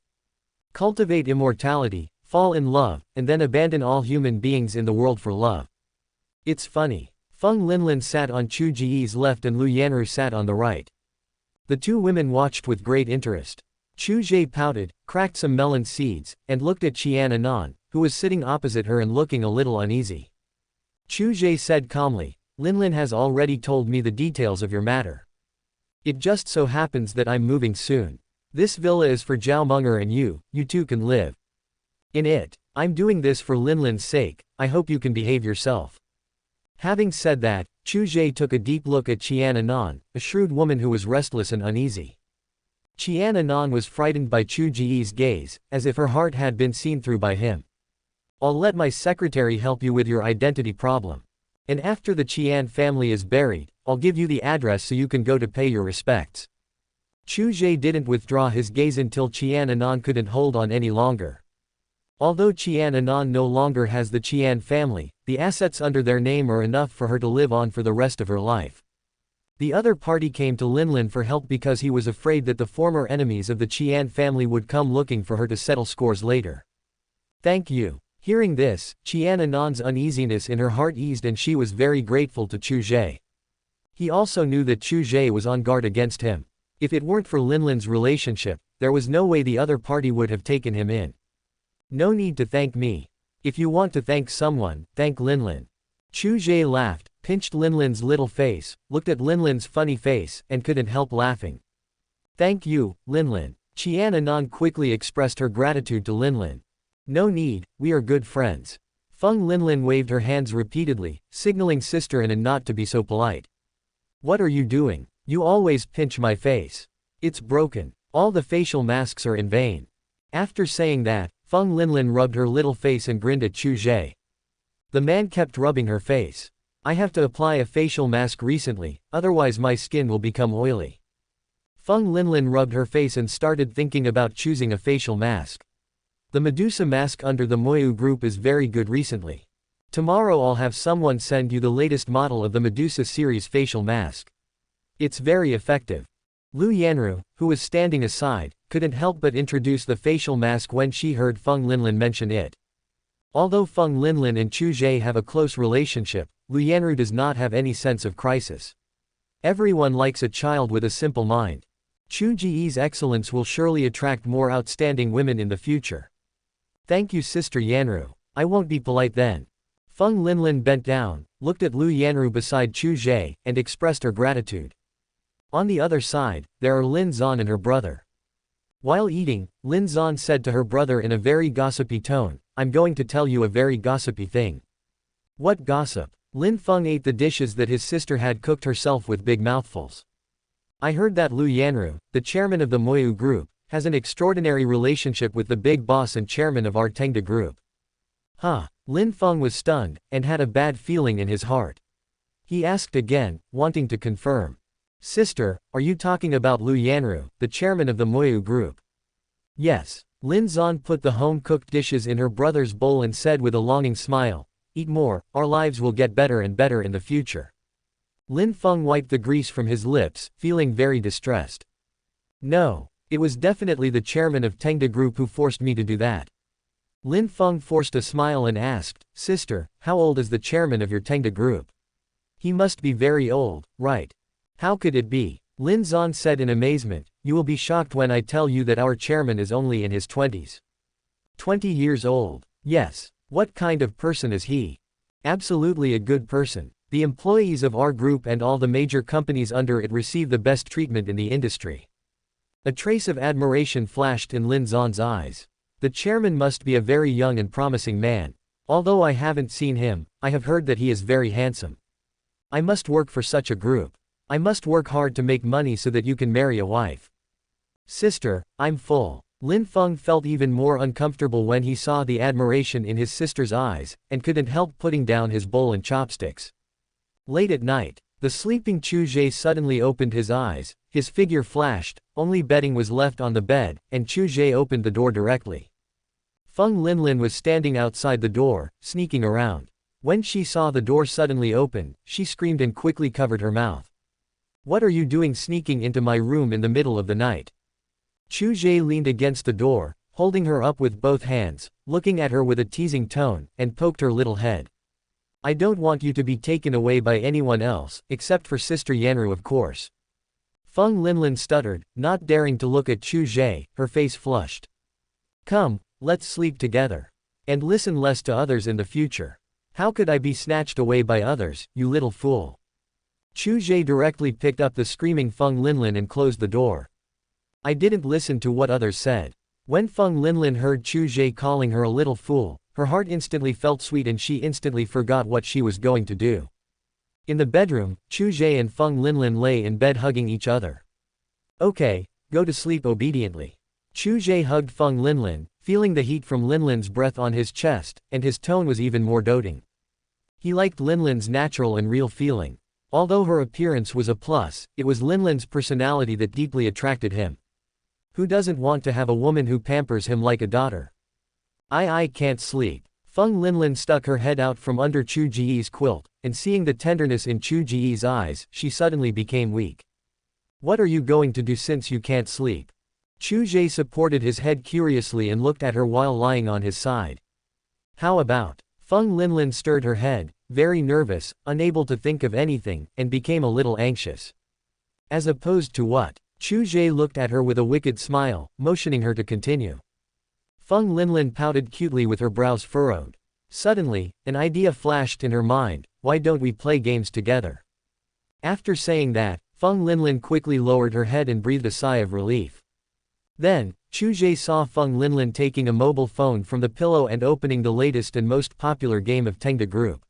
Cultivate immortality, fall in love, and then abandon all human beings in the world for love. It's funny. Feng Linlin sat on Chu Ge's left and Lu Yanru sat on the right. The two women watched with great interest. Chu Ge pouted, cracked some melon seeds, and looked at Qian Anan, who was sitting opposite her and looking a little uneasy. Chu Ge said calmly, Linlin has already told me the details of your matter. It just so happens that I'm moving soon. This villa is for Zhao Munger and you two can live in it. I'm doing this for Linlin's sake, I hope you can behave yourself. Having said that, Chu Ge took a deep look at Qian Anan, a shrewd woman who was restless and uneasy. Qian Anan was frightened by Chu Ge's gaze, as if her heart had been seen through by him. I'll let my secretary help you with your identity problem. And after the Qian family is buried, I'll give you the address so you can go to pay your respects. Chu Ge didn't withdraw his gaze until Qian Anan couldn't hold on any longer. Although Qian Anan no longer has the Qian family, the assets under their name are enough for her to live on for the rest of her life. The other party came to Linlin for help because he was afraid that the former enemies of the Qian family would come looking for her to settle scores later. Thank you. Hearing this, Qian Anan's uneasiness in her heart eased and she was very grateful to Chu Ge. He also knew that Chu Ge was on guard against him. If it weren't for Linlin's relationship, there was no way the other party would have taken him in. No need to thank me. If you want to thank someone, thank Linlin. Chu Ge laughed, pinched Linlin's little face, looked at Linlin's funny face, and couldn't help laughing. Thank you, Linlin. Qian Anan quickly expressed her gratitude to Linlin. No need, we are good friends. Feng Linlin waved her hands repeatedly, signaling Sister Anan not to be so polite. What are you doing? You always pinch my face. It's broken. All the facial masks are in vain. After saying that, Feng Linlin rubbed her little face and grinned at Chu Ge. The man kept rubbing her face. I have to apply a facial mask recently, otherwise my skin will become oily. Feng Linlin rubbed her face and started thinking about choosing a facial mask. The Medusa mask under the Moyu group is very good recently. Tomorrow I'll have someone send you the latest model of the Medusa series facial mask. It's very effective. Lu Yanru, who was standing aside, couldn't help but introduce the facial mask when she heard Feng Linlin mention it. Although Feng Linlin and Chu Ge have a close relationship, Lu Yanru does not have any sense of crisis. Everyone likes a child with a simple mind. Chu Ge's excellence will surely attract more outstanding women in the future. Thank you Sister Yanru. I won't be polite then. Feng Linlin bent down, looked at Lu Yanru beside Chu Ge, and expressed her gratitude. On the other side, there are Lin Zan and her brother. While eating, Lin Zan said to her brother in a very gossipy tone, I'm going to tell you a very gossipy thing. What gossip? Lin Feng ate the dishes that his sister had cooked herself with big mouthfuls. I heard that Lu Yanru, the chairman of the Moyu group, has an extraordinary relationship with the big boss and chairman of our Tamed group. Huh. Lin Feng was stunned, and had a bad feeling in his heart. He asked again, wanting to confirm. Sister, are you talking about Lu Yanru, the chairman of the Moyu group? Yes. Lin Zan put the home-cooked dishes in her brother's bowl and said with a longing smile, eat more, our lives will get better and better in the future. Lin Feng wiped the grease from his lips, feeling very distressed. No. It was definitely the chairman of Tamed Group who forced me to do that. Lin Feng forced a smile and asked, Sister, how old is the chairman of your Tamed Group? He must be very old, right? How could it be? Lin Zan said in amazement, you will be shocked when I tell you that our chairman is only in his 20s. 20 years old. Yes. What kind of person is he? Absolutely a good person. The employees of our group and all the major companies under it receive the best treatment in the industry. A trace of admiration flashed in Lin Zan's eyes. The chairman must be a very young and promising man. Although I haven't seen him, I have heard that he is very handsome. I must work for such a group. I must work hard to make money so that you can marry a wife. Sister, I'm full. Lin Feng felt even more uncomfortable when he saw the admiration in his sister's eyes, and couldn't help putting down his bowl and chopsticks. Late at night, the sleeping Chu Ge suddenly opened his eyes, his figure flashed, only bedding was left on the bed, and Chu Ge opened the door directly. Feng Linlin was standing outside the door, sneaking around. When she saw the door suddenly open, she screamed and quickly covered her mouth. What are you doing sneaking into my room in the middle of the night? Chu Ge leaned against the door, holding her up with both hands, looking at her with a teasing tone, and poked her little head. I don't want you to be taken away by anyone else, except for Sister Yanru, of course. Feng Linlin stuttered, not daring to look at Chu Ge, her face flushed. Come, let's sleep together. And listen less to others in the future. How could I be snatched away by others, you little fool? Chu Ge directly picked up the screaming Feng Linlin and closed the door. I didn't listen to what others said. When Feng Linlin heard Chu Ge calling her a little fool, her heart instantly felt sweet and she instantly forgot what she was going to do. In the bedroom, Chu Ge and Feng Linlin lay in bed hugging each other. Okay, go to sleep obediently. Chu Ge hugged Feng Linlin, feeling the heat from Linlin's breath on his chest, and his tone was even more doting. He liked Linlin's natural and real feeling. Although her appearance was a plus, it was Linlin's personality that deeply attracted him. Who doesn't want to have a woman who pampers him like a daughter? I can't sleep. Feng Linlin stuck her head out from under Chu Ge's quilt, and seeing the tenderness in Chu Ge's eyes, she suddenly became weak. What are you going to do since you can't sleep? Chu Ge supported his head curiously and looked at her while lying on his side. How about? Feng Linlin stirred her head, very nervous, unable to think of anything, and became a little anxious. As opposed to what? Chu Ge looked at her with a wicked smile, motioning her to continue. Feng Linlin pouted cutely with her brows furrowed. Suddenly, an idea flashed in her mind, why don't we play games together? After saying that, Feng Linlin quickly lowered her head and breathed a sigh of relief. Then, Chu Ge saw Feng Linlin taking a mobile phone from the pillow and opening the latest and most popular game of Tamed group.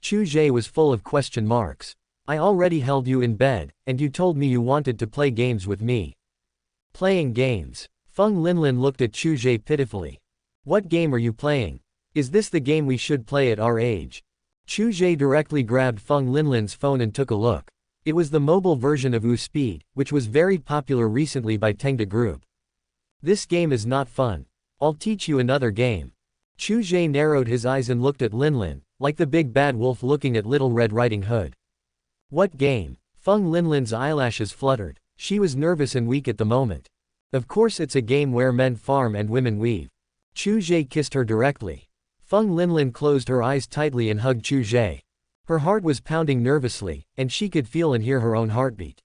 Chu Ge was full of question marks. I already held you in bed, and you told me you wanted to play games with me. Playing games? Feng Linlin looked at Chu Ge pitifully. What game are you playing? Is this the game we should play at our age? Chu Ge directly grabbed Feng Linlin's phone and took a look. It was the mobile version of Speed, which was very popular recently by Tamed group. This game is not fun. I'll teach you another game. Chu Ge narrowed his eyes and looked at Linlin, like the big bad wolf looking at Little Red Riding Hood. What game? Feng Linlin's eyelashes fluttered. She was nervous and weak at the moment. Of course it's a game where men farm and women weave. Chu Ge kissed her directly. Feng Linlin closed her eyes tightly and hugged Chu Ge. Her heart was pounding nervously, and she could feel and hear her own heartbeat.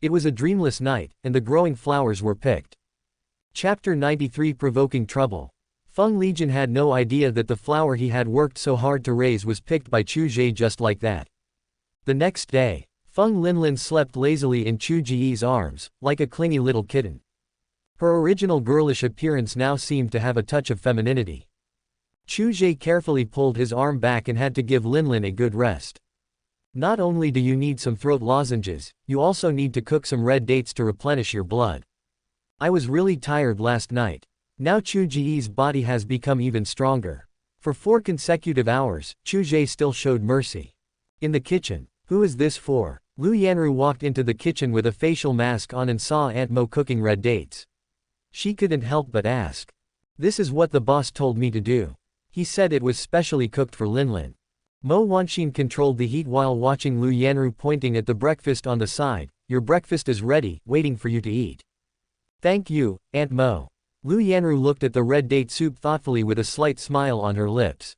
It was a dreamless night, and the growing flowers were picked. Chapter 93 Provoking Trouble. Feng Lijian had no idea that the flower he had worked so hard to raise was picked by Chu Ge just like that. The next day, Feng Linlin slept lazily in Chu Ge's arms, like a clingy little kitten. Her original girlish appearance now seemed to have a touch of femininity. Chu Ge carefully pulled his arm back and had to give Linlin a good rest. Not only do you need some throat lozenges, you also need to cook some red dates to replenish your blood. I was really tired last night. Now Chu Ge's body has become even stronger. For 4 consecutive hours, Chu Ge still showed mercy. In the kitchen. Who is this for? Lu Yanru walked into the kitchen with a facial mask on and saw Aunt Mo cooking red dates. She couldn't help but ask. This is what the boss told me to do. He said it was specially cooked for Linlin. Mo Wanxin controlled the heat while watching Lu Yanru pointing at the breakfast on the side. Your breakfast is ready, waiting for you to eat. Thank you, Aunt Mo. Lu Yanru looked at the red date soup thoughtfully with a slight smile on her lips.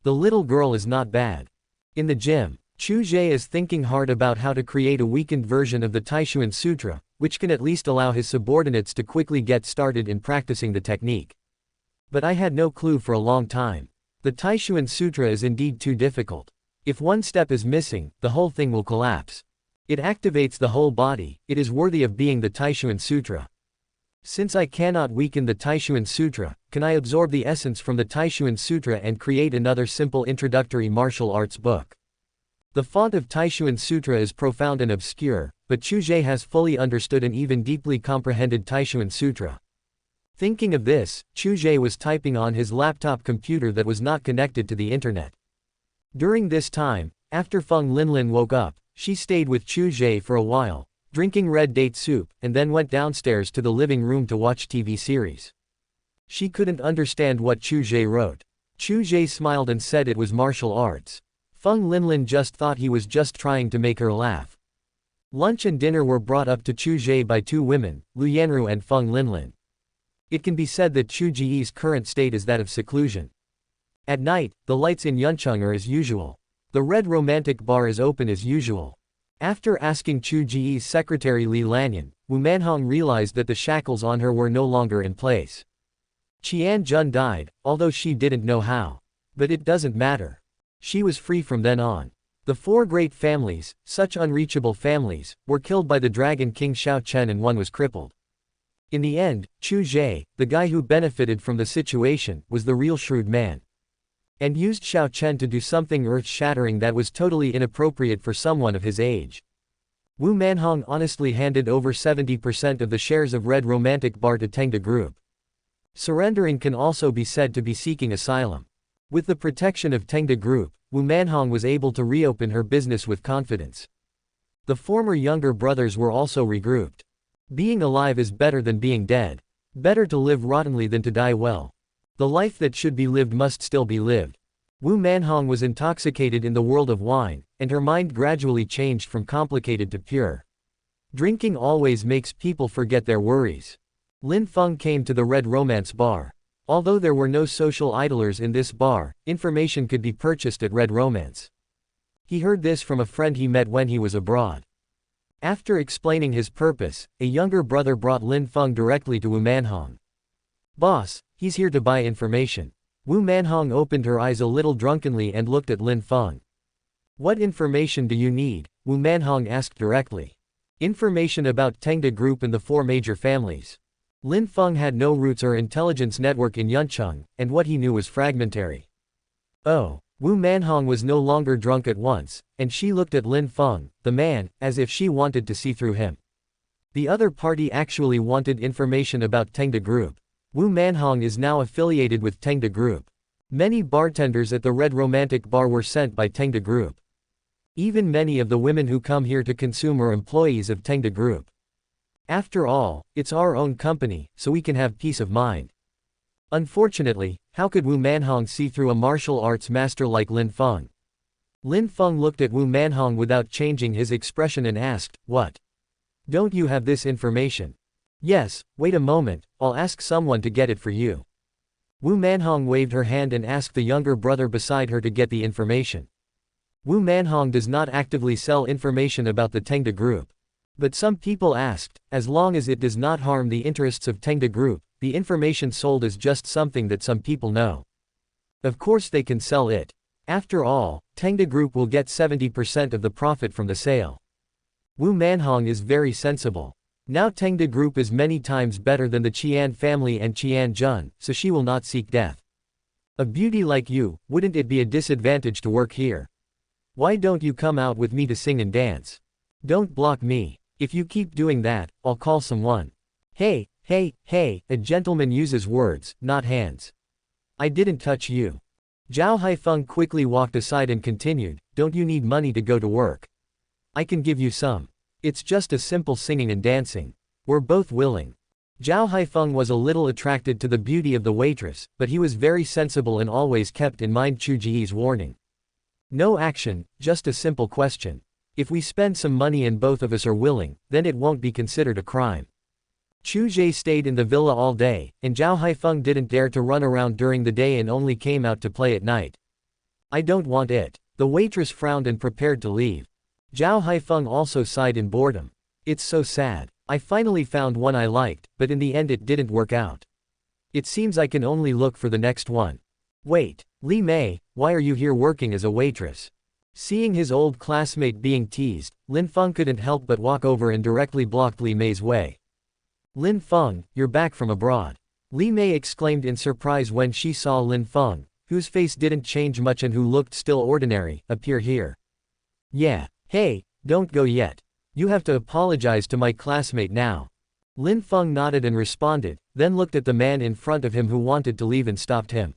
The little girl is not bad. In the gym, Chu Ge is thinking hard about how to create a weakened version of the Taishuan Sutra, which can at least allow his subordinates to quickly get started in practicing the technique. But I had no clue for a long time. The Taishuan Sutra is indeed too difficult. If one step is missing, the whole thing will collapse. It activates the whole body, it is worthy of being the Taishuan Sutra. Since I cannot weaken the Taishuan Sutra, can I absorb the essence from the Taishuan Sutra and create another simple introductory martial arts book? The font of Taishuan Sutra is profound and obscure, but Chu Ge has fully understood and even deeply comprehended Taishuan Sutra. Thinking of this, Chu Ge was typing on his laptop computer that was not connected to the internet. During this time, after Feng Linlin woke up, she stayed with Chu Ge for a while, drinking red date soup, and then went downstairs to the living room to watch TV series. She couldn't understand what Chu Ge wrote. Chu Ge smiled and said it was martial arts. Feng Linlin just thought he was just trying to make her laugh. Lunch and dinner were brought up to Chu Ge by two women, Lu Yanru and Feng Linlin. It can be said that Chu Ge's current state is that of seclusion. At night, the lights in Yuncheng are as usual. The Red Romantic Bar is open as usual. After asking Chu Ge's secretary Li Lanyan, Wu Manhong realized that the shackles on her were no longer in place. Qian Jun died, although she didn't know how. But it doesn't matter. She was free from then on. The four great families, such unreachable families, were killed by the Dragon King Xiao Chen and one was crippled. In the end, Chu Ge, the guy who benefited from the situation, was the real shrewd man. And used Xiao Chen to do something earth-shattering that was totally inappropriate for someone of his age. Wu Manhong honestly handed over 70% of the shares of Red Romantic Bar to Tamed Group. Surrendering can also be said to be seeking asylum. With the protection of Tamed Group, Wu Manhong was able to reopen her business with confidence. The former younger brothers were also regrouped. Being alive is better than being dead. Better to live rottenly than to die well. The life that should be lived must still be lived. Wu Manhong was intoxicated in the world of wine, and her mind gradually changed from complicated to pure. Drinking always makes people forget their worries. Lin Feng came to the Red Romance Bar. Although there were no social idlers in this bar, information could be purchased at Red Romance. He heard this from a friend he met when he was abroad. After explaining his purpose, a younger brother brought Lin Feng directly to Wu Manhong. "Boss, he's here to buy information." Wu Manhong opened her eyes a little drunkenly and looked at Lin Feng. "What information do you need?" Wu Manhong asked directly. "Information about Tamed Group and the four major families." Lin Feng had no roots or intelligence network in Yuncheng, and what he knew was fragmentary. Oh. Wu Manhong was no longer drunk at once, and she looked at Lin Feng, the man, as if she wanted to see through him. The other party actually wanted information about Tamed Group. Wu Manhong is now affiliated with Tamed Group. Many bartenders at the Red Romantic Bar were sent by Tamed Group. Even many of the women who come here to consume are employees of Tamed Group. After all, it's our own company, so we can have peace of mind. Unfortunately, how could Wu Manhong see through a martial arts master like Lin Feng? Lin Feng looked at Wu Manhong without changing his expression and asked, "What? Don't you have this information?" "Yes, wait a moment, I'll ask someone to get it for you." Wu Manhong waved her hand and asked the younger brother beside her to get the information. Wu Manhong does not actively sell information about the Tamed Group. But some people asked, as long as it does not harm the interests of Tamed Group, the information sold is just something that some people know. Of course they can sell it. After all, Tamed Group will get 70% of the profit from the sale. Wu Manhong is very sensible. Now Tamed Group is many times better than the Qian family and Qian Jun, so she will not seek death. A beauty like you, wouldn't it be a disadvantage to work here? Why don't you come out with me to sing and dance? Don't block me. If you keep doing that, I'll call someone. Hey, a gentleman uses words, not hands. I didn't touch you. Zhao Haifeng quickly walked aside and continued, "Don't you need money to go to work? I can give you some. It's just a simple singing and dancing. We're both willing." Zhao Haifeng was a little attracted to the beauty of the waitress, but he was very sensible and always kept in mind Chu Ge's warning. No action, just a simple question. If we spend some money and both of us are willing, then it won't be considered a crime. Chu Ge stayed in the villa all day, and Zhao Haifeng didn't dare to run around during the day and only came out to play at night. "I don't want it." The waitress frowned and prepared to leave. Zhao Haifeng also sighed in boredom. "It's so sad. I finally found one I liked, but in the end it didn't work out. It seems I can only look for the next one." "Wait, Li Mei, why are you here working as a waitress?" Seeing his old classmate being teased, Lin Feng couldn't help but walk over and directly blocked Li Mei's way. Lin Feng, you're back from abroad. Li Mei exclaimed in surprise when she saw Lin Feng, whose face didn't change much and who looked still ordinary, appear here. Yeah, hey, don't go yet. You have to apologize to my classmate now. Lin Feng nodded and responded, then looked at the man in front of him who wanted to leave and stopped him.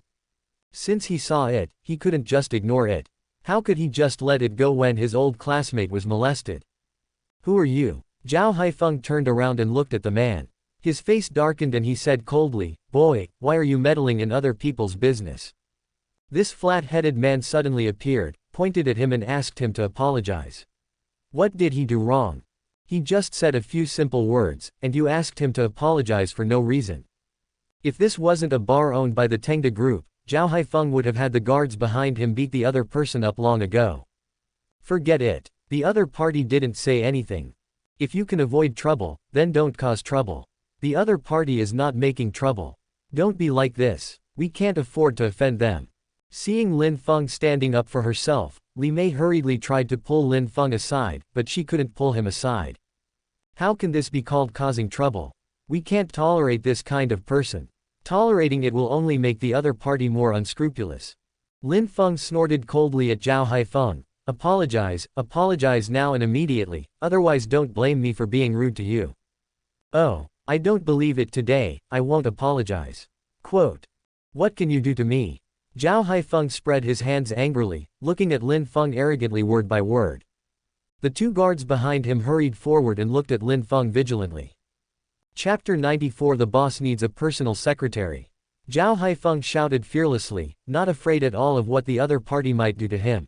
Since he saw it, he couldn't just ignore it. How could he just let it go when his old classmate was molested? Who are you? Zhao Haifeng turned around and looked at the man. His face darkened and he said coldly, "Boy, why are you meddling in other people's business?" This flat-headed man suddenly appeared, pointed at him and asked him to apologize. What did he do wrong? He just said a few simple words, and you asked him to apologize for no reason. If this wasn't a bar owned by the Tamed group, Zhao Haifeng would have had the guards behind him beat the other person up long ago. Forget it. The other party didn't say anything. If you can avoid trouble, then don't cause trouble. The other party is not making trouble. Don't be like this. We can't afford to offend them. Seeing Lin Feng standing up for herself, Li Mei hurriedly tried to pull Lin Feng aside, but she couldn't pull him aside. How can this be called causing trouble? We can't tolerate this kind of person. Tolerating it will only make the other party more unscrupulous. Lin Feng snorted coldly at Zhao Haifeng. Apologize now and immediately, otherwise don't blame me for being rude to you. Oh, I don't believe it today, I won't apologize. Quote. What can you do to me? Zhao Haifeng spread his hands angrily, looking at Lin Feng arrogantly word by word. The two guards behind him hurried forward and looked at Lin Feng vigilantly. Chapter 94 The boss needs a personal secretary. Zhao Haifeng shouted fearlessly, not afraid at all of what the other party might do to him.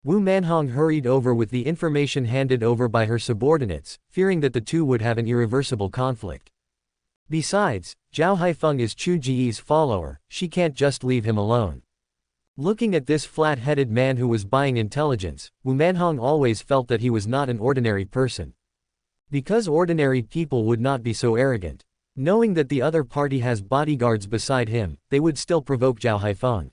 Wu Manhong hurried over with the information handed over by her subordinates, fearing that the two would have an irreversible conflict. Besides, Zhao Haifeng is Chu Ge's follower, she can't just leave him alone. Looking at this flat-headed man who was buying intelligence, Wu Manhong always felt that he was not an ordinary person. Because ordinary people would not be so arrogant. Knowing that the other party has bodyguards beside him, they would still provoke Zhao Haifeng.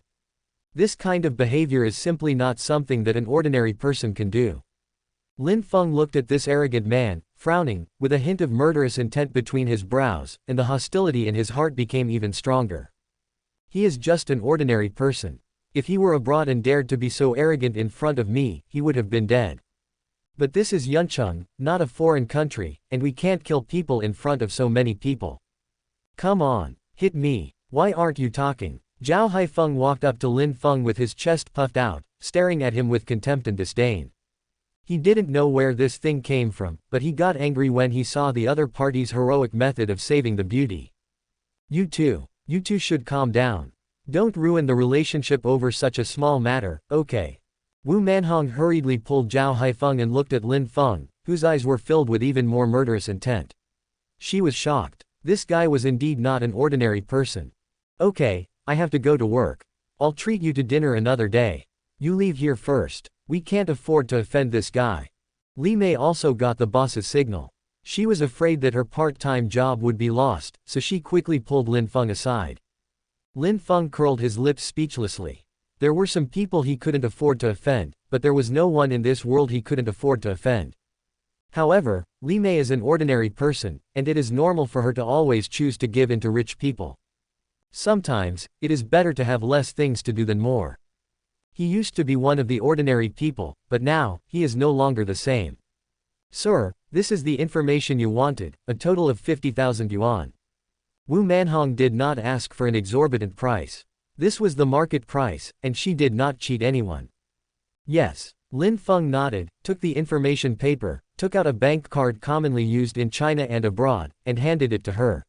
This kind of behavior is simply not something that an ordinary person can do. Lin Feng looked at this arrogant man, frowning, with a hint of murderous intent between his brows, and the hostility in his heart became even stronger. He is just an ordinary person. If he were abroad and dared to be so arrogant in front of me, he would have been dead. But this is Yuncheng, not a foreign country, and we can't kill people in front of so many people. Come on, hit me. Why aren't you talking? Zhao Haifeng walked up to Lin Feng with his chest puffed out, staring at him with contempt and disdain. He didn't know where this thing came from, but he got angry when he saw the other party's heroic method of saving the beauty. You two should calm down. Don't ruin the relationship over such a small matter, okay? Wu Manhong hurriedly pulled Zhao Haifeng and looked at Lin Feng, whose eyes were filled with even more murderous intent. She was shocked. This guy was indeed not an ordinary person. Okay, I have to go to work. I'll treat you to dinner another day. You leave here first. We can't afford to offend this guy. Li Mei also got the boss's signal. She was afraid that her part-time job would be lost, so she quickly pulled Lin Feng aside. Lin Feng curled his lips speechlessly. There were some people he couldn't afford to offend, but there was no one in this world he couldn't afford to offend. However, Li Mei is an ordinary person, and it is normal for her to always choose to give in to rich people. Sometimes, it is better to have less things to do than more. He used to be one of the ordinary people, but now, he is no longer the same. Sir, this is the information you wanted, a total of 50,000 yuan. Wu Manhong did not ask for an exorbitant price. This was the market price, and she did not cheat anyone. Yes. Lin Feng nodded, took the information paper, took out a bank card commonly used in China and abroad, and handed it to her.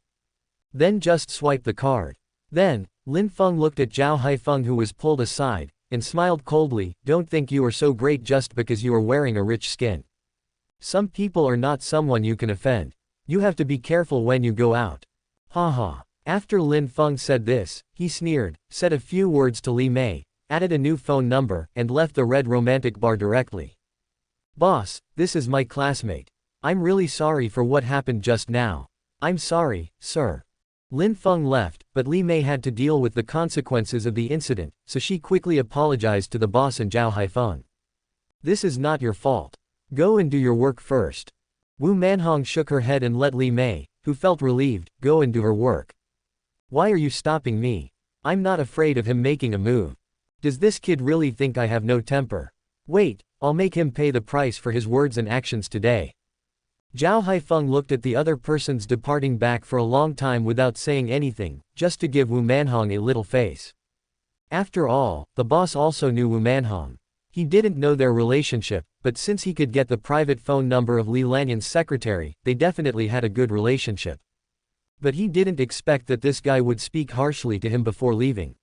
Then just swipe the card. Then, Lin Feng looked at Zhao Haifeng who was pulled aside, and smiled coldly. Don't think you are so great just because you are wearing a rich skin. Some people are not someone you can offend. You have to be careful when you go out. Ha ha. After Lin Feng said this, he sneered, said a few words to Li Mei, added a new phone number, and left the Red Romantic Bar directly. Boss, this is my classmate. I'm really sorry for what happened just now. I'm sorry, sir. Lin Feng left, but Li Mei had to deal with the consequences of the incident, so she quickly apologized to the boss and Zhao Haifeng. This is not your fault. Go and do your work first. Wu Manhong shook her head and let Li Mei, who felt relieved, go and do her work. Why are you stopping me? I'm not afraid of him making a move. Does this kid really think I have no temper? Wait, I'll make him pay the price for his words and actions today. Zhao Haifeng looked at the other person's departing back for a long time without saying anything, just to give Wu Manhong a little face. After all, the boss also knew Wu Manhong. He didn't know their relationship, but since he could get the private phone number of Li Lanyan's secretary, they definitely had a good relationship. But he didn't expect that this guy would speak harshly to him before leaving.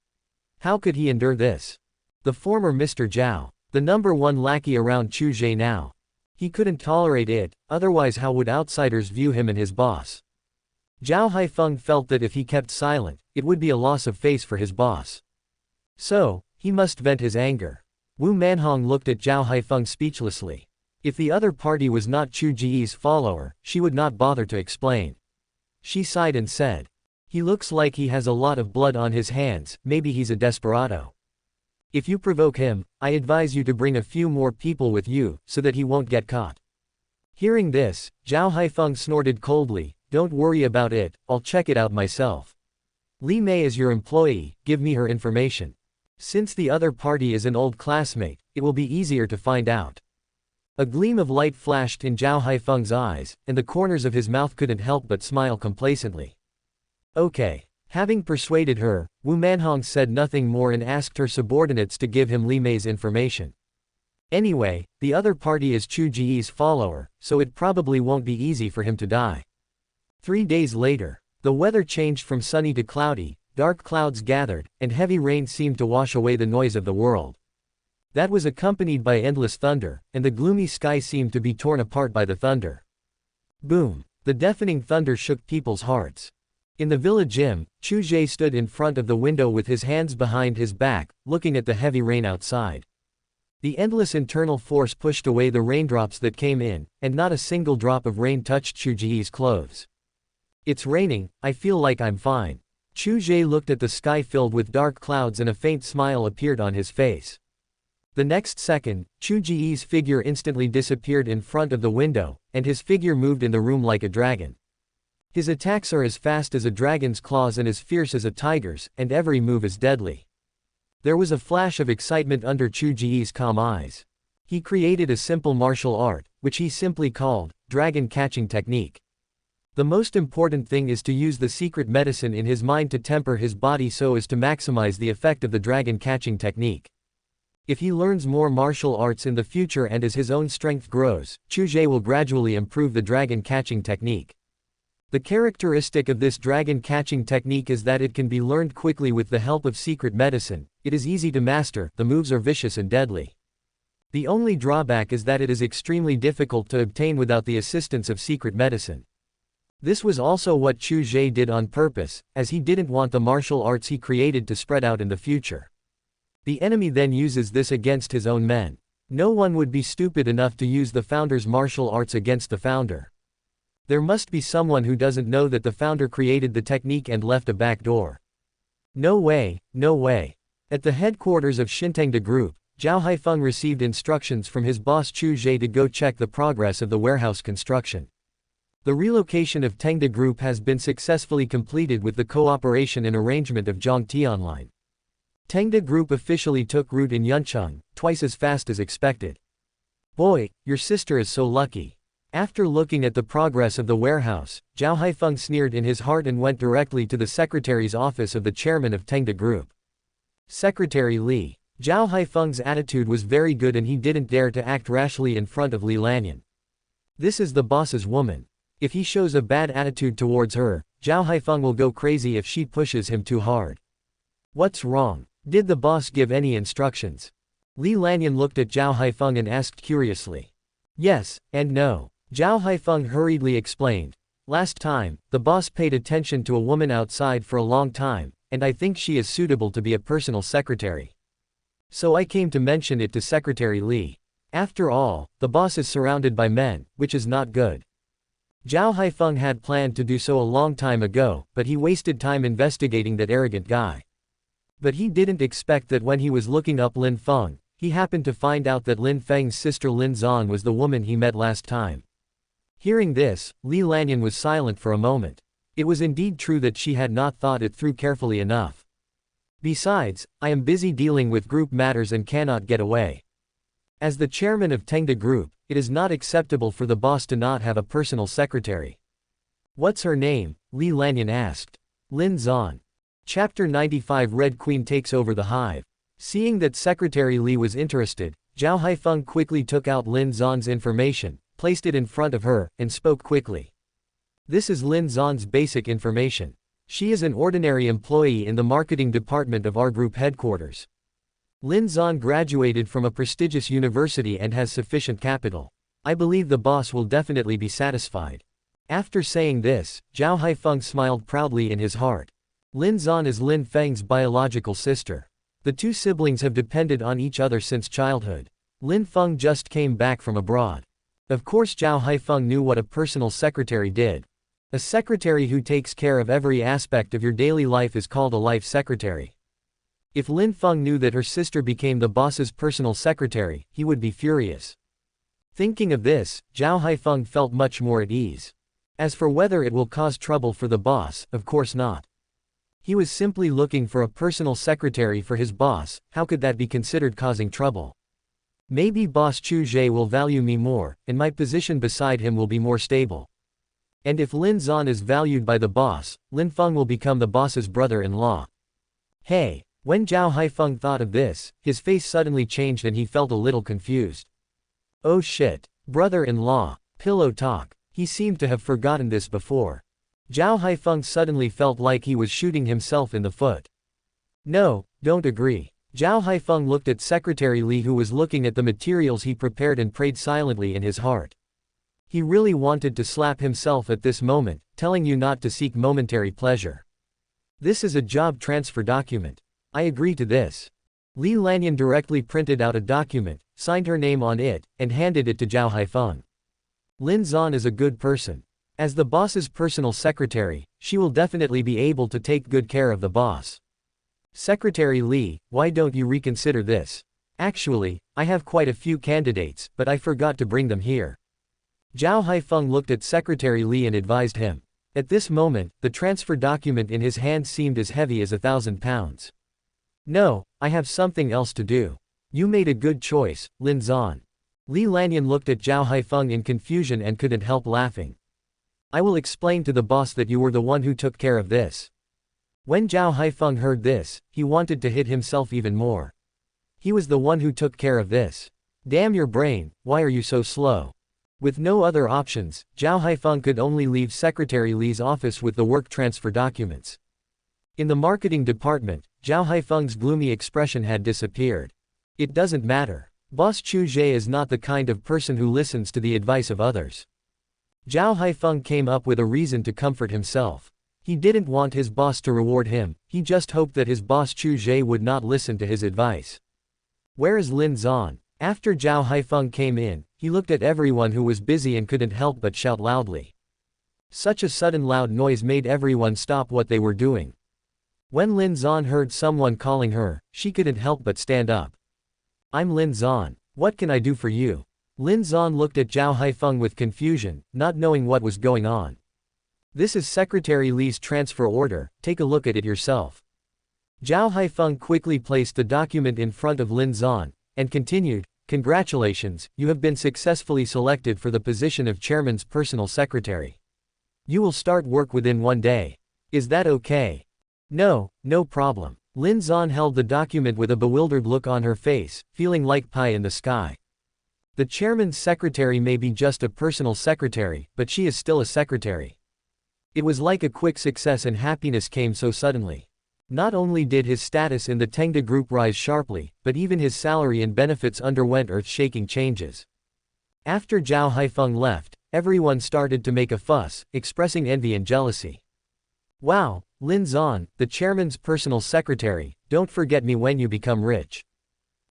How could he endure this? The former Mr. Zhao, the #1 lackey around Chu Ge now. He couldn't tolerate it, otherwise how would outsiders view him and his boss? Zhao Haifeng felt that if he kept silent, it would be a loss of face for his boss. So, he must vent his anger. Wu Manhong looked at Zhao Haifeng speechlessly. If the other party was not Chu Ge's follower, she would not bother to explain. She sighed and said, "He looks like he has a lot of blood on his hands, maybe he's a desperado. If you provoke him, I advise you to bring a few more people with you, so that he won't get caught." Hearing this, Zhao Haifeng snorted coldly, "Don't worry about it, I'll check it out myself. Li Mei is your employee, give me her information. Since the other party is an old classmate, it will be easier to find out." A gleam of light flashed in Zhao Haifeng's eyes, and the corners of his mouth couldn't help but smile complacently. Okay. Having persuaded her, Wu Manhong said nothing more and asked her subordinates to give him Li Mei's information. Anyway, the other party is Chu Ge's follower, so it probably won't be easy for him to die. 3 days later, the weather changed from sunny to cloudy, dark clouds gathered, and heavy rain seemed to wash away the noise of the world. That was accompanied by endless thunder, and the gloomy sky seemed to be torn apart by the thunder. Boom! The deafening thunder shook people's hearts. In the village gym, Chu Ge stood in front of the window with his hands behind his back, looking at the heavy rain outside. The endless internal force pushed away the raindrops that came in, and not a single drop of rain touched Chu Ge's clothes. "It's raining, I feel like I'm fine." Chu Ge looked at the sky filled with dark clouds and a faint smile appeared on his face. The next second, Chu Ge's figure instantly disappeared in front of the window, and his figure moved in the room like a dragon. His attacks are as fast as a dragon's claws and as fierce as a tiger's, and every move is deadly. There was a flash of excitement under Chu Ge's calm eyes. He created a simple martial art, which he simply called dragon catching technique. The most important thing is to use the secret medicine in his mind to temper his body so as to maximize the effect of the dragon catching technique. If he learns more martial arts in the future and as his own strength grows, Chu Ge will gradually improve the dragon catching technique. The characteristic of this dragon catching technique is that it can be learned quickly with the help of secret medicine, it is easy to master, the moves are vicious and deadly. The only drawback is that it is extremely difficult to obtain without the assistance of secret medicine. This was also what Chu Ge did on purpose, as he didn't want the martial arts he created to spread out in the future. The enemy then uses this against his own men. No one would be stupid enough to use the founder's martial arts against the founder. There must be someone who doesn't know that the founder created the technique and left a back door. No way, no way. At the headquarters of Shenhao Group, Zhao Haifeng received instructions from his boss Chu Ge to go check the progress of the warehouse construction. The relocation of Tamed Group has been successfully completed with the cooperation and arrangement of Zhang Tianline. Tamed Group officially took root in Yuncheng, twice as fast as expected. Boy, your sister is so lucky. After looking at the progress of the warehouse, Zhao Haifeng sneered in his heart and went directly to the secretary's office of the chairman of Tamed Group. Secretary Li. Zhao Haifeng's attitude was very good and he didn't dare to act rashly in front of Li Lanyan. This is the boss's woman. If he shows a bad attitude towards her, Zhao Haifeng will go crazy if she pushes him too hard. What's wrong? Did the boss give any instructions? Li Lanyan looked at Zhao Haifeng and asked curiously. Yes, and no. Zhao Haifeng hurriedly explained. Last time, the boss paid attention to a woman outside for a long time, and I think she is suitable to be a personal secretary. So I came to mention it to Secretary Li. After all, the boss is surrounded by men, which is not good. Zhao Haifeng had planned to do so a long time ago, but he wasted time investigating that arrogant guy. But he didn't expect that when he was looking up Lin Feng, he happened to find out that Lin Feng's sister Lin Zong was the woman he met last time. Hearing this, Li Lanyan was silent for a moment. It was indeed true that she had not thought it through carefully enough. Besides, I am busy dealing with group matters and cannot get away. As the chairman of Tamed Group, it is not acceptable for the boss to not have a personal secretary. What's her name? Li Lanyan asked. Lin Zan. Chapter 95 Red Queen takes over the hive. Seeing that Secretary Li was interested, Zhao Haifeng quickly took out Lin Zan's information, placed it in front of her, and spoke quickly. This is Lin Zan's basic information. She is an ordinary employee in the marketing department of our group headquarters. Lin Zan graduated from a prestigious university and has sufficient capital. I believe the boss will definitely be satisfied. After saying this, Zhao Haifeng smiled proudly in his heart. Lin Zan is Lin Feng's biological sister. The two siblings have depended on each other since childhood. Lin Feng just came back from abroad. Of course Zhao Haifeng knew what a personal secretary did. A secretary who takes care of every aspect of your daily life is called a life secretary. If Lin Feng knew that her sister became the boss's personal secretary, he would be furious. Thinking of this, Zhao Haifeng felt much more at ease. As for whether it will cause trouble for the boss, of course not. He was simply looking for a personal secretary for his boss. How could that be considered causing trouble? Maybe boss Chu Ge will value me more, and my position beside him will be more stable. And if Lin Zan is valued by the boss, Lin Feng will become the boss's brother-in-law. Hey! When Zhao Haifeng thought of this, his face suddenly changed and he felt a little confused. Oh shit! Brother-in-law. Pillow talk. He seemed to have forgotten this before. Zhao Haifeng suddenly felt like he was shooting himself in the foot. No, don't agree. Zhao Haifeng looked at Secretary Li, who was looking at the materials he prepared, and prayed silently in his heart. He really wanted to slap himself at this moment, telling you not to seek momentary pleasure. This is a job transfer document. I agree to this. Li Lanyan directly printed out a document, signed her name on it, and handed it to Zhao Haifeng. Lin Zan is a good person. As the boss's personal secretary, she will definitely be able to take good care of the boss. Secretary Li, why don't you reconsider this? Actually, I have quite a few candidates, but I forgot to bring them here. Zhao Haifeng looked at Secretary Li and advised him. At this moment, the transfer document in his hand seemed as heavy as 1,000 pounds. No, I have something else to do. You made a good choice, Lin Zan. Li Lanyan looked at Zhao Haifeng in confusion and couldn't help laughing. I will explain to the boss that you were the one who took care of this. When Zhao Haifeng heard this, he wanted to hit himself even more. He was the one who took care of this. Damn your brain, why are you so slow? With no other options, Zhao Haifeng could only leave Secretary Li's office with the work transfer documents. In the marketing department, Zhao Haifeng's gloomy expression had disappeared. It doesn't matter. Boss Chu Ge is not the kind of person who listens to the advice of others. Zhao Haifeng came up with a reason to comfort himself. He didn't want his boss to reward him, he just hoped that his boss Chu Ge would not listen to his advice. Where is Lin Zan? After Zhao Haifeng came in, he looked at everyone who was busy and couldn't help but shout loudly. Such a sudden loud noise made everyone stop what they were doing. When Lin Zan heard someone calling her, she couldn't help but stand up. I'm Lin Zan. What can I do for you? Lin Zan looked at Zhao Haifeng with confusion, not knowing what was going on. This is Secretary Li's transfer order, take a look at it yourself. Zhao Haifeng quickly placed the document in front of Lin Zan, and continued, congratulations, you have been successfully selected for the position of chairman's personal secretary. You will start work within 1 day. Is that okay? No, no problem. Lin Zan held the document with a bewildered look on her face, feeling like pie in the sky. The chairman's secretary may be just a personal secretary, but she is still a secretary. It was like a quick success, and happiness came so suddenly. Not only did his status in the Tamed group rise sharply, but even his salary and benefits underwent earth-shaking changes. After Zhao Haifeng left, everyone started to make a fuss, expressing envy and jealousy. Wow, Lin Zan, the chairman's personal secretary, don't forget me when you become rich.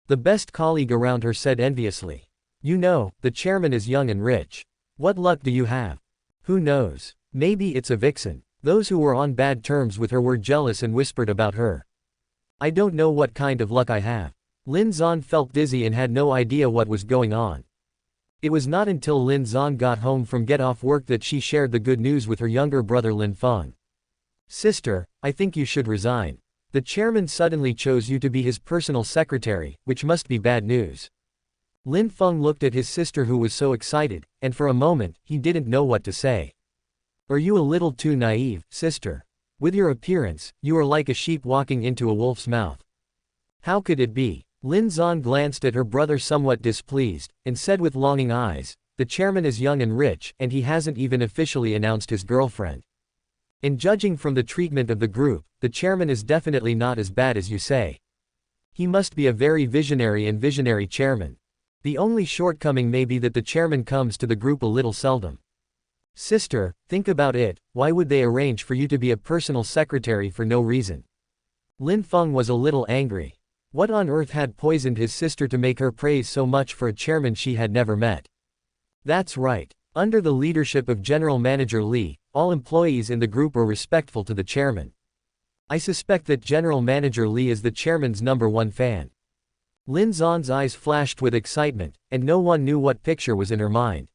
The best colleague around her said enviously. You know, the chairman is young and rich. What luck do you have? Who knows? Maybe it's a vixen. Those who were on bad terms with her were jealous and whispered about her. I don't know what kind of luck I have. Lin Zan felt dizzy and had no idea what was going on. It was not until Lin Zan got home from get off work that she shared the good news with her younger brother Lin Feng. Sister, I think you should resign. The chairman suddenly chose you to be his personal secretary, which must be bad news. Lin Feng looked at his sister who was so excited, and for a moment, he didn't know what to say. Are you a little too naive, sister? With your appearance, you are like a sheep walking into a wolf's mouth. How could it be? Lin Zan glanced at her brother somewhat displeased, and said with longing eyes, the chairman is young and rich, and he hasn't even officially announced his girlfriend. And judging from the treatment of the group, the chairman is definitely not as bad as you say. He must be a very visionary chairman. The only shortcoming may be that the chairman comes to the group a little seldom. Sister, think about it, why would they arrange for you to be a personal secretary for no reason? Lin Feng was a little angry. What on earth had poisoned his sister to make her praise so much for a chairman she had never met? That's right. Under the leadership of General Manager Li, all employees in the group are respectful to the chairman. I suspect that General Manager Li is the chairman's #1 fan. Lin Zan's eyes flashed with excitement, and no one knew what picture was in her mind.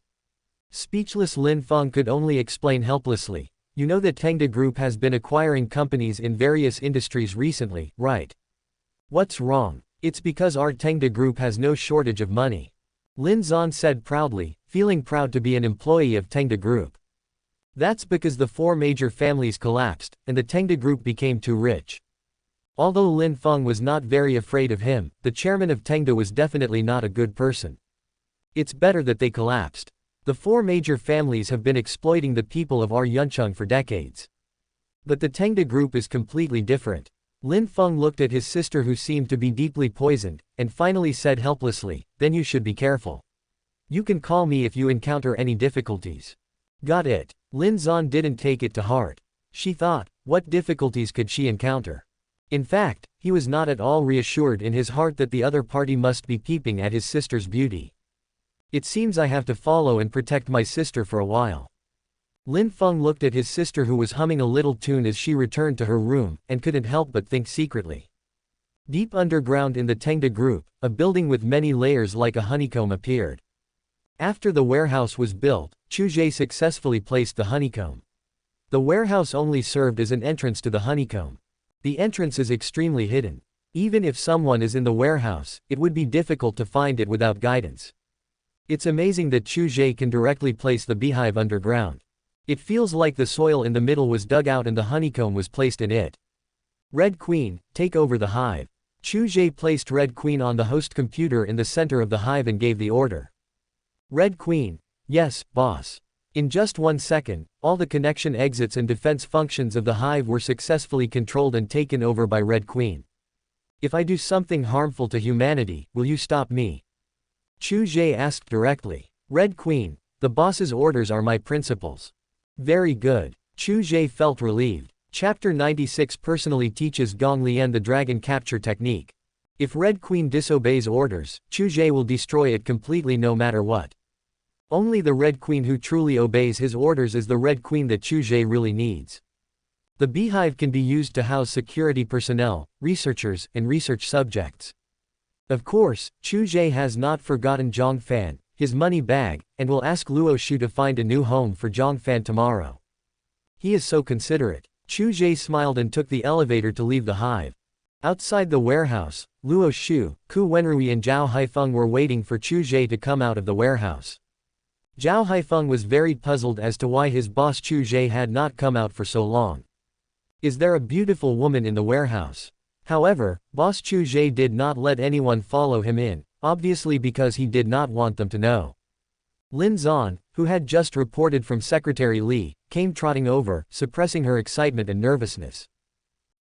Speechless Lin Feng could only explain helplessly, you know that Tamed Group has been acquiring companies in various industries recently, right? What's wrong? It's because our Tamed Group has no shortage of money. Lin Zan said proudly, feeling proud to be an employee of Tamed Group. That's because the 4 major families collapsed, and the Tamed Group became too rich. Although Lin Feng was not very afraid of him, the chairman of Tamed was definitely not a good person. It's better that they collapsed. The 4 major families have been exploiting the people of our Yuncheng for decades. But the Tamed Group is completely different. Lin Feng looked at his sister who seemed to be deeply poisoned, and finally said helplessly, then you should be careful. You can call me if you encounter any difficulties. Got it. Lin Zan didn't take it to heart. She thought, what difficulties could she encounter? In fact, he was not at all reassured in his heart that the other party must be peeping at his sister's beauty. It seems I have to follow and protect my sister for a while. Lin Feng looked at his sister who was humming a little tune as she returned to her room, and couldn't help but think secretly. Deep underground in the Tamed Group, a building with many layers like a honeycomb appeared. After the warehouse was built, Chu Ge successfully placed the honeycomb. The warehouse only served as an entrance to the honeycomb. The entrance is extremely hidden. Even if someone is in the warehouse, it would be difficult to find it without guidance. It's amazing that Chu Ge can directly place the beehive underground. It feels like the soil in the middle was dug out and the honeycomb was placed in it. Red Queen, take over the hive. Chu Ge placed Red Queen on the host computer in the center of the hive and gave the order. Red Queen, yes, boss. In just 1 second, all the connection exits and defense functions of the hive were successfully controlled and taken over by Red Queen. If I do something harmful to humanity, will you stop me? Chu Ge asked directly. Red Queen, the boss's orders are my principles. Very good. Chu Ge felt relieved. Chapter 96 personally teaches Gong Lian the dragon capture technique. If Red Queen disobeys orders, Chu Ge will destroy it completely no matter what. Only the Red Queen who truly obeys his orders is the Red Queen that Chu Ge really needs. The beehive can be used to house security personnel, researchers, and research subjects. Of course, Chu Ge has not forgotten Zhang Fan, his money bag, and will ask Luo Shu to find a new home for Zhang Fan tomorrow. He is so considerate. Chu Ge smiled and took the elevator to leave the hive. Outside the warehouse, Luo Shu, Ku Wenrui and Zhao Haifeng were waiting for Chu Ge to come out of the warehouse. Zhao Haifeng was very puzzled as to why his boss Chu Ge had not come out for so long. Is there a beautiful woman in the warehouse? However, boss Chu Ge did not let anyone follow him in, obviously because he did not want them to know. Lin Zan, who had just reported from Secretary Li, came trotting over, suppressing her excitement and nervousness.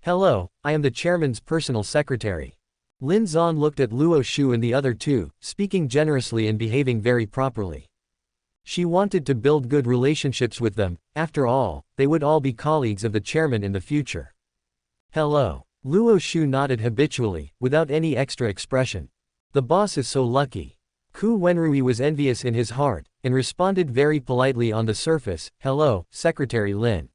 Hello, I am the chairman's personal secretary. Lin Zan looked at Luo Shu and the other two, speaking generously and behaving very properly. She wanted to build good relationships with them, after all, they would all be colleagues of the chairman in the future. Hello. Luo Shu nodded habitually, without any extra expression. The boss is so lucky. Ku Wenrui was envious in his heart, and responded very politely on the surface, hello, Secretary Lin.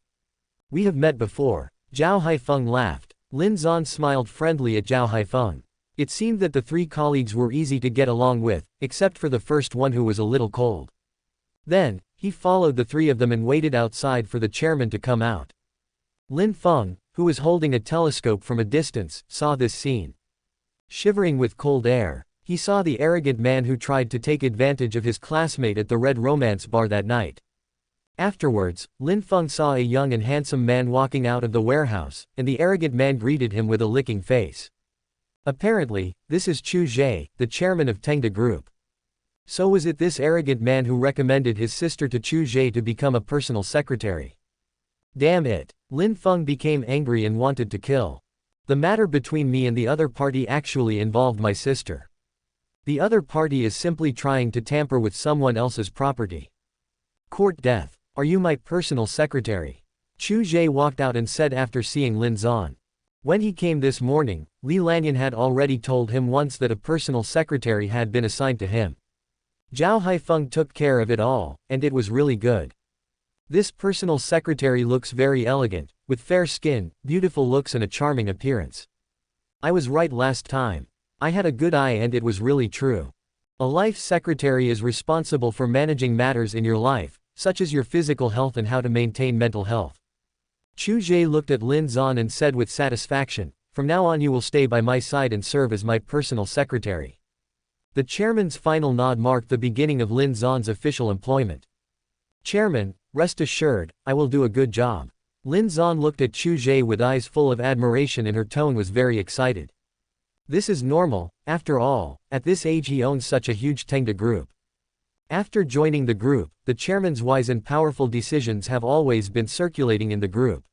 We have met before. Zhao Haifeng laughed. Lin Zan smiled friendly at Zhao Haifeng. It seemed that the three colleagues were easy to get along with, except for the first one who was a little cold. Then, he followed the three of them and waited outside for the chairman to come out. Lin Feng, who was holding a telescope from a distance, saw this scene. Shivering with cold air, he saw the arrogant man who tried to take advantage of his classmate at the Red Romance bar that night. Afterwards, Lin Feng saw a young and handsome man walking out of the warehouse, and the arrogant man greeted him with a licking face. Apparently, this is Chu Ge, the chairman of Tamed Group. So was it this arrogant man who recommended his sister to Chu Ge to become a personal secretary? Damn it! Lin Feng became angry and wanted to kill. The matter between me and the other party actually involved my sister. The other party is simply trying to tamper with someone else's property. Court death. Are you my personal secretary? Chu Ge walked out and said after seeing Lin Zan. When he came this morning, Li Lanyan had already told him once that a personal secretary had been assigned to him. Zhao Haifeng took care of it all, and it was really good. This personal secretary looks very elegant, with fair skin, beautiful looks and a charming appearance. I was right last time. I had a good eye and it was really true. A life secretary is responsible for managing matters in your life, such as your physical health and how to maintain mental health. Chu Ge looked at Lin Zan and said with satisfaction, "From now on you will stay by my side and serve as my personal secretary." The chairman's final nod marked the beginning of Lin Zan's official employment. "Chairman, rest assured, I will do a good job." Lin Zan looked at Chu Ge with eyes full of admiration and her tone was very excited. This is normal, after all, at this age he owns such a huge Tamed group. After joining the group, the chairman's wise and powerful decisions have always been circulating in the group.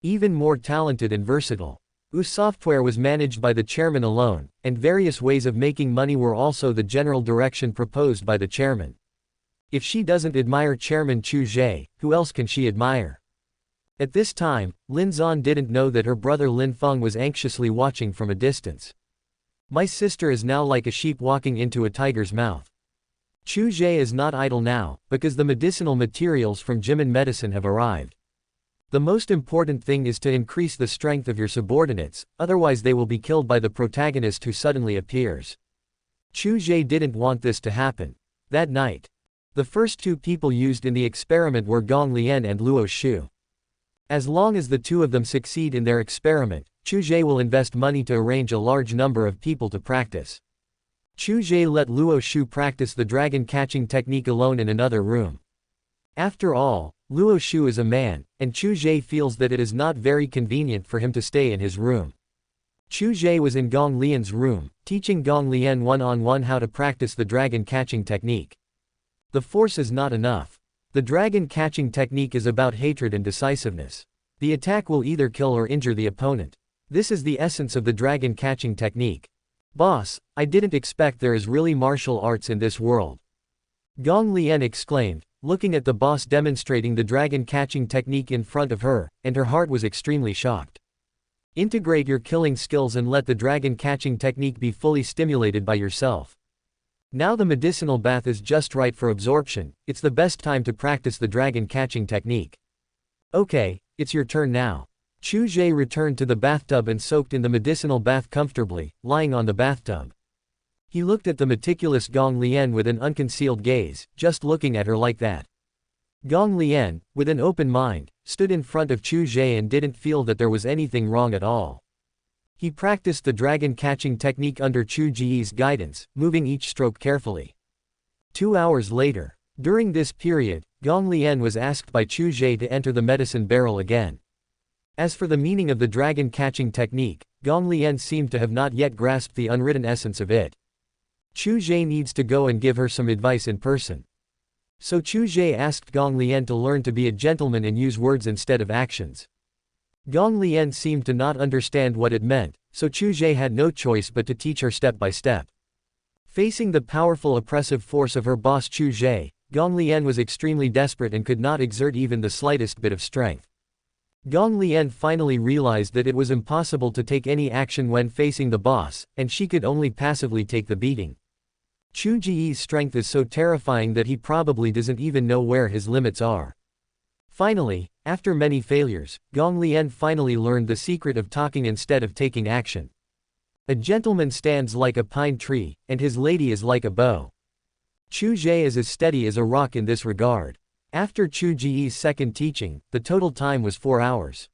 Even more talented and versatile. Software was managed by the chairman alone, and various ways of making money were also the general direction proposed by the chairman. If she doesn't admire Chairman Chu Ge, who else can she admire? At this time, Lin Zan didn't know that her brother Lin Feng was anxiously watching from a distance. My sister is now like a sheep walking into a tiger's mouth. Chu Ge is not idle now, because the medicinal materials from Jimin Medicine have arrived. The most important thing is to increase the strength of your subordinates, otherwise they will be killed by the protagonist who suddenly appears. Chu Ge didn't want this to happen. That night, the first two people used in the experiment were Gong Lian and Luo Shu. As long as the two of them succeed in their experiment, Chu Ge will invest money to arrange a large number of people to practice. Chu Ge let Luo Shu practice the dragon catching technique alone in another room. After all, Luo Shu is a man, and Chu Ge feels that it is not very convenient for him to stay in his room. Chu Ge was in Gong Lian's room, teaching Gong Lian one-on-one how to practice the dragon catching technique. The force is not enough. The dragon catching technique is about hatred and decisiveness. The attack will either kill or injure the opponent. This is the essence of the dragon catching technique. Boss, I didn't expect there is really martial arts in this world. Gong Lian exclaimed, looking at the boss demonstrating the dragon catching technique in front of her, and her heart was extremely shocked. Integrate your killing skills and let the dragon catching technique be fully stimulated by yourself. Now the medicinal bath is just right for absorption, it's the best time to practice the dragon catching technique. Okay, it's your turn now. Chu Ge returned to the bathtub and soaked in the medicinal bath comfortably, lying on the bathtub. He looked at the meticulous Gong Lian with an unconcealed gaze, just looking at her like that. Gong Lian, with an open mind, stood in front of Chu Ge and didn't feel that there was anything wrong at all. He practiced the dragon catching technique under Chu Ge's guidance, moving each stroke carefully. 2 hours later. During this period, Gong Lian was asked by Chu Ge to enter the medicine barrel again. As for the meaning of the dragon catching technique, Gong Lian seemed to have not yet grasped the unwritten essence of it. Chu Ge needs to go and give her some advice in person. So Chu Ge asked Gong Lian to learn to be a gentleman and use words instead of actions. Gong Lian seemed to not understand what it meant, so Chu Ge had no choice but to teach her step by step. Facing the powerful oppressive force of her boss Chu Ge, Gong Lian was extremely desperate and could not exert even the slightest bit of strength. Gong Lian finally realized that it was impossible to take any action when facing the boss, and she could only passively take the beating. Chu Ge's strength is so terrifying that he probably doesn't even know where his limits are. Finally, after many failures, Gong Lian finally learned the secret of talking instead of taking action. A gentleman stands like a pine tree, and his lady is like a bow. Chu Ge is as steady as a rock in this regard. After Chu Ge's second teaching, the total time was 4 hours.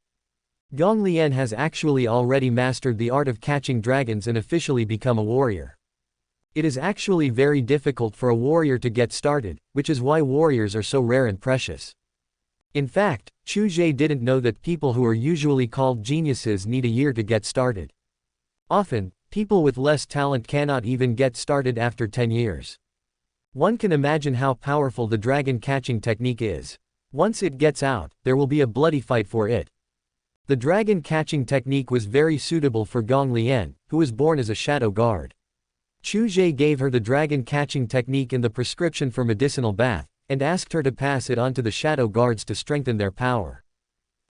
Gong Lian has actually already mastered the art of catching dragons and officially become a warrior. It is actually very difficult for a warrior to get started, which is why warriors are so rare and precious. In fact, Chu Ge didn't know that people who are usually called geniuses need a year to get started. Often, people with less talent cannot even get started after 10 years. One can imagine how powerful the dragon catching technique is. Once it gets out, there will be a bloody fight for it. The dragon catching technique was very suitable for Gong Lian, who was born as a shadow guard. Chu Ge gave her the dragon catching technique in the prescription for medicinal bath, and asked her to pass it on to the shadow guards to strengthen their power.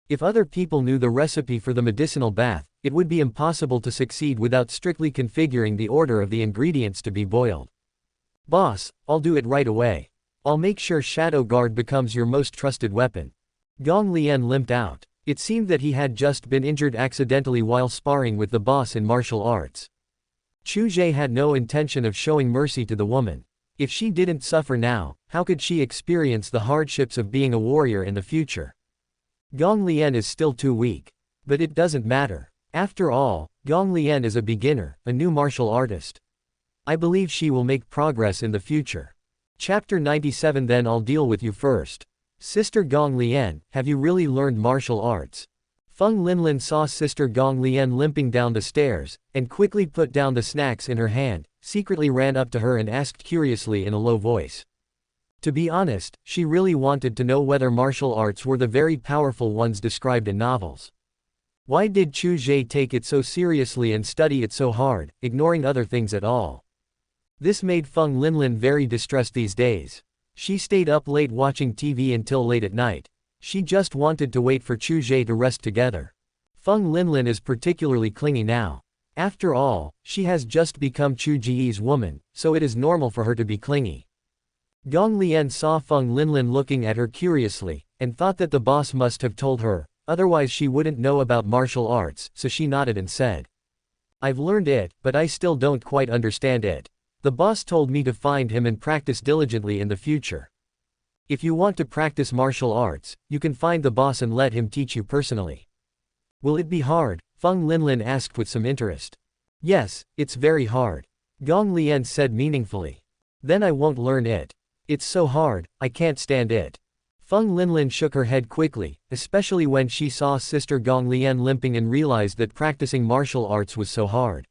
If other people knew the recipe for the medicinal bath, it would be impossible to succeed without strictly configuring the order of the ingredients to be boiled. Boss, I'll do it right away. I'll make sure shadow guard becomes your most trusted weapon. Gong Lian limped out. It seemed that he had just been injured accidentally while sparring with the boss in martial arts. Chu Ge had no intention of showing mercy to the woman. If she didn't suffer now, how could she experience the hardships of being a warrior in the future? Gong Lian is still too weak. But it doesn't matter. After all, Gong Lian is a beginner, a new martial artist. I believe she will make progress in the future. Chapter 97. Then I'll deal with you first. Sister Gong Lian, have you really learned martial arts? Feng Linlin saw Sister Gong Lian limping down the stairs, and quickly put down the snacks in her hand, secretly ran up to her and asked curiously in a low voice. To be honest, she really wanted to know whether martial arts were the very powerful ones described in novels. Why did Chu Ge take it so seriously and study it so hard, ignoring other things at all? This made Feng Linlin very distressed these days. She stayed up late watching TV until late at night. She just wanted to wait for Chu Ge to rest together. Feng Linlin is particularly clingy now. After all, she has just become Chu Ge's woman, so it is normal for her to be clingy. Gong Lian saw Feng Linlin looking at her curiously, and thought that the boss must have told her, otherwise she wouldn't know about martial arts, so she nodded and said, "I've learned it, but I still don't quite understand it. The boss told me to find him and practice diligently in the future. If you want to practice martial arts, you can find the boss and let him teach you personally." "Will it be hard?" Feng Linlin asked with some interest. "Yes, it's very hard," Gong Lian said meaningfully. "Then I won't learn it. It's so hard, I can't stand it." Feng Linlin shook her head quickly, especially when she saw Sister Gong Lian limping and realized that practicing martial arts was so hard.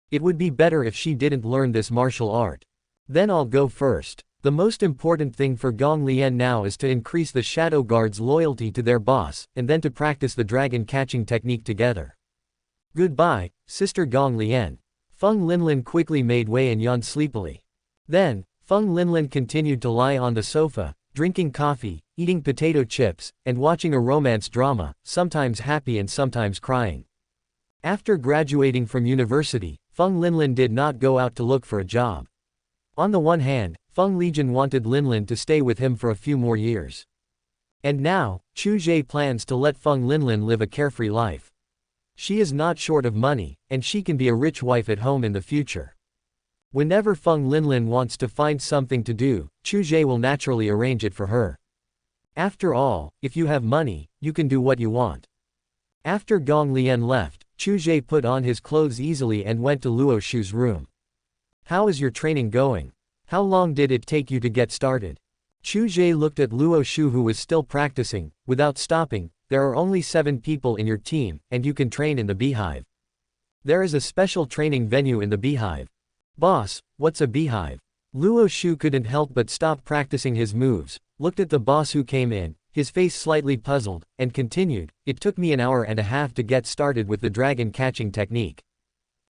It would be better if she didn't learn this martial art. "Then I'll go first." The most important thing for Gong Lian now is to increase the shadow guards' loyalty to their boss, and then to practice the dragon catching technique together. "Goodbye, Sister Gong Lian." Feng Linlin quickly made way and yawned sleepily. Then, Feng Linlin continued to lie on the sofa, drinking coffee, eating potato chips, and watching a romance drama, sometimes happy and sometimes crying. After graduating from university, Feng Linlin did not go out to look for a job. On the one hand, Feng Lijian wanted Linlin to stay with him for a few more years. And now, Chu Ge plans to let Feng Linlin live a carefree life. She is not short of money, and she can be a rich wife at home in the future. Whenever Feng Linlin wants to find something to do, Chu Ge will naturally arrange it for her. After all, if you have money, you can do what you want. After Gong Lian left, Chu Ge put on his clothes easily and went to Luo Shu's room. "How is your training going? How long did it take you to get started?" Chu Ge looked at Luo Shu, who was still practicing. "Without stopping, there are only 7 people in your team, and you can train in the beehive. There is a special training venue in the beehive." "Boss, what's a beehive?" Luo Shu couldn't help but stop practicing his moves, looked at the boss who came in, his face slightly puzzled, and continued, "It took me an hour and a half to get started with the dragon catching technique.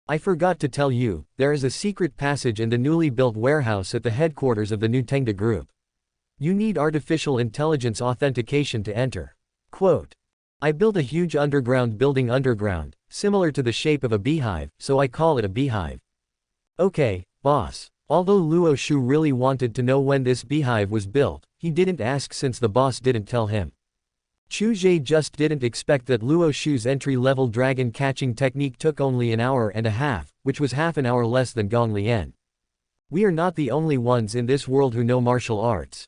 I forgot to tell you, there is a secret passage in the newly built warehouse at the headquarters of the new Tengde group. You need artificial intelligence authentication to enter." Quote, "I built a huge underground building underground, similar to the shape of a beehive, so I call it a beehive." "Okay, boss." Although Luo Shu really wanted to know when this beehive was built, he didn't ask since the boss didn't tell him. Chu Ge just didn't expect that Luo Shu's entry-level dragon catching technique took only an hour and a half, which was half an hour less than Gong Lian. We are not the only ones in this world who know martial arts.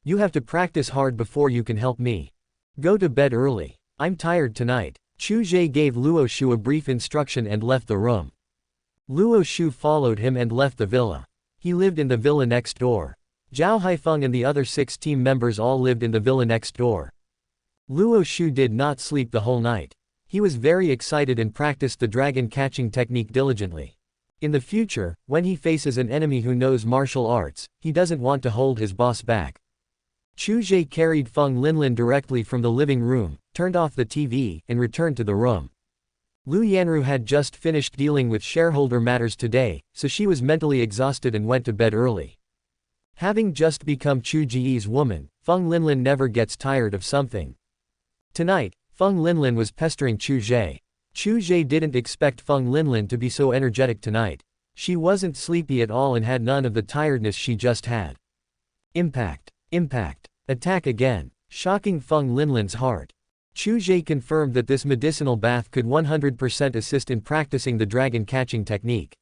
You have to practice hard before you can help me. Go to bed early. I'm tired tonight. Chu Ge gave Luo Shu a brief instruction and left the room. Luo Shu followed him and left the villa. He lived in the villa next door. Zhao Haifeng and the other 6 team members all lived in the villa next door. Luo Shu did not sleep the whole night. He was very excited and practiced the dragon catching technique diligently. In the future, when he faces an enemy who knows martial arts, he doesn't want to hold his boss back. Chu Ge carried Feng Linlin directly from the living room, turned off the TV, and returned to the room. Lu Yanru had just finished dealing with shareholder matters today, so she was mentally exhausted and went to bed early. Having just become Chu Ge's woman, Feng Linlin never gets tired of something. Tonight, Feng Linlin was pestering Chu Ge. Chu Ge didn't expect Feng Linlin to be so energetic tonight. She wasn't sleepy at all and had none of the tiredness she just had. Impact. Impact. Attack again. Shocking Feng Linlin's heart. Chu Ge confirmed that this medicinal bath could 100% assist in practicing the dragon catching technique.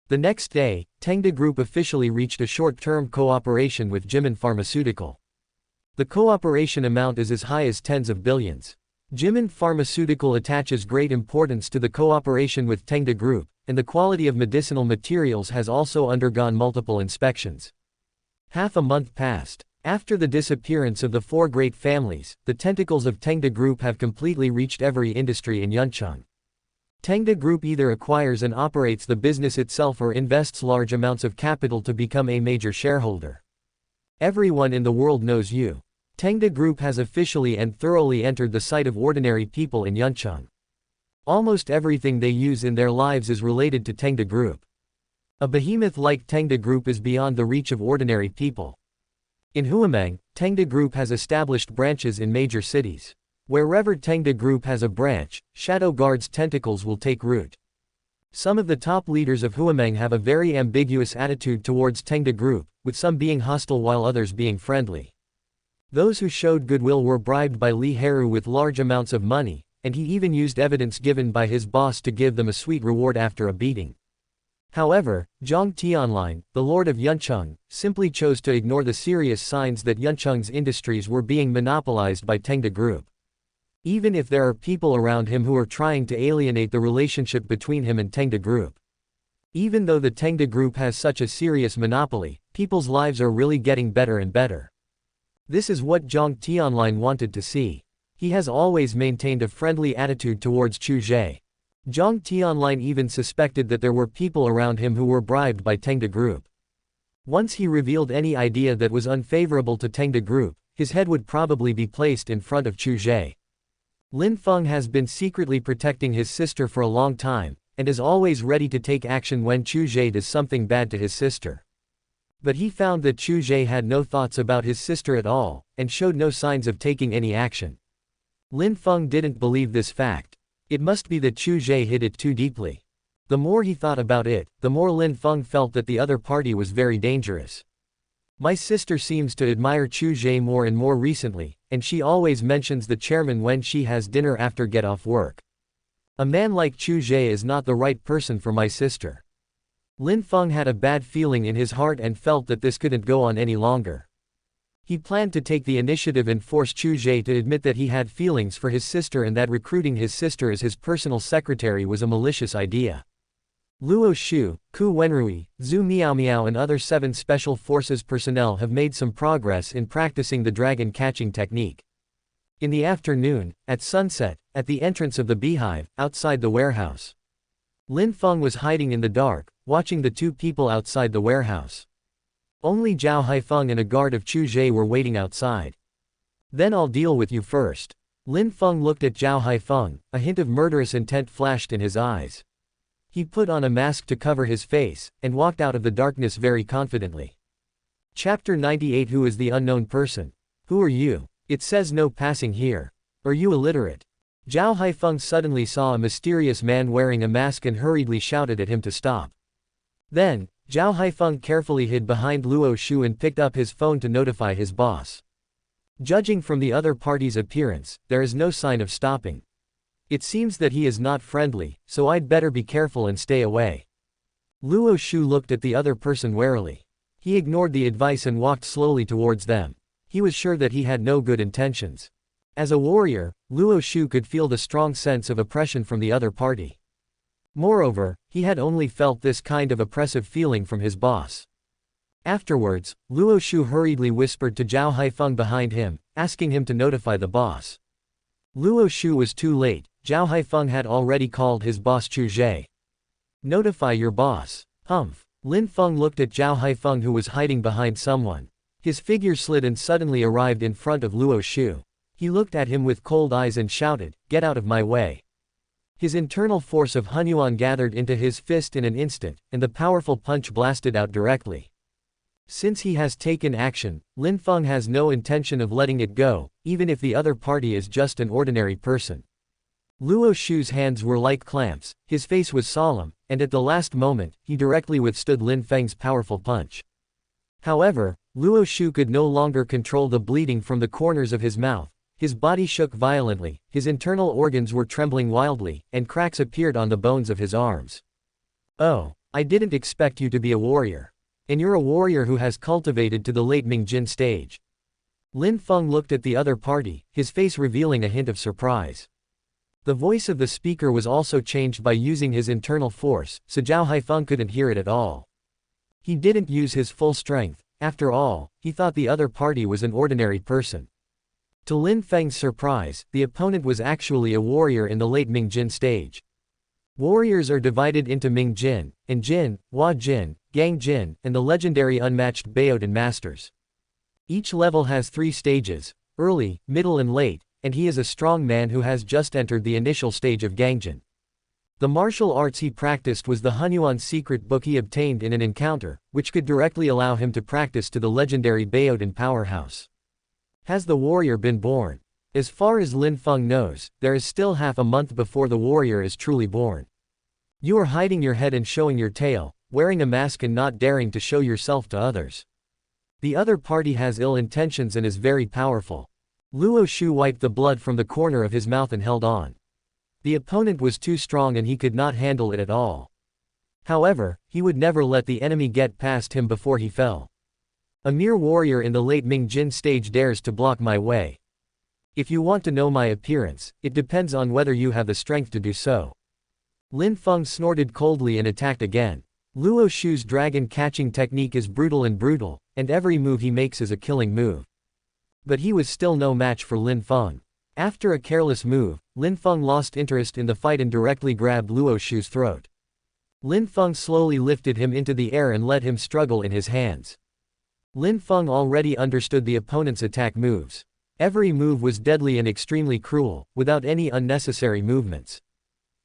The next day, Tamed Group officially reached a short-term cooperation with Jimin Pharmaceutical. The cooperation amount is as high as tens of billions. Jimin Pharmaceutical attaches great importance to the cooperation with Tamed Group, and the quality of medicinal materials has also undergone multiple inspections. Half a month passed. After the disappearance of the 4 great families, the tentacles of Tamed Group have completely reached every industry in Yuncheng. Tamed Group either acquires and operates the business itself or invests large amounts of capital to become a major shareholder. Everyone in the world knows you. Tamed Group has officially and thoroughly entered the sight of ordinary people in Yuncheng. Almost everything they use in their lives is related to Tamed Group. A behemoth like Tamed Group is beyond the reach of ordinary people. In Huameng, Tamed Group has established branches in major cities. Wherever Tamed Group has a branch, Shadow Guard's tentacles will take root. Some of the top leaders of Huameng have a very ambiguous attitude towards Tamed Group, with some being hostile while others being friendly. Those who showed goodwill were bribed by Li Heru with large amounts of money, and he even used evidence given by his boss to give them a sweet reward after a beating. However, Zhang Tianlin, the lord of Yuncheng, simply chose to ignore the serious signs that Yuncheng's industries were being monopolized by Tamed Group. Even if there are people around him who are trying to alienate the relationship between him and Tamed Group. Even though the Tamed Group has such a serious monopoly, people's lives are really getting better and better. This is what Zhang Tianlin wanted to see. He has always maintained a friendly attitude towards Chu Ge. Zhang Tianlin even suspected that there were people around him who were bribed by Tamed Group. Once he revealed any idea that was unfavorable to Tamed Group, his head would probably be placed in front of Chu Ge. Lin Feng has been secretly protecting his sister for a long time, and is always ready to take action when Chu Ge does something bad to his sister. But he found that Chu Ge had no thoughts about his sister at all, and showed no signs of taking any action. Lin Feng didn't believe this fact. It must be that Chu Ge hid it too deeply. The more he thought about it, the more Lin Feng felt that the other party was very dangerous. My sister seems to admire Chu Ge more and more recently, and she always mentions the chairman when she has dinner after get off work. A man like Chu Ge is not the right person for my sister. Lin Feng had a bad feeling in his heart and felt that this couldn't go on any longer. He planned to take the initiative and force Chu Ge to admit that he had feelings for his sister and that recruiting his sister as his personal secretary was a malicious idea. Luo Shu, Ku Wenrui, Zhu Miaomiao and other 7 Special Forces personnel have made some progress in practicing the dragon catching technique. In the afternoon, at sunset, at the entrance of the beehive, outside the warehouse. Lin Feng was hiding in the dark, watching the 2 people outside the warehouse. Only Zhao Haifeng and a guard of Chu Ge were waiting outside. Then I'll deal with you first. Lin Feng looked at Zhao Haifeng, a hint of murderous intent flashed in his eyes. He put on a mask to cover his face, and walked out of the darkness very confidently. Chapter 98 Who is the unknown person? Who are you? It says no passing here. Are you illiterate? Zhao Haifeng suddenly saw a mysterious man wearing a mask and hurriedly shouted at him to stop. Then, Zhao Haifeng carefully hid behind Luo Shu and picked up his phone to notify his boss. Judging from the other party's appearance, there is no sign of stopping. It seems that he is not friendly, so I'd better be careful and stay away. Luo Shu looked at the other person warily. He ignored the advice and walked slowly towards them. He was sure that he had no good intentions. As a warrior, Luo Shu could feel the strong sense of oppression from the other party. Moreover, he had only felt this kind of oppressive feeling from his boss. Afterwards, Luo Shu hurriedly whispered to Zhao Haifeng behind him, asking him to notify the boss. Luo Shu was too late. Zhao Haifeng had already called his boss Chu Ge. Notify your boss. Humph. Lin Feng looked at Zhao Haifeng, who was hiding behind someone. His figure slid and suddenly arrived in front of Luo Shu. He looked at him with cold eyes and shouted, "Get out of my way." His internal force of Hunyuan gathered into his fist in an instant, and the powerful punch blasted out directly. Since he has taken action, Lin Feng has no intention of letting it go, even if the other party is just an ordinary person. Luo Shu's hands were like clamps, his face was solemn, and at the last moment, he directly withstood Lin Feng's powerful punch. However, Luo Shu could no longer control the bleeding from the corners of his mouth. His body shook violently, his internal organs were trembling wildly, and cracks appeared on the bones of his arms. "Oh, I didn't expect you to be a warrior. And you're a warrior who has cultivated to the late Mingjin stage." Lin Feng looked at the other party, his face revealing a hint of surprise. The voice of the speaker was also changed by using his internal force, so Zhao Haifeng couldn't hear it at all. He didn't use his full strength. After all, he thought the other party was an ordinary person. To Lin Feng's surprise, the opponent was actually a warrior in the late Mingjin stage. Warriors are divided into Mingjin, and Jin, Hua Jin, Gang Jin, and the legendary unmatched Baodan Masters. Each level has 3 stages, early, middle and late, and he is a strong man who has just entered the initial stage of Gangjin. The martial arts he practiced was the Hunyuan secret book he obtained in an encounter, which could directly allow him to practice to the legendary Baodan powerhouse. Has the warrior been born? As far as Lin Feng knows, there is still half a month before the warrior is truly born. You are hiding your head and showing your tail, wearing a mask and not daring to show yourself to others. The other party has ill intentions and is very powerful. Luo Shu wiped the blood from the corner of his mouth and held on. The opponent was too strong and he could not handle it at all. However, he would never let the enemy get past him before he fell. A mere warrior in the late Mingjin stage dares to block my way. If you want to know my appearance, it depends on whether you have the strength to do so. Lin Feng snorted coldly and attacked again. Luo Shu's dragon catching technique is brutal, and every move he makes is a killing move. But he was still no match for Lin Feng. After a careless move, Lin Feng lost interest in the fight and directly grabbed Luo Shu's throat. Lin Feng slowly lifted him into the air and let him struggle in his hands. Lin Feng already understood the opponent's attack moves. Every move was deadly and extremely cruel, without any unnecessary movements.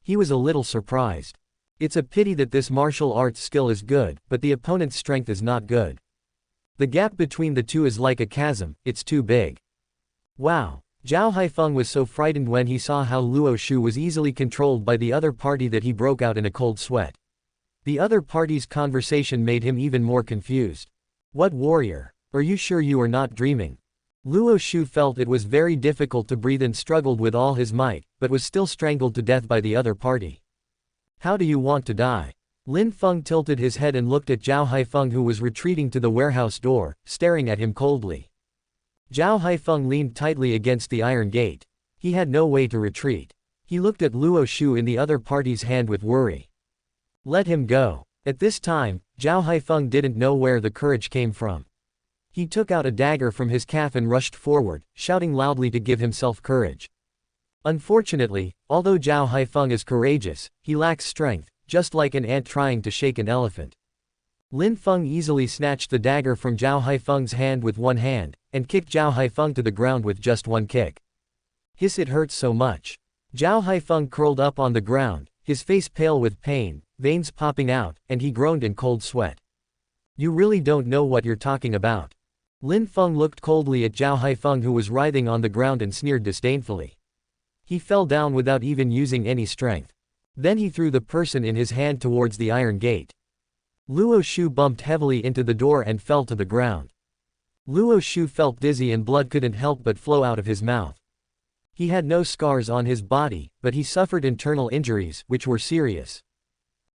He was a little surprised. It's a pity that this martial arts skill is good, but the opponent's strength is not good. The gap between the two is like a chasm, it's too big. Wow! Zhao Haifeng was so frightened when he saw how Luo Shu was easily controlled by the other party that he broke out in a cold sweat. The other party's conversation made him even more confused. What warrior? Are you sure you are not dreaming? Luo Shu felt it was very difficult to breathe and struggled with all his might, but was still strangled to death by the other party. How do you want to die? Lin Feng tilted his head and looked at Zhao Haifeng, who was retreating to the warehouse door, staring at him coldly. Zhao Haifeng leaned tightly against the iron gate. He had no way to retreat. He looked at Luo Shu in the other party's hand with worry. Let him go. At this time, Zhao Haifeng didn't know where the courage came from. He took out a dagger from his calf and rushed forward, shouting loudly to give himself courage. Unfortunately, although Zhao Haifeng is courageous, he lacks strength, just like an ant trying to shake an elephant. Lin Feng easily snatched the dagger from Zhao Haifeng's hand with one hand, and kicked Zhao Haifeng to the ground with just one kick. Hiss, it hurts so much. Zhao Haifeng curled up on the ground, his face pale with pain, veins popping out, and he groaned in cold sweat. You really don't know what you're talking about. Lin Feng looked coldly at Zhao Haifeng, who was writhing on the ground, and sneered disdainfully. He fell down without even using any strength. Then he threw the person in his hand towards the iron gate. Luo Shu bumped heavily into the door and fell to the ground. Luo Shu felt dizzy and blood couldn't help but flow out of his mouth. He had no scars on his body, but he suffered internal injuries, which were serious.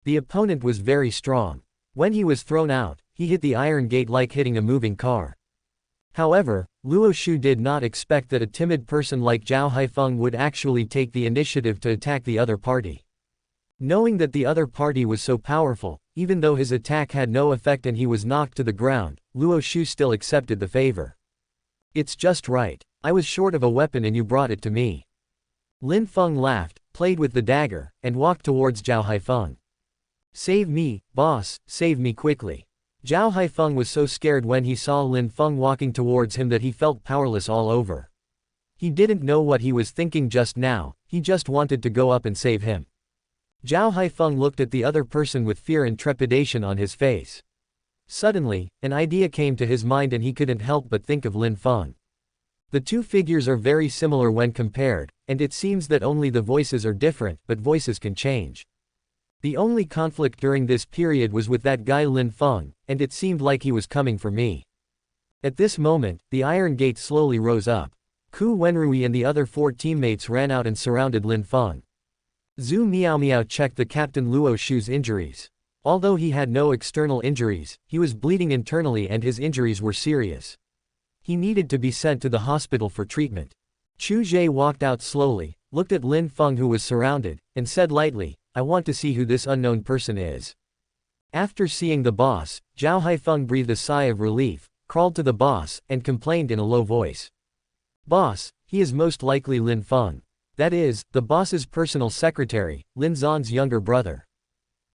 The opponent was very strong. When he was thrown out, he hit the iron gate like hitting a moving car. However, Luo Shu did not expect that a timid person like Zhao Haifeng would actually take the initiative to attack the other party. Knowing that the other party was so powerful, even though his attack had no effect and he was knocked to the ground, Luo Shu still accepted the favor. It's just right. I was short of a weapon and you brought it to me. Lin Feng laughed, played with the dagger, and walked towards Zhao Haifeng. Save me, boss, save me quickly. Zhao Haifeng was so scared when he saw Lin Feng walking towards him that he felt powerless all over. He didn't know what he was thinking just now, he just wanted to go up and save him. Zhao Haifeng looked at the other person with fear and trepidation on his face. Suddenly, an idea came to his mind and he couldn't help but think of Lin Feng. The two figures are very similar when compared, and it seems that only the voices are different, but voices can change. The only conflict during this period was with that guy Lin Feng, and it seemed like he was coming for me. At this moment, the iron gate slowly rose up. Ku Wenrui and the other 4 teammates ran out and surrounded Lin Feng. Zhu Miaomiao checked the Captain Luo Shu's injuries. Although he had no external injuries, he was bleeding internally and his injuries were serious. He needed to be sent to the hospital for treatment. Chu Ge walked out slowly, looked at Lin Feng who was surrounded, and said lightly, I want to see who this unknown person is. After seeing the boss, Zhao Haifeng breathed a sigh of relief, crawled to the boss, and complained in a low voice. Boss, he is most likely Lin Feng. That is, the boss's personal secretary, Lin Zan's younger brother.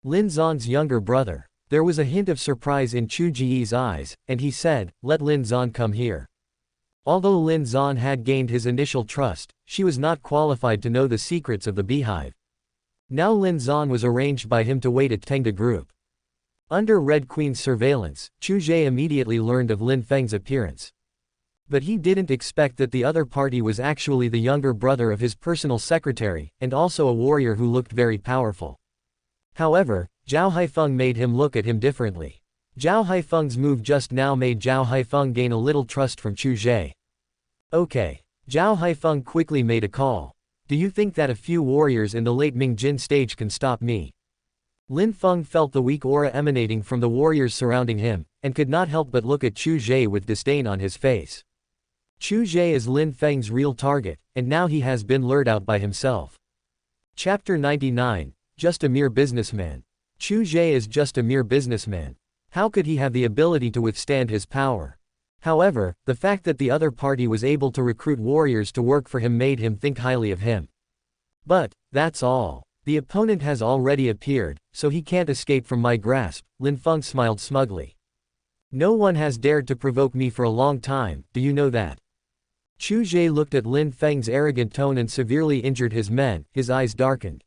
Lin Zan's younger brother. There was a hint of surprise in Chu Ge's eyes, and he said, let Lin Zan come here. Although Lin Zan had gained his initial trust, she was not qualified to know the secrets of the beehive. Now Lin Zan was arranged by him to wait at Tengde Group. Under Red Queen's surveillance, Chu Ge immediately learned of Lin Feng's appearance. But he didn't expect that the other party was actually the younger brother of his personal secretary, and also a warrior who looked very powerful. However, Zhao Haifeng made him look at him differently. Zhao Haifeng's move just now made Zhao Haifeng gain a little trust from Chu Ge. Okay. Zhao Haifeng quickly made a call. Do you think that a few warriors in the late Ming Jin stage can stop me? Lin Feng felt the weak aura emanating from the warriors surrounding him, and could not help but look at Chu Ge with disdain on his face. Chu Ge is Lin Feng's real target, and now he has been lured out by himself. Chapter 99, Just a mere businessman. Chu Ge is just a mere businessman. How could he have the ability to withstand his power? However, the fact that the other party was able to recruit warriors to work for him made him think highly of him. But, that's all. The opponent has already appeared, so he can't escape from my grasp, Lin Feng smiled smugly. No one has dared to provoke me for a long time, do you know that? Chu Ge looked at Lin Feng's arrogant tone and severely injured his men, his eyes darkened.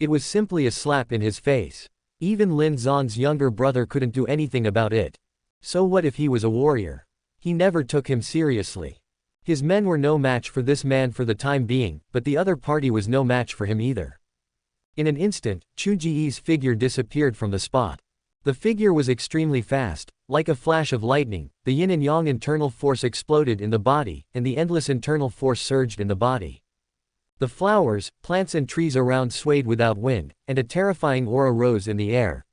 It was simply a slap in his face. Even Lin Zan's younger brother couldn't do anything about it. So what if he was a warrior? He never took him seriously. His men were no match for this man for the time being, but the other party was no match for him either. In an instant, Chu Ge's figure disappeared from the spot. The figure was extremely fast. Like a flash of lightning, the yin and yang internal force exploded in the body, and the endless internal force surged in the body. The flowers, plants and trees around swayed without wind, and a terrifying aura rose in the air.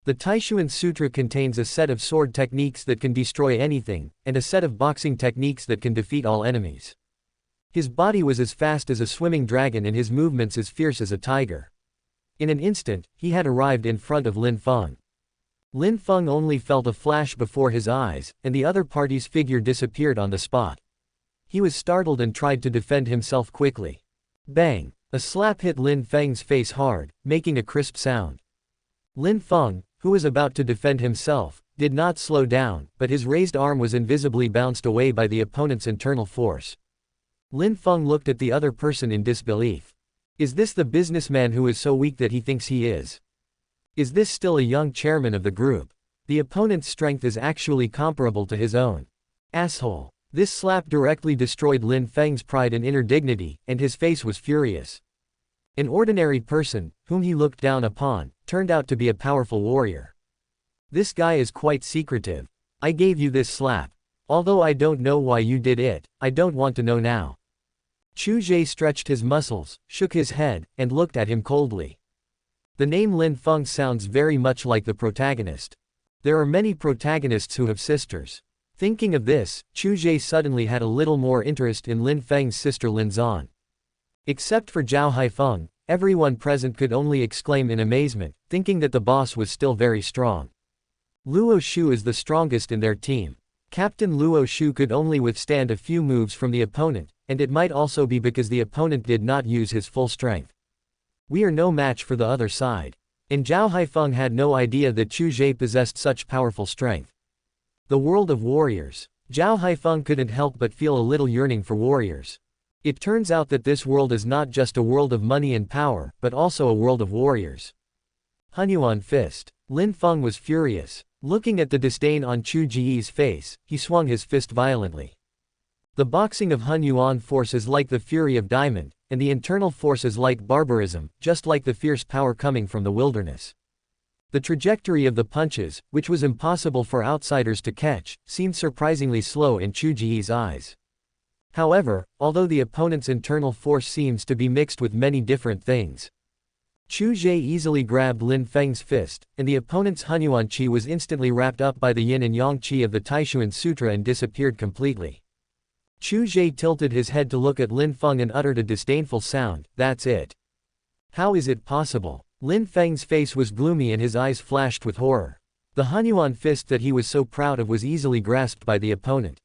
The Taishuan Sutra contains a set of sword techniques that can destroy anything, and a set of boxing techniques that can defeat all enemies. His body was as fast as a swimming dragon and his movements as fierce as a tiger. In an instant, he had arrived in front of Lin Feng. Lin Feng only felt a flash before his eyes, and the other party's figure disappeared on the spot. He was startled and tried to defend himself quickly. Bang! A slap hit Lin Feng's face hard, making a crisp sound. Lin Feng, who was about to defend himself, did not slow down, but his raised arm was invisibly bounced away by the opponent's internal force. Lin Feng looked at the other person in disbelief. Is this the businessman who is so weak that he thinks he is? Is this still a young chairman of the group? The opponent's strength is actually comparable to his own. Asshole. This slap directly destroyed Lin Feng's pride and inner dignity, and his face was furious. An ordinary person, whom he looked down upon, turned out to be a powerful warrior. This guy is quite secretive. I gave you this slap. Although I don't know why you did it, I don't want to know now. Chu Ge stretched his muscles, shook his head, and looked at him coldly. The name Lin Feng sounds very much like the protagonist. There are many protagonists who have sisters. Thinking of this, Chu Ge suddenly had a little more interest in Lin Feng's sister Lin Zan. Except for Zhao Haifeng, everyone present could only exclaim in amazement, thinking that the boss was still very strong. Luo Shu is the strongest in their team. Captain Luo Shu could only withstand a few moves from the opponent, and it might also be because the opponent did not use his full strength. We are no match for the other side. And Zhao Haifeng had no idea that Chu Ge possessed such powerful strength. The world of warriors. Zhao Haifeng couldn't help but feel a little yearning for warriors. It turns out that this world is not just a world of money and power, but also a world of warriors. Hunyuan fist. Lin Feng was furious. Looking at the disdain on Chu Ge's face, he swung his fist violently. The boxing of Hunyuan force is like the fury of diamond, and the internal force is like barbarism, just like the fierce power coming from the wilderness. The trajectory of the punches, which was impossible for outsiders to catch, seemed surprisingly slow in Chu Ge's eyes. However, although the opponent's internal force seems to be mixed with many different things, Chu Ge easily grabbed Lin Feng's fist, and the opponent's Hunyuan Qi was instantly wrapped up by the yin and yang Qi of the Taishuan Sutra and disappeared completely. Chu Ge tilted his head to look at Lin Feng and uttered a disdainful sound, "That's it. How is it possible?" Lin Feng's face was gloomy and his eyes flashed with horror. The Hunyuan fist that he was so proud of was easily grasped by the opponent.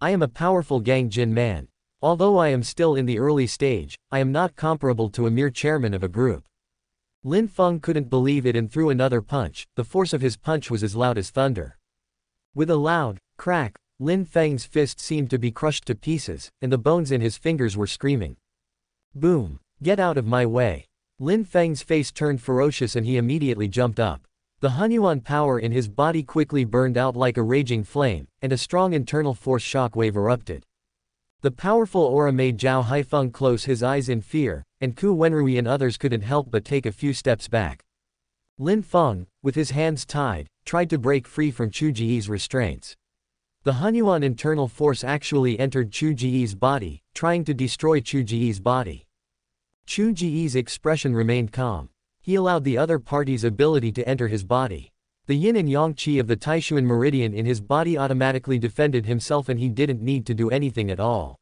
I am a powerful Gang Jin man. Although I am still in the early stage, I am not comparable to a mere chairman of a group. Lin Feng couldn't believe it and threw another punch. The force of his punch was as loud as thunder. With a loud crack, Lin Feng's fist seemed to be crushed to pieces, and the bones in his fingers were screaming. Boom! Get out of my way! Lin Feng's face turned ferocious and he immediately jumped up. The Hunyuan power in his body quickly burned out like a raging flame, and a strong internal force shockwave erupted. The powerful aura made Zhao Haifeng close his eyes in fear, and Ku Wenrui and others couldn't help but take a few steps back. Lin Feng, with his hands tied, tried to break free from Chu Ge's restraints. The Hunyuan internal force actually entered Chu Ge's body, trying to destroy Chu Ge's body. Chu Ge's expression remained calm. He allowed the other party's ability to enter his body. The yin and yang qi of the Taishuan meridian in his body automatically defended himself and he didn't need to do anything at all.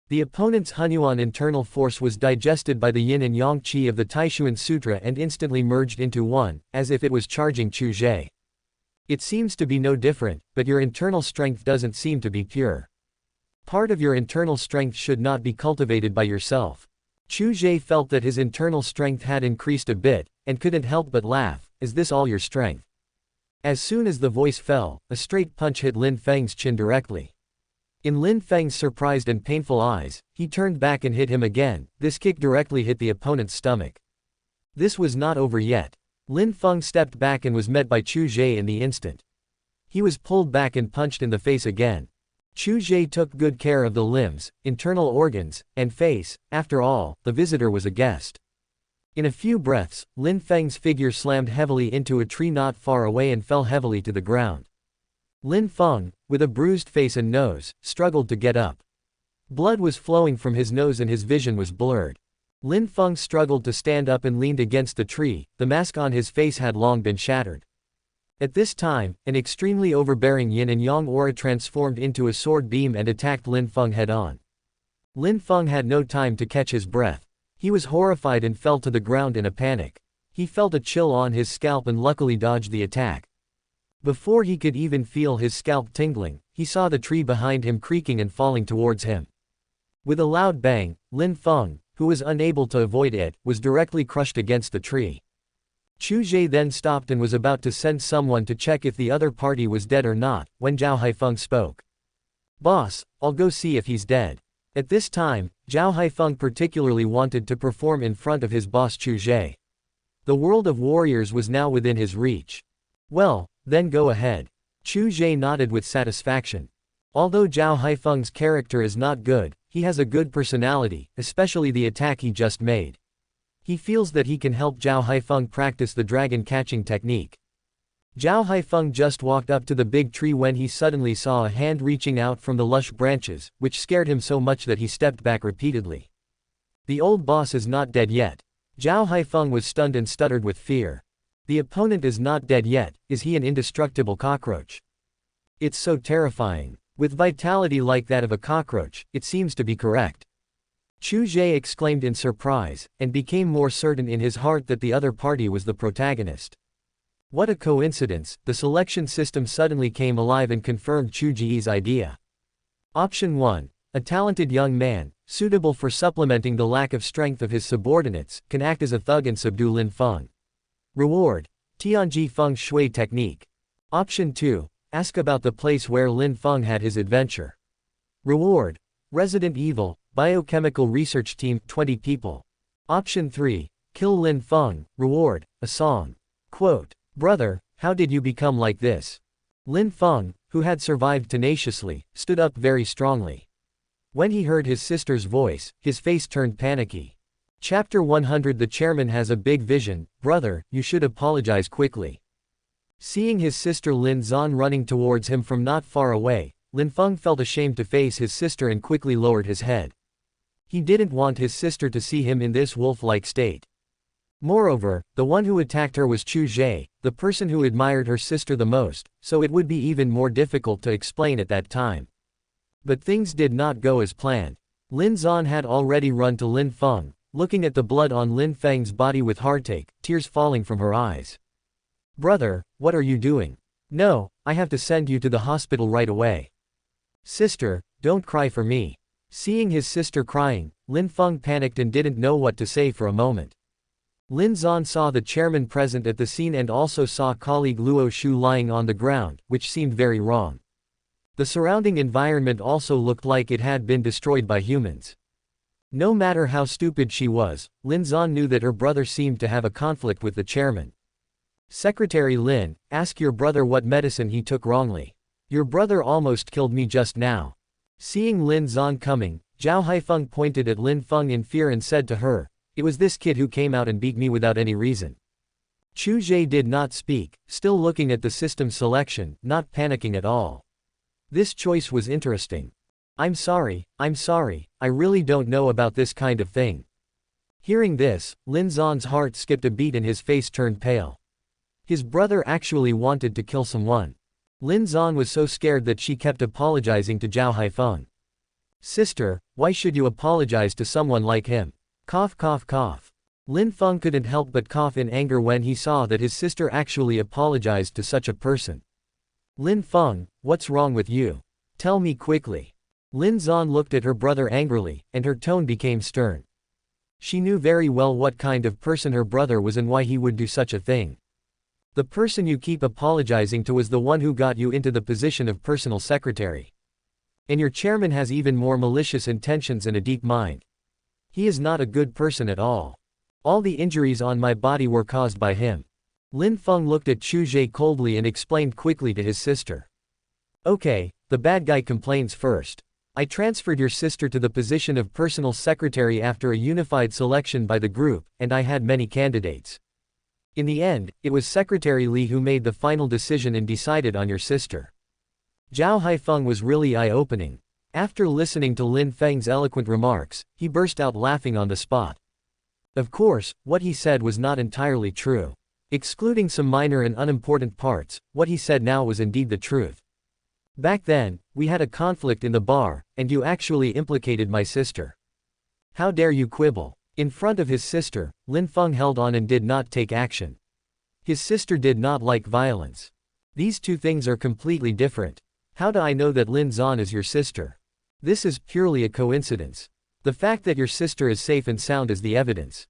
The opponent's Hunyuan internal force was digested by the yin and yang qi of the Taishuan Sutra and instantly merged into one, as if it was charging Chu Ge. It seems to be no different, but your internal strength doesn't seem to be pure. Part of your internal strength should not be cultivated by yourself. Chu Ge felt that his internal strength had increased a bit, and couldn't help but laugh. Is this all your strength? As soon as the voice fell, a straight punch hit Lin Feng's chin directly. In Lin Feng's surprised and painful eyes, he turned back and hit him again. This kick directly hit the opponent's stomach. This was not over yet. Lin Feng stepped back and was met by Chu Ge in the instant. He was pulled back and punched in the face again. Chu Ge took good care of the limbs, internal organs, and face. After all, the visitor was a guest. In a few breaths, Lin Feng's figure slammed heavily into a tree not far away and fell heavily to the ground. Lin Feng, with a bruised face and nose, struggled to get up. Blood was flowing from his nose and his vision was blurred. Lin Feng struggled to stand up and leaned against the tree. The mask on his face had long been shattered. At this time, an extremely overbearing yin and yang aura transformed into a sword beam and attacked Lin Feng head-on. Lin Feng had no time to catch his breath. He was horrified and fell to the ground in a panic. He felt a chill on his scalp and luckily dodged the attack. Before he could even feel his scalp tingling, he saw the tree behind him creaking and falling towards him. With a loud bang, Lin Feng, who was unable to avoid it, was directly crushed against the tree. Chu Ge then stopped and was about to send someone to check if the other party was dead or not, when Zhao Haifeng spoke. "Boss, I'll go see if he's dead." At this time, Zhao Haifeng particularly wanted to perform in front of his boss Chu Ge. The world of warriors was now within his reach. "Well, then go ahead." Chu Ge nodded with satisfaction. Although Zhao Haifeng's character is not good, he has a good personality, especially the attack he just made. He feels that he can help Zhao Haifeng practice the dragon catching technique. Zhao Haifeng just walked up to the big tree when he suddenly saw a hand reaching out from the lush branches, which scared him so much that he stepped back repeatedly. The old boss is not dead yet. Zhao Haifeng was stunned and stuttered with fear. The opponent is not dead yet, is he an indestructible cockroach? It's so terrifying. With vitality like that of a cockroach, it seems to be correct. Chu Ge exclaimed in surprise, and became more certain in his heart that the other party was the protagonist. What a coincidence, the selection system suddenly came alive and confirmed Chu Ge's idea. Option 1. A talented young man, suitable for supplementing the lack of strength of his subordinates, can act as a thug and subdue Lin Feng. Reward: Tianji Feng Shui Technique. Option 2. Ask about the place where Lin Feng had his adventure. Reward: Resident Evil, Biochemical Research Team, 20 people. Option 3. Kill Lin Feng. Reward: a song. Quote: Brother, how did you become like this? Lin Feng, who had survived tenaciously, stood up very strongly. When he heard his sister's voice, his face turned panicky. Chapter 100. The chairman has a big vision. Brother, you should apologize quickly. Seeing his sister Lin Zan running towards him from not far away, Lin Feng felt ashamed to face his sister and quickly lowered his head. He didn't want his sister to see him in this wolf-like state. Moreover, the one who attacked her was Chu Ge, the person who admired her sister the most, so it would be even more difficult to explain at that time. But things did not go as planned. Lin Zan had already run to Lin Feng, looking at the blood on Lin Feng's body with heartache, tears falling from her eyes. Brother, what are you doing? No, I have to send you to the hospital right away. Sister, don't cry for me. Seeing his sister crying, Lin Feng panicked and didn't know what to say for a moment. Lin Zan saw the chairman present at the scene and also saw colleague Luo Shu lying on the ground, which seemed very wrong. The surrounding environment also looked like it had been destroyed by humans. No matter how stupid she was, Lin Zan knew that her brother seemed to have a conflict with the chairman. Secretary Lin, ask your brother what medicine he took wrongly. Your brother almost killed me just now. Seeing Lin Zan coming, Zhao Haifeng pointed at Lin Feng in fear and said to her, it was this kid who came out and beat me without any reason. Chu Ge did not speak, still looking at the system selection, not panicking at all. This choice was interesting. I'm sorry, I really don't know about this kind of thing. Hearing this, Lin Zan's heart skipped a beat and his face turned pale. His brother actually wanted to kill someone. Lin Zan was so scared that she kept apologizing to Zhao Haifeng. Sister, why should you apologize to someone like him? Cough cough cough. Lin Feng couldn't help but cough in anger when he saw that his sister actually apologized to such a person. Lin Feng, what's wrong with you? Tell me quickly. Lin Zan looked at her brother angrily, and her tone became stern. She knew very well what kind of person her brother was and why he would do such a thing. The person you keep apologizing to was the one who got you into the position of personal secretary. And your chairman has even more malicious intentions and a deep mind. He is not a good person at all. All the injuries on my body were caused by him. Lin Feng looked at Chu Ge coldly and explained quickly to his sister. Okay, the bad guy complains first. I transferred your sister to the position of personal secretary after a unified selection by the group, and I had many candidates. In the end, it was Secretary Li who made the final decision and decided on your sister. Zhao Haifeng was really eye-opening. After listening to Lin Feng's eloquent remarks, he burst out laughing on the spot. Of course, what he said was not entirely true. Excluding some minor and unimportant parts, what he said now was indeed the truth. Back then, we had a conflict in the bar, and you actually implicated my sister. How dare you quibble? In front of his sister, Lin Feng held on and did not take action. His sister did not like violence. These two things are completely different. How do I know that Lin Zan is your sister? This is purely a coincidence. The fact that your sister is safe and sound is the evidence.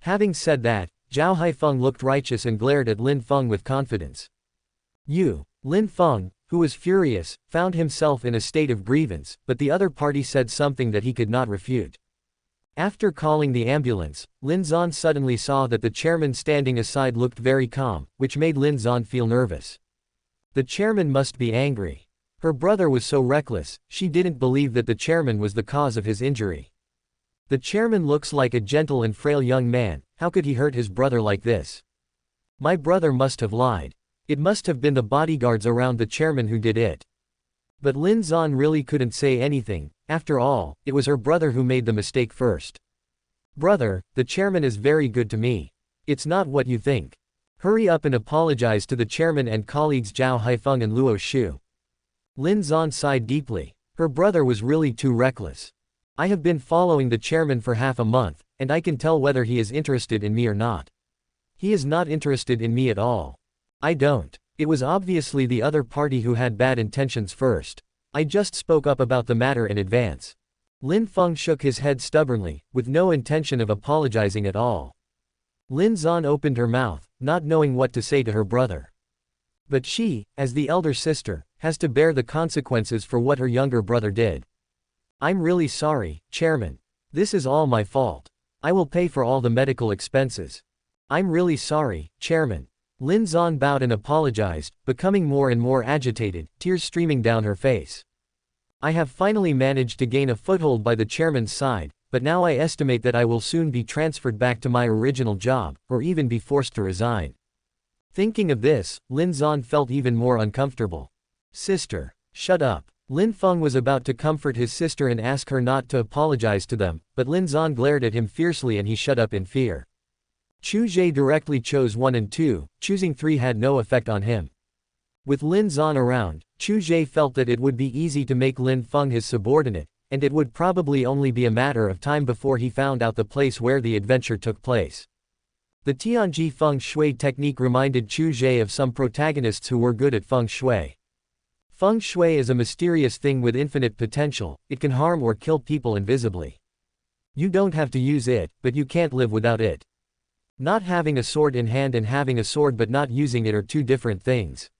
Having said that, Zhao Haifeng looked righteous and glared at Lin Feng with confidence. You, Lin Feng, who was furious, found himself in a state of grievance, but the other party said something that he could not refute. After calling the ambulance, Lin Zan suddenly saw that the chairman standing aside looked very calm, which made Lin Zan feel nervous. The chairman must be angry. Her brother was so reckless, she didn't believe that the chairman was the cause of his injury. The chairman looks like a gentle and frail young man, how could he hurt his brother like this? My brother must have lied. It must have been the bodyguards around the chairman who did it. But Lin Zan really couldn't say anything. After all, it was her brother who made the mistake first. Brother, the chairman is very good to me. It's not what you think. Hurry up and apologize to the chairman and colleagues Zhao Haifeng and Luo Shu. Lin Zan sighed deeply. Her brother was really too reckless. I have been following the chairman for half a month, and I can tell whether he is interested in me or not. He is not interested in me at all. I don't. It was obviously the other party who had bad intentions first. I just spoke up about the matter in advance. Lin Feng shook his head stubbornly, with no intention of apologizing at all. Lin Zan opened her mouth, not knowing what to say to her brother. But she, as the elder sister, has to bear the consequences for what her younger brother did. I'm really sorry, Chairman. This is all my fault. I will pay for all the medical expenses. I'm really sorry, Chairman. Lin Zan bowed and apologized, becoming more and more agitated, tears streaming down her face. I have finally managed to gain a foothold by the chairman's side, but now I estimate that I will soon be transferred back to my original job, or even be forced to resign. Thinking of this, Lin Zan felt even more uncomfortable. Sister. Shut up. Lin Feng was about to comfort his sister and ask her not to apologize to them, but Lin Zan glared at him fiercely and he shut up in fear. Chu Ge directly chose 1 and 2, choosing 3 had no effect on him. With Lin Zan around, Chu Ge felt that it would be easy to make Lin Feng his subordinate, and it would probably only be a matter of time before he found out the place where the adventure took place. The Tianji Feng Shui technique reminded Chu Ge of some protagonists who were good at Feng Shui. Feng Shui is a mysterious thing with infinite potential, it can harm or kill people invisibly. You don't have to use it, but you can't live without it. Not having a sword in hand and having a sword but not using it are two different things.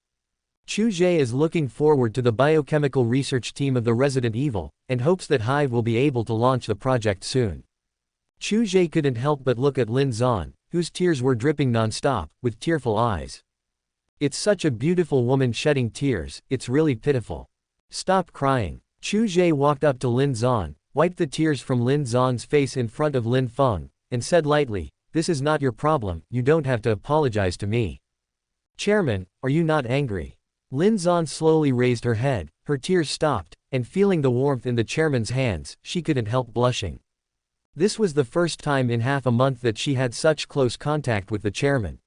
Chu Ge is looking forward to the biochemical research team of the Resident Evil, and hopes that Hive will be able to launch the project soon. Chu Ge couldn't help but look at Lin Zan, whose tears were dripping non-stop, with tearful eyes. It's such a beautiful woman shedding tears, it's really pitiful. Stop crying. Chu Ge walked up to Lin Zan, wiped the tears from Lin Zan's face in front of Lin Feng, and said lightly, "This is not your problem, you don't have to apologize to me." Chairman, are you not angry? Lin Zan slowly raised her head, her tears stopped, and feeling the warmth in the chairman's hands, she couldn't help blushing. This was the first time in half a month that she had such close contact with the chairman.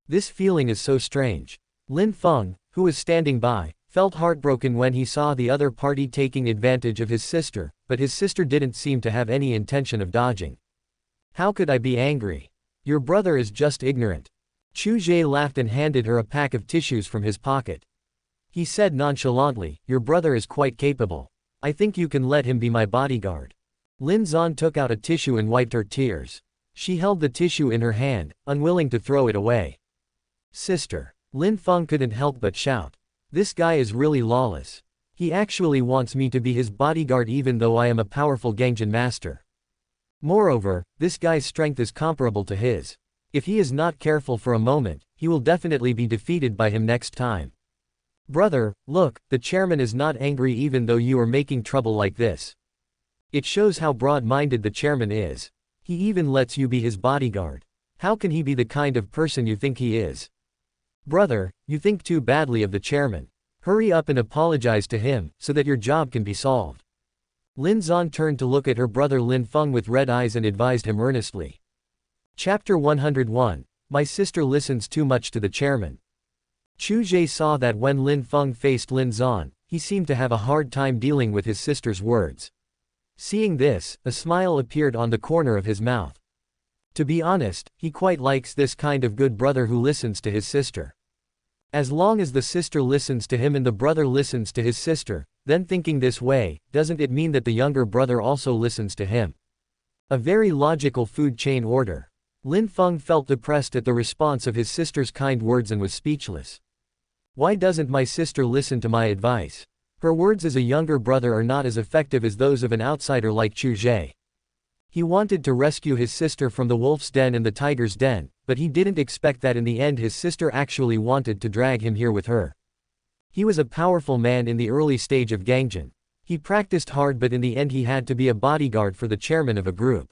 This feeling is so strange. Lin Feng, who was standing by, felt heartbroken when he saw the other party taking advantage of his sister, but his sister didn't seem to have any intention of dodging. How could I be angry? Your brother is just ignorant. Chu Ge laughed and handed her a pack of tissues from his pocket. He said nonchalantly, "Your brother is quite capable. I think you can let him be my bodyguard." Lin Zan took out a tissue and wiped her tears. She held the tissue in her hand, unwilling to throw it away. Sister. Lin Feng couldn't help but shout. This guy is really lawless. He actually wants me to be his bodyguard even though I am a powerful Gangjin master. Moreover, this guy's strength is comparable to his. If he is not careful for a moment, he will definitely be defeated by him next time. Brother, look, the chairman is not angry even though you are making trouble like this. It shows how broad-minded the chairman is. He even lets you be his bodyguard. How can he be the kind of person you think he is? Brother, you think too badly of the chairman. Hurry up and apologize to him, so that your job can be solved. Lin Zan turned to look at her brother Lin Feng with red eyes and advised him earnestly. Chapter 101. My sister listens too much to the chairman. Chu Ge saw that when Lin Feng faced Lin Zan, he seemed to have a hard time dealing with his sister's words. Seeing this, a smile appeared on the corner of his mouth. To be honest, he quite likes this kind of good brother who listens to his sister. As long as the sister listens to him and the brother listens to his sister, then thinking this way, doesn't it mean that the younger brother also listens to him? A very logical food chain order. Lin Feng felt depressed at the response of his sister's kind words and was speechless. Why doesn't my sister listen to my advice? Her words as a younger brother are not as effective as those of an outsider like Chu Ge. He wanted to rescue his sister from the wolf's den and the tiger's den, but he didn't expect that in the end his sister actually wanted to drag him here with her. He was a powerful man in the early stage of Gangjin. He practiced hard but in the end he had to be a bodyguard for the chairman of a group.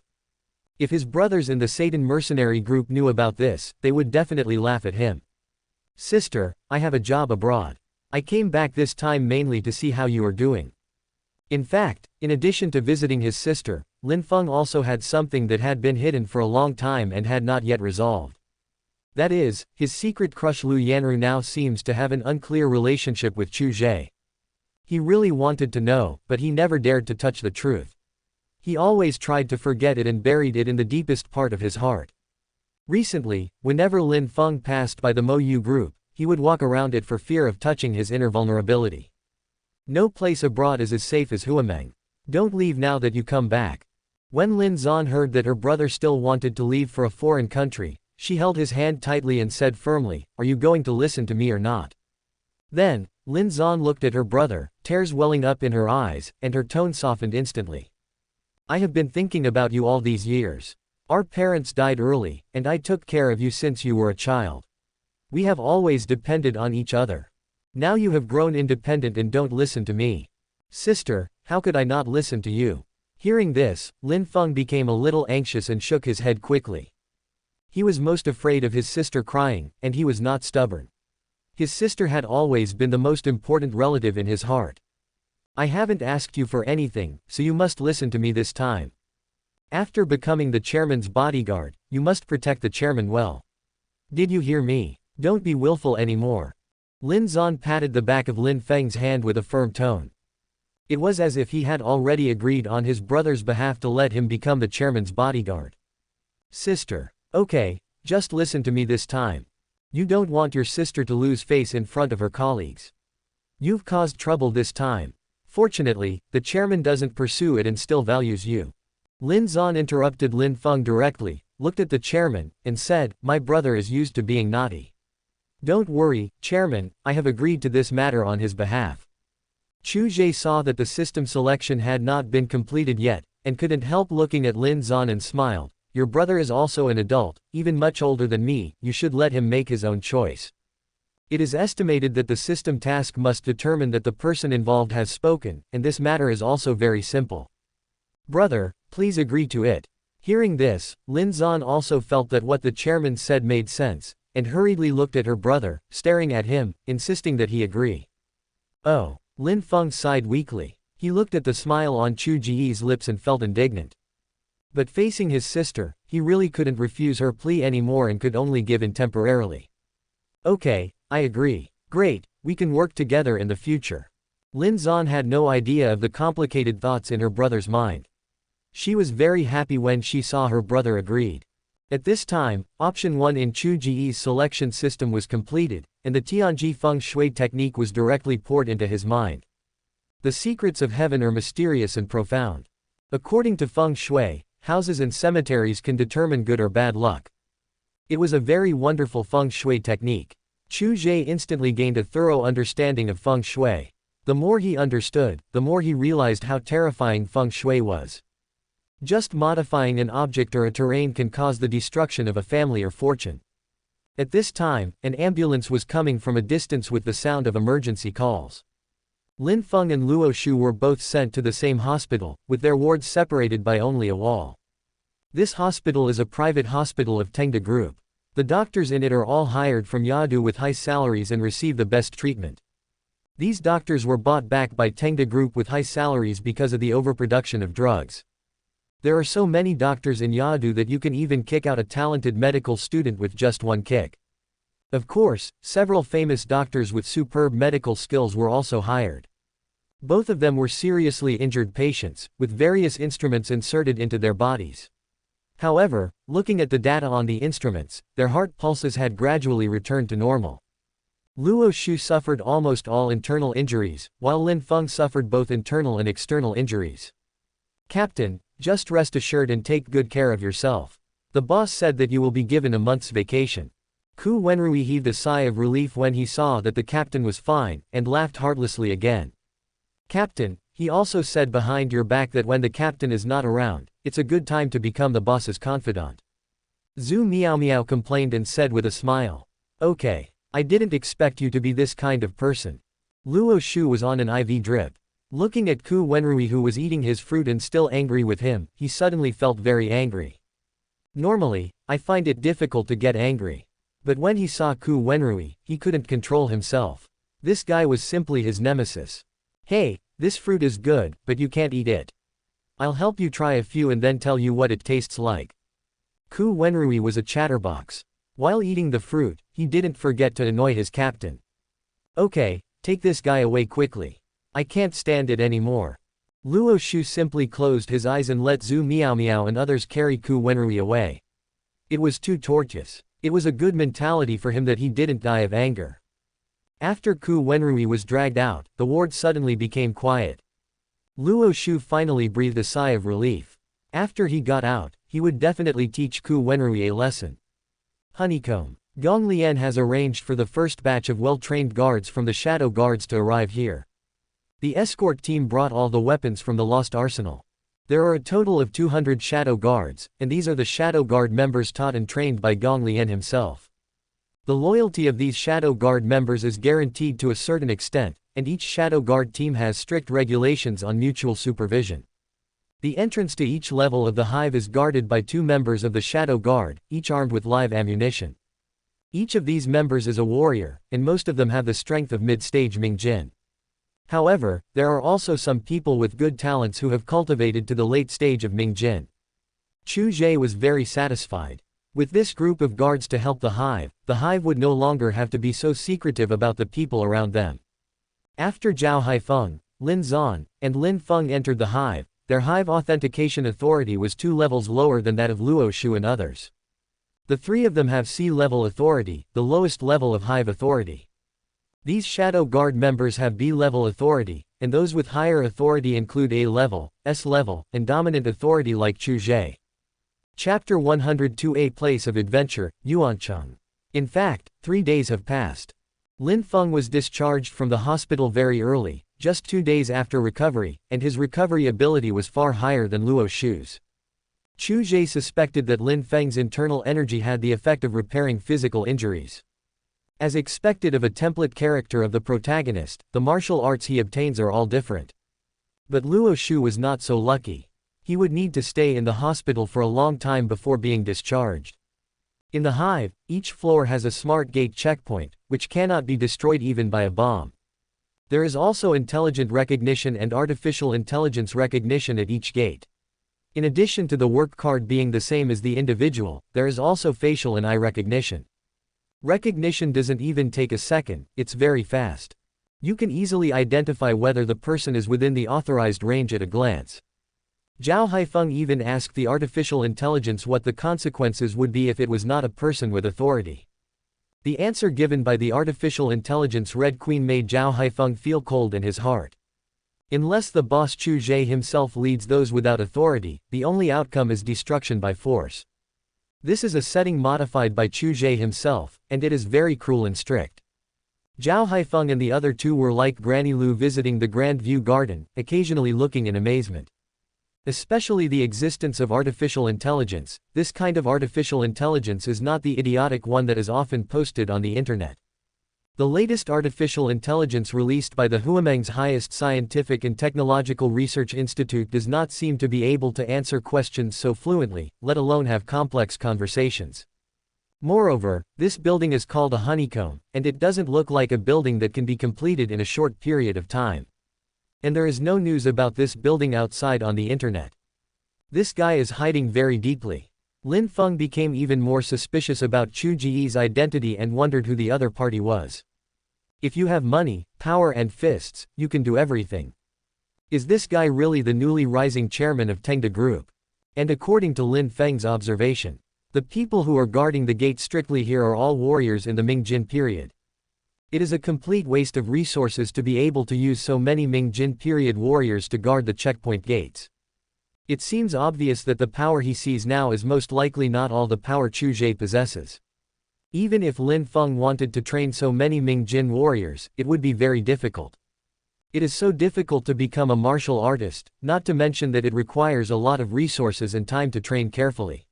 If his brothers in the Satan mercenary group knew about this, they would definitely laugh at him. Sister, I have a job abroad. I came back this time mainly to see how you are doing. In fact, in addition to visiting his sister, Lin Feng also had something that had been hidden for a long time and had not yet resolved. That is, his secret crush Lu Yanru now seems to have an unclear relationship with Chu Ge. He really wanted to know, but he never dared to touch the truth. He always tried to forget it and buried it in the deepest part of his heart. Recently, whenever Lin Feng passed by the Mo Yu group, he would walk around it for fear of touching his inner vulnerability. No place abroad is as safe as Huameng. Don't leave now that you come back. When Lin Zan heard that her brother still wanted to leave for a foreign country, she held his hand tightly and said firmly, "Are you going to listen to me or not?" Then, Lin Zan looked at her brother, tears welling up in her eyes, and her tone softened instantly. "I have been thinking about you all these years. Our parents died early, and I took care of you since you were a child. We have always depended on each other. Now you have grown independent and don't listen to me. Sister, how could I not listen to you?" Hearing this, Lin Feng became a little anxious and shook his head quickly. He was most afraid of his sister crying, and he was not stubborn. His sister had always been the most important relative in his heart. "I haven't asked you for anything, so you must listen to me this time. After becoming the chairman's bodyguard, you must protect the chairman well. Did you hear me? Don't be willful anymore." Lin Zan patted the back of Lin Feng's hand with a firm tone. It was as if he had already agreed on his brother's behalf to let him become the chairman's bodyguard. "Sister. Okay, just listen to me this time. You don't want your sister to lose face in front of her colleagues. You've caused trouble this time. Fortunately, the chairman doesn't pursue it and still values you." Lin Zan interrupted Lin Feng directly, looked at the chairman, and said, "My brother is used to being naughty. Don't worry, chairman, I have agreed to this matter on his behalf." Chu Ge saw that the system selection had not been completed yet, and couldn't help looking at Lin Zan and smiled. "Your brother is also an adult, even much older than me, you should let him make his own choice. It is estimated that the system task must determine that the person involved has spoken, and this matter is also very simple. Brother, please agree to it." Hearing this, Lin Zan also felt that what the chairman said made sense, and hurriedly looked at her brother, staring at him, insisting that he agree. "Oh." Lin Feng sighed weakly. He looked at the smile on Chu Ge's lips and felt indignant. But facing his sister, he really couldn't refuse her plea anymore and could only give in temporarily. "Okay, I agree. Great, we can work together in the future." Lin Zan had no idea of the complicated thoughts in her brother's mind. She was very happy when she saw her brother agreed. At this time, option 1 in Chu Ge's selection system was completed, and the Tianji feng shui technique was directly poured into his mind. The secrets of heaven are mysterious and profound. According to feng shui, houses and cemeteries can determine good or bad luck. It was a very wonderful feng shui technique. Chu Ge instantly gained a thorough understanding of feng shui. The more he understood, the more he realized how terrifying feng shui was. Just modifying an object or a terrain can cause the destruction of a family or fortune. At this time, an ambulance was coming from a distance with the sound of emergency calls. Lin Feng and Luo Shu were both sent to the same hospital, with their wards separated by only a wall. This hospital is a private hospital of Tamed Group. The doctors in it are all hired from Yadu with high salaries and receive the best treatment. These doctors were bought back by Tamed Group with high salaries because of the overproduction of drugs. There are so many doctors in Yadu that you can even kick out a talented medical student with just one kick. Of course, several famous doctors with superb medical skills were also hired. Both of them were seriously injured patients, with various instruments inserted into their bodies. However, looking at the data on the instruments, their heart pulses had gradually returned to normal. Luo Shu suffered almost all internal injuries, while Lin Feng suffered both internal and external injuries. "Captain, just rest assured and take good care of yourself. The boss said that you will be given a month's vacation." Ku Wenrui heaved a sigh of relief when he saw that the captain was fine, and laughed heartlessly again. "Captain, he also said behind your back that when the captain is not around, it's a good time to become the boss's confidant." Zhu Miao Miao complained and said with a smile. "Okay, I didn't expect you to be this kind of person." Luo Shu was on an IV drip. Looking at Ku Wenrui who was eating his fruit and still angry with him, he suddenly felt very angry. Normally, I find it difficult to get angry. But when he saw Ku Wenrui, he couldn't control himself. This guy was simply his nemesis. Hey, this fruit is good, but you can't eat it. I'll help you try a few and then tell you what it tastes like. Ku Wenrui was a chatterbox. While eating the fruit, he didn't forget to annoy his captain. Okay, take this guy away quickly. I can't stand it anymore. Luo Shu simply closed his eyes and let Zhu Miao and others carry Ku Wenrui away. It was too tortuous. It was a good mentality for him that he didn't die of anger. After Ku Wenrui was dragged out, the ward suddenly became quiet. Luo Shu finally breathed a sigh of relief. After he got out, he would definitely teach Ku Wenrui a lesson. Honeycomb. Gong Lian has arranged for the first batch of well-trained guards from the Shadow Guards to arrive here. The escort team brought all the weapons from the Lost Arsenal. There are a total of 200 Shadow Guards, and these are the Shadow Guard members taught and trained by Gong Lian himself. The loyalty of these Shadow Guard members is guaranteed to a certain extent, and each Shadow Guard team has strict regulations on mutual supervision. The entrance to each level of the hive is guarded by 2 members of the Shadow Guard, each armed with live ammunition. Each of these members is a warrior, and most of them have the strength of mid-stage Mingjin. However, there are also some people with good talents who have cultivated to the late stage of Mingjin. Chu Ge was very satisfied. With this group of guards to help the hive would no longer have to be so secretive about the people around them. After Zhao Haifeng, Lin Zan, and Lin Feng entered the hive, their hive authentication authority was 2 levels lower than that of Luo Shu and others. The 3 of them have C-level authority, the lowest level of hive authority. These Shadow Guard members have B-level authority, and those with higher authority include A-level, S-level, and dominant authority like Chu Ge. Chapter 102A Place of Adventure, Yuancheng. In fact, 3 days have passed. Lin Feng was discharged from the hospital very early, just 2 days after recovery, and his recovery ability was far higher than Luo Shu's. Chu Ge suspected that Lin Feng's internal energy had the effect of repairing physical injuries. As expected of a template character of the protagonist, the martial arts he obtains are all different. But Luo Shu was not so lucky. He would need to stay in the hospital for a long time before being discharged. In the hive, each floor has a smart gate checkpoint, which cannot be destroyed even by a bomb. There is also intelligent recognition and artificial intelligence recognition at each gate. In addition to the work card being the same as the individual, there is also facial and eye recognition. Recognition doesn't even take a second, it's very fast. You can easily identify whether the person is within the authorized range at a glance. Zhao Haifeng even asked the artificial intelligence what the consequences would be if it was not a person with authority. The answer given by the artificial intelligence Red Queen made Zhao Haifeng feel cold in his heart. Unless the boss Chu Ge himself leads those without authority, the only outcome is destruction by force. This is a setting modified by Chu Ge himself, and it is very cruel and strict. Zhao Haifeng and the other 2 were like Granny Lu visiting the Grand View Garden, occasionally looking in amazement. Especially the existence of artificial intelligence, this kind of artificial intelligence is not the idiotic one that is often posted on the internet. The latest artificial intelligence released by the Huameng's highest scientific and technological research institute does not seem to be able to answer questions so fluently, let alone have complex conversations. Moreover, this building is called a honeycomb, and it doesn't look like a building that can be completed in a short period of time. And there is no news about this building outside on the internet. This guy is hiding very deeply. Lin Feng became even more suspicious about Chu Ge's identity and wondered who the other party was. If you have money, power and fists, you can do everything. Is this guy really the newly rising chairman of Tamed Group? And according to Lin Feng's observation, the people who are guarding the gate strictly here are all warriors in the Mingjin period. It is a complete waste of resources to be able to use so many Mingjin period warriors to guard the checkpoint gates. It seems obvious that the power he sees now is most likely not all the power Chu Ge possesses. Even if Lin Feng wanted to train so many Mingjin warriors, it would be very difficult. It is so difficult to become a martial artist, not to mention that it requires a lot of resources and time to train carefully.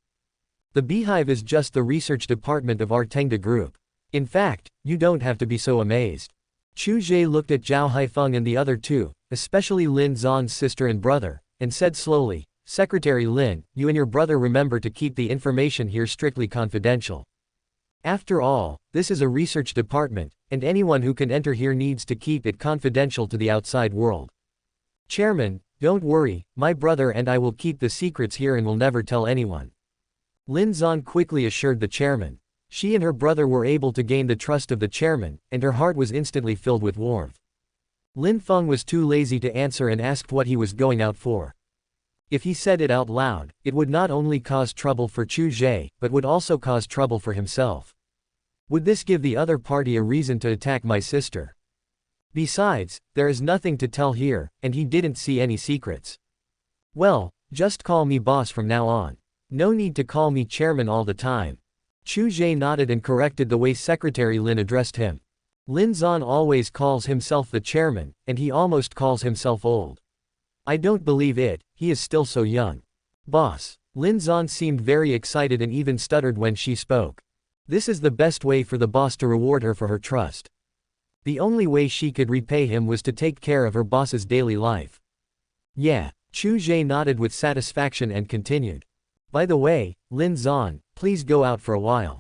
The Beehive is just the research department of our Tamed Group. In fact, you don't have to be so amazed. Chu Ge looked at Zhao Haifeng and the other 2, especially Lin Zan's sister and brother, and said slowly, "Secretary Lin, you and your brother remember to keep the information here strictly confidential. After all, this is a research department, and anyone who can enter here needs to keep it confidential to the outside world. Chairman, don't worry, my brother and I will keep the secrets here and will never tell anyone. Lin Zan quickly assured the chairman. She and her brother were able to gain the trust of the chairman, and her heart was instantly filled with warmth. Lin Feng was too lazy to answer and asked what he was going out for. If he said it out loud, it would not only cause trouble for Chu Ge, but would also cause trouble for himself. Would this give the other party a reason to attack my sister? Besides, there is nothing to tell here, and he didn't see any secrets. Well, just call me boss from now on. No need to call me chairman all the time. Chu Ge nodded and corrected the way Secretary Lin addressed him. Lin Zan always calls himself the chairman, and he almost calls himself old. I don't believe it, he is still so young. Boss. Lin Zan seemed very excited and even stuttered when she spoke. This is the best way for the boss to reward her for her trust. The only way she could repay him was to take care of her boss's daily life. Yeah, Chu Ge nodded with satisfaction and continued. By the way, Lin Zan, please go out for a while.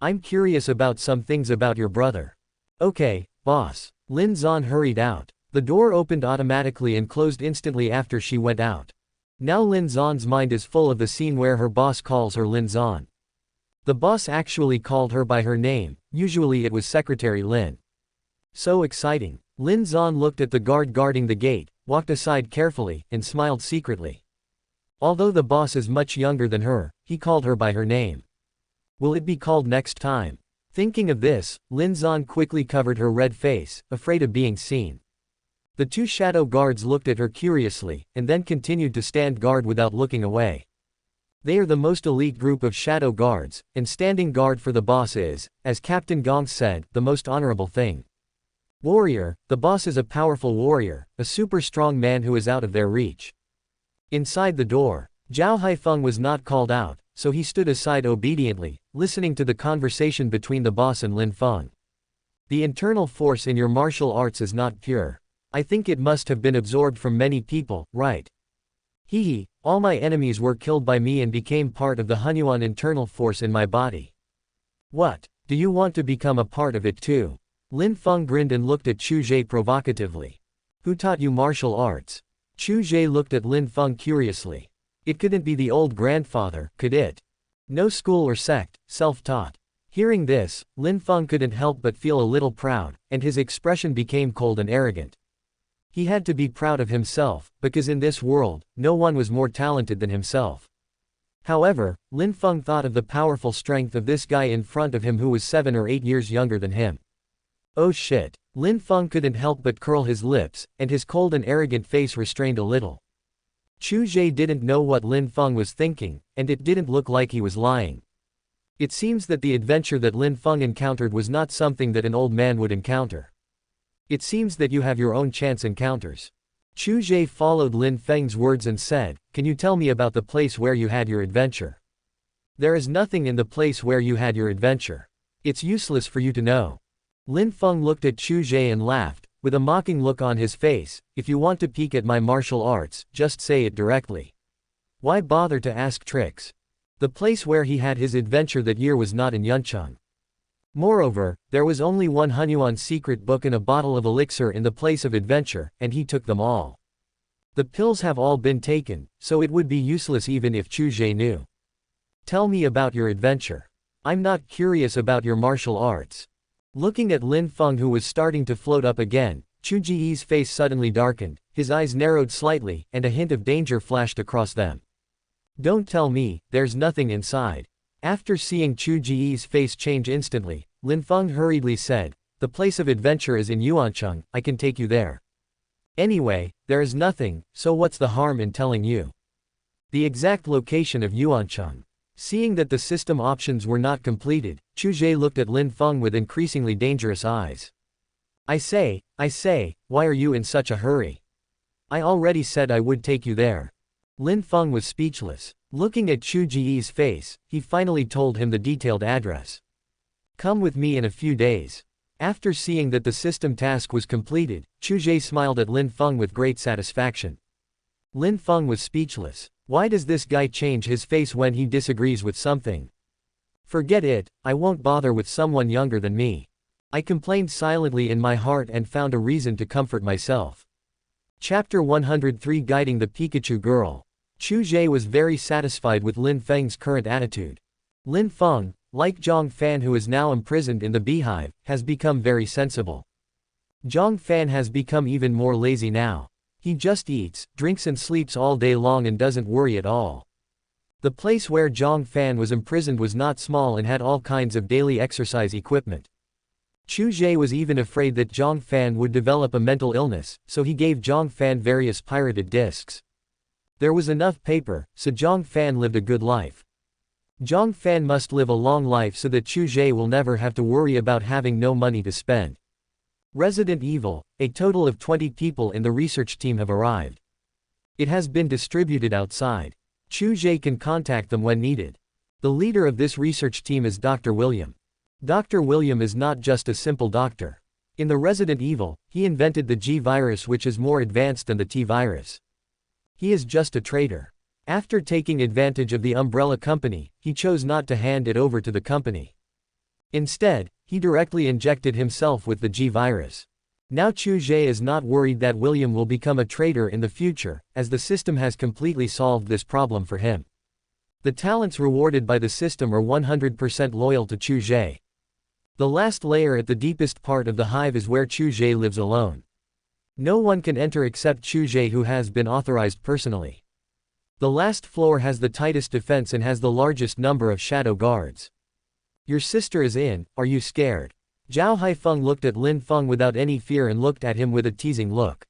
I'm curious about some things about your brother. Okay, boss. Lin Zan hurried out. The door opened automatically and closed instantly after she went out. Now Lin Zan's mind is full of the scene where her boss calls her Lin Zan. The boss actually called her by her name, usually it was Secretary Lin. So exciting. Lin Zan looked at the guard guarding the gate, walked aside carefully, and smiled secretly. Although the boss is much younger than her, he called her by her name. Will it be called next time? Thinking of this, Lin Zan quickly covered her red face, afraid of being seen. The two shadow guards looked at her curiously, and then continued to stand guard without looking away. They are the most elite group of shadow guards, and standing guard for the boss is, as Captain Gong said, the most honorable thing. Warrior, the boss is a powerful warrior, a super strong man who is out of their reach. Inside the door, Zhao Haifeng was not called out, so he stood aside obediently, listening to the conversation between the boss and Lin Feng. The internal force in your martial arts is not pure. I think it must have been absorbed from many people, right? Hehe, all my enemies were killed by me and became part of the Hunyuan internal force in my body. What? Do you want to become a part of it too? Lin Feng grinned and looked at Chu Ge provocatively. Who taught you martial arts? Chu Ge looked at Lin Feng curiously. It couldn't be the old grandfather, could it? No school or sect, self-taught. Hearing this, Lin Feng couldn't help but feel a little proud, and his expression became cold and arrogant. He had to be proud of himself, because in this world, no one was more talented than himself. However, Lin Feng thought of the powerful strength of this guy in front of him who was 7 or 8 years younger than him. Oh shit. Lin Feng couldn't help but curl his lips, and his cold and arrogant face restrained a little. Chu Ge didn't know what Lin Feng was thinking, and it didn't look like he was lying. It seems that the adventure that Lin Feng encountered was not something that an old man would encounter. It seems that you have your own chance encounters. Chu Ge followed Lin Feng's words and said, can you tell me about the place where you had your adventure? There is nothing in the place where you had your adventure. It's useless for you to know. Lin Feng looked at Chu Ge and laughed, with a mocking look on his face. If you want to peek at my martial arts, just say it directly. Why bother to ask tricks? The place where he had his adventure that year was not in Yuncheng. Moreover, there was only one Hunyuan secret book and a bottle of elixir in the place of adventure, and he took them all. The pills have all been taken, so it would be useless even if Chu Ge knew. Tell me about your adventure. I'm not curious about your martial arts. Looking at Lin Feng who was starting to float up again, Chu Ge's face suddenly darkened, his eyes narrowed slightly, and a hint of danger flashed across them. Don't tell me, there's nothing inside. After seeing Chu Ge's face change instantly, Lin Feng hurriedly said, the place of adventure is in Yuancheng, I can take you there. Anyway, there is nothing, so what's the harm in telling you? The exact location of Yuancheng. Seeing that the system options were not completed, Chu Ge looked at Lin Feng with increasingly dangerous eyes. I say, why are you in such a hurry? I already said I would take you there. Lin Feng was speechless. Looking at Chu Ge's face, he finally told him the detailed address. Come with me in a few days. After seeing that the system task was completed, Chu Ge smiled at Lin Feng with great satisfaction. Lin Feng was speechless. Why does this guy change his face when he disagrees with something? Forget it, I won't bother with someone younger than me. I complained silently in my heart and found a reason to comfort myself. Chapter 103 Guiding the Pikachu Girl. Chu Ge was very satisfied with Lin Feng's current attitude. Lin Feng, like Zhang Fan who is now imprisoned in the beehive, has become very sensible. Zhang Fan has become even more lazy now. He just eats, drinks and sleeps all day long and doesn't worry at all. The place where Zhang Fan was imprisoned was not small and had all kinds of daily exercise equipment. Chu Ge was even afraid that Zhang Fan would develop a mental illness, so he gave Zhang Fan various pirated discs. There was enough paper, so Zhang Fan lived a good life. Zhang Fan must live a long life so that Chu Ge will never have to worry about having no money to spend. Resident Evil, a total of 20 people in the research team have arrived. It has been distributed outside. Chu Ge can contact them when needed. The leader of this research team is Dr. William. Dr. William is not just a simple doctor. In the Resident Evil, he invented the G virus which is more advanced than the T virus. He is just a traitor. After taking advantage of the umbrella company, he chose not to hand it over to the company. Instead, he directly injected himself with the G virus. Now Chu Ge is not worried that William will become a traitor in the future, as the system has completely solved this problem for him. The talents rewarded by the system are 100% loyal to Chu Ge. The last layer at the deepest part of the hive is where Chu Ge lives alone. No one can enter except Chu Ge who has been authorized personally. The last floor has the tightest defense and has the largest number of shadow guards. Your sister is in, are you scared? Zhao Haifeng looked at Lin Feng without any fear and looked at him with a teasing look.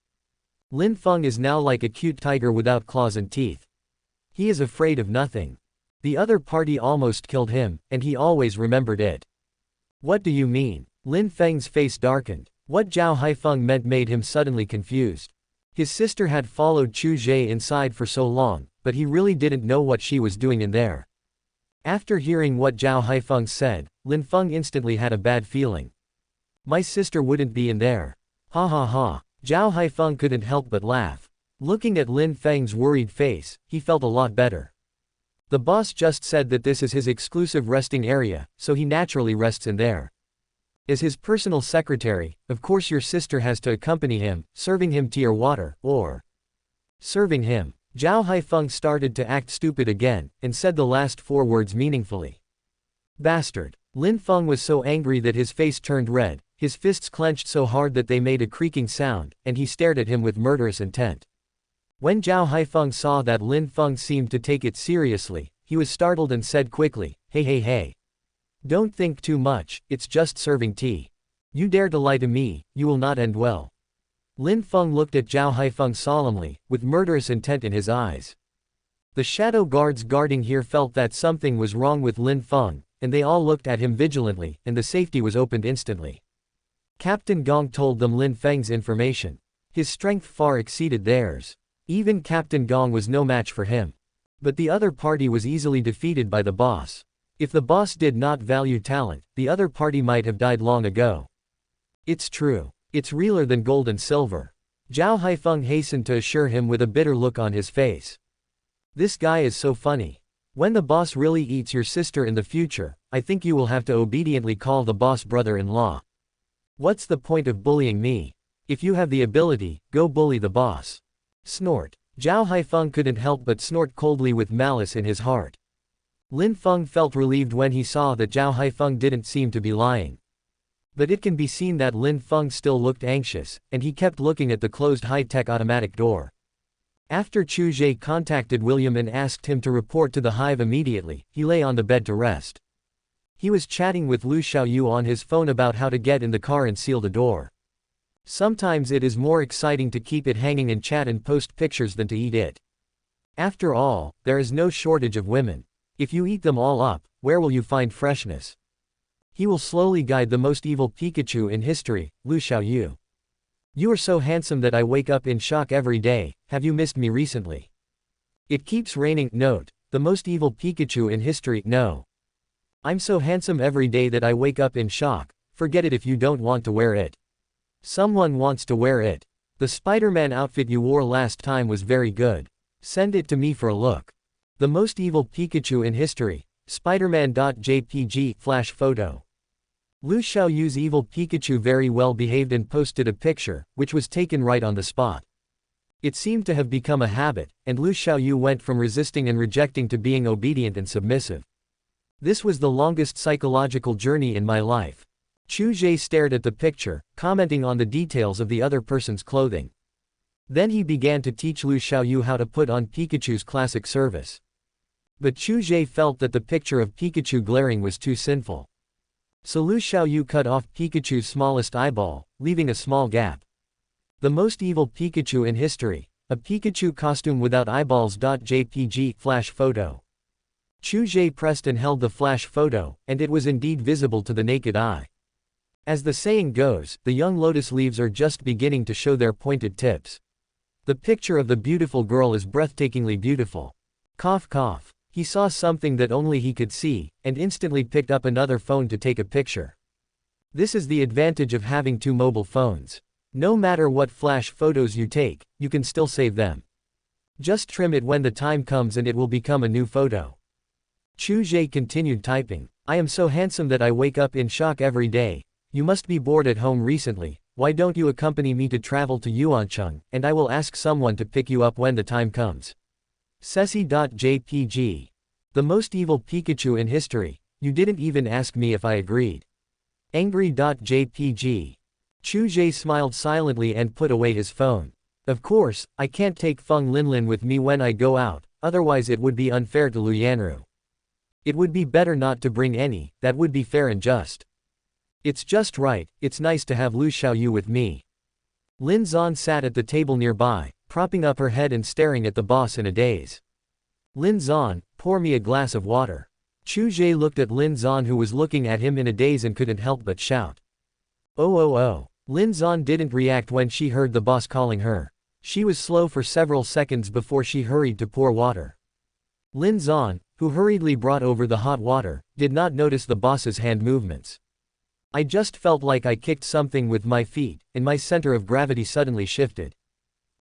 Lin Feng is now like a cute tiger without claws and teeth. He is afraid of nothing. The other party almost killed him, and he always remembered it. What do you mean? Lin Feng's face darkened. What Zhao Haifeng meant made him suddenly confused. His sister had followed Chu Ge inside for so long, but he really didn't know what she was doing in there. After hearing what Zhao Haifeng said, Lin Feng instantly had a bad feeling. My sister wouldn't be in there. Ha ha ha. Zhao Haifeng couldn't help but laugh. Looking at Lin Feng's worried face, he felt a lot better. The boss just said that this is his exclusive resting area, so he naturally rests in there. As his personal secretary, of course your sister has to accompany him, serving him tea or water, or serving him. Zhao Haifeng started to act stupid again, and said the last 4 words meaningfully. Bastard. Lin Feng was so angry that his face turned red, his fists clenched so hard that they made a creaking sound, and he stared at him with murderous intent. When Zhao Haifeng saw that Lin Feng seemed to take it seriously, he was startled and said quickly, hey. Don't think too much, it's just serving tea. You dare to lie to me, you will not end well. Lin Feng looked at Zhao Haifeng solemnly, with murderous intent in his eyes. The shadow guards guarding here felt that something was wrong with Lin Feng, and they all looked at him vigilantly, and the safety was opened instantly. Captain Gong told them Lin Feng's information. His strength far exceeded theirs. Even Captain Gong was no match for him. But the other party was easily defeated by the boss. If the boss did not value talent, the other party might have died long ago. It's true. It's realer than gold and silver. Zhao Haifeng hastened to assure him with a bitter look on his face. This guy is so funny. When the boss really eats your sister in the future, I think you will have to obediently call the boss brother-in-law. What's the point of bullying me? If you have the ability, go bully the boss. Snort. Zhao Haifeng couldn't help but snort coldly with malice in his heart. Lin Feng felt relieved when he saw that Zhao Haifeng didn't seem to be lying. But it can be seen that Lin Feng still looked anxious, and he kept looking at the closed high-tech automatic door. After Chu Ge contacted William and asked him to report to the hive immediately, he lay on the bed to rest. He was chatting with Lu Xiaoyu on his phone about how to get in the car and seal the door. Sometimes it is more exciting to keep it hanging and chat and post pictures than to eat it. After all, there is no shortage of women. If you eat them all up, where will you find freshness? He will slowly guide the most evil Pikachu in history, Lu Xiaoyu. You are so handsome that I wake up in shock every day, have you missed me recently? It keeps raining. Note, the most evil Pikachu in history. No. I'm so handsome every day that I wake up in shock, forget it if you don't want to wear it. Someone wants to wear it. The Spider-Man outfit you wore last time was very good. Send it to me for a look. The most evil Pikachu in history, Spiderman.jpg Flash photo. Lu Xiaoyu's evil Pikachu very well behaved and posted a picture, which was taken right on the spot. It seemed to have become a habit, and Lu Xiaoyu went from resisting and rejecting to being obedient and submissive. This was the longest psychological journey in my life. Chu Ge stared at the picture, commenting on the details of the other person's clothing. Then he began to teach Lu Xiaoyu how to put on Pikachu's classic service. But Chu Ge felt that the picture of Pikachu glaring was too sinful. So Lu Xiaoyu cut off Pikachu's smallest eyeball, leaving a small gap. The most evil Pikachu in history, a Pikachu costume without eyeballs. JPG Flash photo. Chu Ge pressed and held the flash photo, and it was indeed visible to the naked eye. As the saying goes, the young lotus leaves are just beginning to show their pointed tips. The picture of the beautiful girl is breathtakingly beautiful. Cough cough. He saw something that only he could see, and instantly picked up another phone to take a picture. This is the advantage of having two mobile phones. No matter what flash photos you take, you can still save them. Just trim it when the time comes and it will become a new photo. Chu Ge continued typing. I am so handsome that I wake up in shock every day. You must be bored at home recently. Why don't you accompany me to travel to Yuancheng, and I will ask someone to pick you up when the time comes. Ceci.jpg. The most evil Pikachu in history. You didn't even ask me if I agreed. Angry.jpg. Chu Ge smiled silently and put away his phone. Of course, I can't take Feng Linlin with me when I go out, otherwise it would be unfair to Lu Yanru. It would be better not to bring any, that would be fair and just. It's just right, it's nice to have Lu Xiaoyu with me. Lin Zan sat at the table nearby, propping up her head and staring at the boss in a daze. Lin Zan, pour me a glass of water. Chu Ge looked at Lin Zan, who was looking at him in a daze and couldn't help but shout. Oh oh oh. Lin Zan didn't react when she heard the boss calling her. She was slow for several seconds before she hurried to pour water. Lin Zan, who hurriedly brought over the hot water, did not notice the boss's hand movements. I just felt like I kicked something with my feet, and my center of gravity suddenly shifted.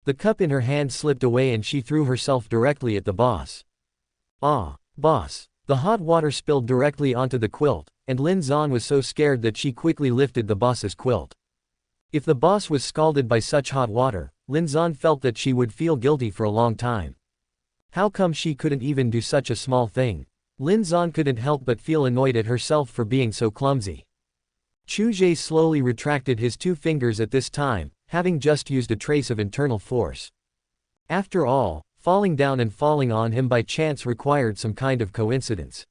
The cup in her hand slipped away and she threw herself directly at the boss. Ah, boss. The hot water spilled directly onto the quilt, and Lin Zan was so scared that she quickly lifted the boss's quilt. If the boss was scalded by such hot water, Lin Zan felt that she would feel guilty for a long time. How come she couldn't even do such a small thing? Lin Zan couldn't help but feel annoyed at herself for being so clumsy. Chu Ge slowly retracted his two fingers at this time, having just used a trace of internal force. After all, falling down and falling on him by chance required some kind of coincidence.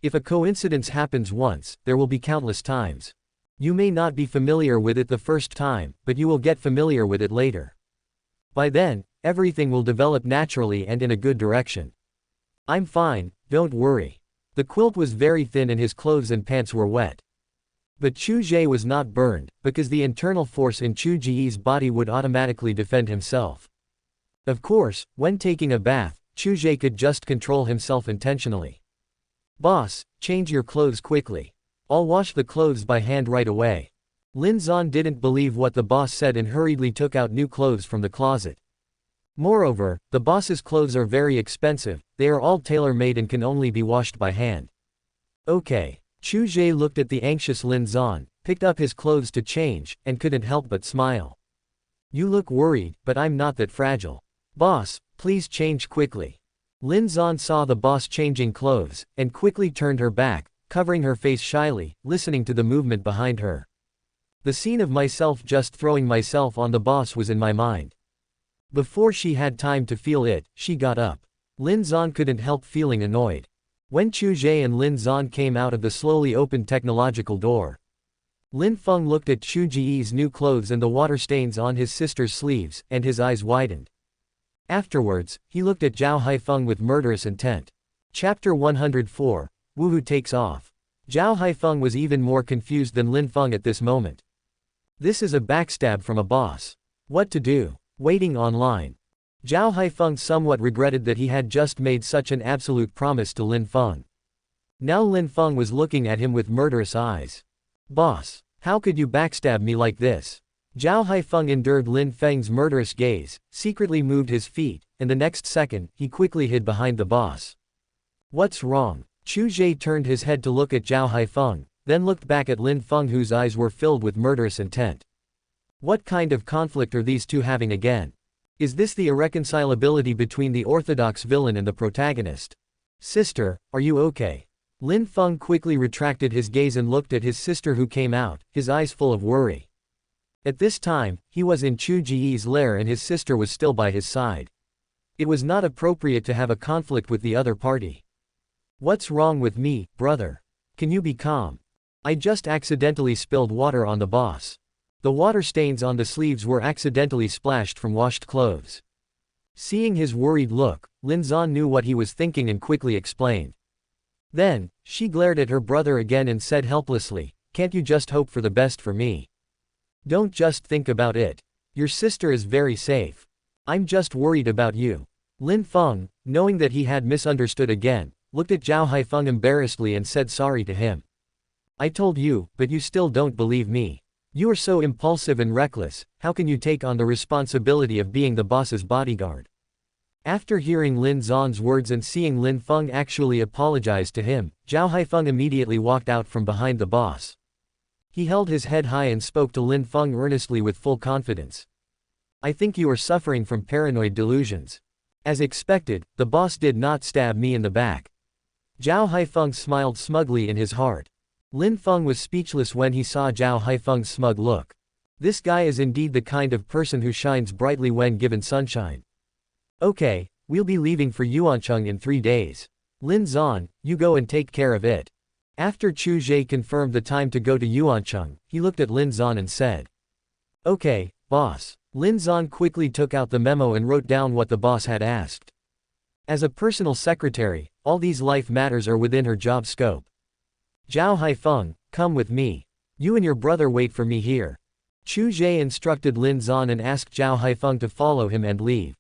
If a coincidence happens once, there will be countless times. You may not be familiar with it the first time, but you will get familiar with it later. By then, everything will develop naturally and in a good direction. I'm fine, don't worry. The quilt was very thin and his clothes and pants were wet. But Chu Ge was not burned, because the internal force in Chu Ge's body would automatically defend himself. Of course, when taking a bath, Chu Ge could just control himself intentionally. Boss, change your clothes quickly. I'll wash the clothes by hand right away. Lin Zan didn't believe what the boss said and hurriedly took out new clothes from the closet. Moreover, the boss's clothes are very expensive, they are all tailor-made and can only be washed by hand. Okay. Chu Ge looked at the anxious Lin Zan, picked up his clothes to change, and couldn't help but smile. You look worried, but I'm not that fragile. Boss, please change quickly. Lin Zan saw the boss changing clothes, and quickly turned her back, covering her face shyly, listening to the movement behind her. The scene of myself just throwing myself on the boss was in my mind. Before she had time to feel it, she got up. Lin Zan couldn't help feeling annoyed. When Chu Ge and Lin Zan came out of the slowly opened technological door, Lin Feng looked at Chu Ge's new clothes and the water stains on his sister's sleeves, and his eyes widened. Afterwards, he looked at Zhao Haifeng with murderous intent. Chapter 104. Wuhu takes off. Zhao Haifeng was even more confused than Lin Feng at this moment. This is a backstab from a boss. What to do? Waiting online. Zhao Haifeng somewhat regretted that he had just made such an absolute promise to Lin Feng. Now Lin Feng was looking at him with murderous eyes. Boss, how could you backstab me like this? Zhao Haifeng endured Lin Feng's murderous gaze, secretly moved his feet, and the next second, he quickly hid behind the boss. What's wrong? Chu Ge turned his head to look at Zhao Haifeng, then looked back at Lin Feng whose eyes were filled with murderous intent. What kind of conflict are these two having again? Is this the irreconcilability between the orthodox villain and the protagonist? Sister, are you okay? Lin Feng quickly retracted his gaze and looked at his sister who came out, his eyes full of worry. At this time, he was in Chu Ge's lair and his sister was still by his side. It was not appropriate to have a conflict with the other party. What's wrong with me, brother? Can you be calm? I just accidentally spilled water on the boss. The water stains on the sleeves were accidentally splashed from washed clothes. Seeing his worried look, Lin Zan knew what he was thinking and quickly explained. Then, she glared at her brother again and said helplessly, "Can't you just hope for the best for me? Don't just think about it. Your sister is very safe. I'm just worried about you." Lin Feng, knowing that he had misunderstood again, looked at Zhao Haifeng embarrassedly and said sorry to him. "I told you, but you still don't believe me. You are so impulsive and reckless, how can you take on the responsibility of being the boss's bodyguard?" After hearing Lin Zan's words and seeing Lin Feng actually apologize to him, Zhao Haifeng immediately walked out from behind the boss. He held his head high and spoke to Lin Feng earnestly with full confidence. "I think you are suffering from paranoid delusions. As expected, the boss did not stab me in the back." Zhao Haifeng smiled smugly in his heart. Lin Feng was speechless when he saw Zhao Haifeng's smug look. This guy is indeed the kind of person who shines brightly when given sunshine. "Okay, we'll be leaving for Yuancheng in 3 days. Lin Zan, you go and take care of it." After Chu Ge confirmed the time to go to Yuancheng, he looked at Lin Zan and said, "Okay, boss." Lin Zan quickly took out the memo and wrote down what the boss had asked. As a personal secretary, all these life matters are within her job scope. "Zhao Haifeng, come with me. You and your brother wait for me here." Chu Ge instructed Lin Zan and asked Zhao Haifeng to follow him and leave.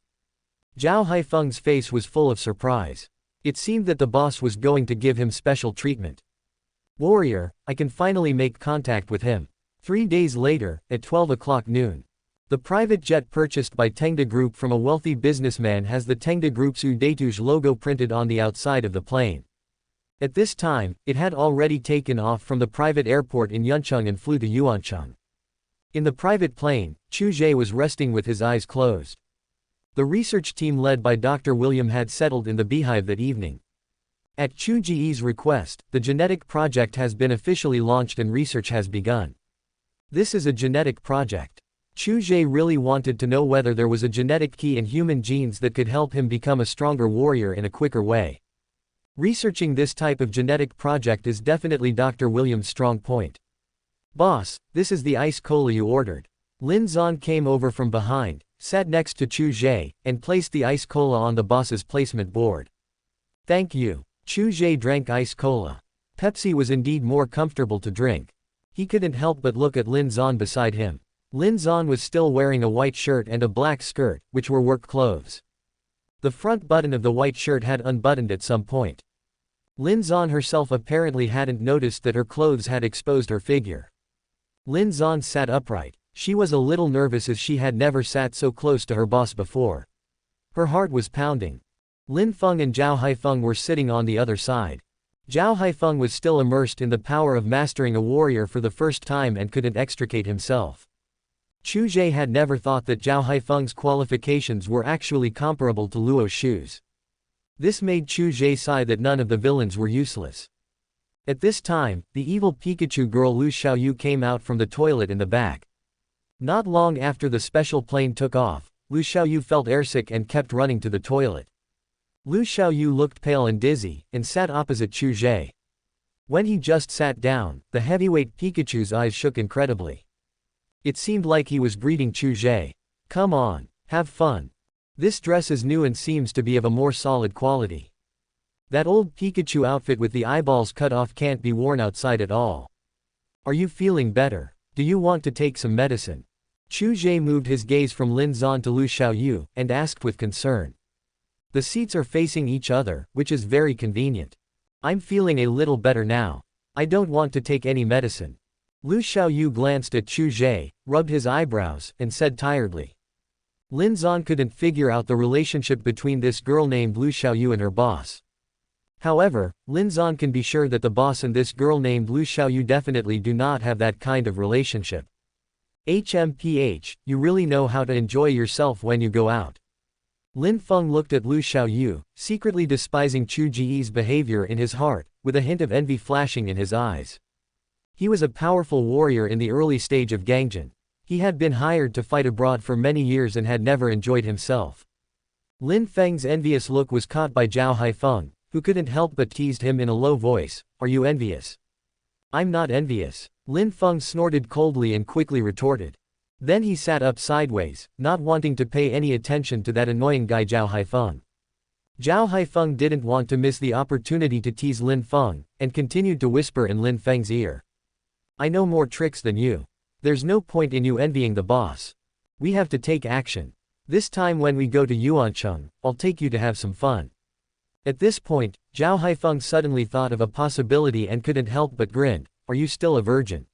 Zhao Haifeng's face was full of surprise. It seemed that the boss was going to give him special treatment. "Warrior, I can finally make contact with him." 3 days later, at 12 o'clock noon. The private jet purchased by Tamed Group from a wealthy businessman has the Tamed Group's Udatuj logo printed on the outside of the plane. At this time, it had already taken off from the private airport in Yuncheng and flew to Yuancheng. In the private plane, Chu Ge was resting with his eyes closed. The research team led by Dr. William had settled in the beehive that evening. At Chu Ge's request, the genetic project has been officially launched and research has begun. This is a genetic project. Chu Ge really wanted to know whether there was a genetic key in human genes that could help him become a stronger warrior in a quicker way. Researching this type of genetic project is definitely Dr. William's strong point. "Boss, this is the ice cola you ordered." Lin Zan came over from behind, sat next to Chu Ge, and placed the ice cola on the boss's placement board. "Thank you." Chu Ge drank ice cola. Pepsi was indeed more comfortable to drink. He couldn't help but look at Lin Zan beside him. Lin Zan was still wearing a white shirt and a black skirt, which were work clothes. The front button of the white shirt had unbuttoned at some point. Lin Zan herself apparently hadn't noticed that her clothes had exposed her figure. Lin Zan sat upright. She was a little nervous as she had never sat so close to her boss before. Her heart was pounding. Lin Feng and Zhao Haifeng were sitting on the other side. Zhao Haifeng was still immersed in the power of mastering a warrior for the first time and couldn't extricate himself. Chu Ge had never thought that Zhao Haifeng's qualifications were actually comparable to Luo Shu's. This made Chu Ge sigh that none of the villains were useless. At this time, the evil Pikachu girl Lu Xiaoyu came out from the toilet in the back. Not long after the special plane took off, Lu Xiaoyu felt airsick and kept running to the toilet. Lu Xiaoyu looked pale and dizzy, and sat opposite Chu Ge. When he just sat down, the heavyweight Pikachu's eyes shook incredibly. It seemed like he was greeting Chu Ge. "Come on, have fun. This dress is new and seems to be of a more solid quality. That old Pikachu outfit with the eyeballs cut off can't be worn outside at all. Are you feeling better? Do you want to take some medicine?" Chu Ge moved his gaze from Lin Zan to Lu Xiaoyu, and asked with concern. "The seats are facing each other, which is very convenient. I'm feeling a little better now. I don't want to take any medicine." Lu Xiaoyu glanced at Chu Ge, rubbed his eyebrows, and said tiredly. Lin Zan couldn't figure out the relationship between this girl named Lu Xiaoyu and her boss. However, Lin Zan can be sure that the boss and this girl named Lu Xiaoyu definitely do not have that kind of relationship. HMPH, you really know how to enjoy yourself when you go out. Lin Feng looked at Lu Xiaoyu, secretly despising Chu Ge's behavior in his heart, with a hint of envy flashing in his eyes. He was a powerful warrior in the early stage of Gangjin. He had been hired to fight abroad for many years and had never enjoyed himself. Lin Feng's envious look was caught by Zhao Haifeng, who couldn't help but teased him in a low voice, "Are you envious?" "I'm not envious." Lin Feng snorted coldly and quickly retorted. Then he sat up sideways, not wanting to pay any attention to that annoying guy Zhao Haifeng. Zhao Haifeng didn't want to miss the opportunity to tease Lin Feng, and continued to whisper in Lin Feng's ear. "I know more tricks than you. There's no point in you envying the boss. We have to take action. This time when we go to Yuancheng, I'll take you to have some fun." At this point, Zhao Haifeng suddenly thought of a possibility and couldn't help but grin. "Are you still a virgin?"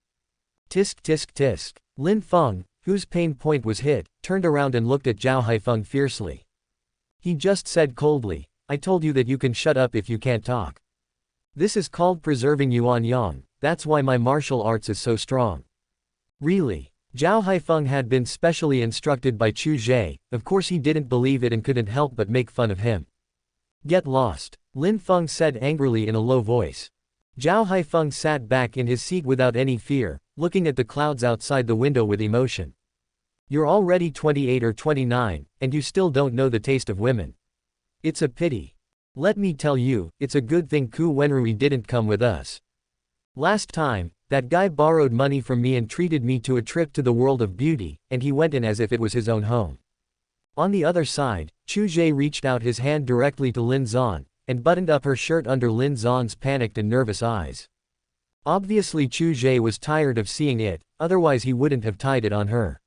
Tisk tisk tisk. Lin Feng, whose pain point was hit, turned around and looked at Zhao Haifeng fiercely. He just said coldly, "I told you that you can shut up if you can't talk. This is called preserving Yuan Yang, that's why my martial arts is so strong." Really? Zhao Haifeng had been specially instructed by Chu Ge, of course he didn't believe it and couldn't help but make fun of him. "Get lost," Lin Feng said angrily in a low voice. Zhao Haifeng sat back in his seat without any fear, looking at the clouds outside the window with emotion. "You're already 28 or 29, and you still don't know the taste of women. It's a pity. Let me tell you, it's a good thing Ku Wenrui didn't come with us. Last time, that guy borrowed money from me and treated me to a trip to the world of beauty, and he went in as if it was his own home." On the other side, Chu Ge reached out his hand directly to Lin Zan, and buttoned up her shirt under Lin Zan's panicked and nervous eyes. Obviously Chu Ge was tired of seeing it, otherwise he wouldn't have tied it on her.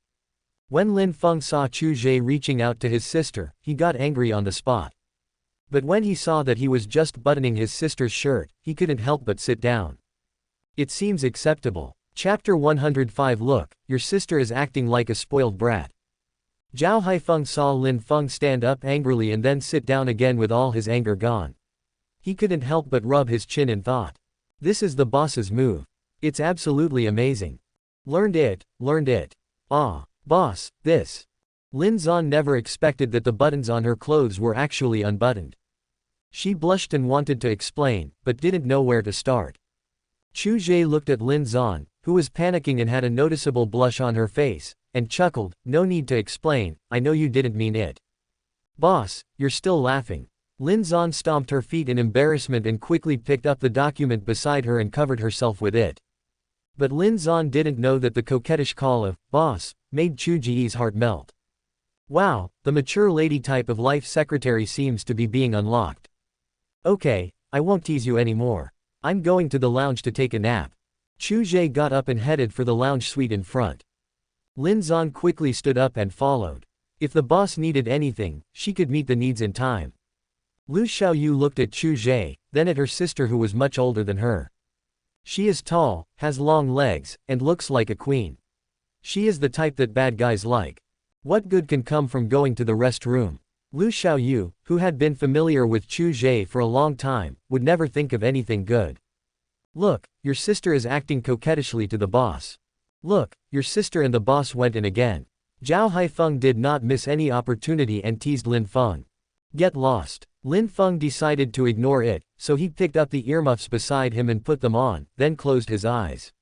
When Lin Feng saw Chu Ge reaching out to his sister, he got angry on the spot. But when he saw that he was just buttoning his sister's shirt, he couldn't help but sit down. It seems acceptable. Chapter 105. Look, your sister is acting like a spoiled brat. Zhao Haifeng saw Lin Feng stand up angrily and then sit down again with all his anger gone. He couldn't help but rub his chin in thought. This is the boss's move. It's absolutely amazing. Learned it. Ah, boss, this. Lin Zan never expected that the buttons on her clothes were actually unbuttoned. She blushed and wanted to explain, but didn't know where to start. Chu Ge looked at Lin Zan, who was panicking and had a noticeable blush on her face, and chuckled, "No need to explain, I know you didn't mean it." "Boss, you're still laughing." Lin Zan stomped her feet in embarrassment and quickly picked up the document beside her and covered herself with it. But Lin Zan didn't know that the coquettish call of "boss" made Chu Ge's heart melt. Wow, the mature lady type of life secretary seems to be being unlocked. "Okay, I won't tease you anymore. I'm going to the lounge to take a nap." Chu Ge got up and headed for the lounge suite in front. Lin Zan quickly stood up and followed. If the boss needed anything, she could meet the needs in time. Lu Xiaoyu looked at Chu Ge, then at her sister who was much older than her. She is tall, has long legs, and looks like a queen. She is the type that bad guys like. What good can come from going to the restroom? Lu Xiaoyu, who had been familiar with Chu Ge for a long time, would never think of anything good. "Look, your sister is acting coquettishly to the boss. Look, your sister and the boss went in again." Zhao Haifeng did not miss any opportunity and teased Lin Feng. "Get lost." Lin Feng decided to ignore it, so he picked up the earmuffs beside him and put them on, then closed his eyes.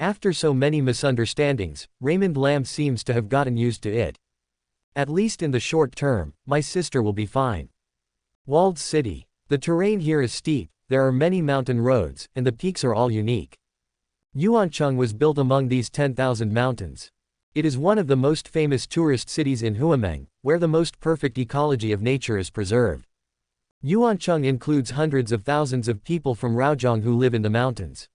After so many misunderstandings, Raymond Lam seems to have gotten used to it. "At least in the short term, my sister will be fine." Walled city. The terrain here is steep, there are many mountain roads, and the peaks are all unique. Yuancheng was built among these 10,000 mountains. It is one of the most famous tourist cities in Huameng, where the most perfect ecology of nature is preserved. Yuancheng includes hundreds of thousands of people from Raozhong who live in the mountains.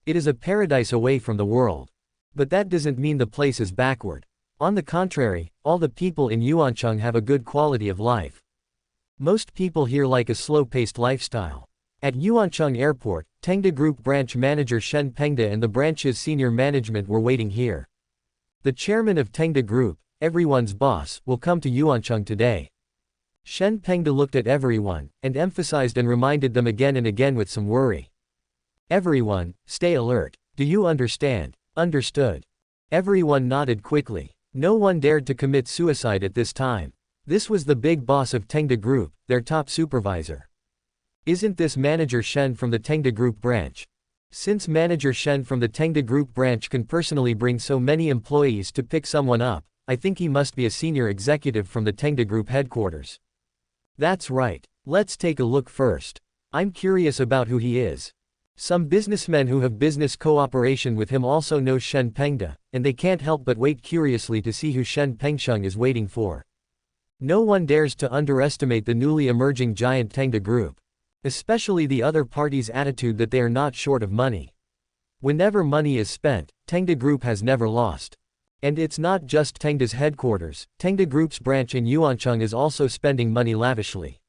It is a paradise away from the world. But that doesn't mean the place is backward. On the contrary, all the people in Yuancheng have a good quality of life. Most people here like a slow-paced lifestyle. At Yuancheng Airport, Tamed Group branch manager Shen Pengde and the branch's senior management were waiting here. The chairman of Tamed Group, everyone's boss, will come to Yuancheng today. Shen Pengde looked at everyone, and emphasized and reminded them again and again with some worry. Everyone, stay alert. Do you understand? Understood. Everyone nodded quickly. No one dared to commit suicide at this time. This was the big boss of Tamed Group, their top supervisor. Isn't this Manager Shen from the Tamed Group branch? Since Manager Shen from the Tamed Group branch can personally bring so many employees to pick someone up, I think he must be a senior executive from the Tamed Group headquarters. That's right. Let's take a look first. I'm curious about who he is. Some businessmen who have business cooperation with him also know Shen Pengde, and they can't help but wait curiously to see who Shen Pengsheng is waiting for. No one dares to underestimate the newly emerging giant Tamed Group. Especially the other party's attitude that they are not short of money. Whenever money is spent, Tamed Group has never lost. And it's not just Tengde's headquarters, Tamed Group's branch in Yuancheng is also spending money lavishly.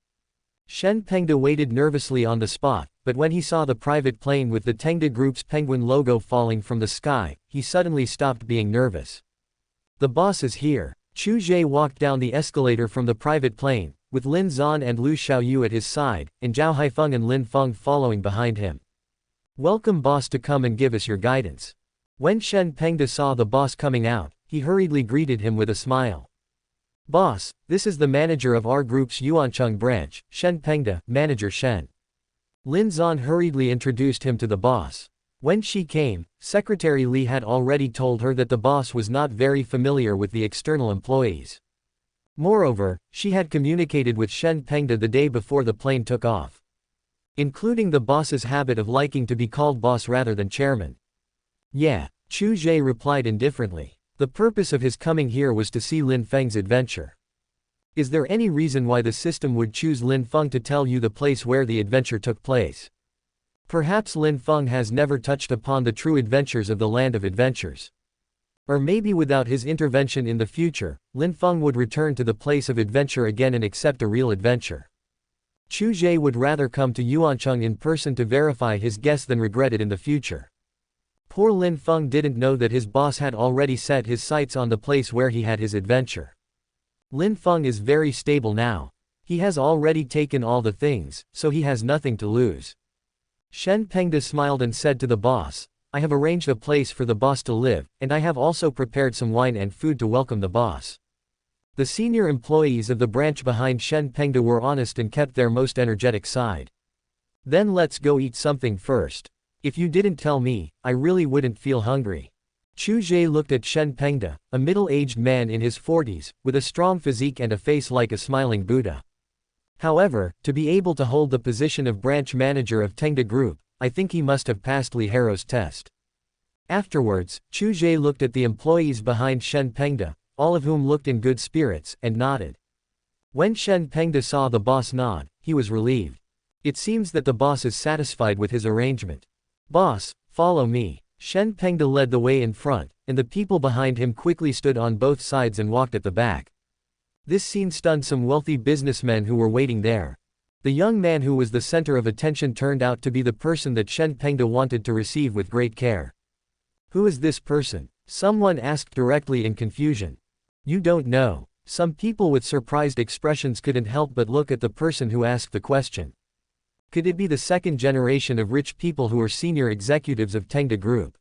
Shen Pengde waited nervously on the spot, but when he saw the private plane with the Tamed Group's penguin logo falling from the sky, he suddenly stopped being nervous. The boss is here. Chu Ge walked down the escalator from the private plane, with Lin Zan and Lu Xiaoyu at his side, and Zhao Haifeng and Lin Feng following behind him. Welcome boss, to come and give us your guidance. When Shen Pengde saw the boss coming out, he hurriedly greeted him with a smile. Boss, this is the manager of our group's Yuancheng branch, Shen Pengde, Manager Shen. Lin Zan hurriedly introduced him to the boss. When she came, Secretary Li had already told her that the boss was not very familiar with the external employees. Moreover, she had communicated with Shen Pengde the day before the plane took off. Including the boss's habit of liking to be called boss rather than chairman. Yeah, Chu Ge replied indifferently. The purpose of his coming here was to see Lin Feng's adventure. Is there any reason why the system would choose Lin Feng to tell you the place where the adventure took place? Perhaps Lin Feng has never touched upon the true adventures of the Land of Adventures. Or maybe without his intervention in the future, Lin Feng would return to the place of adventure again and accept a real adventure. Chu Ge would rather come to Yuancheng in person to verify his guess than regret it in the future. Poor Lin Feng didn't know that his boss had already set his sights on the place where he had his adventure. Lin Feng is very stable now. He has already taken all the things, so he has nothing to lose. Shen Pengde smiled and said to the boss, I have arranged a place for the boss to live, and I have also prepared some wine and food to welcome the boss. The senior employees of the branch behind Shen Pengde were honest and kept their most energetic side. Then let's go eat something first. If you didn't tell me, I really wouldn't feel hungry. Chu Ge looked at Shen Pengde, a middle-aged man in his 40s, with a strong physique and a face like a smiling Buddha. However, to be able to hold the position of branch manager of Tamed Group, I think he must have passed Li Hero's test. Afterwards, Chu Ge looked at the employees behind Shen Pengde, all of whom looked in good spirits, and nodded. When Shen Pengde saw the boss nod, he was relieved. It seems that the boss is satisfied with his arrangement. Boss, follow me. Shen Pengde led the way in front, and the people behind him quickly stood on both sides and walked at the back. This scene stunned some wealthy businessmen who were waiting there. The young man who was the center of attention turned out to be the person that Shen Pengde wanted to receive with great care. Who is this person? Someone asked directly in confusion. You don't know. Some people with surprised expressions couldn't help but look at the person who asked the question. Could it be the second generation of rich people who are senior executives of Tamed Group?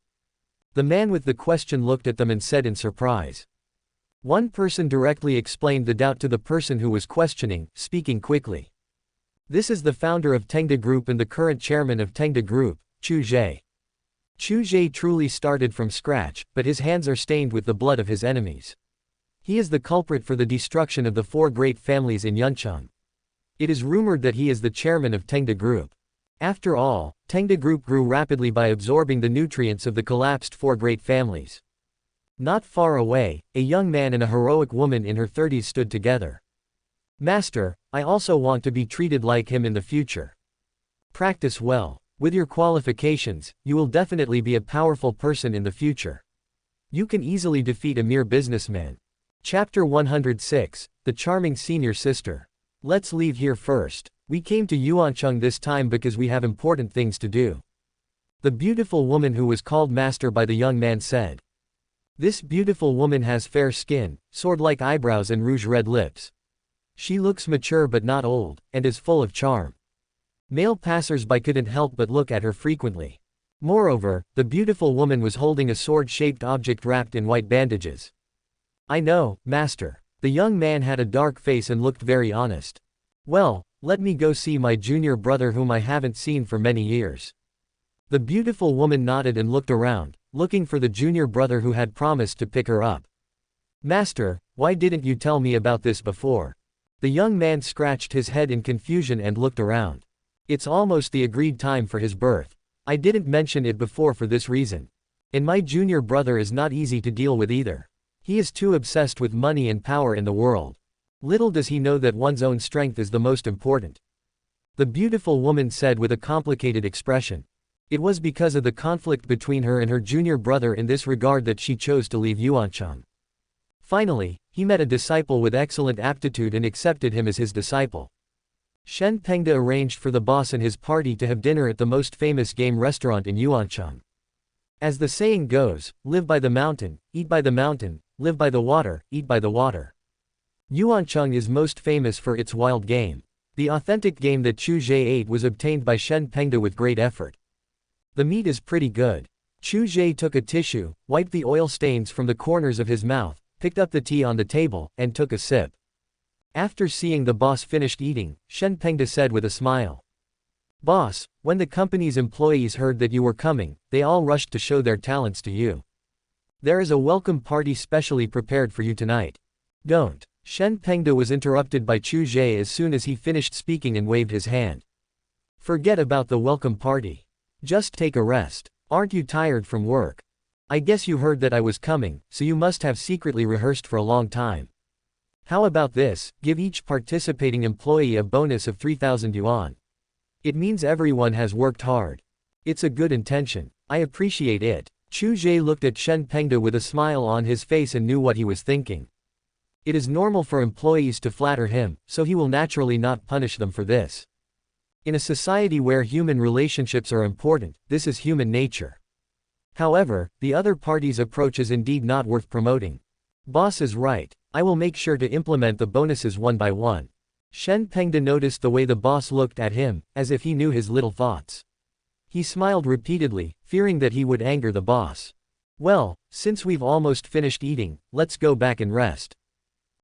The man with the question looked at them and said in surprise. One person directly explained the doubt to the person who was questioning, speaking quickly. This is the founder of Tamed Group and the current chairman of Tamed Group, Chu Ge. Chu Ge truly started from scratch, but his hands are stained with the blood of his enemies. He is the culprit for the destruction of the 4 great families in Yuncheng. It is rumored that he is the chairman of Tamed Group. After all, Tamed Group grew rapidly by absorbing the nutrients of the collapsed 4 great families. Not far away, a young man and a heroic woman in her 30s stood together. Master, I also want to be treated like him in the future. Practice well. With your qualifications, you will definitely be a powerful person in the future. You can easily defeat a mere businessman. Chapter 106, The Charming Senior Sister. Let's leave here first. We came to Yuancheng this time because we have important things to do. The beautiful woman who was called Master by the young man said. This beautiful woman has fair skin, sword-like eyebrows and rouge-red lips. She looks mature but not old, and is full of charm. Male passers-by couldn't help but look at her frequently. Moreover, the beautiful woman was holding a sword-shaped object wrapped in white bandages. I know, master. The young man had a dark face and looked very honest. Well, let me go see my junior brother whom I haven't seen for many years. The beautiful woman nodded and looked around, looking for the junior brother who had promised to pick her up. Master, why didn't you tell me about this before? The young man scratched his head in confusion and looked around. It's almost the agreed time for his birth. I didn't mention it before for this reason. And my junior brother is not easy to deal with either. He is too obsessed with money and power in the world. Little does he know that one's own strength is the most important. The beautiful woman said with a complicated expression. It was because of the conflict between her and her junior brother in this regard that she chose to leave Yuancheng. Finally, he met a disciple with excellent aptitude and accepted him as his disciple. Shen Pengde arranged for the boss and his party to have dinner at the most famous game restaurant in Yuancheng. As the saying goes, live by the mountain, eat by the mountain, live by the water, eat by the water. Yuancheng is most famous for its wild game. The authentic game that Chu Ge ate was obtained by Shen Pengde with great effort. The meat is pretty good. Chu Ge took a tissue, wiped the oil stains from the corners of his mouth, picked up the tea on the table, and took a sip. After seeing the boss finished eating, Shen Pengde said with a smile. Boss, when the company's employees heard that you were coming, they all rushed to show their talents to you. There is a welcome party specially prepared for you tonight. Don't. Shen Pengde was interrupted by Chu Ge as soon as he finished speaking and waved his hand. Forget about the welcome party. Just take a rest. Aren't you tired from work? I guess you heard that I was coming, so you must have secretly rehearsed for a long time. How about this, give each participating employee a bonus of 3,000 yuan. It means everyone has worked hard. It's a good intention. I appreciate it. Chu Ge looked at Shen Pengde with a smile on his face and knew what he was thinking. It is normal for employees to flatter him, so he will naturally not punish them for this. In a society where human relationships are important, this is human nature. However, the other party's approach is indeed not worth promoting. Boss is right. I will make sure to implement the bonuses one by one. Shen Pengde noticed the way the boss looked at him, as if he knew his little thoughts. He smiled repeatedly, fearing that he would anger the boss. Well, since we've almost finished eating, let's go back and rest.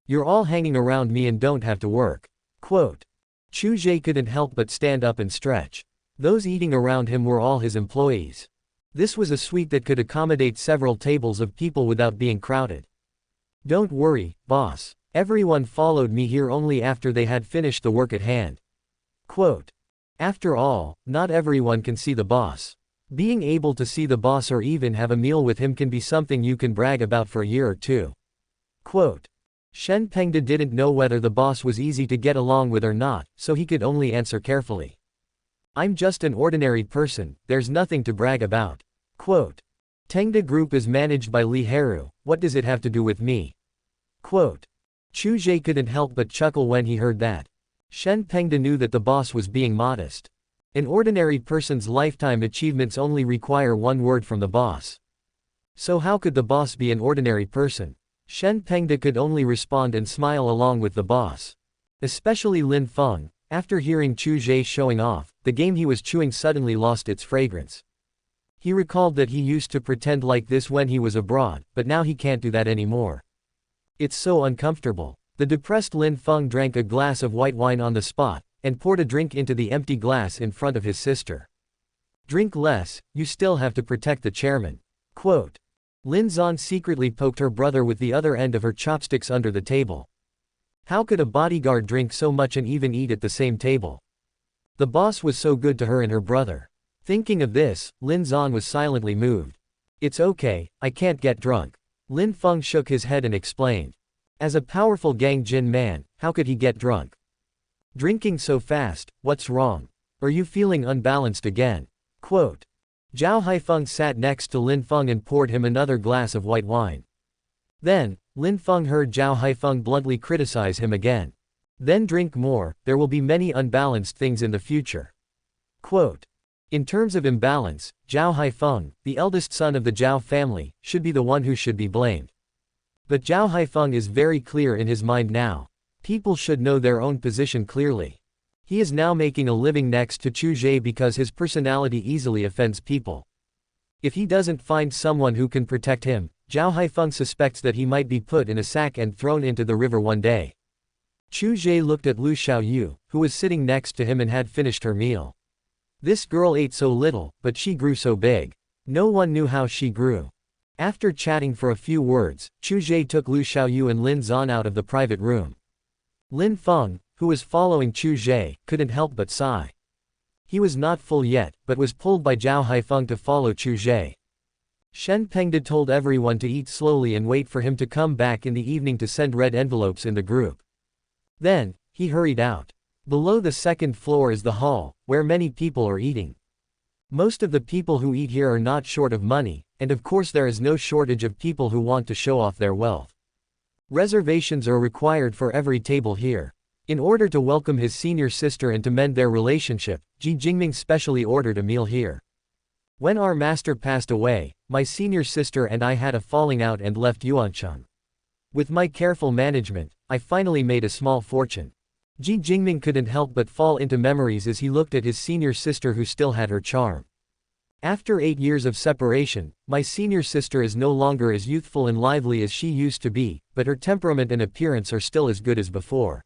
You're all hanging around me and don't have to work. Quote. Chu Ge couldn't help but stand up and stretch. Those eating around him were all his employees. This was a suite that could accommodate several tables of people without being crowded. Don't worry, boss. Everyone followed me here only after they had finished the work at hand. Quote. After all, not everyone can see the boss. Being able to see the boss or even have a meal with him can be something you can brag about for a year or two. Quote. Shen Pengde didn't know whether the boss was easy to get along with or not, so he could only answer carefully. I'm just an ordinary person, there's nothing to brag about. Quote. Tengde Group is managed by Li Heru, what does it have to do with me? Quote. Chu Ge couldn't help but chuckle when he heard that. Shen Pengde knew that the boss was being modest. An ordinary person's lifetime achievements only require one word from the boss. So how could the boss be an ordinary person? Shen Pengde could only respond and smile along with the boss. Especially Lin Feng, after hearing Chu Ge showing off, the game he was chewing suddenly lost its fragrance. He recalled that he used to pretend like this when he was abroad, but now he can't do that anymore. It's so uncomfortable. The depressed Lin Feng drank a glass of white wine on the spot, and poured a drink into the empty glass in front of his sister. Drink less, you still have to protect the chairman. Quote. Lin Zan secretly poked her brother with the other end of her chopsticks under the table. How could a bodyguard drink so much and even eat at the same table? The boss was so good to her and her brother. Thinking of this, Lin Zan was silently moved. It's okay, I can't get drunk. Lin Feng shook his head and explained. As a powerful Gang Jin man, how could he get drunk? Drinking so fast, what's wrong? Are you feeling unbalanced again? Quote. Zhao Haifeng sat next to Lin Feng and poured him another glass of white wine. Then, Lin Feng heard Zhao Haifeng bluntly criticize him again. Then drink more, there will be many unbalanced things in the future. Quote. In terms of imbalance, Zhao Haifeng, the eldest son of the Zhao family, should be the one who should be blamed. But Zhao Haifeng is very clear in his mind now. People should know their own position clearly. He is now making a living next to Chu Ge because his personality easily offends people. If he doesn't find someone who can protect him, Zhao Haifeng suspects that he might be put in a sack and thrown into the river one day. Chu Ge looked at Lu Xiaoyu, who was sitting next to him and had finished her meal. This girl ate so little, but she grew so big. No one knew how she grew. After chatting for a few words, Chu Ge took Lu Xiaoyu and Lin Zan out of the private room. Lin Feng, who was following Chu Ge, couldn't help but sigh. He was not full yet, but was pulled by Zhao Haifeng to follow Chu Ge. Shen Pengde told everyone to eat slowly and wait for him to come back in the evening to send red envelopes in the group. Then, he hurried out. Below the second floor is the hall, where many people are eating. Most of the people who eat here are not short of money, and of course there is no shortage of people who want to show off their wealth. Reservations are required for every table here. In order to welcome his senior sister and to mend their relationship, Ji Jingming specially ordered a meal here. When our master passed away, my senior sister and I had a falling out and left Yuancheng. With my careful management, I finally made a small fortune. Ji Jingming couldn't help but fall into memories as he looked at his senior sister who still had her charm. After 8 years of separation, my senior sister is no longer as youthful and lively as she used to be, but her temperament and appearance are still as good as before.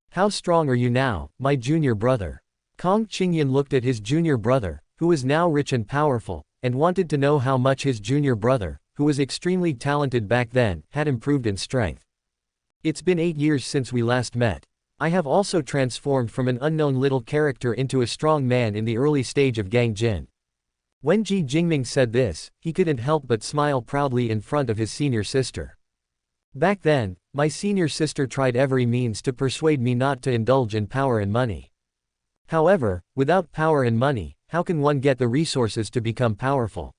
How strong are you now, my junior brother? Kong Qingyan looked at his junior brother, who was now rich and powerful, and wanted to know how much his junior brother, who was extremely talented back then, had improved in strength. It's been 8 years since we last met. I have also transformed from an unknown little character into a strong man in the early stage of Gangjin. When Ji Jingming said this, he couldn't help but smile proudly in front of his senior sister. Back then, my senior sister tried every means to persuade me not to indulge in power and money. However, without power and money, how can one get the resources to become powerful?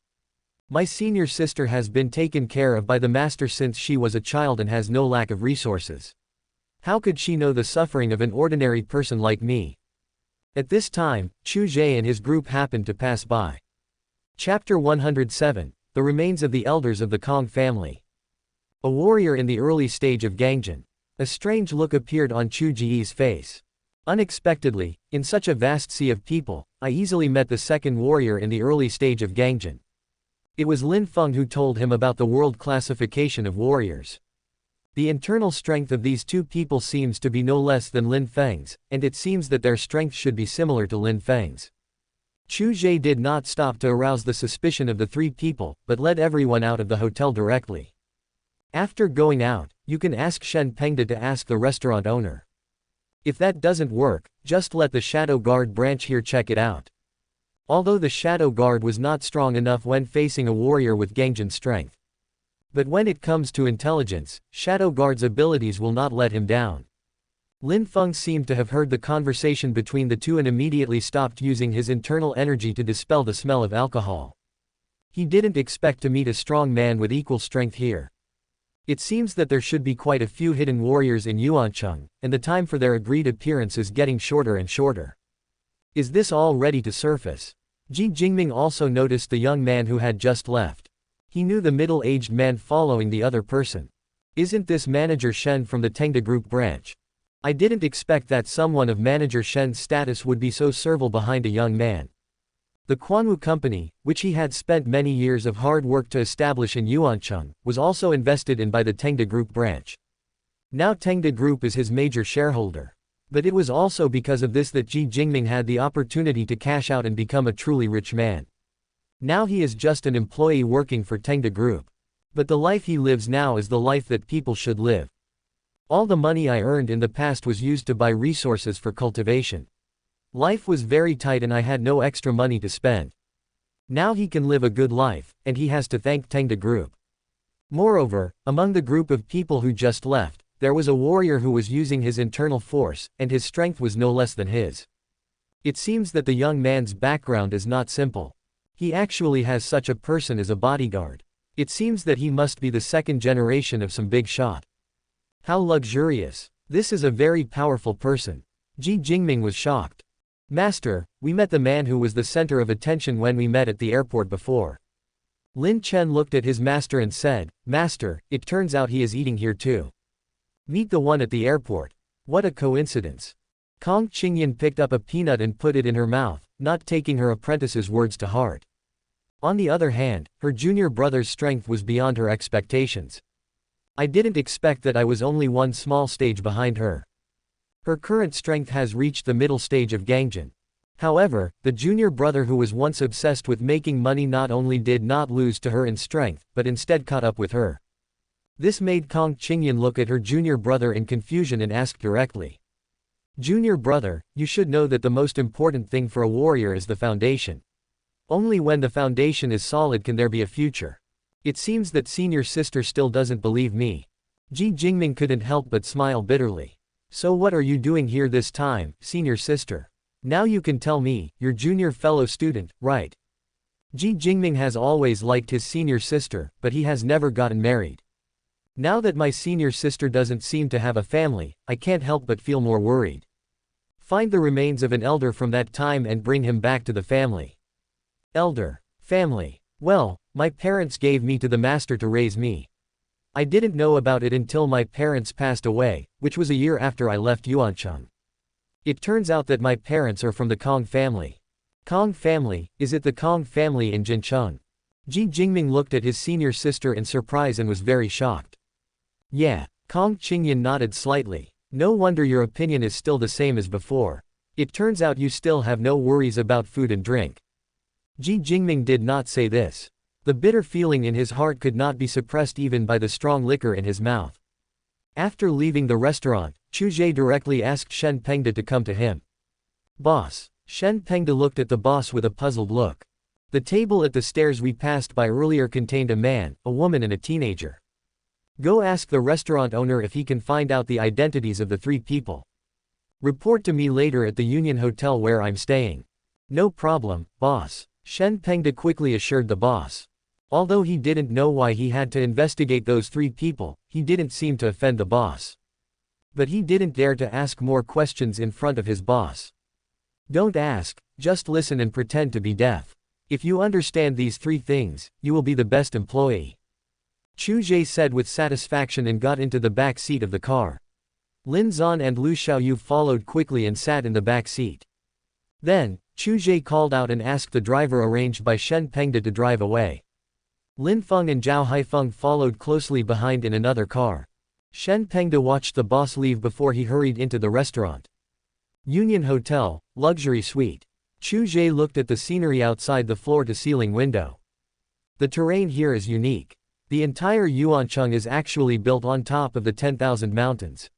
My senior sister has been taken care of by the master since she was a child and has no lack of resources. How could she know the suffering of an ordinary person like me? At this time, Chu Ge and his group happened to pass by. Chapter 107, The Remains of the Elders of the Kong Family. A warrior in the early stage of Gangjin. A strange look appeared on Chu Ge's face. Unexpectedly, in such a vast sea of people, I easily met the second warrior in the early stage of Gangjin. It was Lin Feng who told him about the world classification of warriors. The internal strength of these two people seems to be no less than Lin Feng's, and it seems that their strength should be similar to Lin Feng's. Chu Ge did not stop to arouse the suspicion of the three people, but led everyone out of the hotel directly. After going out, you can ask Shen Pengde to ask the restaurant owner. If that doesn't work, just let the Shadow Guard branch here check it out. Although the Shadow Guard was not strong enough when facing a warrior with Gangjin strength. But when it comes to intelligence, Shadow Guard's abilities will not let him down. Lin Feng seemed to have heard the conversation between the two and immediately stopped using his internal energy to dispel the smell of alcohol. He didn't expect to meet a strong man with equal strength here. It seems that there should be quite a few hidden warriors in Yuancheng, and the time for their agreed appearance is getting shorter and shorter. Is this all ready to surface? Ji Jingming also noticed the young man who had just left. He knew the middle-aged man following the other person. Isn't this Manager Shen from the Tengde Group branch? I didn't expect that someone of Manager Shen's status would be so servile behind a young man. The Quanwu Company, which he had spent many years of hard work to establish in Yuancheng, was also invested in by the Tengde Group branch. Now Tengde Group is his major shareholder. But it was also because of this that Ji Jingming had the opportunity to cash out and become a truly rich man. Now he is just an employee working for Tengde Group. But the life he lives now is the life that people should live. All the money I earned in the past was used to buy resources for cultivation. Life was very tight and I had no extra money to spend. Now he can live a good life, and he has to thank Tengde Group. Moreover, among the group of people who just left, there was a warrior who was using his internal force, and his strength was no less than his. It seems that the young man's background is not simple. He actually has such a person as a bodyguard. It seems that he must be the second generation of some big shot. How luxurious. This is a very powerful person. Ji Jingming was shocked. Master, we met the man who was the center of attention when we met at the airport before. Lin Chen looked at his master and said, Master, it turns out he is eating here too. Meet the one at the airport. What a coincidence. Kong Qingyan picked up a peanut and put it in her mouth, not taking her apprentice's words to heart. On the other hand, her junior brother's strength was beyond her expectations. I didn't expect that I was only one small stage behind her. Her current strength has reached the middle stage of Gangjin. However, the junior brother who was once obsessed with making money not only did not lose to her in strength, but instead caught up with her. This made Kong Qingyan look at her junior brother in confusion and ask directly. Junior brother, you should know that the most important thing for a warrior is the foundation. Only when the foundation is solid can there be a future. It seems that senior sister still doesn't believe me. Ji Jingming couldn't help but smile bitterly. So what are you doing here this time, senior sister? Now you can tell me, your junior fellow student, right? Ji Jingming has always liked his senior sister, but he has never gotten married. Now that my senior sister doesn't seem to have a family, I can't help but feel more worried. Find the remains of an elder from that time and bring him back to the family. Elder. Family. Well, my parents gave me to the master to raise me. I didn't know about it until my parents passed away, which was a year after I left Yuancheng. It turns out that my parents are from the Kong family. Kong family, is it the Kong family in Jincheng? Ji Jingming looked at his senior sister in surprise and was very shocked. Yeah, Kong Qingyan nodded slightly. No wonder your opinion is still the same as before. It turns out you still have no worries about food and drink. Ji Jingming did not say this. The bitter feeling in his heart could not be suppressed even by the strong liquor in his mouth. After leaving the restaurant, Chu Ge directly asked Shen Pengde to come to him. Boss. Shen Pengde looked at the boss with a puzzled look. The table at the stairs we passed by earlier contained a man, a woman and a teenager. Go ask the restaurant owner if he can find out the identities of the three people. Report to me later at the Union Hotel where I'm staying. No problem, boss. Shen Pengde quickly assured the boss. Although he didn't know why he had to investigate those three people, he didn't seem to offend the boss. But he didn't dare to ask more questions in front of his boss. Don't ask, just listen and pretend to be deaf. If you understand these three things, you will be the best employee. Chu Ge said with satisfaction and got into the back seat of the car. Lin Zan and Lu Xiaoyu followed quickly and sat in the back seat. Then, Chu Ge called out and asked the driver arranged by Shen Pengde to drive away. Lin Feng and Zhao Haifeng followed closely behind in another car. Shen Pengde watched the boss leave before he hurried into the restaurant. Union Hotel, luxury suite. Chu Ge looked at the scenery outside the floor-to-ceiling window. The terrain here is unique. The entire Yuancheng is actually built on top of the 10,000 mountains.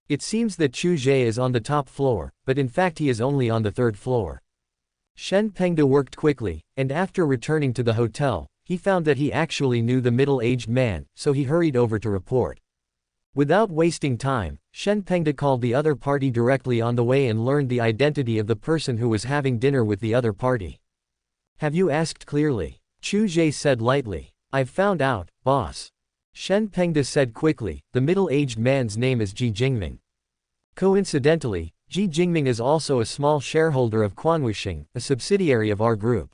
It seems that Chu Ge is on the top floor, but in fact he is only on the third floor. Shen Pengde worked quickly, and after returning to the hotel, he found that he actually knew the middle-aged man, so he hurried over to report. Without wasting time, Shen Pengde called the other party directly on the way and learned the identity of the person who was having dinner with the other party. Have you asked clearly? Chu Ge said lightly. I've found out, boss. Shen Pengde said quickly, the middle-aged man's name is Ji Jingming. Coincidentally, Ji Jingming is also a small shareholder of Quanwuxing, a subsidiary of our group.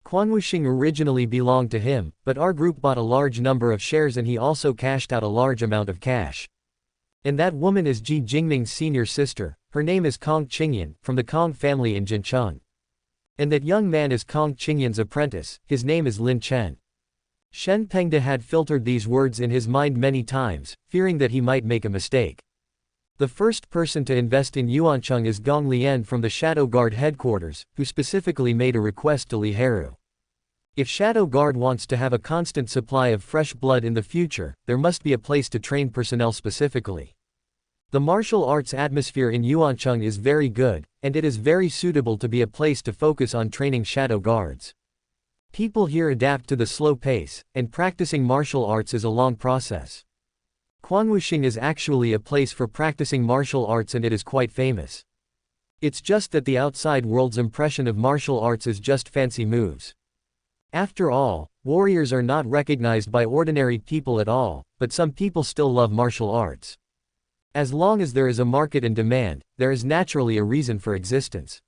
Quanwuxing originally belonged to him, but our group bought a large number of shares and he also cashed out a large amount of cash. And that woman is Ji Jingming's senior sister, her name is Kong Qingyan, from the Kong family in Jincheng. And that young man is Kong Qingyan's apprentice, his name is Lin Chen. Shen Pengde had filtered these words in his mind many times, fearing that he might make a mistake. The first person to invest in Yuancheng is Gong Lian from the Shadow Guard headquarters, who specifically made a request to Li Heru. If Shadow Guard wants to have a constant supply of fresh blood in the future, there must be a place to train personnel specifically. The martial arts atmosphere in Yuancheng is very good, and it is very suitable to be a place to focus on training Shadow Guards. People here adapt to the slow pace, and practicing martial arts is a long process. Quanwuxing is actually a place for practicing martial arts and it is quite famous. It's just that the outside world's impression of martial arts is just fancy moves. After all, warriors are not recognized by ordinary people at all, but some people still love martial arts. As long as there is a market and demand, there is naturally a reason for existence.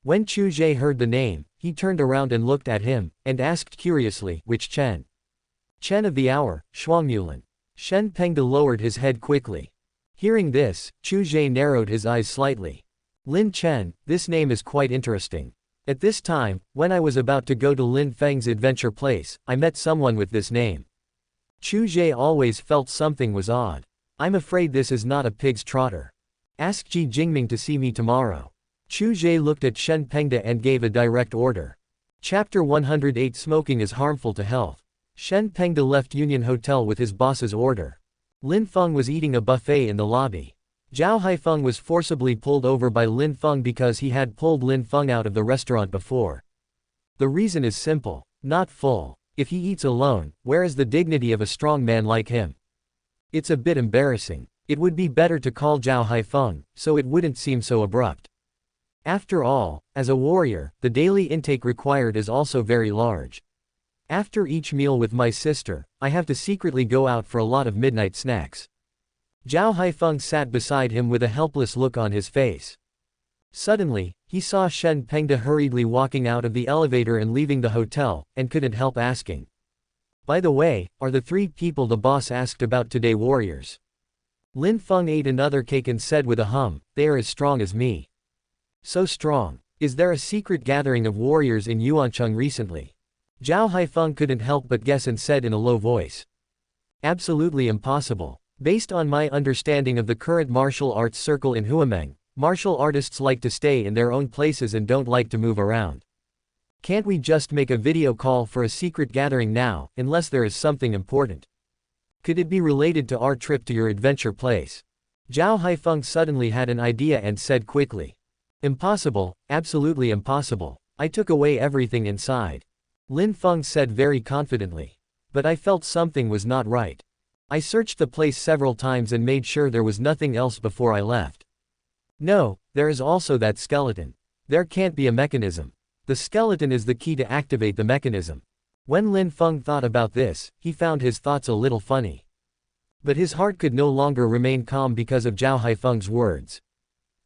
When Chu Ge heard the name, he turned around and looked at him, and asked curiously, which Chen? Chen of the hour, Shuangmulan. Shen Pengde lowered his head quickly. Hearing this, Chu Ge narrowed his eyes slightly. Lin Chen, this name is quite interesting. At this time, when I was about to go to Lin Feng's adventure place, I met someone with this name. Chu Ge always felt something was odd. I'm afraid this is not a pig's trotter. Ask Ji Jingming to see me tomorrow. Chu Ge looked at Shen Pengde and gave a direct order. Chapter 108 Smoking is harmful to health. Shen Pengde left Union Hotel with his boss's order. Lin Feng was eating a buffet in the lobby. Zhao Haifeng was forcibly pulled over by Lin Feng because he had pulled Lin Feng out of the restaurant before. The reason is simple. Not full. If he eats alone, where is the dignity of a strong man like him? It's a bit embarrassing. It would be better to call Zhao Haifeng, so it wouldn't seem so abrupt. After all, as a warrior, the daily intake required is also very large. After each meal with my sister, I have to secretly go out for a lot of midnight snacks. Zhao Haifeng sat beside him with a helpless look on his face. Suddenly, he saw Shen Pengde hurriedly walking out of the elevator and leaving the hotel, and couldn't help asking. By the way, are the 3 people the boss asked about today warriors? Lin Feng ate another cake and said with a hum, they are as strong as me. So strong. Is there a secret gathering of warriors in Yuancheng recently? Zhao Haifeng couldn't help but guess and said in a low voice. Absolutely impossible. Based on my understanding of the current martial arts circle in Huameng, martial artists like to stay in their own places and don't like to move around. Can't we just make a video call for a secret gathering now, unless there is something important? Could it be related to our trip to your adventure place? Zhao Haifeng suddenly had an idea and said quickly. Impossible, absolutely impossible. I took away everything inside. Lin Feng said very confidently. But I felt something was not right. I searched the place several times and made sure there was nothing else before I left. No, there is also that skeleton. There can't be a mechanism. The skeleton is the key to activate the mechanism. When Lin Feng thought about this, he found his thoughts a little funny. But his heart could no longer remain calm because of Zhao Haifeng's words.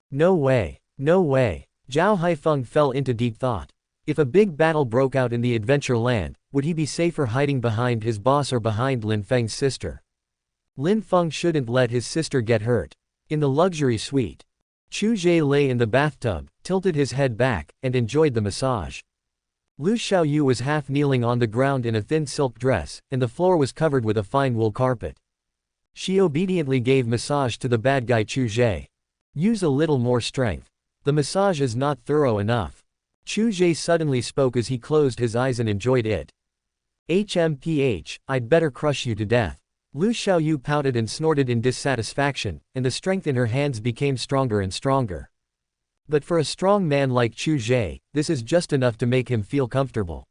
No way. No way. Zhao Haifeng fell into deep thought. If a big battle broke out in the adventure land, would he be safer hiding behind his boss or behind Lin Feng's sister? Lin Feng shouldn't let his sister get hurt. In the luxury suite, Chu Ge lay in the bathtub, tilted his head back, and enjoyed the massage. Lu Xiaoyu was half kneeling on the ground in a thin silk dress, and the floor was covered with a fine wool carpet. She obediently gave massage to the bad guy Chu Ge. Use a little more strength. The massage is not thorough enough. Chu Ge suddenly spoke as he closed his eyes and enjoyed it. HMPH, I'd better crush you to death. Lu Xiaoyu pouted and snorted in dissatisfaction, and the strength in her hands became stronger and stronger. But for a strong man like Chu Ge, this is just enough to make him feel comfortable.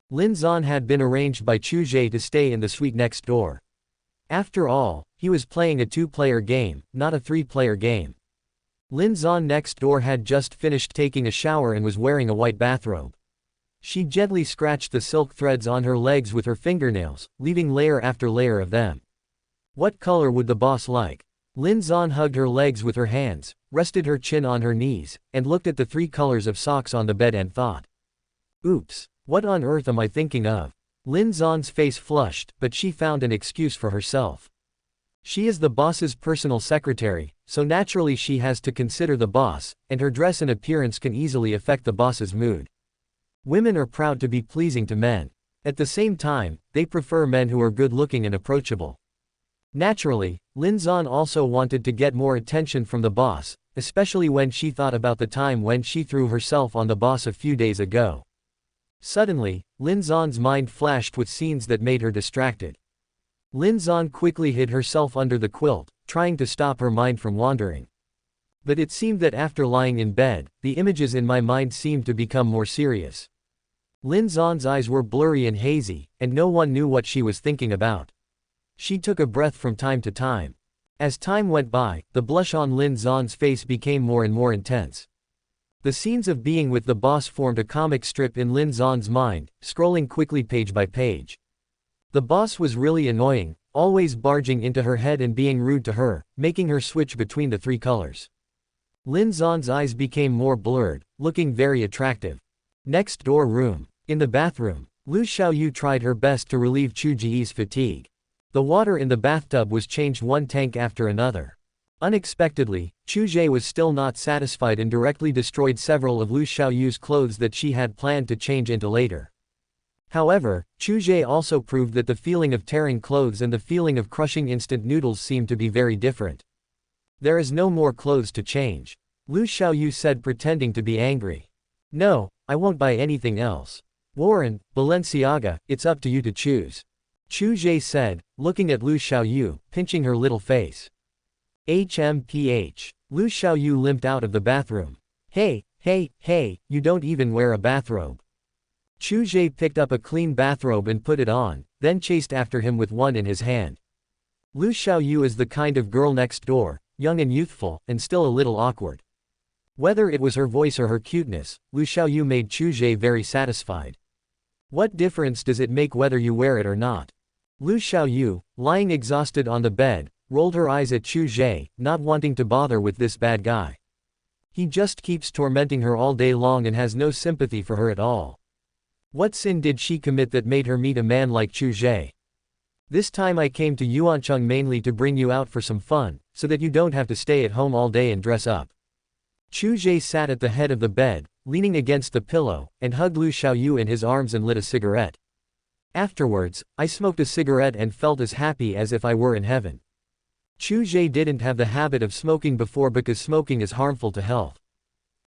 Lin Zan had been arranged by Chu Ge to stay in the suite next door. After all, he was playing a 2-player game, not a 3-player game. Lin Zan next door had just finished taking a shower and was wearing a white bathrobe. She gently scratched the silk threads on her legs with her fingernails, leaving layer after layer of them. What color would the boss like? Lin Zan hugged her legs with her hands, rested her chin on her knees, and looked at the 3 colors of socks on the bed and thought. Oops, what on earth am I thinking of? Lin Zan's face flushed, but she found an excuse for herself. She is the boss's personal secretary, so naturally she has to consider the boss, and her dress and appearance can easily affect the boss's mood. Women are proud to be pleasing to men. At the same time, they prefer men who are good-looking and approachable. Naturally, Lin Zan also wanted to get more attention from the boss, especially when she thought about the time when she threw herself on the boss a few days ago. Suddenly, Lin Zan's mind flashed with scenes that made her distracted. Lin Zan quickly hid herself under the quilt, trying to stop her mind from wandering. But it seemed that after lying in bed, the images in my mind seemed to become more serious. Lin Zan's eyes were blurry and hazy, and no one knew what she was thinking about. She took a breath from time to time. As time went by, the blush on Lin Zan's face became more and more intense. The scenes of being with the boss formed a comic strip in Lin Zan's mind, scrolling quickly page by page. The boss was really annoying, always barging into her head and being rude to her, making her switch between the 3 colors. Lin Zan's eyes became more blurred, looking very attractive. Next door room. In the bathroom, Lu Xiaoyu tried her best to relieve Chu Ge's fatigue. The water in the bathtub was changed one tank after another. Unexpectedly, Chu Ge was still not satisfied and directly destroyed several of Lu Xiaoyu's clothes that she had planned to change into later. However, Chu Ge also proved that the feeling of tearing clothes and the feeling of crushing instant noodles seem to be very different. There is no more clothes to change. Lu Xiaoyu said, pretending to be angry. No, I won't buy anything else. Warren, Balenciaga, it's up to you to choose. Chu Ge said, looking at Lu Xiaoyu, pinching her little face. HMPH. Lu Xiaoyu limped out of the bathroom. Hey, you don't even wear a bathrobe. Chu Ge picked up a clean bathrobe and put it on, then chased after him with one in his hand. Lu Xiaoyu is the kind of girl next door, young and youthful, and still a little awkward. Whether it was her voice or her cuteness, Lu Xiaoyu made Chu Ge very satisfied. What difference does it make whether you wear it or not? Lu Xiaoyu, lying exhausted on the bed, rolled her eyes at Chu Ge, not wanting to bother with this bad guy. He just keeps tormenting her all day long and has no sympathy for her at all. What sin did she commit that made her meet a man like Chu Ge? This time I came to Yuancheng mainly to bring you out for some fun, so that you don't have to stay at home all day and dress up. Chu Ge sat at the head of the bed, leaning against the pillow, and hugged Lu Xiaoyu in his arms and lit a cigarette. Afterwards, I smoked a cigarette and felt as happy as if I were in heaven. Chu Ge didn't have the habit of smoking before because smoking is harmful to health.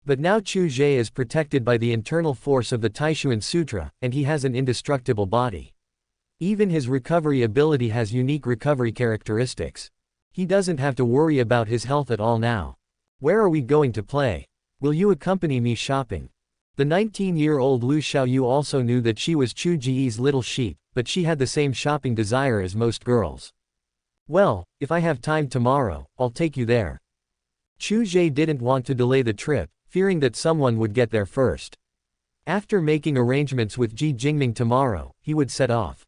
But now Chu Ge is protected by the internal force of the Taishuan Sutra, and he has an indestructible body. Even his recovery ability has unique recovery characteristics. He doesn't have to worry about his health at all now. Where are we going to play? Will you accompany me shopping? The 19-year-old Lu Xiaoyu also knew that she was Chu Ge's little sheep, but she had the same shopping desire as most girls. Well, if I have time tomorrow, I'll take you there. Chu Ge didn't want to delay the trip, fearing that someone would get there first. After making arrangements with Ji Jingming tomorrow, he would set off.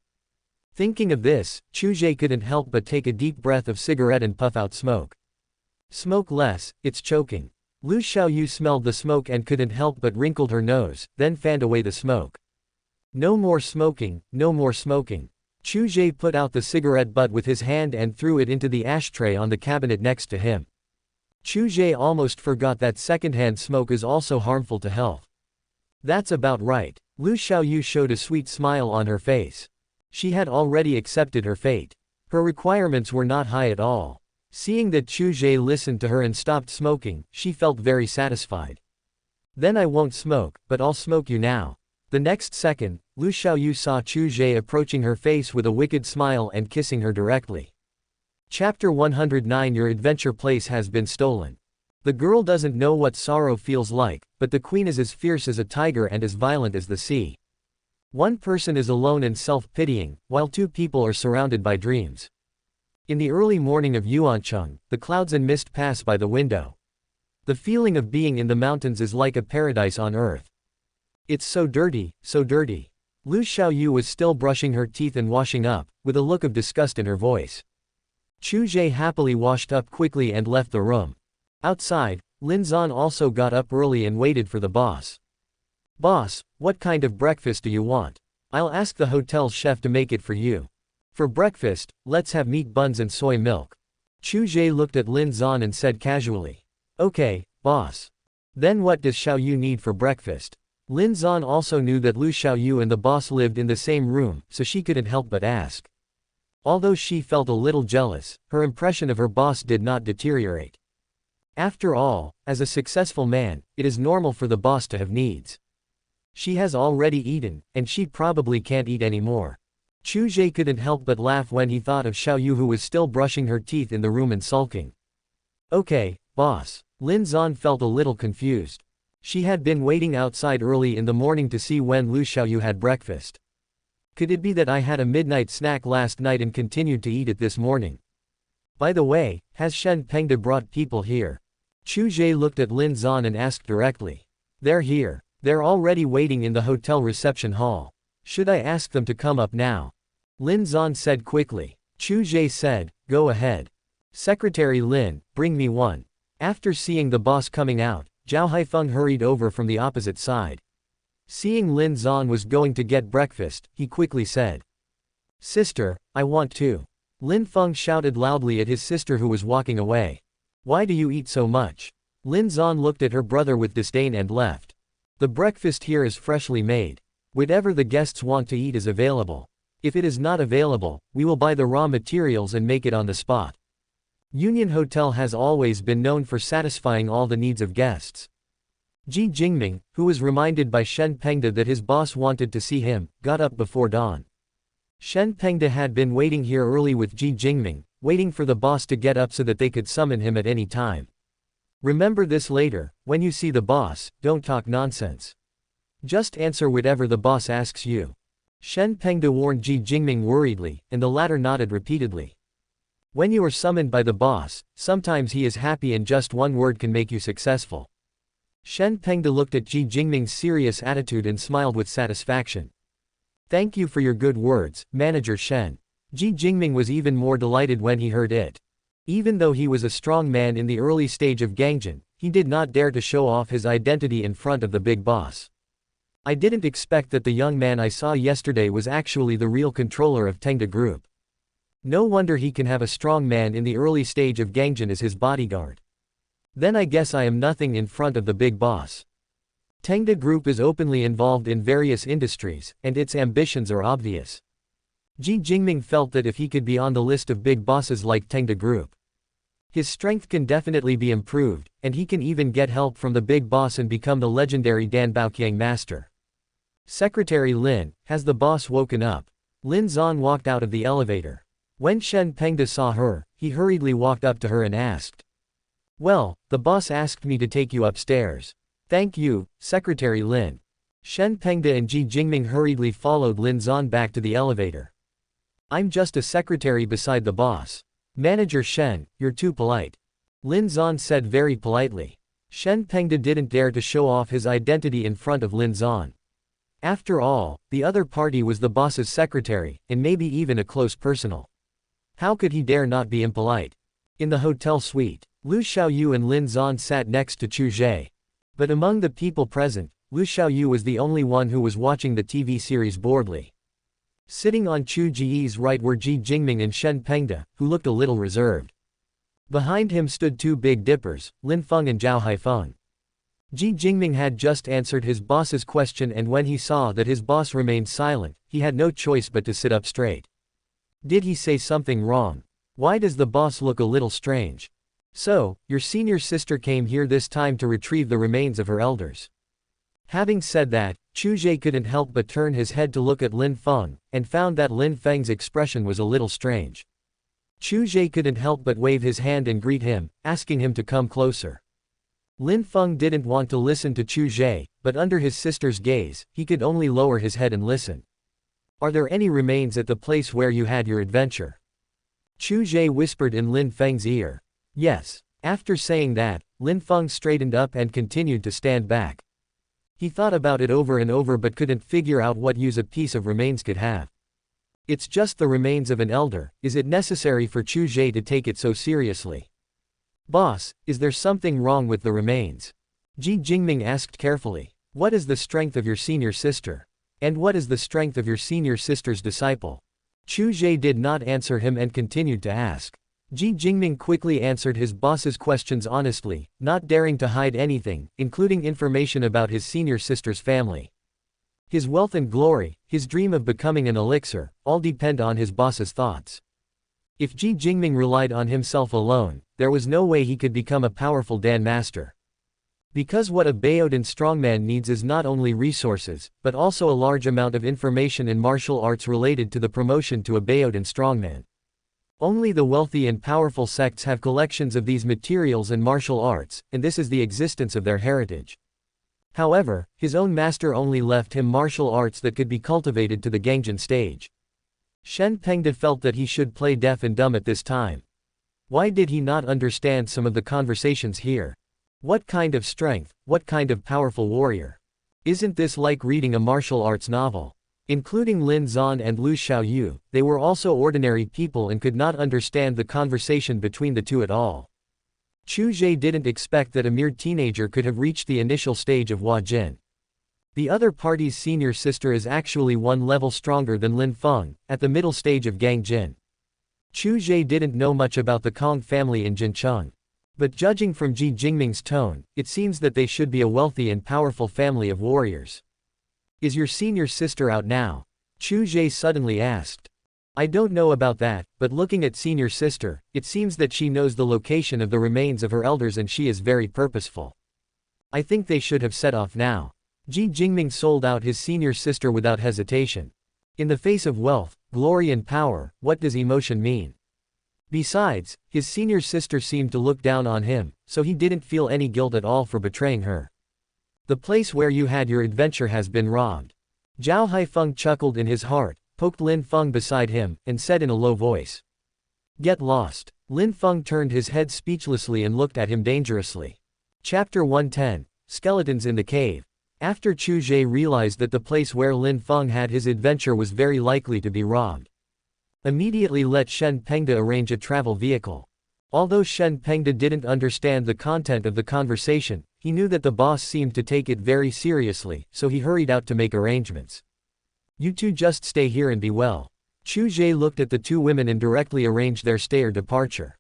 Thinking of this, Chu Ge couldn't help but take a deep breath of cigarette and puff out smoke. Smoke less, it's choking. Lu Xiaoyu smelled the smoke and couldn't help but wrinkled her nose, then fanned away the smoke. No more smoking, no more smoking. Chu Ge put out the cigarette butt with his hand and threw it into the ashtray on the cabinet next to him. Chu Ge almost forgot that secondhand smoke is also harmful to health. That's about right. Lu Xiaoyu showed a sweet smile on her face. She had already accepted her fate. Her requirements were not high at all. Seeing that Chu Ge listened to her and stopped smoking, she felt very satisfied. Then I won't smoke, but I'll smoke you now. The next second, Lu Xiaoyu saw Chu Ge approaching her face with a wicked smile and kissing her directly. Chapter 109. Your adventure place has been stolen. The girl doesn't know what sorrow feels like, but the queen is as fierce as a tiger and as violent as the sea. One person is alone and self-pitying, while two people are surrounded by dreams. In the early morning of Yuancheng, the clouds and mist pass by the window. The feeling of being in the mountains is like a paradise on earth. It's so dirty, so dirty. Lu Xiaoyu was still brushing her teeth and washing up, with a look of disgust in her voice. Chu Ge happily washed up quickly and left the room. Outside, Lin Zan also got up early and waited for the boss. Boss, what kind of breakfast do you want? I'll ask the hotel chef to make it for you. For breakfast, let's have meat buns and soy milk. Chu Ge looked at Lin Zan and said casually. Okay, boss. Then what does Xiaoyu need for breakfast? Lin Zan also knew that Lu Xiaoyu and the boss lived in the same room, so she couldn't help but ask. Although she felt a little jealous, her impression of her boss did not deteriorate. After all, as a successful man, it is normal for the boss to have needs. She has already eaten, and she probably can't eat anymore. Chu Ge couldn't help but laugh when he thought of Xiaoyu, who was still brushing her teeth in the room and sulking. Okay, boss. Lin Zan felt a little confused. She had been waiting outside early in the morning to see when Lu Xiaoyu had breakfast. Could it be that I had a midnight snack last night and continued to eat it this morning? By the way, has Shen Pengde brought people here? Chu Ge looked at Lin Zan and asked directly. They're here. They're already waiting in the hotel reception hall. Should I ask them to come up now? Lin Zan said quickly. Chu Ge said, go ahead. Secretary Lin, bring me one. After seeing the boss coming out, Zhao Haifeng hurried over from the opposite side. Seeing Lin Zan was going to get breakfast, he quickly said. Sister, I want to. Lin Feng shouted loudly at his sister who was walking away. Why do you eat so much? Lin Zan looked at her brother with disdain and left. The breakfast here is freshly made. Whatever the guests want to eat is available. If it is not available, we will buy the raw materials and make it on the spot. Union Hotel has always been known for satisfying all the needs of guests. Ji Jingming, who was reminded by Shen Pengde that his boss wanted to see him, got up before dawn. Shen Pengde had been waiting here early with Ji Jingming, waiting for the boss to get up so that they could summon him at any time. Remember this later, when you see the boss, don't talk nonsense. Just answer whatever the boss asks you. Shen Pengde warned Ji Jingming worriedly, and the latter nodded repeatedly. When you are summoned by the boss, sometimes he is happy and just one word can make you successful. Shen Pengde looked at Ji Jingming's serious attitude and smiled with satisfaction. Thank you for your good words, Manager Shen. Ji Jingming was even more delighted when he heard it. Even though he was a strong man in the early stage of Gangjin, he did not dare to show off his identity in front of the big boss. I didn't expect that the young man I saw yesterday was actually the real controller of Tamed Group. No wonder he can have a strong man in the early stage of Gangjin as his bodyguard. Then I guess I am nothing in front of the big boss. Tamed Group is openly involved in various industries, and its ambitions are obvious. Ji Jingming felt that if he could be on the list of big bosses like Tamed Group, his strength can definitely be improved, and he can even get help from the big boss and become the legendary Dan Baoqiang master. Secretary Lin, has the boss woken up? Lin Zan walked out of the elevator. When Shen Pengde saw her, he hurriedly walked up to her and asked. Well, the boss asked me to take you upstairs. Thank you, Secretary Lin. Shen Pengde and Ji Jingming hurriedly followed Lin Zan back to the elevator. I'm just a secretary beside the boss. Manager Shen, you're too polite. Lin Zan said very politely. Shen Pengde didn't dare to show off his identity in front of Lin Zan. After all, the other party was the boss's secretary, and maybe even a close personal. How could he dare not be impolite? In the hotel suite, Lu Xiaoyu and Lin Zan sat next to Chu Ge. But among the people present, Lu Xiaoyu was the only one who was watching the TV series boredly. Sitting on Chu Ge's right were Ji Jingming and Shen Pengde, who looked a little reserved. Behind him stood two big dippers, Lin Feng and Zhao Haifeng. Ji Jingming had just answered his boss's question, and when he saw that his boss remained silent, he had no choice but to sit up straight. Did he say something wrong? Why does the boss look a little strange? So, your senior sister came here this time to retrieve the remains of her elders. Having said that, Chu Ge couldn't help but turn his head to look at Lin Feng, and found that Lin Feng's expression was a little strange. Chu Ge couldn't help but wave his hand and greet him, asking him to come closer. Lin Feng didn't want to listen to Chu Ge, but under his sister's gaze, he could only lower his head and listen. Are there any remains at the place where you had your adventure? Chu Ge whispered in Lin Feng's ear. Yes. After saying that, Lin Feng straightened up and continued to stand back. He thought about it over and over but couldn't figure out what use a piece of remains could have. It's just the remains of an elder. Is it necessary for Chu Ge to take it so seriously? Boss, is there something wrong with the remains? Ji Jingming asked carefully. What is the strength of your senior sister? And what is the strength of your senior sister's disciple? Chu Ge did not answer him and continued to ask. Ji Jingming quickly answered his boss's questions honestly, not daring to hide anything, including information about his senior sister's family. His wealth and glory, his dream of becoming an elixir, all depend on his boss's thoughts. If Ji Jingming relied on himself alone, there was no way he could become a powerful Dan master. Because what a Baodan strongman needs is not only resources, but also a large amount of information in martial arts related to the promotion to a Baodan strongman. Only the wealthy and powerful sects have collections of these materials and martial arts, and this is the existence of their heritage. However, his own master only left him martial arts that could be cultivated to the Gangjin stage. Shen Pengde felt that he should play deaf and dumb at this time. Why did he not understand some of the conversations here? What kind of strength, what kind of powerful warrior? Isn't this like reading a martial arts novel? Including Lin Zan and Lu Xiaoyu, they were also ordinary people and could not understand the conversation between the two at all. Chu Ge didn't expect that a mere teenager could have reached the initial stage of Hua Jin. The other party's senior sister is actually one level stronger than Lin Feng, at the middle stage of Gangjin. Chu Ge didn't know much about the Kong family in Jincheng. But judging from Ji Jingming's tone, it seems that they should be a wealthy and powerful family of warriors. Is your senior sister out now? Chu Ge suddenly asked. I don't know about that, but looking at senior sister, it seems that she knows the location of the remains of her elders and she is very purposeful. I think they should have set off now. Ji Jingming sold out his senior sister without hesitation. In the face of wealth, glory and power, what does emotion mean? Besides, his senior sister seemed to look down on him, so he didn't feel any guilt at all for betraying her. The place where you had your adventure has been robbed. Zhao Haifeng chuckled in his heart, poked Lin Feng beside him, and said in a low voice. Get lost. Lin Feng turned his head speechlessly and looked at him dangerously. Chapter 110, Skeletons in the Cave. After Chu Ge realized that the place where Lin Feng had his adventure was very likely to be robbed, immediately let Shen Pengde arrange a travel vehicle. Although Shen Pengde didn't understand the content of the conversation, he knew that the boss seemed to take it very seriously, so he hurried out to make arrangements. You two just stay here and be well. Chu Ge looked at the two women and directly arranged their stay or departure.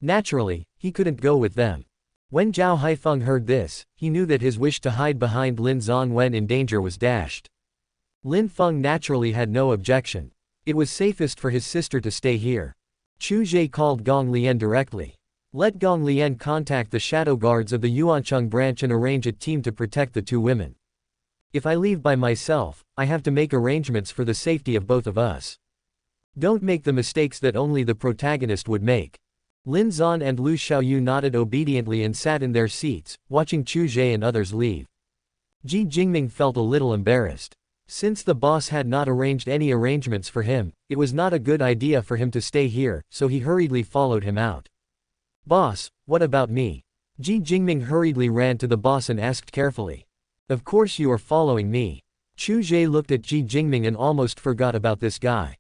Naturally, he couldn't go with them. When Zhao Haifeng heard this, he knew that his wish to hide behind Lin Zan when in danger was dashed. Lin Feng naturally had no objection. It was safest for his sister to stay here. Chu Ge called Gong Lian directly. Let Gong Lian contact the shadow guards of the Yuancheng branch and arrange a team to protect the two women. If I leave by myself, I have to make arrangements for the safety of both of us. Don't make the mistakes that only the protagonist would make. Lin Zan and Lu Xiaoyu nodded obediently and sat in their seats, watching Chu Ge and others leave. Ji Jingming felt a little embarrassed. Since the boss had not arranged any arrangements for him, it was not a good idea for him to stay here, so he hurriedly followed him out. Boss, what about me? Ji Jingming hurriedly ran to the boss and asked carefully. Of course you are following me. Chu Ge looked at Ji Jingming and almost forgot about this guy.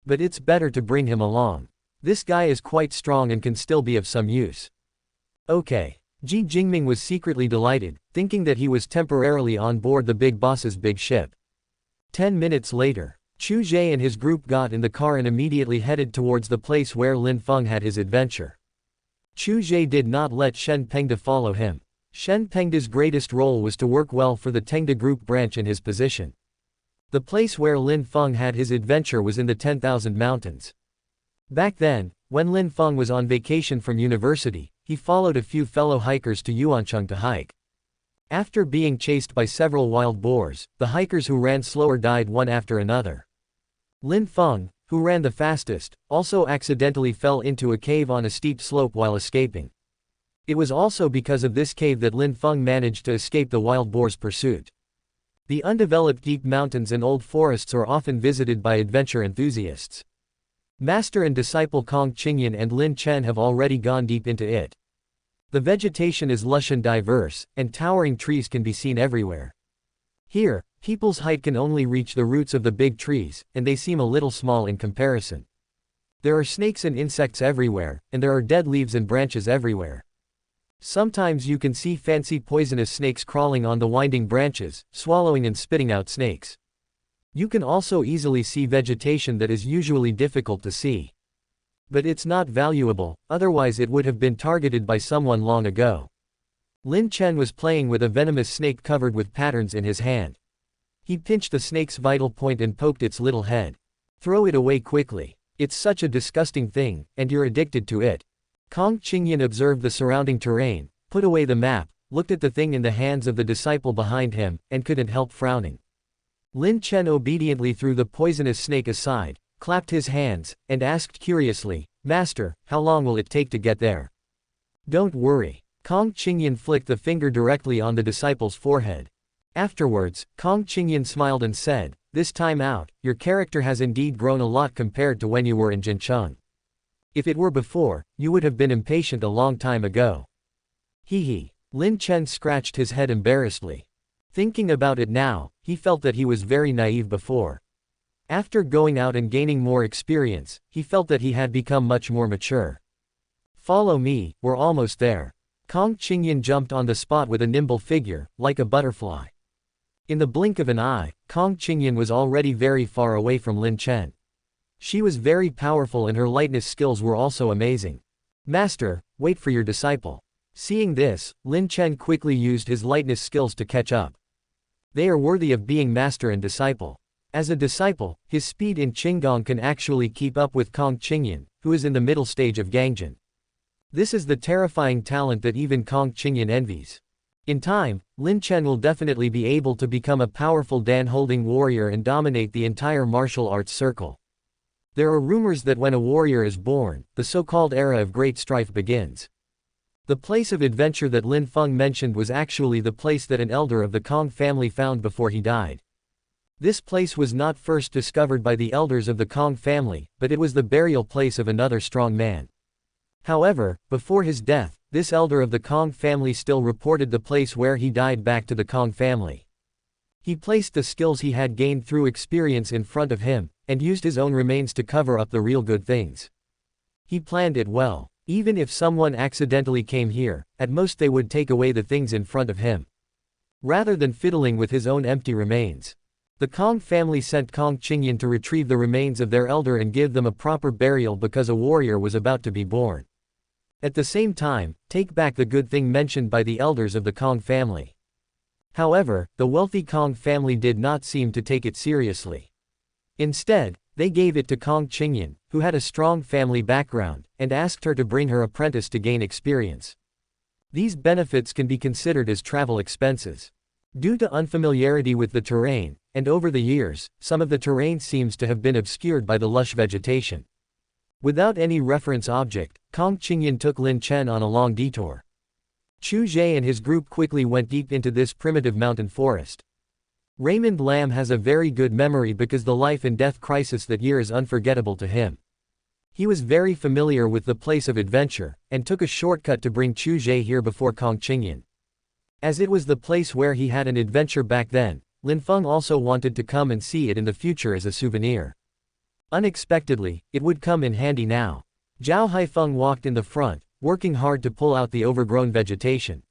But it's better to bring him along. This guy is quite strong and can still be of some use. Okay. Ji Jingming was secretly delighted, thinking that he was temporarily on board the big boss's big ship. 10 minutes later, Chu Ge and his group got in the car and immediately headed towards the place where Lin Feng had his adventure. Chu Ge did not let Shen Pengde follow him. Shen Pengde's greatest role was to work well for the Tengde group branch in his position. The place where Lin Feng had his adventure was in the 10,000 mountains. Back then, when Lin Feng was on vacation from university, he followed a few fellow hikers to Yuancheng to hike. After being chased by several wild boars, the hikers who ran slower died one after another. Lin Feng, who ran the fastest, also accidentally fell into a cave on a steep slope while escaping. It was also because of this cave that Lin Feng managed to escape the wild boar's pursuit. The undeveloped deep mountains and old forests are often visited by adventure enthusiasts. Master and disciple Kong Qingyan and Lin Chen have already gone deep into it. The vegetation is lush and diverse, and towering trees can be seen everywhere. Here, people's height can only reach the roots of the big trees, and they seem a little small in comparison. There are snakes and insects everywhere, and there are dead leaves and branches everywhere. Sometimes you can see fancy poisonous snakes crawling on the winding branches, swallowing and spitting out snakes. You can also easily see vegetation that is usually difficult to see. But it's not valuable, otherwise it would have been targeted by someone long ago. Lin Chen was playing with a venomous snake covered with patterns in his hand. He pinched the snake's vital point and poked its little head. Throw it away quickly. It's such a disgusting thing, and you're addicted to it. Kong Qingyan observed the surrounding terrain, put away the map, looked at the thing in the hands of the disciple behind him, and couldn't help frowning. Lin Chen obediently threw the poisonous snake aside, clapped his hands, and asked curiously, Master, how long will it take to get there? Don't worry. Kong Qingyan flicked the finger directly on the disciple's forehead. Afterwards, Kong Qingyan smiled and said, this time out, your character has indeed grown a lot compared to when you were in Jincheng. If it were before, you would have been impatient a long time ago. Hee hee. Lin Chen scratched his head embarrassedly. Thinking about it now, he felt that he was very naive before. After going out and gaining more experience, he felt that he had become much more mature. Follow me, we're almost there. Kong Qingyan jumped on the spot with a nimble figure, like a butterfly. In the blink of an eye, Kong Qingyan was already very far away from Lin Chen. She was very powerful and her lightness skills were also amazing. Master, Wait for your disciple. Seeing this, Lin Chen quickly used his lightness skills to catch up. They are worthy of being master and disciple. As a disciple, his speed in Qinggong can actually keep up with Kong Qingyan, who is in the middle stage of Gangjin. This is the terrifying talent that even Kong Qingyan envies. In time, Lin Chen will definitely be able to become a powerful Dan-holding warrior and dominate the entire martial arts circle. There are rumors that when a warrior is born, the so-called era of great strife begins. The place of adventure that Lin Feng mentioned was actually the place that an elder of the Kong family found before he died. This place was not first discovered by the elders of the Kong family, but it was the burial place of another strong man. However, before his death, this elder of the Kong family still reported the place where he died back to the Kong family. He placed the skills he had gained through experience in front of him, and used his own remains to cover up the real good things. He planned it well. Even if someone accidentally came here, at most they would take away the things in front of him. Rather than fiddling with his own empty remains. The Kong family sent Kong Qingyan to retrieve the remains of their elder and give them a proper burial because a warrior was about to be born. At the same time, take back the good thing mentioned by the elders of the Kong family. However, the wealthy Kong family did not seem to take it seriously. Instead, they gave it to Kong Qingyan, who had a strong family background, and asked her to bring her apprentice to gain experience. These benefits can be considered as travel expenses. Due to unfamiliarity with the terrain, and over the years, some of the terrain seems to have been obscured by the lush vegetation. Without any reference object, Kong Qingyan took Lin Chen on a long detour. Chu Ge and his group quickly went deep into this primitive mountain forest. Raymond Lam has a very good memory because the life and death crisis that year is unforgettable to him. He was very familiar with the place of adventure, and took a shortcut to bring Chu Ge here before Kong Qingyan. As it was the place where he had an adventure back then, Lin Feng also wanted to come and see it in the future as a souvenir. Unexpectedly, it would come in handy now. Zhao Haifeng walked in the front, working hard to pull out the overgrown vegetation.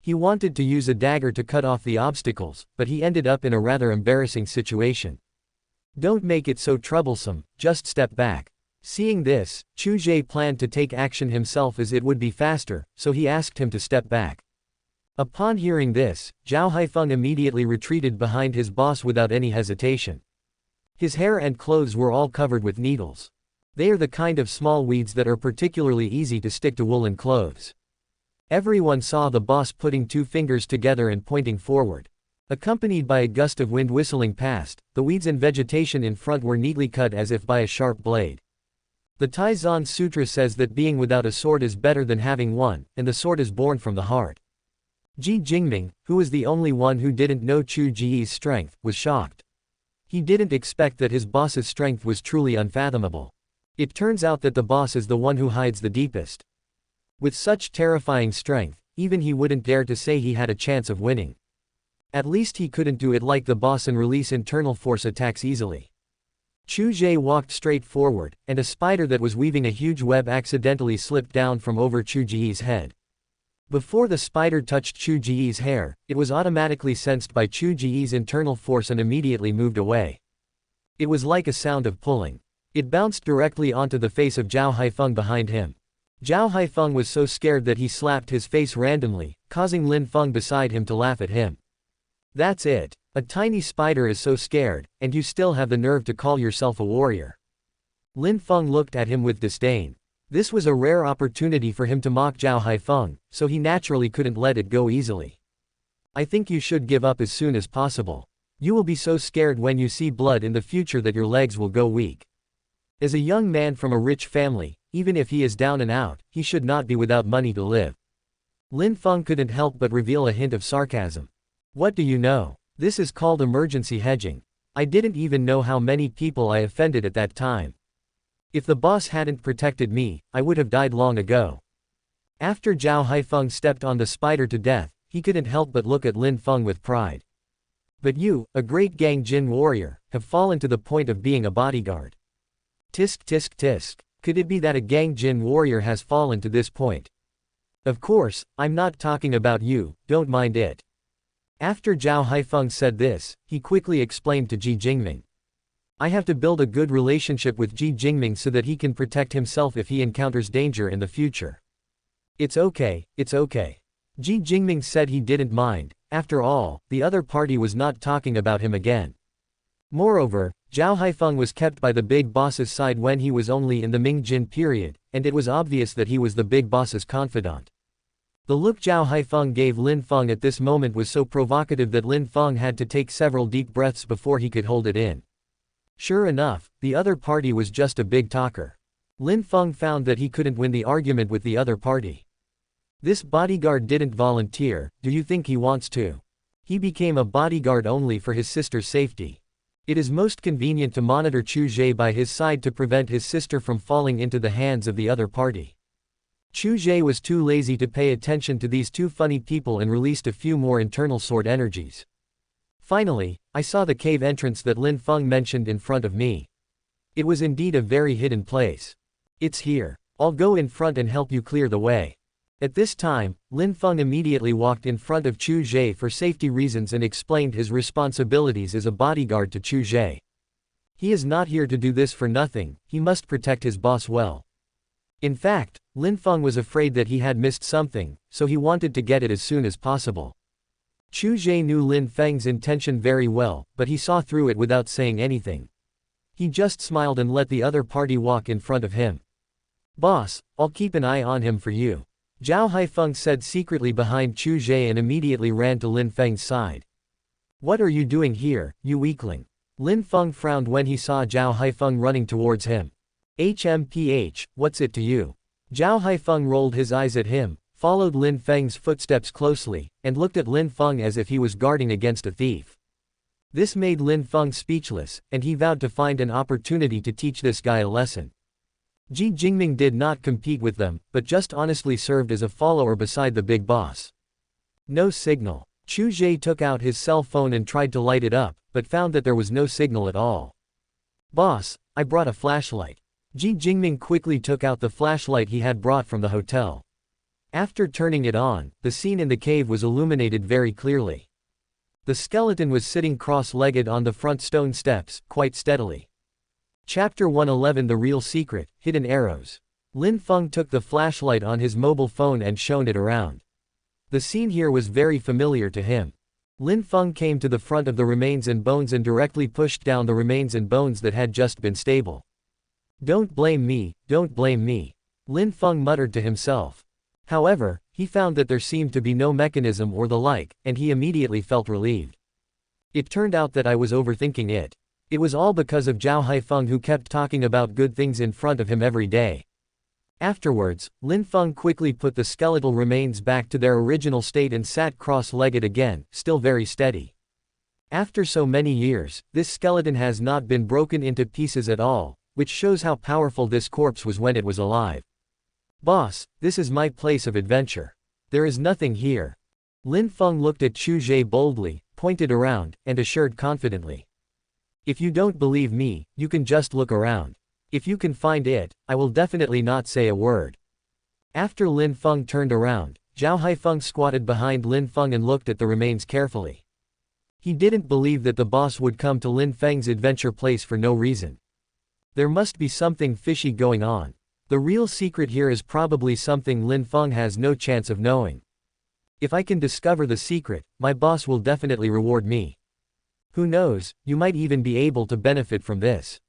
He wanted to use a dagger to cut off the obstacles, but he ended up in a rather embarrassing situation. Don't make it so troublesome, just step back. Seeing this, Chu Ge planned to take action himself as it would be faster, so he asked him to step back. Upon hearing this, Zhao Haifeng immediately retreated behind his boss without any hesitation. His hair and clothes were all covered with needles. They are the kind of small weeds that are particularly easy to stick to woolen clothes. Everyone saw the boss putting two fingers together and pointing forward. Accompanied by a gust of wind whistling past, the weeds and vegetation in front were neatly cut as if by a sharp blade. The Taizan Sutra says that being without a sword is better than having one, and the sword is born from the heart. Ji Jingming, who was the only one who didn't know Chu Ge's strength, was shocked. He didn't expect that his boss's strength was truly unfathomable. It turns out that the boss is the one who hides the deepest. With such terrifying strength, even he wouldn't dare to say he had a chance of winning. At least he couldn't do it like the boss and release internal force attacks easily. Chu Ge walked straight forward, and a spider that was weaving a huge web accidentally slipped down from over Chu Ge's head. Before the spider touched Chu Ge's hair, it was automatically sensed by Chu Ge's internal force and immediately moved away. It was like a sound of pulling. It bounced directly onto the face of Zhao Haifeng behind him. Zhao Haifeng was so scared that he slapped his face randomly, causing Lin Feng beside him to laugh at him. That's it. A tiny spider is so scared, and you still have the nerve to call yourself a warrior. Lin Feng looked at him with disdain. This was a rare opportunity for him to mock Zhao Haifeng, so he naturally couldn't let it go easily. I think you should give up as soon as possible. You will be so scared when you see blood in the future that your legs will go weak. As a young man from a rich family, even if he is down and out, he should not be without money to live. Lin Feng couldn't help but reveal a hint of sarcasm. What do you know? This is called emergency hedging. I didn't even know how many people I offended at that time. If the boss hadn't protected me, I would have died long ago. After Zhao Haifeng stepped on the spider to death, he couldn't help but look at Lin Feng with pride. But you, a great Gangjin warrior, have fallen to the point of being a bodyguard. Tisk tisk tisk. Could it be that a Gangjin warrior has fallen to this point? Of course, I'm not talking about you, don't mind it. After Zhao Haifeng said this, he quickly explained to Ji Jingming. I have to build a good relationship with Ji Jingming so that he can protect himself if he encounters danger in the future. It's okay, it's okay. Ji Jingming said he didn't mind. After all, the other party was not talking about him again. Moreover, Zhao Haifeng was kept by the big boss's side when he was only in the Ming Jin period, and it was obvious that he was the big boss's confidant. The look Zhao Haifeng gave Lin Feng at this moment was so provocative that Lin Feng had to take several deep breaths before he could hold it in. Sure enough, the other party was just a big talker. Lin Feng found that he couldn't win the argument with the other party. This bodyguard didn't volunteer, do you think he wants to? He became a bodyguard only for his sister's safety. It is most convenient to monitor Chu Ge by his side to prevent his sister from falling into the hands of the other party. Chu Ge was too lazy to pay attention to these two funny people and released a few more internal sword energies. Finally, I saw the cave entrance that Lin Feng mentioned in front of me. It was indeed a very hidden place. It's here. I'll go in front and help you clear the way. At this time, Lin Feng immediately walked in front of Chu Ge for safety reasons and explained his responsibilities as a bodyguard to Chu Ge. He is not here to do this for nothing, he must protect his boss well. In fact, Lin Feng was afraid that he had missed something, so he wanted to get it as soon as possible. Chu Ge knew Lin Feng's intention very well, but he saw through it without saying anything. He just smiled and let the other party walk in front of him. Boss, I'll keep an eye on him for you. Zhao Haifeng said secretly behind Chu Ge and immediately ran to Lin Feng's side. What are you doing here, you weakling? Lin Feng frowned when he saw Zhao Haifeng running towards him. HMPH, what's it to you? Zhao Haifeng rolled his eyes at him, followed Lin Feng's footsteps closely, and looked at Lin Feng as if he was guarding against a thief. This made Lin Feng speechless, and he vowed to find an opportunity to teach this guy a lesson. Ji Jingming did not compete with them, but just honestly served as a follower beside the big boss. No signal. Chu Ge took out his cell phone and tried to light it up, but found that there was no signal at all. Boss, I brought a flashlight. Ji Jingming quickly took out the flashlight he had brought from the hotel. After turning it on, the scene in the cave was illuminated very clearly. The skeleton was sitting cross-legged on the front stone steps, quite steadily. Chapter 111 The Real Secret, Hidden Arrows. Lin Feng took the flashlight on his mobile phone and shone it around. The scene here was very familiar to him. Lin Feng came to the front of the remains and bones and directly pushed down the remains and bones that had just been stable. Don't blame me, don't blame me. Lin Feng muttered to himself. However, he found that there seemed to be no mechanism or the like, and he immediately felt relieved. It turned out that I was overthinking it. It was all because of Zhao Haifeng who kept talking about good things in front of him every day. Afterwards, Lin Feng quickly put the skeletal remains back to their original state and sat cross-legged again, still very steady. After so many years, this skeleton has not been broken into pieces at all, which shows how powerful this corpse was when it was alive. Boss, this is my place of adventure. There is nothing here. Lin Feng looked at Chu Ge boldly, pointed around, and assured confidently. If you don't believe me, you can just look around. If you can find it, I will definitely not say a word. After Lin Feng turned around, Zhao Haifeng squatted behind Lin Feng and looked at the remains carefully. He didn't believe that the boss would come to Lin Feng's adventure place for no reason. There must be something fishy going on. The real secret here is probably something Lin Feng has no chance of knowing. If I can discover the secret, my boss will definitely reward me. Who knows, you might even be able to benefit from this.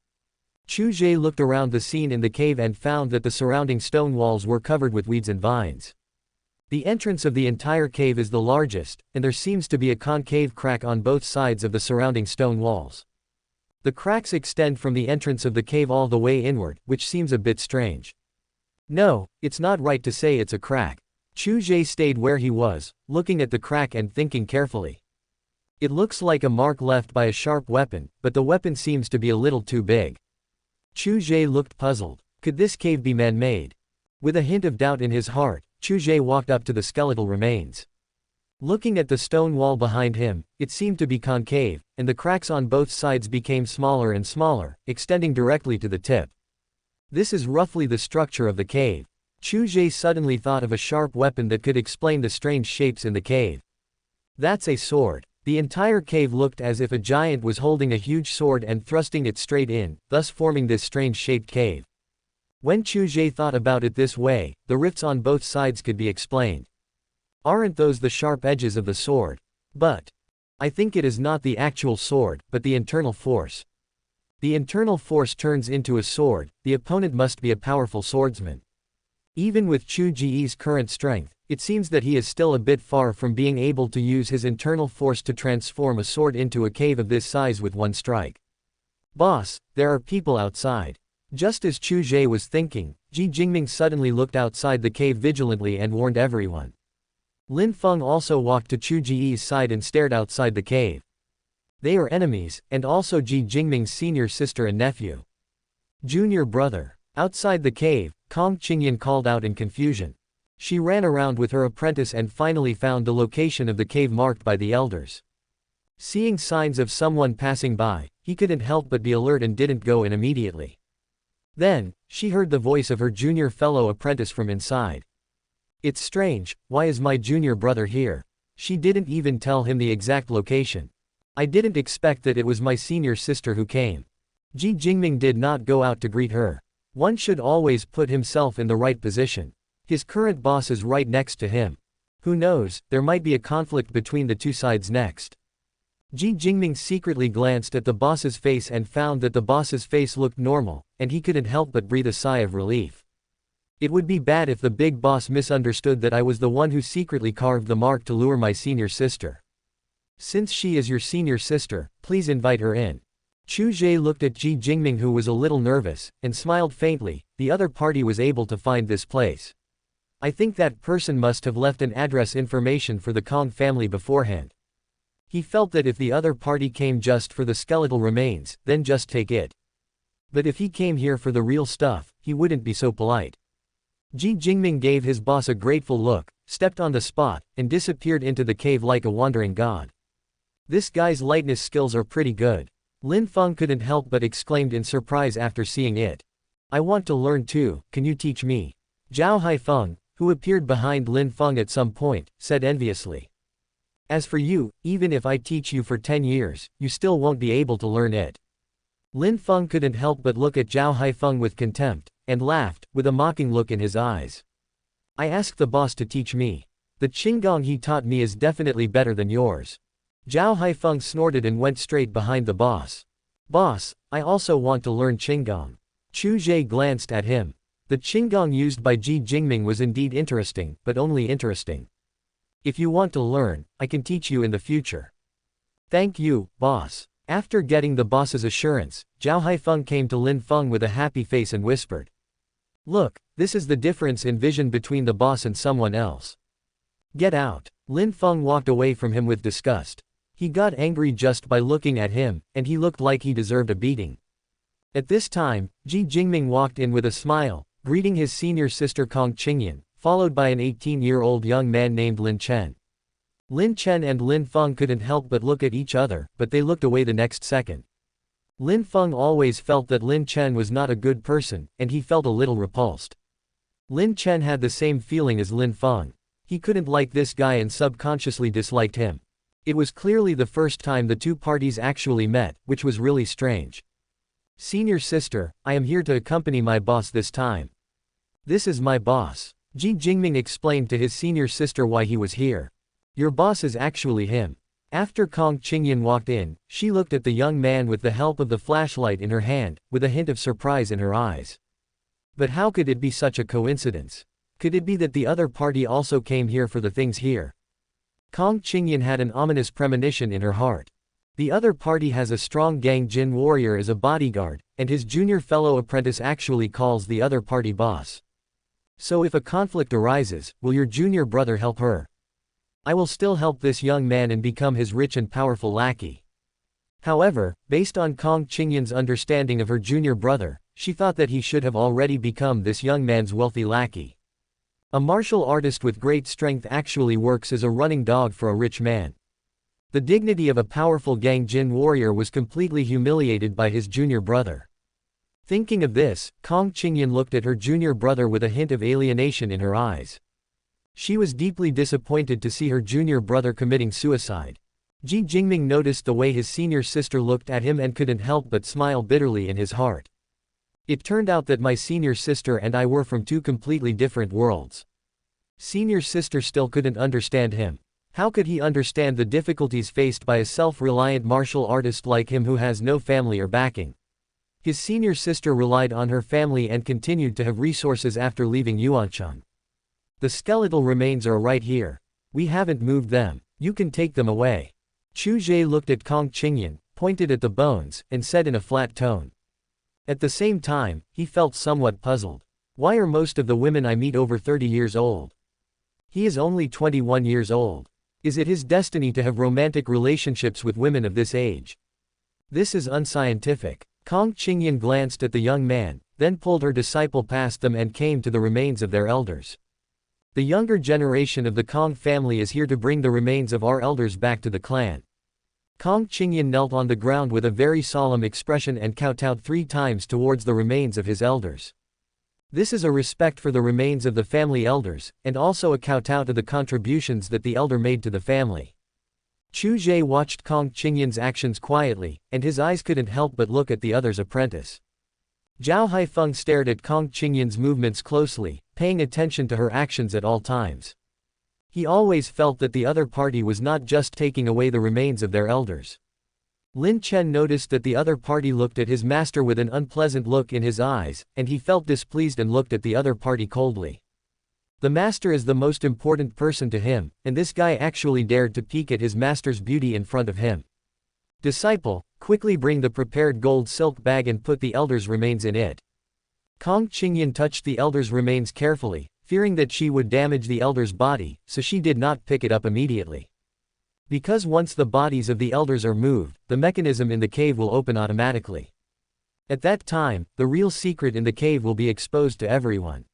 Chu Ge looked around the scene in the cave and found that the surrounding stone walls were covered with weeds and vines. The entrance of the entire cave is the largest, and there seems to be a concave crack on both sides of the surrounding stone walls. The cracks extend from the entrance of the cave all the way inward, which seems a bit strange. No, it's not right to say it's a crack. Chu Ge stayed where he was, looking at the crack and thinking carefully. It looks like a mark left by a sharp weapon, but the weapon seems to be a little too big. Chu Ge looked puzzled. Could this cave be man-made? With a hint of doubt in his heart, Chu Ge walked up to the skeletal remains. Looking at the stone wall behind him, it seemed to be concave, and the cracks on both sides became smaller and smaller, extending directly to the tip. This is roughly the structure of the cave. Chu Ge suddenly thought of a sharp weapon that could explain the strange shapes in the cave. That's a sword. The entire cave looked as if a giant was holding a huge sword and thrusting it straight in, thus forming this strange-shaped cave. When Chu Ge thought about it this way, the rifts on both sides could be explained. Aren't those the sharp edges of the sword? But I think it is not the actual sword, but the internal force. The internal force turns into a sword, the opponent must be a powerful swordsman. Even with Chu Ge's current strength, it seems that he is still a bit far from being able to use his internal force to transform a sword into a cave of this size with one strike. Boss, there are people outside. Just as Chu Ge was thinking, Ji Jingming suddenly looked outside the cave vigilantly and warned everyone. Lin Feng also walked to Chu Ge's side and stared outside the cave. They are enemies, and also Ji Jingming's senior sister and nephew. Junior brother. Outside the cave, Kong Qingyan called out in confusion. She ran around with her apprentice and finally found the location of the cave marked by the elders. Seeing signs of someone passing by, he couldn't help but be alert and didn't go in immediately. Then, she heard the voice of her junior fellow apprentice from inside. It's strange, why is my junior brother here? She didn't even tell him the exact location. I didn't expect that it was my senior sister who came. Ji Jingming did not go out to greet her. One should always put himself in the right position. His current boss is right next to him. Who knows, there might be a conflict between the two sides next. Ji Jingming secretly glanced at the boss's face and found that the boss's face looked normal, and he couldn't help but breathe a sigh of relief. It would be bad if the big boss misunderstood that I was the one who secretly carved the mark to lure my senior sister. Since she is your senior sister, please invite her in. Chu Ge looked at Ji Jingming, who was a little nervous, and smiled faintly. The other party was able to find this place. I think that person must have left an address information for the Kong family beforehand. He felt that if the other party came just for the skeletal remains, then just take it. But if he came here for the real stuff, he wouldn't be so polite. Ji Jingming gave his boss a grateful look, stepped on the spot, and disappeared into the cave like a wandering god. This guy's lightness skills are pretty good. Lin Feng couldn't help but exclaimed in surprise after seeing it. I want to learn too, can you teach me? Zhao Haifeng, who appeared behind Lin Feng at some point, said enviously. As for you, even if I teach you for 10 years, you still won't be able to learn it. Lin Feng couldn't help but look at Zhao Haifeng with contempt, and laughed, with a mocking look in his eyes. I asked the boss to teach me. The Qinggong he taught me is definitely better than yours. Zhao Haifeng snorted and went straight behind the boss. Boss, I also want to learn Qinggong. Chu Ge glanced at him. The Qinggong used by Ji Jingming was indeed interesting, but only interesting. If you want to learn, I can teach you in the future. Thank you, boss. After getting the boss's assurance, Zhao Haifeng came to Lin Feng with a happy face and whispered. Look, this is the difference in vision between the boss and someone else. Get out. Lin Feng walked away from him with disgust. He got angry just by looking at him, and he looked like he deserved a beating. At this time, Ji Jingming walked in with a smile, greeting his senior sister Kong Qingyan, followed by an 18-year-old young man named Lin Chen. Lin Chen and Lin Feng couldn't help but look at each other, but they looked away the next second. Lin Feng always felt that Lin Chen was not a good person, and he felt a little repulsed. Lin Chen had the same feeling as Lin Feng. He couldn't like this guy and subconsciously disliked him. It was clearly the first time the two parties actually met, which was really strange. Senior sister, I am here to accompany my boss this time. This is my boss. Ji Jingming explained to his senior sister why he was here. Your boss is actually him. After Kong Qingyan walked in, she looked at the young man with the help of the flashlight in her hand, with a hint of surprise in her eyes. But how could it be such a coincidence? Could it be that the other party also came here for the things here? Kong Qingyan had an ominous premonition in her heart. The other party has a strong Gang Jin warrior as a bodyguard, and his junior fellow apprentice actually calls the other party boss. So if a conflict arises, will your junior brother help her? I will still help this young man and become his rich and powerful lackey. However, based on Kong Qingyan's understanding of her junior brother, she thought that he should have already become this young man's wealthy lackey. A martial artist with great strength actually works as a running dog for a rich man. The dignity of a powerful Gang Jin warrior was completely humiliated by his junior brother. Thinking of this, Kong Qingyan looked at her junior brother with a hint of alienation in her eyes. She was deeply disappointed to see her junior brother committing suicide. Ji Jingming noticed the way his senior sister looked at him and couldn't help but smile bitterly in his heart. It turned out that my senior sister and I were from two completely different worlds. Senior sister still couldn't understand him. How could he understand the difficulties faced by a self-reliant martial artist like him who has no family or backing? His senior sister relied on her family and continued to have resources after leaving Yuancheng. The skeletal remains are right here. We haven't moved them. You can take them away. Chu Ge looked at Kong Qingyan, pointed at the bones, and said in a flat tone. At the same time, he felt somewhat puzzled. Why are most of the women I meet over 30 years old? He is only 21 years old. Is it his destiny to have romantic relationships with women of this age? This is unscientific. Kong Qingyan glanced at the young man, then pulled her disciple past them and came to the remains of their elders. The younger generation of the Kong family is here to bring the remains of our elders back to the clan. Kong Qingyan knelt on the ground with a very solemn expression and kowtowed 3 times towards the remains of his elders. This is a respect for the remains of the family elders, and also a kowtow to the contributions that the elder made to the family. Chu Ge watched Kong Qingyan's actions quietly, and his eyes couldn't help but look at the other's apprentice. Zhao Haifeng stared at Kong Qingyan's movements closely, paying attention to her actions at all times. He always felt that the other party was not just taking away the remains of their elders. Lin Chen noticed that the other party looked at his master with an unpleasant look in his eyes, and he felt displeased and looked at the other party coldly. The master is the most important person to him, and this guy actually dared to peek at his master's beauty in front of him. Disciple, quickly bring the prepared gold silk bag and put the elder's remains in it. Kong Qingyan touched the elder's remains carefully, fearing that she would damage the elder's body, so she did not pick it up immediately. Because once the bodies of the elders are moved, the mechanism in the cave will open automatically. At that time, the real secret in the cave will be exposed to everyone.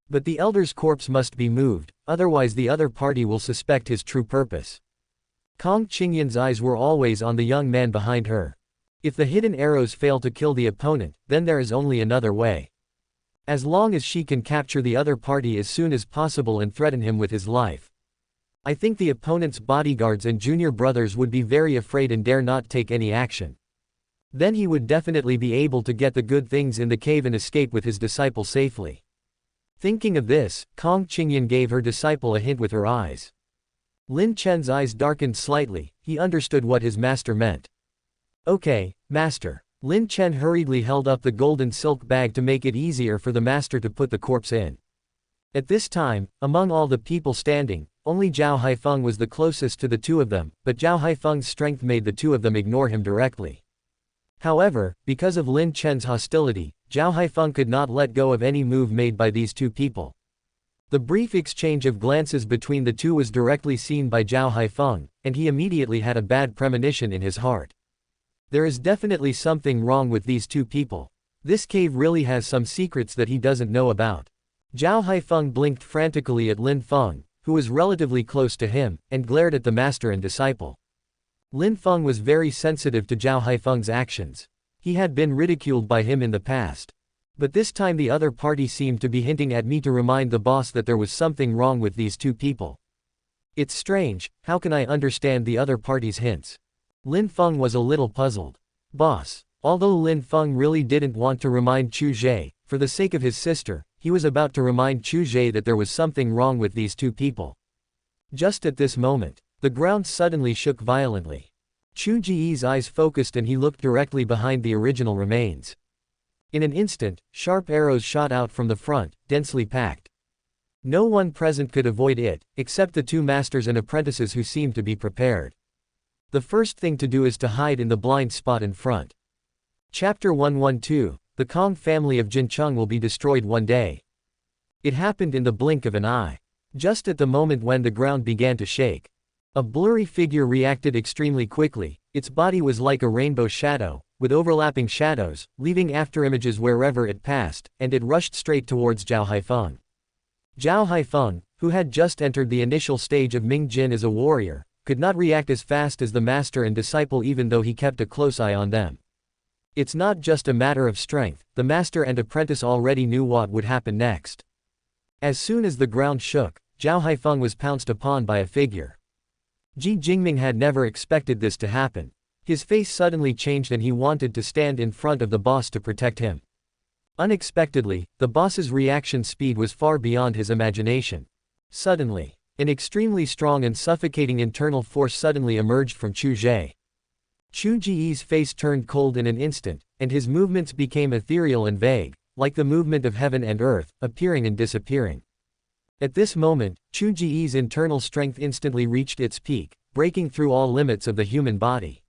But the elder's corpse must be moved, otherwise the other party will suspect his true purpose. Kong Qingyan's eyes were always on the young man behind her. If the hidden arrows fail to kill the opponent, then there is only another way. As long as she can capture the other party as soon as possible and threaten him with his life. I think the opponent's bodyguards and junior brothers would be very afraid and dare not take any action. Then he would definitely be able to get the good things in the cave and escape with his disciple safely. Thinking of this, Kong Qingyan gave her disciple a hint with her eyes. Lin Chen's eyes darkened slightly, he understood what his master meant. Okay, master. Lin Chen hurriedly held up the golden silk bag to make it easier for the master to put the corpse in. At this time, among all the people standing, only Zhao Haifeng was the closest to the two of them, but Zhao Haifeng's strength made the two of them ignore him directly. However, because of Lin Chen's hostility, Zhao Haifeng could not let go of any move made by these two people. The brief exchange of glances between the two was directly seen by Zhao Haifeng, and he immediately had a bad premonition in his heart. There is definitely something wrong with these two people. This cave really has some secrets that he doesn't know about. Zhao Haifeng blinked frantically at Lin Feng, who was relatively close to him, and glared at the master and disciple. Lin Feng was very sensitive to Zhao Haifeng's actions. He had been ridiculed by him in the past. But this time the other party seemed to be hinting at me to remind the boss that there was something wrong with these two people. It's strange, how can I understand the other party's hints? Lin Feng was a little puzzled. Boss. Although Lin Feng really didn't want to remind Chu Ge, for the sake of his sister, he was about to remind Chu Ge that there was something wrong with these two people. Just at this moment, the ground suddenly shook violently. Chu Ge's eyes focused and he looked directly behind the original remains. In an instant, sharp arrows shot out from the front, densely packed. No one present could avoid it, except the two masters and apprentices who seemed to be prepared. The first thing to do is to hide in the blind spot in front. Chapter 112, The Kong family of Jincheng will be destroyed one day. It happened in the blink of an eye. Just at the moment when the ground began to shake. A blurry figure reacted extremely quickly, its body was like a rainbow shadow, with overlapping shadows, leaving afterimages wherever it passed, and it rushed straight towards Zhao Haifeng. Zhao Haifeng, who had just entered the initial stage of Ming Jin as a warrior, could not react as fast as the master and disciple even though he kept a close eye on them. It's not just a matter of strength, the master and apprentice already knew what would happen next. As soon as the ground shook, Zhao Haifeng was pounced upon by a figure. Ji Jingming had never expected this to happen. His face suddenly changed and he wanted to stand in front of the boss to protect him. Unexpectedly, the boss's reaction speed was far beyond his imagination. Suddenly, an extremely strong and suffocating internal force suddenly emerged from Chu Ge. Chu Ge's face turned cold in an instant, and his movements became ethereal and vague, like the movement of heaven and earth, appearing and disappearing. At this moment, Chu Ge's internal strength instantly reached its peak, breaking through all limits of the human body.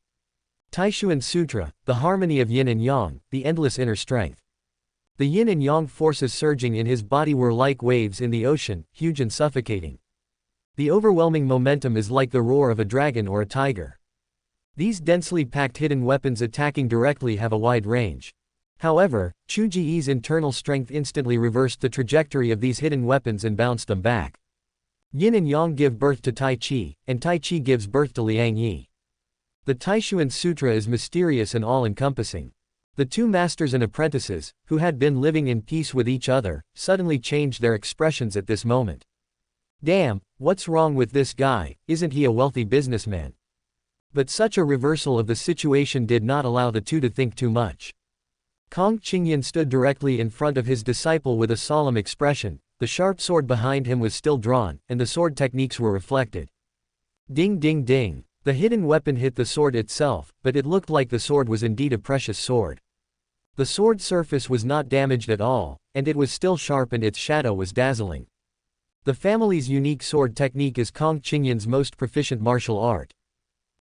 Taishuan Sutra, the harmony of yin and yang, the endless inner strength. The yin and yang forces surging in his body were like waves in the ocean, huge and suffocating. The overwhelming momentum is like the roar of a dragon or a tiger. These densely packed hidden weapons attacking directly have a wide range. However, Chu Ge's internal strength instantly reversed the trajectory of these hidden weapons and bounced them back. Yin and Yang give birth to Tai Chi, and Tai Chi gives birth to Liang Yi. The Taishuan Sutra is mysterious and all-encompassing. The two masters and apprentices, who had been living in peace with each other, suddenly changed their expressions at this moment. Damn, what's wrong with this guy, isn't he a wealthy businessman? But such a reversal of the situation did not allow the two to think too much. Kong Qingyan stood directly in front of his disciple with a solemn expression, the sharp sword behind him was still drawn, and the sword techniques were reflected. Ding ding ding. The hidden weapon hit the sword itself, but it looked like the sword was indeed a precious sword. The sword surface was not damaged at all, and it was still sharp and its shadow was dazzling. The family's unique sword technique is Kong Qingyan's most proficient martial art.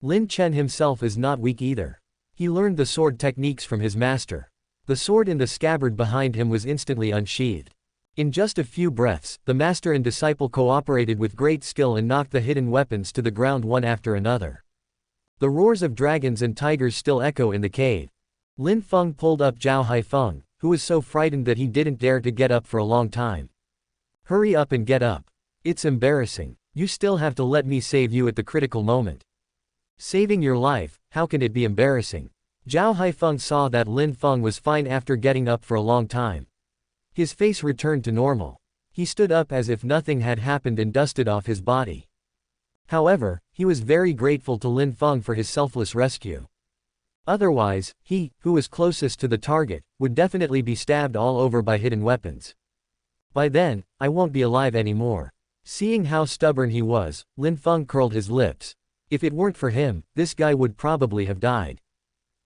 Lin Chen himself is not weak either. He learned the sword techniques from his master. The sword in the scabbard behind him was instantly unsheathed. In just a few breaths, the master and disciple cooperated with great skill and knocked the hidden weapons to the ground one after another. The roars of dragons and tigers still echo in the cave. Lin Feng pulled up Zhao Haifeng, who was so frightened that he didn't dare to get up for a long time. Hurry up and get up. It's embarrassing. You still have to let me save you at the critical moment. Saving your life, how can it be embarrassing? Zhao Haifeng saw that Lin Feng was fine after getting up for a long time. His face returned to normal. He stood up as if nothing had happened and dusted off his body. However, he was very grateful to Lin Feng for his selfless rescue. Otherwise, he, who was closest to the target, would definitely be stabbed all over by hidden weapons. By then, I won't be alive anymore. Seeing how stubborn he was, Lin Feng curled his lips. If it weren't for him, this guy would probably have died.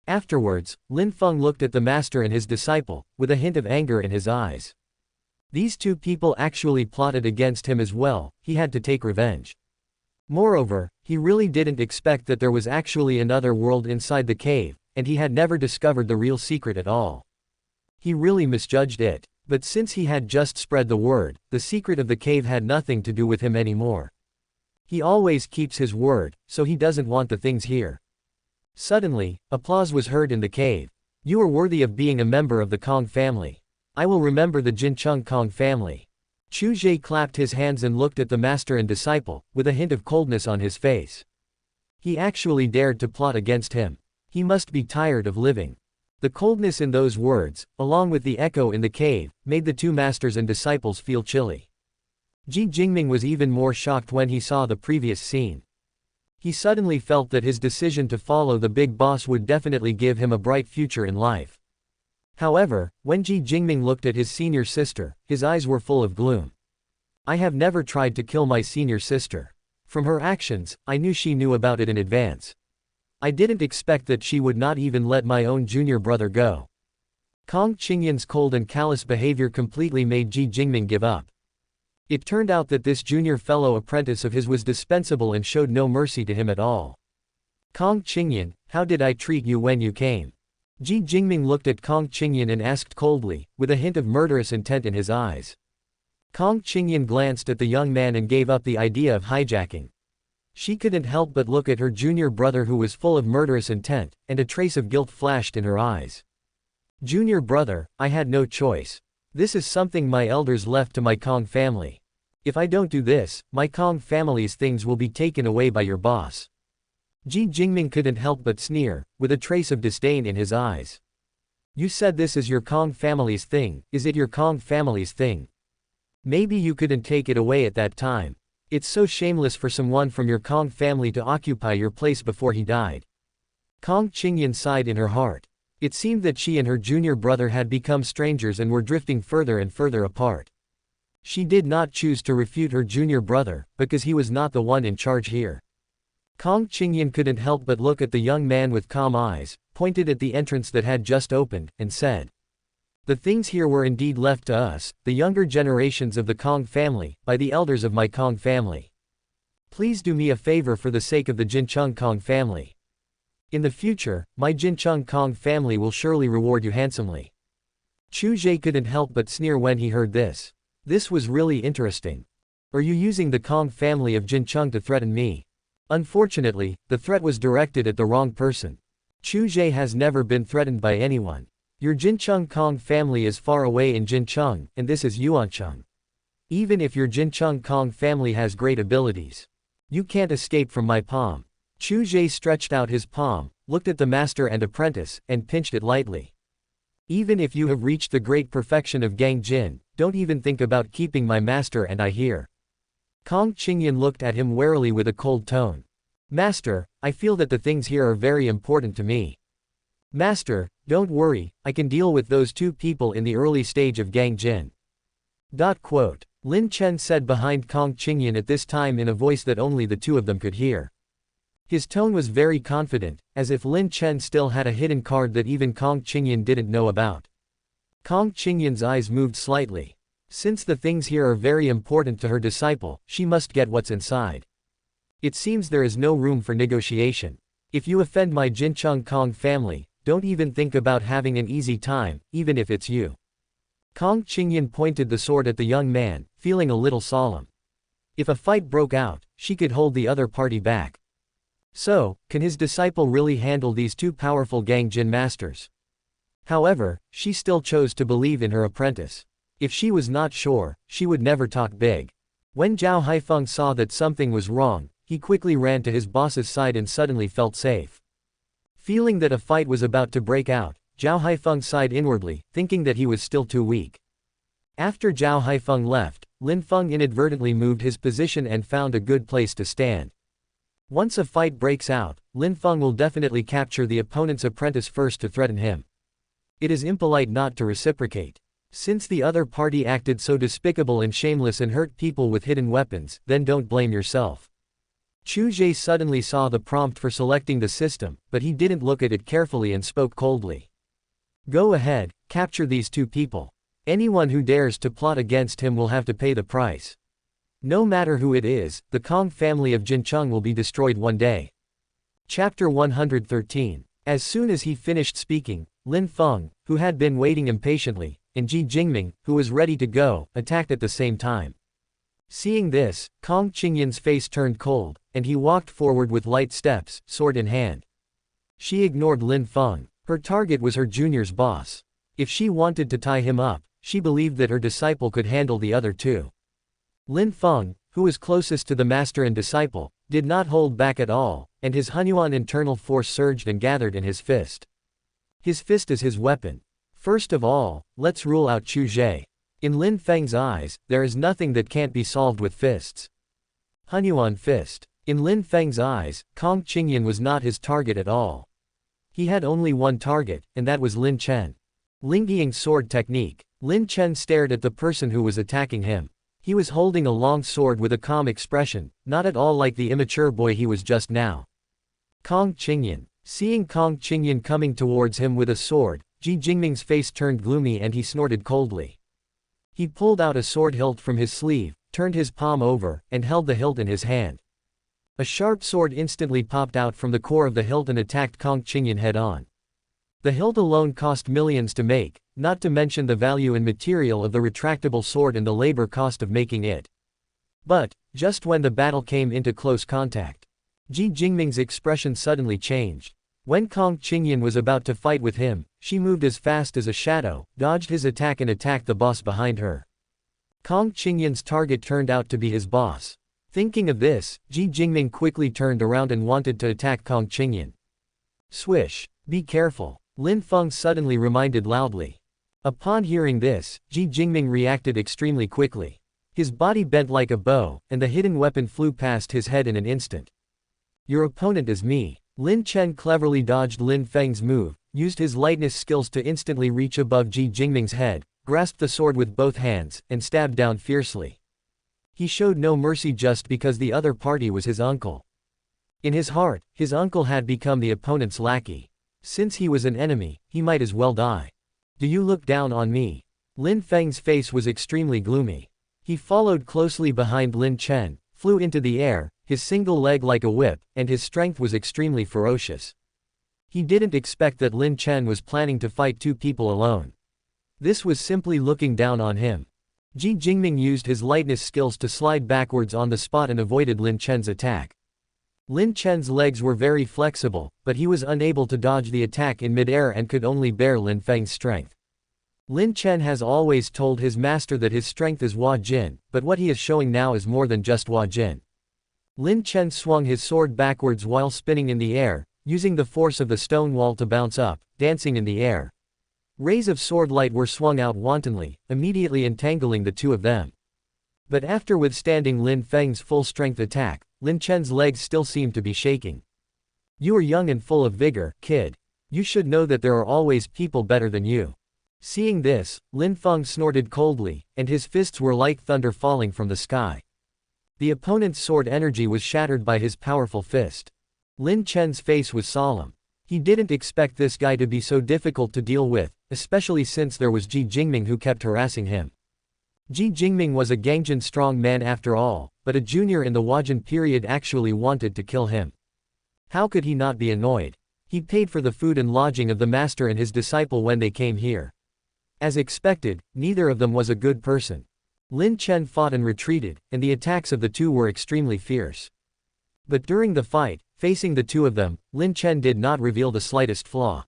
Afterwards, Lin Feng looked at the master and his disciple, with a hint of anger in his eyes. These two people actually plotted against him as well, he had to take revenge. Moreover, he really didn't expect that there was actually another world inside the cave, and he had never discovered the real secret at all. He really misjudged it. But since he had just spread the word, the secret of the cave had nothing to do with him anymore. He always keeps his word, so he doesn't want the things here. Suddenly, applause was heard in the cave. You are worthy of being a member of the Kong family. I will remember the Jincheng Kong family. Chu Ge clapped his hands and looked at the master and disciple, with a hint of coldness on his face. He actually dared to plot against him. He must be tired of living. The coldness in those words, along with the echo in the cave, made the two masters and disciples feel chilly. Ji Jingming was even more shocked when he saw the previous scene. He suddenly felt that his decision to follow the big boss would definitely give him a bright future in life. However, when Ji Jingming looked at his senior sister, his eyes were full of gloom. I have never tried to kill my senior sister. From her actions, I knew she knew about it in advance. I didn't expect that she would not even let my own junior brother go. Kong Qingyan's cold and callous behavior completely made Ji Jingming give up. It turned out that this junior fellow apprentice of his was dispensable and showed no mercy to him at all. Kong Qingyan, how did I treat you when you came? Ji Jingming looked at Kong Qingyan and asked coldly, with a hint of murderous intent in his eyes. Kong Qingyan glanced at the young man and gave up the idea of hijacking. She couldn't help but look at her junior brother who was full of murderous intent, and a trace of guilt flashed in her eyes. Junior brother, I had no choice. This is something my elders left to my Kong family. If I don't do this, my Kong family's things will be taken away by your boss. Ji Jingming couldn't help but sneer, with a trace of disdain in his eyes. You said this is your Kong family's thing, is it your Kong family's thing? Maybe you couldn't take it away at that time. It's so shameless for someone from your Kong family to occupy your place before he died. Kong Qingyan sighed in her heart. It seemed that she and her junior brother had become strangers and were drifting further and further apart. She did not choose to refute her junior brother, because he was not the one in charge here. Kong Qingyan couldn't help but look at the young man with calm eyes, pointed at the entrance that had just opened, and said, "The things here were indeed left to us, the younger generations of the Kong family, by the elders of my Kong family. Please do me a favor for the sake of the Jincheng Kong family. In the future, my Jincheng Kong family will surely reward you handsomely." Chu Ge couldn't help but sneer when he heard this. This was really interesting. Are you using the Kong family of Jincheng to threaten me? Unfortunately, the threat was directed at the wrong person. Chu Ge has never been threatened by anyone. Your Jincheng Kong family is far away in Jincheng, and this is Yuancheng. Even if your Jincheng Kong family has great abilities, you can't escape from my palm. Chu Ge stretched out his palm, looked at the master and apprentice, and pinched it lightly. Even if you have reached the great perfection of Gang Jin, don't even think about keeping my master and I here. Kong Qingyan looked at him warily with a cold tone. Master, I feel that the things here are very important to me. Master, don't worry, I can deal with those two people in the early stage of Gang Jin. Lin Chen said behind Kong Qingyan at this time in a voice that only the two of them could hear. His tone was very confident, as if Lin Chen still had a hidden card that even Kong Qingyan didn't know about. Kong Qingyan's eyes moved slightly. Since the things here are very important to her disciple, she must get what's inside. It seems there is no room for negotiation. If you offend my Jincheng Kong family, don't even think about having an easy time, even if it's you. Kong Qingyan pointed the sword at the young man, feeling a little solemn. If a fight broke out, she could hold the other party back. So, can his disciple really handle these two powerful Gang Jin masters? However, she still chose to believe in her apprentice. If she was not sure, she would never talk big. When Zhao Haifeng saw that something was wrong, he quickly ran to his boss's side and suddenly felt safe. Feeling that a fight was about to break out, Zhao Haifeng sighed inwardly, thinking that he was still too weak. After Zhao Haifeng left, Lin Feng inadvertently moved his position and found a good place to stand. Once a fight breaks out, Lin Feng will definitely capture the opponent's apprentice first to threaten him. It is impolite not to reciprocate. Since the other party acted so despicable and shameless and hurt people with hidden weapons, then don't blame yourself. Chu Ge suddenly saw the prompt for selecting the system, but he didn't look at it carefully and spoke coldly. Go ahead, capture these two people. Anyone who dares to plot against him will have to pay the price. No matter who it is, the Kong family of Jincheng will be destroyed one day. Chapter 113. As soon as he finished speaking, Lin Feng, who had been waiting impatiently, and Ji Jingming, who was ready to go, attacked at the same time. Seeing this, Kong Qingyan's face turned cold, and he walked forward with light steps, sword in hand. She ignored Lin Feng. Her target was her junior's boss. If she wanted to tie him up, she believed that her disciple could handle the other two. Lin Feng, who was closest to the master and disciple, did not hold back at all, and his Hunyuan internal force surged and gathered in his fist. His fist is his weapon. First of all, let's rule out Chu Ge. In Lin Feng's eyes, there is nothing that can't be solved with fists. Hunyuan fist. In Lin Feng's eyes, Kong Qingyan was not his target at all. He had only one target, and that was Lin Chen. Lingying sword technique. Lin Chen stared at the person who was attacking him. He was holding a long sword with a calm expression, not at all like the immature boy he was just now. Kong Qingyan. Seeing Kong Qingyan coming towards him with a sword, Ji Jingming's face turned gloomy and he snorted coldly. He pulled out a sword hilt from his sleeve, turned his palm over, and held the hilt in his hand. A sharp sword instantly popped out from the core of the hilt and attacked Kong Qingyan head-on. The hilt alone cost millions to make, not to mention the value and material of the retractable sword and the labor cost of making it. But, just when the battle came into close contact, Ji Jingming's expression suddenly changed. When Kong Qingyan was about to fight with him, she moved as fast as a shadow, dodged his attack and attacked the boss behind her. Kong Qingyan's target turned out to be his boss. Thinking of this, Ji Jingming quickly turned around and wanted to attack Kong Qingyan. Swish! Be careful! Lin Feng suddenly reminded loudly. Upon hearing this, Ji Jingming reacted extremely quickly. His body bent like a bow, and the hidden weapon flew past his head in an instant. Your opponent is me. Lin Chen cleverly dodged Lin Feng's move, used his lightness skills to instantly reach above Ji Jingming's head, grasped the sword with both hands, and stabbed down fiercely. He showed no mercy just because the other party was his uncle. In his heart, his uncle had become the opponent's lackey. Since he was an enemy, he might as well die. Do you look down on me? Lin Feng's face was extremely gloomy. He followed closely behind Lin Chen, flew into the air, his single leg like a whip, and his strength was extremely ferocious. He didn't expect that Lin Chen was planning to fight two people alone. This was simply looking down on him. Ji Jingming used his lightness skills to slide backwards on the spot and avoided Lin Chen's attack. Lin Chen's legs were very flexible, but he was unable to dodge the attack in midair and could only bear Lin Feng's strength. Lin Chen has always told his master that his strength is Hua Jin, but what he is showing now is more than just Hua Jin. Lin Chen swung his sword backwards while spinning in the air, using the force of the stone wall to bounce up, dancing in the air. Rays of sword light were swung out wantonly, immediately entangling the two of them. But after withstanding Lin Feng's full-strength attack, Lin Chen's legs still seemed to be shaking. You are young and full of vigor, kid. You should know that there are always people better than you. Seeing this, Lin Feng snorted coldly, and his fists were like thunder falling from the sky. The opponent's sword energy was shattered by his powerful fist. Lin Chen's face was solemn. He didn't expect this guy to be so difficult to deal with, especially since there was Ji Jingming who kept harassing him. Ji Jingming was a Gangjin strong man after all, but a junior in the Huajin period actually wanted to kill him. How could he not be annoyed? He paid for the food and lodging of the master and his disciple when they came here. As expected, neither of them was a good person. Lin Chen fought and retreated, and the attacks of the two were extremely fierce. But during the fight, facing the two of them, Lin Chen did not reveal the slightest flaw.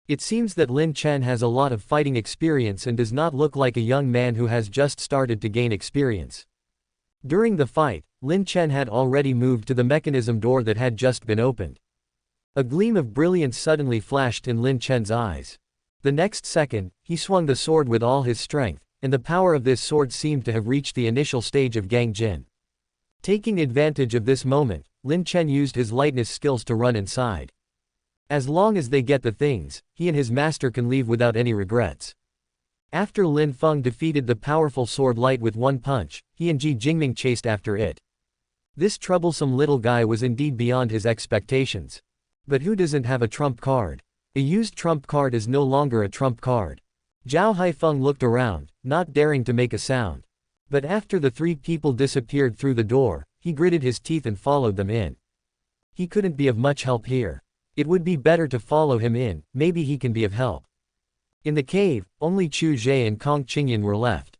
It seems that Lin Chen has a lot of fighting experience and does not look like a young man who has just started to gain experience. During the fight, Lin Chen had already moved to the mechanism door that had just been opened. A gleam of brilliance suddenly flashed in Lin Chen's eyes. The next second, he swung the sword with all his strength, and the power of this sword seemed to have reached the initial stage of Gangjin. Taking advantage of this moment, Lin Chen used his lightness skills to run inside. As long as they get the things, he and his master can leave without any regrets. After Lin Feng defeated the powerful sword light with one punch, he and Ji Jingming chased after it. This troublesome little guy was indeed beyond his expectations. But who doesn't have a trump card? A used trump card is no longer a trump card. Zhao Haifeng looked around, not daring to make a sound. But after the three people disappeared through the door, he gritted his teeth and followed them in. He couldn't be of much help here. It would be better to follow him in, maybe he can be of help. In the cave, only Chu Ge and Kong Qingyan were left.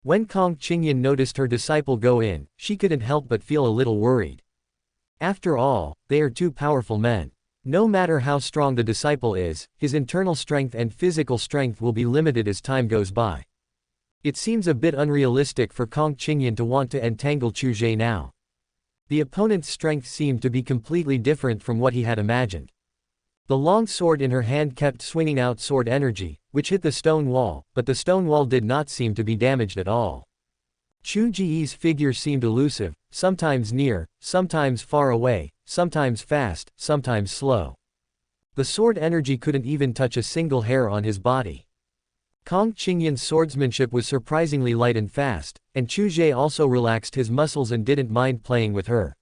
When Kong Qingyan noticed her disciple go in, she couldn't help but feel a little worried. After all, they are two powerful men. No matter how strong the disciple is, his internal strength and physical strength will be limited as time goes by. It seems a bit unrealistic for Kong Qingyan to want to entangle Chu Ge now. The opponent's strength seemed to be completely different from what he had imagined. The long sword in her hand kept swinging out sword energy, which hit the stone wall, but the stone wall did not seem to be damaged at all. Chu Ge's figure seemed elusive, sometimes near, sometimes far away, sometimes fast, sometimes slow. The sword energy couldn't even touch a single hair on his body. Kong Qingyan's swordsmanship was surprisingly light and fast, and Chu Ge also relaxed his muscles and didn't mind playing with her.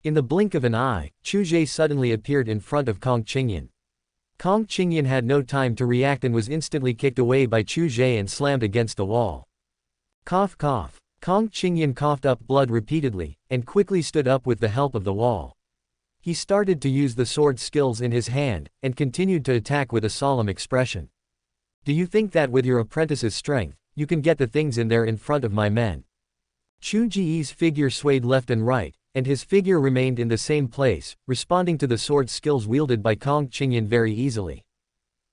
In the blink of an eye, Chu Ge suddenly appeared in front of Kong Qingyan. Kong Qingyan had no time to react and was instantly kicked away by Chu Ge and slammed against the wall. Cough cough. Kong Qingyan coughed up blood repeatedly, and quickly stood up with the help of the wall. He started to use the sword skills in his hand, and continued to attack with a solemn expression. Do you think that with your apprentice's strength, you can get the things in there in front of my men? Chu Ge's figure swayed left and right, and his figure remained in the same place, responding to the sword skills wielded by Kong Qingyan very easily.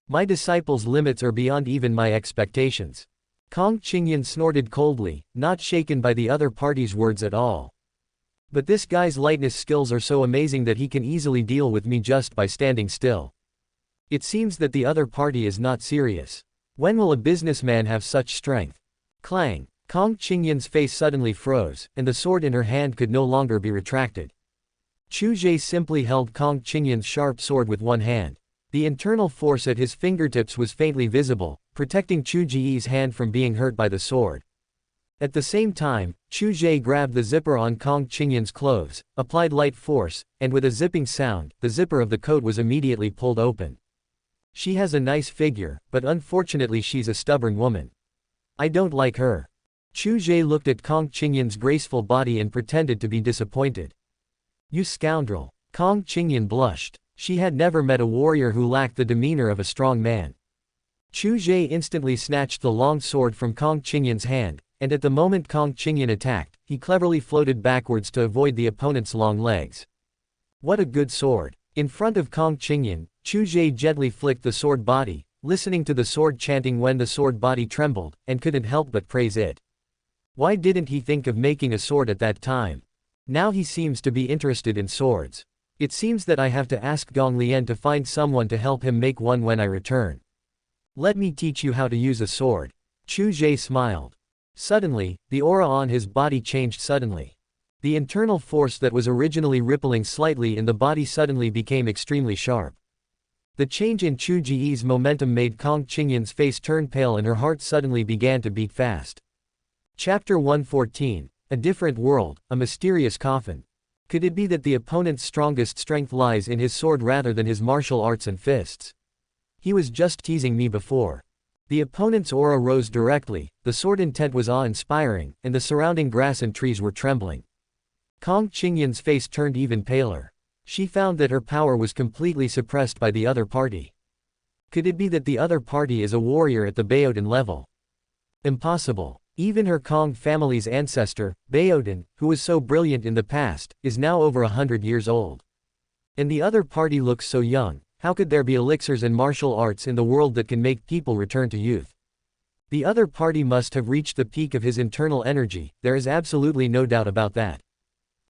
My disciple's limits are beyond even my expectations. Kong Qingyan snorted coldly, not shaken by the other party's words at all. But this guy's lightness skills are so amazing that he can easily deal with me just by standing still. It seems that the other party is not serious. When will a businessman have such strength? Clang! Kong Qingyan's face suddenly froze, and the sword in her hand could no longer be retracted. Chu Ge simply held Kong Qingyan's sharp sword with one hand. The internal force at his fingertips was faintly visible, protecting Chu Ge's hand from being hurt by the sword. At the same time, Chu Ge grabbed the zipper on Kong Qingyan's clothes, applied light force, and with a zipping sound, the zipper of the coat was immediately pulled open. She has a nice figure, but unfortunately she's a stubborn woman. I don't like her. Chu Ge looked at Kong Qingyan's graceful body and pretended to be disappointed. You scoundrel. Kong Qingyan blushed. She had never met a warrior who lacked the demeanor of a strong man. Chu Ge instantly snatched the long sword from Kong Qingyan's hand, and at the moment Kong Qingyan attacked, he cleverly floated backwards to avoid the opponent's long legs. What a good sword. In front of Kong Qingyan, Chu Ge gently flicked the sword body, listening to the sword chanting when the sword body trembled, and couldn't help but praise it. Why didn't he think of making a sword at that time? Now he seems to be interested in swords. It seems that I have to ask Gong Lian to find someone to help him make one when I return. Let me teach you how to use a sword. Chu Ge smiled. Suddenly, the aura on his body changed suddenly. The internal force that was originally rippling slightly in the body suddenly became extremely sharp. The change in Chu Ge's momentum made Kong Qingyan's face turn pale and her heart suddenly began to beat fast. Chapter 114. A different world, a mysterious coffin. Could it be that the opponent's strongest strength lies in his sword rather than his martial arts and fists? He was just teasing me before. The opponent's aura rose directly, the sword intent was awe-inspiring, and the surrounding grass and trees were trembling. Kong Qingyan's face turned even paler. She found that her power was completely suppressed by the other party. Could it be that the other party is a warrior at the Baodin level? Impossible. Even her Kong family's ancestor, Baodin, who was so brilliant in the past, is now over 100 years old. And the other party looks so young. How could there be elixirs and martial arts in the world that can make people return to youth? The other party must have reached the peak of his internal energy, there is absolutely no doubt about that.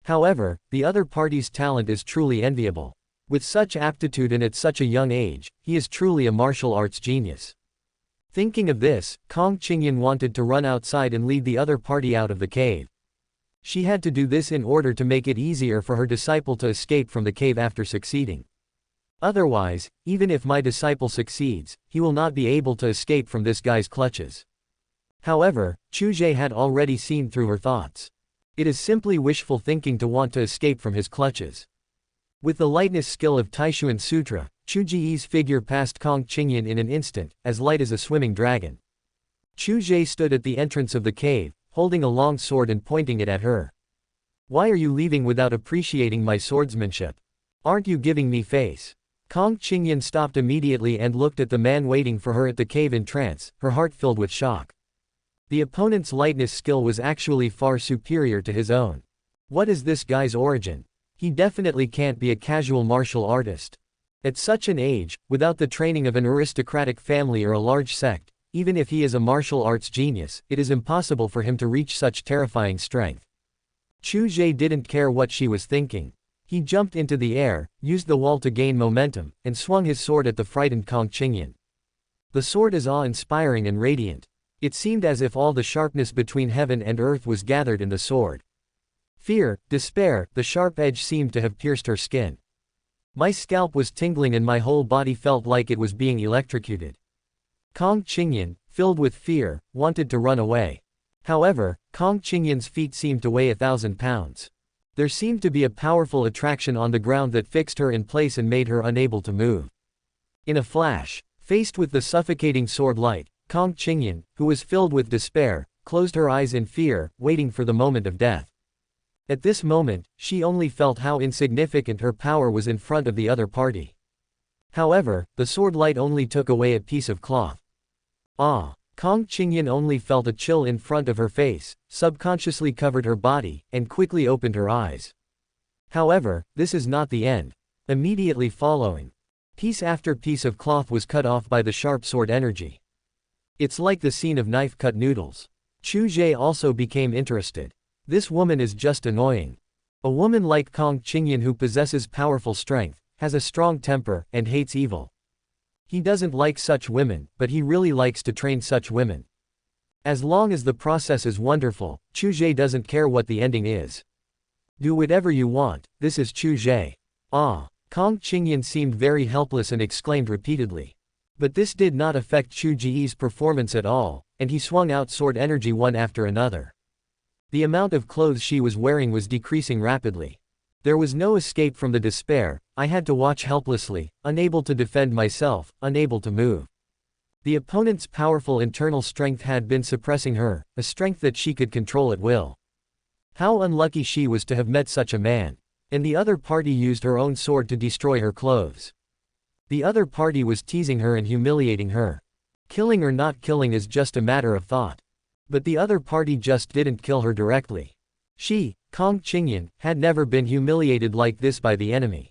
However, the other party's talent is truly enviable. With such aptitude and at such a young age, he is truly a martial arts genius. Thinking of this, Kong Qingyan wanted to run outside and lead the other party out of the cave. She had to do this in order to make it easier for her disciple to escape from the cave after succeeding. Otherwise, even if my disciple succeeds, he will not be able to escape from this guy's clutches. However, Chu Ge had already seen through her thoughts. It is simply wishful thinking to want to escape from his clutches. With the lightness skill of Taishuan Sutra, Chu Ge's figure passed Kong Qingyan in an instant, as light as a swimming dragon. Chu Ge stood at the entrance of the cave, holding a long sword and pointing it at her. Why are you leaving without appreciating my swordsmanship? Aren't you giving me face? Kong Qingyan stopped immediately and looked at the man waiting for her at the cave in trance, her heart filled with shock. The opponent's lightness skill was actually far superior to his own. What is this guy's origin? He definitely can't be a casual martial artist. At such an age, without the training of an aristocratic family or a large sect, even if he is a martial arts genius, it is impossible for him to reach such terrifying strength. Chu Ge didn't care what she was thinking. He jumped into the air, used the wall to gain momentum, and swung his sword at the frightened Kong Qingyan. The sword is awe-inspiring and radiant. It seemed as if all the sharpness between heaven and earth was gathered in the sword. Fear, despair, the sharp edge seemed to have pierced her skin. My scalp was tingling and my whole body felt like it was being electrocuted. Kong Qingyan, filled with fear, wanted to run away. However, Kong Qingyan's feet seemed to weigh 1,000 pounds. There seemed to be a powerful attraction on the ground that fixed her in place and made her unable to move. In a flash, faced with the suffocating sword light, Kong Qingyan, who was filled with despair, closed her eyes in fear, waiting for the moment of death. At this moment, she only felt how insignificant her power was in front of the other party. However, the sword light only took away a piece of cloth. Ah! Kong Qingyan only felt a chill in front of her face, subconsciously covered her body, and quickly opened her eyes. However, this is not the end. Immediately following, piece after piece of cloth was cut off by the sharp sword energy. It's like the scene of knife-cut noodles. Chu Ge also became interested. This woman is just annoying. A woman like Kong Qingyan who possesses powerful strength, has a strong temper, and hates evil. He doesn't like such women, but he really likes to train such women. As long as the process is wonderful, Chu Ge doesn't care what the ending is. Do whatever you want, this is Chu Ge. Ah! Kong Qingyan seemed very helpless and exclaimed repeatedly. But this did not affect Chu Ge's performance at all, and he swung out sword energy one after another. The amount of clothes she was wearing was decreasing rapidly. There was no escape from the despair. I had to watch helplessly, unable to defend myself, unable to move. The opponent's powerful internal strength had been suppressing her, a strength that she could control at will. How unlucky she was to have met such a man. And the other party used her own sword to destroy her clothes. The other party was teasing her and humiliating her. Killing or not killing is just a matter of thought. But the other party just didn't kill her directly. She, Kong Qingyan, had never been humiliated like this by the enemy.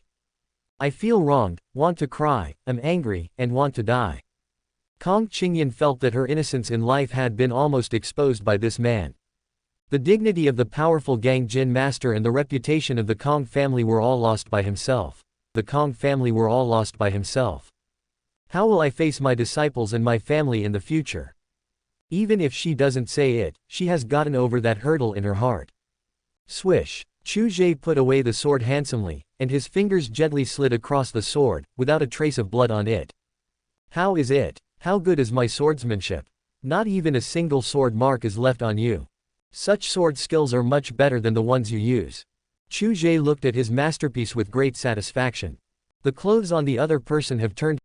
I feel wronged, want to cry, am angry, and want to die. Kong Qingyan felt that her innocence in life had been almost exposed by this man. The dignity of the powerful Gang Jin master and the reputation of the Kong family were all lost by himself. The Kong family were all lost by himself. How will I face my disciples and my family in the future? Even if she doesn't say it, she has gotten over that hurdle in her heart. Swish. Chu Ge put away the sword handsomely, and his fingers gently slid across the sword, without a trace of blood on it. How is it? How good is my swordsmanship? Not even a single sword mark is left on you. Such sword skills are much better than the ones you use. Chu Ge looked at his masterpiece with great satisfaction. The clothes on the other person have turned